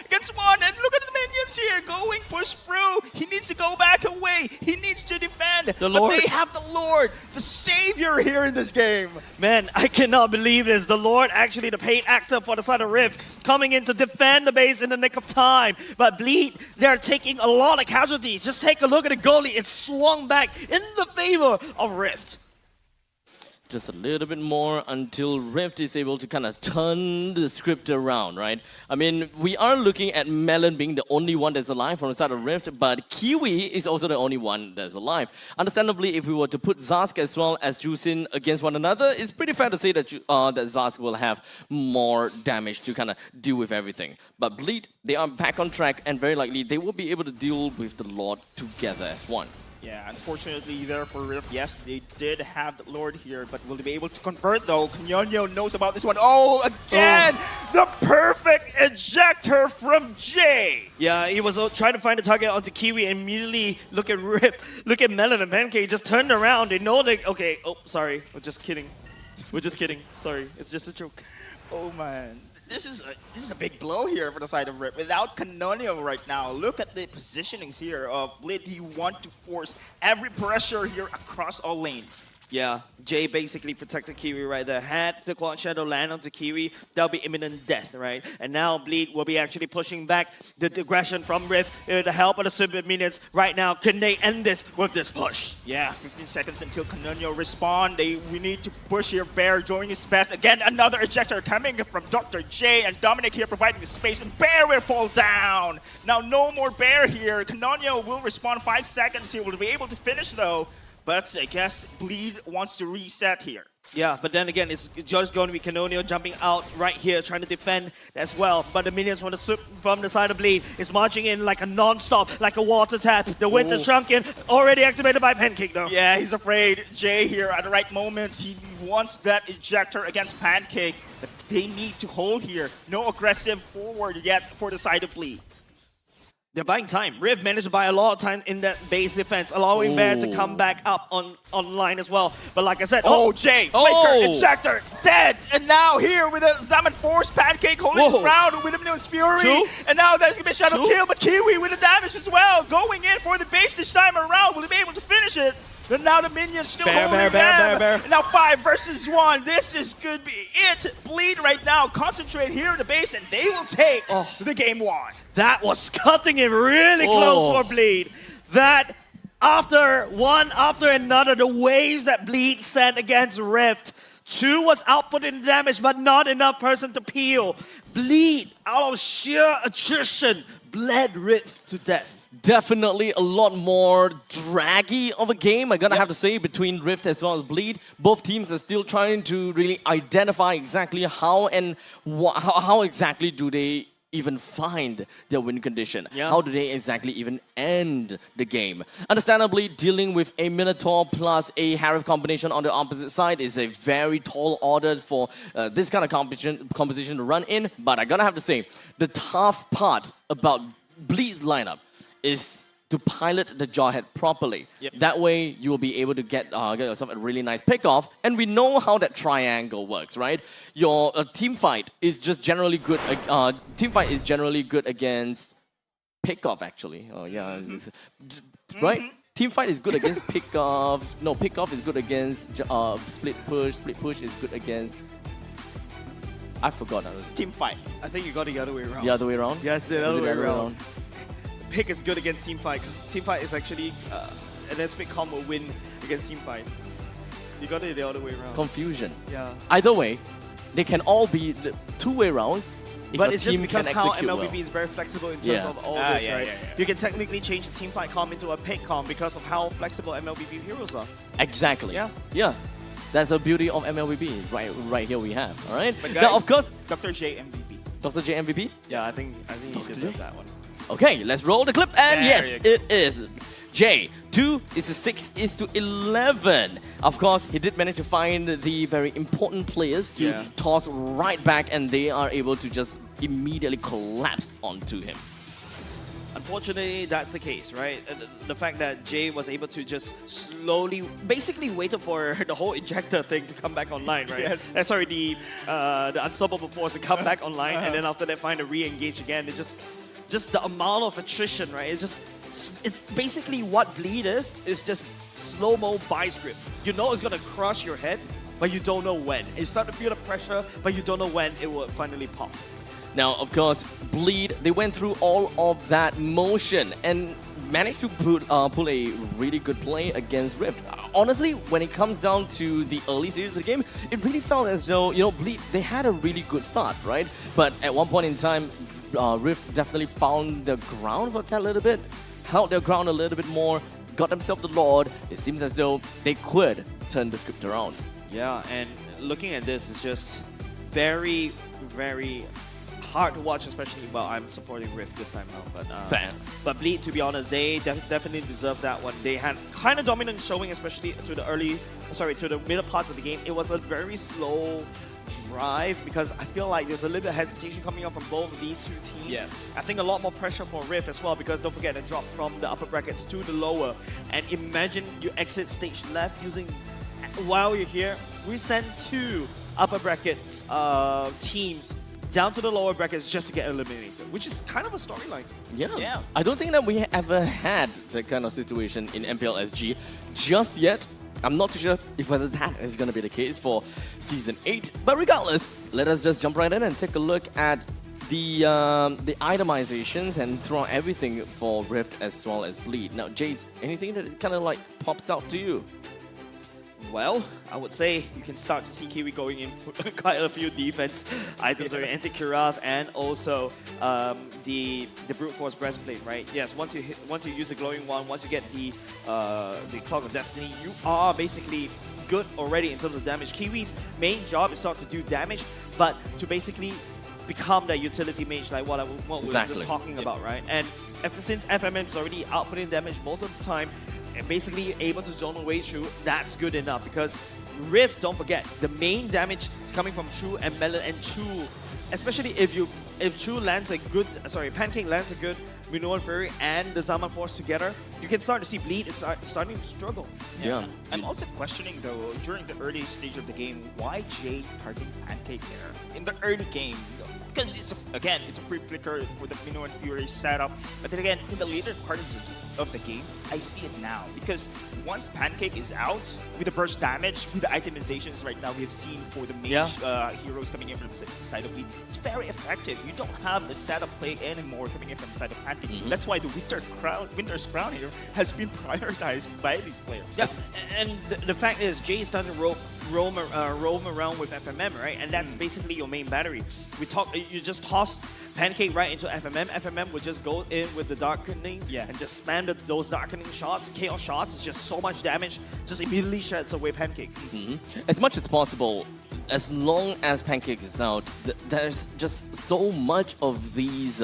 S16: gets one, and look at the minions here going push through. He needs to go back away. He needs to defend. But
S17: Lord.
S16: they have the Lord, the savior here in this game.
S17: Man, I cannot believe this. The Lord, actually the paid actor for the side of Rift, coming in to defend the base in the nick of time. But Bleed, they're taking a lot of casualties. Just take a look at the goalie. It swung back in the favor of Rift.
S6: Just a little bit more until Rift is able to kind of turn the script around, right? I mean, we are looking at Melon being the only one that's alive from the side of Rift, but Kiwi is also the only one that's alive. Understandably, if we were to put Zask as well as Jusin against one another, it's pretty fair to say that that Zask will have more damage to kind of deal with everything. But Bleed, they are back on track, and very likely they will be able to deal with the Lord together as one.
S16: Yeah, unfortunately there for Rift, yes, they did have the Lord here, but will they be able to convert though? Canonio knows about this one. Oh, again! The perfect ejector from Jay!
S17: Yeah, he was trying to find a target onto Kiwi and immediately look at Rift, look at Melon and Pancake, just turned around. They know they, okay, oh, sorry, we're just kidding. We're just kidding, sorry, it's just a joke.
S16: Oh man. This is a big blow here for the side of Rip. Without Canonio right now, look at the positionings here of Blid. He want to force every pressure here across all lanes.
S17: Yeah, Jay basically protected Kiwi right there. Had the Quad Shadow land onto Kiwi, that'll be imminent death, right? And now Bleed will be actually pushing back the aggression from Rift with the help of the super minions right now. Can they end this with this push?
S16: Yeah, 15 seconds until Canonio respawn. We need to push here. Bear doing his best. Again, another ejector coming from Dr. J, and Dominic here providing the space, and Bear will fall down. Now no more Bear here. Canonio will respawn 5 seconds. He will be able to finish though. But I guess Bleed wants to reset here.
S17: Yeah, but then again, it's just going to be Canonio jumping out right here, trying to defend as well. But the minions from the side of Bleed is marching in like a non-stop, like a water tap. The Winter Shrunken already activated by Pancake though.
S16: Yeah, he's afraid. Jay here at the right moments, he wants that ejector against Pancake. But they need to hold here. No aggressive forward yet for the side of Bleed.
S17: They're buying time. Riv managed to buy a lot of time in that base defense, allowing Bear to come back up online as well. But like I said,
S16: Jay, Flicker, ejector, dead. And now here with a Zaman Force, Pancake holding his ground with Minions Fury.
S17: True.
S16: And now there's going to be a Shadow Kill, but Kiwi with the damage as well. Going in for the base this time around. Will he be able to finish it? But now the minions still holding them. And now 5 versus 1. This is could be it. Bleed right now. Concentrate here in the base, and they will take the game 1.
S17: That was cutting it really close for Bleed. That after one after another, the waves that Bleed sent against Rift. Chu was outputting damage, but not enough person to peel. Bleed, out of sheer attrition, bled Rift to death.
S6: Definitely a lot more draggy of a game, I gotta have to say, between Rift as well as Bleed. Both teams are still trying to really identify exactly how and how exactly do they even find their win condition. How do they exactly even end the game? Understandably, dealing with a Minotaur plus a Harif combination on the opposite side is a very tall order for this kind of competition to run in, but I gotta have to say, the tough part about Bleed's lineup is to pilot the Jawhead properly. That way, you will be able to get yourself a really nice pickoff. And we know how that triangle works, right? Your team fight is just generally good. Team fight is generally good against pickoff, actually. Oh yeah, right? Team fight is good against pickoff. No, pickoff is good against split push. Split push is good against. I forgot.
S16: Team fight.
S17: I think you got it the other way around.
S6: The other way around?
S17: Yes, the other way around. Pick is good against team fight. Team fight is actually, and then split com will win against team fight. You got it the other way around.
S6: Confusion.
S17: Yeah.
S6: Either way, they can all be the two-way rounds.
S17: But it's just because how MLBB is very flexible in terms of all this, right? You can technically change the team fight com into a pick com because of how flexible MLBB heroes are.
S6: Exactly. Yeah. That's the beauty of MLBB. Right here we have. All right.
S16: But guys,
S6: now, of course,
S16: Dr. J MVP.
S6: Dr. J MVP.
S17: Yeah, I think he deserves that one.
S6: Okay, let's roll the clip, and yes, it is. J, 2 is to 6 is to 11. Of course, he did manage to find the very important players to toss right back, and they are able to just immediately collapse onto him.
S17: Unfortunately, that's the case, right? And the fact that Jay was able to just slowly, basically waited for the whole ejector thing to come back online, right?
S16: Yes.
S17: Sorry, the unstoppable force to come back online, and then after that find a re-engage again. It just the amount of attrition, right? It's basically what Bleed is just slow-mo vice grip. You know it's gonna crush your head, but you don't know when. You start to feel the pressure, but you don't know when it will finally pop.
S6: Now, of course, Bleed, they went through all of that motion and managed to pull a really good play against Rift. Honestly, when it comes down to the early stages of the game, it really felt as though, you know, Bleed, they had a really good start, right? But at one point in time, Rift definitely found their ground for that a little bit, held their ground a little bit more, got themselves the Lord. It seems as though they could turn the script around.
S17: Yeah, and looking at this is just very, very hard to watch, especially while I'm supporting Rift this time now. But Bleed, to be honest, they definitely deserve that one. They had kind of dominant showing, especially to the middle part of the game. It was a very slow drive because I feel like there's a little bit of hesitation coming up from both of these two teams.
S16: Yeah.
S17: I think a lot more pressure for Rift as well because don't forget they dropped from the upper brackets to the lower. And imagine you exit stage left using, while you're here, we sent 2 upper brackets teams down to the lower brackets just to get eliminated, which is kind of a storyline.
S6: Yeah. I don't think that we ever had that kind of situation in MPL SG just yet. I'm not too sure if whether that is going to be the case for Season 8. But regardless, let us just jump right in and take a look at the itemizations and throw everything for Rift as well as Bleed. Now, Jace, anything that kind of like pops out to you?
S17: Well, I would say you can start to see Kiwi going in for quite a few defense items, or anti-cuirass, and also the brute force breastplate, right? Yes, once you use the glowing one, once you get the Clock of Destiny, you are basically good already in terms of damage. Kiwi's main job is not to do damage, but to basically become that utility mage, like what we were just talking about, right? And since FMM is already outputting damage most of the time, and basically able to zone away Chu, that's good enough because Rift, don't forget, the main damage is coming from Chu and Melon, and Chu, especially if Chu lands a good, Pancake lands a good Minoan Fury and the Zaman Force together, you can start to see Bleed is starting to struggle.
S6: Yeah.
S16: I'm also questioning though, during the early stage of the game, why Jay targeting Pancake there in the early game? Because it's a free flicker for the Minoan Fury setup. But then again, in the later part of the game, I see it now. Because once Pancake is out, with the burst damage, with the itemizations right now we have seen for the mage heroes coming in from the side of Bleed, it's very effective. You don't have the setup play anymore coming in from the side of Pancake. That's why the Winter's Crown here has been prioritized by these players.
S17: Yes, and the fact is, Jay is starting to roam around with FMM, right? And that's basically your main battery. You just toss Pancake right into FMM. FMM would just go in with the Darkening and just spam those Darkening shots, Chaos shots. It's just so much damage, just immediately sheds away Pancake.
S6: As much as possible, as long as Pancake is out, there's just so much of these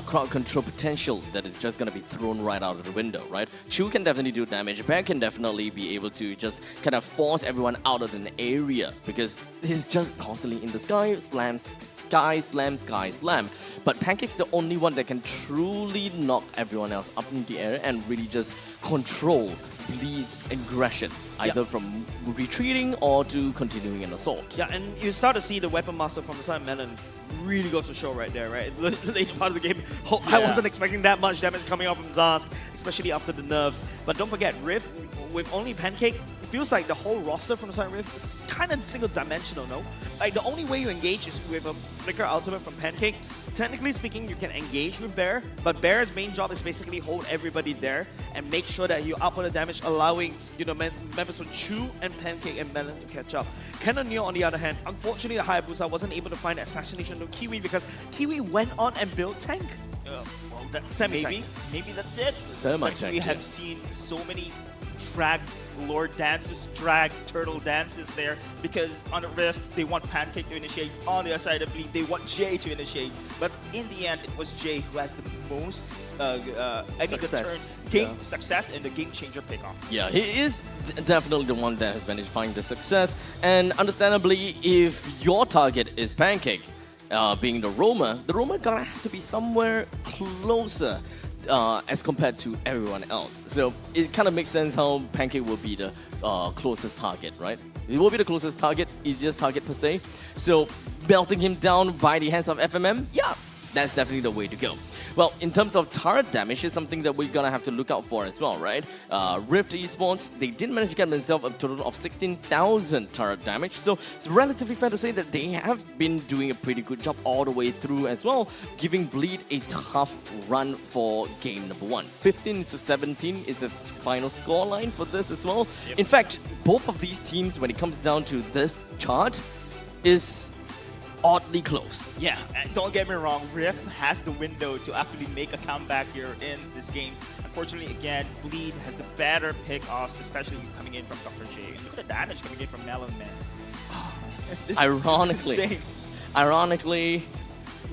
S6: crowd control potential that is just going to be thrown right out of the window, right? Chu can definitely do damage. Bear can definitely be able to just kind of force everyone out of an area because he's just constantly in the sky, slams, sky, slam, sky, slam. But Pancake's the only one that can truly knock everyone else up in the air and really just control Bleed's aggression, either from retreating or to continuing an assault.
S17: Yeah, and you start to see the Weapon Master from the side of Melon really got to show right there, right? The later part of the game, I wasn't expecting that much damage coming off from Zask, especially after the nerfs. But don't forget, Rift, with only Pancake, it feels like the whole roster from the side of Rift is kind of single-dimensional, no? Like, the only way you engage is with a Flicker Ultimate from Pancake. Technically speaking, you can engage with Bear, but Bear's main job is basically hold everybody there and make sure that you output the damage, allowing, you know, members of Chu and Pancake and Melon to catch up. Kenan Neo, on the other hand, unfortunately, the Hayabusa wasn't able to find Assassination to Kiwi because Kiwi went on and built Tank.
S16: Maybe that's it.
S6: But
S16: we have seen so many drag lord dances, drag turtle dances there, because on the Rift they want Pancake to initiate, on the other side of Bleed they want Jay to initiate, but in the end it was Jay who has the most success and the game changer pickoff.
S6: Yeah, he is definitely the one that has managed to find the success, and understandably, if your target is Pancake, being the roamer gonna have to be somewhere closer as compared to everyone else. So it kind of makes sense how Pancake will be the closest target, right? It will be the closest target, easiest target per se. So melting him down by the hands of FMM, yeah, that's definitely the way to go. Well, in terms of turret damage, it's something that we're gonna have to look out for as well, right? Rift Esports, they did manage to get themselves a total of 16,000 turret damage, so it's relatively fair to say that they have been doing a pretty good job all the way through as well, giving Bleed a tough run for game number 1. 15-17 is the final scoreline for this as well. In fact, both of these teams, when it comes down to this chart, is oddly close.
S16: Yeah, and don't get me wrong, Rift has the window to actually make a comeback here in this game. Unfortunately, again, Bleed has the better pickoffs, especially coming in from Dr. J. And look at the damage coming in from Melon, man. This is insane.
S6: Ironically,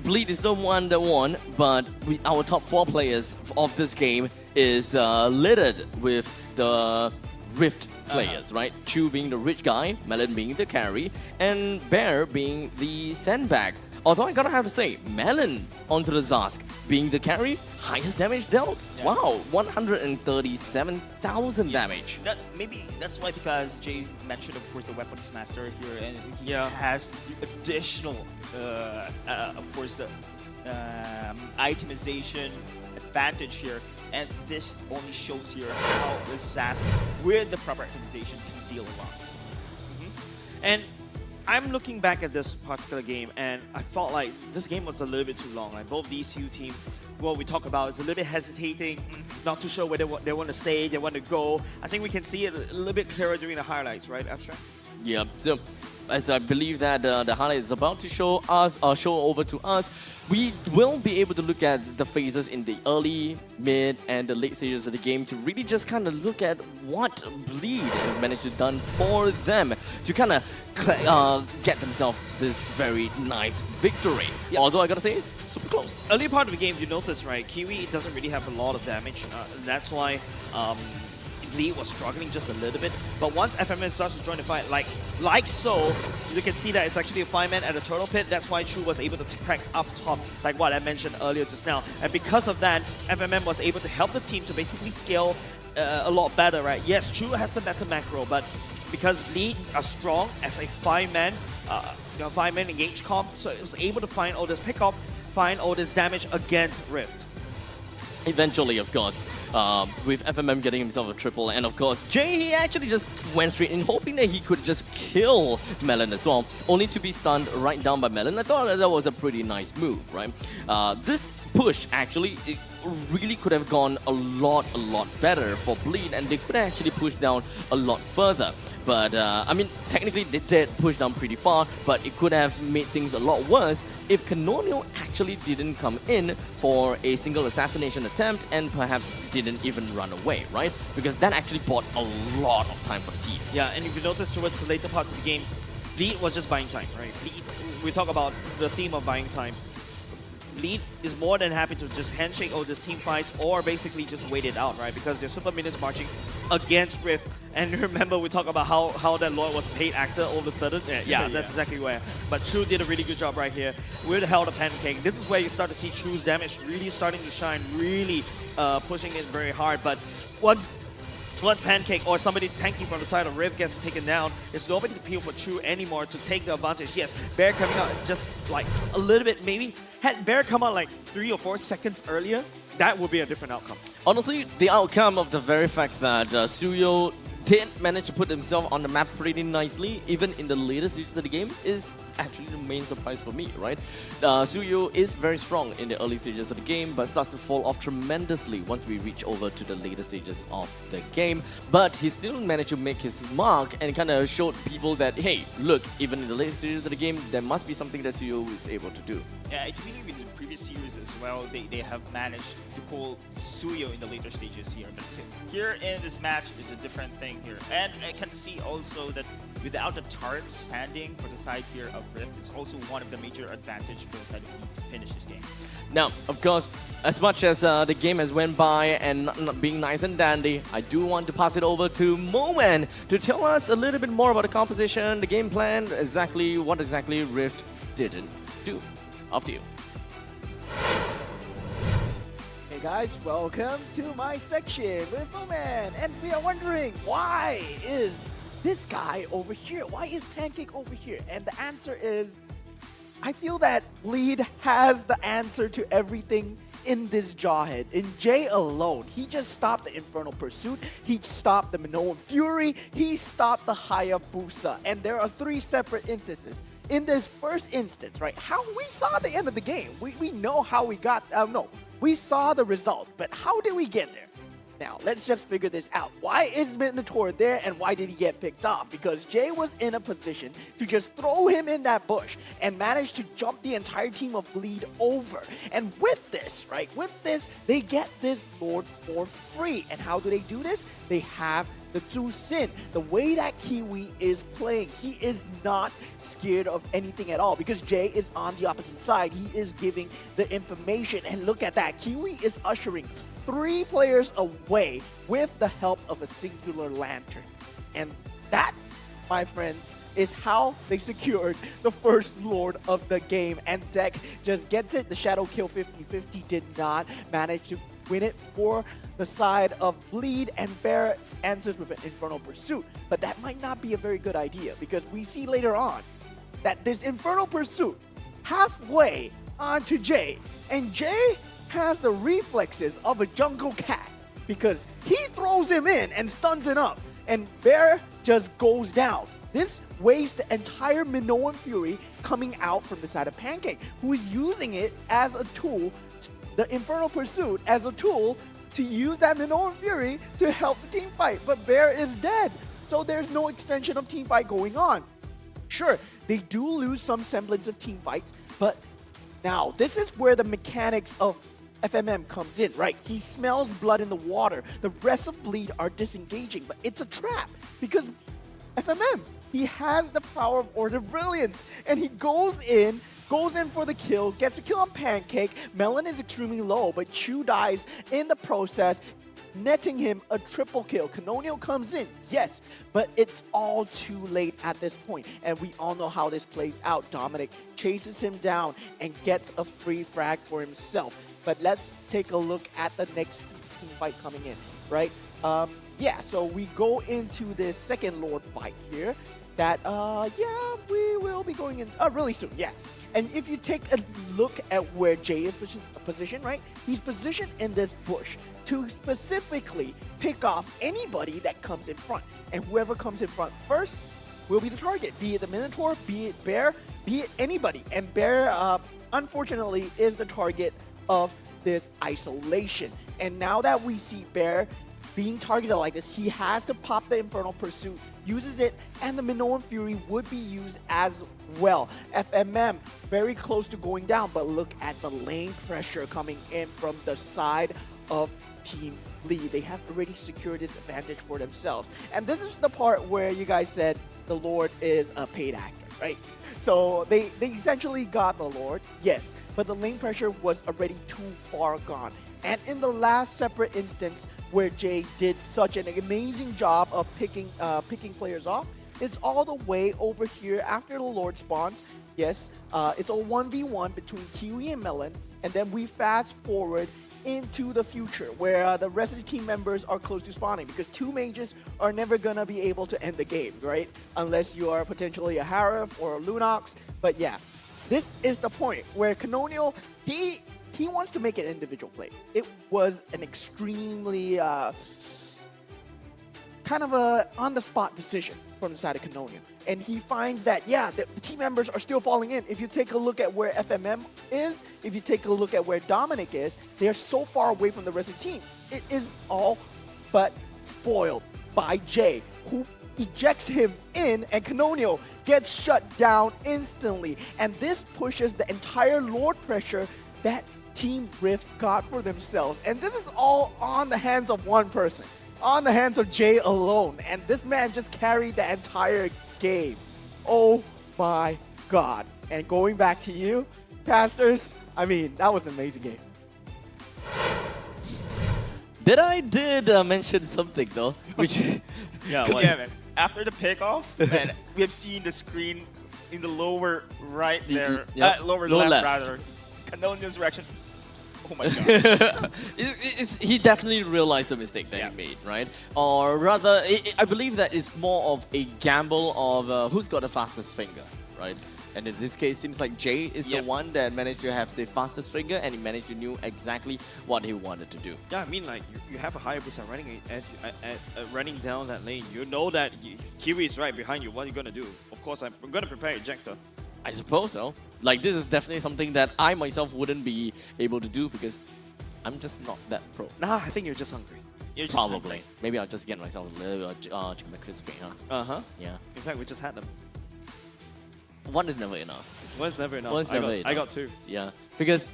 S6: Bleed is the one that won, but our top 4 players of this game is littered with the Rift players, right? Chu being the rich guy, Melon being the carry, and Bear being the sandbag. Although I gotta have to say, Melon onto the Zask being the carry, highest damage dealt. Yeah. Wow, 137,000 damage.
S16: Maybe that's why, because Jay mentioned, of course, the weapons master here, and he has the additional, of course, itemization advantage here. And this only shows here how the Zask, with the proper optimization, can deal a lot.
S17: And I'm looking back at this particular game, and I felt like this game was a little bit too long. Like both these two teams, what we talk about, is a little bit hesitating, not too sure whether they want to stay, they want to go. I think we can see it a little bit clearer during the highlights, right, Abstract?
S6: Yeah. So, as I believe that the highlight is about to show over to us, we will be able to look at the phases in the early, mid, and the late stages of the game to really just kind of look at what Bleed has managed to done for them to kind of get themselves this very nice victory. Yep. Although I gotta say, it's super close.
S17: Early part of the game, you notice, right, Kiwi doesn't really have a lot of damage. That's why Bleed was struggling just a little bit, but once FMN starts to join the fight, like so, you can see that it's actually a 5-man at a turtle pit. That's why Chu was able to crack up top, like what I mentioned earlier just now. And because of that, FMN was able to help the team to basically scale a lot better, right? Yes, Chu has the better macro, but because Bleed are strong as a 5-man, 5-man engage comp, so it was able to find all this pickoff, find all this damage against Rift.
S6: Eventually, of course, with FMM getting himself a triple, and of course, Jay, he actually just went straight in, hoping that he could just kill Melon as well, only to be stunned right down by Melon. I thought that was a pretty nice move, right? This push, actually, it really could have gone a lot better for Bleed, and they could actually push down a lot further. But, I mean, technically they did push down pretty far, but it could have made things a lot worse if Canonio actually didn't come in for a single assassination attempt and perhaps didn't even run away, right? Because that actually bought a lot of time for the team.
S17: Yeah, and if you notice towards the later parts of the game, Bleed was just buying time, right? Bleed, we talk about the theme of buying time. Bleed is more than happy to just handshake all these team fights or basically just wait it out, right? Because they're super minions marching against Rift. And remember, we talk about how that Lord was a paid actor all of a sudden. Yeah, that's exactly where. But True did a really good job right here with the Hell of Pancake. This is where you start to see True's damage really starting to shine, really pushing it very hard. But once Pancake or somebody tanking from the side of Rift gets taken down, there's nobody to peel for True anymore to take the advantage. Yes, Bear coming out just like a little bit, maybe. Had Bear come out like 3 or 4 seconds earlier, that would be a different outcome.
S6: Honestly, the outcome of the very fact that Suyo did manage to put himself on the map pretty nicely, even in the later stages of the game, is actually the main surprise for me, right? Suyo is very strong in the early stages of the game, but starts to fall off tremendously once we reach over to the later stages of the game. But he still managed to make his mark and kind of showed people that, hey, look, even in the later stages of the game, there must be something that Suyo is able to do.
S16: Yeah, I believe in the previous series as well, they have managed to pull Suyo in the later stages here. But here in this match is a different thing here. And I can see also that without the turrets standing for the side here of Rift, it's also one of the major advantage for the side of Bleed to finish this game.
S6: Now, of course, as much as the game has went by and not being nice and dandy, I do want to pass it over to Moman to tell us a little bit more about the composition, the game plan, what exactly Rift didn't do. Off to you.
S9: Hey guys, welcome to my section with Bowman. And we are wondering, why is this guy over here? Why is Pancake over here? And the answer is, I feel that Bleed has the answer to everything in this Jawhead. In Jay alone, he just stopped the Infernal Pursuit, he stopped the Minoan Fury, he stopped the Hayabusa. And there are 3 separate instances. In this first instance, right, how we saw the end of the game. We know how we got, no, we saw the result, but how did we get there? Now, let's just figure this out. Why is Minotaur there and why did he get picked off? Because Jay was in a position to just throw him in that bush and manage to jump the entire team of Bleed over. And with this, right, with this, they get this Lord for free. And how do they do this? They have the 2 Sin. The way that Kiwi is playing, he is not scared of anything at all because Jay is on the opposite side. He is giving the information. And look at that. Kiwi is ushering 3 players away with the help of a singular lantern. And that, my friends, is how they secured the first Lord of the game. And Deck just gets it. The Shadow Kill 50-50 did not manage to win it for the side of Bleed, and Bear answers with an Infernal Pursuit. But that might not be a very good idea because we see later on that this Infernal Pursuit halfway onto Jay, and Jay has the reflexes of a jungle cat because he throws him in and stuns him up, and Bear just goes down. This wastes the entire Minoan Fury coming out from the side of Pancake, who is using it as a tool, the Infernal Pursuit as a tool to use that Minoan Fury to help the team fight. But Bear is dead, so there's no extension of team fight going on. Sure, they do lose some semblance of team fights, but now this is where the mechanics of FMM comes in, right? He smells blood in the water. The rest of Bleed are disengaging, but it's a trap because FMM, he has the power of Order of Brilliance, and he goes in for the kill, gets a kill on Pancake. Melon is extremely low, but Chu dies in the process, netting him a triple kill. Canonio comes in, yes, but it's all too late at this point, and we all know how this plays out. Dominic chases him down and gets a free frag for himself. But let's take a look at the next team fight coming in, right? Yeah, so we go into this second Lord fight here that, yeah, we will be going in really soon, yeah. And if you take a look at where Jay is positioned, right? He's positioned in this bush to specifically pick off anybody that comes in front. And whoever comes in front first will be the target, be it the Minotaur, be it Bear, be it anybody. And Bear, unfortunately, is the target of this isolation. And now that we see Bear being targeted like this, he has to pop the Infernal Pursuit, uses it, and the Minoan Fury would be used as well. FMM very close to going down, but look at the lane pressure coming in from the side of Team Bleed. They have already secured this advantage for themselves. And this is the part where you guys said the Lord is a paid actor, right? So they essentially got the Lord, yes, but the lane pressure was already too far gone. And in the last separate instance where Jay did such an amazing job of picking players off, it's all the way over here after the Lord spawns. Yes, it's a 1v1 between Kiwi and Melon, and then we fast forward into the future where the rest of the team members are close to spawning because 2 mages are never gonna be able to end the game, right? Unless you are potentially a Harif or a Lunox. But yeah, this is the point where Canonio, he wants to make an individual play. It was an extremely kind of a on-the-spot decision from the side of Canonio. And he finds that, yeah, the team members are still falling in. If you take a look at where FMM is, if you take a look at where Dominic is, they're so far away from the rest of the team. It is all but spoiled by Jay, who ejects him in, and Canonio gets shut down instantly. And this pushes the entire Lord pressure that Team Rift got for themselves. And this is all on the hands of one person, on the hands of Jay alone. And this man just carried the entire game. Oh my God. And going back to you, Pastors, I mean, that was an amazing game.
S6: I did mention something though, which
S16: yeah, man. After the pickoff, man, we have seen the screen in the lower right there, lower left rather. Canonio's reaction.
S6: Oh my god. He definitely realized the mistake that he made, right? Or rather, I believe that it's more of a gamble of who's got the fastest finger, right? And in this case, seems like Jay is the one that managed to have the fastest finger, and he managed to know exactly what he wanted to do.
S17: Yeah, I mean, like, you have a Hayabusa running down that lane. You know that Kiwi is right behind you. What are you going to do? Of course, I'm going to prepare ejector.
S6: I suppose so. Like, this is definitely something that I myself wouldn't be able to do because I'm just not that pro.
S17: Nah, I think you're just hungry. You're just
S6: Probably.
S17: hungry.
S6: Maybe I'll just get myself a little bit of chicken McCrispy, huh?
S17: Uh-huh.
S6: Yeah.
S17: In fact, we just had them.
S6: One is never enough.
S17: One is never enough.
S6: One is never enough.
S17: I got two.
S6: Yeah. Because...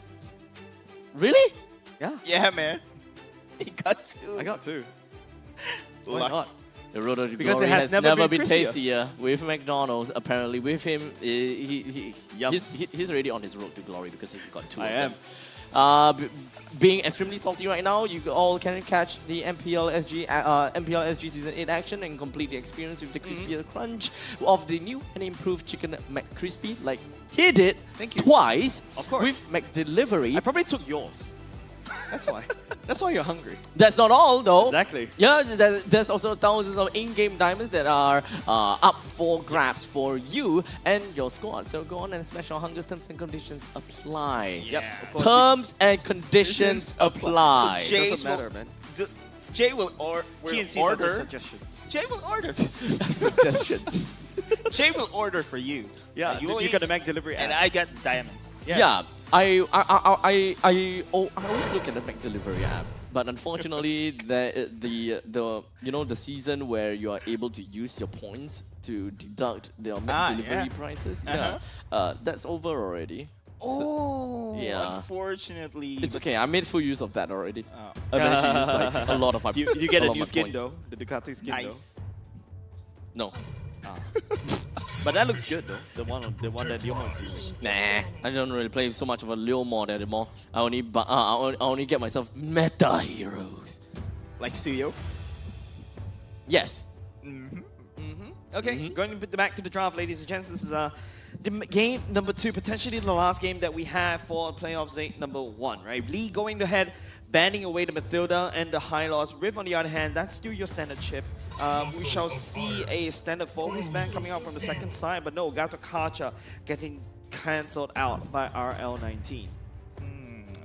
S6: Really?
S17: Yeah.
S6: Yeah, man.
S16: He got two.
S17: I got two.
S6: Why not? The road to
S17: Because
S6: glory
S17: it has
S6: never been
S17: crispier.
S6: tastier with McDonald's. Apparently, with him, he's already on his road to glory because he's got two of them. Being extremely salty right now, you all can catch the MPL SG Season 8 action and complete the experience with the crispier crunch of the new and improved Chicken McCrispy, like he did twice with McDelivery.
S17: I probably took yours. That's why. That's why you're hungry.
S6: That's not all, though.
S17: Exactly.
S6: Yeah, there's also thousands of in-game diamonds that are up for grabs for you and your squad. So go on and smash your hunger. Terms and conditions apply.
S17: Yep. Of course,
S6: Terms and conditions apply.
S16: So Jay
S17: doesn't matter, man.
S16: Jay will
S17: TNC's
S16: order.
S17: suggestions.
S16: Jay will order.
S6: Suggestions.
S16: Jay will order for you.
S17: Yeah,
S16: you
S17: you got a McDelivery
S16: and
S17: app.
S16: I get diamonds.
S17: Yes.
S6: Yeah, I always look at the McDelivery app, but unfortunately, the season where you are able to use your points to deduct their McDelivery prices, that's over already.
S16: Oh,
S6: yeah.
S16: Unfortunately,
S6: It's okay. I made full use of that already. I managed to use like a lot of my.
S17: You get
S6: a
S17: a
S6: lot of
S17: new
S6: my
S17: skin
S6: points.
S17: though, the Ducati skin
S16: Nice.
S6: No.
S17: But that looks good though. The one that Leomon's used.
S6: Nah, I don't really play so much of a Leo mod anymore. I only get myself meta heroes.
S16: Like Suyo.
S6: Yes.
S17: Okay, going back to the draft, ladies and gents. This is game number 2, potentially the last game that we have for playoffs date number 1, right? Lee going ahead, banning away the Mathilda and the High Loss. Rift, on the other hand, that's still your standard chip. We shall see a standard focus ban coming out from the second side, but no, Gato Kacha getting cancelled out by RL19.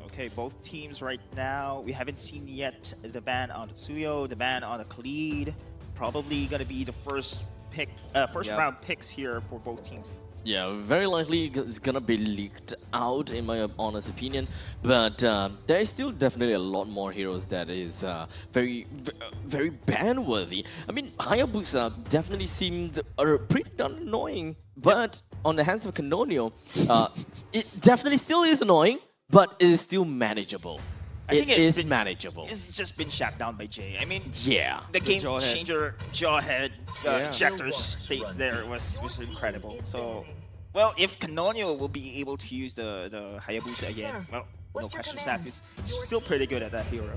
S16: Okay, both teams right now, we haven't seen yet the ban on the Tsuyo, the ban on the Khalid. Probably going to be the first round picks here for both teams.
S6: Yeah, very likely it's gonna be leaked out, in my honest opinion. But there is still definitely a lot more heroes that is very ban-worthy. I mean, Hayabusa definitely seemed pretty darn annoying, but on the hands of Canonio, it definitely still is annoying, but it is still manageable.
S16: I think
S6: it's manageable.
S16: It's just been shut down by Jay. I mean,
S6: yeah,
S16: the game changer, Jawhead, Ejector's state there was incredible. So, well, if Canonio will be able to use the Hayabusa again, well, no questions asked. He's still pretty good at that hero.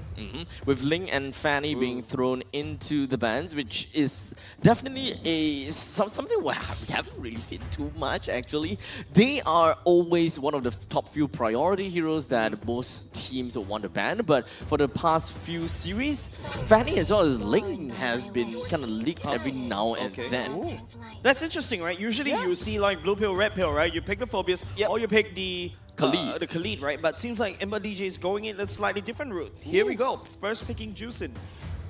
S6: With Ling and Fanny being thrown into the bans, which is definitely something we haven't really seen too much, actually. They are always one of the top few priority heroes that most teams will want to ban, but for the past few series, Fanny as well as Ling has been kind of leaked every now and then.
S17: That's interesting, right? Usually you see like blue pill, red pill, right? You pick the Phobias, or you pick the Khalid, right? But seems like MLBB is going in a slightly different route. Here we go. First picking Juicin.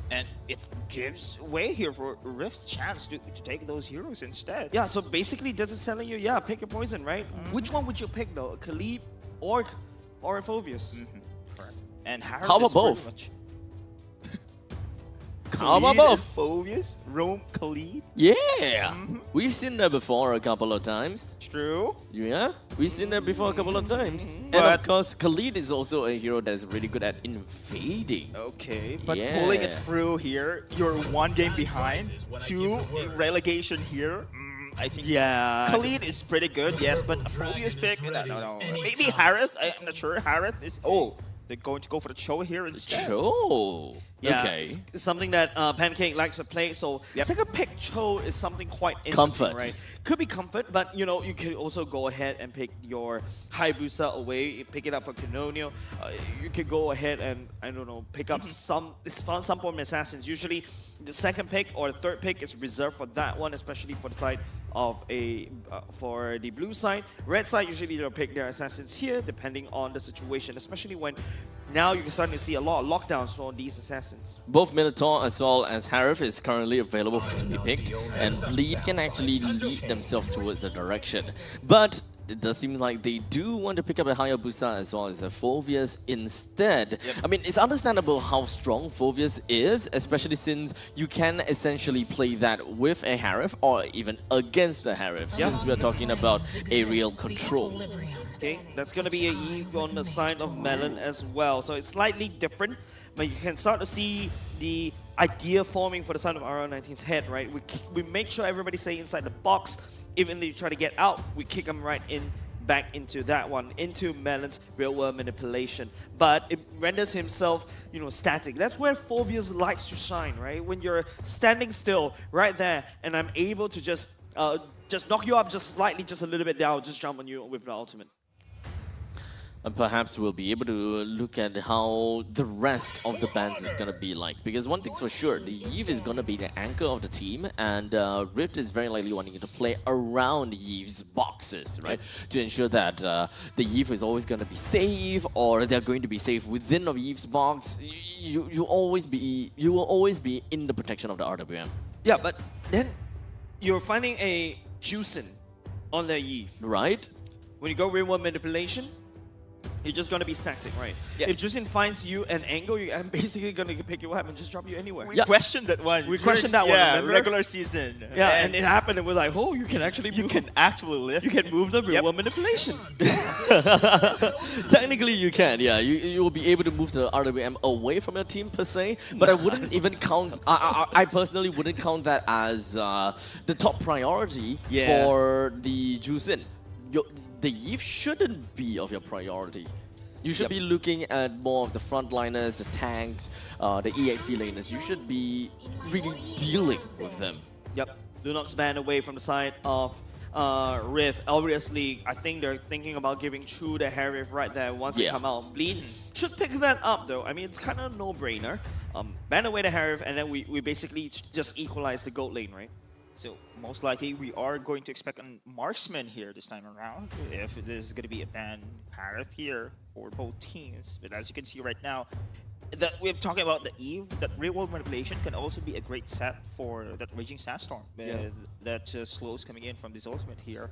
S16: And it gives way here for Rift's chance to take those heroes instead.
S17: Yeah, so basically this is telling you, pick your poison, right? Which one would you pick though? Khalid or Phobias?
S16: Correct. And
S6: how about both? How about both?
S16: Phobias, Rome, Khalid.
S6: Yeah, we've seen that before a couple of times.
S16: True.
S6: Yeah, we've seen that before a couple of times. And of course, Khalid is also a hero that's really good at invading.
S16: Okay, but pulling it through here, you're 1 game behind, 2 relegation here. I think Khalid is pretty good, yes, but a Phobias pick, no. Maybe Harith, I'm not sure. Harith is, They're going to go for the Cho here instead.
S6: Cho.
S17: Yeah,
S6: Okay.
S17: it's something that Pancake likes to play. So second pick Cho is something quite interesting,
S6: Comfort.
S17: right? Could be comfort, but you know you can also go ahead and pick your Hayabusa away, pick it up for Canonio. You could go ahead and I don't know pick up some form of assassins. Usually the second pick or the third pick is reserved for that one, especially for the side of for the blue side. Red side usually they'll pick their assassins here, depending on the situation, especially when now you're starting to see a lot of lockdowns for these assassins.
S6: Both Minotaur as well as Harif is currently available to be picked, and Bleed can actually lead themselves towards the direction. But it does seem like they do want to pick up a Hayabusa as well as a Phoveus instead. I mean, it's understandable how strong Phoveus is, especially since you can essentially play that with a Harif or even against a Harif, since we're talking about aerial control.
S17: Okay, that's going to be a Eve on the side of Melon as well. So it's slightly different, but you can start to see the idea forming for the side of RL19's head, right? We make sure everybody stay inside the box. Even if they try to get out, we kick them right in, back into that one, into Melon's real-world manipulation. But it renders himself, you know, static. That's where Phoveus likes to shine, right? When you're standing still right there, and I'm able to just knock you up just slightly, just a little bit down, just jump on you with the ultimate.
S6: And perhaps we'll be able to look at how the rest of the bands is going to be like. Because one thing's for sure, the Eve is going to be the anchor of the team, and Rift is very likely wanting to play around Eve's boxes, right? To ensure that the Eve is always going to be safe, or they're going to be safe within of Eve's box. You will always be in the protection of the RWM.
S17: Yeah, but then you're finding a Juicin on their Eve.
S6: Right?
S17: When you go real-world manipulation, you're just going to be static, right? If Juicin finds you an angle, I'm basically going to pick you up and just drop you anywhere.
S16: We questioned that one.
S17: We questioned that one, remember?
S16: Regular season.
S17: Yeah, and it happened, and we're like, oh, you can actually move.
S16: You can actually lift.
S17: You can move the real-world manipulation.
S6: Technically, you can, yeah. You will be able to move the RWM away from your team, per se. But I wouldn't even count... I personally wouldn't count that as the top priority for the Juicin. The Eve shouldn't be of your priority. You should be looking at more of the frontliners, the tanks, the EXP laners. You should be really dealing with them.
S17: Yep. Lunox ban away from the side of Rift. Obviously, I think they're thinking about giving Chu the Harif right there once they come out. Bleed should pick that up though. I mean, it's kind of a no-brainer. Ban away the Harif, and then we basically just equalize the gold lane, right?
S16: So most likely we are going to expect a marksman here this time around, if this is going to be a ban Harith here for both teams. But as you can see right now, that we're talking about the Eve, that real-world manipulation can also be a great set for that Raging Sandstorm. That slows coming in from this ultimate here.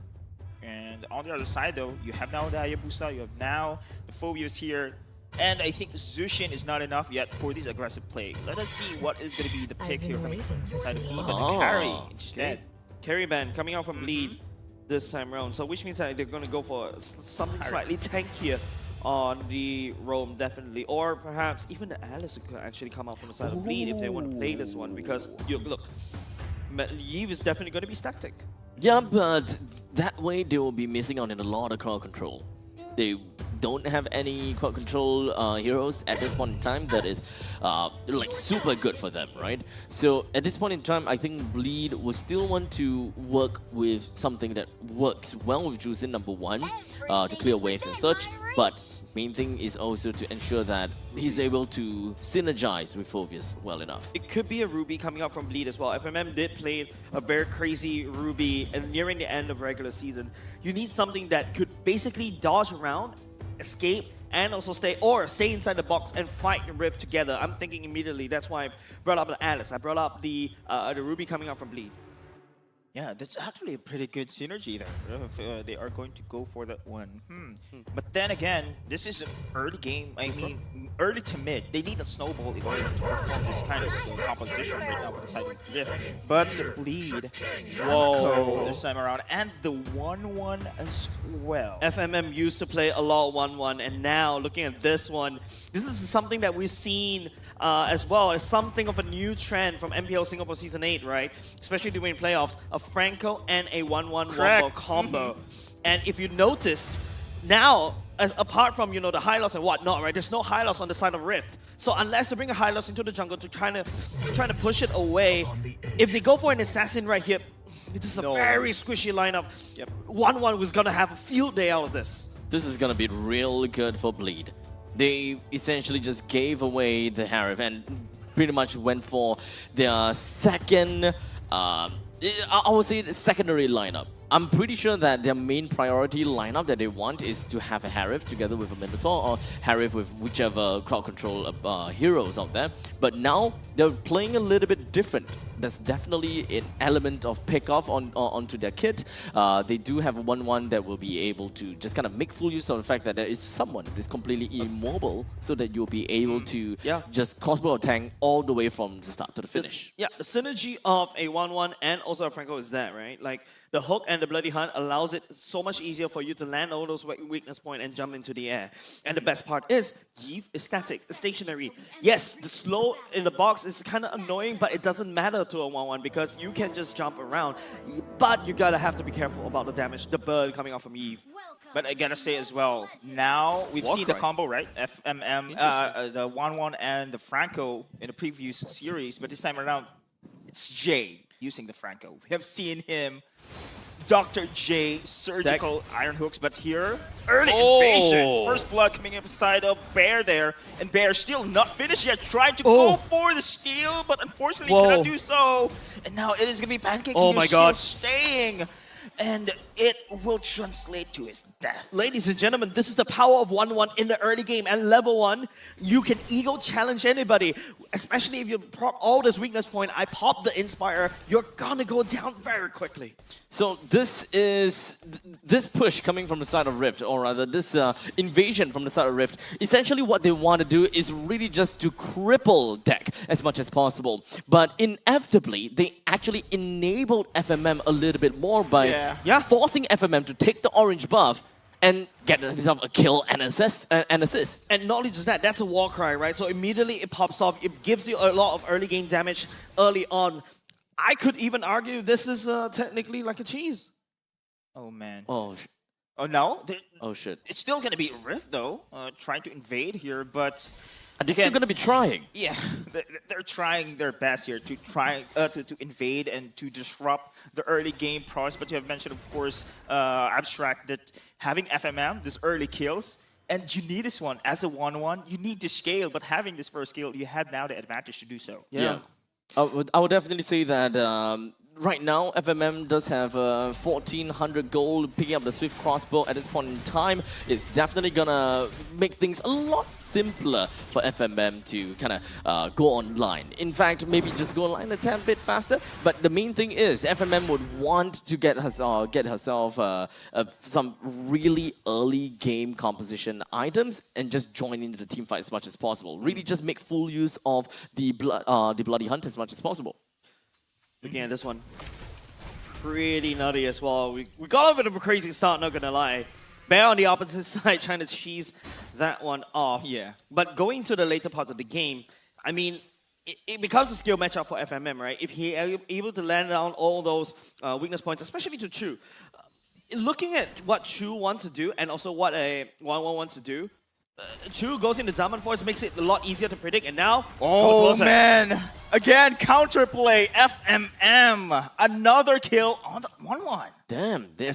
S16: And on the other side though, you have now the Hayabusa, you have now the Phoveus here. And I think Zushin is not enough yet for this aggressive play. Let us see what is going to be the pick here coming from the side of Eve and the carry instead.
S17: Carry ban coming out from Bleed this time around. So which means that they're going to go for something slightly tankier on the roam, definitely. Or perhaps even the Alice could actually come out from the side of Bleed if they want to play this one. Because, look, Eve is definitely going to be static.
S6: Yeah, but that way they will be missing out on a lot of crowd control. They don't have any crowd control heroes at this point in time that is like super good for them, right? So at this point in time, I think Bleed will still want to work with something that works well with Juicin, number one, to clear waves and such. But main thing is also to ensure that he's able to synergize with Phoveus well enough.
S17: It could be a Ruby coming out from Bleed as well. FMM did play a very crazy Ruby, and nearing the end of regular season, you need something that could basically dodge around, escape, and also stay inside the box and fight the Rift together. I'm thinking immediately. That's why I brought up the Alice. I brought up the Ruby coming out from Bleed.
S16: Yeah, that's actually a pretty good synergy there if they are going to go for that one. But then again, this is an early game. I mean, early to mid. They need a snowball in order to perform this kind of composition right now with the side of Rift. But Bleed, whoa, this time around, and the 1-1 as well.
S17: FMM used to play a lot of 1-1, and now looking at this one, this is something that we've seen as well as something of a new trend from MPL Singapore Season 8, right? Especially during playoffs, a Franco and a 1-1 combo. And if you noticed, now apart from the high loss and whatnot, right? There's no high loss on the side of Rift. So unless they bring a high loss into the jungle to trying to push it away, if they go for an assassin right here, this is a very squishy lineup. Yep. 1-1 was gonna have a field day out of this.
S6: This is gonna be real good for Bleed. They essentially just gave away the Harif and pretty much went for their second, I would say the secondary lineup. I'm pretty sure that their main priority lineup that they want is to have a Harif together with a Minotaur or Harif with whichever crowd control heroes out there. But now they're playing a little bit different. There's definitely an element of pick-off onto their kit. They do have a 1-1 that will be able to just kind of make full use of the fact that there is someone that is completely immobile so that you'll be able to just crossbow or tank all the way from the start to the finish.
S17: The synergy of a 1-1 and also a Franco is that, right? Like, the hook and the Bloody Hunt allows it so much easier for you to land all those weakness points and jump into the air. And the best part is, Eve is static, stationary. Yes, the slow in the box is kind of annoying, but it doesn't matter to a 1-1 because you can just jump around. But you gotta have to be careful about the damage, the burn coming off from Eve.
S16: But I gotta say as well, now we've seen the combo, right? FMM, the 1-1 and the Franco in the previous series, but this time around, it's Jay using the Franco. We have seen him, Dr. J, surgical iron hooks, but here, early invasion. First blood coming up inside of Bear there, and Bear still not finished yet, trying to go for the steal, but unfortunately cannot do so. And now it is gonna be Pancake.
S17: Oh my God,
S16: staying. And it will translate to his death.
S17: Ladies and gentlemen, this is the power of 1-1 in the early game. And level 1, you can ego challenge anybody. Especially if you prop all this weakness point, I pop the Inspire, you're gonna go down very quickly.
S6: So this push coming from the side of Rift, or rather this invasion from the side of Rift, essentially what they want to do is really just to cripple deck as much as possible. But inevitably, they actually enabled FMM a little bit more by forcing FMM to take the orange buff and get himself a kill and assist.
S17: And not only just that, that's a war cry, right? So immediately it pops off. It gives you a lot of early game damage early on. I could even argue this is technically like a cheese.
S16: Oh man.
S6: Oh
S16: no.
S6: Oh shit.
S16: It's still gonna be Rift though, trying to invade here, but.
S6: They're still going to be trying.
S16: Yeah, they're trying their best here to try to invade and to disrupt the early game process. But you have mentioned, of course, Abstract, that having FMM, this early kills, and you need this one as a 1-1. You need to scale, but having this first kill, you have now the advantage to do so.
S6: Yeah. I would definitely say that right now, FMM does have 1,400 gold. Picking up the Swift Crossbow at this point in time is definitely gonna make things a lot simpler for FMM to kind of go online. In fact, maybe just go online a tad bit faster. But the main thing is, FMM would want to get herself some really early game composition items and just join into the team fight as much as possible. Really, just make full use of the Bloody Hunt as much as possible.
S17: Looking at this one, pretty nutty as well. We got a bit of a crazy start, not gonna lie. Bear on the opposite side trying to cheese that one off.
S16: Yeah.
S17: But going to the later parts of the game, I mean, it becomes a skill matchup for FMM, right? If he is able to land down all those weakness points, especially to Chu. Looking at what Chu wants to do and also what a 1-1 wants to do, Chu goes into Zaman Force, makes it a lot easier to predict, and now...
S16: Oh, man! Again, counterplay, FMM! Another kill on the 1-1.
S6: Damn, the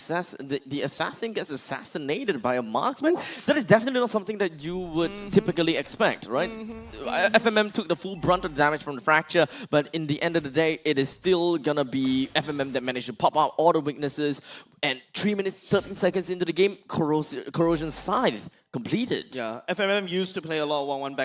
S6: assassin gets assassinated by a marksman? That is definitely not something that you would typically expect, right? FMM took the full brunt of the damage from the fracture, but in the end of the day, it is still gonna be FMM that managed to pop out all the weaknesses, and 3 minutes, 13 seconds into the game, Corrosion Scythe completed.
S17: Yeah, FMM used to play a lot of 1-1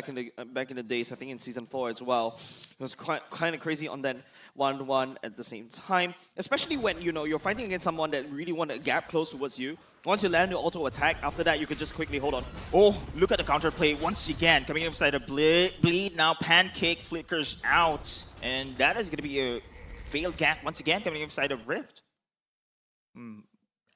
S17: back in the days, I think in Season 4 as well. It was kind of crazy on that 1-1 at the same time, especially when you're fighting against someone that really want to gap close towards you. Once you land your auto attack, after that you can just quickly hold on.
S16: Oh, look at the counterplay once again coming inside a bleed. Now Pancake flickers out, and that is going to be a failed gap once again coming inside a Rift.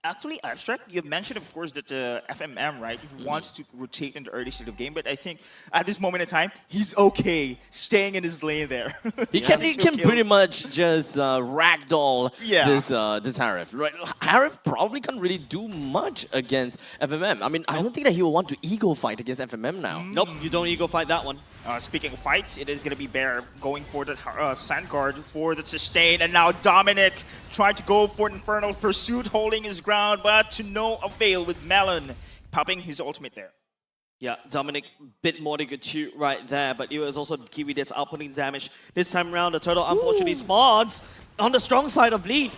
S16: Actually, Abstract, you mentioned, of course, that FMM, right, he wants to rotate in the early state of game, but I think at this moment in time, he's okay staying in his lane there.
S6: He can pretty much just ragdoll this Harif. Right? Harif probably can't really do much against FMM. I mean, I don't think that he will want to ego fight against FMM now.
S17: Nope, you don't ego fight that one.
S16: Speaking of fights, it is going to be Bear going for the Sand Guard for the sustain, and now Dominic trying to go for Infernal Pursuit, holding his ground, but to no avail with Melon popping his ultimate there.
S17: Yeah, Dominic, bit more than good shoot right there, but it was also Kiwi that's outputting damage. This time around, the turtle unfortunately spawns on the strong side of Bleed.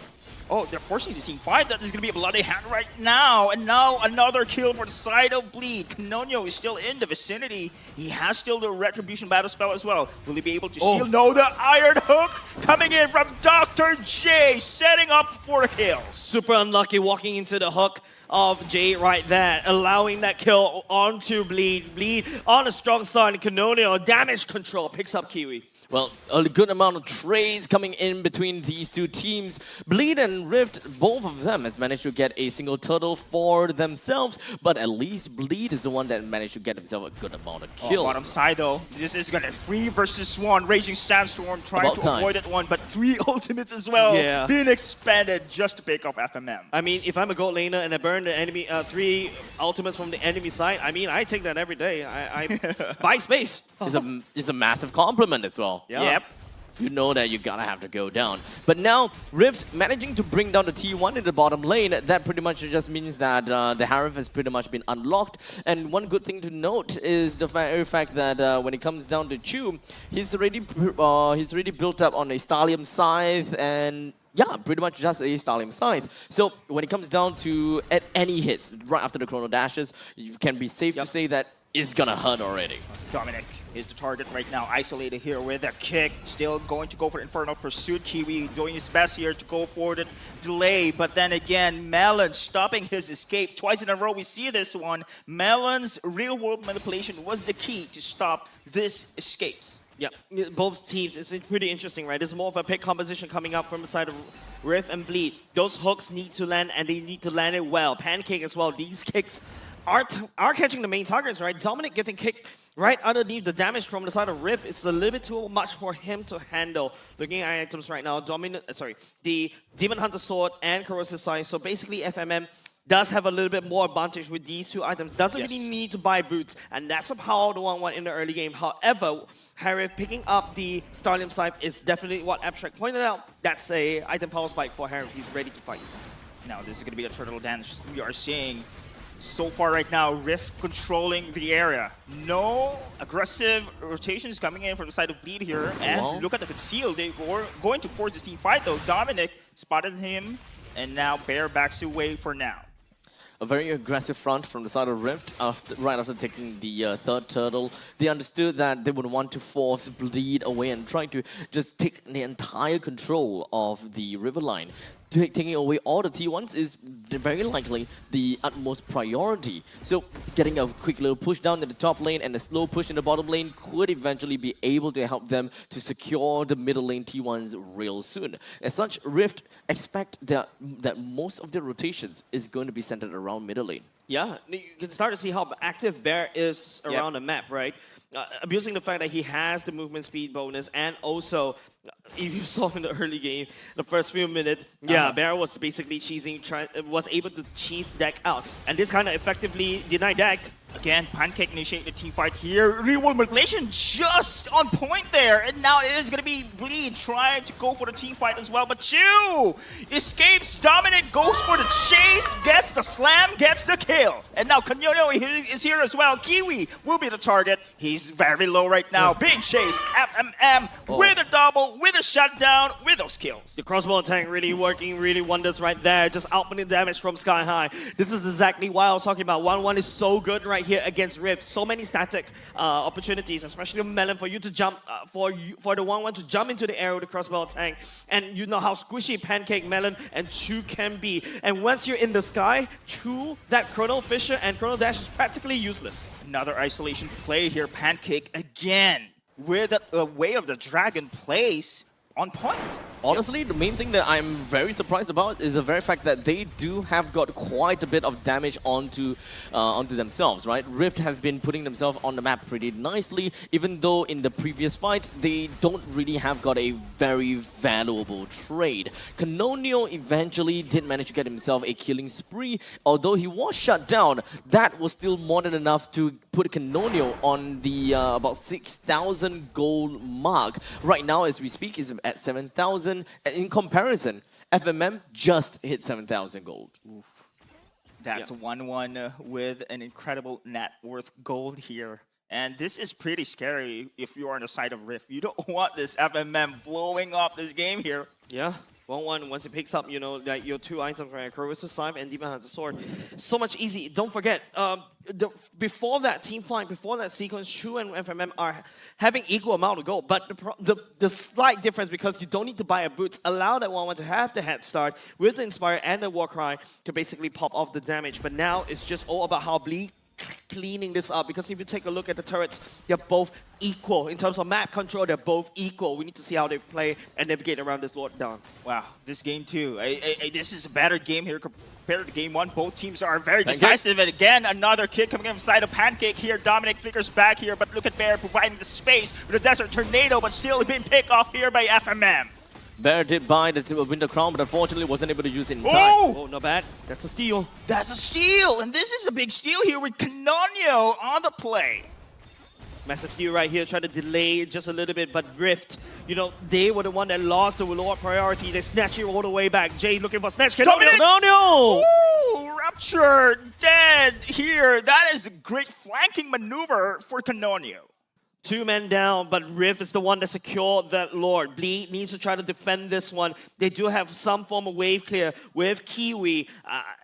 S16: Oh, they're forcing the team fight. That is going to be a bloody hand right now. And now another kill for the side of Bleed. Canonio is still in the vicinity. He has still the Retribution battle spell as well. Will he be able to steal? No, the Iron Hook coming in from Dr. J, setting up for the kill.
S17: Super unlucky walking into the hook of Jay right there, allowing that kill onto Bleed. Bleed on a strong side, Canonio, damage control, picks up Kiwi.
S6: Well, a good amount of trades coming in between these two teams. Bleed and Rift, both of them has managed to get a single turtle for themselves, but at least Bleed is the one that managed to get himself a good amount of kills.
S16: Bottom side though, this is gonna 3 versus Swan, Raging Sandstorm trying to avoid that one, but 3 ultimates as well being expanded just to pick off FMM.
S17: I mean, if I'm a gold laner and I burn the enemy 3 ultimates from the enemy side, I mean, I take that every day. I buy space.
S6: It's a massive compliment as well.
S17: Yeah.
S16: Yep.
S6: You know that you gotta have to go down. But now, Rift managing to bring down the T1 in the bottom lane, that pretty much just means that the Harif has pretty much been unlocked. And one good thing to note is the very fact that when it comes down to Chu, he's already built up on a Stallium Scythe and yeah, pretty much just a Stallium Scythe. So when it comes down to any hits right after the Chrono Dashes, you can be safe to say that it's gonna hurt already.
S16: Dominic is the target right now, isolated here with a kick. Still going to go for Infernal Pursuit. Kiwi doing his best here to go for the delay, but then again, Melon stopping his escape. Twice in a row we see this one. Melon's real-world manipulation was the key to stop this escapes.
S17: Yeah, both teams, it's pretty interesting, right? There's more of a pick composition coming up from the side of Rift and Bleed. Those hooks need to land, and they need to land it well. Pancake as well. These kicks are catching the main targets, right? Dominic getting kicked right underneath the damage from the side of Rift. It's a little bit too much for him to handle. Looking at items right now, the Demon Hunter Sword and Corrosive Scythe. So basically, FMM does have a little bit more advantage with these 2 items. Doesn't really need to buy boots, and that's a power the 1-1 in the early game. However, Harif picking up the Stallium Scythe is definitely what Abstract pointed out. That's a item power spike for Harif. He's ready to fight.
S16: Now this is going to be a turtle dance we are seeing. So far right now, Rift controlling the area. No aggressive rotations coming in from the side of Bleed here. And look at the conceal. They were going to force this team fight though. Dominic spotted him, and now Bear backs away for now.
S6: A very aggressive front from the side of Rift right after taking the third turtle. They understood that they would want to force Bleed away and try to just take the entire control of the river line. Taking away all the T1s is very likely the utmost priority. So getting a quick little push down in the top lane and a slow push in the bottom lane could eventually be able to help them to secure the middle lane T1s real soon. As such, Rift expect that most of their rotations is going to be centered around middle lane.
S17: Yeah, you can start to see how active Bear is around the map, right? Abusing the fact that he has the movement speed bonus, and also, if you saw in the early game, the first few minutes, Bear was basically was able to cheese deck out. And this kind of effectively denied deck.
S16: Again, Pancake initiate the team fight here. Real-world manipulation just on point there. And now it is going to be Bleed trying to go for the team fight as well. But Chu escapes. Dominic goes for the chase, gets the slam, gets the kill. And now Canonio is here as well. Kiwi will be the target. He's very low right now. Being chased. FMM with a double, with a shutdown, with those kills.
S17: The crossbow tank really working, really wonders right there. Just outputting damage from Sky High. This is exactly why I was talking about. 1-1 is so good right here against Rift. So many static opportunities, especially with Melon, for you to jump, for the 1-1 to jump into the air with the crossbow tank. And you know how squishy Pancake, Melon, and Chu can be. And once you're in the sky, Chu, that Chrono Fisher and Chrono Dash is practically useless.
S16: Another isolation play here. Pancake again with a Way of the Dragon plays on point.
S6: Honestly, the main thing that I'm very surprised about is the very fact that they do have got quite a bit of damage onto themselves, right? Rift has been putting themselves on the map pretty nicely, even though in the previous fight, they don't really have got a very valuable trade. Canonio eventually did manage to get himself a killing spree, although he was shut down. That was still more than enough to put Canonio on the about 6,000 gold mark. Right now, as we speak, is at 7,000. In comparison, FMM just hit 7,000 gold.
S16: Oof. That's 1-1 with an incredible net worth gold here. And this is pretty scary if you're on the side of Rift. You don't want this FMM blowing up this game here.
S17: Yeah. 1-1, once it picks up, you know, like your 2 items, right? Corvus' Scythe and Demon Hunter's Sword. So much easy. Don't forget, before that team fight, before that sequence, Shu and FMM are having equal amount of gold. But the slight difference, because you don't need to buy a boots, allow that 1-1 to have the head start with the Inspire and the Warcry to basically pop off the damage. But now it's just all about how Bleak cleaning this up, because if you take a look at the turrets, they're both equal. In terms of map control, they're both equal. We need to see how they play and navigate around this Lord dance.
S16: Wow, this game too. This is a better game here compared to game 1. Both teams are very decisive. And again, another kick coming inside of Pancake here. Dominic figures back here, but look at Bear providing the space with a Desert Tornado, but still being picked off here by FMM.
S6: Bear did buy the Winter Crown, but unfortunately wasn't able to use it in time.
S17: Oh, not bad. That's a steal.
S16: That's a steal, and this is a big steal here with Canonio on the play.
S17: Massive steal right here, try to delay just a little bit, but Rift, you know, they were the one that lost the Lord priority. They snatch it all the way back. Jay looking for snatch.
S6: Canonio!
S16: Ooh, Rupture dead here. That is a great flanking maneuver for Canonio.
S17: 2 men down, but Rift is the one that secured that Lord. Bleed needs to try to defend this one. They do have some form of wave clear with Kiwi,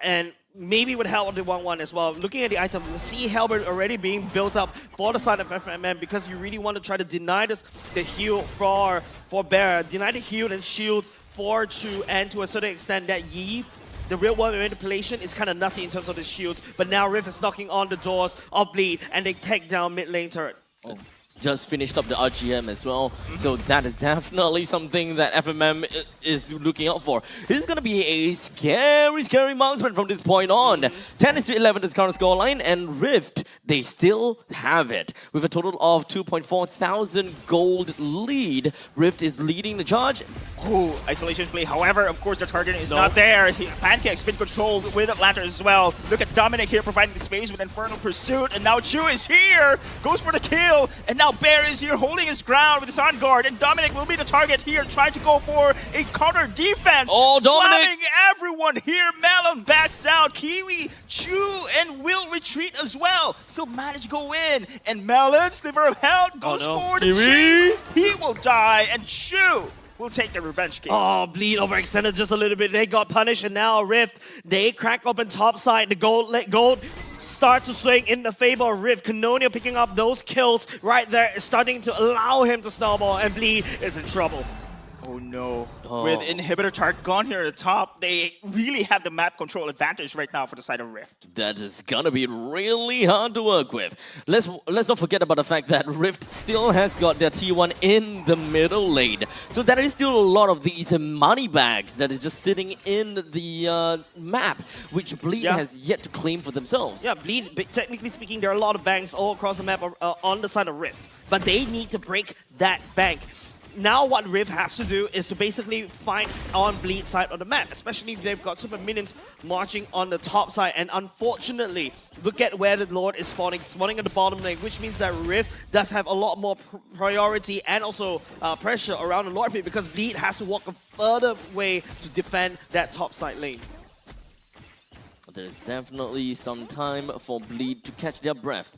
S17: and maybe would help with the 1-1 as well. Looking at the item, see Halberd already being built up for the side of FMM, because you really want to try to deny the heal for Bear, deny the heal and shields for Chu, and to a certain extent that Yi. The real world manipulation is kind of nutty in terms of the shields, but now Rift is knocking on the doors of Bleed, and they take down mid lane turret.
S6: Oh. Just finished up the RGM as well, so that is definitely something that FMM is looking out for. This is going to be a scary marksman from this point on. 10-11 is current scoreline, and Rift, they still have it. With a total of 2.4 thousand gold lead, Rift is leading the charge.
S16: Oh, isolation play. However, of course, the target is not there. Pancake's been controlled with Atlanta as well. Look at Dominic here providing the space with Infernal Pursuit, and now Chu is here, goes for the kill, and now Bear is here holding his ground with his on guard, and Dominic will be the target here, trying to go for a counter defense.
S6: Oh, Dominic!
S16: Slamming everyone here. Melon backs out. Kiwi, Chu, and will retreat as well. Still manage to go in, and Melon, Sliver of Health, goes for the chase. He will die, and Chu will take the revenge kill.
S17: Oh, Bleed overextended just a little bit. They got punished, and now Rift, they crack open top side. The gold start to swing in the favor of Rift. Canonio picking up those kills right there, starting to allow him to snowball, and Bleed is in trouble.
S16: Oh no. With Inhibitor Tart gone here at the top, they really have the map control advantage right now for the side of Rift.
S6: That is gonna be really hard to work with. Let's not forget about the fact that Rift still has got their T1 in the middle lane. So there is still a lot of these money bags that is just sitting in the map, which Bleed has yet to claim for themselves.
S17: Yeah, Bleed, technically speaking, there are a lot of banks all across the map on the side of Rift, but they need to break that bank. Now what Rift has to do is to basically find on Bleed side of the map, especially if they've got super minions marching on the top side. And unfortunately, look at where the Lord is spawning at the bottom lane, which means that Rift does have a lot more priority and also pressure around the Lord pit, because Bleed has to walk a further way to defend that top side lane.
S6: There's definitely some time for Bleed to catch their breath.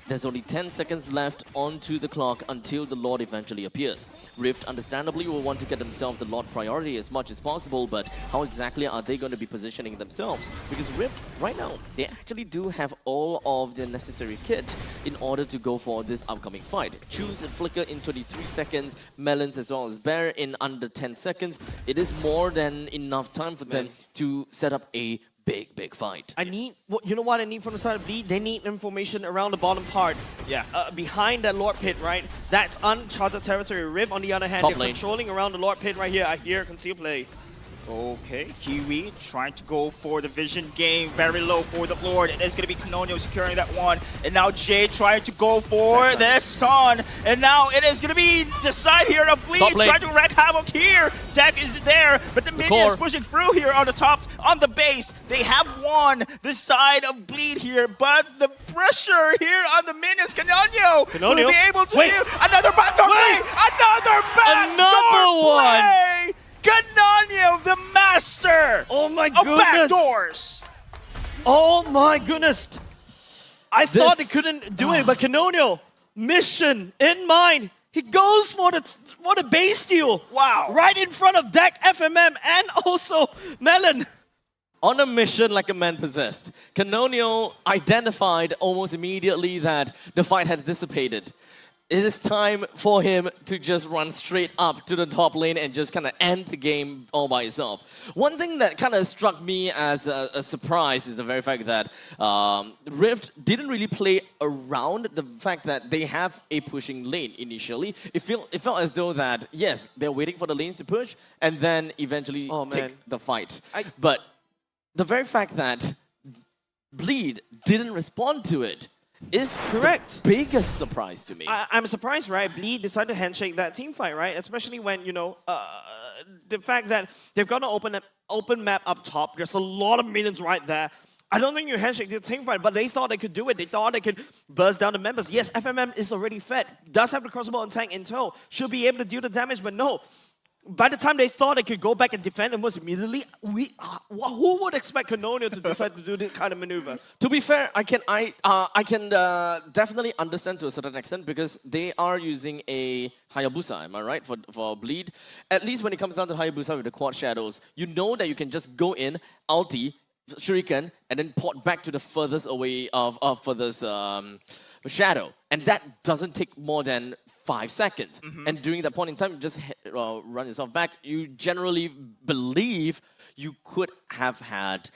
S6: There's only 10 seconds left onto the clock until the Lord eventually appears. Rift understandably will want to get themselves the Lord priority as much as possible, but how exactly are they going to be positioning themselves? Because Rift, right now, they actually do have all of the necessary kit in order to go for this upcoming fight. Choose and Flicker in 23 seconds, Melons as well as Bear in under 10 seconds. It is more than enough time for them to set up a big fight.
S17: I need, you know what I need from the side of Bleed? They need information around the bottom part.
S16: Yeah.
S17: Behind that Lord Pit, right? That's uncharted territory. Riv, on the other hand,
S6: Top
S17: they're
S6: lane.
S17: controlling around the Lord Pit right here. I hear conceal play.
S16: Okay, Kiwi trying to go for the vision game, very low for the Lord. It is going to be Canonio securing that one. And now Jay trying to go for this stun. And now it is going to be the side here of Bleed trying to wreak havoc here. Deck is there, but the minions pushing through here on the top, on the base. They have won this side of Bleed here, but the pressure here on the minions, Canonio will be able to do another backdoor play. Another backdoor play. Canonio, the master of backdoors.
S17: Oh my goodness. I thought he couldn't do it, but Canonio, mission in mind. He goes for the base steal.
S16: Wow.
S17: Right in front of Deck, FMM, and also Melon.
S6: On a mission like a man possessed, Canonio identified almost immediately that the fight had dissipated. It is time for him to just run straight up to the top lane and just kind of end the game all by himself. One thing that kind of struck me as a surprise is the very fact that Rift didn't really play around the fact that they have a pushing lane initially. It felt as though that, yes, they're waiting for the lanes to push and then eventually take the fight. But the very fact that Bleed didn't respond to it is correct. The biggest surprise to me.
S17: I'm surprised, right? Bleed decided to handshake that team fight, right? Especially when, you know, the fact that they've got an open map up top. There's a lot of minions right there. I don't think you handshake the team fight, but they thought they could do it. They thought they could burst down the members. Yes, FMM is already fed. Does have the crossbow and tank in tow. Should be able to deal the damage, but no. By the time they thought they could go back and defend almost immediately, who would expect Canonio to decide to do this kind of maneuver?
S6: To be fair, I can definitely understand to a certain extent because they are using a Hayabusa, am I right, for Bleed? At least when it comes down to Hayabusa with the quad shadows, you know that you can just go in, ulti, shuriken, and then port back to the furthest away of furthest shadow. And that doesn't take more than 5 seconds. And during that point in time, you just run yourself back. You generally believe you could have had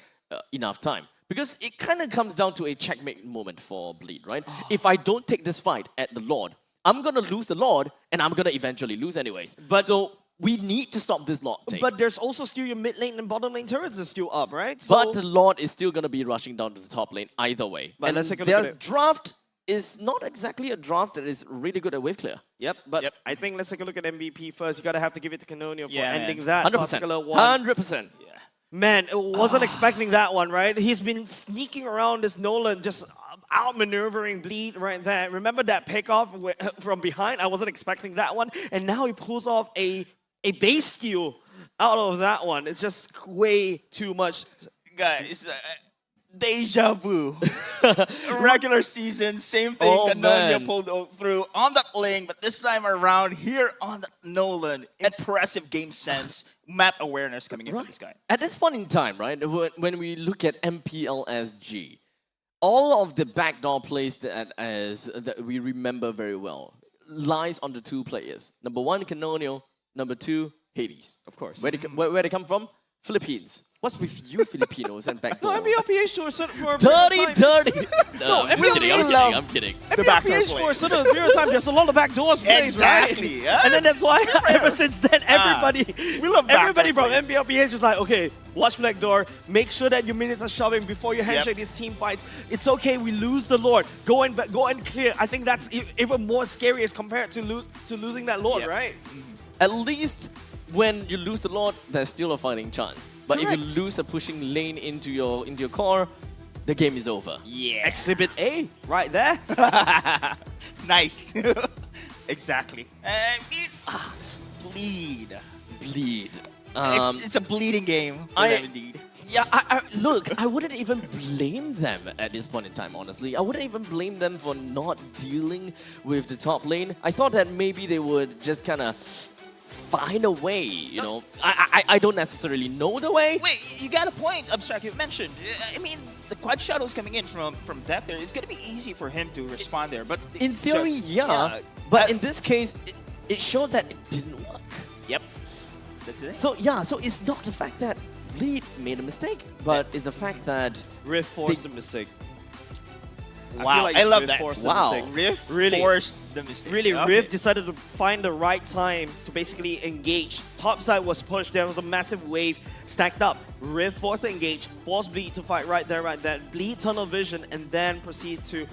S6: enough time. Because it kind of comes down to a checkmate moment for Bleed, right? If I don't take this fight at the Lord, I'm going to lose the Lord, and I'm going to eventually lose anyways. So we need to stop this Lord take.
S17: But there's also still your mid lane and bottom lane turrets are still up, right?
S6: But the Lord is still going to be rushing down to the top lane either way.
S17: But
S6: and
S17: let's take a look at
S6: their
S17: it.
S6: draft is not exactly a draft that is really good at wave clear.
S17: Yep, but I think let's take a look at MVP first. You gotta have to give it to Canonio for ending that
S6: 100%.
S17: particular one.
S6: 100%.
S17: Man, wasn't expecting that one, right? He's been sneaking around this Nolan, just outmaneuvering Bleed right there. Remember that pickoff from behind? I wasn't expecting that one. And now he pulls off a base steal out of that one. It's just way too much.
S16: Guys, deja vu. Regular season, same thing. Canonio pulled through on that lane, but this time around here on the Nolan, impressive game sense, map awareness coming in from this guy.
S6: At this point in time, right, when we look at MPL SG, all of the backdoor plays that we remember very well lies on the two players. Number one, Canonio. Number two, Hades.
S17: Of course.
S6: Where they come from? Philippines. What's with you Filipinos and backdoor?
S17: No, MPLPH to a certain for a
S6: dirty.
S17: No,
S6: I'm kidding.
S17: MPLPH for a certain period of time, there's a lot of backdoors plays, right?
S16: Exactly. Yeah.
S17: And then that's why ever since then, everybody from
S16: plays.
S17: MPLPH is like, okay, watch backdoor, make sure that your minutes are shoving before you handshake these team fights. It's okay, we lose the Lord. Go and clear. I think that's even more scary as compared to losing that Lord, right?
S6: At least when you lose the Lord, there's still a fighting chance. But if you lose a pushing lane into your core, the game is over.
S16: Yeah.
S17: Exhibit A, right there.
S16: Nice. Exactly. Bleed. It's a bleeding game. Indeed.
S6: Yeah, look, I wouldn't even blame them at this point in time, honestly. I wouldn't even blame them for not dealing with the top lane. I thought that maybe they would just kind of find a way, you know. I don't necessarily know the way.
S16: Wait, you got a point, Abstract. You mentioned. I mean, the quad shadows coming in from deck there, it's going to be easy for him to respond there. But
S6: in theory, but in this case, it showed that it didn't work.
S16: Yep. That's it.
S6: So, so it's not the fact that Bleed made a mistake, but it's the fact that
S17: Rift forced the mistake.
S16: Wow, I love that.
S6: Wow.
S16: Rift
S17: Really
S16: forced the mistake.
S17: Really,
S16: Okay.
S17: Rift decided to find the right time to basically engage. Top side was pushed. There was a massive wave stacked up. Rift forced to engage, forced Bleed to fight right there, right there. Bleed tunnel vision, and then proceed to...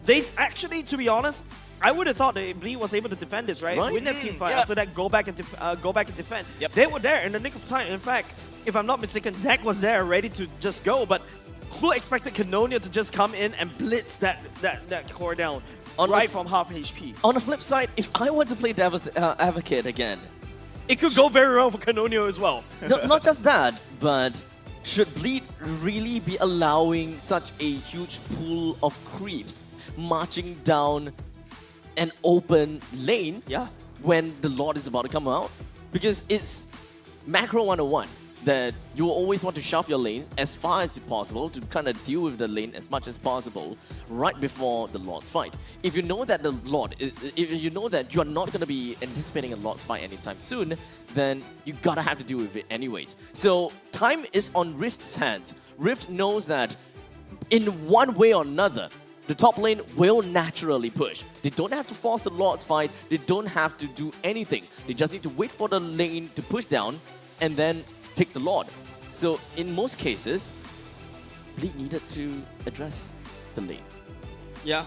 S17: They actually, to be honest, I would have thought that Bleed was able to defend this, right?
S6: Right.
S17: Win that team fight.
S16: Yeah.
S17: After that, go back and defend. They were there in the nick of time. In fact, if I'm not mistaken, Deck was there ready to just go, but who expected Canonia to just come in and blitz that core down right from half HP?
S6: On the flip side, if I were to play Devil's Advocate again,
S17: it could go very wrong for Canonia as well.
S6: Not just that, but should Bleed really be allowing such a huge pool of creeps marching down an open lane when the Lord is about to come out? Because it's macro 101 that you will always want to shove your lane as far as possible to kind of deal with the lane as much as possible right before the Lord's fight. If you know that the Lord, if you know that you're not going to be anticipating a Lord's fight anytime soon, then you gotta have to deal with it anyways. So time is on Rift's hands. Rift knows that in one way or another, the top lane will naturally push. They don't have to force the Lord's fight. They don't have to do anything. They just need to wait for the lane to push down and then take the Lord. So in most cases, Bleed needed to address the lane.
S17: Yeah,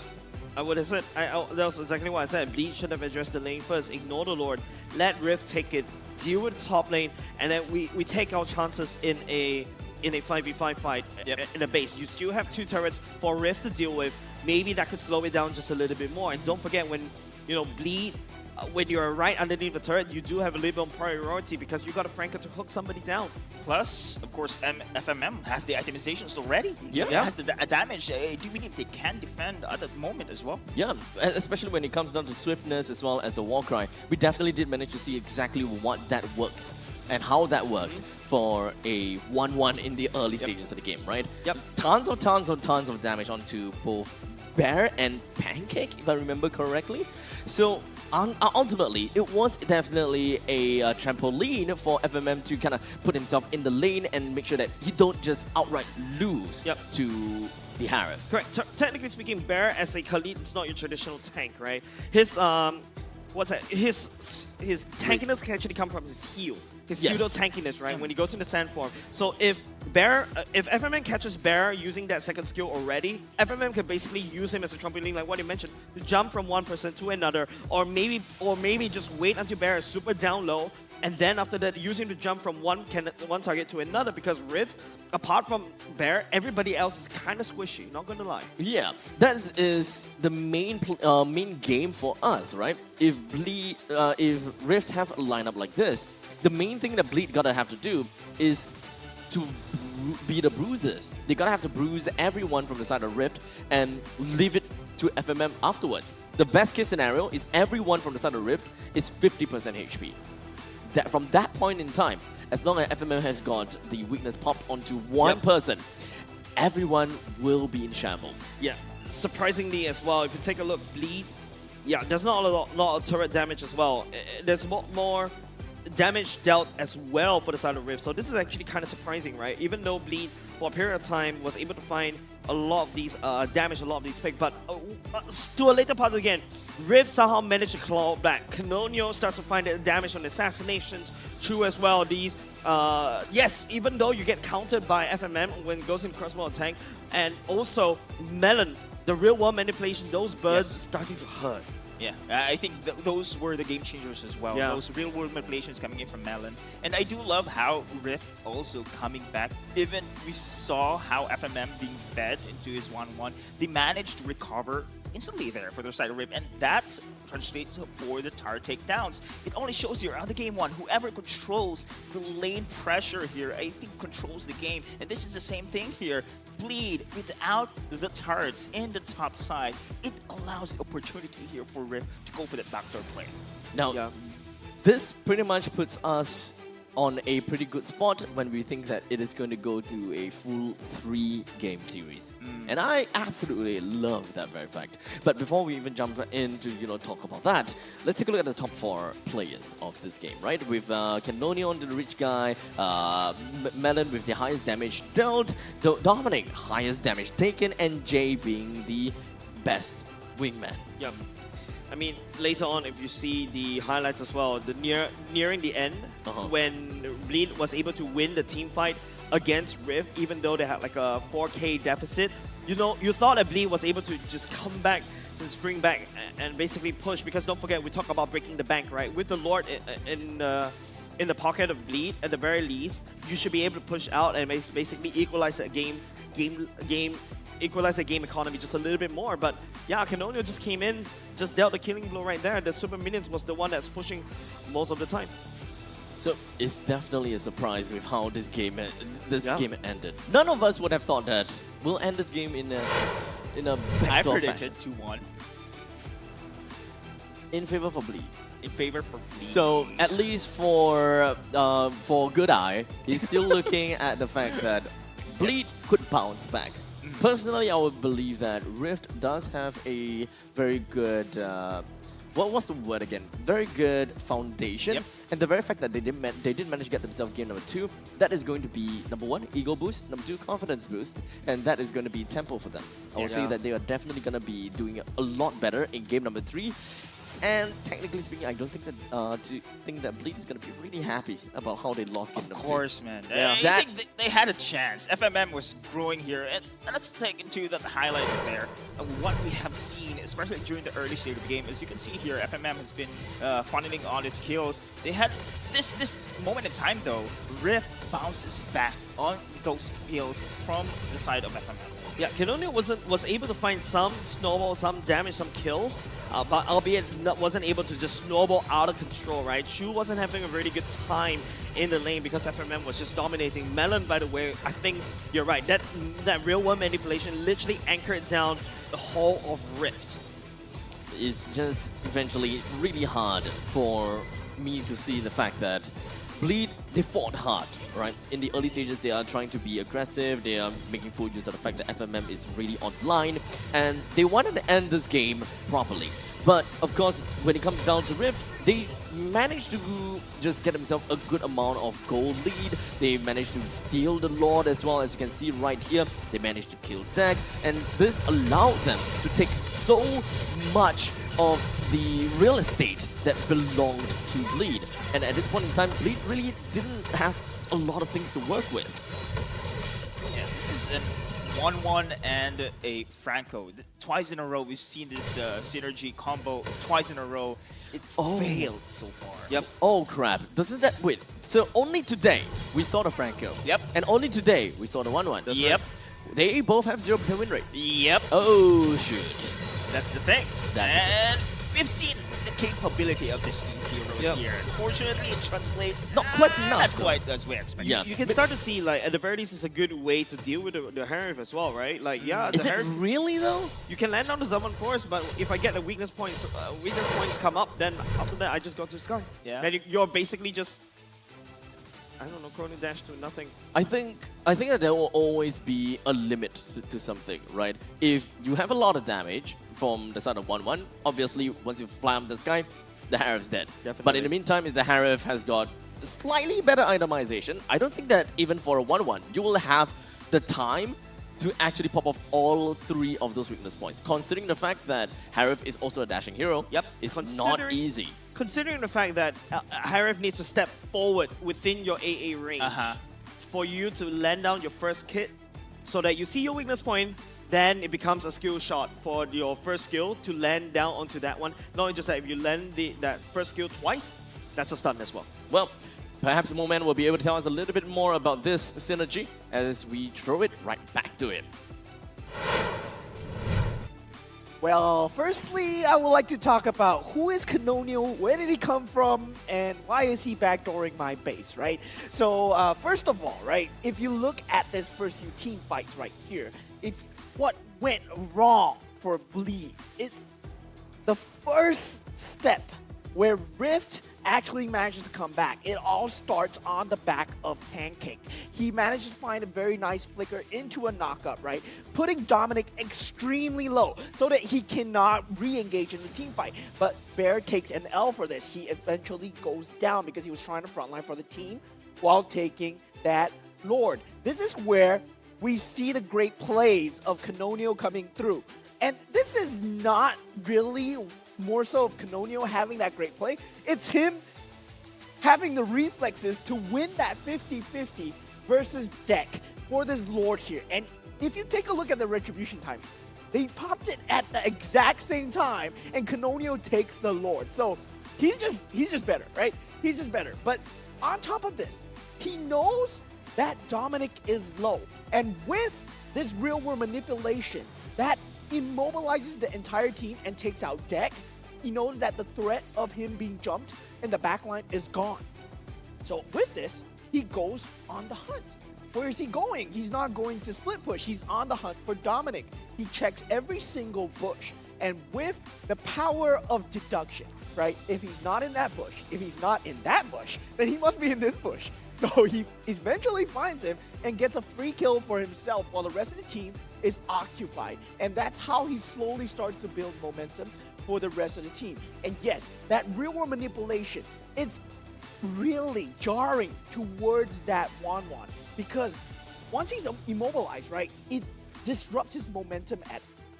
S17: I would have said, that was exactly what I said. Bleed should have addressed the lane first, ignore the Lord, let Rift take it, deal with the top lane, and then we take our chances in a 5v5 fight in a base. You still have 2 turrets for Rift to deal with. Maybe that could slow it down just a little bit more. And don't forget, when Bleed, when you're right underneath the turret, you do have a little bit of priority because you got a Franker to hook somebody down.
S16: Plus, of course, FMM has the itemizations already.
S6: Yeah.
S16: It has the damage. I do believe they can defend at that moment as well.
S6: Yeah, especially when it comes down to swiftness as well as the Warcry. We definitely did manage to see exactly what that works and how that worked for a 1-1 in the early stages of the game, right?
S17: Yep.
S6: Tons of damage onto both Bear and Pancake, if I remember correctly. So ultimately, it was definitely a trampoline for FMM to kind of put himself in the lane and make sure that he don't just outright lose to the Harif.
S17: Correct. Technically speaking, Bear as a Khalid is not your traditional tank, right? His his tankiness can actually come from his heal. His pseudo tankiness, right? When he goes in the sand form. So if FMM catches Bear using that second skill already, FMM can basically use him as a trampoline, like what you mentioned, to jump from one person to another, or maybe just wait until Bear is super down low, and then after that use him to jump from one target to another, because Rift, apart from Bear, everybody else is kind of squishy, not gonna lie.
S6: Yeah, that is the main game for us, right? If Rift have a lineup like this, the main thing that Bleed gotta have to do is to be the bruisers. They gotta have to bruise everyone from the side of Rift and leave it to FMM afterwards. The best case scenario is everyone from the side of Rift is 50% HP. From that point in time, as long as FMM has got the weakness popped onto one person, everyone will be in shambles.
S17: Yeah, surprisingly as well, if you take a look, Bleed, there's not a lot of turret damage as well. There's more damage dealt as well for the side of Rift. So this is actually kind of surprising, right? Even though Bleed, for a period of time, was able to find a lot of these damage, a lot of these picks, but to a later part again, Rift somehow managed to claw back. Canonio starts to find the damage on assassinations, true as well. These, yes, even though you get countered by FMM when it goes in crossbow attack, and also Melon, the real world manipulation, those birds starting to hurt.
S16: Yeah, I think those were the game changers as well.
S17: Yeah.
S16: Those real-world manipulations coming in from Melon. And I do love how Rift also coming back. Even we saw how FMM being fed into his 1-1. They managed to recover instantly there for their side of Rift. And that translates for the tower takedowns. It only shows here on the game 1, whoever controls the lane pressure here, I think controls the game. And this is the same thing here. Bleed without the turrets in the top side, it allows the opportunity here for Rift to go for that backdoor play.
S6: Now, this pretty much puts us on a pretty good spot when we think that it is going to go to a full 3-game series. And I absolutely love that very fact. But before we even jump into, talk about that, let's take a look at the top 4 players of this game, right? With Canonion, the rich guy, Melon with the highest damage dealt, Dominic, highest damage taken, and Jay being the best wingman.
S17: Yep. I mean, later on, if you see the highlights as well, nearing the end, when Bleed was able to win the team fight against Rift, even though they had like a 4K deficit, you thought that Bleed was able to just come back, to spring back, and basically push. Because don't forget, we talk about breaking the bank, right? With the Lord in the pocket of Bleed, at the very least, you should be able to push out and basically equalize that equalize the game economy just a little bit more. But yeah, Canonio just came in, just dealt the killing blow right there. The Super Minions was the one that's pushing most of the time.
S6: So it's definitely a surprise with how this game game ended. None of us would have thought that we'll end this game in a
S16: I
S6: backdoor
S16: predicted
S6: fashion.
S16: 2-1.
S6: In favor for Bleed.
S16: In favor for Bleed.
S6: So at least for Good Eye, he's still looking at the fact that Bleed could bounce back. Personally, I would believe that Rift does have a very good, what's the word again? Very good foundation. And the very fact that they did manage to get themselves game number 2, that is going to be number 1, ego boost, number 2, confidence boost, and that is going to be tempo for them. I would say that they are definitely going to be doing a lot better in game number 3. And technically speaking, I don't think that Bleed is going to be really happy about how they lost game number 2.
S16: Of course, man.
S6: Yeah.
S16: I think they had a chance. FMM was growing here, and let's take into the highlights there. And what we have seen, especially during the early stage of the game, as you can see here, FMM has been funneling all his kills. They had this moment in time, though. Rift bounces back on those kills from the side of FMM.
S17: Yeah, Canonio was able to find some snowball, some damage, some kills, but albeit wasn't able to just snowball out of control, right? Shu wasn't having a really good time in the lane because FMM was just dominating. Melon, by the way, I think you're right. That real-world manipulation literally anchored down the whole of Rift.
S6: It's just eventually really hard for me to see the fact that Bleed, they fought hard, right? In the early stages, they are trying to be aggressive. They are making full use of the fact that FMM is really online, and they wanted to end this game properly. But of course, when it comes down to Rift, they managed to just get themselves a good amount of gold lead. They managed to steal the Lord as well, as you can see right here. They managed to kill Dag, and this allowed them to take so much of the real estate that belonged to Bleed. And at this point in time, Bleed really didn't have a lot of things to work with.
S16: Yeah, this is an 1-1 and a Franco. Twice in a row, we've seen this synergy combo twice in a row. It failed so far.
S6: Yep. Oh crap. Doesn't that... Wait. So only today we saw the Franco.
S16: Yep.
S6: And only today we saw the 1-1.
S16: Yep.
S6: Right. They both have 0% win rate.
S16: Yep.
S6: Oh shoot.
S16: That's the thing.
S6: That's
S16: we've seen the capability of these two heroes here. Unfortunately, it translates
S6: not quite enough.
S16: Not quite as we expected.
S6: Yeah.
S17: You can start to see, like, at the very least, it's a good way to deal with the Harif as well, right? Like, yeah,
S6: is
S17: the
S6: it
S17: Harif,
S6: really though?
S17: You can land on the summon force, but if I get the weakness points come up, then after that I just go to Sky.
S16: Yeah.
S17: Then you're basically just, I don't know, Chrono Dash to nothing.
S6: I think that there will always be a limit to something, right? If you have a lot of damage from the side of 1-1, obviously once you flam the Sky, the Harif's dead.
S17: Definitely.
S6: But in the meantime, if the Harif has got slightly better itemization, I don't think that even for a 1-1, you will have the time to actually pop off all 3 of those weakness points. Considering the fact that Harif is also a dashing hero, it's not easy.
S17: Considering the fact that Harif needs to step forward within your AA range for you to land down your first kit, so that you see your weakness point, then it becomes a skill shot for your first skill to land down onto that one. Not only just that, if you land that first skill twice, that's a stun as well.
S6: Well, perhaps Moman will be able to tell us a little bit more about this synergy as we throw it right back to it.
S9: Well, firstly, I would like to talk about who is Canonial, where did he come from, and why is he backdooring my base, right? So, first of all, right, if you look at this first few team fights right here, it's what went wrong for Bleed. It's the first step where Rift actually manages to come back. It all starts on the back of Pancake. He manages to find a very nice flicker into a knockup, right? Putting Dominic extremely low so that he cannot re-engage in the team fight. But Bear takes an L for this. He eventually goes down because he was trying to frontline for the team while taking that Lord. This is where we see the great plays of Canonio coming through. And this is not really more so of Canonio having that great play. It's him having the reflexes to win that 50-50 versus deck for this Lord here. And if you take a look at the retribution timing, they popped it at the exact same time, and Canonio takes the Lord. So he's just better, right? He's just better. But on top of this, he knows that Dominic is low. And with this real world manipulation, that immobilizes the entire team and takes out Deck. He knows that the threat of him being jumped in the backline is gone. So with this, he goes on the hunt. Where is he going? He's not going to split push. He's on the hunt for Dominic. He checks every single bush. And with the power of deduction, right? If he's not in that bush, if he's not in that bush, then he must be in this bush. So he eventually finds him and gets a free kill for himself while the rest of the team is occupied. And that's how he slowly starts to build momentum for the rest of the team. And yes, that real world manipulation, it's really jarring towards that Wan, because once he's immobilized, right, it disrupts his momentum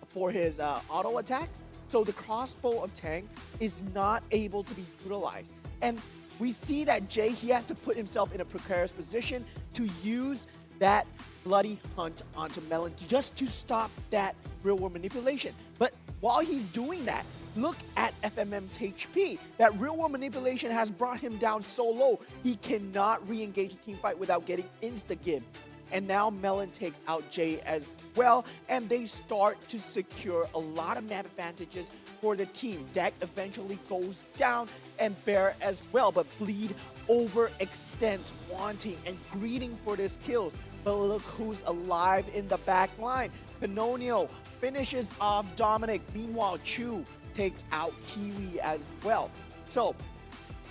S9: for his auto attacks. So the crossbow of Tang is not able to be utilized. And we see that Jay, he has to put himself in a precarious position to use that bloody hunt onto Melon just to stop that real world manipulation. But while he's doing that, look at FMM's HP. That real world manipulation has brought him down so low, he cannot re-engage the team fight without getting insta-gibbed. And now Melon takes out Jay as well, and they start to secure a lot of map advantages for the team. Deck eventually goes down, and Bear as well, but Bleed overextends, wanting and greeting for this kills. But look who's alive in the back line. Canonio finishes off Dominic. Meanwhile, Chu takes out Kiwi as well. So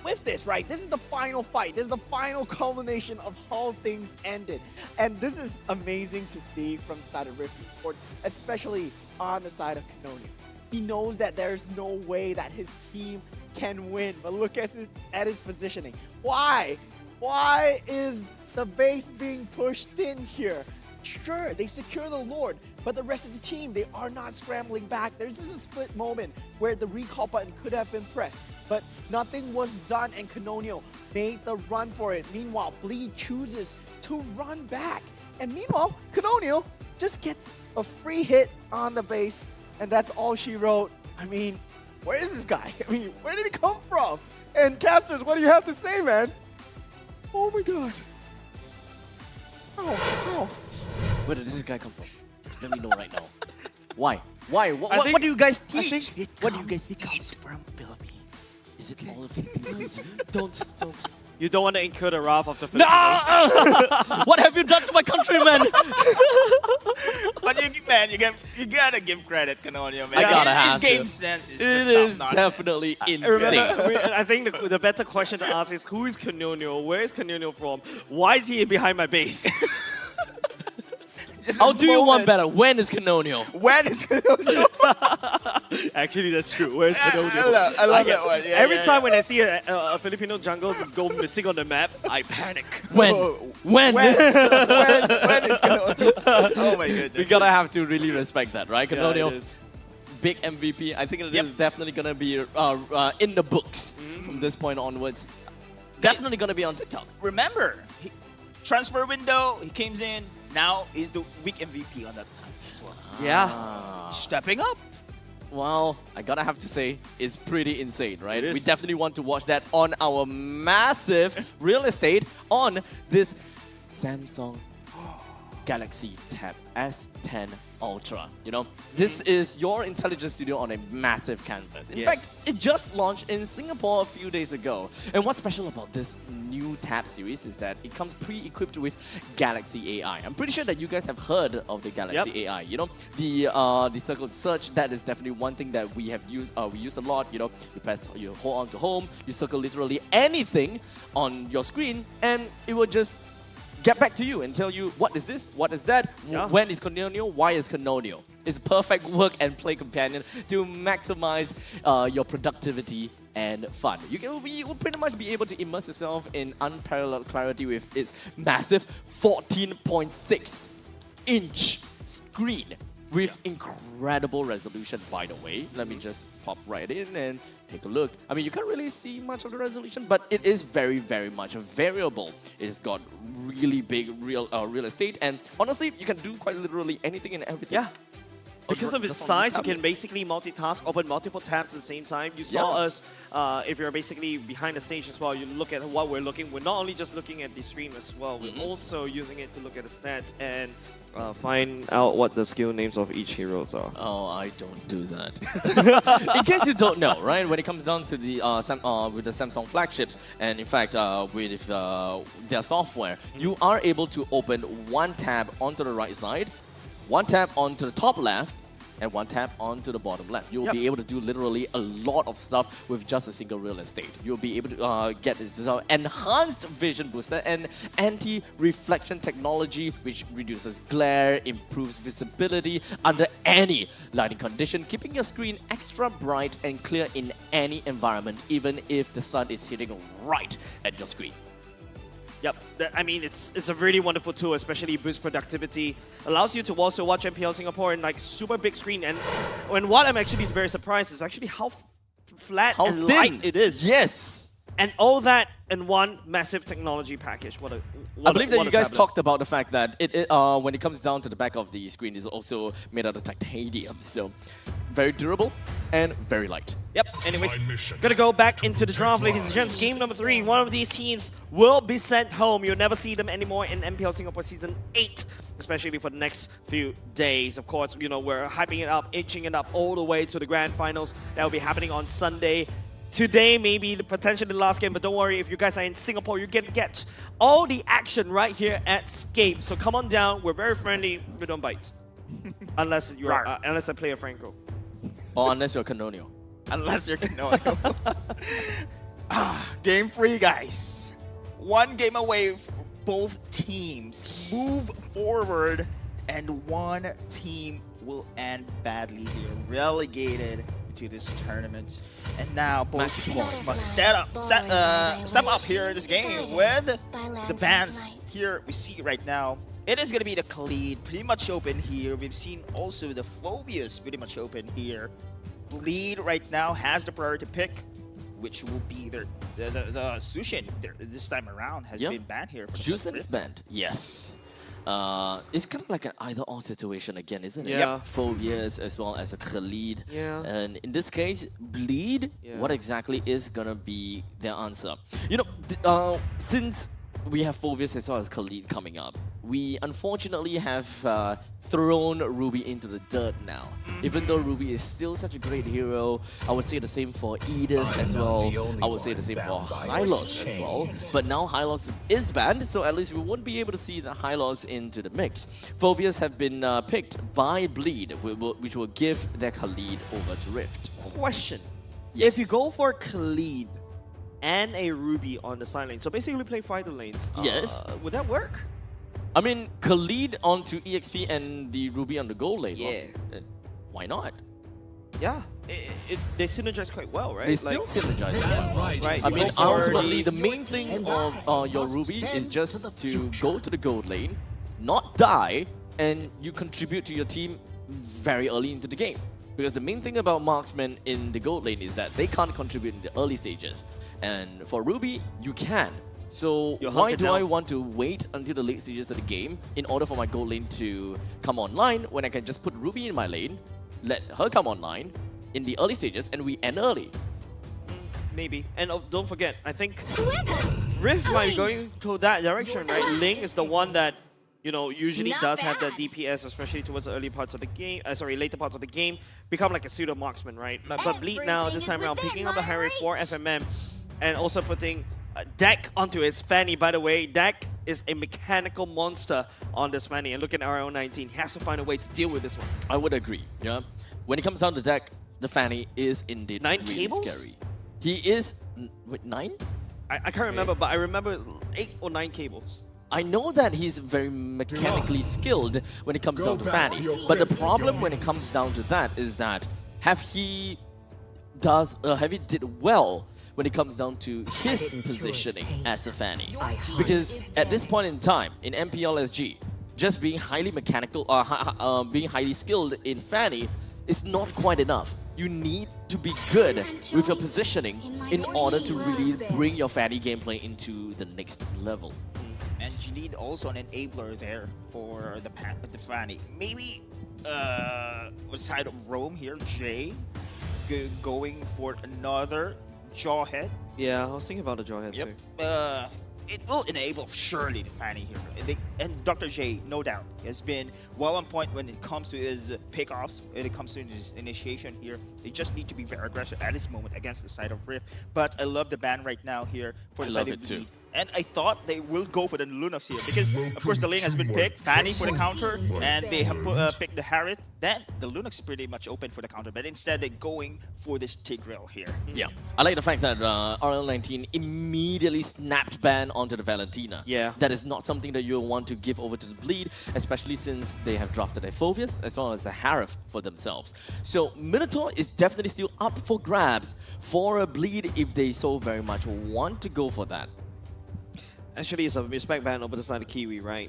S9: with this, right, this is the final fight. This is the final culmination of how things ended. And this is amazing to see from the side of Rift Esports, especially on the side of Canonio. He knows that there's no way that his team can win. But look at his positioning. Why? Why is the base being pushed thin here? Sure, they secure the Lord, but the rest of the team, they are not scrambling back. There's just a split moment where the recall button could have been pressed, but nothing was done, and Canonio made the run for it. Meanwhile, Bleed chooses to run back. And meanwhile, Canonio just gets a free hit on the base, and that's all she wrote. I mean, where is this guy? I mean, where did he come from? And Casters, what do you have to say, man? Oh my god. Oh.
S6: Where did this guy come from? Let me know right now. Why? Why? What do you guys teach? What do you guys teach?
S9: Comes from Philippines.
S6: Is it all the Filipinos? Don't.
S17: You don't want to incur the wrath of the Filipinos.
S6: No! What have you done to my countrymen?
S16: But you gotta give credit, Canonio, man.
S6: I gotta have
S16: His game
S6: to.
S16: sense is
S6: It
S16: just
S6: is
S16: top-notch.
S6: definitely insane.
S17: Remember, I think the better question to ask is, who is Canonio? Where is Canonio from? Why is he behind my base?
S6: I'll do you one better. When is Canonio?
S16: When is Canonio?
S17: Actually, that's true. Where's Canonio?
S16: I love that one. Yeah,
S17: Every time when I see a Filipino jungle go missing on the map, I panic.
S6: When? When
S16: is Canonio? Oh my goodness.
S6: We gotta have to really respect that, right?
S17: Yeah,
S6: Canonio,
S17: it is.
S6: big MVP. I think it is definitely gonna be in the books from this point onwards. Definitely gonna be on TikTok.
S16: Remember, transfer window, he came in. Now he's the week MVP on that time as well.
S17: Yeah.
S16: Stepping up.
S6: Well, I gotta have to say, it's pretty insane, right?
S17: It
S6: We
S17: is.
S6: definitely want to watch that on our massive real estate on this Samsung Galaxy Tab S10 Ultra. You know, this is your intelligence studio on a massive canvas. In fact, it just launched in Singapore a few days ago. And what's special about this new Tab series is that it comes pre-equipped with Galaxy AI. I'm pretty sure that you guys have heard of the Galaxy AI. You know, the circle search, that is definitely one thing that we have used. We use a lot. You know, you hold on to home, you circle literally anything on your screen, and it will just get back to you and tell you what is this, what is that, when is Canonial, why is Canonial. It's a perfect work and play companion to maximize your productivity and fun. You will pretty much be able to immerse yourself in unparalleled clarity with its massive 14.6 inch screen with incredible resolution, by the way. Let me just pop right in and take a look. I mean, you can't really see much of the resolution, but it is very, very much variable. It's got really big real estate, and honestly, you can do quite literally anything and everything.
S17: Yeah. Because of its size, you can basically multitask, open multiple tabs at the same time. You saw us, if you're basically behind the stage as well, you look at what we're looking. We're not only just looking at the stream as well, we're also using it to look at the stats and find out what the skill names of each heroes are.
S6: Oh, I don't do that. In case you don't know, right, when it comes down to the with the Samsung flagships, and in fact with their software, you are able to open one tab onto the right side, one tab onto the top left, and one tab onto the bottom left. You'll be able to do literally a lot of stuff with just a single real estate. You'll be able to get this enhanced vision booster and anti-reflection technology, which reduces glare, improves visibility under any lighting condition, keeping your screen extra bright and clear in any environment, even if the sun is hitting right at your screen.
S17: Yep, I mean, it's a really wonderful tool, especially boost productivity. Allows you to also watch MPL Singapore in like super big screen. And what I'm actually very surprised is actually how flat and light it is.
S6: Yes!
S17: And all that in one massive technology package.
S6: I believe that you guys talked about the fact that when it comes down to the back of the screen, it's also made out of titanium. So very durable and very light.
S17: Yep, anyways, gonna go back into the draft, ladies and gents. Game number 3, one of these teams will be sent home. You'll never see them anymore in MPL Singapore Season 8, especially for the next few days. Of course, you know, we're hyping it up, itching it up all the way to the grand finals. That will be happening on Sunday. Today may be potentially the last game, but don't worry, if you guys are in Singapore, you can get all the action right here at Scape. So come on down, we're very friendly, we don't bite. Unless I play a Franco.
S6: Or unless you're Canonial.
S18: Unless you're Canonial. Game 3, guys. One game away, both teams move forward, and one team will end badly. They're relegated to this tournament, and now both teams must step up here in this game with the bans here we see right now. It is going to be the Khalid pretty much open here. We've seen also the Phobius pretty much open here. Bleed right now has the priority pick, which will be the Sushin this time around has been banned here.
S6: Sushin is banned, yes. It's kind of like an either-or situation again, isn't it?
S17: Yeah.
S6: Phobias as well as a Khalid.
S17: Yeah.
S6: And in this case, Bleed, what exactly is going to be their answer? You know, since we have Phobius as well as Khalid coming up, we unfortunately have thrown Ruby into the dirt now. Even though Ruby is still such a great hero, I would say the same for Edith as well. I would say the same for Hylos as well. But now Hylos is banned, so at least we won't be able to see the Hylos into the mix. Phobias have been picked by Bleed, which will give their Khalid over to Rift.
S17: Question.
S6: Yes.
S17: If you go for Khalid and a Ruby on the side lane, so basically play fighter lanes,
S6: yes,
S17: would that work?
S6: I mean, Khalid onto EXP and the Ruby on the gold lane.
S17: Yeah.
S6: Well, why not?
S17: Yeah, they synergize quite well, right?
S6: They still synergize well. Right. I mean, ultimately, the main thing of your Ruby is just to go to the gold lane, not die, and you contribute to your team very early into the game. Because the main thing about marksmen in the gold lane is that they can't contribute in the early stages. And for Ruby, you can. So why do I want to wait until the late stages of the game in order for my gold lane to come online when I can just put Ruby in my lane, let her come online in the early stages, and we end early?
S17: Maybe. And don't forget, I think Rift might be going to that direction, right? Ling is the one that you know, usually
S13: Not
S17: does have
S13: bad.
S17: the DPS, especially towards the early parts of the game. Later parts of the game, become like a pseudo marksman, right? But Bleed now this time around, picking up the Harry for FMM, and also putting Deck onto his Fanny. By the way, Deck is a mechanical monster on this Fanny, and look at RL19. He has to find a way to deal with this one.
S6: I would agree. Yeah, when it comes down to Deck, the Fanny is indeed
S17: 9
S6: really
S17: cables?
S6: scary. He is wait 9.
S17: I can't remember, but I remember 8 or 9 cables.
S6: I know that he's very mechanically skilled when it comes down to Fanny, but the problem when it comes down to that is that have he did well when it comes down to his positioning as a Fanny? Because at this point in time in MPL SG, just being highly mechanical or being highly skilled in Fanny is not quite enough. You need to be good with your positioning in order to really bring your Fanny gameplay into the next level.
S18: And you need also an enabler there for the Fanny. Maybe side of Rome here, Jay, going for another Jawhead.
S17: Yeah, I was thinking about the Jawhead
S18: Yep.
S17: too.
S18: It will enable surely the Fanny here. And Dr. J, no doubt, has been well on point when it comes to his pickoffs, when it comes to his initiation here. They just need to be very aggressive at this moment against the side of Rift. But I love the ban right now here for the side of Bleed. And I thought they will go for the Lunox here because, of course, the lane has been picked, Fanny for the counter, and they have picked the Harith. Then the Lunox is pretty much open for the counter, but instead they're going for this Tigreal here.
S6: Yeah, I like the fact that RL19 immediately snapped ban onto the Valentina.
S17: Yeah.
S6: That is not something that you'll want to give over to the Bleed, especially since they have drafted a Phobius as well as a Harith for themselves. So Minotaur is definitely still up for grabs for a Bleed if they so very much want to go for that.
S17: Actually, it's a respect ban over the side of Kiwi, right?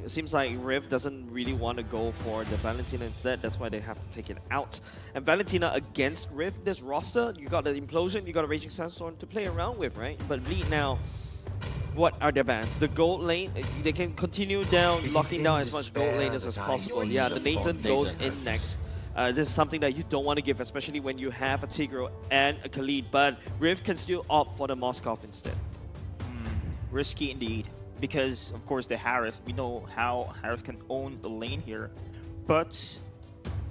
S17: It seems like Riv doesn't really want to go for the Valentina instead. That's why they have to take it out. And Valentina against Riv, this roster, you got the Implosion, you got a Raging Sandstorm to play around with, right? But Bleed now, what are their bans? The gold lane, they can continue down, locking down as much gold laners as possible. Yeah, the Nathan goes in next. This is something that you don't want to give, especially when you have a Tigreal and a Khalid. But Riv can still opt for the Moskov instead.
S18: Risky indeed, because of course the Harith, we know how Harith can own the lane here, but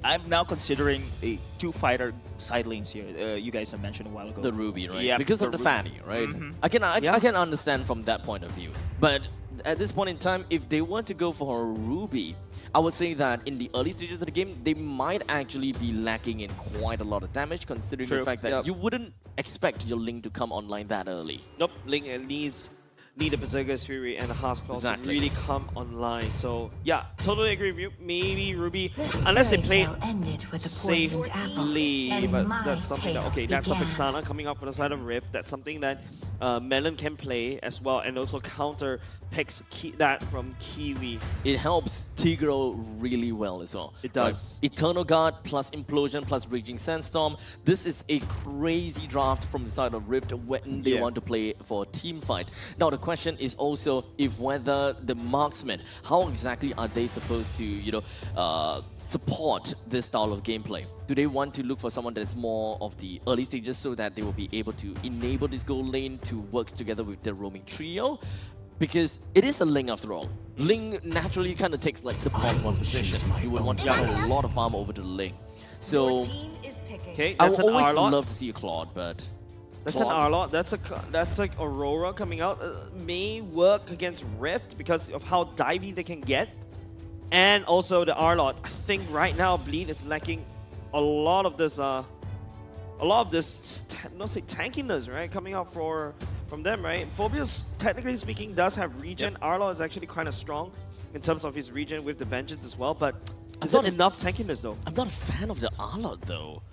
S18: I'm now considering a 2-fighter side lanes here. You guys have mentioned a while ago.
S6: The Ruby, right?
S18: Yeah,
S6: because of the Fanny, right? I can understand from that point of view. But at this point in time, if they want to go for a Ruby, I would say that in the early stages of the game, they might actually be lacking in quite a lot of damage, considering the fact that you wouldn't expect your Link to come online that early.
S17: Nope, Link need a Berserker's Fury and a Hearthclaw to really come online. So yeah, totally agree with you. Maybe Ruby, unless they play safely, but that's something that, okay, that's a Pixana coming up for the side of Rift. That's something that Melon can play as well, and also counter picks that from Kiwi.
S6: It helps Tigreal really well as well.
S17: It does.
S6: Like, Eternal Guard plus Implosion plus Raging Sandstorm. This is a crazy draft from the side of Rift when they want to play for a team fight. Now the question is also if whether the marksmen, how exactly are they supposed to, support this style of gameplay? Do they want to look for someone that is more of the early stages so that they will be able to enable this gold lane to work together with their roaming trio? Because it is a Ling after all. Ling naturally kind of takes like the +1 position. You would want to have a lot of farm over to the Ling. So,
S17: okay,
S6: I
S17: that's
S6: would
S17: an
S6: always
S17: Arlot.
S6: love to see a Claude, but
S17: That's an Arlot. That's like Aurora coming out. May work against Rift because of how divey they can get, and also the Arlot. I think right now Bleed is lacking a lot of this. Not say tankiness, right? Coming out from them, right? Phobius, technically speaking, does have regen. Arlot is actually kind of strong in terms of his regen with the Vengeance as well, but is it enough tankiness though?
S6: I'm not a fan of the Arlot though.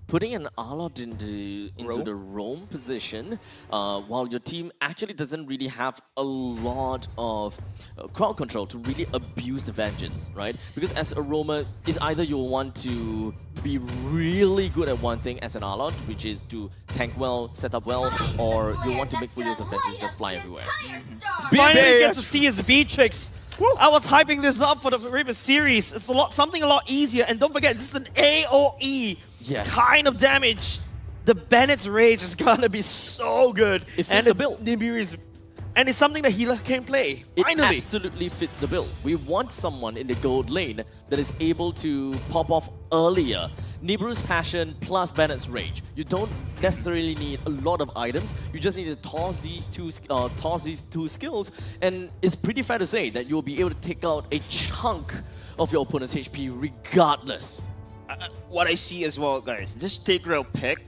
S6: Putting an Arlot into the roam position while your team actually doesn't really have a lot of crowd control to really abuse the Vengeance, right? Because as a roamer, it's either you want to be really good at one thing as an Arlot, which is to tank well, set up well, or you want to make full use of Vengeance, just fly everywhere.
S17: Finally get to see his Beatrix. I was hyping this up for the previous series. It's something a lot easier, and don't forget, this is an AoE kind of damage. The Bennett's Rage is gonna be so good.
S6: It fits the build.
S17: Nibiru's And it's something that Healer can play.
S6: It
S17: Finally.
S6: absolutely fits the bill. We want someone in the gold lane that is able to pop off earlier. Nibiru's passion plus Bennett's rage. You don't necessarily need a lot of items. You just need to toss these two skills, and it's pretty fair to say that you'll be able to take out a chunk of your opponent's HP regardless.
S18: What I see as well, guys, this Tigreal pick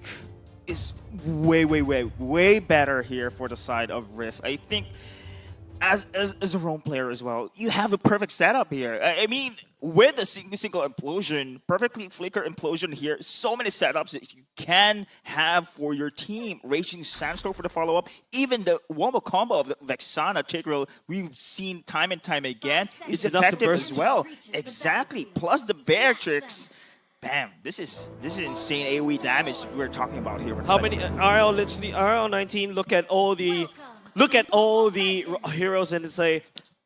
S18: is way better here for the side of Rift. I think as a roam player as well, you have a perfect setup here. I mean, with a single implosion, perfectly flicker implosion here, so many setups that you can have for your team. Raging Sandstorm for the follow-up, even the wombo combo of the Vexana Tigreal we've seen time and time again is effective as well. Exactly, plus the Beatrix. Bam! This is insane AoE damage we're talking about here.
S17: How many RL 19 look at all the heroes and say,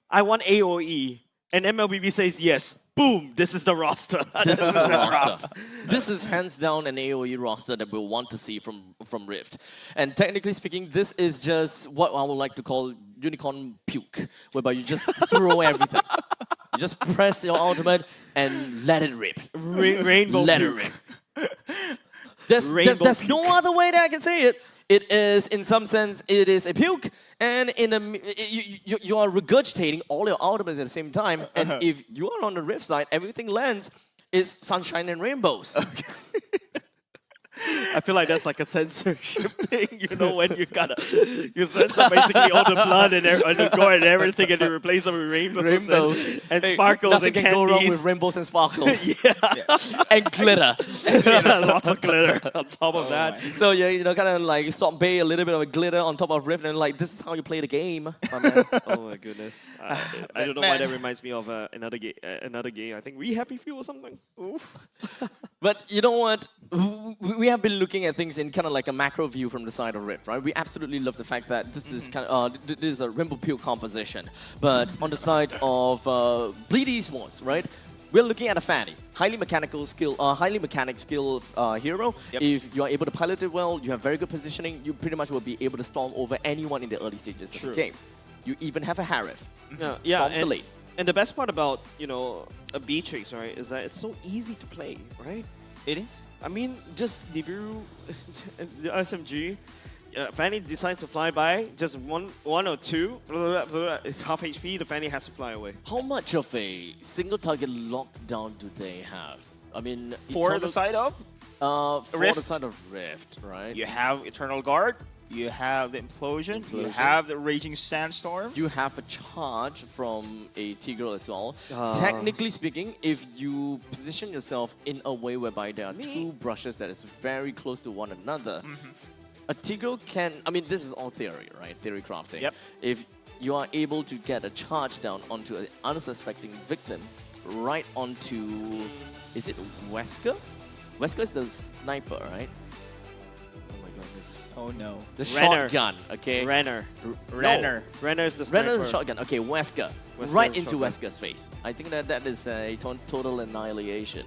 S17: I want AoE, and MLBB says yes. Boom! This is the roster.
S6: This is the roster. This is hands down an AoE roster that we'll want to see from Rift. And technically speaking, this is just what I would like to call unicorn puke, whereby you just throw everything. You just press your ultimate and let it rip.
S17: Rainbow
S6: let
S17: puke.
S6: it rip. There's no other way that I can say it. It is, in some sense, it is a puke, and you are regurgitating all your ultimates at the same time. And if you are on the Rift side, everything lands is sunshine and rainbows.
S17: I feel like that's like a censorship thing, you know, when you censor basically all the blood and the gore and everything, and you replace them with rainbows and sparkles
S6: Nothing
S17: and
S6: can
S17: candies.
S6: go wrong with rainbows and sparkles.
S17: Yeah.
S6: And glitter.
S17: Lots of glitter on top of that.
S6: So yeah, you know, kind of like sorbet a little bit of a glitter on top of Rift, and like this is how you play the game, my man.
S17: Oh my goodness! I don't know why that reminds me of another game. I think We Happy Few or something. Oof.
S6: But you know what? We have been looking at things in kind of like a macro view from the side of Rift, right? We absolutely love the fact that this is kind of this is a Rainbow Puke composition. But on the side of Bleed Esports, right? We're looking at a Fanny, highly mechanic skill hero.
S18: Yep.
S6: If you are able to pilot it well, you have very good positioning, you pretty much will be able to storm over anyone in the early stages of the game. You even have a Harif. Storms the late.
S17: And the best part about, you know, a Beatrix, right, is that it's so easy to play, right?
S18: It is.
S17: I mean, just Nibiru, the SMG, Fanny decides to fly by, just one or two, it's half HP, the Fanny has to fly away.
S6: How much of a single target lockdown do they have? I mean,
S18: For the side of?
S6: For the side of Rift, right?
S18: You have Eternal Guard, you have the Implosion, you have the Raging Sandstorm.
S6: You have a charge from a Tigreal as well. Technically speaking, if you position yourself in a way whereby there are two brushes that is very close to one another, a Tigreal can, I mean, this is all theory, right? Theory crafting.
S18: Yep.
S6: If you are able to get a charge down onto an unsuspecting victim, right onto, is it Wesker? Wesker is the sniper, right?
S18: Oh no.
S6: The
S17: Renner.
S6: shotgun, okay?
S17: Renner.
S18: Renner.
S17: Renner is the sniper.
S6: Renner is the shotgun. Okay, Wesker.
S17: Wesker
S6: Right
S17: is
S6: into
S17: shotgun.
S6: Wesker's face. I think that is a total annihilation.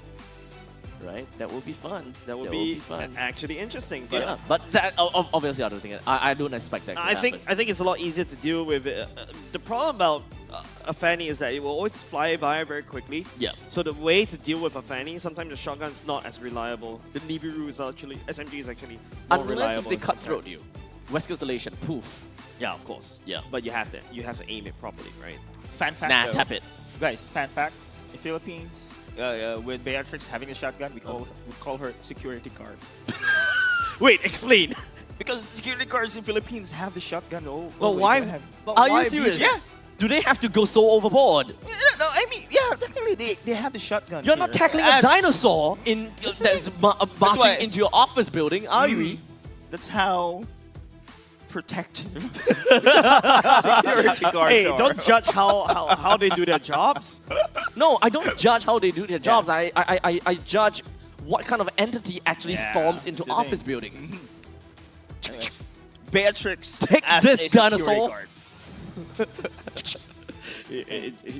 S6: Right? That will be fun.
S17: That would be actually interesting. But
S6: Yeah, but that obviously I don't think I don't expect that to
S17: I think
S6: happen.
S17: it's a lot easier to deal with. The problem about a Fanny is that it will always fly by very quickly.
S6: Yeah.
S17: So the way to deal with a Fanny, sometimes the shotgun is not as reliable. The Nibiru is actually, SMG is actually more
S6: Unless
S17: reliable.
S6: if they
S17: as compared.
S6: cutthroat you. Wesker's elation, poof.
S17: Yeah, of course.
S6: Yeah.
S17: But you have to aim it properly, right?
S18: Fan fact
S6: Nah,
S18: though.
S6: tap it.
S18: Guys, fan fact. In Philippines, with Beatrix having a shotgun, we call her security guard.
S17: Wait, explain.
S18: Because security guards in Philippines have the shotgun.
S17: But why?
S6: Are you serious?
S18: Yes.
S6: Do they have to go so overboard?
S18: No, I mean, yeah, technically they have the shotgun.
S6: You're not tackling a dinosaur in that's marching
S18: why-
S6: into your office building, are you?
S18: That's how protective security guards
S17: Hey,
S18: are.
S17: don't judge how they do their jobs.
S6: No, I don't judge how they do their jobs. I judge what kind of entity actually storms into
S18: that's the
S6: office
S18: thing.
S6: buildings.
S18: Anyway, Beatrix
S6: Take
S18: as
S6: this,
S18: a security
S6: dinosaur.
S18: guard.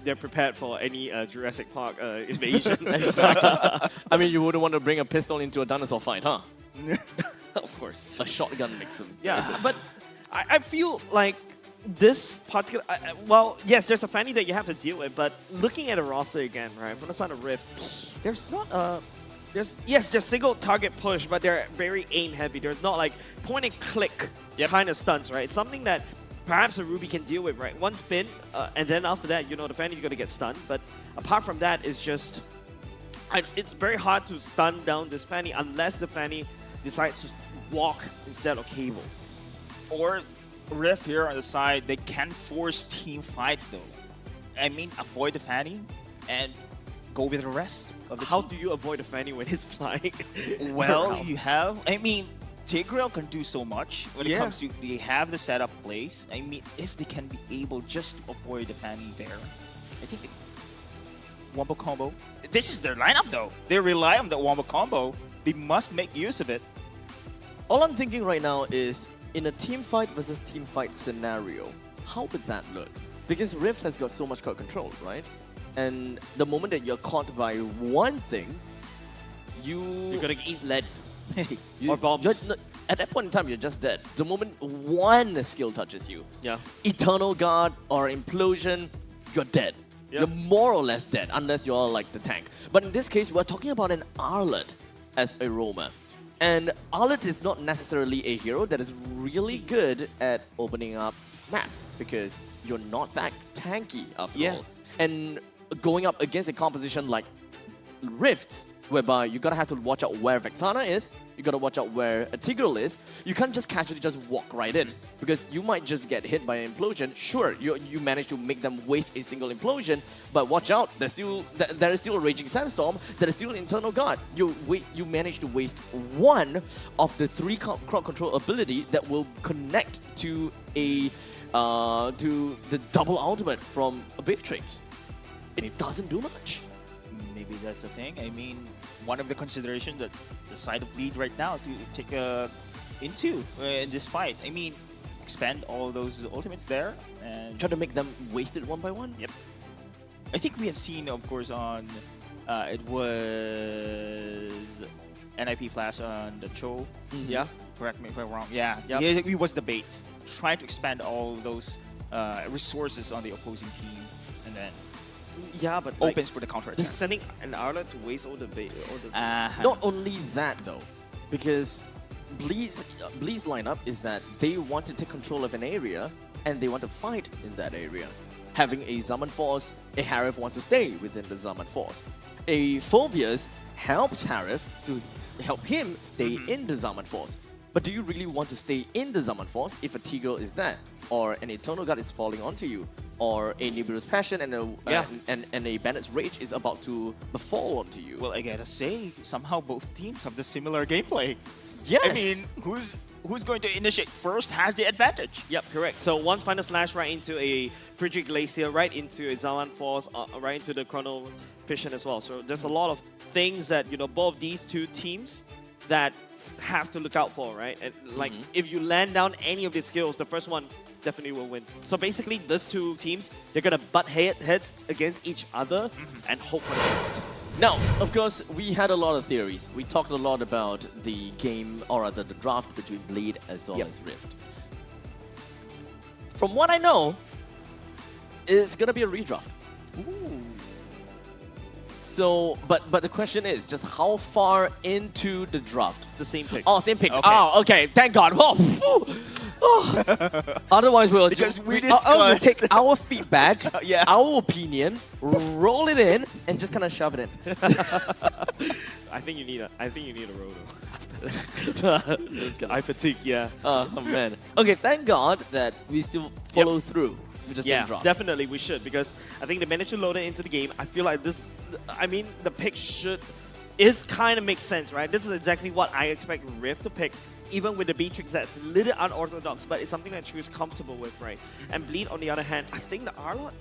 S17: They're prepared for any Jurassic Park invasion.
S6: Exactly. I mean, you wouldn't want to bring a pistol into a dinosaur fight, huh?
S17: Of course.
S6: A shotgun makes them.
S17: Yeah, but I feel like this particular, well, yes, there's a Fanny that you have to deal with, but looking at the roster again, right, from the side of Rift, there's not a, there's single target push, but they're very aim heavy. There's not like point and click kind of stunts, right? It's something that perhaps a Ruby can deal with, right? One spin, and then after that, you know, the Fanny's gonna get stunned. But apart from that, it's just, it's very hard to stun down this Fanny unless the Fanny decides to walk instead of cable.
S18: Or Rift here on the side, they can force team fights though. I mean, avoid the Fanny and go with the rest of the
S17: How
S18: team.
S17: do you avoid a Fanny when he's flying?
S18: Well, you have, I mean, Tigreal can do so much when it comes to, they have the setup place. I mean, if they can be able just to avoid the Fanny there, I think Wombo combo. This is their lineup though. They rely on the Wombo combo. They must make use of it.
S6: All I'm thinking right now is, in a team fight versus team fight scenario, how would that look? Because Rift has got so much crowd control, right? And the moment that you're caught by one thing, you're
S17: gonna eat lead.
S6: Or bombs. At that point in time, you're just dead. The moment one skill touches you, Eternal Guard or Implosion, you're dead. You're more or less dead, unless you're like the tank. But in this case, we're talking about an Arlet as a roamer. And Arlet is not necessarily a hero that is really good at opening up map, because you're not that tanky after all. And going up against a composition like Rifts, whereby you gotta have to watch out where Vexana is, you gotta watch out where a Tigreal is. You can't just casually just walk right in, because you might just get hit by an implosion. Sure, you manage to make them waste a single implosion, but watch out, there is still a Raging Sandstorm, there is still an Internal Guard. You manage to waste one of the 3 crowd control ability that will connect to a to the double ultimate from a Beatrix. It doesn't do much.
S18: Maybe that's the thing. I mean, one of the considerations that the side of Bleed right now to take into in this fight. I mean, expand all those ultimates there and
S6: try to make them wasted one by one.
S18: Yep. I think we have seen, of course, on it was NIP Flash on the Cho.
S17: Yeah.
S18: Correct me if I'm wrong. Yeah. It was the bait. Trying to expand all those resources on the opposing team, and then
S17: but
S18: opens for the counter attack.
S17: Just sending an Arlet to waste all the bait.
S6: Not only that though, because Bleed's lineup is that they want to take control of an area and they want to fight in that area. Having a Zaman Force, a Harif wants to stay within the Zaman Force. A Phobius helps Harif to help him stay in the Zaman Force. But do you really want to stay in the Zaman Force if a Tigreal is there, or an Eternal Guard is falling onto you, or a Nibiru's Passion and a Bandit's Rage is about to befall onto you?
S18: Well, I gotta say, somehow both teams have the similar gameplay.
S6: Yes.
S18: I mean, who's going to initiate first has the advantage.
S17: Yep, correct. So one final slash right into a Frigid Glacier, right into a Zaman Force, right into the Chrono Fission as well. So there's a lot of things that, you know, both these two teams that have to look out for, right? And like, if you land down any of these skills, the first one definitely will win. So basically, these two teams, they're gonna butt heads against each other and hope for the best.
S6: Now, of course, we had a lot of theories. We talked a lot about the game, or rather the draft between Bleed as well as Rift. From what I know, it's gonna be a redraft.
S17: Ooh.
S6: So, but the question is, just how far into the draft?
S17: It's the same picks.
S6: Oh, same picks.
S17: Okay.
S6: Oh, okay. Thank God. Otherwise, we'll take our feedback, our opinion, roll it in, and just kind of shove it in.
S17: I think you need a roto after that. I fatigue. Yeah.
S6: Oh man. Okay. Thank God that we still follow through.
S17: Definitely we should, because I think they managed to load it into the game. I feel like this, I mean, the pick kind of makes sense, right? This is exactly what I expect Rift to pick, even with the Beatrix that's a little unorthodox, but it's something that Chu's comfortable with, right? And Bleed, on the other hand, I think the Arlot,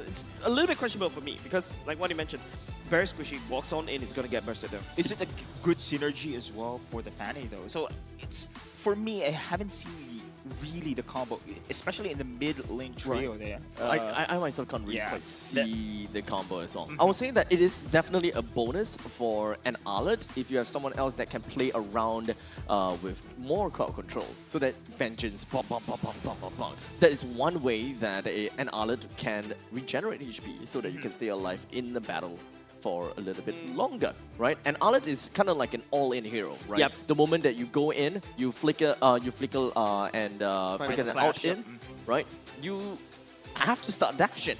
S17: it's a little bit questionable for me, because like what you mentioned, very squishy, walks on in, he's going to get bursted down.
S18: Is it a good synergy as well for the Fanny though? So it's, for me, I haven't seen really the combo, especially in the mid lane trio there.
S6: I myself can't really
S18: yeah,
S6: quite see the combo as well. I was saying that it is definitely a bonus for an Arlet if you have someone else that can play around with more crowd control, so that vengeance, pop, pop, pop, pop, pop, pop, pop. That is one way that an Arlet can regenerate HP, so that you can stay alive in the battle for a little bit longer, right? And Arlet is kind of like an all-in hero, right?
S17: Yep.
S6: The moment that you go in, you flicker and flicker an out in, right? You have to start dashing,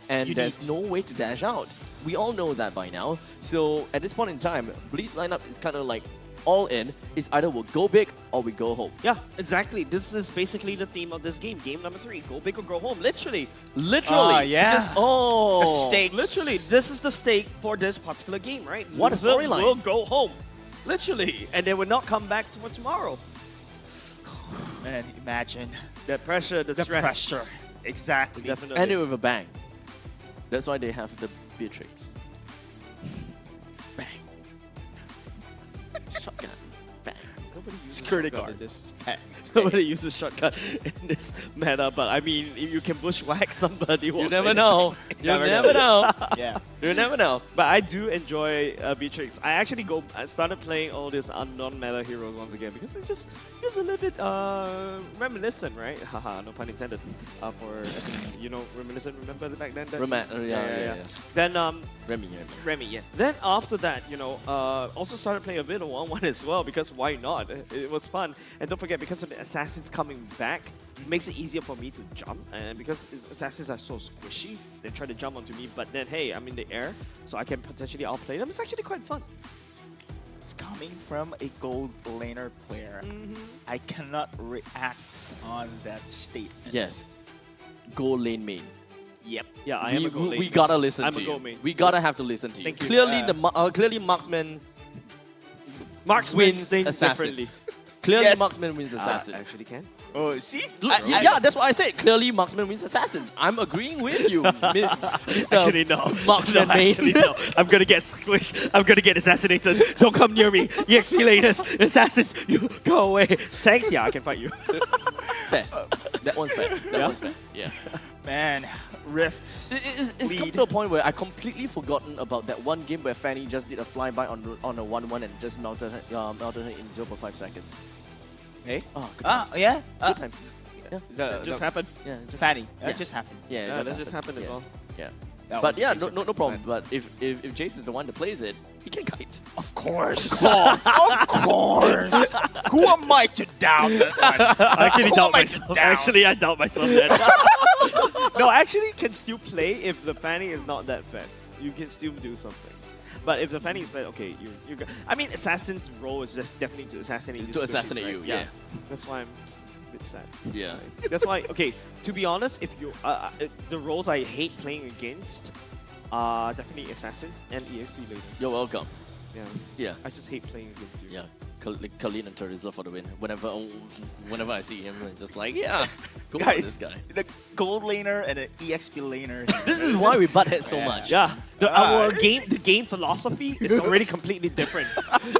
S6: and there's no way to dash out. We all know that by now. So at this point in time, Bleed's lineup is kind of like all in. It's either we'll go big or we go home.
S17: Yeah, exactly. This is basically the theme of this game. Game number 3, go big or go home. Literally.
S18: Yeah.
S6: Because, the
S18: stakes.
S17: Literally, this is the stake for this particular game, right?
S6: What a
S17: Loser
S6: storyline.
S17: will go home. Literally. And they will not come back for tomorrow.
S18: Man, imagine.
S17: The pressure, the stress.
S18: Pressure. Exactly.
S17: Definitely.
S6: And it with a bang. That's why they have the Beatrix. Bang. Shotgun. Bang.
S17: Nobody uses
S18: Security
S17: shotgun
S18: guard.
S17: in this. Nobody uses shotgun in this meta, but I mean, if you can bushwhack somebody,
S6: You never know. You never know.
S18: Yeah.
S6: You never know.
S17: But I do enjoy Beatrix. I started playing all these non-meta heroes once again because it's a little bit reminiscent, right? Haha, no pun intended. Reminiscent. Remember back then?
S6: Yeah.
S17: Then
S6: Remy, yeah.
S17: Then after that, also started playing a bit of 1-1 as well because why not? It was fun. And don't forget, because of the assassins coming back, it makes it easier for me to jump. And because assassins are so squishy, they try to jump onto me. But then, hey, I'm in the air, so I can potentially outplay them. It's actually quite fun.
S18: It's coming from a gold laner player. I cannot react on that statement.
S6: Yes. Go lane main.
S18: Yep.
S17: Yeah, I am a gold lane.
S6: We gotta listen
S17: I'm
S6: to
S17: a
S6: you.
S17: gold main.
S6: We gotta have to listen to you.
S17: Thank you.
S6: Clearly, clearly Marksman wins
S17: think
S6: assassins.
S17: differently.
S6: Clearly,
S18: Yes.
S6: Marksman wins assassins.
S17: Actually can.
S18: Oh, see?
S6: Yeah, that's what I said. Clearly, Marksman wins assassins. I'm agreeing with you, Mr.
S17: Actually, no.
S6: Marksman
S17: No,
S6: main.
S17: actually, no. I'm gonna get squished. I'm gonna get assassinated. Don't come near me. EXP laters, assassins, you go away. Thanks, yeah, I can fight you.
S6: Fair. That one's fair. That one's fair. Yeah.
S18: Man, Rift.
S6: It's come to a point where I completely forgotten about that one game where Fanny just did a flyby on a 1-1 and just melted her in 0.5 seconds.
S18: Hey?
S6: Oh, good times.
S18: Yeah.
S6: Good times. Yeah.
S17: That just happened.
S6: Yeah, just
S18: Fanny.
S6: yeah.
S18: That just happened.
S6: Yeah,
S17: Yeah, that just happened as well.
S6: Yeah.
S18: That
S6: But
S18: was
S6: yeah,
S18: Jason
S6: no problem.
S18: 100%.
S6: But if Jace is the one that plays it, he can kite.
S18: Of course. Of course. Who am I to doubt that one?
S17: I actually
S18: Who
S17: doubt
S18: am I to
S17: myself.
S18: doubt?
S17: Actually, I doubt myself then. No, I actually can still play if the Fanny is not that fed. You can still do something. But if the Fanny is fed, okay, you go. I mean, Assassin's role is just definitely to assassinate these
S6: To
S17: squishies,
S6: assassinate
S17: right?
S6: you, yeah.
S17: That's why I'm a bit sad.
S6: Yeah.
S17: That's why, okay, to be honest, if you the roles I hate playing against are definitely assassins and EXP laters.
S6: You're welcome.
S17: Yeah.
S6: Yeah.
S17: I just hate playing against you.
S6: Yeah. Kalin and Terizla for the win. Whenever I see him, I'm just like, yeah, go for this guy.
S18: The gold laner and the EXP laner.
S6: This is why we butt heads so much.
S17: Yeah, our game philosophy is already completely different,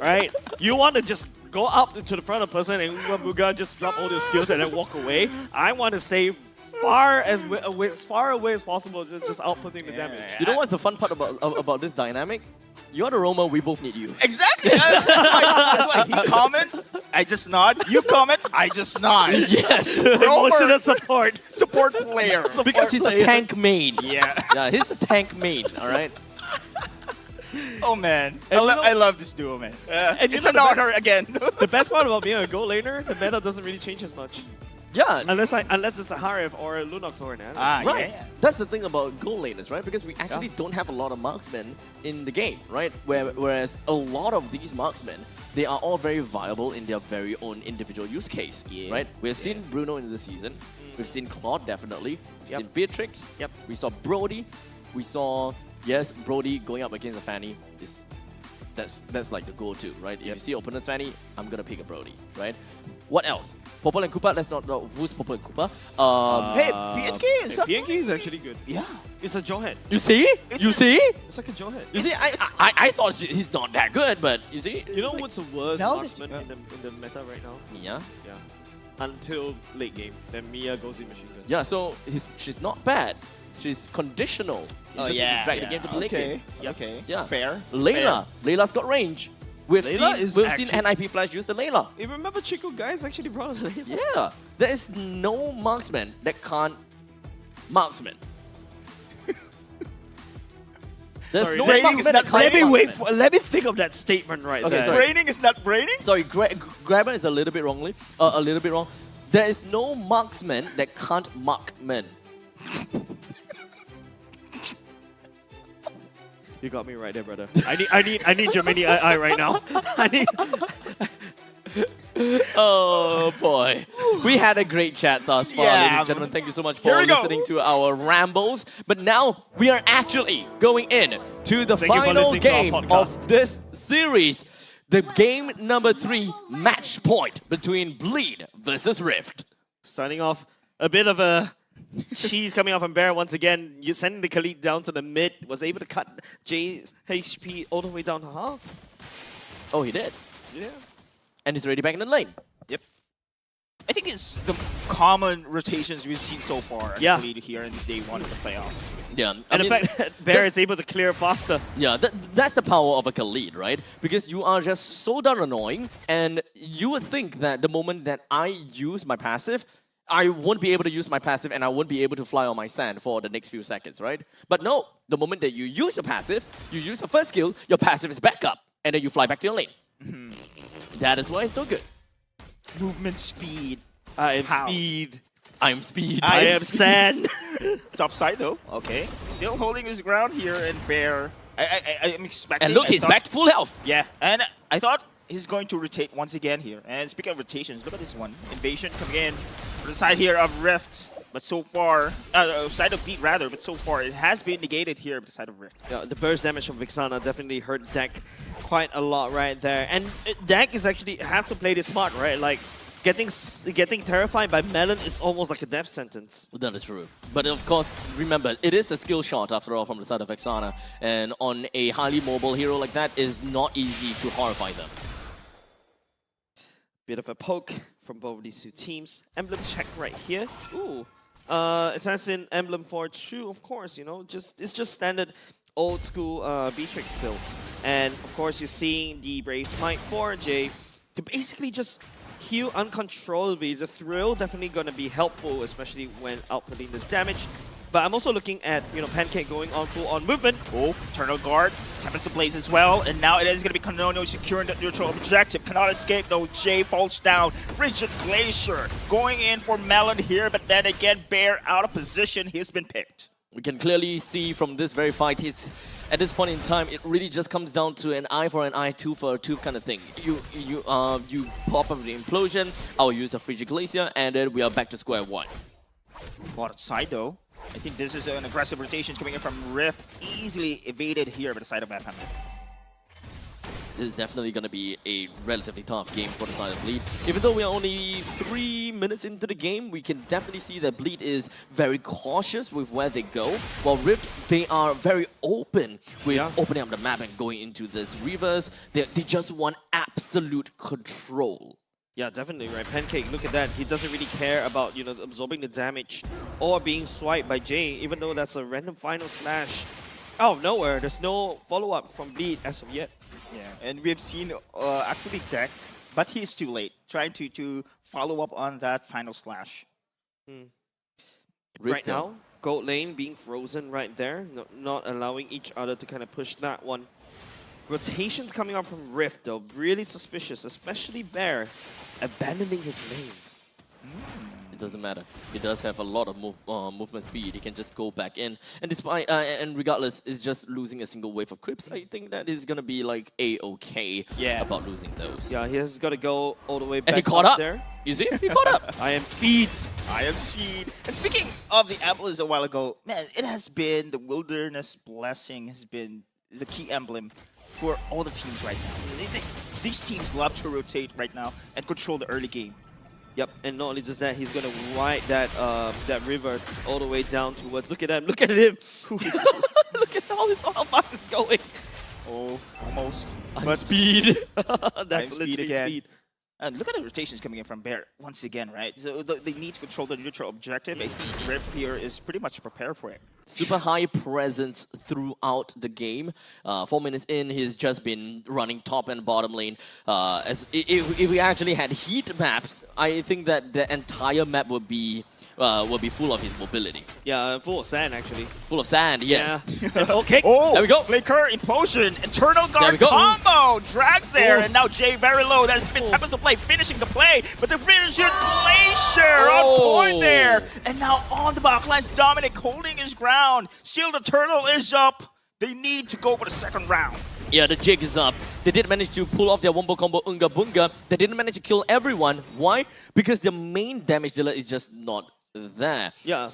S17: right? You want to just go up to the front of the person and Uga just drop all your skills and then walk away. I want to stay as far away as possible, just outputting the damage.
S6: You know what's the fun part about this dynamic? You're the roamer, we both need you.
S18: Exactly. That's why he comments, I just nod. You comment, I just nod.
S6: Yes.
S17: Emotional support.
S18: Support player.
S6: Because he's a tank main.
S18: Yeah.
S6: Yeah, he's a tank main, alright?
S18: Oh man,
S17: And
S18: I love this duo, man.
S17: And
S18: It's an honor again.
S17: The best part about being a gold laner, the meta doesn't really change as much.
S6: Yeah.
S17: Unless it's a Harif or a Lunox or an Anis.
S6: Right. Yeah. That's the thing about gold laners, right? Because we actually don't have a lot of marksmen in the game, right? Whereas a lot of these marksmen, they are all very viable in their very own individual use case, right? We've seen Bruno in the season. We've seen Claude, definitely. We've seen Beatrix.
S17: Yep.
S6: We saw Brody. We saw, yes, Brody going up against a Fanny. That's like the go-to, right? If you see opponent's Fanny, I'm gonna pick a Brody, right? What else? Popol and Koopa, let's not know who's Popol and Koopa.
S18: Hey, PNK is
S17: PNK is actually good.
S18: Yeah.
S17: It's a Joe head.
S6: You see? You see?
S17: It's like a Joe head.
S6: You see, I thought he's not that good, but you see?
S17: You know what's the worst
S18: Now
S17: marksman in the meta right now?
S6: Mia?
S17: Yeah. until late game. Then Mia goes in machine gun.
S6: Yeah, so she's not bad. She's conditional.
S18: Oh,
S6: Just
S18: yeah,
S6: drag
S18: yeah.
S6: the game to the late game.
S18: Okay.
S6: Yeah.
S18: Fair.
S6: Layla. Layla's got range. We've
S17: Layla
S6: seen
S17: is
S6: we've
S17: actually-
S6: seen NIP Flash use the Layla.
S17: You remember Chico guys actually brought us Layla?
S6: Yeah. There is no marksman that can't marksman. There's
S17: Sorry,
S6: no
S17: let
S6: marksman that can't
S17: let me wait
S6: marksman.
S17: for, let me think of that statement right
S6: Okay,
S17: there.
S6: sorry.
S18: Braining is not braining?
S6: Sorry, grabber is a little bit wrongly. A little bit wrong. There is no marksman that can't markman.
S17: You got me right there, brother. I need your mini eye right now. I need.
S6: Oh boy. We had a great chat thus far,
S18: Yeah.
S6: ladies and gentlemen. Thank you so much
S18: Here
S6: for
S18: we go.
S6: listening to our rambles. But now we are actually going in to the
S17: Thank you for
S6: final
S17: listening to our
S6: game
S17: podcast.
S6: of this series. The game number 3 match point between Bleed versus Rift.
S17: Starting off a bit of a cheese coming off from Bear once again. You sending the Khalid down to the mid, was able to cut Jay's HP all the way down to half.
S6: Oh, he did.
S17: Yeah.
S6: And he's already back in the lane.
S18: Yep. I think it's the common rotations we've seen so far
S17: Yeah.
S18: actually here in this day 1 of the playoffs.
S6: Yeah.
S17: And the fact that Bear is able to clear faster.
S6: Yeah, that's the power of a Khalid, right? Because you are just so darn annoying, and you would think that the moment that I use my passive, I won't be able to use my passive and I won't be able to fly on my sand for the next few seconds, right? But no, the moment that you use your passive, you use your first skill, your passive is back up, and then you fly back to your lane. That is why it's so good.
S18: Movement speed.
S17: I am
S18: How?
S17: speed.
S6: I'm speed.
S17: I am sand.
S18: Top side though. Okay. Still holding his ground here and Bear. I'm expecting.
S6: And look,
S18: I
S6: he's
S18: thought-
S6: back to full health.
S18: Yeah, and I thought he's going to rotate once again here. And speaking of rotations, look at this one. Invasion coming in from the side here of Rift. But so far, side of Beat rather, but so far it has been negated here with the side of Rift.
S17: Yeah, the burst damage from Vixana definitely hurt Deck quite a lot right there. And Deck is actually have to play this smart, right? Like getting terrified by Melon is almost like a death sentence.
S6: That is true. But of course, remember, it is a skill shot after all from the side of Vexana. And on a highly mobile hero like that, is not easy to horrify them.
S17: Bit of a poke from both of these two teams. Emblem check right here. Ooh. Assassin Emblem for True, of course, you know, it's just standard old school Beatrix builds. And of course, you're seeing the Brave Smite for Jay to basically just heal uncontrollably. The thrill definitely going to be helpful, especially when outputting the damage. But I'm also looking at, you know, Pancake going on full on movement.
S18: Oh, Eternal Guard, Tempest Ablaze as well, and now it is going to be Konono securing the neutral objective. Cannot escape though, Jay falls down. Frigid Glacier going in for Melon here, but then again, Bear out of position, he's been picked.
S6: We can clearly see from this very fight, at this point in time, it really just comes down to an eye for an eye, tooth for a tooth kind of thing. You pop up the implosion, I'll use the Frigid Glacier, and then we are back to square one.
S18: Bottom side though, I think this is an aggressive rotation coming in from Rift, easily evaded here by the side of FM.
S6: This is definitely going to be a relatively tough game for the side of Bleed. Even though we are only 3 minutes into the game, we can definitely see that Bleed is very cautious with where they go. While Rift, they are very open with opening up the map and going into this reverse. They just want absolute control.
S17: Yeah, definitely, right? Pancake, look at that. He doesn't really care about, you know, absorbing the damage or being swiped by Jay, even though that's a random final slash. Out of nowhere, there's no follow-up from Bleed as of yet.
S18: Yeah, and we've seen actually Deck, but he's too late, trying to follow up on that final slash.
S17: Right now, gold lane being frozen right there, not allowing each other to kind of push that one. Rotations coming up from Rift, though, really suspicious, especially Bear abandoning his lane.
S6: It doesn't matter. He does have a lot of movement speed. He can just go back in. And despite and regardless, it's just losing a single wave of creeps. I think that is gonna be like a-okay about losing those.
S17: Yeah, he has got to go all the way back
S6: And he caught up.
S17: there.
S6: You see? He caught up.
S17: I am speed.
S18: I am speed. And speaking of the emblems a while ago, man, it has been the Wilderness Blessing has been the key emblem for all the teams right now. These teams love to rotate right now and control the early game.
S17: Yep, and not only just that, he's gonna ride that that river all the way down towards. Look at him! Look at him! Look at how fast it's going.
S18: Oh, almost.
S6: But speed.
S17: That's literally
S18: speed again.
S17: speed.
S18: And look at the rotations coming in from Bear once again, right? So they need to control the neutral objective. I think Rift here is pretty much prepared for it.
S6: Super high presence throughout the game. 4 minutes in, he's just been running top and bottom lane. If we actually had heat maps, I think that the entire map would be full of his mobility.
S17: Yeah, full of sand actually.
S6: Full of sand, yes.
S17: Yeah. Okay.
S18: Oh,
S6: there we go.
S18: Flicker, Implosion, Eternal Guard combo! Drags there, and now Jay very low. That's been seconds of play, finishing the play, but the Vision Glacier on point there! And now on the back lines, Dominic holding his ground. Still the turtle is up. They need to go for the second round.
S6: Yeah, the jig is up. They did manage to pull off their wombo combo Unga Bunga. They didn't manage to kill everyone. Why? Because the main damage dealer is just not there.
S17: Yeah.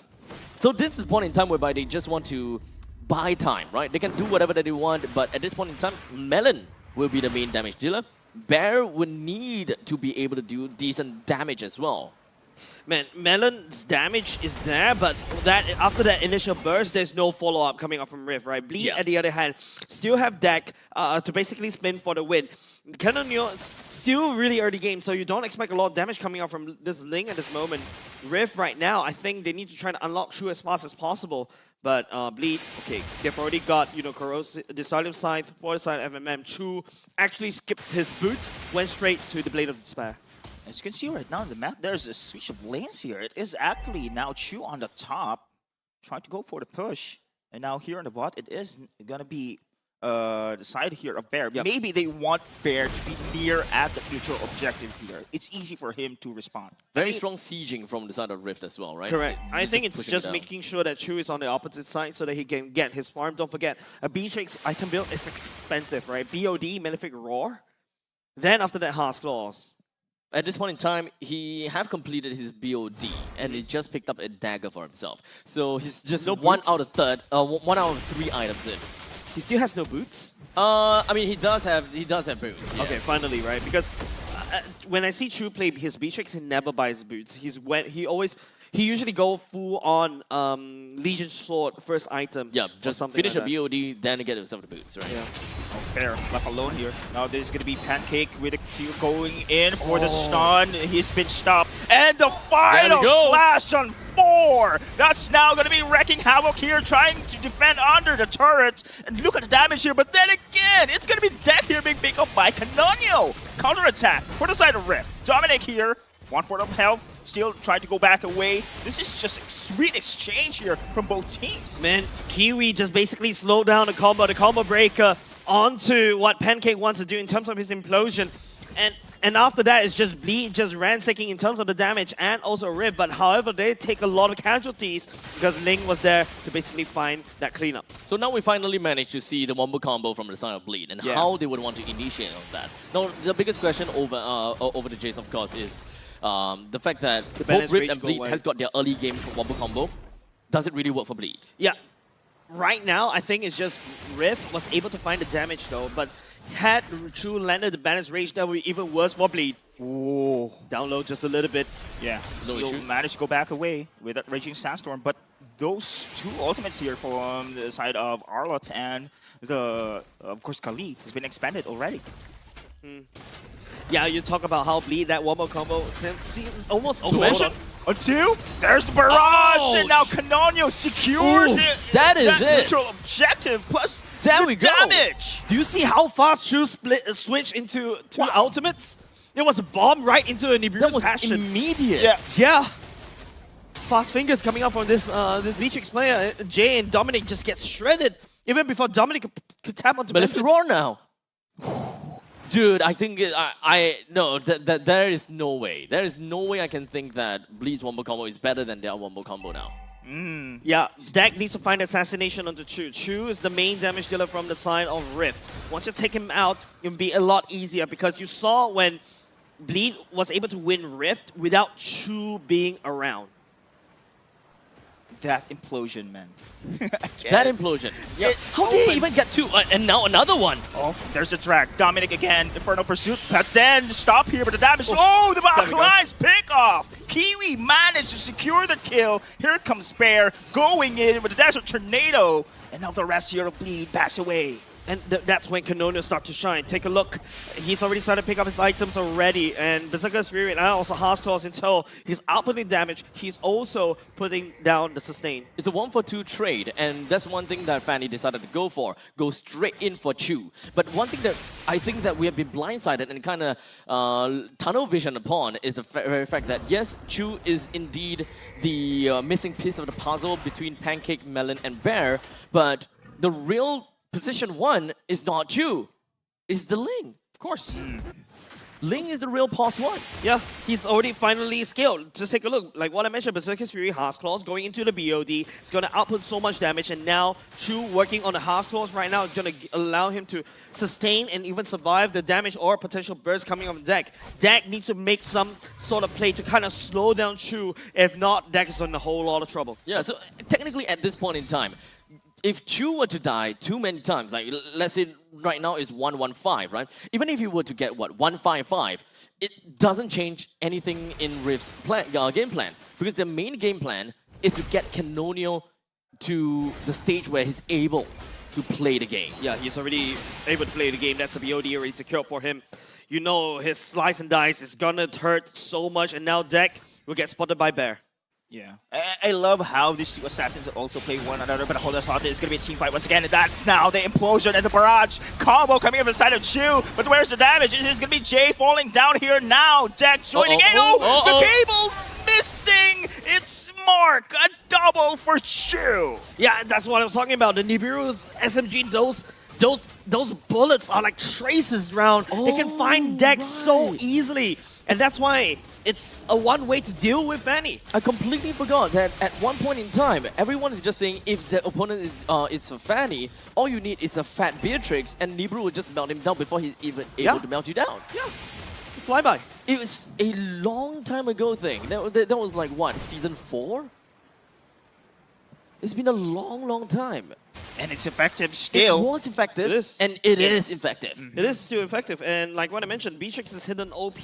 S6: So this is a point in time whereby they just want to buy time, right? They can do whatever that they want, but at this point in time, Melon will be the main damage dealer. Bear would need to be able to do decent damage as well.
S17: Man, Melon's damage is there, but after that initial burst, there's no follow-up coming up from Rift, right? Bleed, at the other hand, still have deck to basically spin for the win. Canonio, still really early game, so you don't expect a lot of damage coming out from this Ling at this moment. Rift right now, I think they need to try to unlock Shu as fast as possible. But Bleed, okay, they've already got, Decisive Scythe, Forward Side FMM. Chu actually skipped his boots, went straight to the Blade of Despair.
S18: As you can see right now on the map, there's a switch of lanes here. It is actually now Chu on the top, trying to go for the push. And now here on the bot, it is going to be the side here of Bear.
S17: Yep.
S18: Maybe they want Bear to be near at the neutral objective here. It's easy for him to respond.
S6: Very strong sieging from the side of Rift as well, right?
S17: Correct. I think it's
S6: pushing
S17: just
S6: it down.
S17: making sure that Chu is on the opposite side so that he can get his farm. Don't forget, a B-Shakes item build is expensive, right? BOD, Malefic Roar. Then after that, Heart's Claws.
S6: At this point in time, he have completed his BOD, and he just picked up a dagger for himself. So he's just one out of 3 items in.
S17: He still has no boots?
S6: I mean, he does have boots. Yeah.
S17: Okay, finally, right? Because when I see Chu play his B-Tricks, he never buys boots. He usually go full on Legion Sword first item.
S6: Yeah, just finish
S17: like
S6: a BOD, then get himself the boots, right?
S17: Yeah.
S18: Bear left alone here. Now there's going to be Pancake with a seal going in for the stun. He's been stopped. And the final slash on 4. That's now going to be wrecking havoc here, trying to defend under the turret. And look at the damage here. But then again, it's going to be dead here being picked up by Canonio. Counterattack for the side of Rift. Dominic here. 1/4 of health. Still trying to go back away. This is just a sweet exchange here from both teams.
S17: Man, Kiwi just basically slowed down the combo breaker onto what Pancake wants to do in terms of his implosion. And after that, it's just Bleed just ransacking in terms of the damage and also Rift. But however, they take a lot of casualties because Ling was there to basically find that cleanup.
S6: So now we finally managed to see the wombo combo from the side of Bleed and how they would want to initiate on that. Now, the biggest question over the Jays, of course, is the fact that both Rift and Bleed has got their early game wombo combo. Does it really work for Bleed?
S17: Yeah. Right now, I think it's just Rift was able to find the damage though, but had Chu landed the Balance Rage, that would be even worse for Bleed.
S18: Ooh.
S17: Download just a little bit.
S18: Yeah,
S6: no
S18: still
S6: issues.
S18: managed to go back away with that Raging Sandstorm, but those 2 ultimates here from the side of Arlott and of course, Kali has been expanded already.
S17: Yeah, you talk about how Bleed that wombo combo seems almost
S18: Collision on 2. There's the barrage, and now Canonio secures it.
S6: That is it.
S18: Neutral objective plus
S6: there
S18: the
S6: we go.
S18: damage.
S17: Do you see how fast Chu switch into 2 ultimates? It was a bomb right into a Nibiru's
S6: That was
S17: passion.
S6: immediate.
S17: Yeah. Fast fingers coming out from this Beatrix player. Jay and Dominic just get shredded even before Dominic could tap onto
S6: But roar now. Dude, I think no, there is no way. There is no way I can think that Bleed's wombo combo is better than their wombo combo now.
S17: Yeah, Deck needs to find assassination onto Chu. Chu is the main damage dealer from the side of Rift. Once you take him out, it'll be a lot easier because you saw when Bleed was able to win Rift without Chu being around.
S18: That implosion, man.
S6: That implosion. Yeah. How did he even get 2? And now another one.
S18: Oh, there's a drag. Dominic again, Inferno Pursuit, but then stop here, but the damage. Oh, the back lines pick off. Kiwi managed to secure the kill. Here comes Bear going in with the Desert Tornado. And now the rest here of Bleed backs away.
S17: And that's when Canonio start to shine. Take a look. He's already started to pick up his items already. And Berserker Spirit and also Heart's Claws in tow. He's outputting damage. He's also putting down the sustain.
S6: It's a 1-for-2 trade, and that's one thing that Fanny decided to go for. Go straight in for Chu. But one thing that I think that we have been blindsided and kind of tunnel vision upon is the very fact that, yes, Chu is indeed the missing piece of the puzzle between Pancake, Melon, and Bear, but the real position 1 is not Chu, it's the Ling.
S17: Of course.
S6: Ling is the real pos 1.
S17: Yeah, he's already finally scaled. Just take a look. Like what I mentioned, Berserker Spirit, Heart's Claws going into the BOD. It's going to output so much damage, and now Chu working on the Heart's Claws right now is going to allow him to sustain and even survive the damage or potential burst coming off the deck. Deck needs to make some sort of play to kind of slow down Chu. If not, Deck is in a whole lot of trouble.
S6: Yeah, so technically at this point in time, if Chu were to die too many times, like let's say right now is 1-1-5, right? Even if he were to get, what, 1-5-5, it doesn't change anything in Rift's game plan. Because the main game plan is to get Canonio to the stage where he's able to play the game.
S17: Yeah, he's already able to play the game. That's a BOD already secured for him. You know his slice and dice is gonna hurt so much, and now Deck will get spotted by Bear.
S18: Yeah, I love how these two assassins also play one another, but hold on, thought it's going to be a team fight once again, and that's now the implosion and the barrage combo coming up inside of Chu, but where's the damage? It is going to be Jay falling down here now, Deck joining in, the cable's missing, it's Mark, a double for Chu.
S17: Yeah, that's what I was talking about, the Nibiru's SMG, those bullets are like traces around. They can find Deck so easily, and that's why it's a one way to deal with Fanny.
S6: I completely forgot that at one point in time, everyone is just saying if the opponent is a Fanny, all you need is a fat Beatrix, and Nibiru will just melt him down before he's even able to melt you down.
S17: Yeah, it's a flyby.
S6: It was a long time ago thing. That was like, what, season 4? It's been a long time.
S18: And it's effective still.
S6: It was effective, and
S17: it
S6: is effective.
S17: It is still effective, and like what I mentioned, Beatrix is hidden OP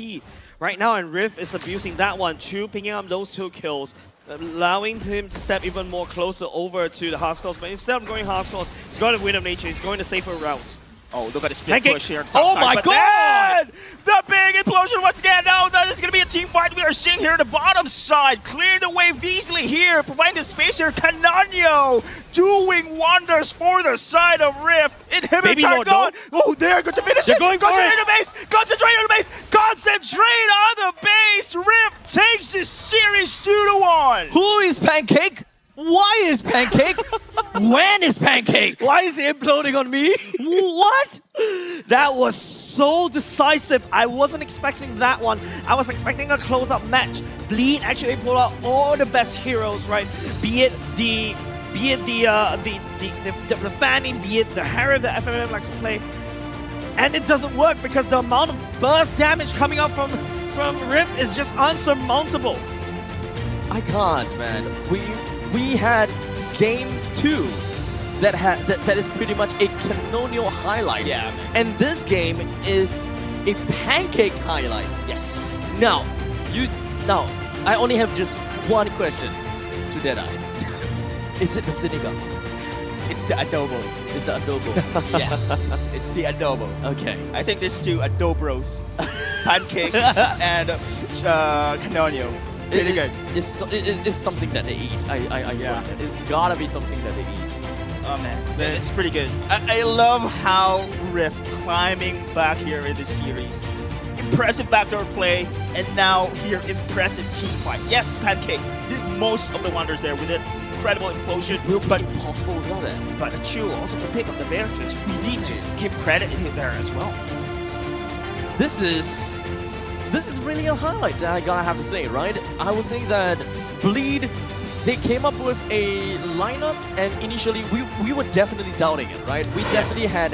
S17: right now, and Rift is abusing that one. Chu picking up those 2 kills, allowing him to step even more closer over to the Heart's Claws. But instead of going Heart's Claws, he's going to Wind of Nature, he's going to safer routes.
S18: Oh, look at the split
S17: Pancake.
S18: push here.
S17: Oh my God!
S18: Then, the big implosion once again. Now that is going to be a team fight. We are seeing here the bottom side. Clear the way easily here. Providing the space here. Canonio doing wonders for the side of Rift. Inhibitor gone. Oh, they're going to finish it.
S17: Going
S18: Concentrate on the base. Concentrate on the base. Concentrate on the base. Rift takes this series 2-1.
S6: Who is Pancake? Why is Pancake? When is Pancake?
S17: Why is he imploding on me?
S6: What?
S17: That was so decisive. I wasn't expecting that one. I was expecting a close-up match. Bleed actually pulled out all the best heroes, right? Be it the Fanny, be it the Harrier that FMM likes to play. And it doesn't work because the amount of burst damage coming out from Rift is just unsurmountable.
S6: I can't, man. We had game 2 that is pretty much a Canonio highlight.
S18: Yeah.
S6: And this game is a Pancake highlight.
S18: Yes.
S6: Now, I only have just one question to Deadeye. Is it the Siniga?
S18: It's the adobo.
S6: It's the adobo.
S18: Yeah, it's the adobo.
S6: Okay.
S18: I think there's 2 adobros, Pancake and Canonio. Really good.
S6: It's something that they eat. I swear. It's gotta be something that they eat.
S18: Oh man, it's pretty good. I love how Rift climbing back here in this series. Impressive backdoor play, and now here impressive team fight. Yes, Pancake did most of the wonders there with it. Incredible implosion.
S6: It will be impossible without it.
S18: But Chu also can pick up the Beatrix. We need to give credit there as well.
S6: This is really a highlight that I gotta have to say, right? I would say that Bleed, they came up with a lineup, and initially we were definitely doubting it, right? We definitely had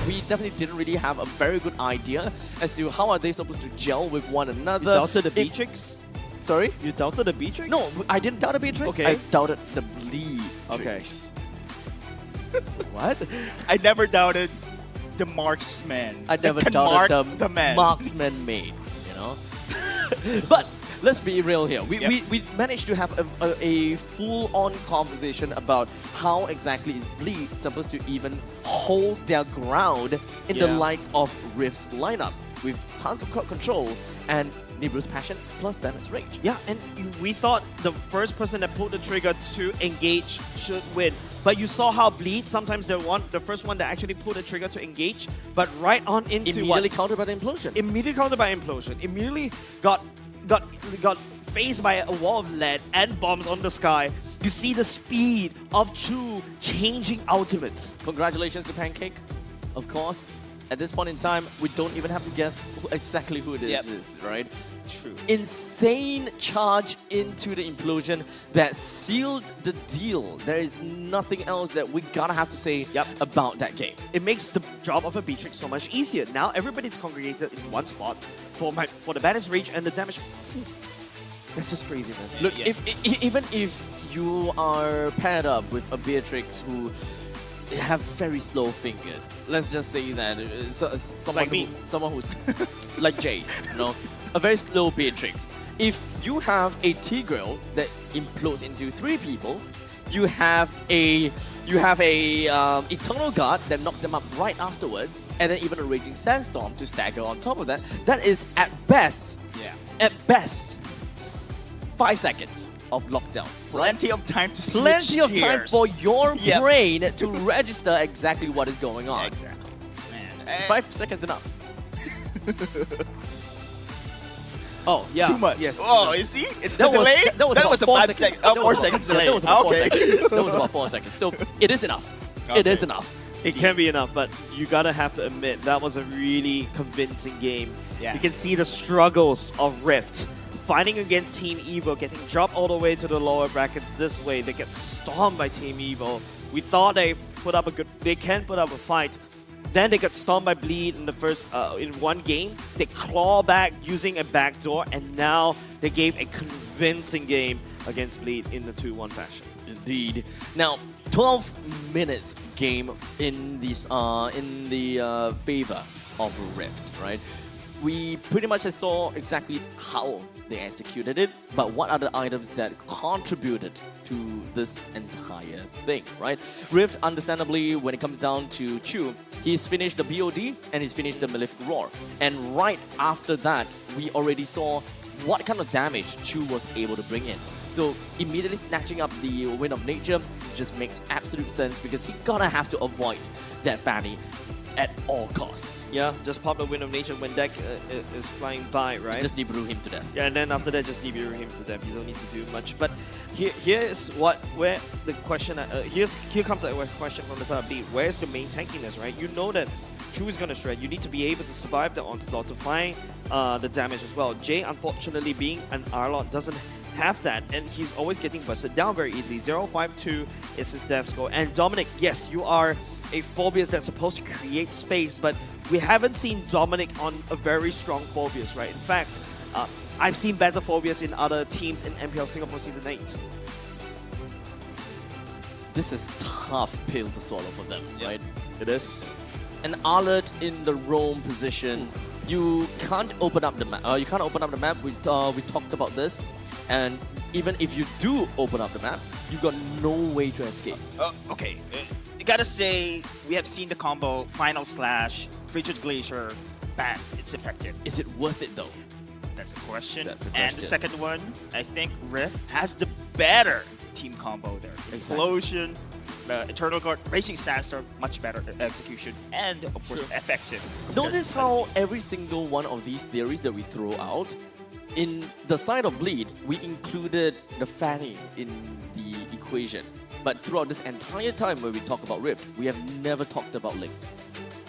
S6: we definitely didn't really have a very good idea as to how are they supposed to gel with one another.
S17: You doubted the Beatrix?
S6: Sorry?
S17: You doubted the Beatrix?
S6: No, I didn't doubt the Beatrix.
S17: Okay.
S6: I doubted the Bleed.
S17: Okay.
S18: What? I never doubted the marksman.
S6: I never doubted the marksman made. But let's be real here. We managed to have a full-on conversation about how exactly is Bleed supposed to even hold their ground in the likes of Rift's lineup with tons of crowd control and Nibru's passion plus Bennett's rage.
S17: Yeah, and we thought the first person that pulled the trigger to engage should win. But you saw how Bleed, sometimes the first one that actually pulled the trigger to engage, but right on into
S6: Immediately countered by the implosion.
S17: Immediately countered by implosion. Immediately got faced by a wall of lead and bombs on the sky. You see the speed of Chu changing ultimates.
S6: Congratulations to Pancake, of course. At this point in time, we don't even have to guess exactly who it is, right?
S18: True.
S6: Insane charge into the implosion that sealed the deal. There is nothing else that we gotta have to say about that game.
S17: It makes the job of a Beatrix so much easier. Now everybody's congregated in one spot for the Bennett's rage and the damage. That's just crazy, man.
S6: Look, even if you are paired up with a Beatrix who have very slow fingers, let's just say that someone
S17: like me.
S6: Someone who's like Jay, you know, a very slow Beatrix. If you have a Tigreal that implodes into 3 people, you have a Eternal Guard that knocks them up right afterwards, and then even a Raging Sandstorm to stagger on top of that. That is at best 5 seconds of lockdown.
S18: Plenty of time to switch
S6: Plenty of time
S18: gears.
S6: for your brain to register exactly what is going on.
S18: Exactly. Man.
S6: Is 5 seconds enough?
S17: Oh, yeah.
S18: Too much.
S17: Yes.
S18: Oh, you see? It's the
S6: That was-
S18: delay?
S6: that was
S18: That
S6: about
S18: was a
S6: 4
S18: 5
S6: seconds.
S18: seconds. Oh,
S6: That
S18: 4
S6: was about-
S18: seconds delay.
S6: That was about 4
S18: Okay.
S6: seconds. That was about 4 seconds. So it is enough. It is enough.
S17: It can be enough, but you gotta have to admit that was a really convincing game.
S18: Yeah.
S17: You can see the struggles of Rift. Fighting against Team Evo, getting dropped all the way to the lower brackets this way. They get stomped by Team Evo. We thought they can put up a fight. Then they got stomped by Bleed in the first in one game. They claw back using a backdoor, and now they gave a convincing game against Bleed in the 2-1 fashion.
S6: Indeed. Now, 12 minutes game in this in the favor of Rift, right? We pretty much saw exactly how they executed it, but what are the items that contributed to this entire thing, right? Rift, understandably, when it comes down to Chu, he's finished the BOD and he's finished the Malefic Roar. And right after that, we already saw what kind of damage Chu was able to bring in. So immediately snatching up the Wind of Nature just makes absolute sense because he gonna have to avoid that Fanny at all costs.
S17: Yeah, just pop the Wind of Nature when deck is flying by, right?
S6: And just Nibiru him to death.
S17: Yeah, and then after that, just Nibiru him to death. You don't need to do much. But here's where the question. Here comes a question from the side of B. Where's the main tankiness, right? You know that Chu is gonna shred. You need to be able to survive the onslaught to find the damage as well. Jay, unfortunately, being an Arlot, doesn't have that, and he's always getting busted down very easy. 0.52 is his death score. And Dominic, yes, you are a Phobius that's supposed to create space, but we haven't seen Dominic on a very strong Phobius, right? In fact, I've seen better Phobius in other teams in MPL Singapore Season 8.
S6: This is tough pill to swallow for them, right?
S17: It is.
S6: An Arlot in the roam position, you can't open up the map. You can't open up the map. We talked about this, and even if you do open up the map, you got no way to escape.
S18: Okay. I gotta say, we have seen the combo Final Slash, Frigid Glacier, bam, it's effective.
S6: Is it worth it though?
S18: That's the question.
S6: That's the
S18: And the
S6: question.
S18: second one, I think Rift has the better team combo there. Explosion, the Eternal Guard, Raging Sandstorm, much better execution, and of course effective.
S6: Notice how every single one of these theories that we throw out, in the side of Bleed, we included the Fanny in the equation. But throughout this entire time where we talk about Rift, we have never talked about Link.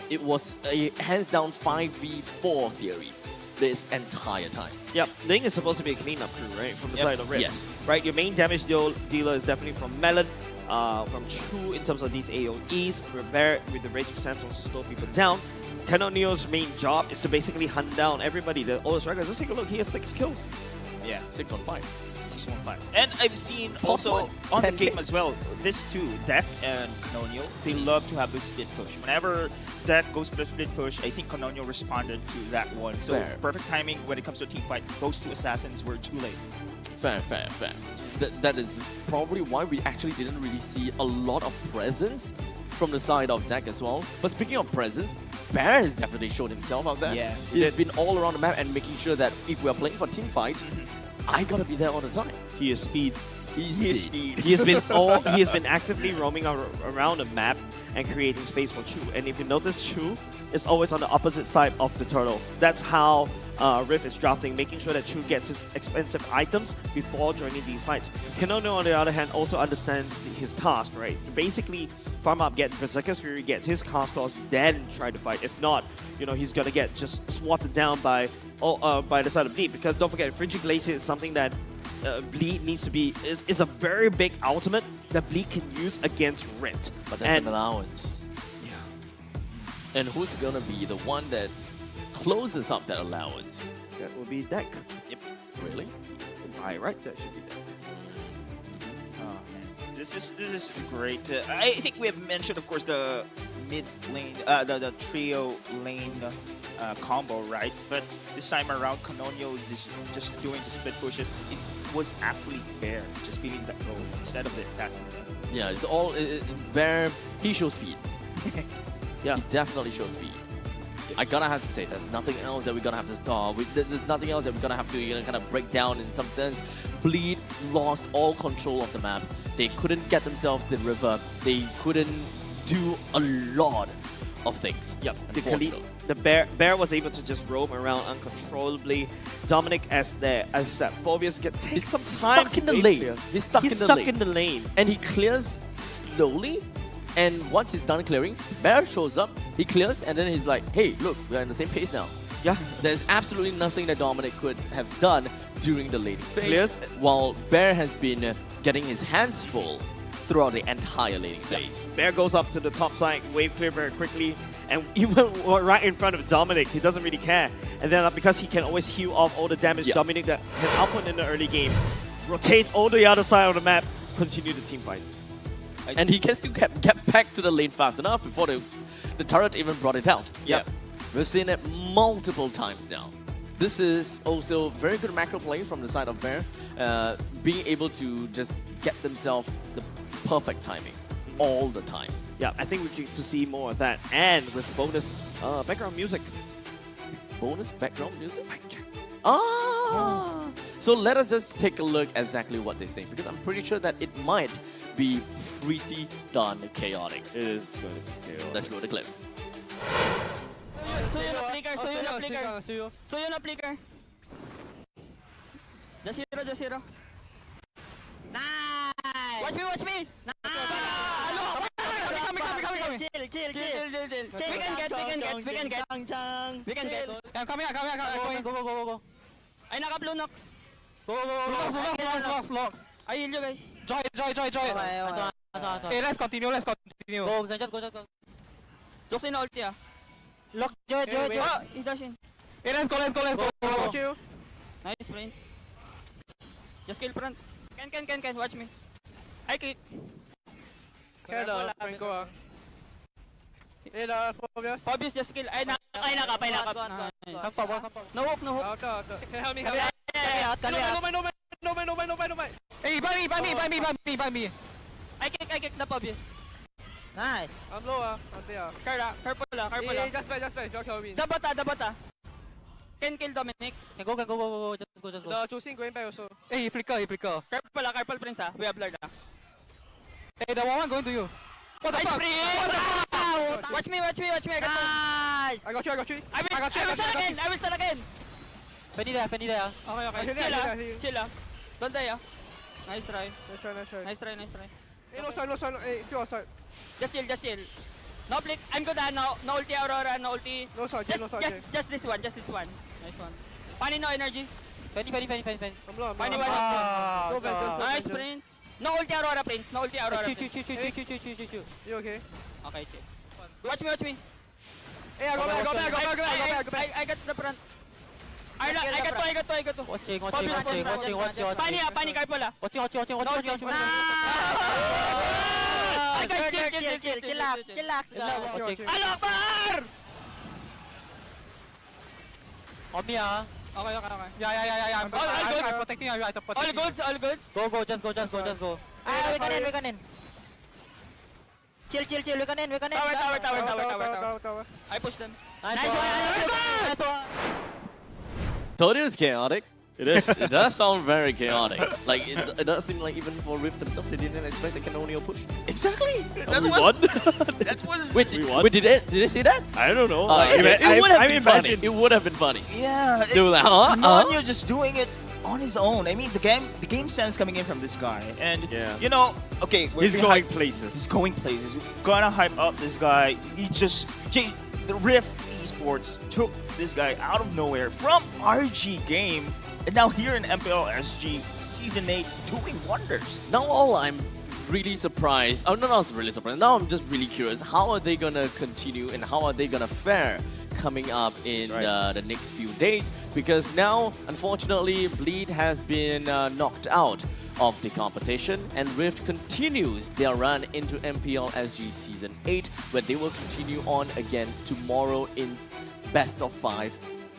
S6: It was a hands-down 5v4 theory this entire time.
S17: Yep, Ling is supposed to be a cleanup crew, right? From the side of Rift.
S6: Yes.
S17: Right, your main damage dealer is definitely from Melon, from Chu in terms of these AoEs, Barrett with the Raging Sandstorm to slow people down. Canoneo's main job is to basically hunt down everybody, all the strikers. Let's take a look, he has 6 kills.
S18: Yeah.
S6: 6 on 5.
S18: this one fight. And I've seen also on the game as well, this two, Deck and Canonio, they love to have the split push. Whenever Deck goes for the split push, I think Canonio responded to that one. So
S6: Fair.
S18: perfect timing when it comes to a team fight. Those two assassins were too late.
S6: Fair. That is probably why we actually didn't really see a lot of presence from the side of Deck as well. But speaking of presence, Bear has definitely showed himself out there.
S18: Yeah.
S6: He's been all around the map and making sure that if we're playing for team fight, I gotta be there all the time.
S17: He is speed.
S6: He is speed.
S17: He has been actively roaming around the map and creating space for Chu. And if you notice, Chu is always on the opposite side of the turtle. That's how Rift is drafting, making sure that Chu gets his expensive items before joining these fights. Kanono, on the other hand, also understands his task, right? Basically, farm up, get Berserker's Fury, get his cast clause, then try to fight. If not, you know, he's gonna get just swatted down by the side of Bleed. Because don't forget, Frigid Glacier is something that Bleed needs to be is a very big ultimate that Bleed can use against Rift.
S6: But there's an allowance.
S17: Yeah.
S6: And who's gonna be the one that closes up that allowance?
S17: That will be Deck.
S18: Yep.
S6: Really?
S17: By right, that should be Deck.
S18: Oh man, this is great. I think we have mentioned, of course, the mid lane, the trio lane combo, right? But this time around, Canonio is just doing the split pushes. It was actually Bear just feeling that role instead of the assassin.
S6: Yeah, it's all Bear. He shows speed.
S17: Yeah,
S6: he definitely shows speed. I gotta have to say, there's nothing else that we're gonna have to there's nothing else that we're gonna have to kind of break down in some sense. Bleed lost all control of the map. They couldn't get themselves the river. They couldn't do a lot of things.
S17: Yep. The bear was able to just roam around uncontrollably. Dominic, as that Phobius takes some time
S6: stuck in the lane. He's stuck
S17: in the lane.
S6: And he clears slowly. And once he's done clearing, Bear shows up, he clears, and then he's like, hey, look, we're in the same pace now.
S17: Yeah.
S6: There's absolutely nothing that Dominic could have done during the laning phase.
S17: Clears.
S6: While Bear has been getting his hands full throughout the entire laning phase.
S17: Bear goes up to the top side, wave clear very quickly, and even right in front of Dominic, he doesn't really care. And then because he can always heal off all the damage Dominic that has output in the early game, rotates all the other side of the map, continue the team fight.
S6: And he can still get back to the lane fast enough before the turret even brought it out.
S17: Yep.
S6: We've seen it multiple times now. This is also very good macro play from the side of Bear, being able to just get themselves the perfect timing all the time.
S17: Yeah, I think we get to see more of that, and with bonus background music.
S6: Bonus background music? Ah! So let us just take a look at exactly what they say, because I'm pretty sure that it might be pretty darn chaotic.
S17: It is going to be chaotic.
S6: Let's go to the clip.
S11: Suyo na flicker, suyo na flicker. Suyo na flicker. Just hero. Nice! Watch me! Ano? Come. Chill. We can get. Come here. Go. Ay, naka-blue Nox. Go. Locks. I heal you guys. Joy. Hey, let's continue. Go. Locks in ulti ah. Lock, Joy. Oh, he dash in. Hey, let's go. Watch you. Nice, Prince. Just kill front. Can. Watch me. I kick. Kaya Franco ah. Phobius just kill. Ay, nakap. No hook. Help me. No. Hey, buy me. I kick the Phobius. Nice. I'm low ah. Careful. Hey, just play. Don't kill me. Dabata. Can kill Dominic. Go. Just go. No, choosing going back also. Hey, he flicker. Careful, Prince ah. We have blurred ah. Hey, the one going to you. What the fuck? Watch me. I got you. I will stun again. Penny there. Okay. Chill. Don't die. Nice try. Nice try.
S19: Hey, no sun. Hey, see outside.
S11: Just chill. No blink. I'm good. No ulti Aurora. No ulti.
S19: No sun.
S11: Just this one. Nice one. Pani no energy. Penny.
S19: I'm low.
S11: Pani one. Nice Prince. No ulti Aurora, Prince. No ulti Aurora.
S19: Chew. You okay?
S11: Okay, chill. Watch me.
S19: Hey, I go back.
S11: I got the front. I got to. Watching. Pani, careful ah. Watching. Chillax. Alakbar! On me ah. Okay. Yeah. I'm protecting you. All good. Go. Just go. We can in. Chill. We can in. Tower. I push them. Nice one.
S6: Told you it's chaotic.
S17: It is.
S6: It does sound very chaotic. Like, it does seem like even for Rift themselves, they didn't expect a Canonial push.
S18: Exactly.
S6: We won?
S18: That was.
S6: Wait, did they say that?
S17: I don't know.
S6: It would have been funny. It would have been funny.
S18: Yeah.
S6: They were like,
S18: Canonio just doing it on his own. I mean, the game sense coming in from this guy, and you know, okay,
S17: He's going places.
S18: We're gonna hype up this guy. The Rift Esports took this guy out of nowhere from RG game, and now here in MPL SG Season 8 doing wonders.
S6: Now I'm really surprised. Oh, no, not really surprised. Now I'm just really curious. How are they gonna continue and how are they gonna fare coming up in the next few days? Because now, unfortunately, Bleed has been knocked out of the competition, and Rift continues their run into MPL SG Season 8, where they will continue on again tomorrow in best of 5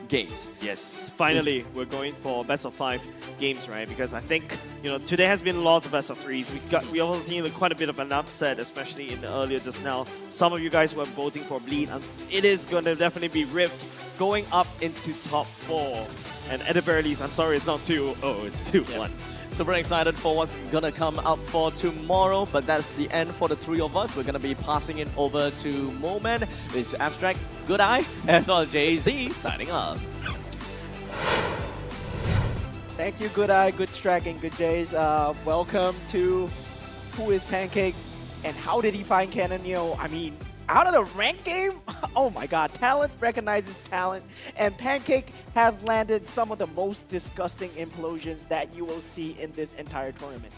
S6: games.
S17: Yes, finally, we're going for best of 5 games, right? Because I think, today has been lots of best of 3s. We also seen quite a bit of an upset, especially in the earlier just now. Some of you guys were voting for Bleed, and it is going to definitely be Rift going up into top 4. And at the very least, I'm sorry, it's not 2-0, it's 2-1.
S6: Super excited for what's gonna come up for tomorrow, but that's the end for the 3 of us. We're gonna be passing it over to Moman, with Abstract, Good Eye, as well as Jay-Z signing off.
S9: Thank you, Good Eye, Good Strack, and Good Jays. Welcome to Who is Pancake and how did he find Canonio? I mean, out of the rank game? Oh my god, talent recognizes talent, and Pancake has landed some of the most disgusting implosions that you will see in this entire tournament.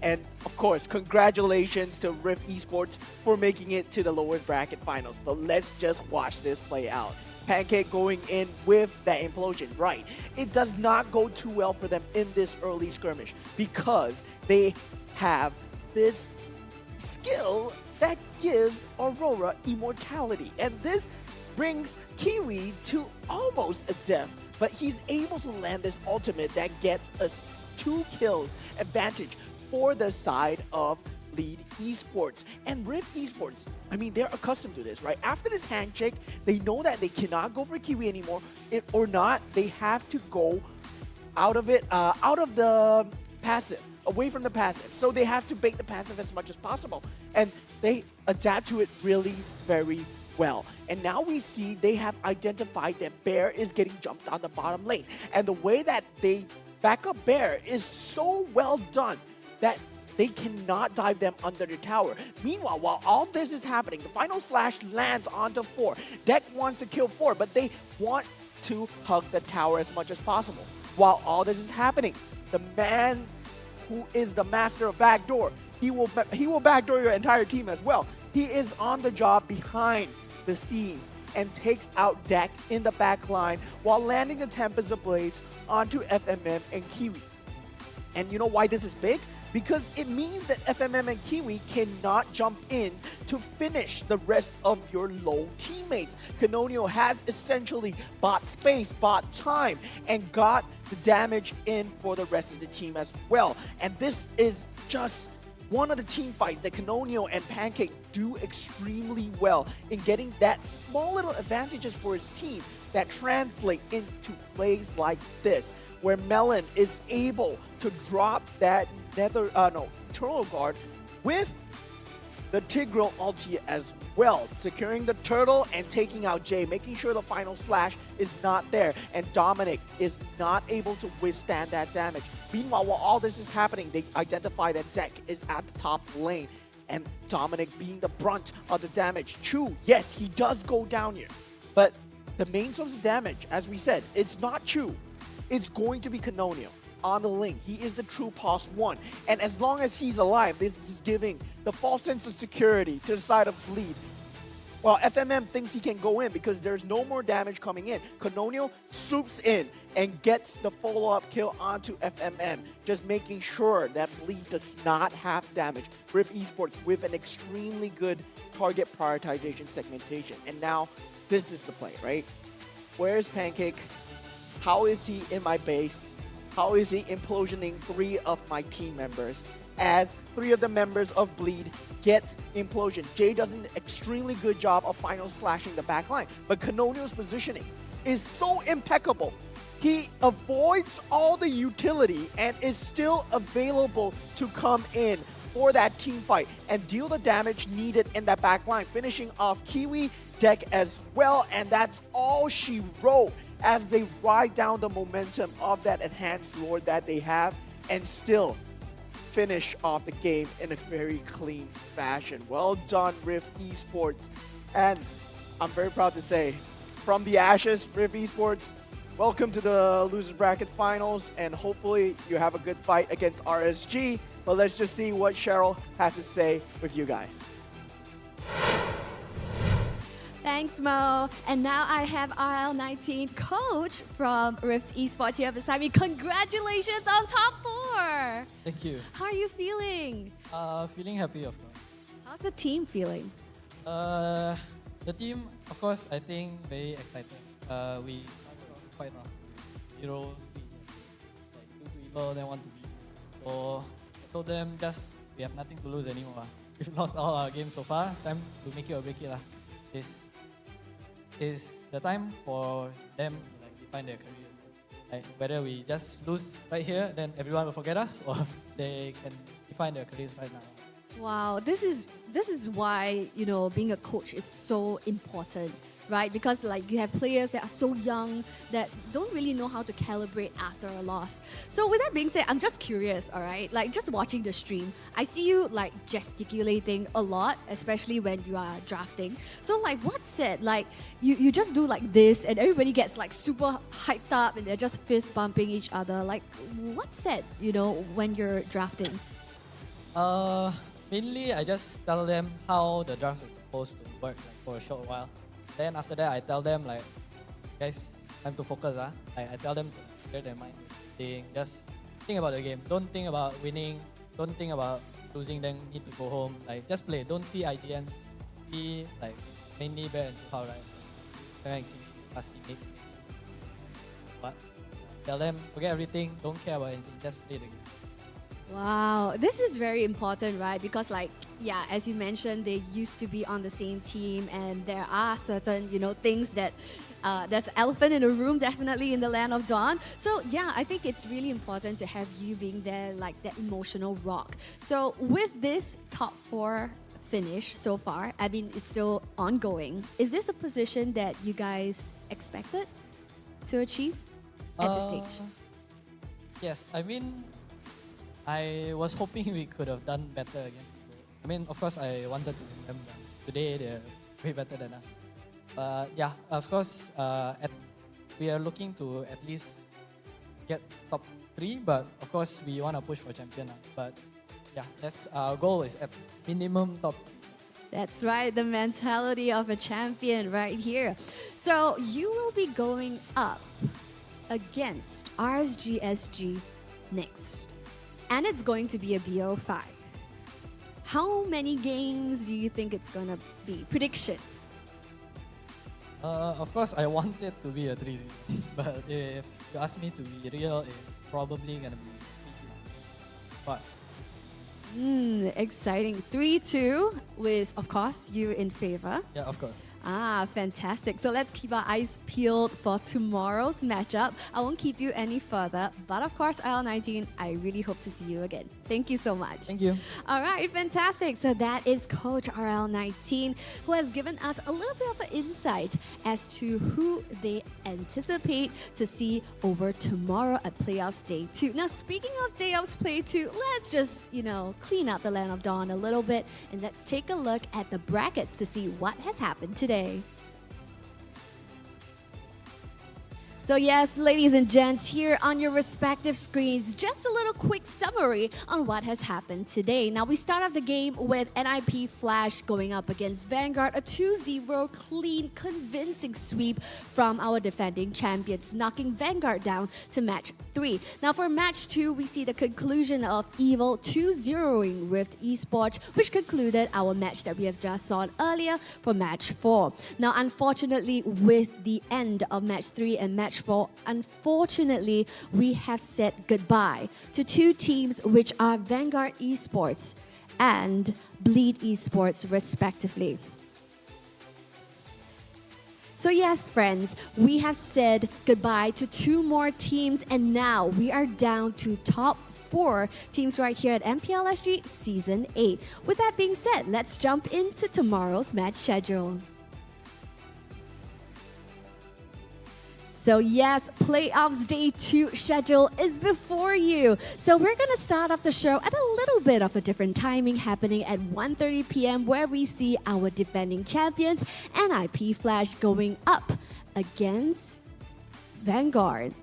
S9: And of course, congratulations to Rift Esports for making it to the lower bracket finals. But let's just watch this play out. Pancake going in with that implosion, right. It does not go too well for them in this early skirmish because they have this skill that gives Aurora immortality. And this brings Kiwi to almost a death, but he's able to land this ultimate that gets us 2 kills advantage for the side of Lead Esports. And Rift Esports, I mean, they're accustomed to this, right? After this handshake, they know that they cannot go for Kiwi anymore. If or not, they have to go out of it, out of the passive, away from the passive. So they have to bait the passive as much as possible. And they adapt to it really very well. And now we see they have identified that Bear is getting jumped on the bottom lane. And the way that they back up Bear is so well done that they cannot dive them under the tower. Meanwhile, while all this is happening, the final slash lands onto 4. Deck wants to kill 4, but they want to hug the tower as much as possible. While all this is happening, the man who is the master of backdoor, he will backdoor your entire team as well. He is on the job behind the scenes and takes out Deck in the back line while landing the Tempest of Blades onto FMM and Kiwi. And you know why this is big? Because it means that FMM and Kiwi cannot jump in to finish the rest of your low teammates. Canonio has essentially bought space, bought time, and got the damage in for the rest of the team as well. And this is just one of the team fights that Canonio and Pancake do extremely well in getting that small little advantages for his team that translate into plays like this, where Melon is able to drop that Turtle Guard with the Tigreal ulti as well, securing the turtle and taking out Jay, making sure the final slash is not there, and Dominic is not able to withstand that damage. Meanwhile, while all this is happening, they identify that Deck is at the top lane, and Dominic being the brunt of the damage. Chu, yes, he does go down here, but the main source of damage, as we said, it's not Chu. It's going to be Canonio on the link. He is the true pos 1. And as long as he's alive, this is giving the false sense of security to the side of Bleed. Well, FMM thinks he can go in because there's no more damage coming in. Canonial swoops in and gets the follow-up kill onto FMM, just making sure that Bleed does not have damage. Rift Esports with an extremely good target prioritization segmentation. And now, this is the play, right? Where's Pancake? How is he in my base? How is he implosioning 3 of my team members? As 3 of the members of Bleed get implosion. Jay does an extremely good job of final slashing the back line, but Canonial's positioning is so impeccable. He avoids all the utility and is still available to come in for that team fight and deal the damage needed in that back line, finishing off Kiwi deck as well, and that's all she wrote as they ride down the momentum of that enhanced lord that they have and still finish off the game in a very clean fashion. Well done, Rift Esports. And I'm very proud to say, from the ashes, Rift Esports, welcome to the Losers Brackets Finals, and hopefully you have a good fight against RSG. But let's just see what Cheryl has to say with you guys.
S13: Thanks, Mo. And now I have RL19 coach from Rift Esports here beside me. Congratulations on top 4.
S10: Thank you.
S13: How are you feeling?
S10: Feeling happy, of course.
S13: How's the team feeling?
S10: The team, of course, I think very excited. We started off quite rough. 0-3, like 2 to evil, then 1 to beat. So I told them just we have nothing to lose anymore. We've lost all our games so far. Time to make it or break it. This is the time for them to like define their careers. Like whether we just lose right here, then everyone will forget us, or they can define their careers right now.
S13: Wow, this is why, you know, being a coach is so important, right? Because like you have players that are so young that don't really know how to calibrate after a loss. So with that being said, I'm just curious, all right? Like just watching the stream, I see you like gesticulating a lot, especially when you are drafting. So like what's said? Like you just do like this and everybody gets like super hyped up and they're just fist bumping each other. Like what's said, you know, when you're drafting?
S10: Mainly, I just tell them how the draft is supposed to work like, for a short while. Then after that, I tell them like, guys, time to focus. I tell them to clear their mind. Just think about the game. Don't think about winning. Don't think about losing. Then need to go home. Like just play. Don't see IGNs. See like mainly Bear and Suhao, right? Bear and Kimi, plus teammates. But tell them forget everything. Don't care about anything. Just play the game.
S13: Wow, this is very important, right? Because like, yeah, as you mentioned, they used to be on the same team and there are certain, you know, things that there's an elephant in the room, definitely in the Land of Dawn. So yeah, I think it's really important to have you being there like that emotional rock. So with this top 4 finish so far, I mean, it's still ongoing. Is this a position that you guys expected to achieve at this stage?
S10: Yes, I mean, I was hoping we could have done better against people. I mean, of course, I wanted to win them. Today, they're way better than us. But yeah, of course, we are looking to at least get top 3. But of course, we want to push for champion. But yeah, that's our goal is at minimum top.
S13: That's right, the mentality of a champion right here. So you will be going up against RSG SG next. And it's going to be a BO5. How many games do you think it's going to be? Predictions?
S10: Of course, I want it to be a 3-0. But if you ask me to be real, it's probably going to be 3-2 for us.
S13: Exciting. 3-2 with, of course, you in favor.
S10: Yeah, of course.
S13: Ah, fantastic. So let's keep our eyes peeled for tomorrow's matchup. I won't keep you any further, but of course, RL19, I really hope to see you again. Thank you so much.
S10: Thank you.
S13: All right, fantastic. So that is Coach RL19, who has given us a little bit of an insight as to who they anticipate to see over tomorrow at Playoffs Day 2. Now, speaking of Playoffs Play 2, let's just, you know, clean up the Land of Dawn a little bit and let's take a look at the brackets to see what has happened today. So yes, ladies and gents, here on your respective screens, just a little quick summary on what has happened today. Now we start off the game with NIP Flash going up against Vanguard, a 2-0 clean, convincing sweep from our defending champions, knocking Vanguard down to match 3. Now for match 2, we see the conclusion of Evil 2-0ing Rift Esports, which concluded our match that we have just saw earlier for match 4. Now unfortunately, with the end of match 3 and match 4, unfortunately, we have said goodbye to 2 teams, which are Vanguard Esports and Bleed Esports, respectively. So yes, friends, we have said goodbye to 2 more teams, and now we are down to top 4 teams right here at MPL SG Season 8. With that being said, let's jump into tomorrow's match schedule. So yes, Playoffs Day 2 schedule is before you. So we're going to start off the show at a little bit of a different timing, happening at 1:30 p.m. where we see our defending champions, NIP Flash, going up against Vanguard.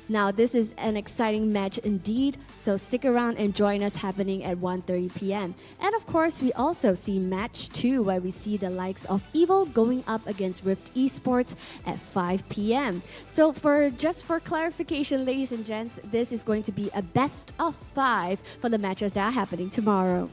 S13: Now this is an exciting match indeed, so stick around and join us, happening at 1:30 p.m. And of course, we also see match 2 where we see the likes of Evil going up against Rift Esports at 5 p.m. So just for clarification, ladies and gents, this is going to be a best of 5 for the matches that are happening tomorrow.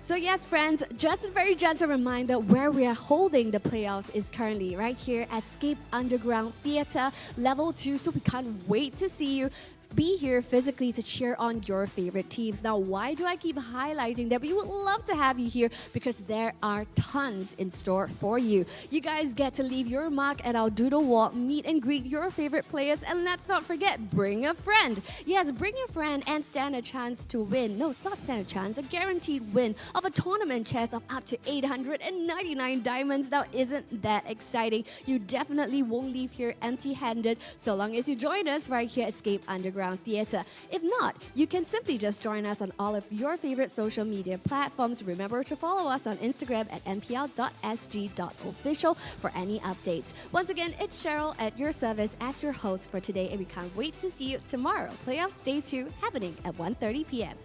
S13: So yes, friends, just a very gentle reminder where we are holding the playoffs is currently right here at Escape Underground Theatre, Level 2. So we can't wait to see you be here physically to cheer on your favorite teams. Now, why do I keep highlighting that? We would love to have you here because there are tons in store for you. You guys get to leave your mark at our doodle wall, meet and greet your favorite players, and let's not forget, bring a friend. Yes, bring a friend and stand a chance to win. No, it's not stand a chance, a guaranteed win of a tournament chest of up to 899 diamonds. Now, isn't that exciting? You definitely won't leave here empty-handed so long as you join us right here at Escape Underground Theatre. If not, you can simply just join us on all of your favorite social media platforms. Remember to follow us on Instagram at mpl.sg.official for any updates. Once again, it's Cheryl at your service as your host for today, and we can't wait to see you tomorrow. Playoffs Day 2 happening at 1:30 p.m.